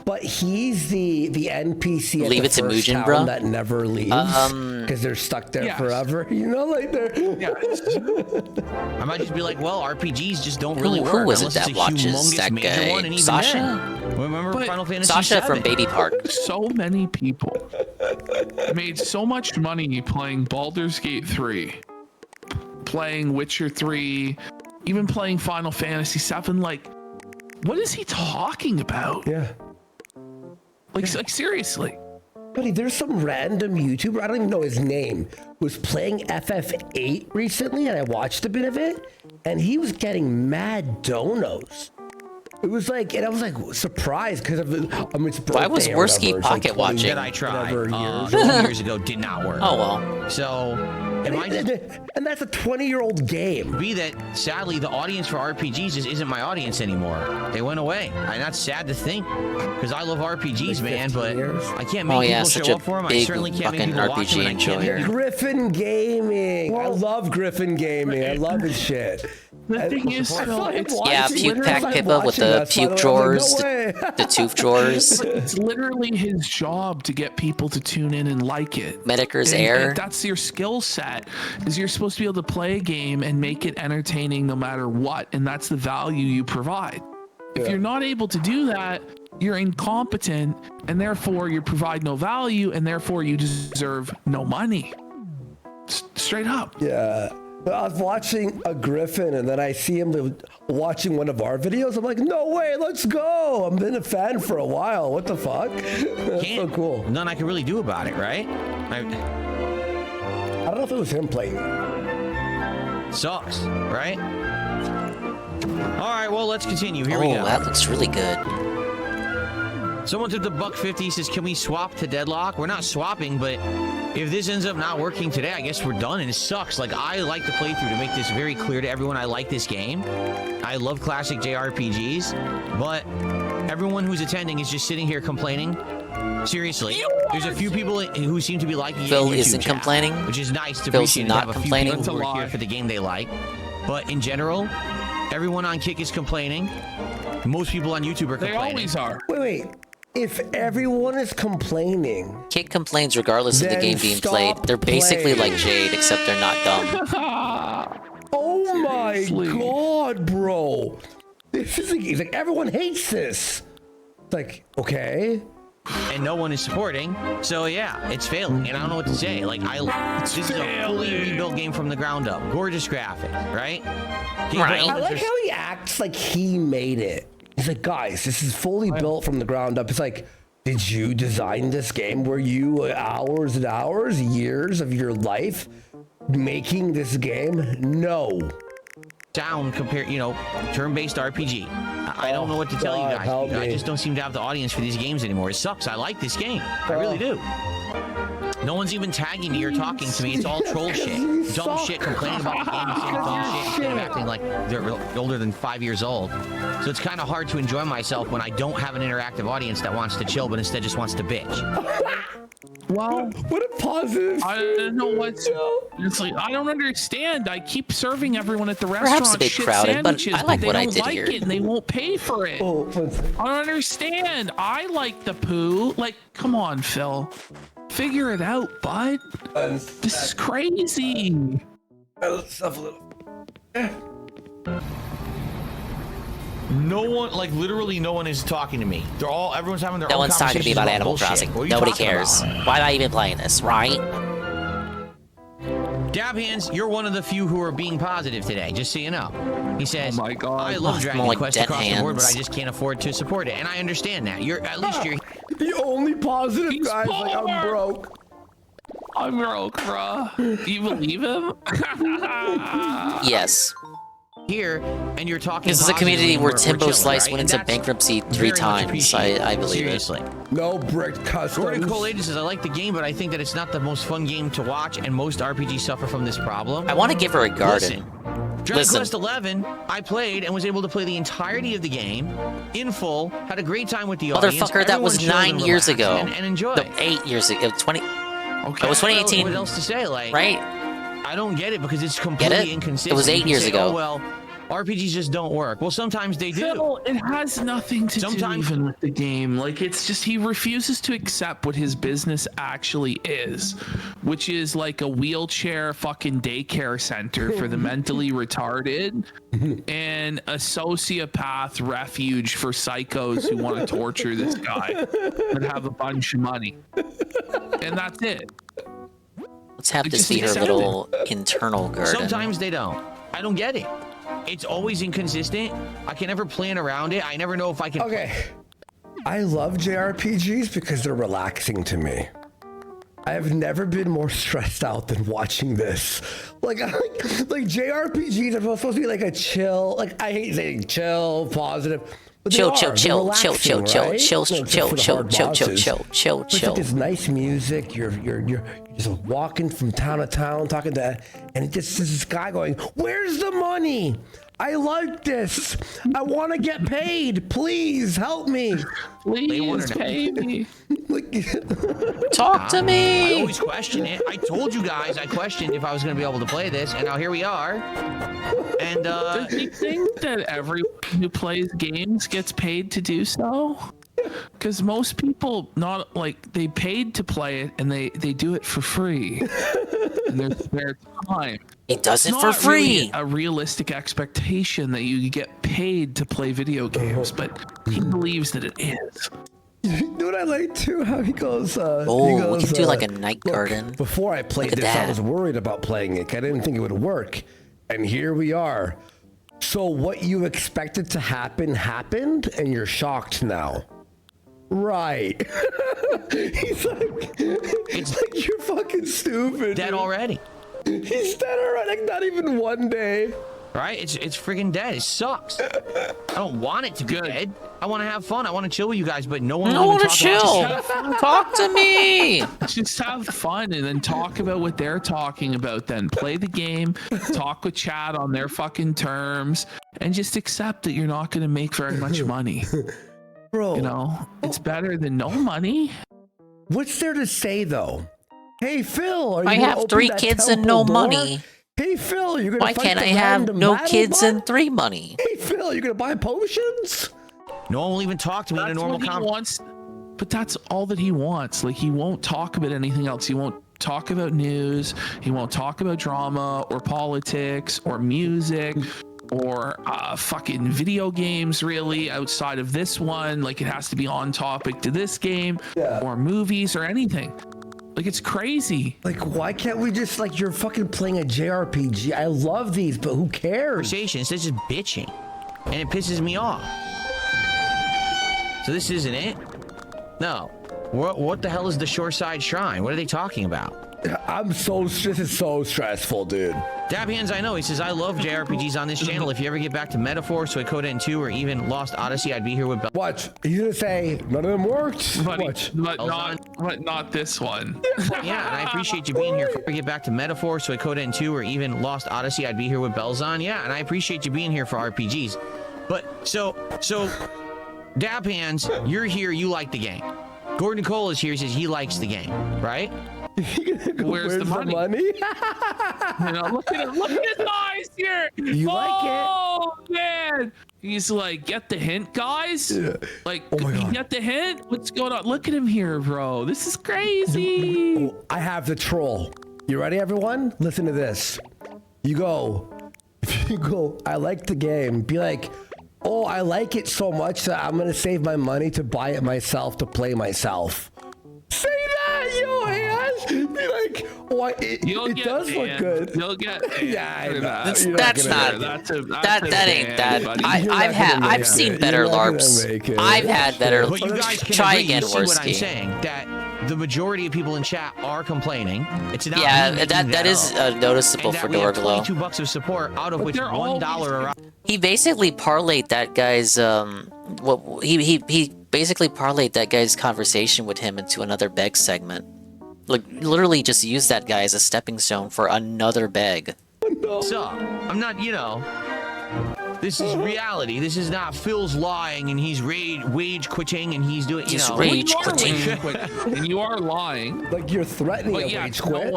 Speaker 19: but he's the NPC at
Speaker 10: Leave
Speaker 19: the
Speaker 10: it to
Speaker 19: first
Speaker 10: Mugen,
Speaker 19: town
Speaker 10: bro?
Speaker 19: that never leaves because they're stuck there forever. You know, like they're.
Speaker 8: I might just be like, well, RPGs just don't really work.
Speaker 10: Who was it
Speaker 8: unless it's
Speaker 10: that
Speaker 8: a
Speaker 10: watches
Speaker 8: humongous
Speaker 10: that
Speaker 8: major
Speaker 10: guy?
Speaker 8: one, and even
Speaker 10: Sasha?
Speaker 8: then, remember
Speaker 18: But
Speaker 8: Final Fantasy
Speaker 10: Sasha
Speaker 8: VII?
Speaker 10: from Baby Park.
Speaker 18: So many people made so much money playing Baldur's Gate 3, playing Witcher 3, even playing Final Fantasy 7. Like, what is he talking about?
Speaker 19: Yeah.
Speaker 18: Like seriously.
Speaker 19: Buddy, there's some random YouTuber, I don't even know his name, who was playing FF8 recently, and I watched a bit of it, and he was getting mad donos. It was like, and I was like surprised because of its birthday.
Speaker 10: Why was
Speaker 19: or
Speaker 10: Worski
Speaker 19: whatever. It's like
Speaker 10: pocket
Speaker 19: 20
Speaker 10: watching?
Speaker 8: That I tried
Speaker 19: years.
Speaker 8: 20 years ago did not work.
Speaker 10: Oh well.
Speaker 8: So,
Speaker 19: and that's a 20-year-old game.
Speaker 8: Be that sadly the audience for RPGs just isn't my audience anymore. They went away. And that's sad to think because I love RPGs, man, but I can't make people show up for them. I certainly can't make people watch them. And I can't make people...
Speaker 19: Griffin Gaming. I love Griffin Gaming. I love his shit.
Speaker 18: The thing is,
Speaker 10: Yeah, puke pack Pippa with the puke drawers, the tooth drawers.
Speaker 18: It's literally his job to get people to tune in and like it.
Speaker 10: Mediker's
Speaker 18: And
Speaker 10: Air.
Speaker 18: that's your skill set. Is you're supposed to be able to play a game and make it entertaining no matter what, and that's the value you provide. If you're not able to do that, you're incompetent, and therefore you provide no value, and therefore you deserve no money. Straight up.
Speaker 19: Yeah. I was watching a Griffin, and then I see him watching one of our videos. I'm like, no way, let's go. I've been a fan for a while. What the fuck? That's so cool.
Speaker 8: None I can really do about it, right?
Speaker 19: I don't know if it was him playing.
Speaker 8: Sucks, right? All right, well, let's continue. Here we go.
Speaker 10: That looks really good.
Speaker 8: Someone took the $1.50, says, can we swap to Deadlock? We're not swapping, but if this ends up not working today, I guess we're done, and it sucks. Like, I like the playthrough to make this very clear to everyone. I like this game. I love classic JRPGs, but everyone who's attending is just sitting here complaining. Seriously, there's a few people who seem to be liking it.
Speaker 10: Phil
Speaker 8: in YouTube
Speaker 10: isn't
Speaker 8: chat,
Speaker 10: complaining.
Speaker 8: which is nice to
Speaker 10: Phil's
Speaker 8: appreciate.
Speaker 10: not
Speaker 8: To have a
Speaker 10: complaining.
Speaker 8: few people who are here for the game they like. But in general, everyone on Kick is complaining. Most people on YouTube are complaining.
Speaker 18: They always are.
Speaker 19: Wait. If everyone is complaining,
Speaker 10: Kick complains regardless of the
Speaker 19: then
Speaker 10: game being
Speaker 19: stop
Speaker 10: played. They're basically
Speaker 19: playing.
Speaker 10: like Jade, except they're not dumb.
Speaker 19: Oh my god, bro! This is like everyone hates this. It's like, okay.
Speaker 8: And no one is supporting, so yeah, it's failing, and I don't know what to say. Like, this is a fully rebuilt game from the ground up. Gorgeous graphics, right?
Speaker 19: I like how he acts like he made it. He's like, guys, this is fully built from the ground up. It's like, did you design this game? Were you hours and hours, years of your life making this game? No.
Speaker 8: Down compared, turn-based RPG. I don't know what to tell you guys. I just don't seem to have the audience for these games anymore. It sucks. I like this game. I really do. No one's even tagging me or talking to me. It's all troll shit. Dumb shit, complaining about the game and saying dumb shit instead of acting like they're older than 5 years old. So it's kind of hard to enjoy myself when I don't have an interactive audience that wants to chill, but instead just wants to bitch.
Speaker 18: Well,
Speaker 19: what a positive.
Speaker 18: I don't know what's. It's like I don't understand. I keep serving everyone at the
Speaker 10: Perhaps
Speaker 18: restaurant
Speaker 10: a bit
Speaker 18: shit
Speaker 10: crowded, but
Speaker 18: sandwiches,
Speaker 10: I like
Speaker 18: they
Speaker 10: what I
Speaker 18: don't
Speaker 10: did
Speaker 18: like
Speaker 10: here.
Speaker 18: it and they won't pay for it. I don't understand. I like the poo. Like, come on, Phil, figure it out, bud. This is crazy.
Speaker 8: No one, literally no one is talking to me. Everyone's having their
Speaker 10: No
Speaker 8: own
Speaker 10: one's talking to me
Speaker 8: conversations
Speaker 10: about Animal
Speaker 8: bullshit.
Speaker 10: Crossing.
Speaker 8: What are you
Speaker 10: Nobody
Speaker 8: talking
Speaker 10: cares.
Speaker 8: about?
Speaker 10: Why am I even playing this, right?
Speaker 8: Dab Hands, you're one of the few who are being positive today, just so you know. He says,
Speaker 18: "Oh my God,
Speaker 8: I love Dragon
Speaker 10: more like
Speaker 8: Quest
Speaker 10: dead
Speaker 8: across the board, but
Speaker 10: hands."
Speaker 8: I just can't afford to support it." And I understand that. At least you're
Speaker 19: the only positive guy. Like, I'm broke.
Speaker 18: I'm broke, bruh. You believe him?
Speaker 10: Yes.
Speaker 8: here, and you're talking.
Speaker 10: This is a community where
Speaker 8: positively,
Speaker 10: Timbo
Speaker 8: we're
Speaker 10: Slice
Speaker 8: chilling,
Speaker 10: went
Speaker 8: right?
Speaker 10: into
Speaker 8: And that's
Speaker 10: bankruptcy 3
Speaker 8: very much
Speaker 10: times.
Speaker 8: appreciated.
Speaker 10: I believe
Speaker 8: Seriously.
Speaker 19: No brick customs.
Speaker 8: Gordon Cole Aiden says, I like the game, but I think that it's not the most fun game to watch, and most RPGs suffer from this problem.
Speaker 10: I want to give her a garden.
Speaker 8: Dragon Quest 11, I played and was able to play the entirety of the game in full, had a great time with the audience.
Speaker 10: Motherfucker, that was
Speaker 8: Everyone chilled
Speaker 10: 9
Speaker 8: and
Speaker 10: years
Speaker 8: relaxed
Speaker 10: ago.
Speaker 8: And enjoy.
Speaker 10: No, 8 years ago. 20.
Speaker 8: Okay.
Speaker 10: It was 2018.
Speaker 8: What else to say? Like,
Speaker 10: right?
Speaker 8: I don't get it because it's
Speaker 10: Get
Speaker 8: completely
Speaker 10: it?
Speaker 8: inconsistent.
Speaker 10: It was 8
Speaker 8: You can
Speaker 10: years
Speaker 8: say,
Speaker 10: ago.
Speaker 8: Oh, well, RPGs just don't work. Well, sometimes they do.
Speaker 18: Phil, it has nothing to do even with the game. Like, it's just he refuses to accept what his business actually is, which is like a wheelchair fucking daycare center for the mentally retarded and a sociopath refuge for psychos who want to torture this guy and have a bunch of money. And that's it.
Speaker 10: Let's have this be her little internal garden.
Speaker 8: Sometimes they don't. I don't get it. It's always inconsistent. I can never plan around it. I never know if I can.
Speaker 19: Okay. I love JRPGs because they're relaxing to me. I have never been more stressed out than watching this. Like JRPGs are supposed to be like a chill, like I hate saying chill, positive. But
Speaker 10: Chill,
Speaker 19: they
Speaker 10: chill,
Speaker 19: are.
Speaker 10: chill,
Speaker 19: They're
Speaker 10: chill,
Speaker 19: relaxing,
Speaker 10: chill,
Speaker 19: right?
Speaker 10: chill,
Speaker 19: Well,
Speaker 10: chill,
Speaker 19: except for the
Speaker 10: chill,
Speaker 19: hard
Speaker 10: chill, chill,
Speaker 19: bosses.
Speaker 10: chill,
Speaker 19: But it's
Speaker 10: chill.
Speaker 19: like this nice music. You're just walking from town to town, talking to, and it just is this guy going, "Where's the money? I like this. I want to get paid. Please help me.
Speaker 18: Please pay me."
Speaker 10: Talk to me.
Speaker 8: I always question it. I told you guys I questioned if I was going to be able to play this, and now here we are. And
Speaker 18: does he think that everyone who plays games gets paid to do so? Because most people not like they paid to play it and they do it for free. And there's their time.
Speaker 10: He does it
Speaker 18: It's
Speaker 10: for
Speaker 18: not really
Speaker 10: free.
Speaker 18: a realistic expectation that you get paid to play video games, but he believes that it is.
Speaker 19: You know what I like too? How he goes.
Speaker 10: Oh, we could do like a night garden.
Speaker 19: Before I played
Speaker 10: Look at
Speaker 19: this, I
Speaker 10: that.
Speaker 19: was worried about playing it. I didn't think it would work, and here we are. So what you expected to happen happened, and you're shocked now. Right. He's like, it's like you're fucking stupid.
Speaker 8: Dead already.
Speaker 19: He's dead already. Like not even one day.
Speaker 8: Right? It's friggin' dead. It sucks. I don't want it to be dead. I want to have fun. I want to chill with you guys, but no one
Speaker 10: want to
Speaker 8: talk
Speaker 10: chill. Talk to me.
Speaker 18: Just have fun and then talk about what they're talking about. Then play the game, talk with Chad on their fucking terms, and just accept that you're not going to make very much money.
Speaker 19: Bro,
Speaker 18: you know, it's better than no money.
Speaker 19: What's there to say though? Hey Phil, are you
Speaker 10: I
Speaker 19: gonna
Speaker 10: have
Speaker 19: open
Speaker 10: 3
Speaker 19: that
Speaker 10: kids and
Speaker 19: temple
Speaker 10: no
Speaker 19: door?
Speaker 10: money.
Speaker 19: Hey Phil, you're gonna
Speaker 10: Why
Speaker 19: fight
Speaker 10: can't
Speaker 19: the
Speaker 10: I have
Speaker 19: random
Speaker 10: no
Speaker 19: battle
Speaker 10: kids
Speaker 19: bot?
Speaker 10: and 3 money?
Speaker 19: Hey Phil, you're gonna buy potions?
Speaker 8: No one will even talk to me in a normal
Speaker 18: conversation. But that's all that he wants. Like, he won't talk about anything else. He won't talk about news. He won't talk about drama or politics or music or fucking video games, really, outside of this one. Like, it has to be on topic to this game or movies or anything. Like, it's crazy.
Speaker 19: Like, why can't we just, like, you're fucking playing a JRPG? I love these, but who cares?
Speaker 8: Conversations, this is bitching. And it pisses me off. So this isn't it? No. What the hell is the Shoreside Shrine? What are they talking about?
Speaker 19: This is so stressful, dude.
Speaker 8: Dab Hands, I know. He says, I love JRPGs on this channel. If you ever get back to Metaphor, Suikoden 2, or even Lost Odyssey, I'd be here with
Speaker 19: Watch. He's gonna say, none of them worked. Watch.
Speaker 18: But not this one.
Speaker 8: Yeah, and I appreciate you being here. If you ever get back to Metaphor, Suikoden 2, or even Lost Odyssey, I'd be here with Belzon. Yeah, and I appreciate you being here for RPGs. But, so, Dab Hands, you're here, you like the game. Gordon Cole is here, he says he likes the game, right?
Speaker 18: Where's the money? You know, look at his eyes here.
Speaker 19: You like it?
Speaker 18: Oh man, he's like, get the hint, guys. Yeah. Like, you get the hint. What's going on? Look at him here, bro. This is crazy.
Speaker 19: I have the troll. You ready, everyone? Listen to this. You go. I like the game. Be like, oh, I like it so much that I'm gonna save my money to buy it myself to play myself. Say that, yo, hands. Be like, oh, it does look good.
Speaker 18: You'll get
Speaker 19: yeah,
Speaker 10: that's not. That ain't that. I've seen better LARPs. I've had better.
Speaker 8: But you guys can
Speaker 10: try
Speaker 8: agree,
Speaker 10: again,
Speaker 8: you see what I'm
Speaker 10: Worski.
Speaker 8: saying? That the majority of people in chat are complaining. It's not
Speaker 10: that is noticeable for Dorglow.
Speaker 8: $22 of support, out of which $1
Speaker 10: He basically parlayed that guy's he basically parlayed that guy's conversation with him into another beg segment. Like, literally just used that guy as a stepping stone for another beg.
Speaker 8: So, I'm not, you know, this is reality. This is not Phil's lying and he's wage quitting and he's doing, you know.
Speaker 10: Rage quitting.
Speaker 18: And you are lying.
Speaker 19: Like, you're threatening a rage quit.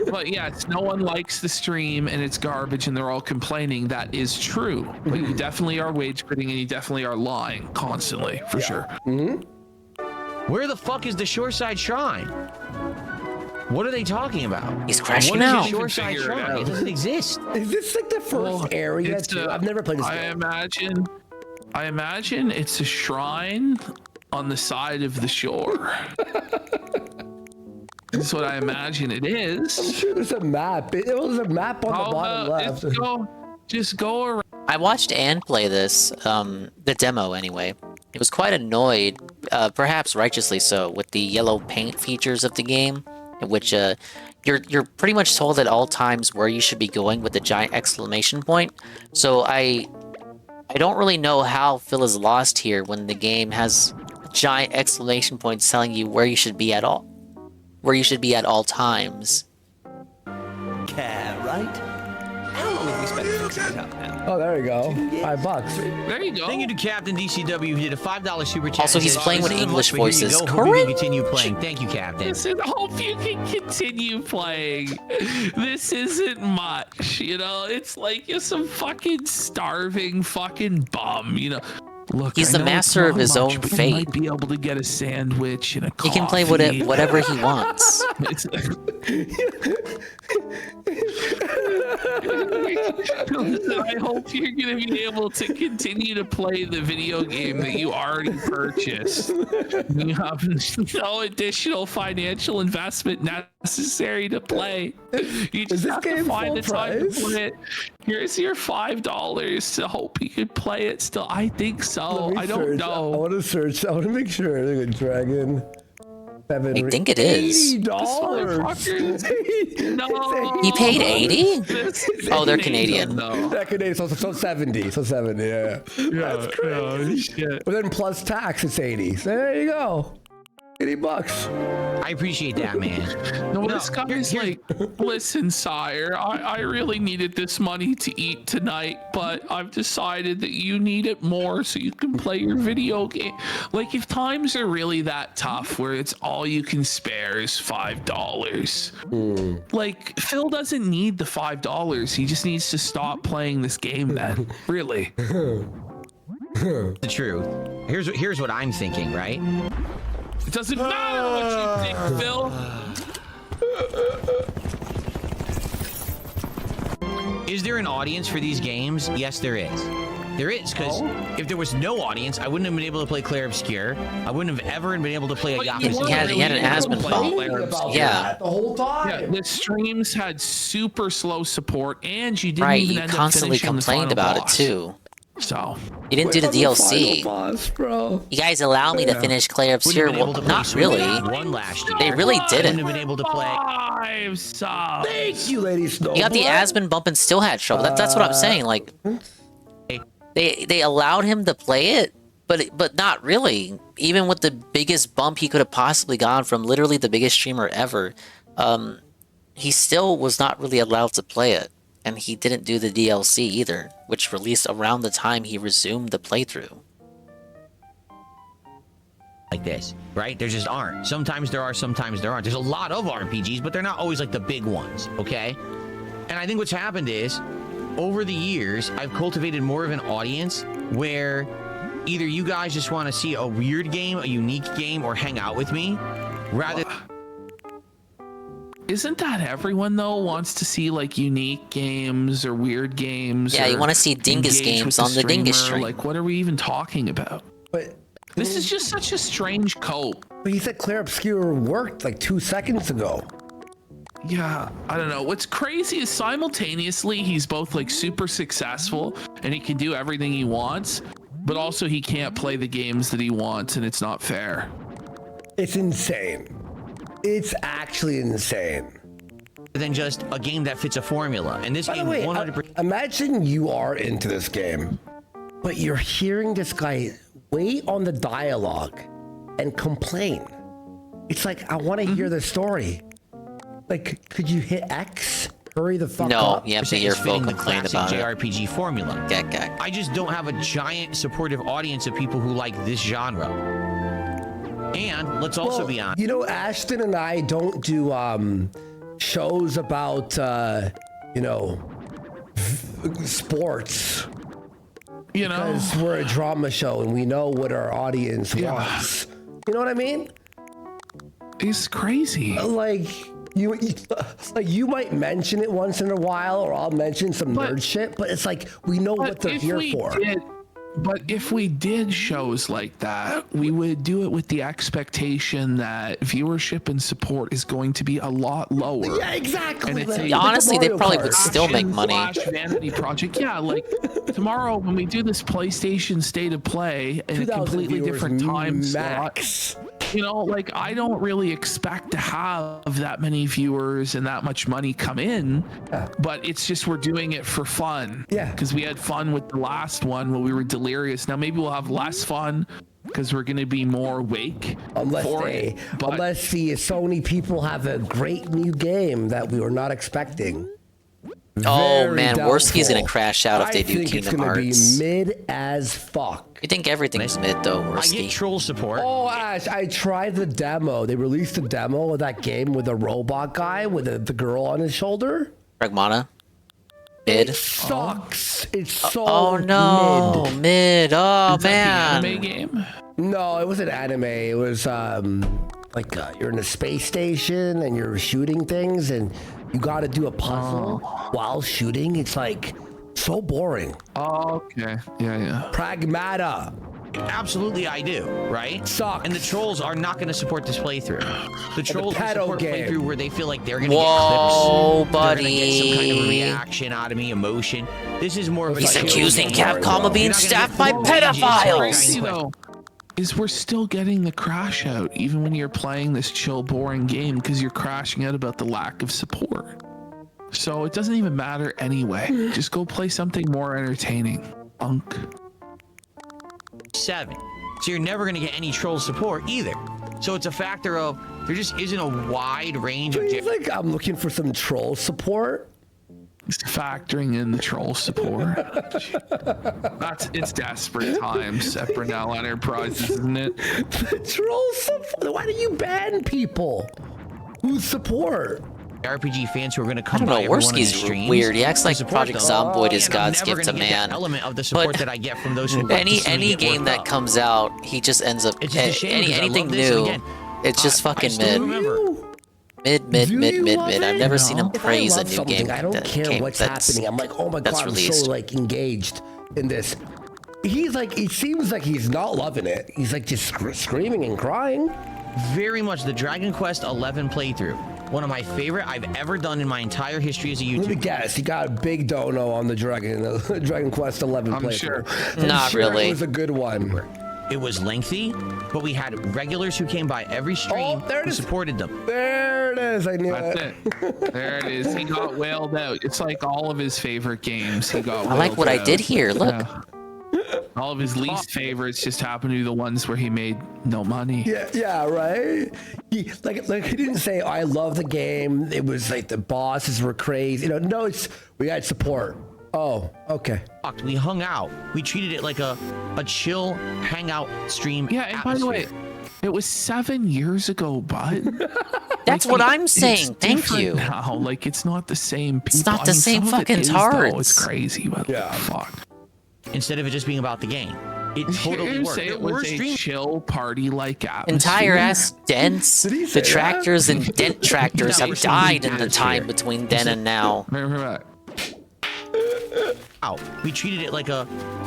Speaker 18: But yes, no one likes the stream and it's garbage and they're all complaining. That is true. But you definitely are wage quitting and you definitely are lying constantly, for sure.
Speaker 19: Mm-hmm.
Speaker 8: Where the fuck is the Shoreside Shrine? What are they talking about?
Speaker 10: He's crashing out.
Speaker 8: What is the Shoreside Shrine? It doesn't exist.
Speaker 19: Is this like the first area? I've never played this game.
Speaker 18: I imagine it's a shrine on the side of the shore. That's what I imagine it is.
Speaker 19: I'm sure there's a map. There's a map on the bottom left.
Speaker 18: Just go around.
Speaker 10: I watched Ann play this, the demo anyway. It was quite annoyed, perhaps righteously so, with the yellow paint features of the game, in which you're pretty much told at all times where you should be going with the giant exclamation point. So I don't really know how Phil is lost here when the game has giant exclamation points telling you where you should be at all times.
Speaker 15: Care, right? How long have we spent fixing it up now?
Speaker 19: Oh, there you go. $5.
Speaker 18: There you go.
Speaker 8: Thank you to Captain DCW who did a $5 super chat.
Speaker 10: Also, he's playing with English voices.
Speaker 8: Hope you can continue playing. Thank you, Captain.
Speaker 18: Listen, hope you can continue playing. This isn't much, you know? It's like you're some fucking starving fucking bum, you know? Look,
Speaker 10: he's the master of his own
Speaker 18: but
Speaker 10: fate.
Speaker 18: He might be able to get a sandwich and a coffee.
Speaker 10: He can play whatever he wants.
Speaker 18: I hope you're going to be able to continue to play the video game that you already purchased. You have no additional financial investment necessary to play. You just have to find the time to play it. Here's your $5 to hope you could play it still. I think so. I don't know.
Speaker 19: I want to search. I want to make sure. Look at Dragon.
Speaker 10: I think it is.
Speaker 18: $80. No.
Speaker 10: He paid 80? Oh, they're Canadian.
Speaker 19: They're Canadian, so 70. So 70, yeah.
Speaker 18: That's crazy.
Speaker 19: But then plus tax, it's 80. So there you go. $80.
Speaker 2: I appreciate that, man.
Speaker 18: No, this guy's like, listen, sire, I really needed this money to eat tonight, but I've decided that you need it more so you can play your video game. Like, if times are really that tough where it's all you can spare is $5, like, Phil doesn't need the $5. He just needs to stop playing this game then. Really.
Speaker 2: The truth. Here's what I'm thinking, right?
Speaker 18: It doesn't matter what you think, Phil.
Speaker 2: Is there an audience for these games? Yes, there is. There is, because if there was no audience, I wouldn't have been able to play Clair Obscure. I wouldn't have ever been able to play a Yakuza.
Speaker 10: He had an asthma bump. Yeah.
Speaker 19: The whole time.
Speaker 18: Yeah, the streams had super slow support, and you didn't
Speaker 10: Right,
Speaker 18: even
Speaker 10: you
Speaker 18: end up
Speaker 10: constantly
Speaker 18: finishing the
Speaker 10: complained
Speaker 18: final
Speaker 10: about
Speaker 18: boss.
Speaker 10: it too.
Speaker 18: So
Speaker 10: you didn't do the DLC.
Speaker 19: Boss, bro.
Speaker 10: You guys allow me to finish Clair Obscure? Well, not really.
Speaker 2: One last year.
Speaker 10: They really didn't.
Speaker 2: Wouldn't have been able to play.
Speaker 19: Thank you, Lady Snow.
Speaker 10: You got the asthma bump and still had trouble. That's what I'm saying. Like, they allowed him to play it, but not really. Even with the biggest bump he could have possibly gone from literally the biggest streamer ever, he still was not really allowed to play it. And he didn't do the DLC either, which released around the time he resumed the playthrough.
Speaker 2: Like this, right? There just aren't. Sometimes there are, sometimes there aren't. There's a lot of RPGs, but they're not always like the big ones, okay? And I think what's happened is, over the years, I've cultivated more of an audience where either you guys just want to see a weird game, a unique game, or hang out with me, rather...
Speaker 18: Isn't that everyone though wants to see like unique games or weird games?
Speaker 10: Yeah, you want to see Dingus
Speaker 18: engage
Speaker 10: games
Speaker 18: with
Speaker 10: on the Dingus stream.
Speaker 18: Like, what are we even talking about?
Speaker 19: But
Speaker 18: this is just such a strange cope.
Speaker 19: But he said Clair Obscure worked like 2 seconds ago.
Speaker 18: Yeah, I don't know. What's crazy is simultaneously he's both like super successful and he can do everything he wants, but also he can't play the games that he wants, and it's not fair.
Speaker 19: It's insane. It's actually insane.
Speaker 2: Than just a game that fits a formula. And this
Speaker 19: By
Speaker 2: game,
Speaker 19: the way,
Speaker 2: 100%.
Speaker 19: Imagine you are into this game, but you're hearing this guy wait on the dialogue and complain. It's like, I want to hear the story. Like, could you hit X? Hurry the fuck up.
Speaker 10: No, you have to hear Phil complain about it.
Speaker 2: JRPG formula. I just don't have a giant supportive audience of people who like this genre. And let's also be honest.
Speaker 19: You know, Ashton and I don't do shows about, you know, sports.
Speaker 18: You know,
Speaker 19: because we're a drama show and we know what our audience wants. You know what I mean?
Speaker 18: It's crazy.
Speaker 19: Like you might mention it once in a while, or I'll mention some nerd shit, but it's like we know what they're here for.
Speaker 18: But if we did shows like that, we would do it with the expectation that viewership and support is going to be a lot lower.
Speaker 19: Yeah, exactly.
Speaker 18: And it's
Speaker 10: honestly, they probably would still make money.
Speaker 18: Vanity project. Yeah, like tomorrow when we do this PlayStation State of Play in a completely different time slot. You know, like I don't really expect to have that many viewers and that much money come in, but it's just we're doing it for fun.
Speaker 19: Yeah.
Speaker 18: Because we had fun with the last one when we were delirious. Now maybe we'll have less fun because we're going to be more awake.
Speaker 19: Unless the Sony people have a great new game that we were not expecting.
Speaker 10: Oh man, Worski's gonna crash out if they do Kingdom Hearts.
Speaker 19: I think it's gonna be mid as fuck.
Speaker 10: You think everything's mid though, Worski?
Speaker 2: I get troll support.
Speaker 19: Oh, Ash, I tried the demo. They released a demo of that game with a robot guy with the girl on his shoulder.
Speaker 10: Pragmata? Mid?
Speaker 19: It sucks. It's so
Speaker 10: oh no, mid. Oh
Speaker 18: Is
Speaker 10: man.
Speaker 18: that the anime game?
Speaker 19: No, it wasn't anime. It was like you're in a space station and you're shooting things and you got to do a puzzle while shooting. It's like so boring.
Speaker 18: Oh, okay. Yeah.
Speaker 19: Pragmata.
Speaker 2: Absolutely, I do. Right?
Speaker 19: Sucks.
Speaker 2: And the trolls are not going to support this playthrough. The trolls will support playthrough where they feel like they're going to get clips.
Speaker 10: Buddy.
Speaker 2: They're going to get some kind of a reaction out of me, emotion. This is more of a...
Speaker 10: He's accusing Capcom of being staffed by pedophiles.
Speaker 18: is we're still getting the crash out even when you're playing this chill, boring game because you're crashing out about the lack of support. So it doesn't even matter anyway. Just go play something more entertaining, punk.
Speaker 8: 7. So you're never going to get any troll support either. So it's a factor of there just isn't a wide range of.
Speaker 19: He's like, I'm looking for some troll support.
Speaker 18: It's factoring in the troll support. It's desperate times at Brunel Enterprises, isn't it?
Speaker 19: The troll support. Why do you ban people who support?
Speaker 8: RPG fans who are going to come
Speaker 10: I don't
Speaker 8: by
Speaker 10: know,
Speaker 8: every one of these
Speaker 10: Worski's
Speaker 8: streams
Speaker 10: weird. He acts like
Speaker 8: to support
Speaker 10: Project
Speaker 8: them.
Speaker 10: Zomboid is
Speaker 8: And I'm
Speaker 10: God's
Speaker 8: never
Speaker 10: gift to
Speaker 8: gonna get
Speaker 10: man.
Speaker 8: that element of the support
Speaker 10: But
Speaker 8: that I get from those who love to
Speaker 10: any
Speaker 8: see me get
Speaker 10: game
Speaker 8: worked
Speaker 10: that
Speaker 8: up.
Speaker 10: comes out, he just ends up
Speaker 8: It's just a shame because I
Speaker 10: anything
Speaker 8: love this, and
Speaker 10: new.
Speaker 8: again,
Speaker 10: It's just fucking
Speaker 8: still
Speaker 10: mid.
Speaker 8: remember.
Speaker 10: Mid. I've never seen him
Speaker 19: If I
Speaker 10: praise a
Speaker 19: love
Speaker 10: new
Speaker 19: something,
Speaker 10: game.
Speaker 19: I don't care what's happening. I'm like, oh my
Speaker 10: that's
Speaker 19: god, I'm
Speaker 10: released.
Speaker 19: so like engaged in this. He's like, it seems like he's not loving it. He's like just screaming and crying.
Speaker 8: Very much the Dragon Quest 11 playthrough. One of my favorite I've ever done in my entire history as a YouTuber.
Speaker 19: Let me guess, he got a big dono on the Dragon Quest 11
Speaker 8: I'm
Speaker 19: playthrough.
Speaker 8: sure.
Speaker 10: Not really.
Speaker 19: It was a good one.
Speaker 8: It was lengthy, but we had regulars who came by every stream who supported them.
Speaker 19: There it is. I knew
Speaker 18: That's it. There it is. He got wailed out. It's like all of his favorite games. He got.
Speaker 10: I like
Speaker 18: wailed
Speaker 10: what I
Speaker 18: out.
Speaker 10: did here. Look.
Speaker 18: Yeah. All of his least favorites just happen to be the ones where he made no money.
Speaker 19: Yeah, right. He like he didn't say, I love the game. It was like the bosses were crazy. No, it's we had support. Oh, okay.
Speaker 8: We hung out. We treated it like a chill hangout stream.
Speaker 18: Yeah, and by the way, it was 7 years ago, bud.
Speaker 10: That's what I'm saying. Thank
Speaker 18: different
Speaker 10: you.
Speaker 18: Now, like it's not the same people.
Speaker 10: It's not the same
Speaker 18: some of it
Speaker 10: fucking
Speaker 18: is,
Speaker 10: tards.
Speaker 18: though. It's crazy, but
Speaker 19: yeah,
Speaker 18: fuck.
Speaker 8: Instead of it just being about the game, it totally
Speaker 18: You
Speaker 8: worked.
Speaker 18: say it
Speaker 8: We're
Speaker 18: was a
Speaker 8: streaming.
Speaker 18: chill party-like atmosphere.
Speaker 10: Entire ass dents. The tractors and dent tractors have died in the time between then and now.
Speaker 8: We treated it like a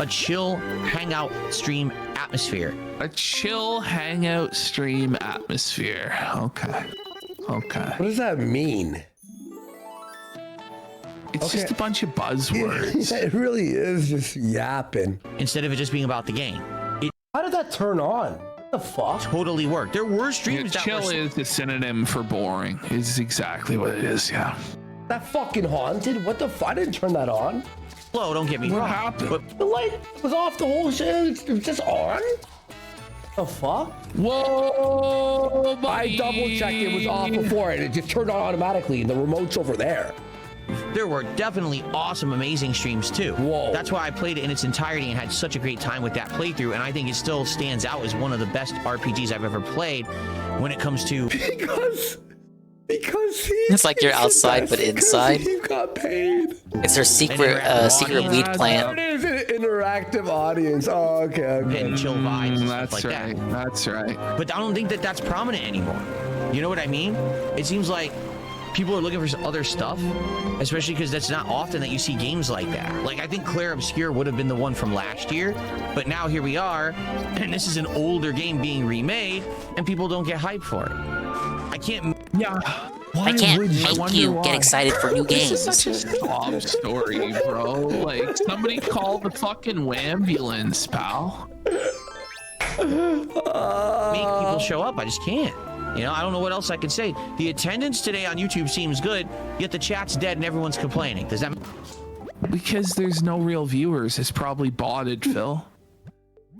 Speaker 8: chill hangout stream atmosphere.
Speaker 18: A chill hangout stream atmosphere. Okay.
Speaker 19: What does that mean?
Speaker 18: It's just a bunch of buzzwords.
Speaker 19: Yeah, it really is just yapping.
Speaker 8: Instead of it just being about the game.
Speaker 19: How did that turn on? What the fuck?
Speaker 8: Totally worked. There were streams that
Speaker 18: chill
Speaker 8: were...
Speaker 18: is the synonym for boring. Is exactly what it is. Yeah.
Speaker 19: That fucking haunted? What the fuck? I didn't turn that on.
Speaker 8: Slow, don't get me
Speaker 18: What
Speaker 8: wrong.
Speaker 18: happened?
Speaker 8: But
Speaker 19: the light was off the whole shit. It was just on? The fuck?
Speaker 18: Whoa, buddy.
Speaker 19: I double checked it was off before and it just turned on automatically and the remote's over there.
Speaker 8: there were definitely awesome, amazing streams too.
Speaker 19: Whoa.
Speaker 8: That's why I played it in its entirety and had such a great time with that playthrough. And I think it still stands out as one of the best RPGs I've ever played when it comes to...
Speaker 19: Because
Speaker 10: it's like you're outside but inside.
Speaker 19: He got paid.
Speaker 10: It's their secret weed plant.
Speaker 19: It is an interactive audience. Oh, okay.
Speaker 8: And chill vibes and
Speaker 18: That's
Speaker 8: stuff like
Speaker 18: right.
Speaker 8: that.
Speaker 18: That's right.
Speaker 8: But I don't think that that's prominent anymore. You know what I mean? It seems like people are looking for other stuff, especially because that's not often that you see games like that. Like, I think Claire Obscure would have been the one from last year, but now here we are, and this is an older game being remade, and people don't get hyped for it. I can't...
Speaker 18: Yeah.
Speaker 10: I can't make you get excited for new games.
Speaker 18: This is such a sob story, bro. Like, somebody call the fucking Wambulance, pal.
Speaker 8: Make people show up. I just can't. You know, I don't know what else I can say. The attendance today on YouTube seems good, yet the chat's dead and everyone's complaining. Does that...
Speaker 18: Because there's no real viewers. It's probably botted, Phil.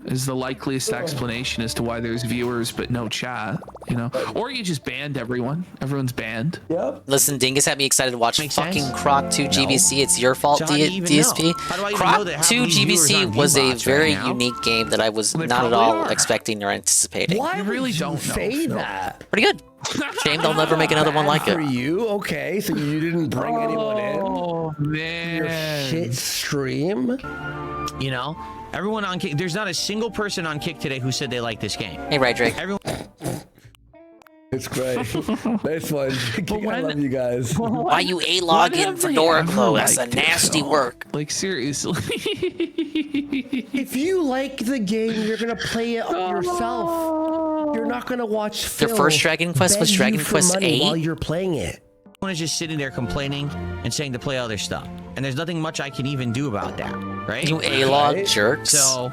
Speaker 18: Is the likeliest explanation as to why there's viewers but no chat, you know? Or you just banned everyone. Everyone's banned.
Speaker 19: Yep.
Speaker 10: Listen, Dingus had me excited to watch fucking
Speaker 8: sense?
Speaker 10: Croc 2 GBC. It's your fault,
Speaker 8: So how do you even know?
Speaker 10: DSP.
Speaker 8: How do I even
Speaker 10: Croc
Speaker 8: know that half
Speaker 10: 2
Speaker 8: of these viewers
Speaker 10: GBC
Speaker 8: aren't
Speaker 10: was a
Speaker 8: V-bots
Speaker 10: very
Speaker 8: right now?
Speaker 10: unique game that I was
Speaker 18: They
Speaker 10: not at
Speaker 18: probably
Speaker 10: all
Speaker 18: are.
Speaker 10: expecting or anticipating.
Speaker 19: Why
Speaker 18: You really
Speaker 19: would
Speaker 18: don't know,
Speaker 19: say
Speaker 18: Phil.
Speaker 19: that?
Speaker 10: Pretty good. Shame they'll never make another one like
Speaker 19: For
Speaker 10: it.
Speaker 19: you? Okay, so you didn't bring anyone in?
Speaker 18: Oh,
Speaker 19: Your
Speaker 18: man.
Speaker 19: shit stream?
Speaker 8: You know? Everyone on Kick... There's not a single person on Kick today who said they like this game.
Speaker 10: Hey, right, Drake.
Speaker 8: Everyone...
Speaker 19: It's great. Nice one. I love you guys.
Speaker 10: Why you A-log in for Doraclo? That's a nasty work.
Speaker 18: Like, seriously.
Speaker 19: If you like the game, you're gonna play it yourself. You're not gonna watch
Speaker 10: Their
Speaker 19: Phil
Speaker 10: first Dragon Quest was
Speaker 19: beg you
Speaker 10: Dragon
Speaker 19: for
Speaker 10: Quest
Speaker 19: money
Speaker 10: 8?
Speaker 19: while you're playing it.
Speaker 8: Everyone is just sitting there complaining and saying to play other stuff. And there's nothing much I can even do about that, right?
Speaker 10: You A-log
Speaker 19: Right.
Speaker 10: jerks.
Speaker 8: So,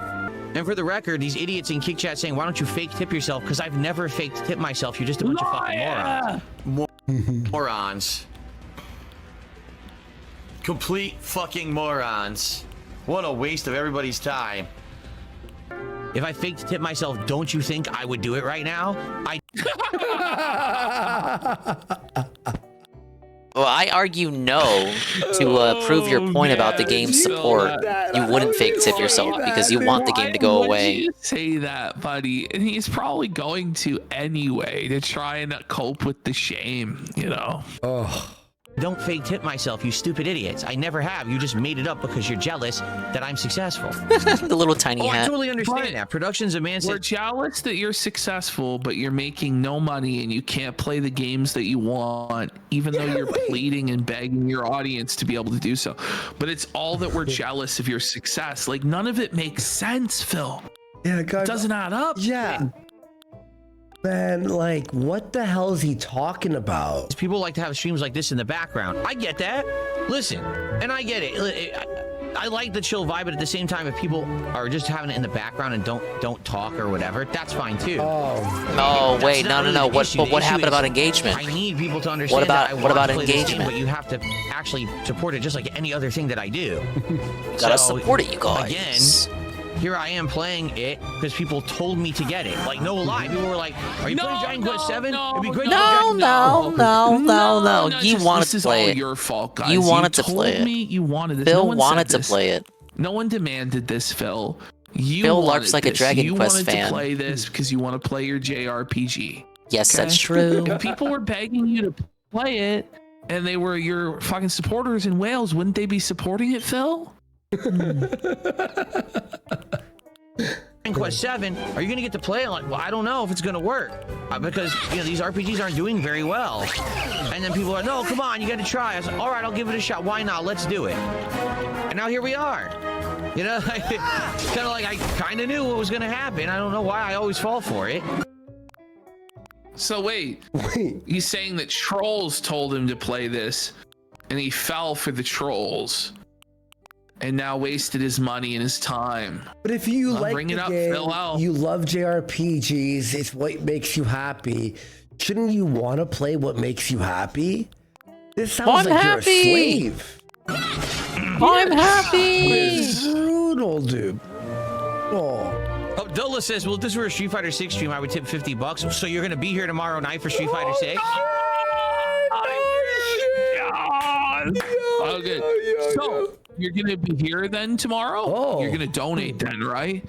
Speaker 8: And for the record, these idiots in Kick Chat saying, why don't you fake tip yourself? Because I've never faked tip myself. You're just a bunch of fucking morons. Morons. Complete fucking morons. What a waste of everybody's time. If I faked tip myself, don't you think I would do it right now?
Speaker 10: Well, I argue no to prove your point about the game's support. You wouldn't fake tip yourself because you want the game to go away.
Speaker 18: You say that, buddy, and he's probably going to anyway to try and cope with the shame, you know.
Speaker 8: Oh. Don't fake tip myself, you stupid idiots. I never have. You just made it up because you're jealous that I'm successful.
Speaker 10: The little tiny hat.
Speaker 8: I totally understand that. Production's a man.
Speaker 18: We're jealous that you're successful, but you're making no money and you can't play the games that you want, even though you're pleading and begging your audience to be able to do so. But it's all that we're jealous of your success. Like, none of it makes sense, Phil.
Speaker 19: Yeah, God,
Speaker 18: it doesn't add up.
Speaker 19: Yeah. Man, like, what the hell is he talking about?
Speaker 8: People like to have streams like this in the background. I get that. Listen, and I get it. I like the chill vibe, but at the same time, if people are just having it in the background and don't talk or whatever, that's fine too.
Speaker 10: Oh, wait, no. What happened about engagement?
Speaker 8: I need people to understand
Speaker 10: what about engagement?
Speaker 8: But you have to actually support it just like any other thing that I do.
Speaker 10: Gotta support it, you guys.
Speaker 8: Again, here I am playing it because people told me to get it. Like, no lie. People were like, are you playing Dragon Quest 7? It'd be great
Speaker 10: No. You wanted to play it.
Speaker 18: Your fault, guys.
Speaker 10: You wanted to play it.
Speaker 18: You wanted this.
Speaker 10: Phil wanted to play it.
Speaker 18: No one demanded this, Phil.
Speaker 10: Phil larks like a Dragon Quest fan.
Speaker 18: You wanted to play this because you want to play your JRPG.
Speaker 10: Yes, that's true.
Speaker 18: If people were begging you to play it and they were your fucking supporters in Wales, wouldn't they be supporting it, Phil?
Speaker 8: Quest 7, are you gonna get to play it? Like, well, I don't know if it's gonna work because these RPGs aren't doing very well. And then people are, no, come on, you gotta try. I said, all right, I'll give it a shot. Why not? Let's do it. And now here we are. You know, kind of like I kind of knew what was gonna happen. I don't know why I always fall for it.
Speaker 18: So wait, he's saying that trolls told him to play this, and he fell for the trolls. And now wasted his money and his time.
Speaker 19: But if you like
Speaker 18: bring
Speaker 19: the
Speaker 18: it up,
Speaker 19: game,
Speaker 18: Phil out.
Speaker 19: You love JRPGs, it's what makes you happy. Shouldn't you want to play what makes you happy? This sounds like you're a slave.
Speaker 10: I'm happy.
Speaker 19: Brutal, dude.
Speaker 8: Oh, Dola says, well, if this were a Street Fighter 6 stream, I would tip $50. So you're gonna be here tomorrow night for Street Fighter 6?
Speaker 18: Oh, good. So you're gonna be here then tomorrow?
Speaker 19: Oh.
Speaker 18: You're gonna donate then, right?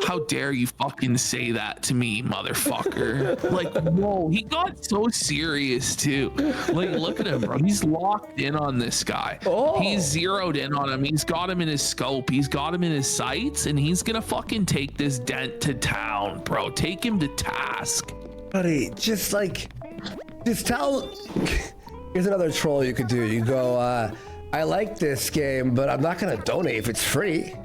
Speaker 18: How dare you fucking say that to me, motherfucker? Like, whoa, he got so serious too. Like, look at him, bro. He's locked in on this guy. He's zeroed in on him. He's got him in his scope. He's got him in his sights, and he's gonna fucking take this dent to town, bro. Take him to task.
Speaker 19: Buddy, just tell. Here's another troll you could do. You go, I like this game, but I'm not gonna donate if it's free.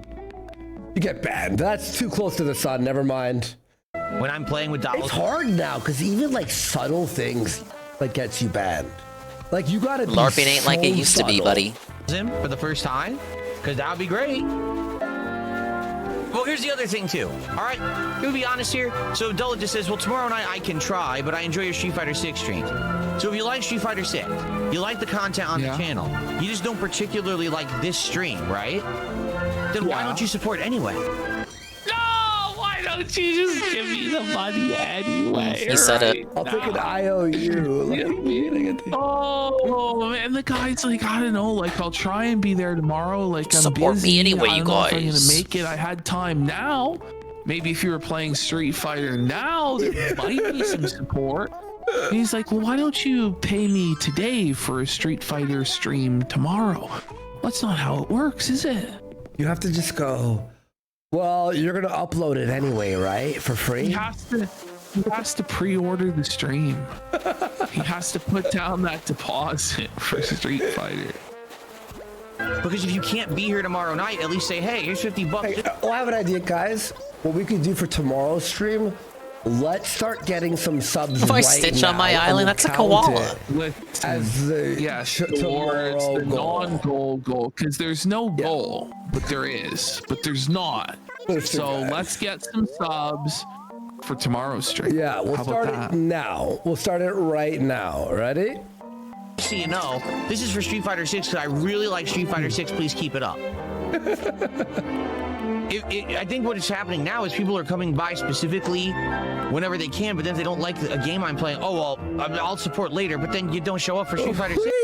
Speaker 19: You get banned. That's too close to the sun. Never mind.
Speaker 8: When I'm playing with dollars,
Speaker 19: it's hard now because even like subtle things like gets you banned. Like you gotta be
Speaker 10: LARPing ain't like it used to be, buddy.
Speaker 8: Him for the first time, because that would be great. Well, here's the other thing too. All right, to be honest here. So Dullah just says, well, tomorrow night I can try, but I enjoy your Street Fighter 6 streams. So if you like Street Fighter 6, you like the content on the channel, you just don't particularly like this stream, right? Then why don't you support anyway?
Speaker 18: No, why don't you just give me the money anyway?
Speaker 10: He said it.
Speaker 19: I'll take an IOU.
Speaker 18: Oh man, the guy's like, I don't know, like I'll try and be there tomorrow. Like I'm
Speaker 10: support
Speaker 18: busy.
Speaker 10: me anyway,
Speaker 18: I
Speaker 10: you
Speaker 18: don't know if I'm
Speaker 10: guys.
Speaker 18: gonna make it. I had time now. Maybe if you were playing Street Fighter now, there might be some support. And he's like, well, why don't you pay me today for a Street Fighter stream tomorrow? That's not how it works, is it?
Speaker 19: You have to just go, well, you're gonna upload it anyway, right? For free?
Speaker 18: He has to pre-order the stream. He has to put down that deposit for Street Fighter.
Speaker 8: Because if you can't be here tomorrow night, at least say, hey, here's $50.
Speaker 19: Hey, I have an idea, guys. What we could do for tomorrow's stream, let's start getting some subs
Speaker 10: If I
Speaker 19: right
Speaker 10: stitch
Speaker 19: now,
Speaker 10: on my
Speaker 19: and
Speaker 10: island,
Speaker 19: we'll
Speaker 10: that's a
Speaker 19: count
Speaker 10: koala.
Speaker 19: it as the
Speaker 18: towards the
Speaker 19: goal.
Speaker 18: non-goal goal, because there's no goal, but there is, but there's not. So let's get some subs for tomorrow's stream.
Speaker 19: Yeah, we'll
Speaker 18: How
Speaker 19: start
Speaker 18: about
Speaker 19: it now. We'll start it right now. Ready?
Speaker 8: So you know, this is for Street Fighter 6 because I really like Street Fighter 6. Please keep it up. I think what is happening now is people are coming by specifically whenever they can, but then if they don't like a game I'm playing, oh, well, I'll support later, but then you don't show up for Street Fighter 6.
Speaker 19: Wait.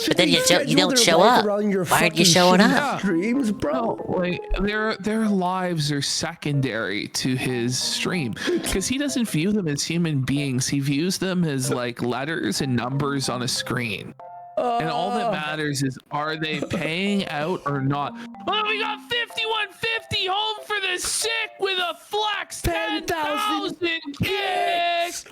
Speaker 10: But then you don't show up. Why aren't you showing up?
Speaker 19: Streams, bro.
Speaker 18: No, like their lives are secondary to his stream because he doesn't view them as human beings. He views them as like letters and numbers on a screen. And all that matters is, are they paying out or not? Oh, we got 5150 home for the sick with a flex 10,000 kicks.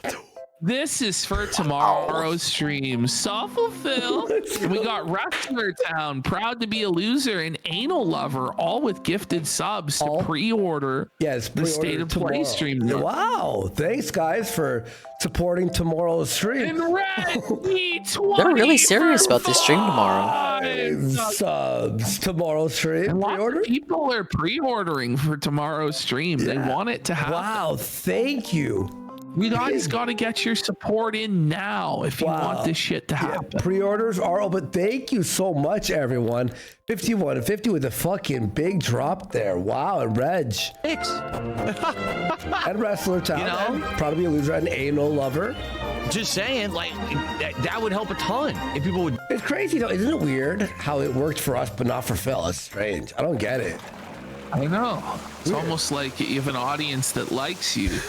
Speaker 18: This is for tomorrow's stream. Self-fulfill. We got Wrestler Town, proud to be a loser, and Anal Lover, all with gifted subs to pre-order.
Speaker 19: Yes,
Speaker 18: the State of Play stream.
Speaker 19: Wow, thanks guys for supporting tomorrow's stream.
Speaker 18: And Red D20
Speaker 10: They're really serious about this stream tomorrow.
Speaker 19: Subs tomorrow's stream.
Speaker 18: And lots of people are pre-ordering for tomorrow's stream. They want it to happen.
Speaker 19: Wow, thank you.
Speaker 18: You guys got to get your support in now if you want this shit to happen.
Speaker 19: Yeah, pre-orders are open. Thank you so much, everyone. 5150 with a fucking big drop there. Wow, and Reg.
Speaker 8: Thanks.
Speaker 19: And Wrestler Town.
Speaker 8: You know?
Speaker 19: Proud to be a loser and Anal Lover.
Speaker 8: Just saying, like, that would help a ton if people would.
Speaker 19: It's crazy, though. Isn't it weird how it worked for us but not for Phil? It's strange. I don't get it.
Speaker 18: I know. It's almost like you have an audience that likes you.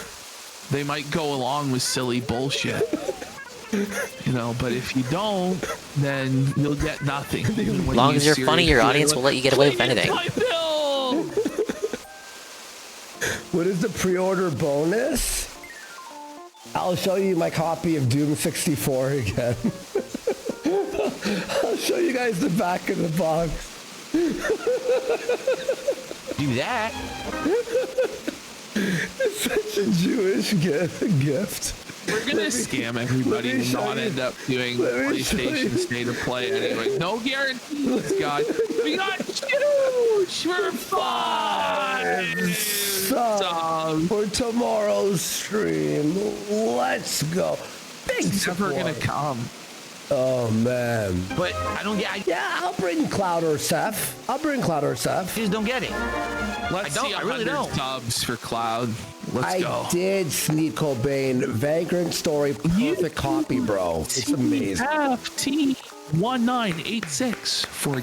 Speaker 18: They might go along with silly bullshit, you know, but if you don't, then you'll get nothing.
Speaker 10: As long as you're funny, your audience will let you get away with anything.
Speaker 19: What is the pre-order bonus? I'll show you my copy of Doom 64 again. I'll show you guys the back of the box.
Speaker 8: Do that.
Speaker 19: It's such a Jewish gift.
Speaker 18: We're gonna scam everybody and not end up doing PlayStation State of Play anyway. No guarantees, guys. We got huge for 5
Speaker 19: subs for tomorrow's stream. Let's go.
Speaker 18: It's never gonna come.
Speaker 19: Oh man.
Speaker 8: But I don't get.
Speaker 19: Yeah, I'll bring Cloud or Seth.
Speaker 8: Just don't get it.
Speaker 18: Let's see 100 subs for Cloud. Let's go.
Speaker 19: I did Sneak Cobain Vagrant Story perfect copy, bro. It's amazing.
Speaker 18: FT1986 for a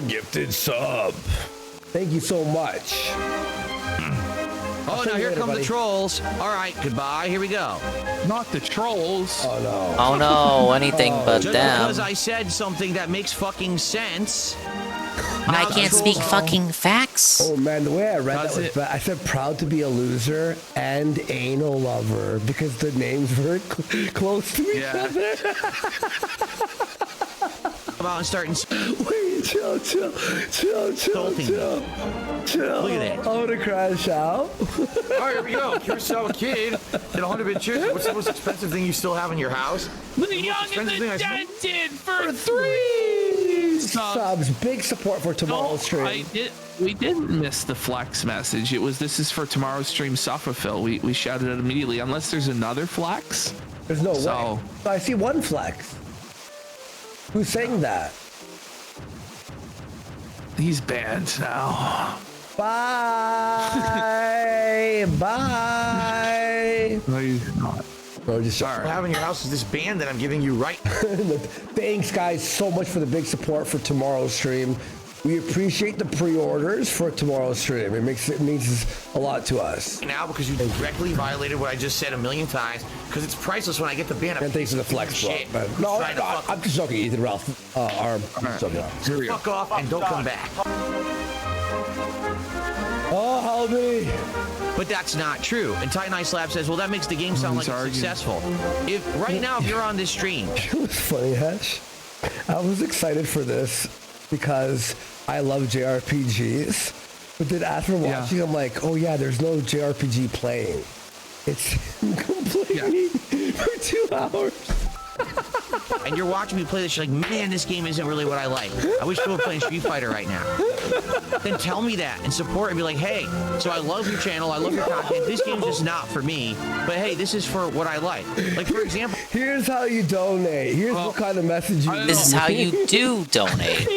Speaker 18: gifted sub.
Speaker 19: Thank you so much.
Speaker 8: Oh, now here come the trolls. All right, goodbye. Here we go.
Speaker 18: Not the trolls.
Speaker 19: Oh no.
Speaker 10: Oh no, anything but
Speaker 8: Just
Speaker 10: them.
Speaker 8: because I said something that makes fucking sense.
Speaker 10: And I can't speak fucking facts.
Speaker 19: Oh man, the way I read that was bad. I said proud to be a loser and Anal Lover because the names were close to each other.
Speaker 8: Come out and start.
Speaker 19: Wait, chill. Look
Speaker 8: at that.
Speaker 19: I'm gonna crash out.
Speaker 8: All right, here we go. Curacao Kid and 100-bit chicken. What's the most expensive thing you still have in your house?
Speaker 18: The Young and the Dented for 3
Speaker 19: subs. Big support for tomorrow's stream.
Speaker 18: We didn't miss the flex message. It was this is for tomorrow's stream. Sufferfill. We shouted it immediately. Unless there's another flex.
Speaker 19: There's no way. I see one flex. Who's saying that?
Speaker 18: He's banned now.
Speaker 19: Bye. Bye.
Speaker 18: No, he's not.
Speaker 19: Bro, just
Speaker 8: what I have in your house is this band that I'm giving you right.
Speaker 19: Thanks, guys, so much for the big support for tomorrow's stream. We appreciate the pre-orders for tomorrow's stream. It means a lot to us.
Speaker 8: Now, because you directly violated what I just said a million times, because it's priceless when I get the band.
Speaker 19: And thanks for the flex, bro. No, I'm just joking, Ethan Ralph. Arm.
Speaker 8: Fuck off and don't come back.
Speaker 19: Oh, help me.
Speaker 8: But that's not true. And Titan Ice Lab says, well, that makes the game sound like it's successful. If right now, if you're on this stream.
Speaker 19: It was funny, Hesh. I was excited for this because I love JRPGs. But then after watching, I'm like, oh yeah, there's no JRPG playing. It's completely for 2 hours.
Speaker 8: and you're watching me play this, you're like, man, this game isn't really what I like. I wish we were playing Street Fighter right now. Then tell me that and support and be like, hey, so I love your channel, I love your content. This game's just not for me, but hey, this is for what I like. Like, for example,
Speaker 19: here's how you donate. Here's what kind of message you.
Speaker 10: This is how you do donate.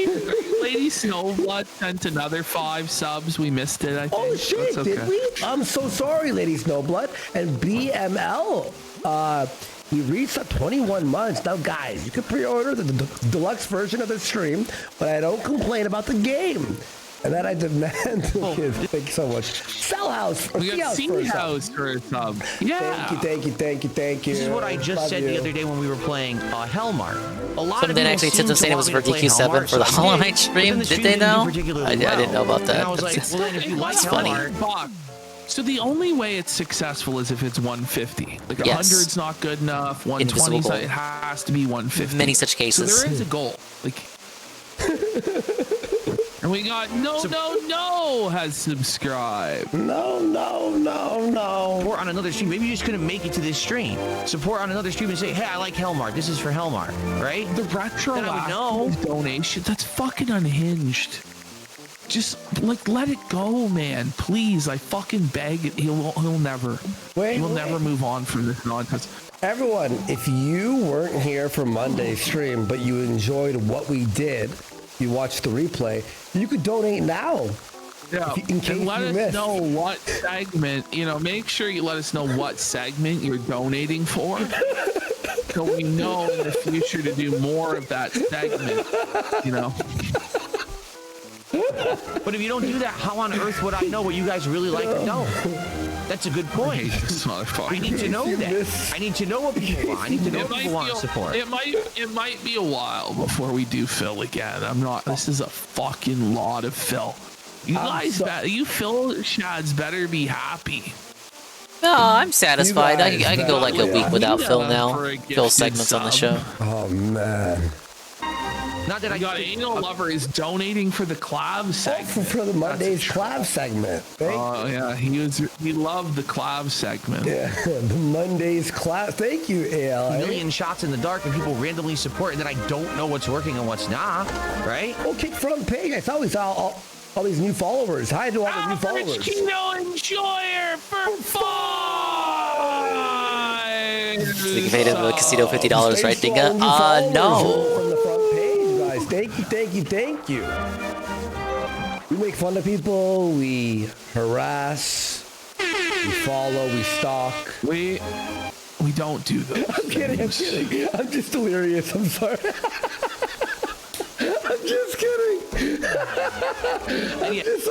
Speaker 18: Lady Snowblood sent another 5 subs. We missed it, I think.
Speaker 19: Oh shit,
Speaker 18: That's okay.
Speaker 19: did we? I'm so sorry, Lady Snowblood. And BML, he reached 21 months. Now, guys, you can pre-order the deluxe version of the stream, but I don't complain about the game. And that I demand. Thank you so much. Cell House.
Speaker 18: We got Sea House for a sub. Yeah.
Speaker 19: Thank you.
Speaker 8: this is what I just said the other day when we were playing Hellmart. A lot
Speaker 10: Someone
Speaker 8: of
Speaker 10: did
Speaker 8: people
Speaker 10: actually
Speaker 8: seem
Speaker 10: tip
Speaker 8: to
Speaker 10: saying it
Speaker 8: want
Speaker 10: was
Speaker 8: me
Speaker 10: for
Speaker 8: to play
Speaker 10: DQ7
Speaker 8: Hellmart,
Speaker 10: for the
Speaker 8: so I
Speaker 10: Hollow
Speaker 8: did.
Speaker 10: Knight
Speaker 8: But
Speaker 10: stream.
Speaker 8: then the
Speaker 10: Did
Speaker 8: stream
Speaker 10: they
Speaker 8: didn't do
Speaker 10: know?
Speaker 8: particularly
Speaker 10: I didn't know
Speaker 8: well.
Speaker 10: about that.
Speaker 8: And I was like, well, then if you like
Speaker 10: That's funny.
Speaker 8: Hellmart,
Speaker 18: So the only way it's successful is if it's 150. Like
Speaker 10: Yes.
Speaker 18: 100's not good enough.
Speaker 10: Invisible
Speaker 18: 120's
Speaker 10: goal.
Speaker 18: it has to be 150.
Speaker 10: Many such cases.
Speaker 18: So there is a goal. Like, and we got no has subscribed.
Speaker 19: No.
Speaker 8: Support on another stream. Maybe you just couldn't make it to this stream. Support on another stream and say, hey, I like Hellmart. This is for Hellmart, right?
Speaker 18: The retro
Speaker 8: Then I would know.
Speaker 18: donation. That's fucking unhinged. Just like let it go, man. Please, I fucking beg it. He'll never. He'll never move on from this nonsense.
Speaker 19: Everyone, if you weren't here for Monday's stream, but you enjoyed what we did, you watched the replay, you could donate now.
Speaker 18: Yeah, and let us know what segment, make sure you let us know what segment you're donating for. So we know in the future to do more of that segment,
Speaker 8: But if you don't do that, how on earth would I know what you guys really like or don't? That's a good point. I need to know that. I need to know what people want. I need to know what people want to support.
Speaker 18: It might be a while before we do Phil again. This is a fucking lot of Phil. You guys, you Phil Shads better be happy.
Speaker 10: No, I'm satisfied. I can go like a week without Phil now.
Speaker 18: For a
Speaker 10: Phil
Speaker 18: gifted
Speaker 10: segments on the
Speaker 18: sub.
Speaker 10: show.
Speaker 19: Oh man.
Speaker 8: Not that
Speaker 18: I got Anal Lover is donating for the collab segment.
Speaker 19: For the Monday's collab segment.
Speaker 18: Oh yeah, he loved the collab segment.
Speaker 19: Yeah, the Monday's collab. Thank you, AL.
Speaker 8: A million shots in the dark and people randomly support, and then I don't know what's working and what's not, right?
Speaker 19: Well, kick front page. I saw all these new followers. Hi to all the new followers.
Speaker 18: Kino Enjoyer for 5.
Speaker 10: So you paid him a casino $50, right, Dinga? No.
Speaker 19: From the front page, guys. Thank you. We make fun of people. We harass. We follow. We stalk.
Speaker 18: We don't do those.
Speaker 19: I'm kidding. I'm just delirious. I'm sorry. I'm just kidding.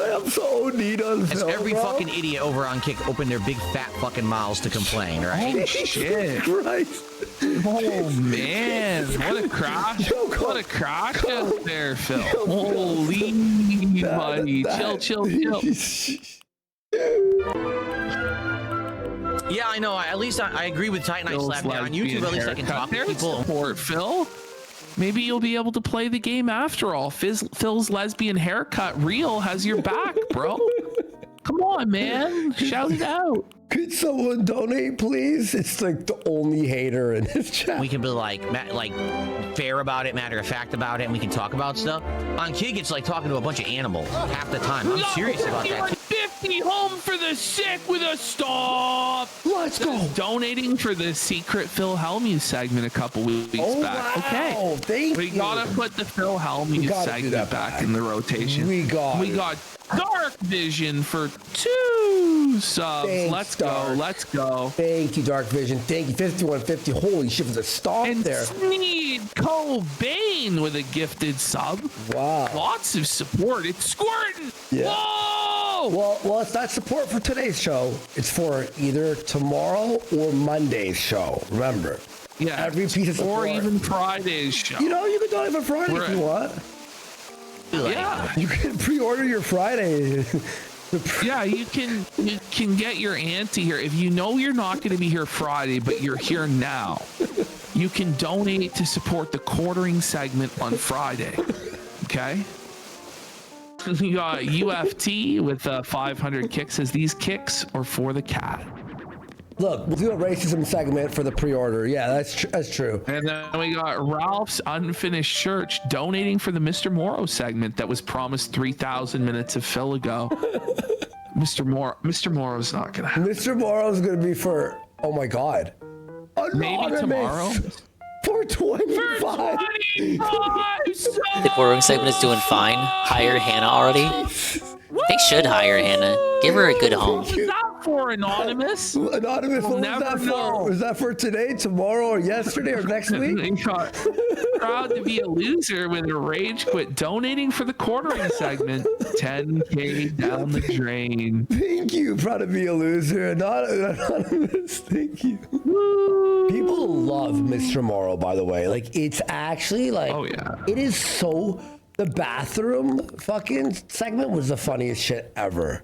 Speaker 19: I'm so neat on
Speaker 8: As every fucking idiot over on Kick opened their big fat fucking mouths to complain, right?
Speaker 18: Oh shit!
Speaker 19: Christ.
Speaker 18: Oh man, what a crash! What a crash out there, Phil. Holy buddy, chill.
Speaker 8: Yeah, I know. At least I agree with Titan I Slap there. On YouTube, at least I can talk to people.
Speaker 18: Support, Phil. Maybe you'll be able to play the game after all. Phil's lesbian haircut reel has your back, bro. Come on, man. Shout it out.
Speaker 19: Could someone donate, please? It's like the only hater in this chat.
Speaker 8: We can be like fair about it, matter of fact about it, and we can talk about stuff. On Kig, it's like talking to a bunch of animals half the time. I'm serious about that.
Speaker 18: 50 home for the sick with a stop.
Speaker 19: Let's go.
Speaker 18: Donating for the secret Phil Hellmuth segment a couple weeks back.
Speaker 19: Wow.
Speaker 18: Okay.
Speaker 19: Thank
Speaker 18: we
Speaker 19: you.
Speaker 18: gotta put the Phil Hellmuth segment back in the rotation.
Speaker 19: We got
Speaker 18: Dark Vision for 2 subs.
Speaker 19: Thanks,
Speaker 18: Let's go.
Speaker 19: Thank you, Dark Vision. Thank you, 5150. Holy shit, was a stop there.
Speaker 18: Sneed Cobain with a gifted sub.
Speaker 19: Wow.
Speaker 18: Lots of support. It's squirting.
Speaker 19: Yeah.
Speaker 18: Whoa!
Speaker 19: Well, it's not support for today's show. It's for either tomorrow or Monday's show. Remember.
Speaker 18: Yeah.
Speaker 19: Every piece of support.
Speaker 18: Or even Friday's show.
Speaker 19: You can donate for Friday if you want.
Speaker 18: Yeah.
Speaker 19: You can pre-order your Friday.
Speaker 18: Yeah, you can get your ante here. If you know you're not going to be here Friday, but you're here now, you can donate to support the quartering segment on Friday. Okay? You got UFT with 500 kicks. Says these kicks are for the cat.
Speaker 19: Look, we'll do a racism segment for the pre-order. Yeah, that's true.
Speaker 18: And then we got Ralph's Unfinished Church donating for the Mr. Morrow segment that was promised 3,000 minutes of fill ago. Mr. Morrow's not gonna happen.
Speaker 19: Mr. Morrow's gonna be for, oh my God.
Speaker 18: Maybe tomorrow.
Speaker 19: For 25.
Speaker 10: The quartering segment is doing fine. Hire Hannah already. They should hire Hannah. Give her a good home.
Speaker 18: What was that for, Anonymous?
Speaker 19: Anonymous, what was that for? Was that for today, tomorrow, or yesterday, or next week?
Speaker 18: Proud to be a loser with a rage quit donating for the quartering segment. 10K down the drain.
Speaker 19: Thank you. Proud to be a loser. Anonymous, thank you. People love Mr. Morrow, by the way. Like, it's actually like, oh yeah, it is so. The bathroom fucking segment was the funniest shit ever.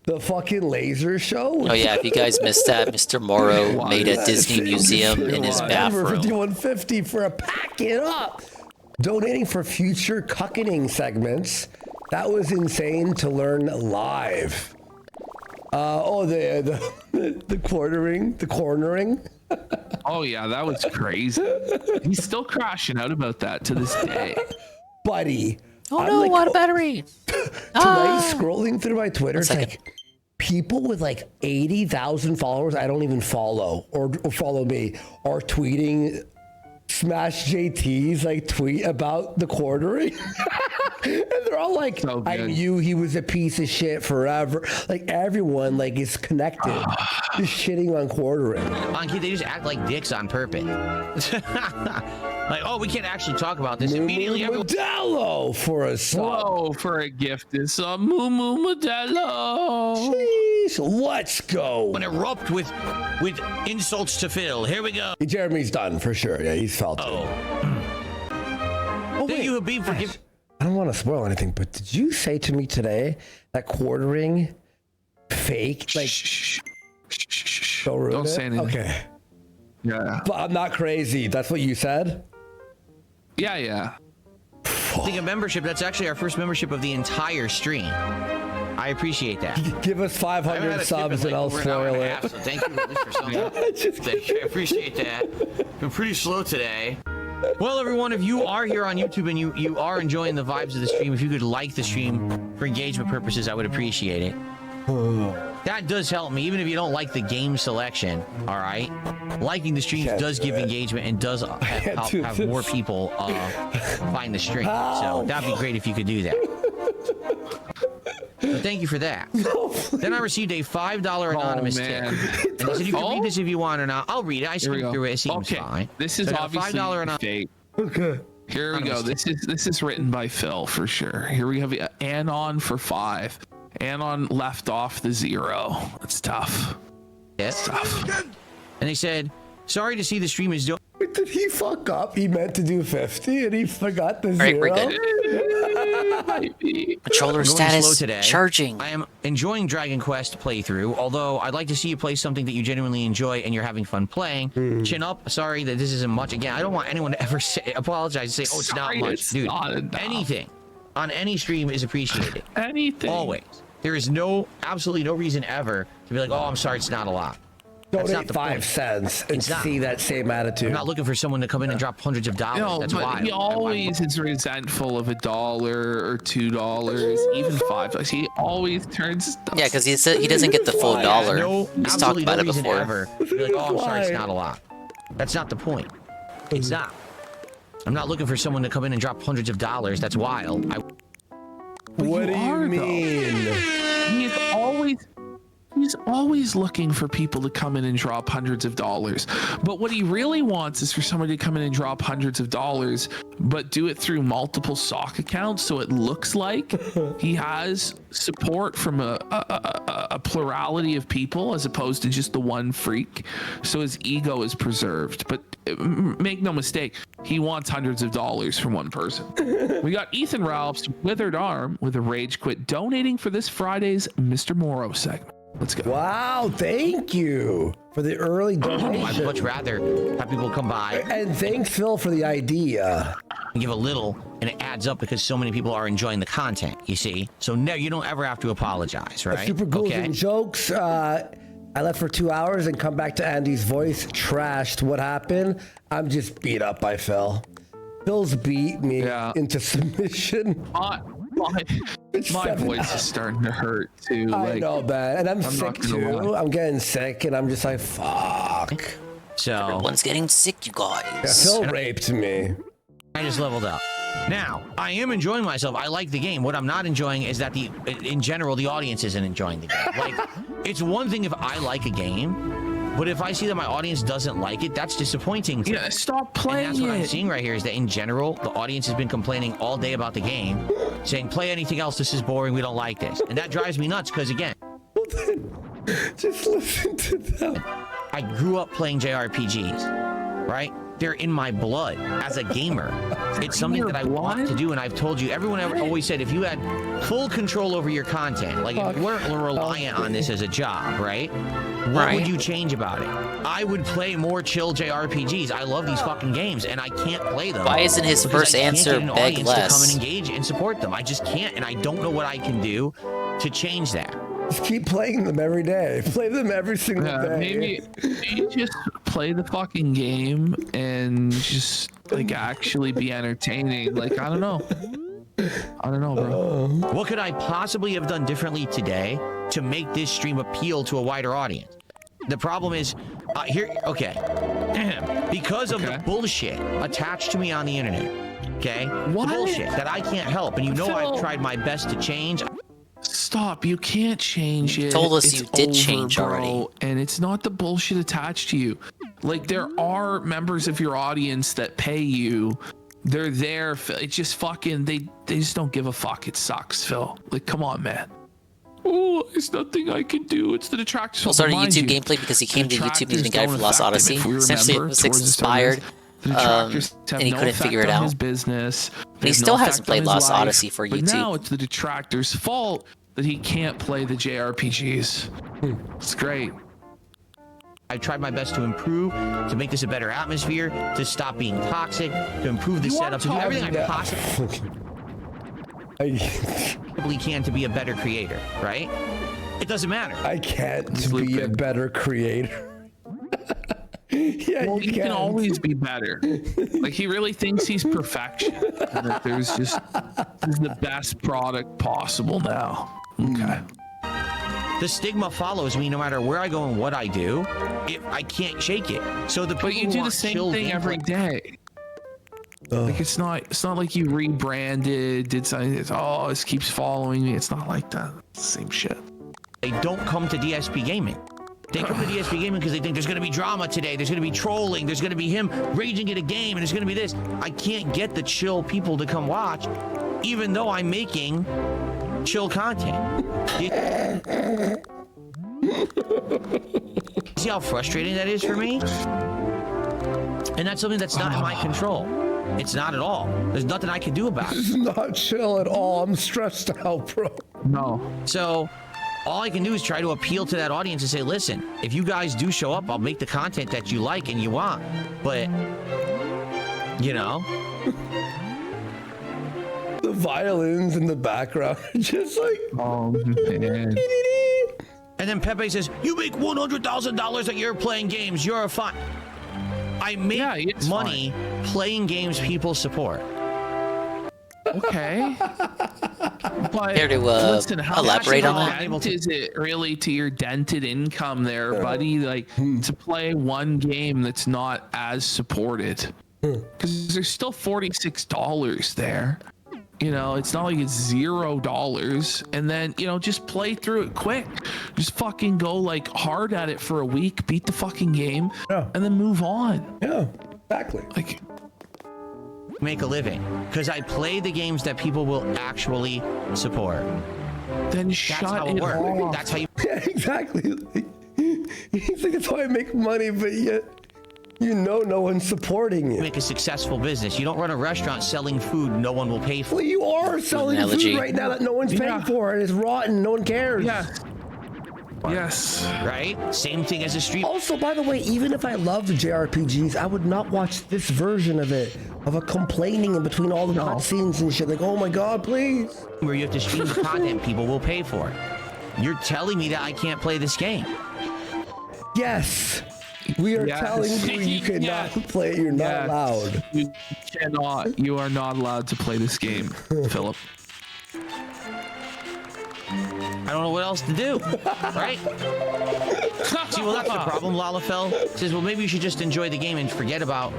Speaker 19: The fucking laser show.
Speaker 10: Oh yeah, if you guys missed that, Mr. Morrow made a Disney museum in his bathroom.
Speaker 19: 5150 for a pack it up. Donating for future cuckening segments. That was insane to learn live. The cornering.
Speaker 18: Oh yeah, that was crazy. He's still crashing out about that to this day.
Speaker 19: Buddy.
Speaker 10: Oh no, water battery.
Speaker 19: Tonight, scrolling through my Twitter, it's like people with like 80,000 followers I don't even follow or follow me are tweeting Smash JT's like tweet about the quartering. And they're all like, I knew he was a piece of shit forever. Like everyone like is connected. Just shitting on quartering.
Speaker 8: Monkey, they just act like dicks on purpose. Like, oh, we can't actually talk about this. Immediately,
Speaker 19: Modelo for a song.
Speaker 18: Whoa, for a gift. It's a Moo Modelo.
Speaker 19: Jeez, let's go.
Speaker 8: When erupt with insults to Phil. Here we go.
Speaker 19: Jeremy's done for sure. Yeah, he's felt it.
Speaker 8: Thank you, Habib, for giving.
Speaker 19: I don't want to spoil anything, but did you say to me today that quartering fake? Like,
Speaker 18: don't say anything.
Speaker 19: Okay.
Speaker 18: Yeah.
Speaker 19: But I'm not crazy. That's what you said?
Speaker 18: Yeah.
Speaker 8: I think a membership, that's actually our first membership of the entire stream. I appreciate that.
Speaker 19: Give us 500 subs and I'll spoil it.
Speaker 8: So thank you for something. I appreciate that. Been pretty slow today. Well, everyone, if you are here on YouTube and you are enjoying the vibes of the stream, if you could like the stream for engagement purposes, I would appreciate it. That does help me, even if you don't like the game selection, all right? Liking the streams does give engagement and does help have more people find the stream. So that'd be great if you could do that. So thank you for that. Then I received a $5 anonymous tip. And they said you can read this if you want or not. I'll read it. I skimmed through it. It seems fine.
Speaker 18: This is obviously fake.
Speaker 19: Okay.
Speaker 18: Here we go. This is written by Phil for sure. Here we have Anon for 5. Anon left off the 0. It's tough.
Speaker 8: It's tough. And they said, sorry to see the stream is doing.
Speaker 19: Wait, did he fuck up? He meant to do 50 and he forgot the 0.
Speaker 10: Right, we're good. Controller status
Speaker 8: today.
Speaker 10: Charging.
Speaker 8: I am enjoying Dragon Quest playthrough, although I'd like to see you play something that you genuinely enjoy and you're having fun playing. Chin up. Sorry that this isn't much. Again, I don't want anyone to ever apologize and say, oh, it's not much. Dude, anything on any stream is appreciated.
Speaker 18: Anything.
Speaker 8: Always. There is absolutely no reason ever to be like, oh, I'm sorry, it's not a lot.
Speaker 19: Donate 5 cents and see that same attitude.
Speaker 8: I'm not looking for someone to come in and drop hundreds of dollars.
Speaker 18: No,
Speaker 8: that's
Speaker 18: but
Speaker 8: wild.
Speaker 18: he always is resentful of $1 or $2, even $5. He always turns.
Speaker 10: Yeah, because he doesn't get the full dollar. He's talked about it before.
Speaker 8: Ever to be like, oh, I'm sorry, it's not a lot. That's not the point. It's not. I'm not looking for someone to come in and drop hundreds of dollars. That's wild.
Speaker 19: What do you mean?
Speaker 18: He's always looking for people to come in and drop hundreds of dollars. But what he really wants is for somebody to come in and drop hundreds of dollars, but do it through multiple sock accounts, so it looks like he has support from a plurality of people as opposed to just the one freak. So his ego is preserved. But make no mistake, he wants hundreds of dollars from one person. We got Ethan Ralph's withered arm with a rage quit donating for this Friday's Mr. Morrow segment. Let's go.
Speaker 19: Wow, thank you for the early donation.
Speaker 8: I'd much rather have people come by.
Speaker 19: And thanks, Phil, for the idea.
Speaker 8: Give a little, and it adds up because so many people are enjoying the content, you see? So no, you don't ever have to apologize, right?
Speaker 19: Super Ghouls and Jokes I left for 2 hours and come back to Andy's voice trashed. What happened? I'm just beat up by Phil. Phil's beat me into submission.
Speaker 18: My voice is starting to hurt too.
Speaker 19: I know, man. And I'm sick too.
Speaker 18: lie.
Speaker 19: I'm getting sick and I'm just like, fuck.
Speaker 8: So
Speaker 10: everyone's getting sick, you guys.
Speaker 19: Yeah, Phil raped me.
Speaker 8: I just leveled up. Now, I am enjoying myself. I like the game. What I'm not enjoying is that in general, the audience isn't enjoying the game. Like, it's one thing if I like a game, but if I see that my audience doesn't like it, that's disappointing to me.
Speaker 18: Stop playing
Speaker 8: and that's what I'm seeing right here is that in general, the audience has been complaining all day about the game, saying, play anything else, this is boring, we don't like this. And that drives me nuts because, again,
Speaker 19: just listen to them.
Speaker 8: I grew up playing JRPGs, right? They're in my blood as a gamer. It's something that I want to do, and I've told you, everyone always said if you had full control over your content, like if you weren't reliant on this as a job, right? What would you change about it? I would play more chill JRPGs. I love these fucking games, and I can't play them.
Speaker 10: Why isn't his
Speaker 8: because
Speaker 10: first
Speaker 8: I can't
Speaker 10: answer
Speaker 8: get an
Speaker 10: beg
Speaker 8: audience
Speaker 10: less?
Speaker 8: to come and engage and support them. I just can't, and I don't know what I can do to change that.
Speaker 19: Just keep playing them every day. Play them every single day.
Speaker 18: Maybe just play the fucking game and just like actually be entertaining. Like I don't know, bro.
Speaker 8: What could I possibly have done differently today to make this stream appeal to a wider audience? The problem is because of the bullshit attached to me on the internet. Okay, the bullshit that I can't help, and I've tried my best to change.
Speaker 18: Stop! You can't change it.
Speaker 10: You told us
Speaker 18: It's
Speaker 10: you did
Speaker 18: over,
Speaker 10: change
Speaker 18: bro.
Speaker 10: already.
Speaker 18: And it's not the bullshit attached to you. Like there are members of your audience that pay you. They're there. It's just fucking. They just don't give a fuck. It sucks, Phil. Like come on, man. Oh, there's nothing I can do. It's the detractors.
Speaker 10: Well, started YouTube gameplay because he came to YouTube using Guide for Lost Odyssey. Essentially, it was inspired. And he couldn't figure it out.
Speaker 18: Business.
Speaker 10: But he still hasn't played Lost Odyssey for YouTube.
Speaker 18: But now it's the detractors' fault that he can't play the JRPGs. It's great.
Speaker 8: I tried my best to improve, to make this a better atmosphere, to stop being toxic, to improve the setup, to do everything I possibly can to be a better creator, right? It doesn't matter.
Speaker 19: I can't be a better creator.
Speaker 18: Well, you can always be better. Like he really thinks he's perfection. And that this is the best product possible now. Okay.
Speaker 8: The stigma follows me no matter where I go and what I do. I can't shake it. So
Speaker 18: but you do the same thing every day. Like it's not like you rebranded, did something. This keeps following me. It's not like that. It's the same shit.
Speaker 8: They don't come to DSP Gaming. They come to DSP Gaming because they think there's going to be drama today. There's going to be trolling. There's going to be him raging at a game, and there's going to be this. I can't get the chill people to come watch, even though I'm making chill content. See how frustrating that is for me? And that's something that's not in my control. It's not at all. There's nothing I can do about it.
Speaker 19: This is not chill at all. I'm stressed out, bro.
Speaker 18: No.
Speaker 8: So all I can do is try to appeal to that audience and say, listen, if you guys do show up, I'll make the content that you like and you want. But,
Speaker 19: the violins in the background are just like...
Speaker 18: Oh, man.
Speaker 8: And then Pepe says, you make $100,000 a year playing games. You're a fun. I make money playing games people support.
Speaker 18: Okay. But
Speaker 10: Care to
Speaker 18: listen, how
Speaker 10: elaborate on that?
Speaker 18: Is it really to your dented income there, buddy? Like to play one game that's not as supported, because there's still $46 there. It's not like it's $0, and then just play through it quick. Just fucking go like hard at it for a week, beat the fucking game, and then move on.
Speaker 19: Yeah, exactly.
Speaker 18: Like.
Speaker 8: Make a living because I play the games that people will actually support.
Speaker 18: Then shut it off.
Speaker 8: That's how you.
Speaker 19: Yeah, exactly. He's like, that's how I make money, but yet no one's supporting you.
Speaker 8: Make a successful business. You don't run a restaurant selling food no one will pay for.
Speaker 19: Well, you are selling food right now that no one's paying for, and it's rotten. No one cares.
Speaker 18: Yeah. Yes.
Speaker 8: Right? Same thing as a stream.
Speaker 19: Also, by the way, even if I loved JRPGs, I would not watch this version of it, of a complaining in between all the cutscenes and shit. Like, oh my god, please.
Speaker 8: Where you have to stream the content people will pay for. You're telling me that I can't play this game.
Speaker 19: Yes. We are telling you you cannot play. You're not allowed.
Speaker 18: You cannot. You are not allowed to play this game, Philip.
Speaker 8: I don't know what else to do, right? See, well, that's the problem. Lalafell says, well, maybe you should just enjoy the game and forget about,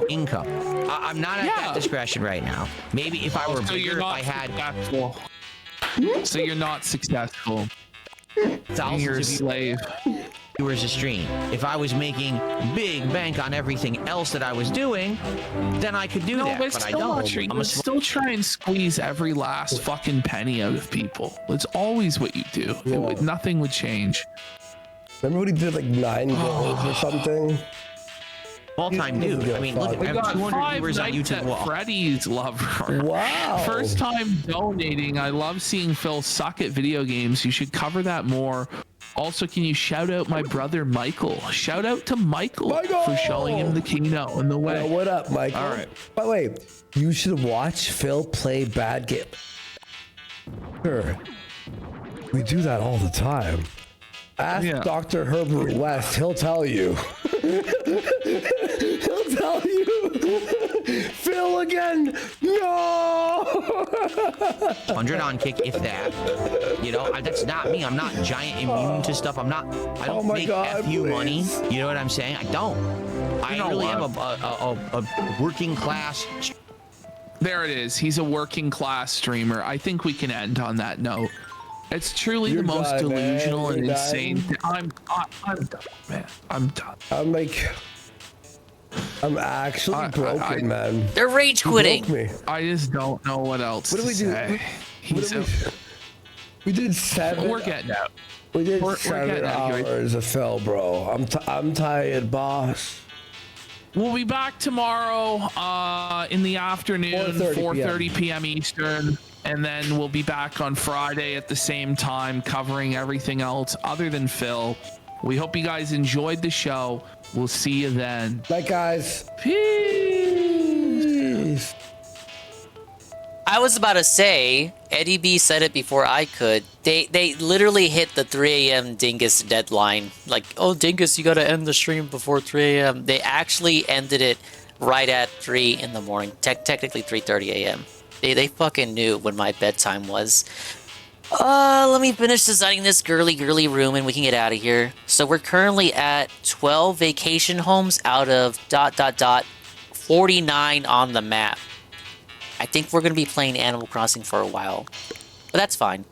Speaker 8: income. I'm not at that discretion right now. Maybe if I were bigger, if I had...
Speaker 18: So you're not successful.
Speaker 8: Thousands
Speaker 18: you're a slave.
Speaker 8: Viewers a stream. If I was making big bank on everything else that I was doing, then I could do that. But I don't.
Speaker 18: You still try and squeeze every last fucking penny out of people. It's always what you do. Nothing would change.
Speaker 19: Remember when he did like 9 goals or something?
Speaker 8: All-time dude. I mean, look,
Speaker 18: we
Speaker 8: I
Speaker 18: got
Speaker 8: have 200
Speaker 18: 5
Speaker 8: viewers on
Speaker 18: nights
Speaker 8: YouTube.
Speaker 18: at
Speaker 8: Well,
Speaker 18: Freddy's lover.
Speaker 19: Wow.
Speaker 18: First time donating. I love seeing Phil suck at video games. You should cover that more. Also, can you shout out my brother Michael? Shout out to Michael for showing him the keynote and the way.
Speaker 19: What up, Michael?
Speaker 18: All right.
Speaker 19: By the way, you should watch Phil play bad game. Sure. We do that all the time. Ask Dr. Herbert West. He'll tell you. He'll tell you. Phil again. No.
Speaker 8: 100 on kick, if that. That's not me. I'm not giant immune to stuff. I don't make FU money. You know what I'm saying? I don't. I really am a working class.
Speaker 18: There it is. He's a working class streamer. I think we can end on that note. It's truly the most delusional and insane. I'm done, man. I'm done.
Speaker 19: I'm actually broken, man.
Speaker 10: They're rage quitting.
Speaker 18: I just don't know what else to say.
Speaker 19: We did 7.
Speaker 18: We're getting out.
Speaker 19: We did
Speaker 18: We're
Speaker 19: 7 hours of Phil, bro. I'm tired, boss.
Speaker 18: We'll be back tomorrow in the afternoon, 4:30 p.m. Eastern. And then we'll be back on Friday at the same time, covering everything else other than Phil. We hope you guys enjoyed the show. We'll see you then.
Speaker 19: Bye, guys.
Speaker 18: Peace.
Speaker 10: I was about to say, Eddie B said it before I could. They literally hit the 3 a.m. Dingus deadline. Like, oh, Dingus, you got to end the stream before 3 a.m. They actually ended it right at 3 in the morning. Technically 3:30 a.m. They fucking knew when my bedtime was. Let me finish designing this girly room and we can get out of here. So we're currently at 12 vacation homes out of ... 49 on the map. I think we're going to be playing Animal Crossing for a while. But that's fine.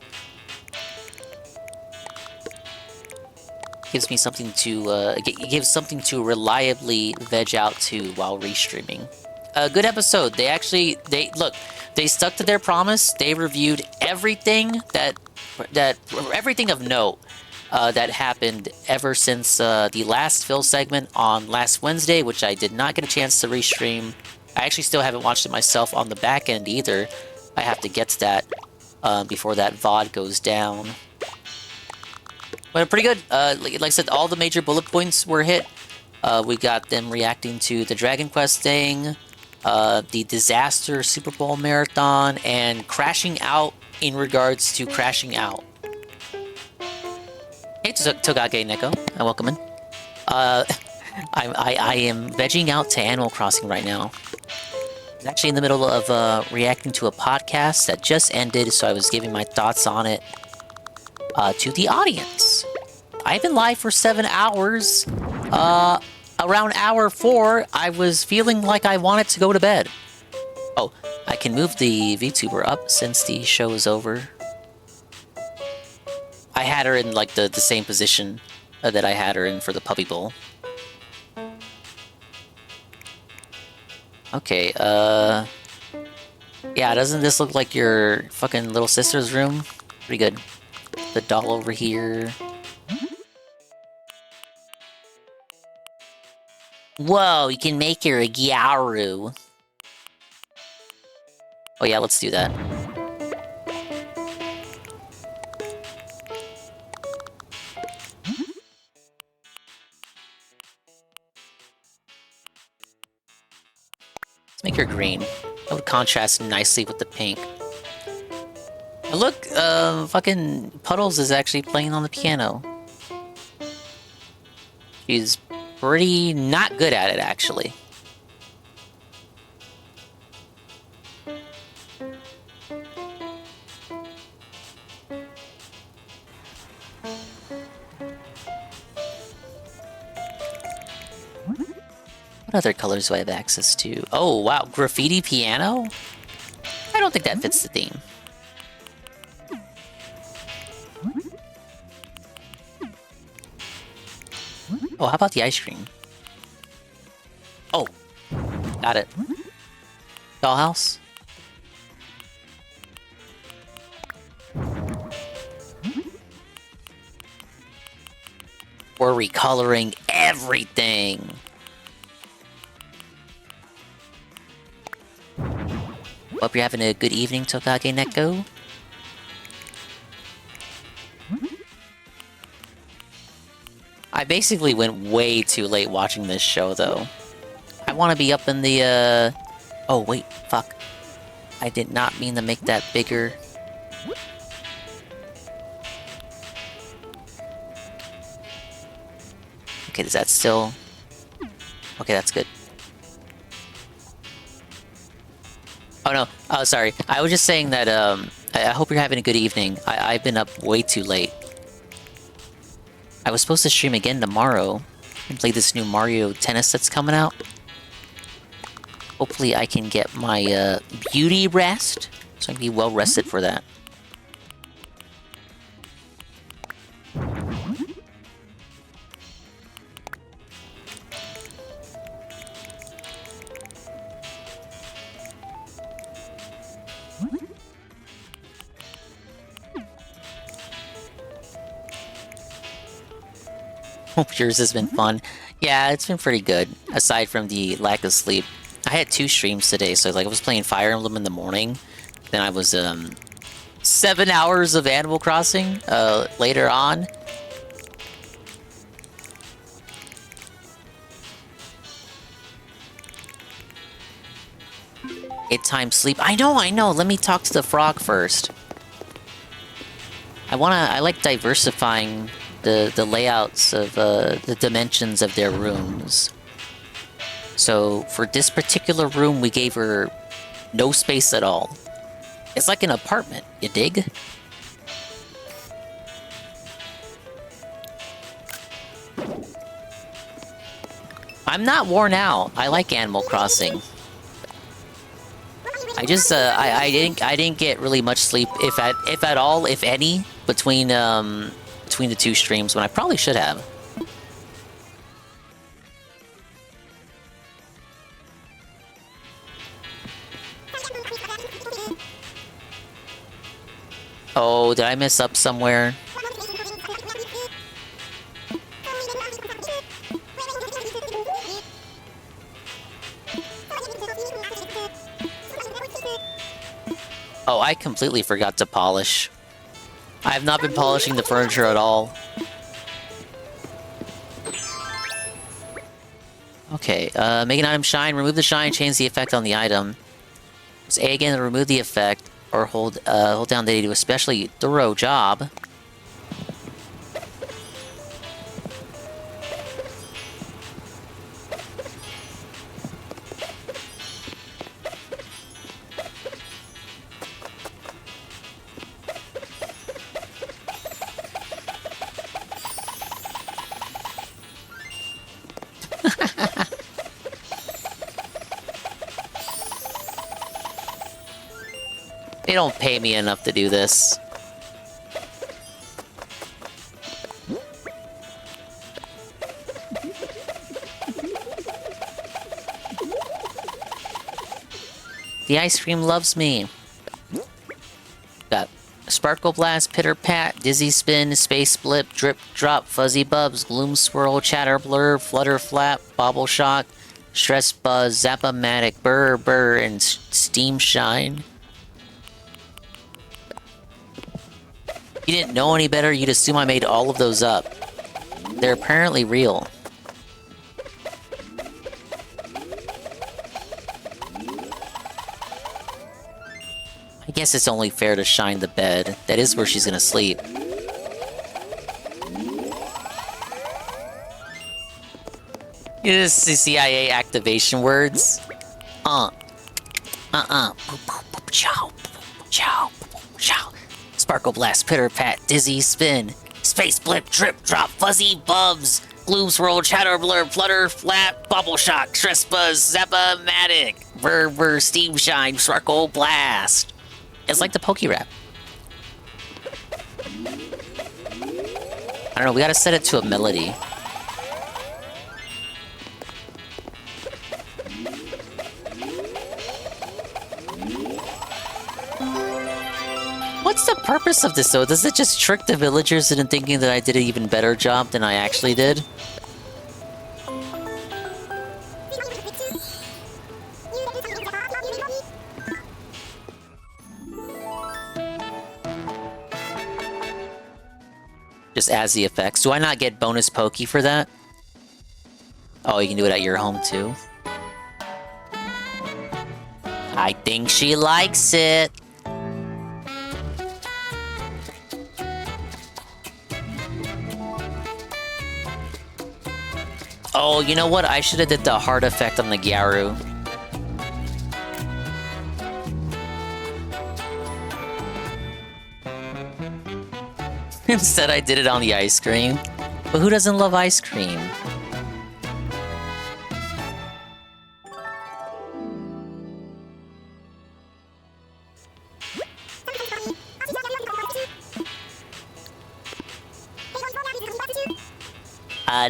Speaker 10: Gives me something to, gives something to reliably veg out to while restreaming. A good episode. They stuck to their promise. They reviewed everything everything of note that happened ever since the last Phil segment on last Wednesday, which I did not get a chance to restream. I actually still haven't watched it myself on the back end either. I have to get to that before that VOD goes down. But pretty good. Like I said, all the major bullet points were hit. We got them reacting to the Dragon Quest thing, the disaster Super Bowl marathon, and crashing out in regards to crashing out. Hey, Togage Neko, and welcome in. I am vegging out to Animal Crossing right now. I'm actually in the middle of reacting to a podcast that just ended, so I was giving my thoughts on it to the audience. I've been live for 7 hours. Around hour 4, I was feeling like I wanted to go to bed. Oh, I can move the VTuber up since the show is over. I had her in like the same position that I had her in for the Puppy Bowl. Okay, yeah, doesn't this look like your fucking little sister's room? Pretty good. The doll over here. Whoa, you can make her a Gyaru. Oh yeah, let's do that. Let's make her green. That would contrast nicely with the pink. And look, fucking Puddles is actually playing on the piano. She's pretty not good at it, actually. What other colors do I have access to? Oh, wow. Graffiti piano? I don't think that fits the theme. Oh, how about the ice cream? Oh, got it. Dollhouse? We're recoloring everything. Hope you're having a good evening, Tokage Neko. I basically went way too late watching this show, though. I want to be up in the, Oh, wait, fuck. I did not mean to make that bigger. Okay, does that still... Okay, that's good. Oh, no. Oh, sorry. I was just saying that, I hope you're having a good evening. I've been up way too late. I was supposed to stream again tomorrow and play this new Mario Tennis that's coming out. Hopefully I can get my, beauty rest, so I can be well rested for that. Hope yours has been fun. Yeah, it's been pretty good, aside from the lack of sleep. I had 2 streams today, so like I was playing Fire Emblem in the morning, then I was 7 hours of Animal Crossing later on. It time sleep. I know. Let me talk to the frog first. I like diversifying the layouts of the dimensions of their rooms. So for this particular room, we gave her no space at all. It's like an apartment, you dig? I'm not worn out. I like Animal Crossing. I just I didn't get really much sleep, if at all, if any, between the 2 streams, when I probably should have. Oh, did I mess up somewhere? Oh, I completely forgot to polish. I have not been polishing the furniture at all. Okay, make an item shine, remove the shine, change the effect on the item. Press A again to remove the effect, or hold down the A to do a especially thorough job. They don't pay me enough to do this. The ice cream loves me. Got Sparkle Blast, Pitter Pat, Dizzy Spin, Space Blip, Drip Drop, Fuzzy Bubs, Gloom Swirl, Chatter Blur, Flutter Flap, Bobble Shock, Stress Buzz, Zap-O-Matic, Burr Burr, and Steam Shine. If you didn't know any better, you'd assume I made all of those up. They're apparently real. I guess it's only fair to shine the bed. That is where she's gonna sleep. It is the CIA activation words. Chow. Sparkle blast, pitter pat, dizzy spin. Space blip, drip drop, fuzzy bubs. Gloom swirl, chatter blur, flutter, flap, bubble shock, stress buzz, zap-o-matic. Ver, steam shine, sparkle blast. It's like the Poke Rap. I don't know, we gotta set it to a melody. What's the purpose of this, though? Does it just trick the villagers into thinking that I did an even better job than I actually did? Just adds the effects. Do I not get bonus Pokey for that? Oh, you can do it at your home, too. I think she likes it. Oh, you know what? I should have did the heart effect on the Gyaru. Instead, I did it on the ice cream. But who doesn't love ice cream?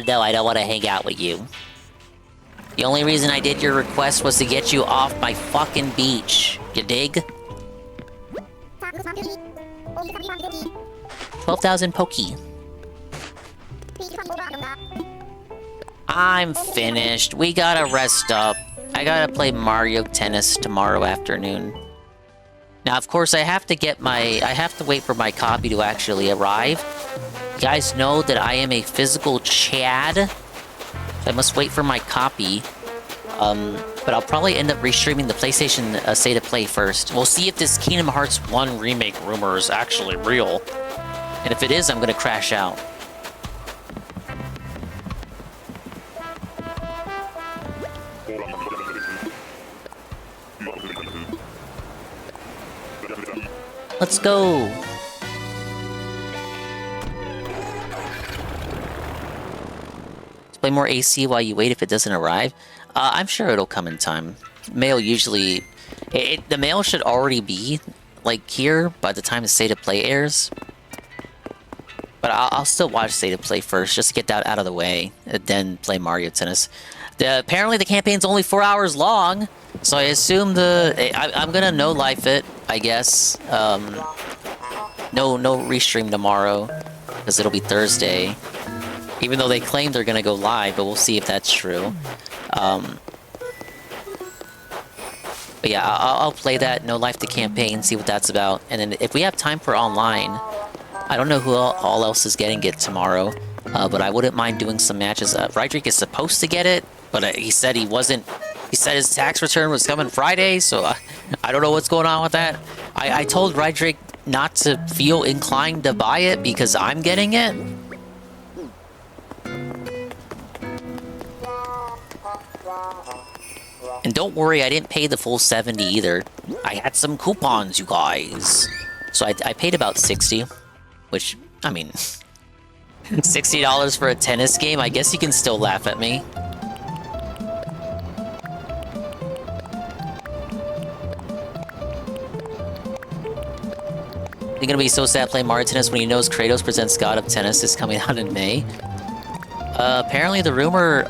Speaker 10: No, I don't want to hang out with you. The only reason I did your request was to get you off my fucking beach. You dig? 12,000 Pokey. I'm finished. We gotta rest up. I gotta play Mario Tennis tomorrow afternoon. Now, of course, I have to wait for my copy to actually arrive. You guys know that I am a physical Chad. So I must wait for my copy. But I'll probably end up restreaming the PlayStation State of Play first. We'll see if this Kingdom Hearts 1 remake rumor is actually real. And if it is, I'm gonna crash out. Let's go! Play more AC while you wait if it doesn't arrive. I'm sure it'll come in time. Mail usually... the mail should already be, like, here by the time the State of Play airs. But I'll still watch State of Play first, just to get that out of the way, and then play Mario Tennis. Apparently the campaign's only 4 hours long, so I assume I'm gonna no-life it, I guess. No restream tomorrow, because it'll be Thursday. Even though they claim they're gonna go live, but we'll see if that's true. But yeah, I'll play that No Life the campaign, see what that's about. And then if we have time for online, I don't know who all else is getting it tomorrow, but I wouldn't mind doing some matches. Rydrick is supposed to get it, but he said he wasn't. He said his tax return was coming Friday, so I don't know what's going on with that. I told Rydrick not to feel inclined to buy it because I'm getting it. And don't worry, I didn't pay the full 70 either. I had some coupons, you guys. So I paid about 60, which, I mean, $60 for a tennis game? I guess you can still laugh at me. You're gonna be so sad playing Mario Tennis when he knows Kratos Presents God of Tennis is coming out in May. Apparently the rumor,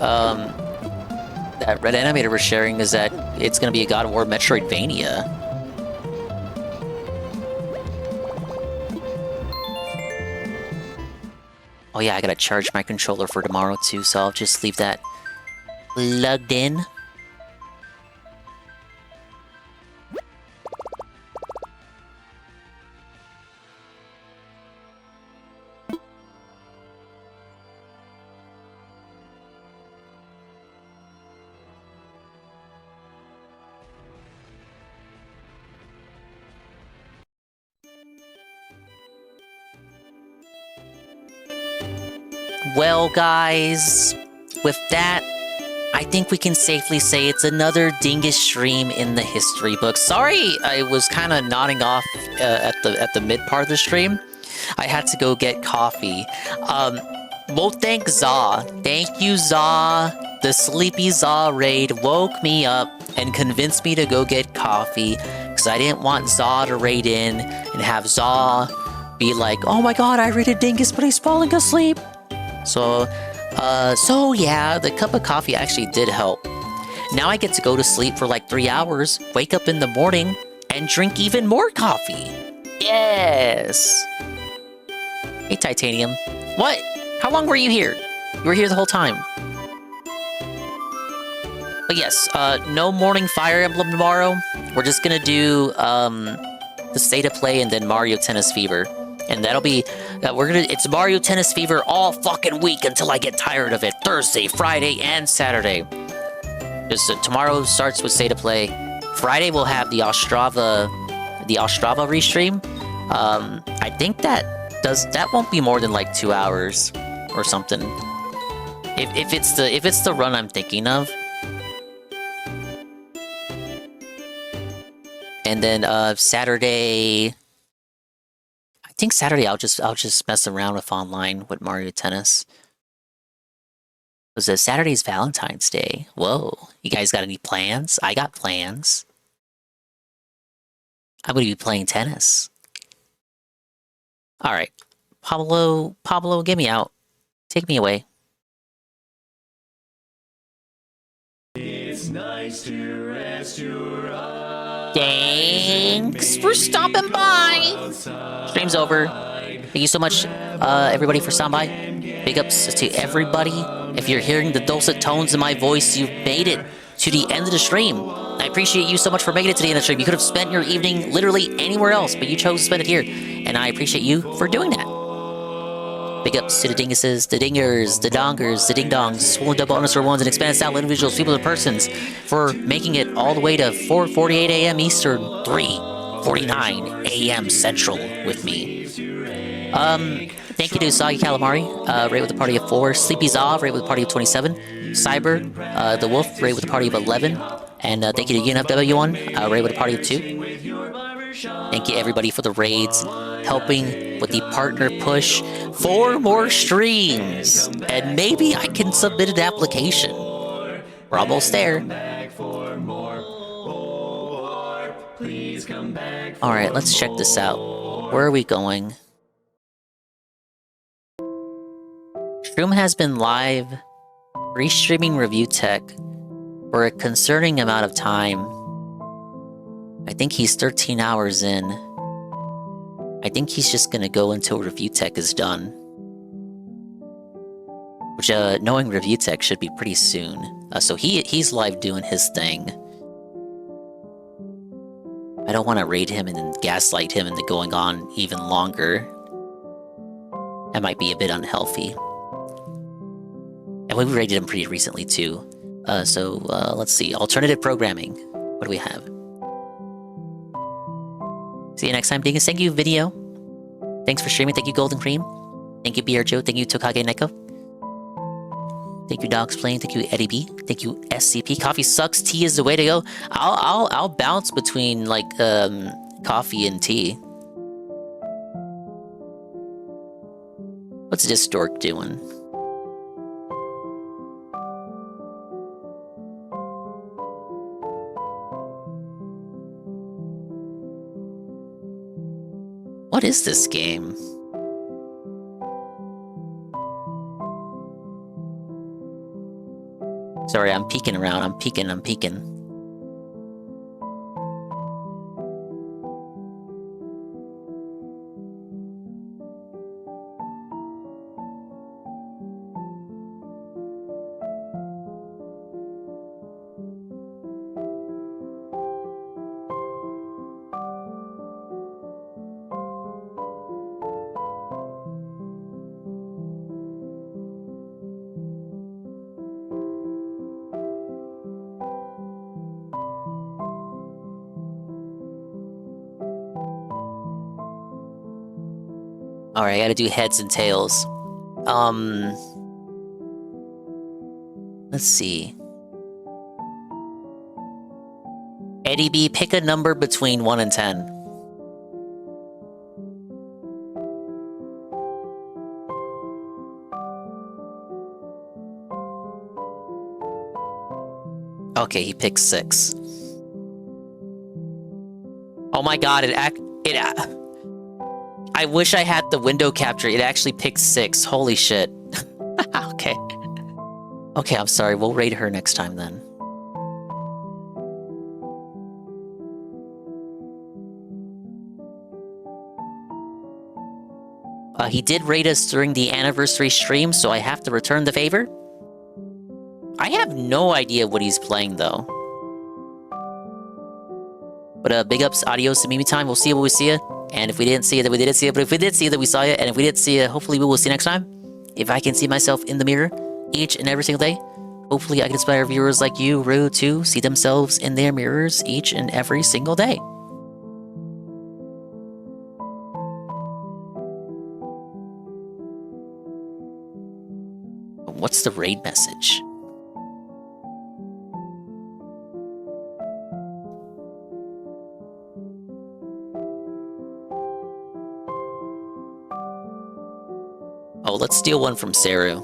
Speaker 10: that Red Animator was sharing is that it's gonna be a God of War Metroidvania. Oh yeah, I gotta charge my controller for tomorrow too, so I'll just leave that plugged in. Well, guys, with that, I think we can safely say it's another dingus stream in the history book. Sorry, I was kind of nodding off at the mid part of the stream. I had to go get coffee. Well, thank Za. Thank you, Za. The sleepy Za raid woke me up and convinced me to go get coffee because I didn't want Za to raid in and have Za be like, oh my god, I raided Dingus, but he's falling asleep. So yeah, the cup of coffee actually did help. Now I get to go to sleep for like 3 hours, wake up in the morning, and drink even more coffee. Yes! Hey, Titanium. What? How long were you here? You were here the whole time. But yes, no morning Fire Emblem tomorrow. We're just gonna do, the State of Play and then Mario Tennis Fever. And that'll be, it's Mario Tennis Fever all fucking week until I get tired of it. Thursday, Friday, and Saturday. Just tomorrow starts with State of Play. Friday we'll have the Ostrava restream. I think that won't be more than like 2 hours or something. If it's the run I'm thinking of. And then Saturday, I think Saturday I'll just mess around with online with Mario Tennis. Because Saturday's Valentine's Day. Whoa, you guys got any plans? I got plans. I'm gonna be playing tennis. All right, Pablo, get me out. Take me away. It's nice to rest your eyes. Thanks for stopping by. Stream's over. Thank you so much, everybody, for stopping by. Big ups to everybody. If you're hearing the dulcet tones in my voice, you've made it to the end of the stream. I appreciate you so much for making it to the end of the stream. You could have spent your evening literally anywhere else, but you chose to spend it here. And I appreciate you for doing that. Big ups to the dinguses, the dingers, the dongers, the ding-dongs, swollen double underscore ones, and expanded style individuals, people and persons, for making it all the way to 4:48 a.m. Eastern, 3:49 a.m. Central with me. Thank you to Sagi Calamari, rate with a party of 4, Sleepy Zav, rate with a party of 27, Cyber, the Wolf, rate with a party of 11, and thank you to UNFW1, rate with a party of 2. Thank you everybody for the raids, helping with the partner push, 4 more streams, and maybe I can submit an application. We're almost there. Alright, let's check this out. Where are we going? Shroom has been live restreaming review tech for a concerning amount of time. I think he's 13 hours in. I think he's just gonna go until review tech is done. Which, knowing review tech should be pretty soon. So he's live doing his thing. I don't want to raid him and then gaslight him into going on even longer. That might be a bit unhealthy. And we raided him pretty recently too. So let's see. Alternative programming. What do we have? See you next time, Dingus. Thank you, Video. Thanks for streaming. Thank you, Golden Cream. Thank you, BR Joe. Thank you, Tokage Neko. Thank you, Dogs Playing. Thank you, Eddie B. Thank you, SCP. Coffee sucks. Tea is the way to go. I'll bounce between like coffee and tea. What's this dork doing? What is this game? Sorry, I'm peeking around. I'm peeking. Alright, I gotta do heads and tails. Let's see. Eddie B, pick a number between 1 and 10. Okay, he picked 6. Oh my god, I wish I had the window capture. It actually picked 6. Holy shit. Okay. Okay, I'm sorry. We'll raid her next time then. He did raid us during the anniversary stream, so I have to return the favor. I have no idea what he's playing, though. But big ups, adios, to Mimi time. We'll see you when we see you. And if we didn't see you, then we didn't see you. But if we did see you, then we saw you. And if we didn't see you, hopefully we will see you next time. If I can see myself in the mirror each and every single day, hopefully I can inspire viewers like you, Rue, to see themselves in their mirrors each and every single day. What's the raid message? Oh, let's steal one from Saru.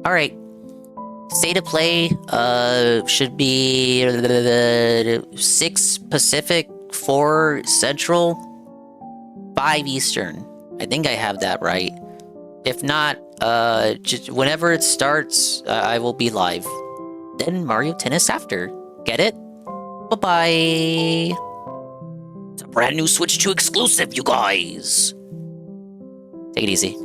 Speaker 10: All right. State of play should be 6 Pacific, 4 Central, 5 Eastern. I think I have that right. If not, just whenever it starts, I will be live. Then Mario Tennis after. Get it? Bye-bye. It's a brand new Switch 2 exclusive, you guys. Take it easy.